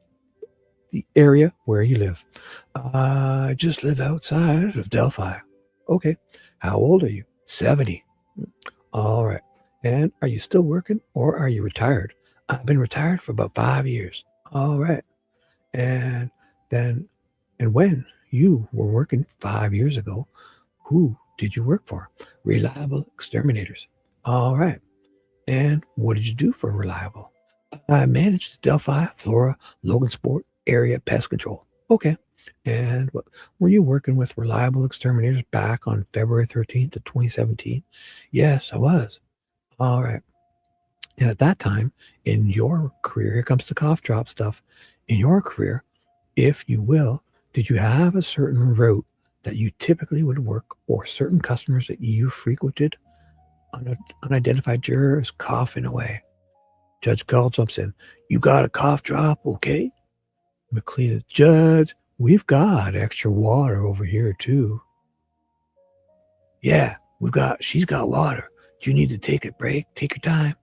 the area where you live. I just live outside of Delphi. Okay. How old are you? 70. All right. And are you still working or are you retired? I've been retired for about 5 years. All right. And when you were working 5 years ago, who did you work for? Reliable Exterminators. All right. And what did you do for Reliable? I managed the Delphi, Flora, Logansport area pest control. Okay. And what were you working with Reliable Exterminators back on February 13th of 2017? Yes, I was. All right. And at that time in your career, here comes the cough drop stuff. In your career, if you will, did you have a certain route that you typically would work or certain customers that you frequented? Unidentified jurors coughing away. Judge Gall jumps in. You got a cough drop, okay? McLean, Judge, we've got extra water over here too. Yeah, she's got water. Do you need to take a break? Take your time.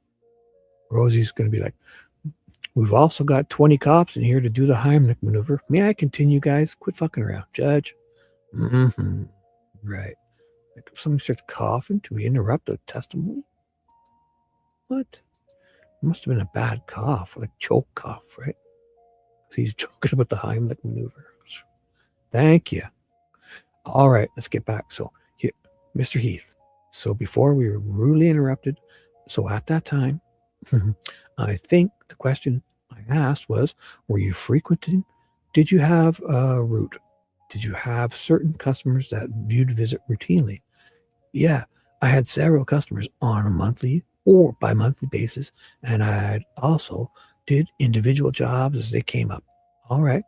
Rosie's going to be like, we've also got 20 cops in here to do the Heimlich maneuver. May I continue, guys? Quit fucking around. Judge? Mm-hmm. Right. Like if somebody starts coughing, do we interrupt the testimony? What? It must have been a bad cough, like choke cough, right? So he's joking about the Heimlich maneuver. Thank you. All right, let's get back. So here, Mr. Heath. So before we were rudely interrupted, so at that time, I think the question I asked was, were you frequenting? Did you have a route? Did you have certain customers that you'd visit routinely? Yeah, I had several customers on a monthly or bi-monthly basis, and I also did individual jobs as they came up. All right.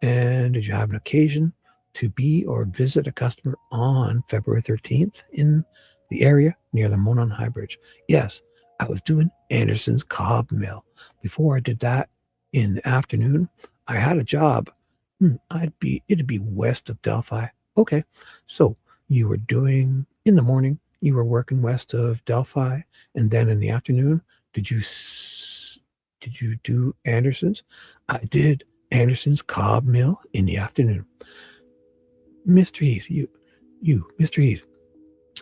And did you have an occasion to be or visit a customer on February 13th in the area near the Monon High Bridge? Yes, I was doing Anderson's Cobb Mill. Before I did that in the afternoon, I had a job. It'd be west of Delphi. Okay, so you were doing in the morning, you were working west of Delphi, and then in the afternoon, did you do Anderson's? I did Anderson's Cobb Mill in the afternoon. Mr. Heath, Mr. Heath,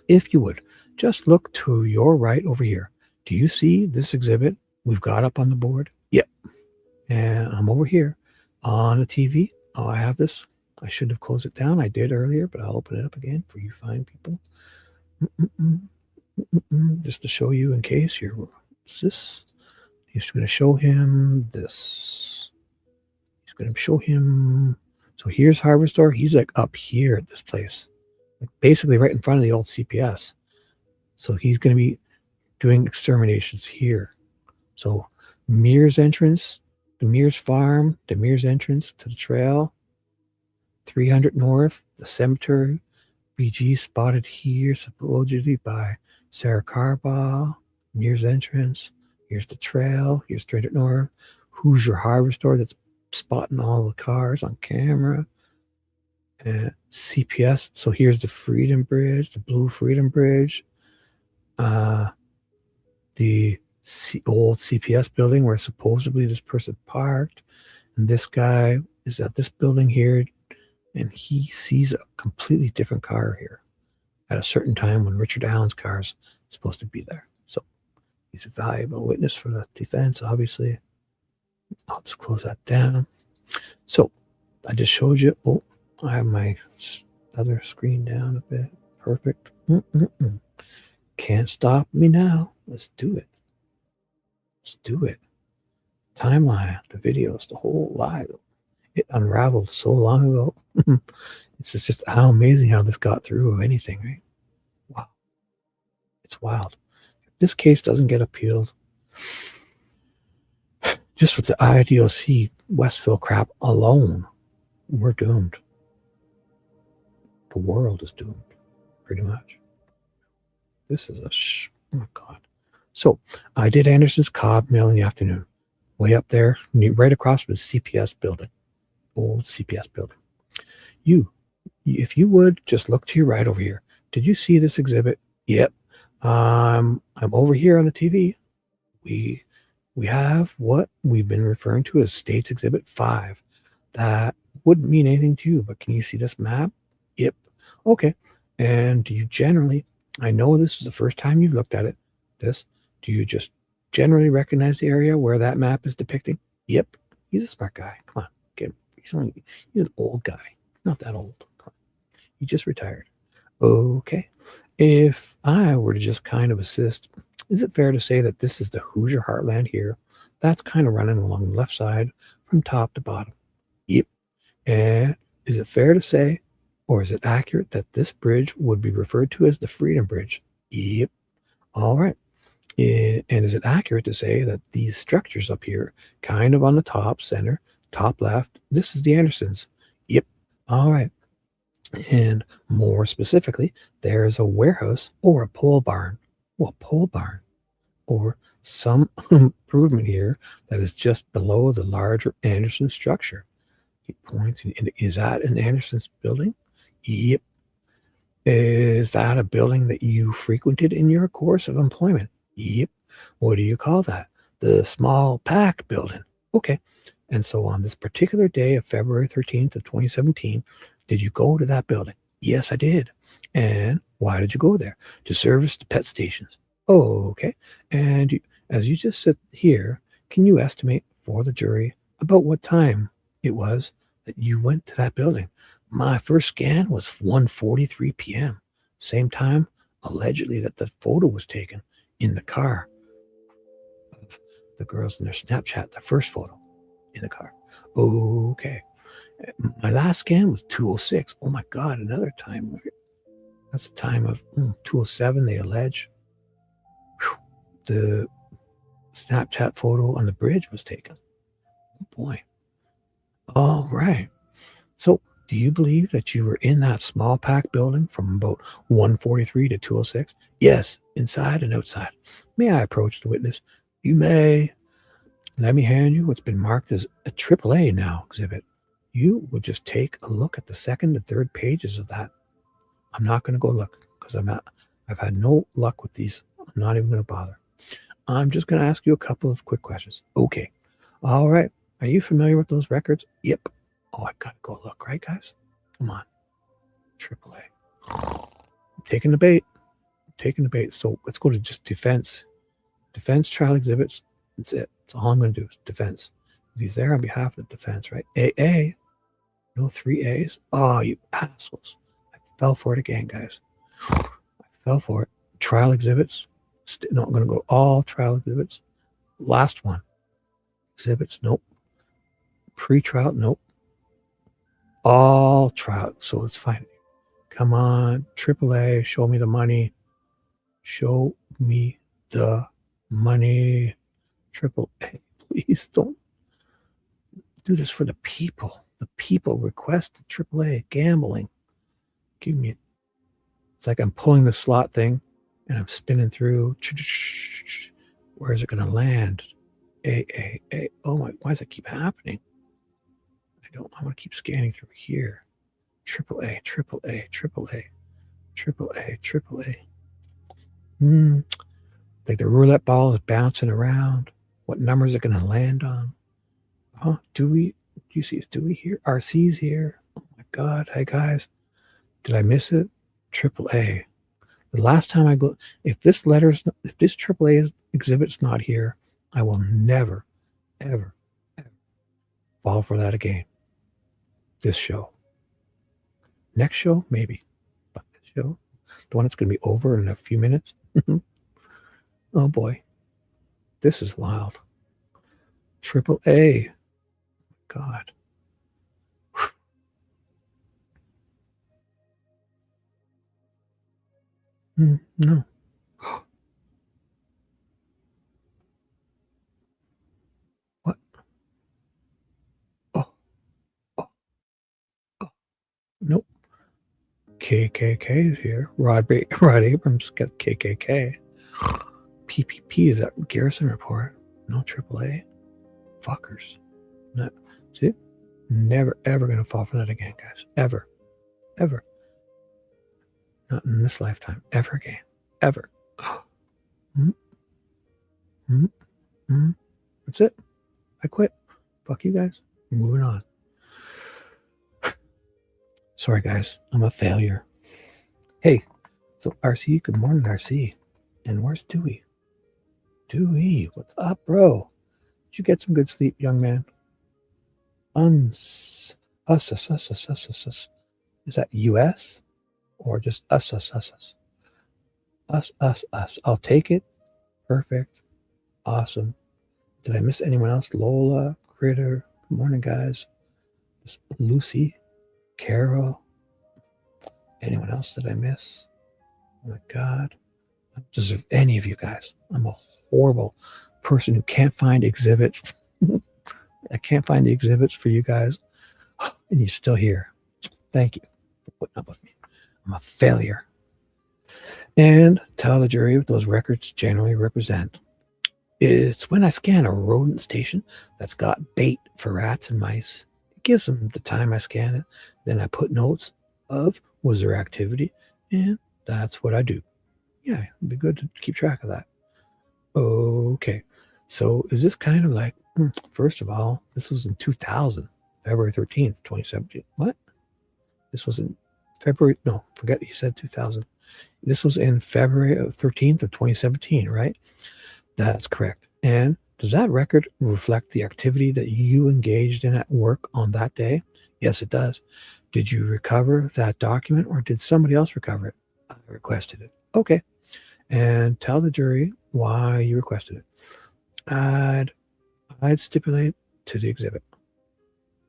if you would, just look to your right over here. Do you see this exhibit we've got up on the board? Yep. And I'm over here on the TV. Oh, I have this. I should have closed it down. I did earlier, but I'll open it up again for you fine people. Just to show you in case you're... What's this? He's going to show him this. He's going to show him... So here's Hardware Store. He's like up here at this place. Like basically right in front of the old CPS. So he's going to be doing exterminations here. So Mears entrance, the Mears farm, the Mears entrance to the trail, 300 north, the cemetery, BG spotted here supposedly by Sarah Carbaugh, Mears entrance, here's the trail, here's 300 north, Hoosier Hardware Store that's spotting all the cars on camera. CPS. So here's the Freedom Bridge, the blue Freedom Bridge. The old CPS building where supposedly this person parked. And this guy is at this building here. And he sees a completely different car here at a certain time when Richard Allen's car is supposed to be there. So he's a valuable witness for the defense, obviously. I'll just close that down. So I just showed you. Oh, I have my other screen down a bit. Perfect. Can't stop me now. Let's do it. Let's do it. Timeline, the videos, the whole live. It unraveled so long ago. It's just how amazing how this got through of anything, right? Wow. It's wild. If this case doesn't get appealed, just with the IDOC Westville crap alone, we're doomed. The world is doomed, pretty much. This is oh my God. So I did Anderson's Cobb Mill in the afternoon. Way up there, right across from the CPS building. Old CPS building. If you would, just look to your right over here. Did you see this exhibit? Yep. I'm over here on the TV. We have what we've been referring to as States Exhibit 5. That wouldn't mean anything to you, but can you see this map? Yep. Okay. And do you generally, I know this is the first time you've looked at it, do you just generally recognize the area where that map is depicting? Yep. He's a smart guy. Come on. Get him. He's an old guy. He's not that old. He just retired. Okay. If I were to just kind of assist, is it fair to say that this is the Hoosier Heartland here? That's kind of running along the left side from top to bottom. Yep. And is it fair to say, or is it accurate that this bridge would be referred to as the Freedom Bridge? Yep. All right. And is it accurate to say that these structures up here, kind of on the top center, top left, this is the Andersons? Yep. All right. And more specifically, there's a warehouse or a pole barn. Well, pole barn or some improvement here that is just below the larger Anderson structure. He points, and is that an Anderson's building? Yep. Is that a building that you frequented in your course of employment? Yep. What do you call that? The small pack building. Okay. And so on this particular day of February 13th of 2017, did you go to that building? Yes, I did. And why did you go there? To service the pet stations. Oh, okay. And as you just sit here, can you estimate for the jury about what time it was that you went to that building? My first scan was 1:43 p.m. Same time, allegedly, that the photo was taken in the car of the girls in their Snapchat, the first photo in the car. Okay. My last scan was 2:06. Oh my God, another time. That's the time of 2:07, they allege. Whew. The Snapchat photo on the bridge was taken. Oh boy. All right. So do you believe that you were in that small pack building from about 1:43 to 2:06? Yes, inside and outside. May I approach the witness? You may. Let me hand you what's been marked as a AAA now exhibit. You would just take a look at the second and third pages of that. I'm not going to go look because I've had no luck with these. I'm not even going to bother. I'm just going to ask you a couple of quick questions. Okay. All right. Are you familiar with those records? Yep. Oh, I got to go look, right, guys? Come on. AAA. I'm taking the bait. So let's go to just defense. Defense trial exhibits. That's it. That's all I'm going to do is defense. He's there on behalf of the defense, right? AA. No 3 A's. Oh, you assholes. I fell for it again, guys. I fell for it. Trial exhibits. No, I'm going to go all trial exhibits. Last one. Exhibits. Nope. Pre-trial. Nope. All trial. So let's find it. Come on. AAA. Show me the money. Show me the money. AAA. Please don't do this for the people. The people request AAA gambling. Give me it. It's like I'm pulling the slot thing and I'm spinning through. Where is it going to land? A. Oh my, why does it keep happening? I want to keep scanning through here. Triple A, triple A, triple A, triple A, triple A. Like the roulette ball is bouncing around. What numbers are going to land on? Oh, do you see? Is Dewey here? RC's here. Oh my God. Hey guys, did I miss it? Triple A. The last time I go, if this triple A exhibit's not here, I will never, ever, ever fall for that again. This show. Next show, maybe. But this show, the one that's going to be over in a few minutes. Oh boy. This is wild. Triple A. God. No. What? Oh. Nope. KKK is here. Rod Abrams got KKK. PPP, is that Garrison report? No AAA. Fuckers. No. See? Never, ever going to fall for that again, guys. Ever. Ever. Not in this lifetime. Ever again. Ever. That's it. I quit. Fuck you guys. Moving on. Sorry, guys. I'm a failure. Hey, so RC, good morning, RC. And where's Dewey? Dewey, what's up, bro? Did you get some good sleep, young man? Us. Is that US? Or just us? Us. I'll take it. Perfect. Awesome. Did I miss anyone else? Lola, Critter. Good morning, guys. Lucy, Carol. Anyone else that I miss? Oh my God. I don't deserve any of you guys. I'm a horrible person who can't find exhibits. I can't find the exhibits for you guys. And you're still here. Thank you for putting up with me. I'm a failure. And tell the jury what those records generally represent. It's when I scan a rodent station that's got bait for rats and mice. It gives them the time I scan it. Then I put notes of was there activity, and that's what I do. Yeah, it'd be good to keep track of that. Okay, so is this kind of like, first of all, this was in 2000, February 13th, 2017. What? This was in February, no, forget you said 2000. This was in February 13th of 2017, right? That's correct. And does that record reflect the activity that you engaged in at work on that day? Yes, it does. Did you recover that document or did somebody else recover it? I requested it. Okay. And tell the jury why you requested it. I'd stipulate to the exhibit.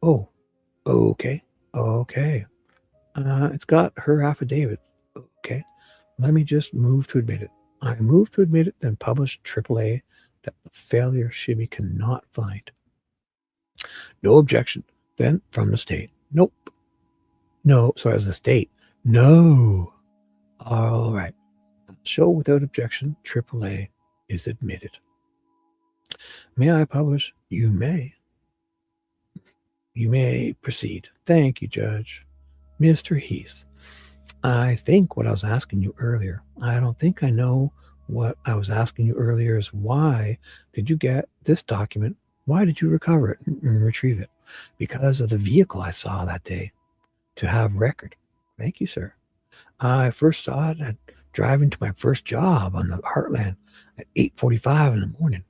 Oh, okay. It's got her affidavit. Okay. Let me just move to admit it. I move to admit it, then publish AAA that the failure Shibby cannot find. No objection. Then from the state. Nope. No, so as the state. No. All right. Show without objection, AAA is admitted. May I publish? You may. You may proceed. Thank you, Judge. Mr. Heath, I think what I was asking you earlier, I don't think I know what I was asking you earlier is why did you get this document? Why did you recover it and retrieve it? Because of the vehicle I saw that day to have record. Thank you, sir. I first saw it at driving to my first job on the Heartland at 8:45 in the morning.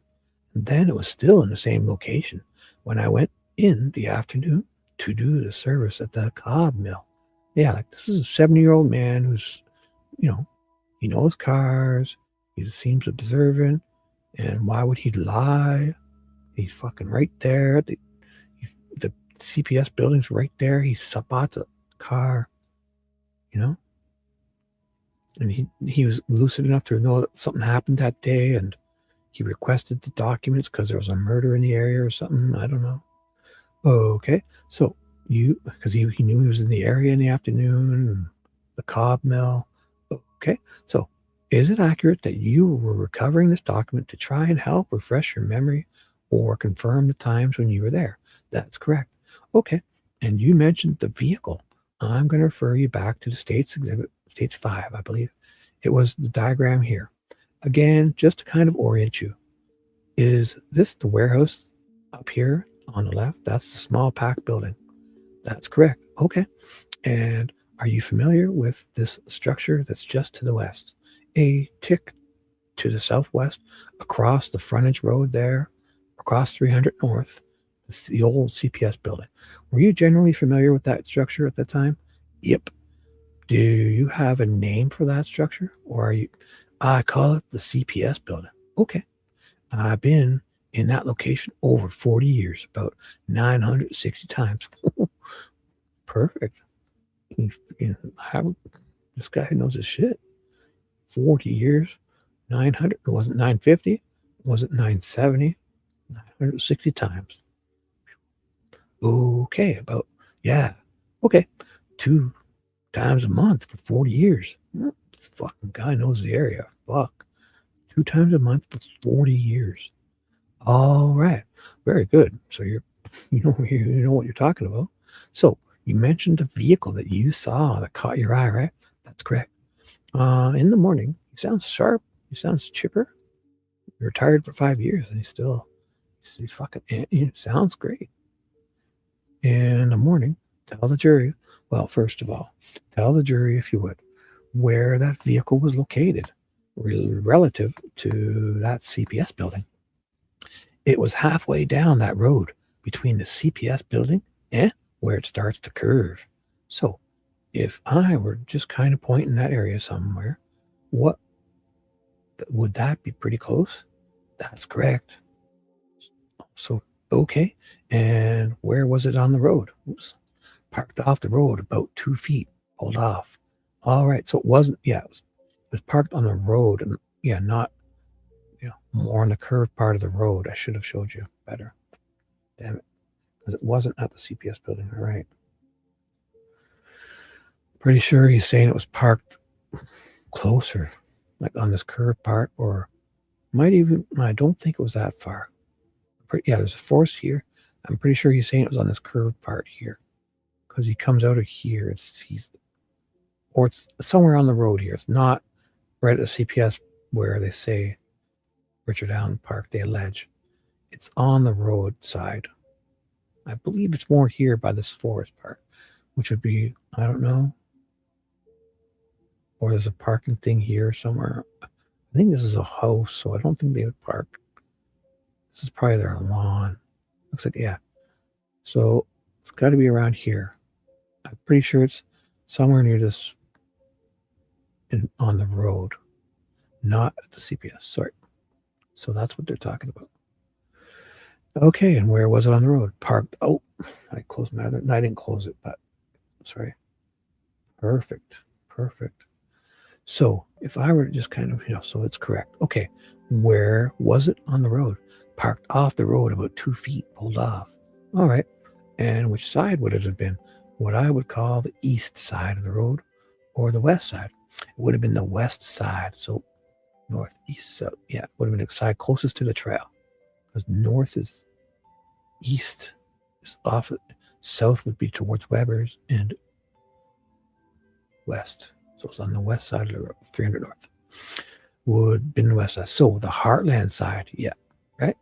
And then it was still in the same location when I went in the afternoon to do the service at the Cobb Mill. Yeah, like this is a 70-year-old man who's, he knows cars. He seems observant. And why would he lie? He's fucking right there. The CPS building's right there. He spots a car, And he was lucid enough to know that something happened that day, and he requested the documents because there was a murder in the area or something. I don't know. Okay, so because he knew he was in the area in the afternoon, the Cobb Mill. Okay, so is it accurate that you were recovering this document to try and help refresh your memory or confirm the times when you were there? That's correct. Okay, and you mentioned the vehicle. I'm going to refer you back to the States Exhibit, States 5, I believe. It was the diagram here. Again, just to kind of orient you. Is this the warehouse up here on the left? That's the small pack building. That's correct. Okay. And are you familiar with this structure that's just to the west? A tick to the southwest, across the frontage road there, across 300 North, it's the old CPS building. Were you generally familiar with that structure at the time? Yep. Do you have a name for that structure? Or are you, I call it the CPS building. Okay. I've been in that location over 40 years, about 960 times. Perfect. This guy knows his shit. 40 years, 900. It wasn't 950. It wasn't 970. 960 times. Okay, about, yeah. Okay, 2 times a month for 40 years. This fucking guy knows the area. Fuck. 2 times a month for 40 years. All right. Very good. So you know what you're talking about. So you mentioned a vehicle that you saw that caught your eye, right? That's correct. In the morning, he sounds sharp. He sounds chipper. You're retired for 5 years and he's fucking, he sounds great. In the morning, tell the jury, well, first of all, tell the jury, if you would, where that vehicle was located relative to that CPS building. It was halfway down that road between the CPS building and where it starts to curve. So if I were just kind of pointing that area somewhere, what would that be? Pretty close? That's correct. So, okay. And where was it on the road? Oops. Parked off the road about 2 feet. Pulled off. All right. So it wasn't, yeah, it was parked on the road and yeah, not, more on the curved part of the road. I should have showed you better. Damn it. Because it wasn't at the CPS building. All right. Pretty sure he's saying it was parked closer, like on this curved part, or might even, I don't think it was that far. Yeah, there's a forest here. I'm pretty sure he's saying it was on this curved part here. Because he comes out of here. It's somewhere on the road here. It's not right at the CPS where they say Richard Allen Park, they allege. It's on the road side. I believe it's more here by this forest part, which would be, I don't know. Or there's a parking thing here somewhere. I think this is a house, so I don't think they would park. This is probably their lawn. Looks like, yeah. So it's got to be around here. I'm pretty sure it's somewhere near this on the road, not at the CPS. Sorry. So that's what they're talking about. Okay, and where was it on the road? Parked. Oh, I closed my other. No, I didn't close it, but sorry. Perfect. Perfect. So if I were to just kind of, so it's correct. Okay, where was it on the road? Parked off the road about 2 feet, pulled off. All right. And which side would it have been? What I would call the east side of the road or the west side. It would have been the west side. So northeast. So yeah, it would have been the side closest to the trail. Because north is east, is off. South would be towards Weber's, and west. So it's on the west side of the road, 300 North. Would have been the west side. So the Heartland side, yeah, right?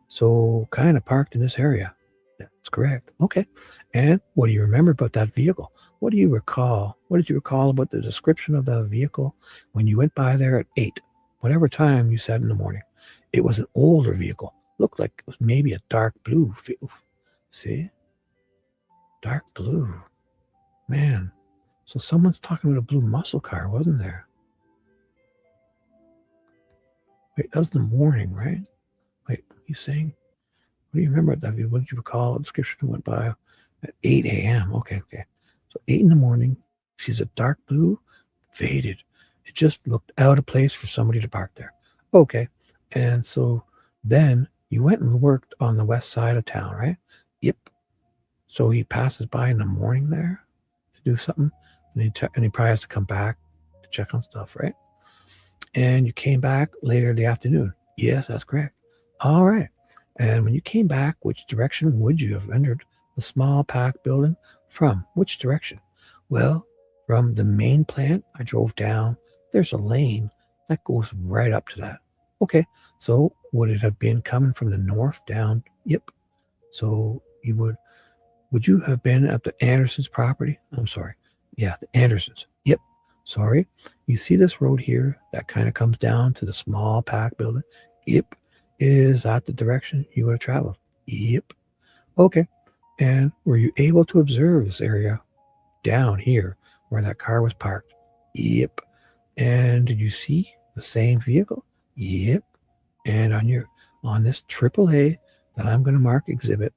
So kind of parked in this area. That's correct. Okay. And what do you remember about that vehicle? What do you recall? What did you recall about the description of the vehicle when you went by there at 8, whatever time you said in the morning? It was an older vehicle. Looked like it was maybe a dark blue. See? Dark blue. Man. So someone's talking about a blue muscle car, wasn't there? Wait, that was the morning, right? Wait, he's saying, what do you remember that? What did you recall? The description went by at 8 a.m. Okay. So 8 in the morning. She's a dark blue, faded. It just looked out of place for somebody to park there. Okay. And so then you went and worked on the west side of town, right? Yep. So he passes by in the morning there to do something. And he probably has to come back to check on stuff, right? And you came back later in the afternoon. Yes, that's correct. All right. And when you came back, which direction would you have entered the small pack building. From which direction? Well, from the main plant I drove down. There's a lane that goes right up to that. Okay, so would it have been coming from the north down? Yep. So you would you have been at the Andersons' property? I'm sorry. Yeah, the Andersons. Yep. Sorry. You see this road here that kind of comes down to the small pack building? Yep. Is that the direction you would have traveled? Yep. Okay. And were you able to observe this area down here where that car was parked? Yep. And did you see the same vehicle? Yep. And on this AAA that I'm going to mark exhibit,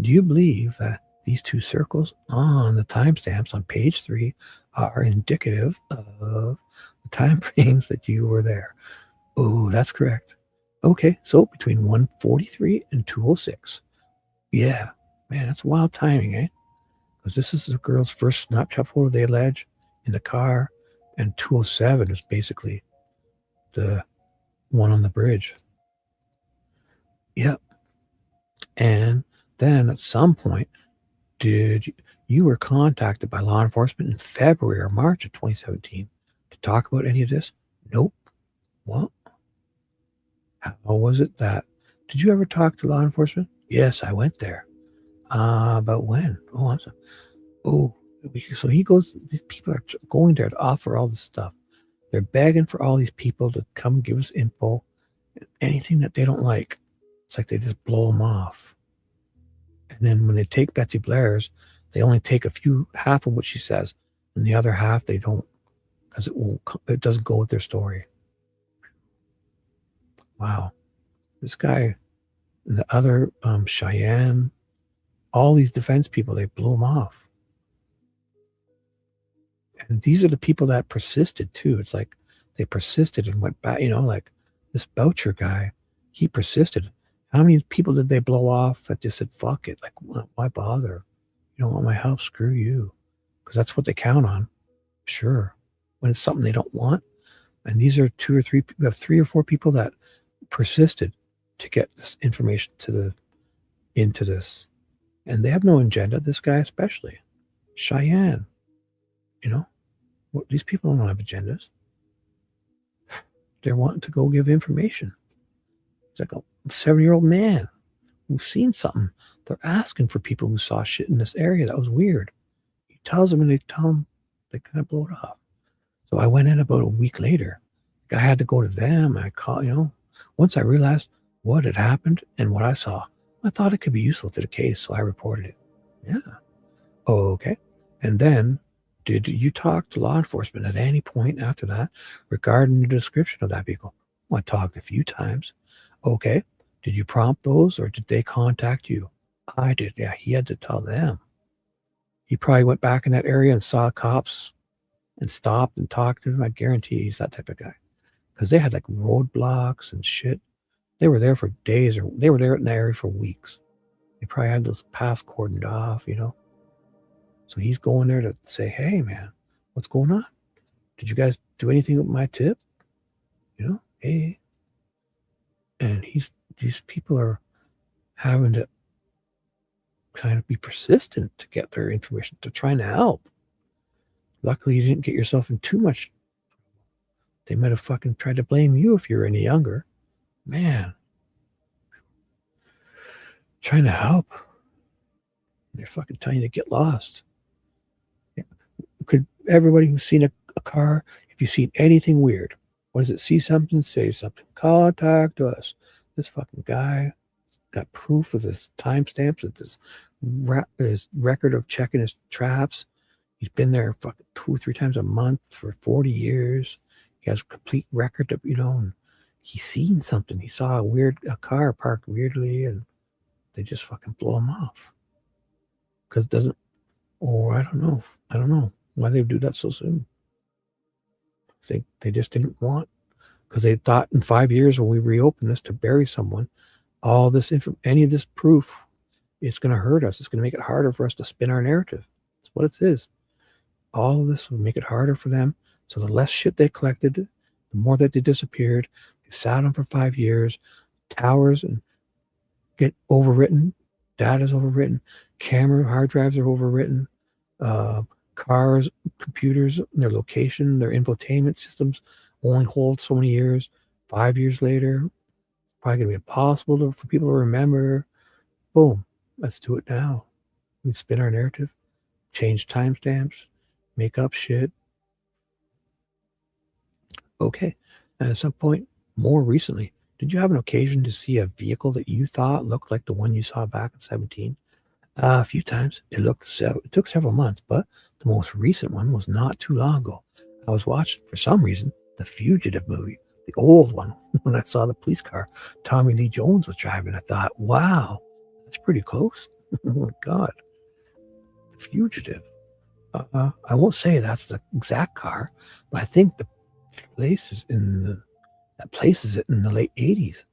do you believe that these two circles on the timestamps on page 3 are indicative of the time frames that you were there? Oh, that's correct. Okay, so between 1:43 and 2:06. Yeah, man, that's wild timing, eh? Because this is the girl's first Snapchat photo, they allege, in the car, and 2:07 is basically the one on the bridge. Yep. And then at some point, you were contacted by law enforcement in February or March of 2017 to talk about any of this? Nope. What? How was it that? Did you ever talk to law enforcement? Yes, I went there. About when? Oh, I'm sorry. Oh, so he goes. These people are going there to offer all this stuff. They're begging for all these people to come give us info. Anything that they don't like, it's like they just blow them off. And then when they take Betsy Blair's, they only take half of what she says, and the other half they don't, because it doesn't go with their story. Wow, this guy, and the other Cheyenne, all these defense people, they blew them off. And these are the people that persisted too. It's like they persisted and went back. Like this Boucher guy, he persisted. How many people did they blow off that just said, fuck it? Like, why bother? You don't want my help? Screw you. Because that's what they count on. Sure. When it's something they don't want. And these are we have 3 or 4 people that persisted to get this information into this. And they have no agenda, this guy especially. Cheyenne. These people don't have agendas. They're wanting to go give information. It's like a 7-year-old man who's seen something. They're asking for people who saw shit in this area that was weird. He tells them and they tell him, they kind of blow it off. So I went in about a week later. I had to go to them. I called, once I realized what had happened and what I saw, I thought it could be useful to the case, so I reported it. Yeah. Oh, okay. And then, did you talk to law enforcement at any point after that regarding the description of that vehicle? Well, I talked a few times. Okay. Did you prompt those or did they contact you? I did. Yeah, he had to tell them. He probably went back in that area and saw cops and stopped and talked to them. I guarantee he's that type of guy. Because they had like roadblocks and shit. They were there for days, or they were there in the area for weeks. They probably had those paths cordoned off, So he's going there to say, hey, man, what's going on? Did you guys do anything with my tip? Hey. And these people are having to kind of be persistent to get their information, to trying to help. Luckily, you didn't get yourself in too much. They might have fucking tried to blame you if you were any younger. Man. Trying to help. They're fucking telling you to get lost. Could everybody who's seen a car, if you've seen anything weird, what is it? See something, say something. Contact us. This fucking guy got proof of his timestamps, of his record of checking his traps. He's been there fucking 2 or 3 times a month for 40 years. He has a complete record of, and he's seen something. He saw a car parked weirdly, and they just fucking blow him off. Because it doesn't, I don't know why they would do that so soon. They just didn't want, because they thought in 5 years when we reopen this to bury someone, all this any of this proof, it's going to hurt us. It's going to make it harder for us to spin our narrative. That's what it is. All of this will make it harder for them. So the less shit they collected, the more that they disappeared. They sat on for 5 years, towers, and get overwritten Data is overwritten. Camera hard drives are overwritten. Cars, computers, their location, their infotainment systems only hold so many years. 5 years later, probably going to be impossible for people to remember. Boom. Let's do it now. We spin our narrative, change timestamps, make up shit. Okay. And at some point, more recently, did you have an occasion to see a vehicle that you thought looked like the one you saw back in 17? A few times. It took several months, but the most recent one was not too long ago. I was watching, for some reason, the Fugitive movie, the old one. When I saw the police car Tommy Lee Jones was driving, I thought, wow, that's pretty close. Oh my God. The Fugitive. I won't say that's the exact car, but I think the place is that places it in the late 80s.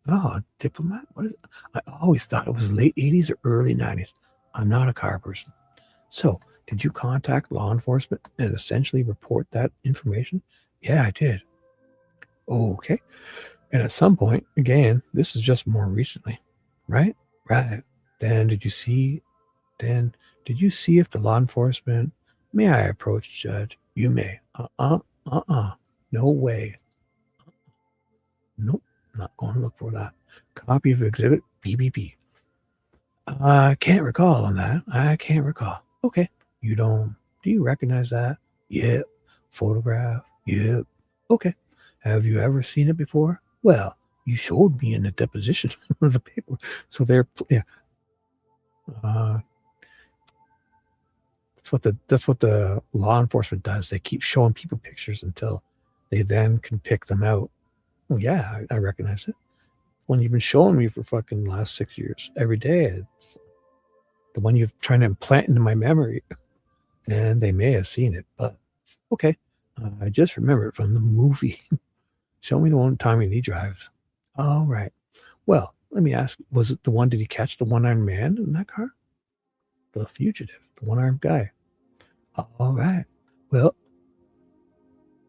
Oh, Diplomat? What is it? I always thought it was late 80s or early 90s. I'm not a car person. So, did you contact law enforcement and essentially report that information? Yeah, I did. Okay. And at some point, again, this is just more recently, right? Right. Then did you see if the law enforcement, may I approach judge? You may. No way. Nope. Not going to look for that. Copy of exhibit BBB. I can't recall on that. I can't recall. Okay. Do you recognize that? Yep. Photograph? Yep. Okay. Have you ever seen it before? Well, you showed me in the deposition of the paper. So yeah. That's what the law enforcement does. They keep showing people pictures until they then can pick them out. Well, yeah, I recognize it. One you've been showing me for fucking last 6 years. Every day. It's the one you're trying to implant into my memory. And they may have seen it, but okay. I just remember it from the movie. Show me the one Tommy Lee drives. All right. Well, let me ask, was it the one, did he catch the one-armed man in that car? The Fugitive, the one-armed guy. All right. Well,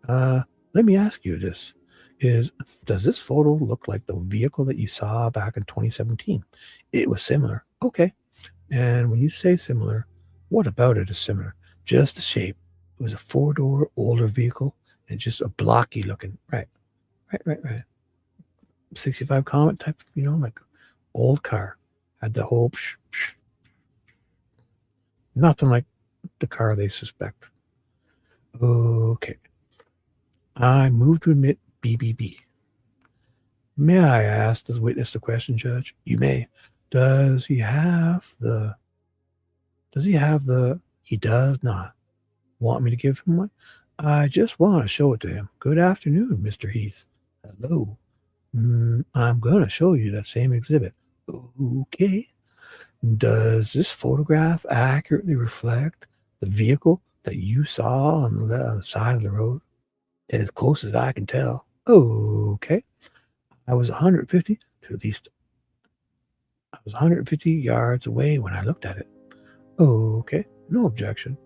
let me ask you this. Does this photo look like the vehicle that you saw back in 2017? It was similar. Okay. And when you say similar, what about it is similar? Just the shape. It was a 4-door older vehicle and just a blocky looking. Right. 65 Comet type, like old car. Had the whole nothing like the car they suspect. Okay. I move to admit BBB. May I ask the witness the question, Judge? You may. Does he does not. Want me to give him one? I just want to show it to him. Good afternoon, Mr. Heath. Hello. I'm going to show you that same exhibit. Okay. Does this photograph accurately reflect the vehicle that you saw on the side of the road? As close as I can tell. Okay. I was 150 yards away when I looked at it. Okay. No objection.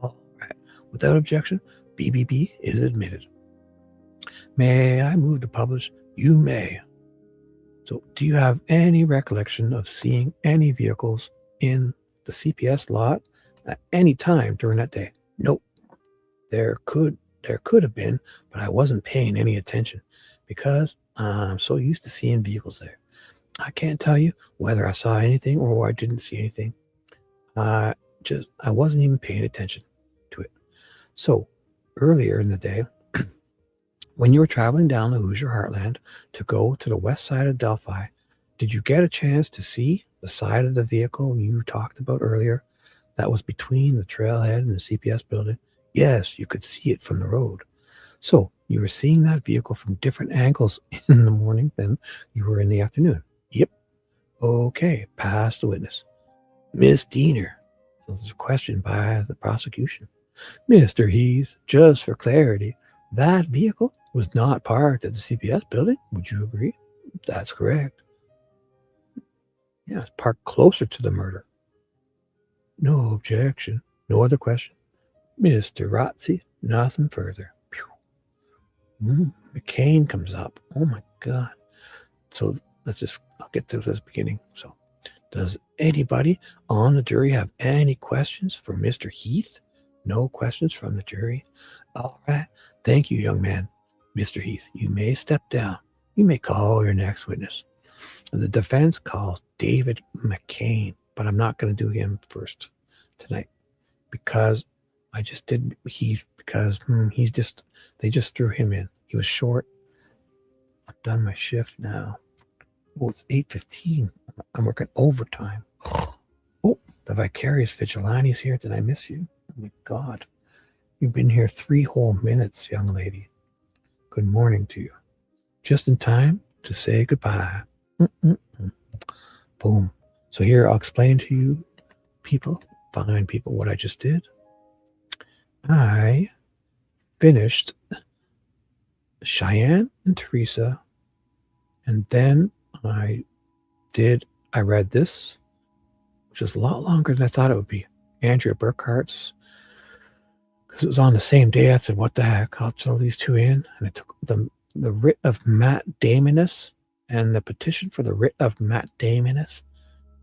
All right. Without objection, BBB is admitted. May I move to publish? You may. So, do you have any recollection of seeing any vehicles in the CPS lot at any time during that day? Nope. There could have been, but I wasn't paying any attention because I'm so used to seeing vehicles there. I can't tell you whether I saw anything or I didn't see anything. I wasn't even paying attention to it. So, earlier in the day, when you were traveling down the Hoosier Heartland to go to the west side of Delphi, did you get a chance to see the side of the vehicle you talked about earlier that was between the trailhead and the CPS building? Yes, you could see it from the road. So you were seeing that vehicle from different angles in the morning than you were in the afternoon. Yep. Okay, pass the witness. Miss Diener. So there's a question by the prosecution. Mr. Heath, just for clarity, that vehicle was not parked at the CPS building. Would you agree? That's correct. Yeah, it's parked closer to the murder. No objection. No other question. Mr. Rotzi, nothing further. McCain comes up. Oh my God. So I'll get to this beginning. So Does anybody on the jury have any questions for Mr. Heath? No questions from the jury? All right. Thank you, young man. Mr. Heath, you may step down. You may call your next witness. The defense calls David McCain, but I'm not going to do him first tonight because I just did Heath because they just threw him in. He was short. I've done my shift now. Oh, it's 8:15. I'm working overtime. Oh, the vicarious vigilante's here. Did I miss you? Oh my God. You've been here 3 whole minutes, young lady. Good morning to you. Just in time to say goodbye. Boom. So here I'll explain to you people, fine people, what I just did. I finished Cheyenne and Teresa, and then I read this, which is a lot longer than I thought it would be. Andrea Burkhart's, because it was on the same day. I said, what the heck? I'll throw these two in. And I took the writ of mandamus and the petition for the writ of mandamus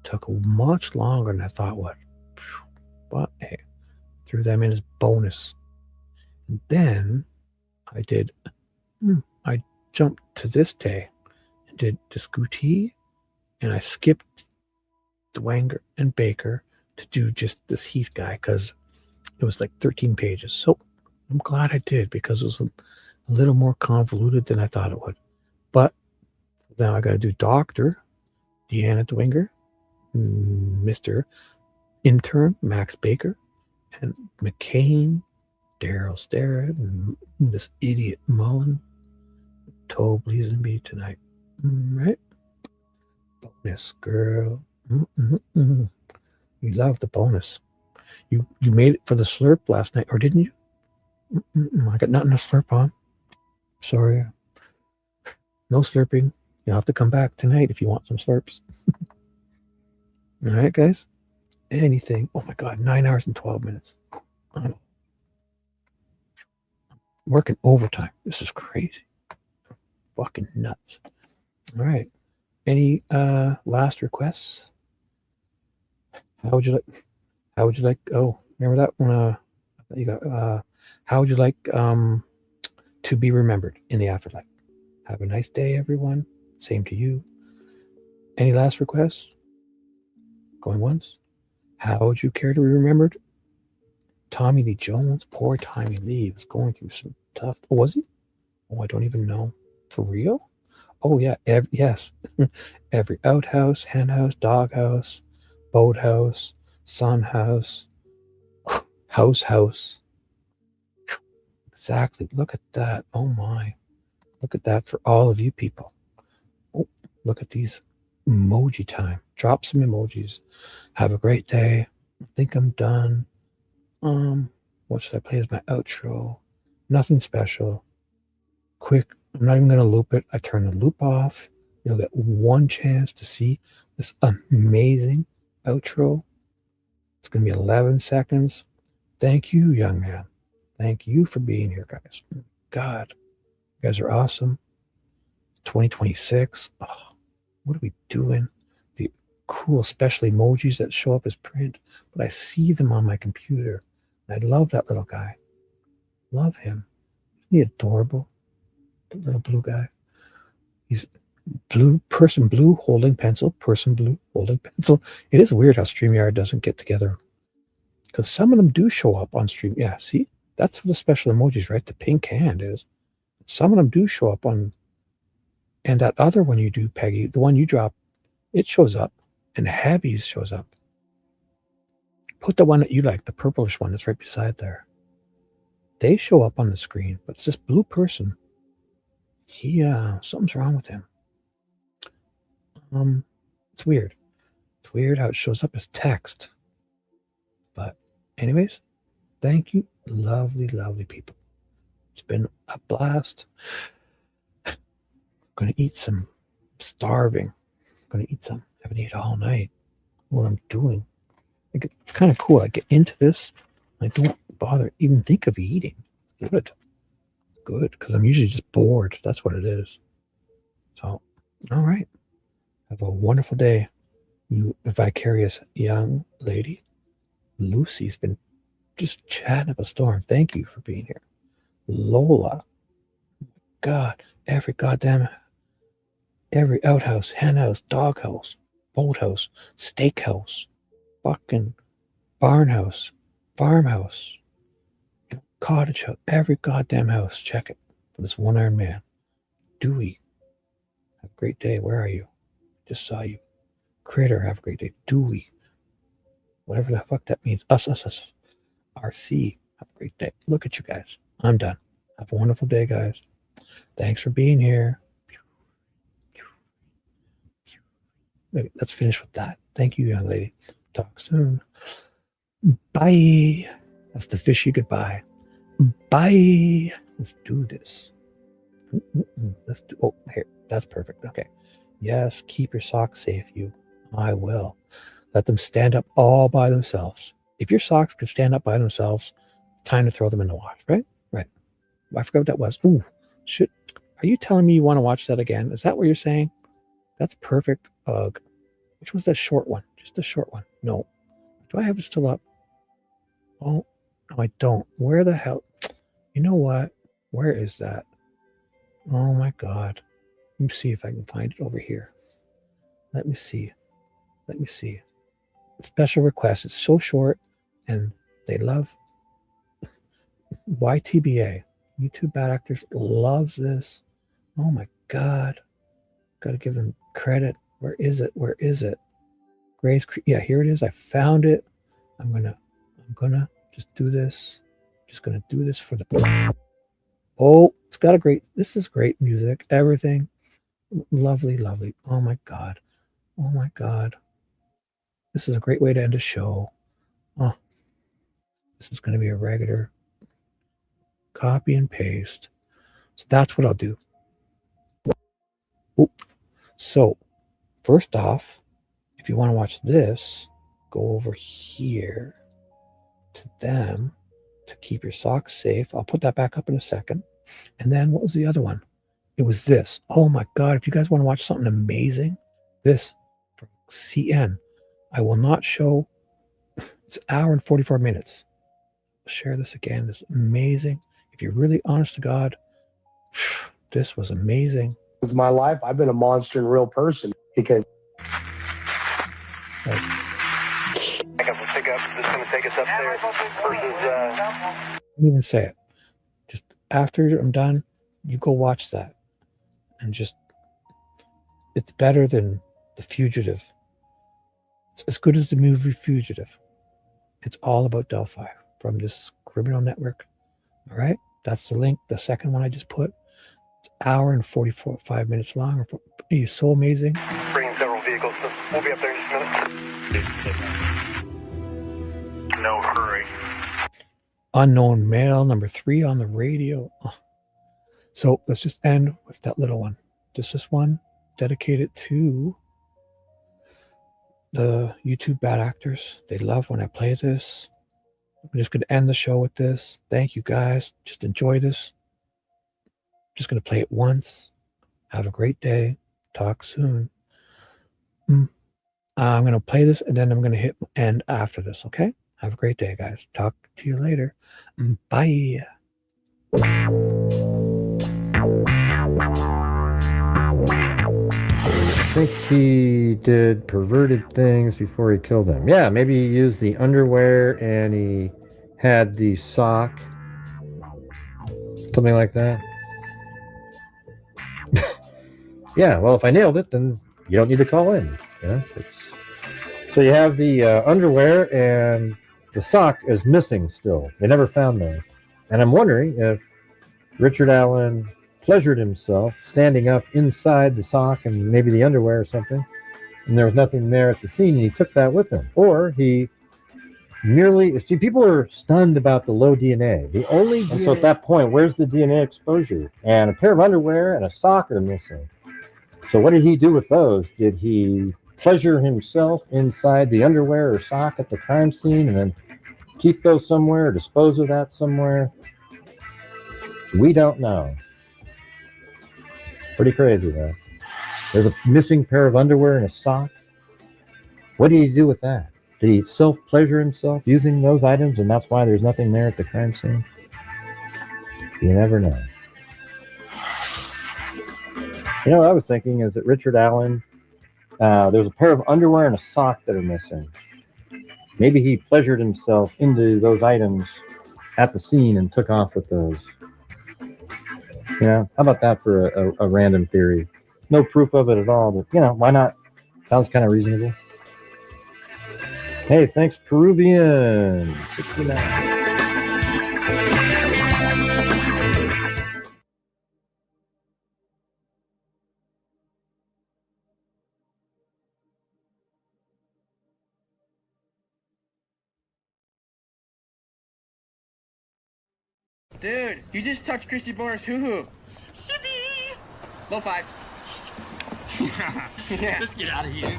took much longer than I thought would. But hey, threw them in as bonus. And then I jumped to this day and did this Gootee, and I skipped Dwanger and Baker to do just this Heath guy because it was like 13 pages. So I'm glad I did because it was a little more convoluted than I thought it would. But now I got to do Dr. Deanna Dwanger, Mr. Intern Max Baker, and McCain, Daryl Starrett, and this idiot Mullen, Toe Bleasenby tonight. Right? Bonus, girl. You love the bonus. You made it for the slurp last night, or didn't you? I got nothing to slurp on. Sorry. No slurping. You'll have to come back tonight if you want some slurps. All right, guys? Anything. Oh, my God. 9 hours and 12 minutes. I'm working overtime. This is crazy. Fucking nuts. All right. Any last requests? How would you like, oh, remember that one? You got, how would you like to be remembered in the afterlife? Have a nice day, everyone. Same to you. Any last requests? Going once? How would you care to be remembered? Tommy Lee Jones, poor Tommy Lee, was going through some tough. Oh, was he? Oh, I don't even know. For real? Oh, yeah. Yes. Every outhouse, hen house, dog house, boat house, sun house, house. Exactly. Look at that. Oh, my. Look at that for all of you people. Oh, look at these. Emoji time. Drop some emojis. Have a great day. I think I'm done. What should I play as my outro? Nothing special. Quick. I'm not even going to loop it. I turn the loop off. You'll get one chance to see this amazing outro. It's going to be 11 seconds. Thank you, young man. Thank you for being here, guys. God, you guys are awesome. 2026. Oh, what are we doing? The cool special emojis that show up as print, but I see them on my computer. And I love that little guy. Love him. Isn't he adorable? The little blue guy. He's blue, person blue holding pencil, person blue holding pencil. It is weird how StreamYard doesn't get together. Because some of them do show up on Stream. Yeah, see? That's the special emojis, right? The pink hand is. Some of them do show up on. And that other one you do, Peggy, the one you drop, it shows up. And Habby's shows up. Put the one that you like, the purplish one that's right beside there. They show up on the screen, but it's this blue person. He, something's wrong with him. It's weird. It's weird how it shows up as text. But anyways, thank you, lovely, lovely people. It's been a blast. I'm going to eat some. I'm starving. I'm going to eat some. I haven't eaten all night. What I'm doing. It's kind of cool. I get into this. I don't bother even think of eating. It's good. It's good because I'm usually just bored. That's what it is. So, all right. Have a wonderful day. You vicarious young lady. Lucy's been just chatting up a storm. Thank you for being here. Lola. God, every outhouse, hen house, dog house, boathouse, steakhouse, fucking barn house, farmhouse, cottage house, every goddamn house. Check it for this one-armed man. Dewey, have a great day. Where are you? Just saw you. Critter, have a great day. Dewey, whatever the fuck that means. Us. RC, have a great day. Look at you guys. I'm done. Have a wonderful day, guys. Thanks for being here. Okay, let's finish with that. Thank you, young lady. Talk soon. Bye. That's the fishy goodbye. Bye. Let's do this. Let's do. Oh, here. That's perfect. Okay. Yes. Keep your socks safe. I will. Let them stand up all by themselves. If your socks could stand up by themselves, it's time to throw them in the wash, right? Right. I forgot what that was. Ooh, shit. Are you telling me you want to watch that again? Is that what you're saying? That's perfect. Ugh. Which was that short one? Just the short one. No. Do I have it still up? Oh, no, I don't. Where the hell? You know what? Where is that? Oh my God. Let me see if I can find it over here. Let me see. Special request. It's so short and they love YTBA. YouTube Bad Actors loves this. Oh my God. Got to give them credit. Where is it? Grace. Yeah, here it is. I found it. I'm gonna just do this. Just gonna do this for the. Oh, it's got this is great music. Everything. Lovely. Oh my God. This is a great way to end a show. Oh, this is going to be a regular copy and paste. So that's what I'll do. Oops. So first off, if you want to watch this, go over here to them to keep your socks safe. I'll put that back up in a second. And then what was the other one? It was this. Oh my God. If you guys want to watch something amazing, this from CN. I will not show. It's an hour and 44 minutes. Share this again. This is amazing. If you're really honest to God, this was amazing. It's my life. I've been a monster and real person because. Right. I got the pickup that's going to take us upstairs versus. Don't even say it. Just after I'm done, you go watch that. And just, it's better than The Fugitive. It's as good as the movie Fugitive. It's all about Delphi from this criminal network. All right. That's the link. The second one I just put. It's an hour and 5 minutes long. It's so amazing. Bringing several vehicles, so we'll be up there in just a minute. No hurry. Unknown Male, number 3 on the radio. Oh. So let's just end with that little one. Just this one dedicated to the YouTube Bad Actors. They love when I play this. I'm just going to end the show with this. Thank you guys. Just enjoy this. Just going to play it once. Have a great day. Talk soon. I'm going to play this and then I'm going to hit end after this. Okay? Have a great day, guys. Talk to you later. Bye. I think he did perverted things before he killed him. Yeah, maybe he used the underwear and he had the sock. Something like that. Yeah, well, if I nailed it, then you don't need to call in. Yeah, so you have the underwear and the sock is missing still. They never found those. And I'm wondering if Richard Allen pleasured himself standing up inside the sock and maybe the underwear or something, and there was nothing there at the scene, and he took that with him. Or he merely, see, people are stunned about the low DNA. The only DNA, and so at that point, where's the DNA exposure? And a pair of underwear and a sock are missing. So what did he do with those? Did he pleasure himself inside the underwear or sock at the crime scene and then keep those somewhere or dispose of that somewhere? We don't know. Pretty crazy, though. There's a missing pair of underwear and a sock. What did he do with that? Did he self-pleasure himself using those items, and that's why there's nothing there at the crime scene? You never know. You know what I was thinking is that Richard Allen, there's a pair of underwear and a sock that are missing. Maybe he pleasured himself into those items at the scene and took off with those. You know, how about that for a random theory? No proof of it at all, but, you know, why not? Sounds kind of reasonable. Hey, thanks, Peruvian. 69. Dude, you just touched Christy Boner's hoo-hoo. Shibby! Low 5. Yeah. Let's get out of here.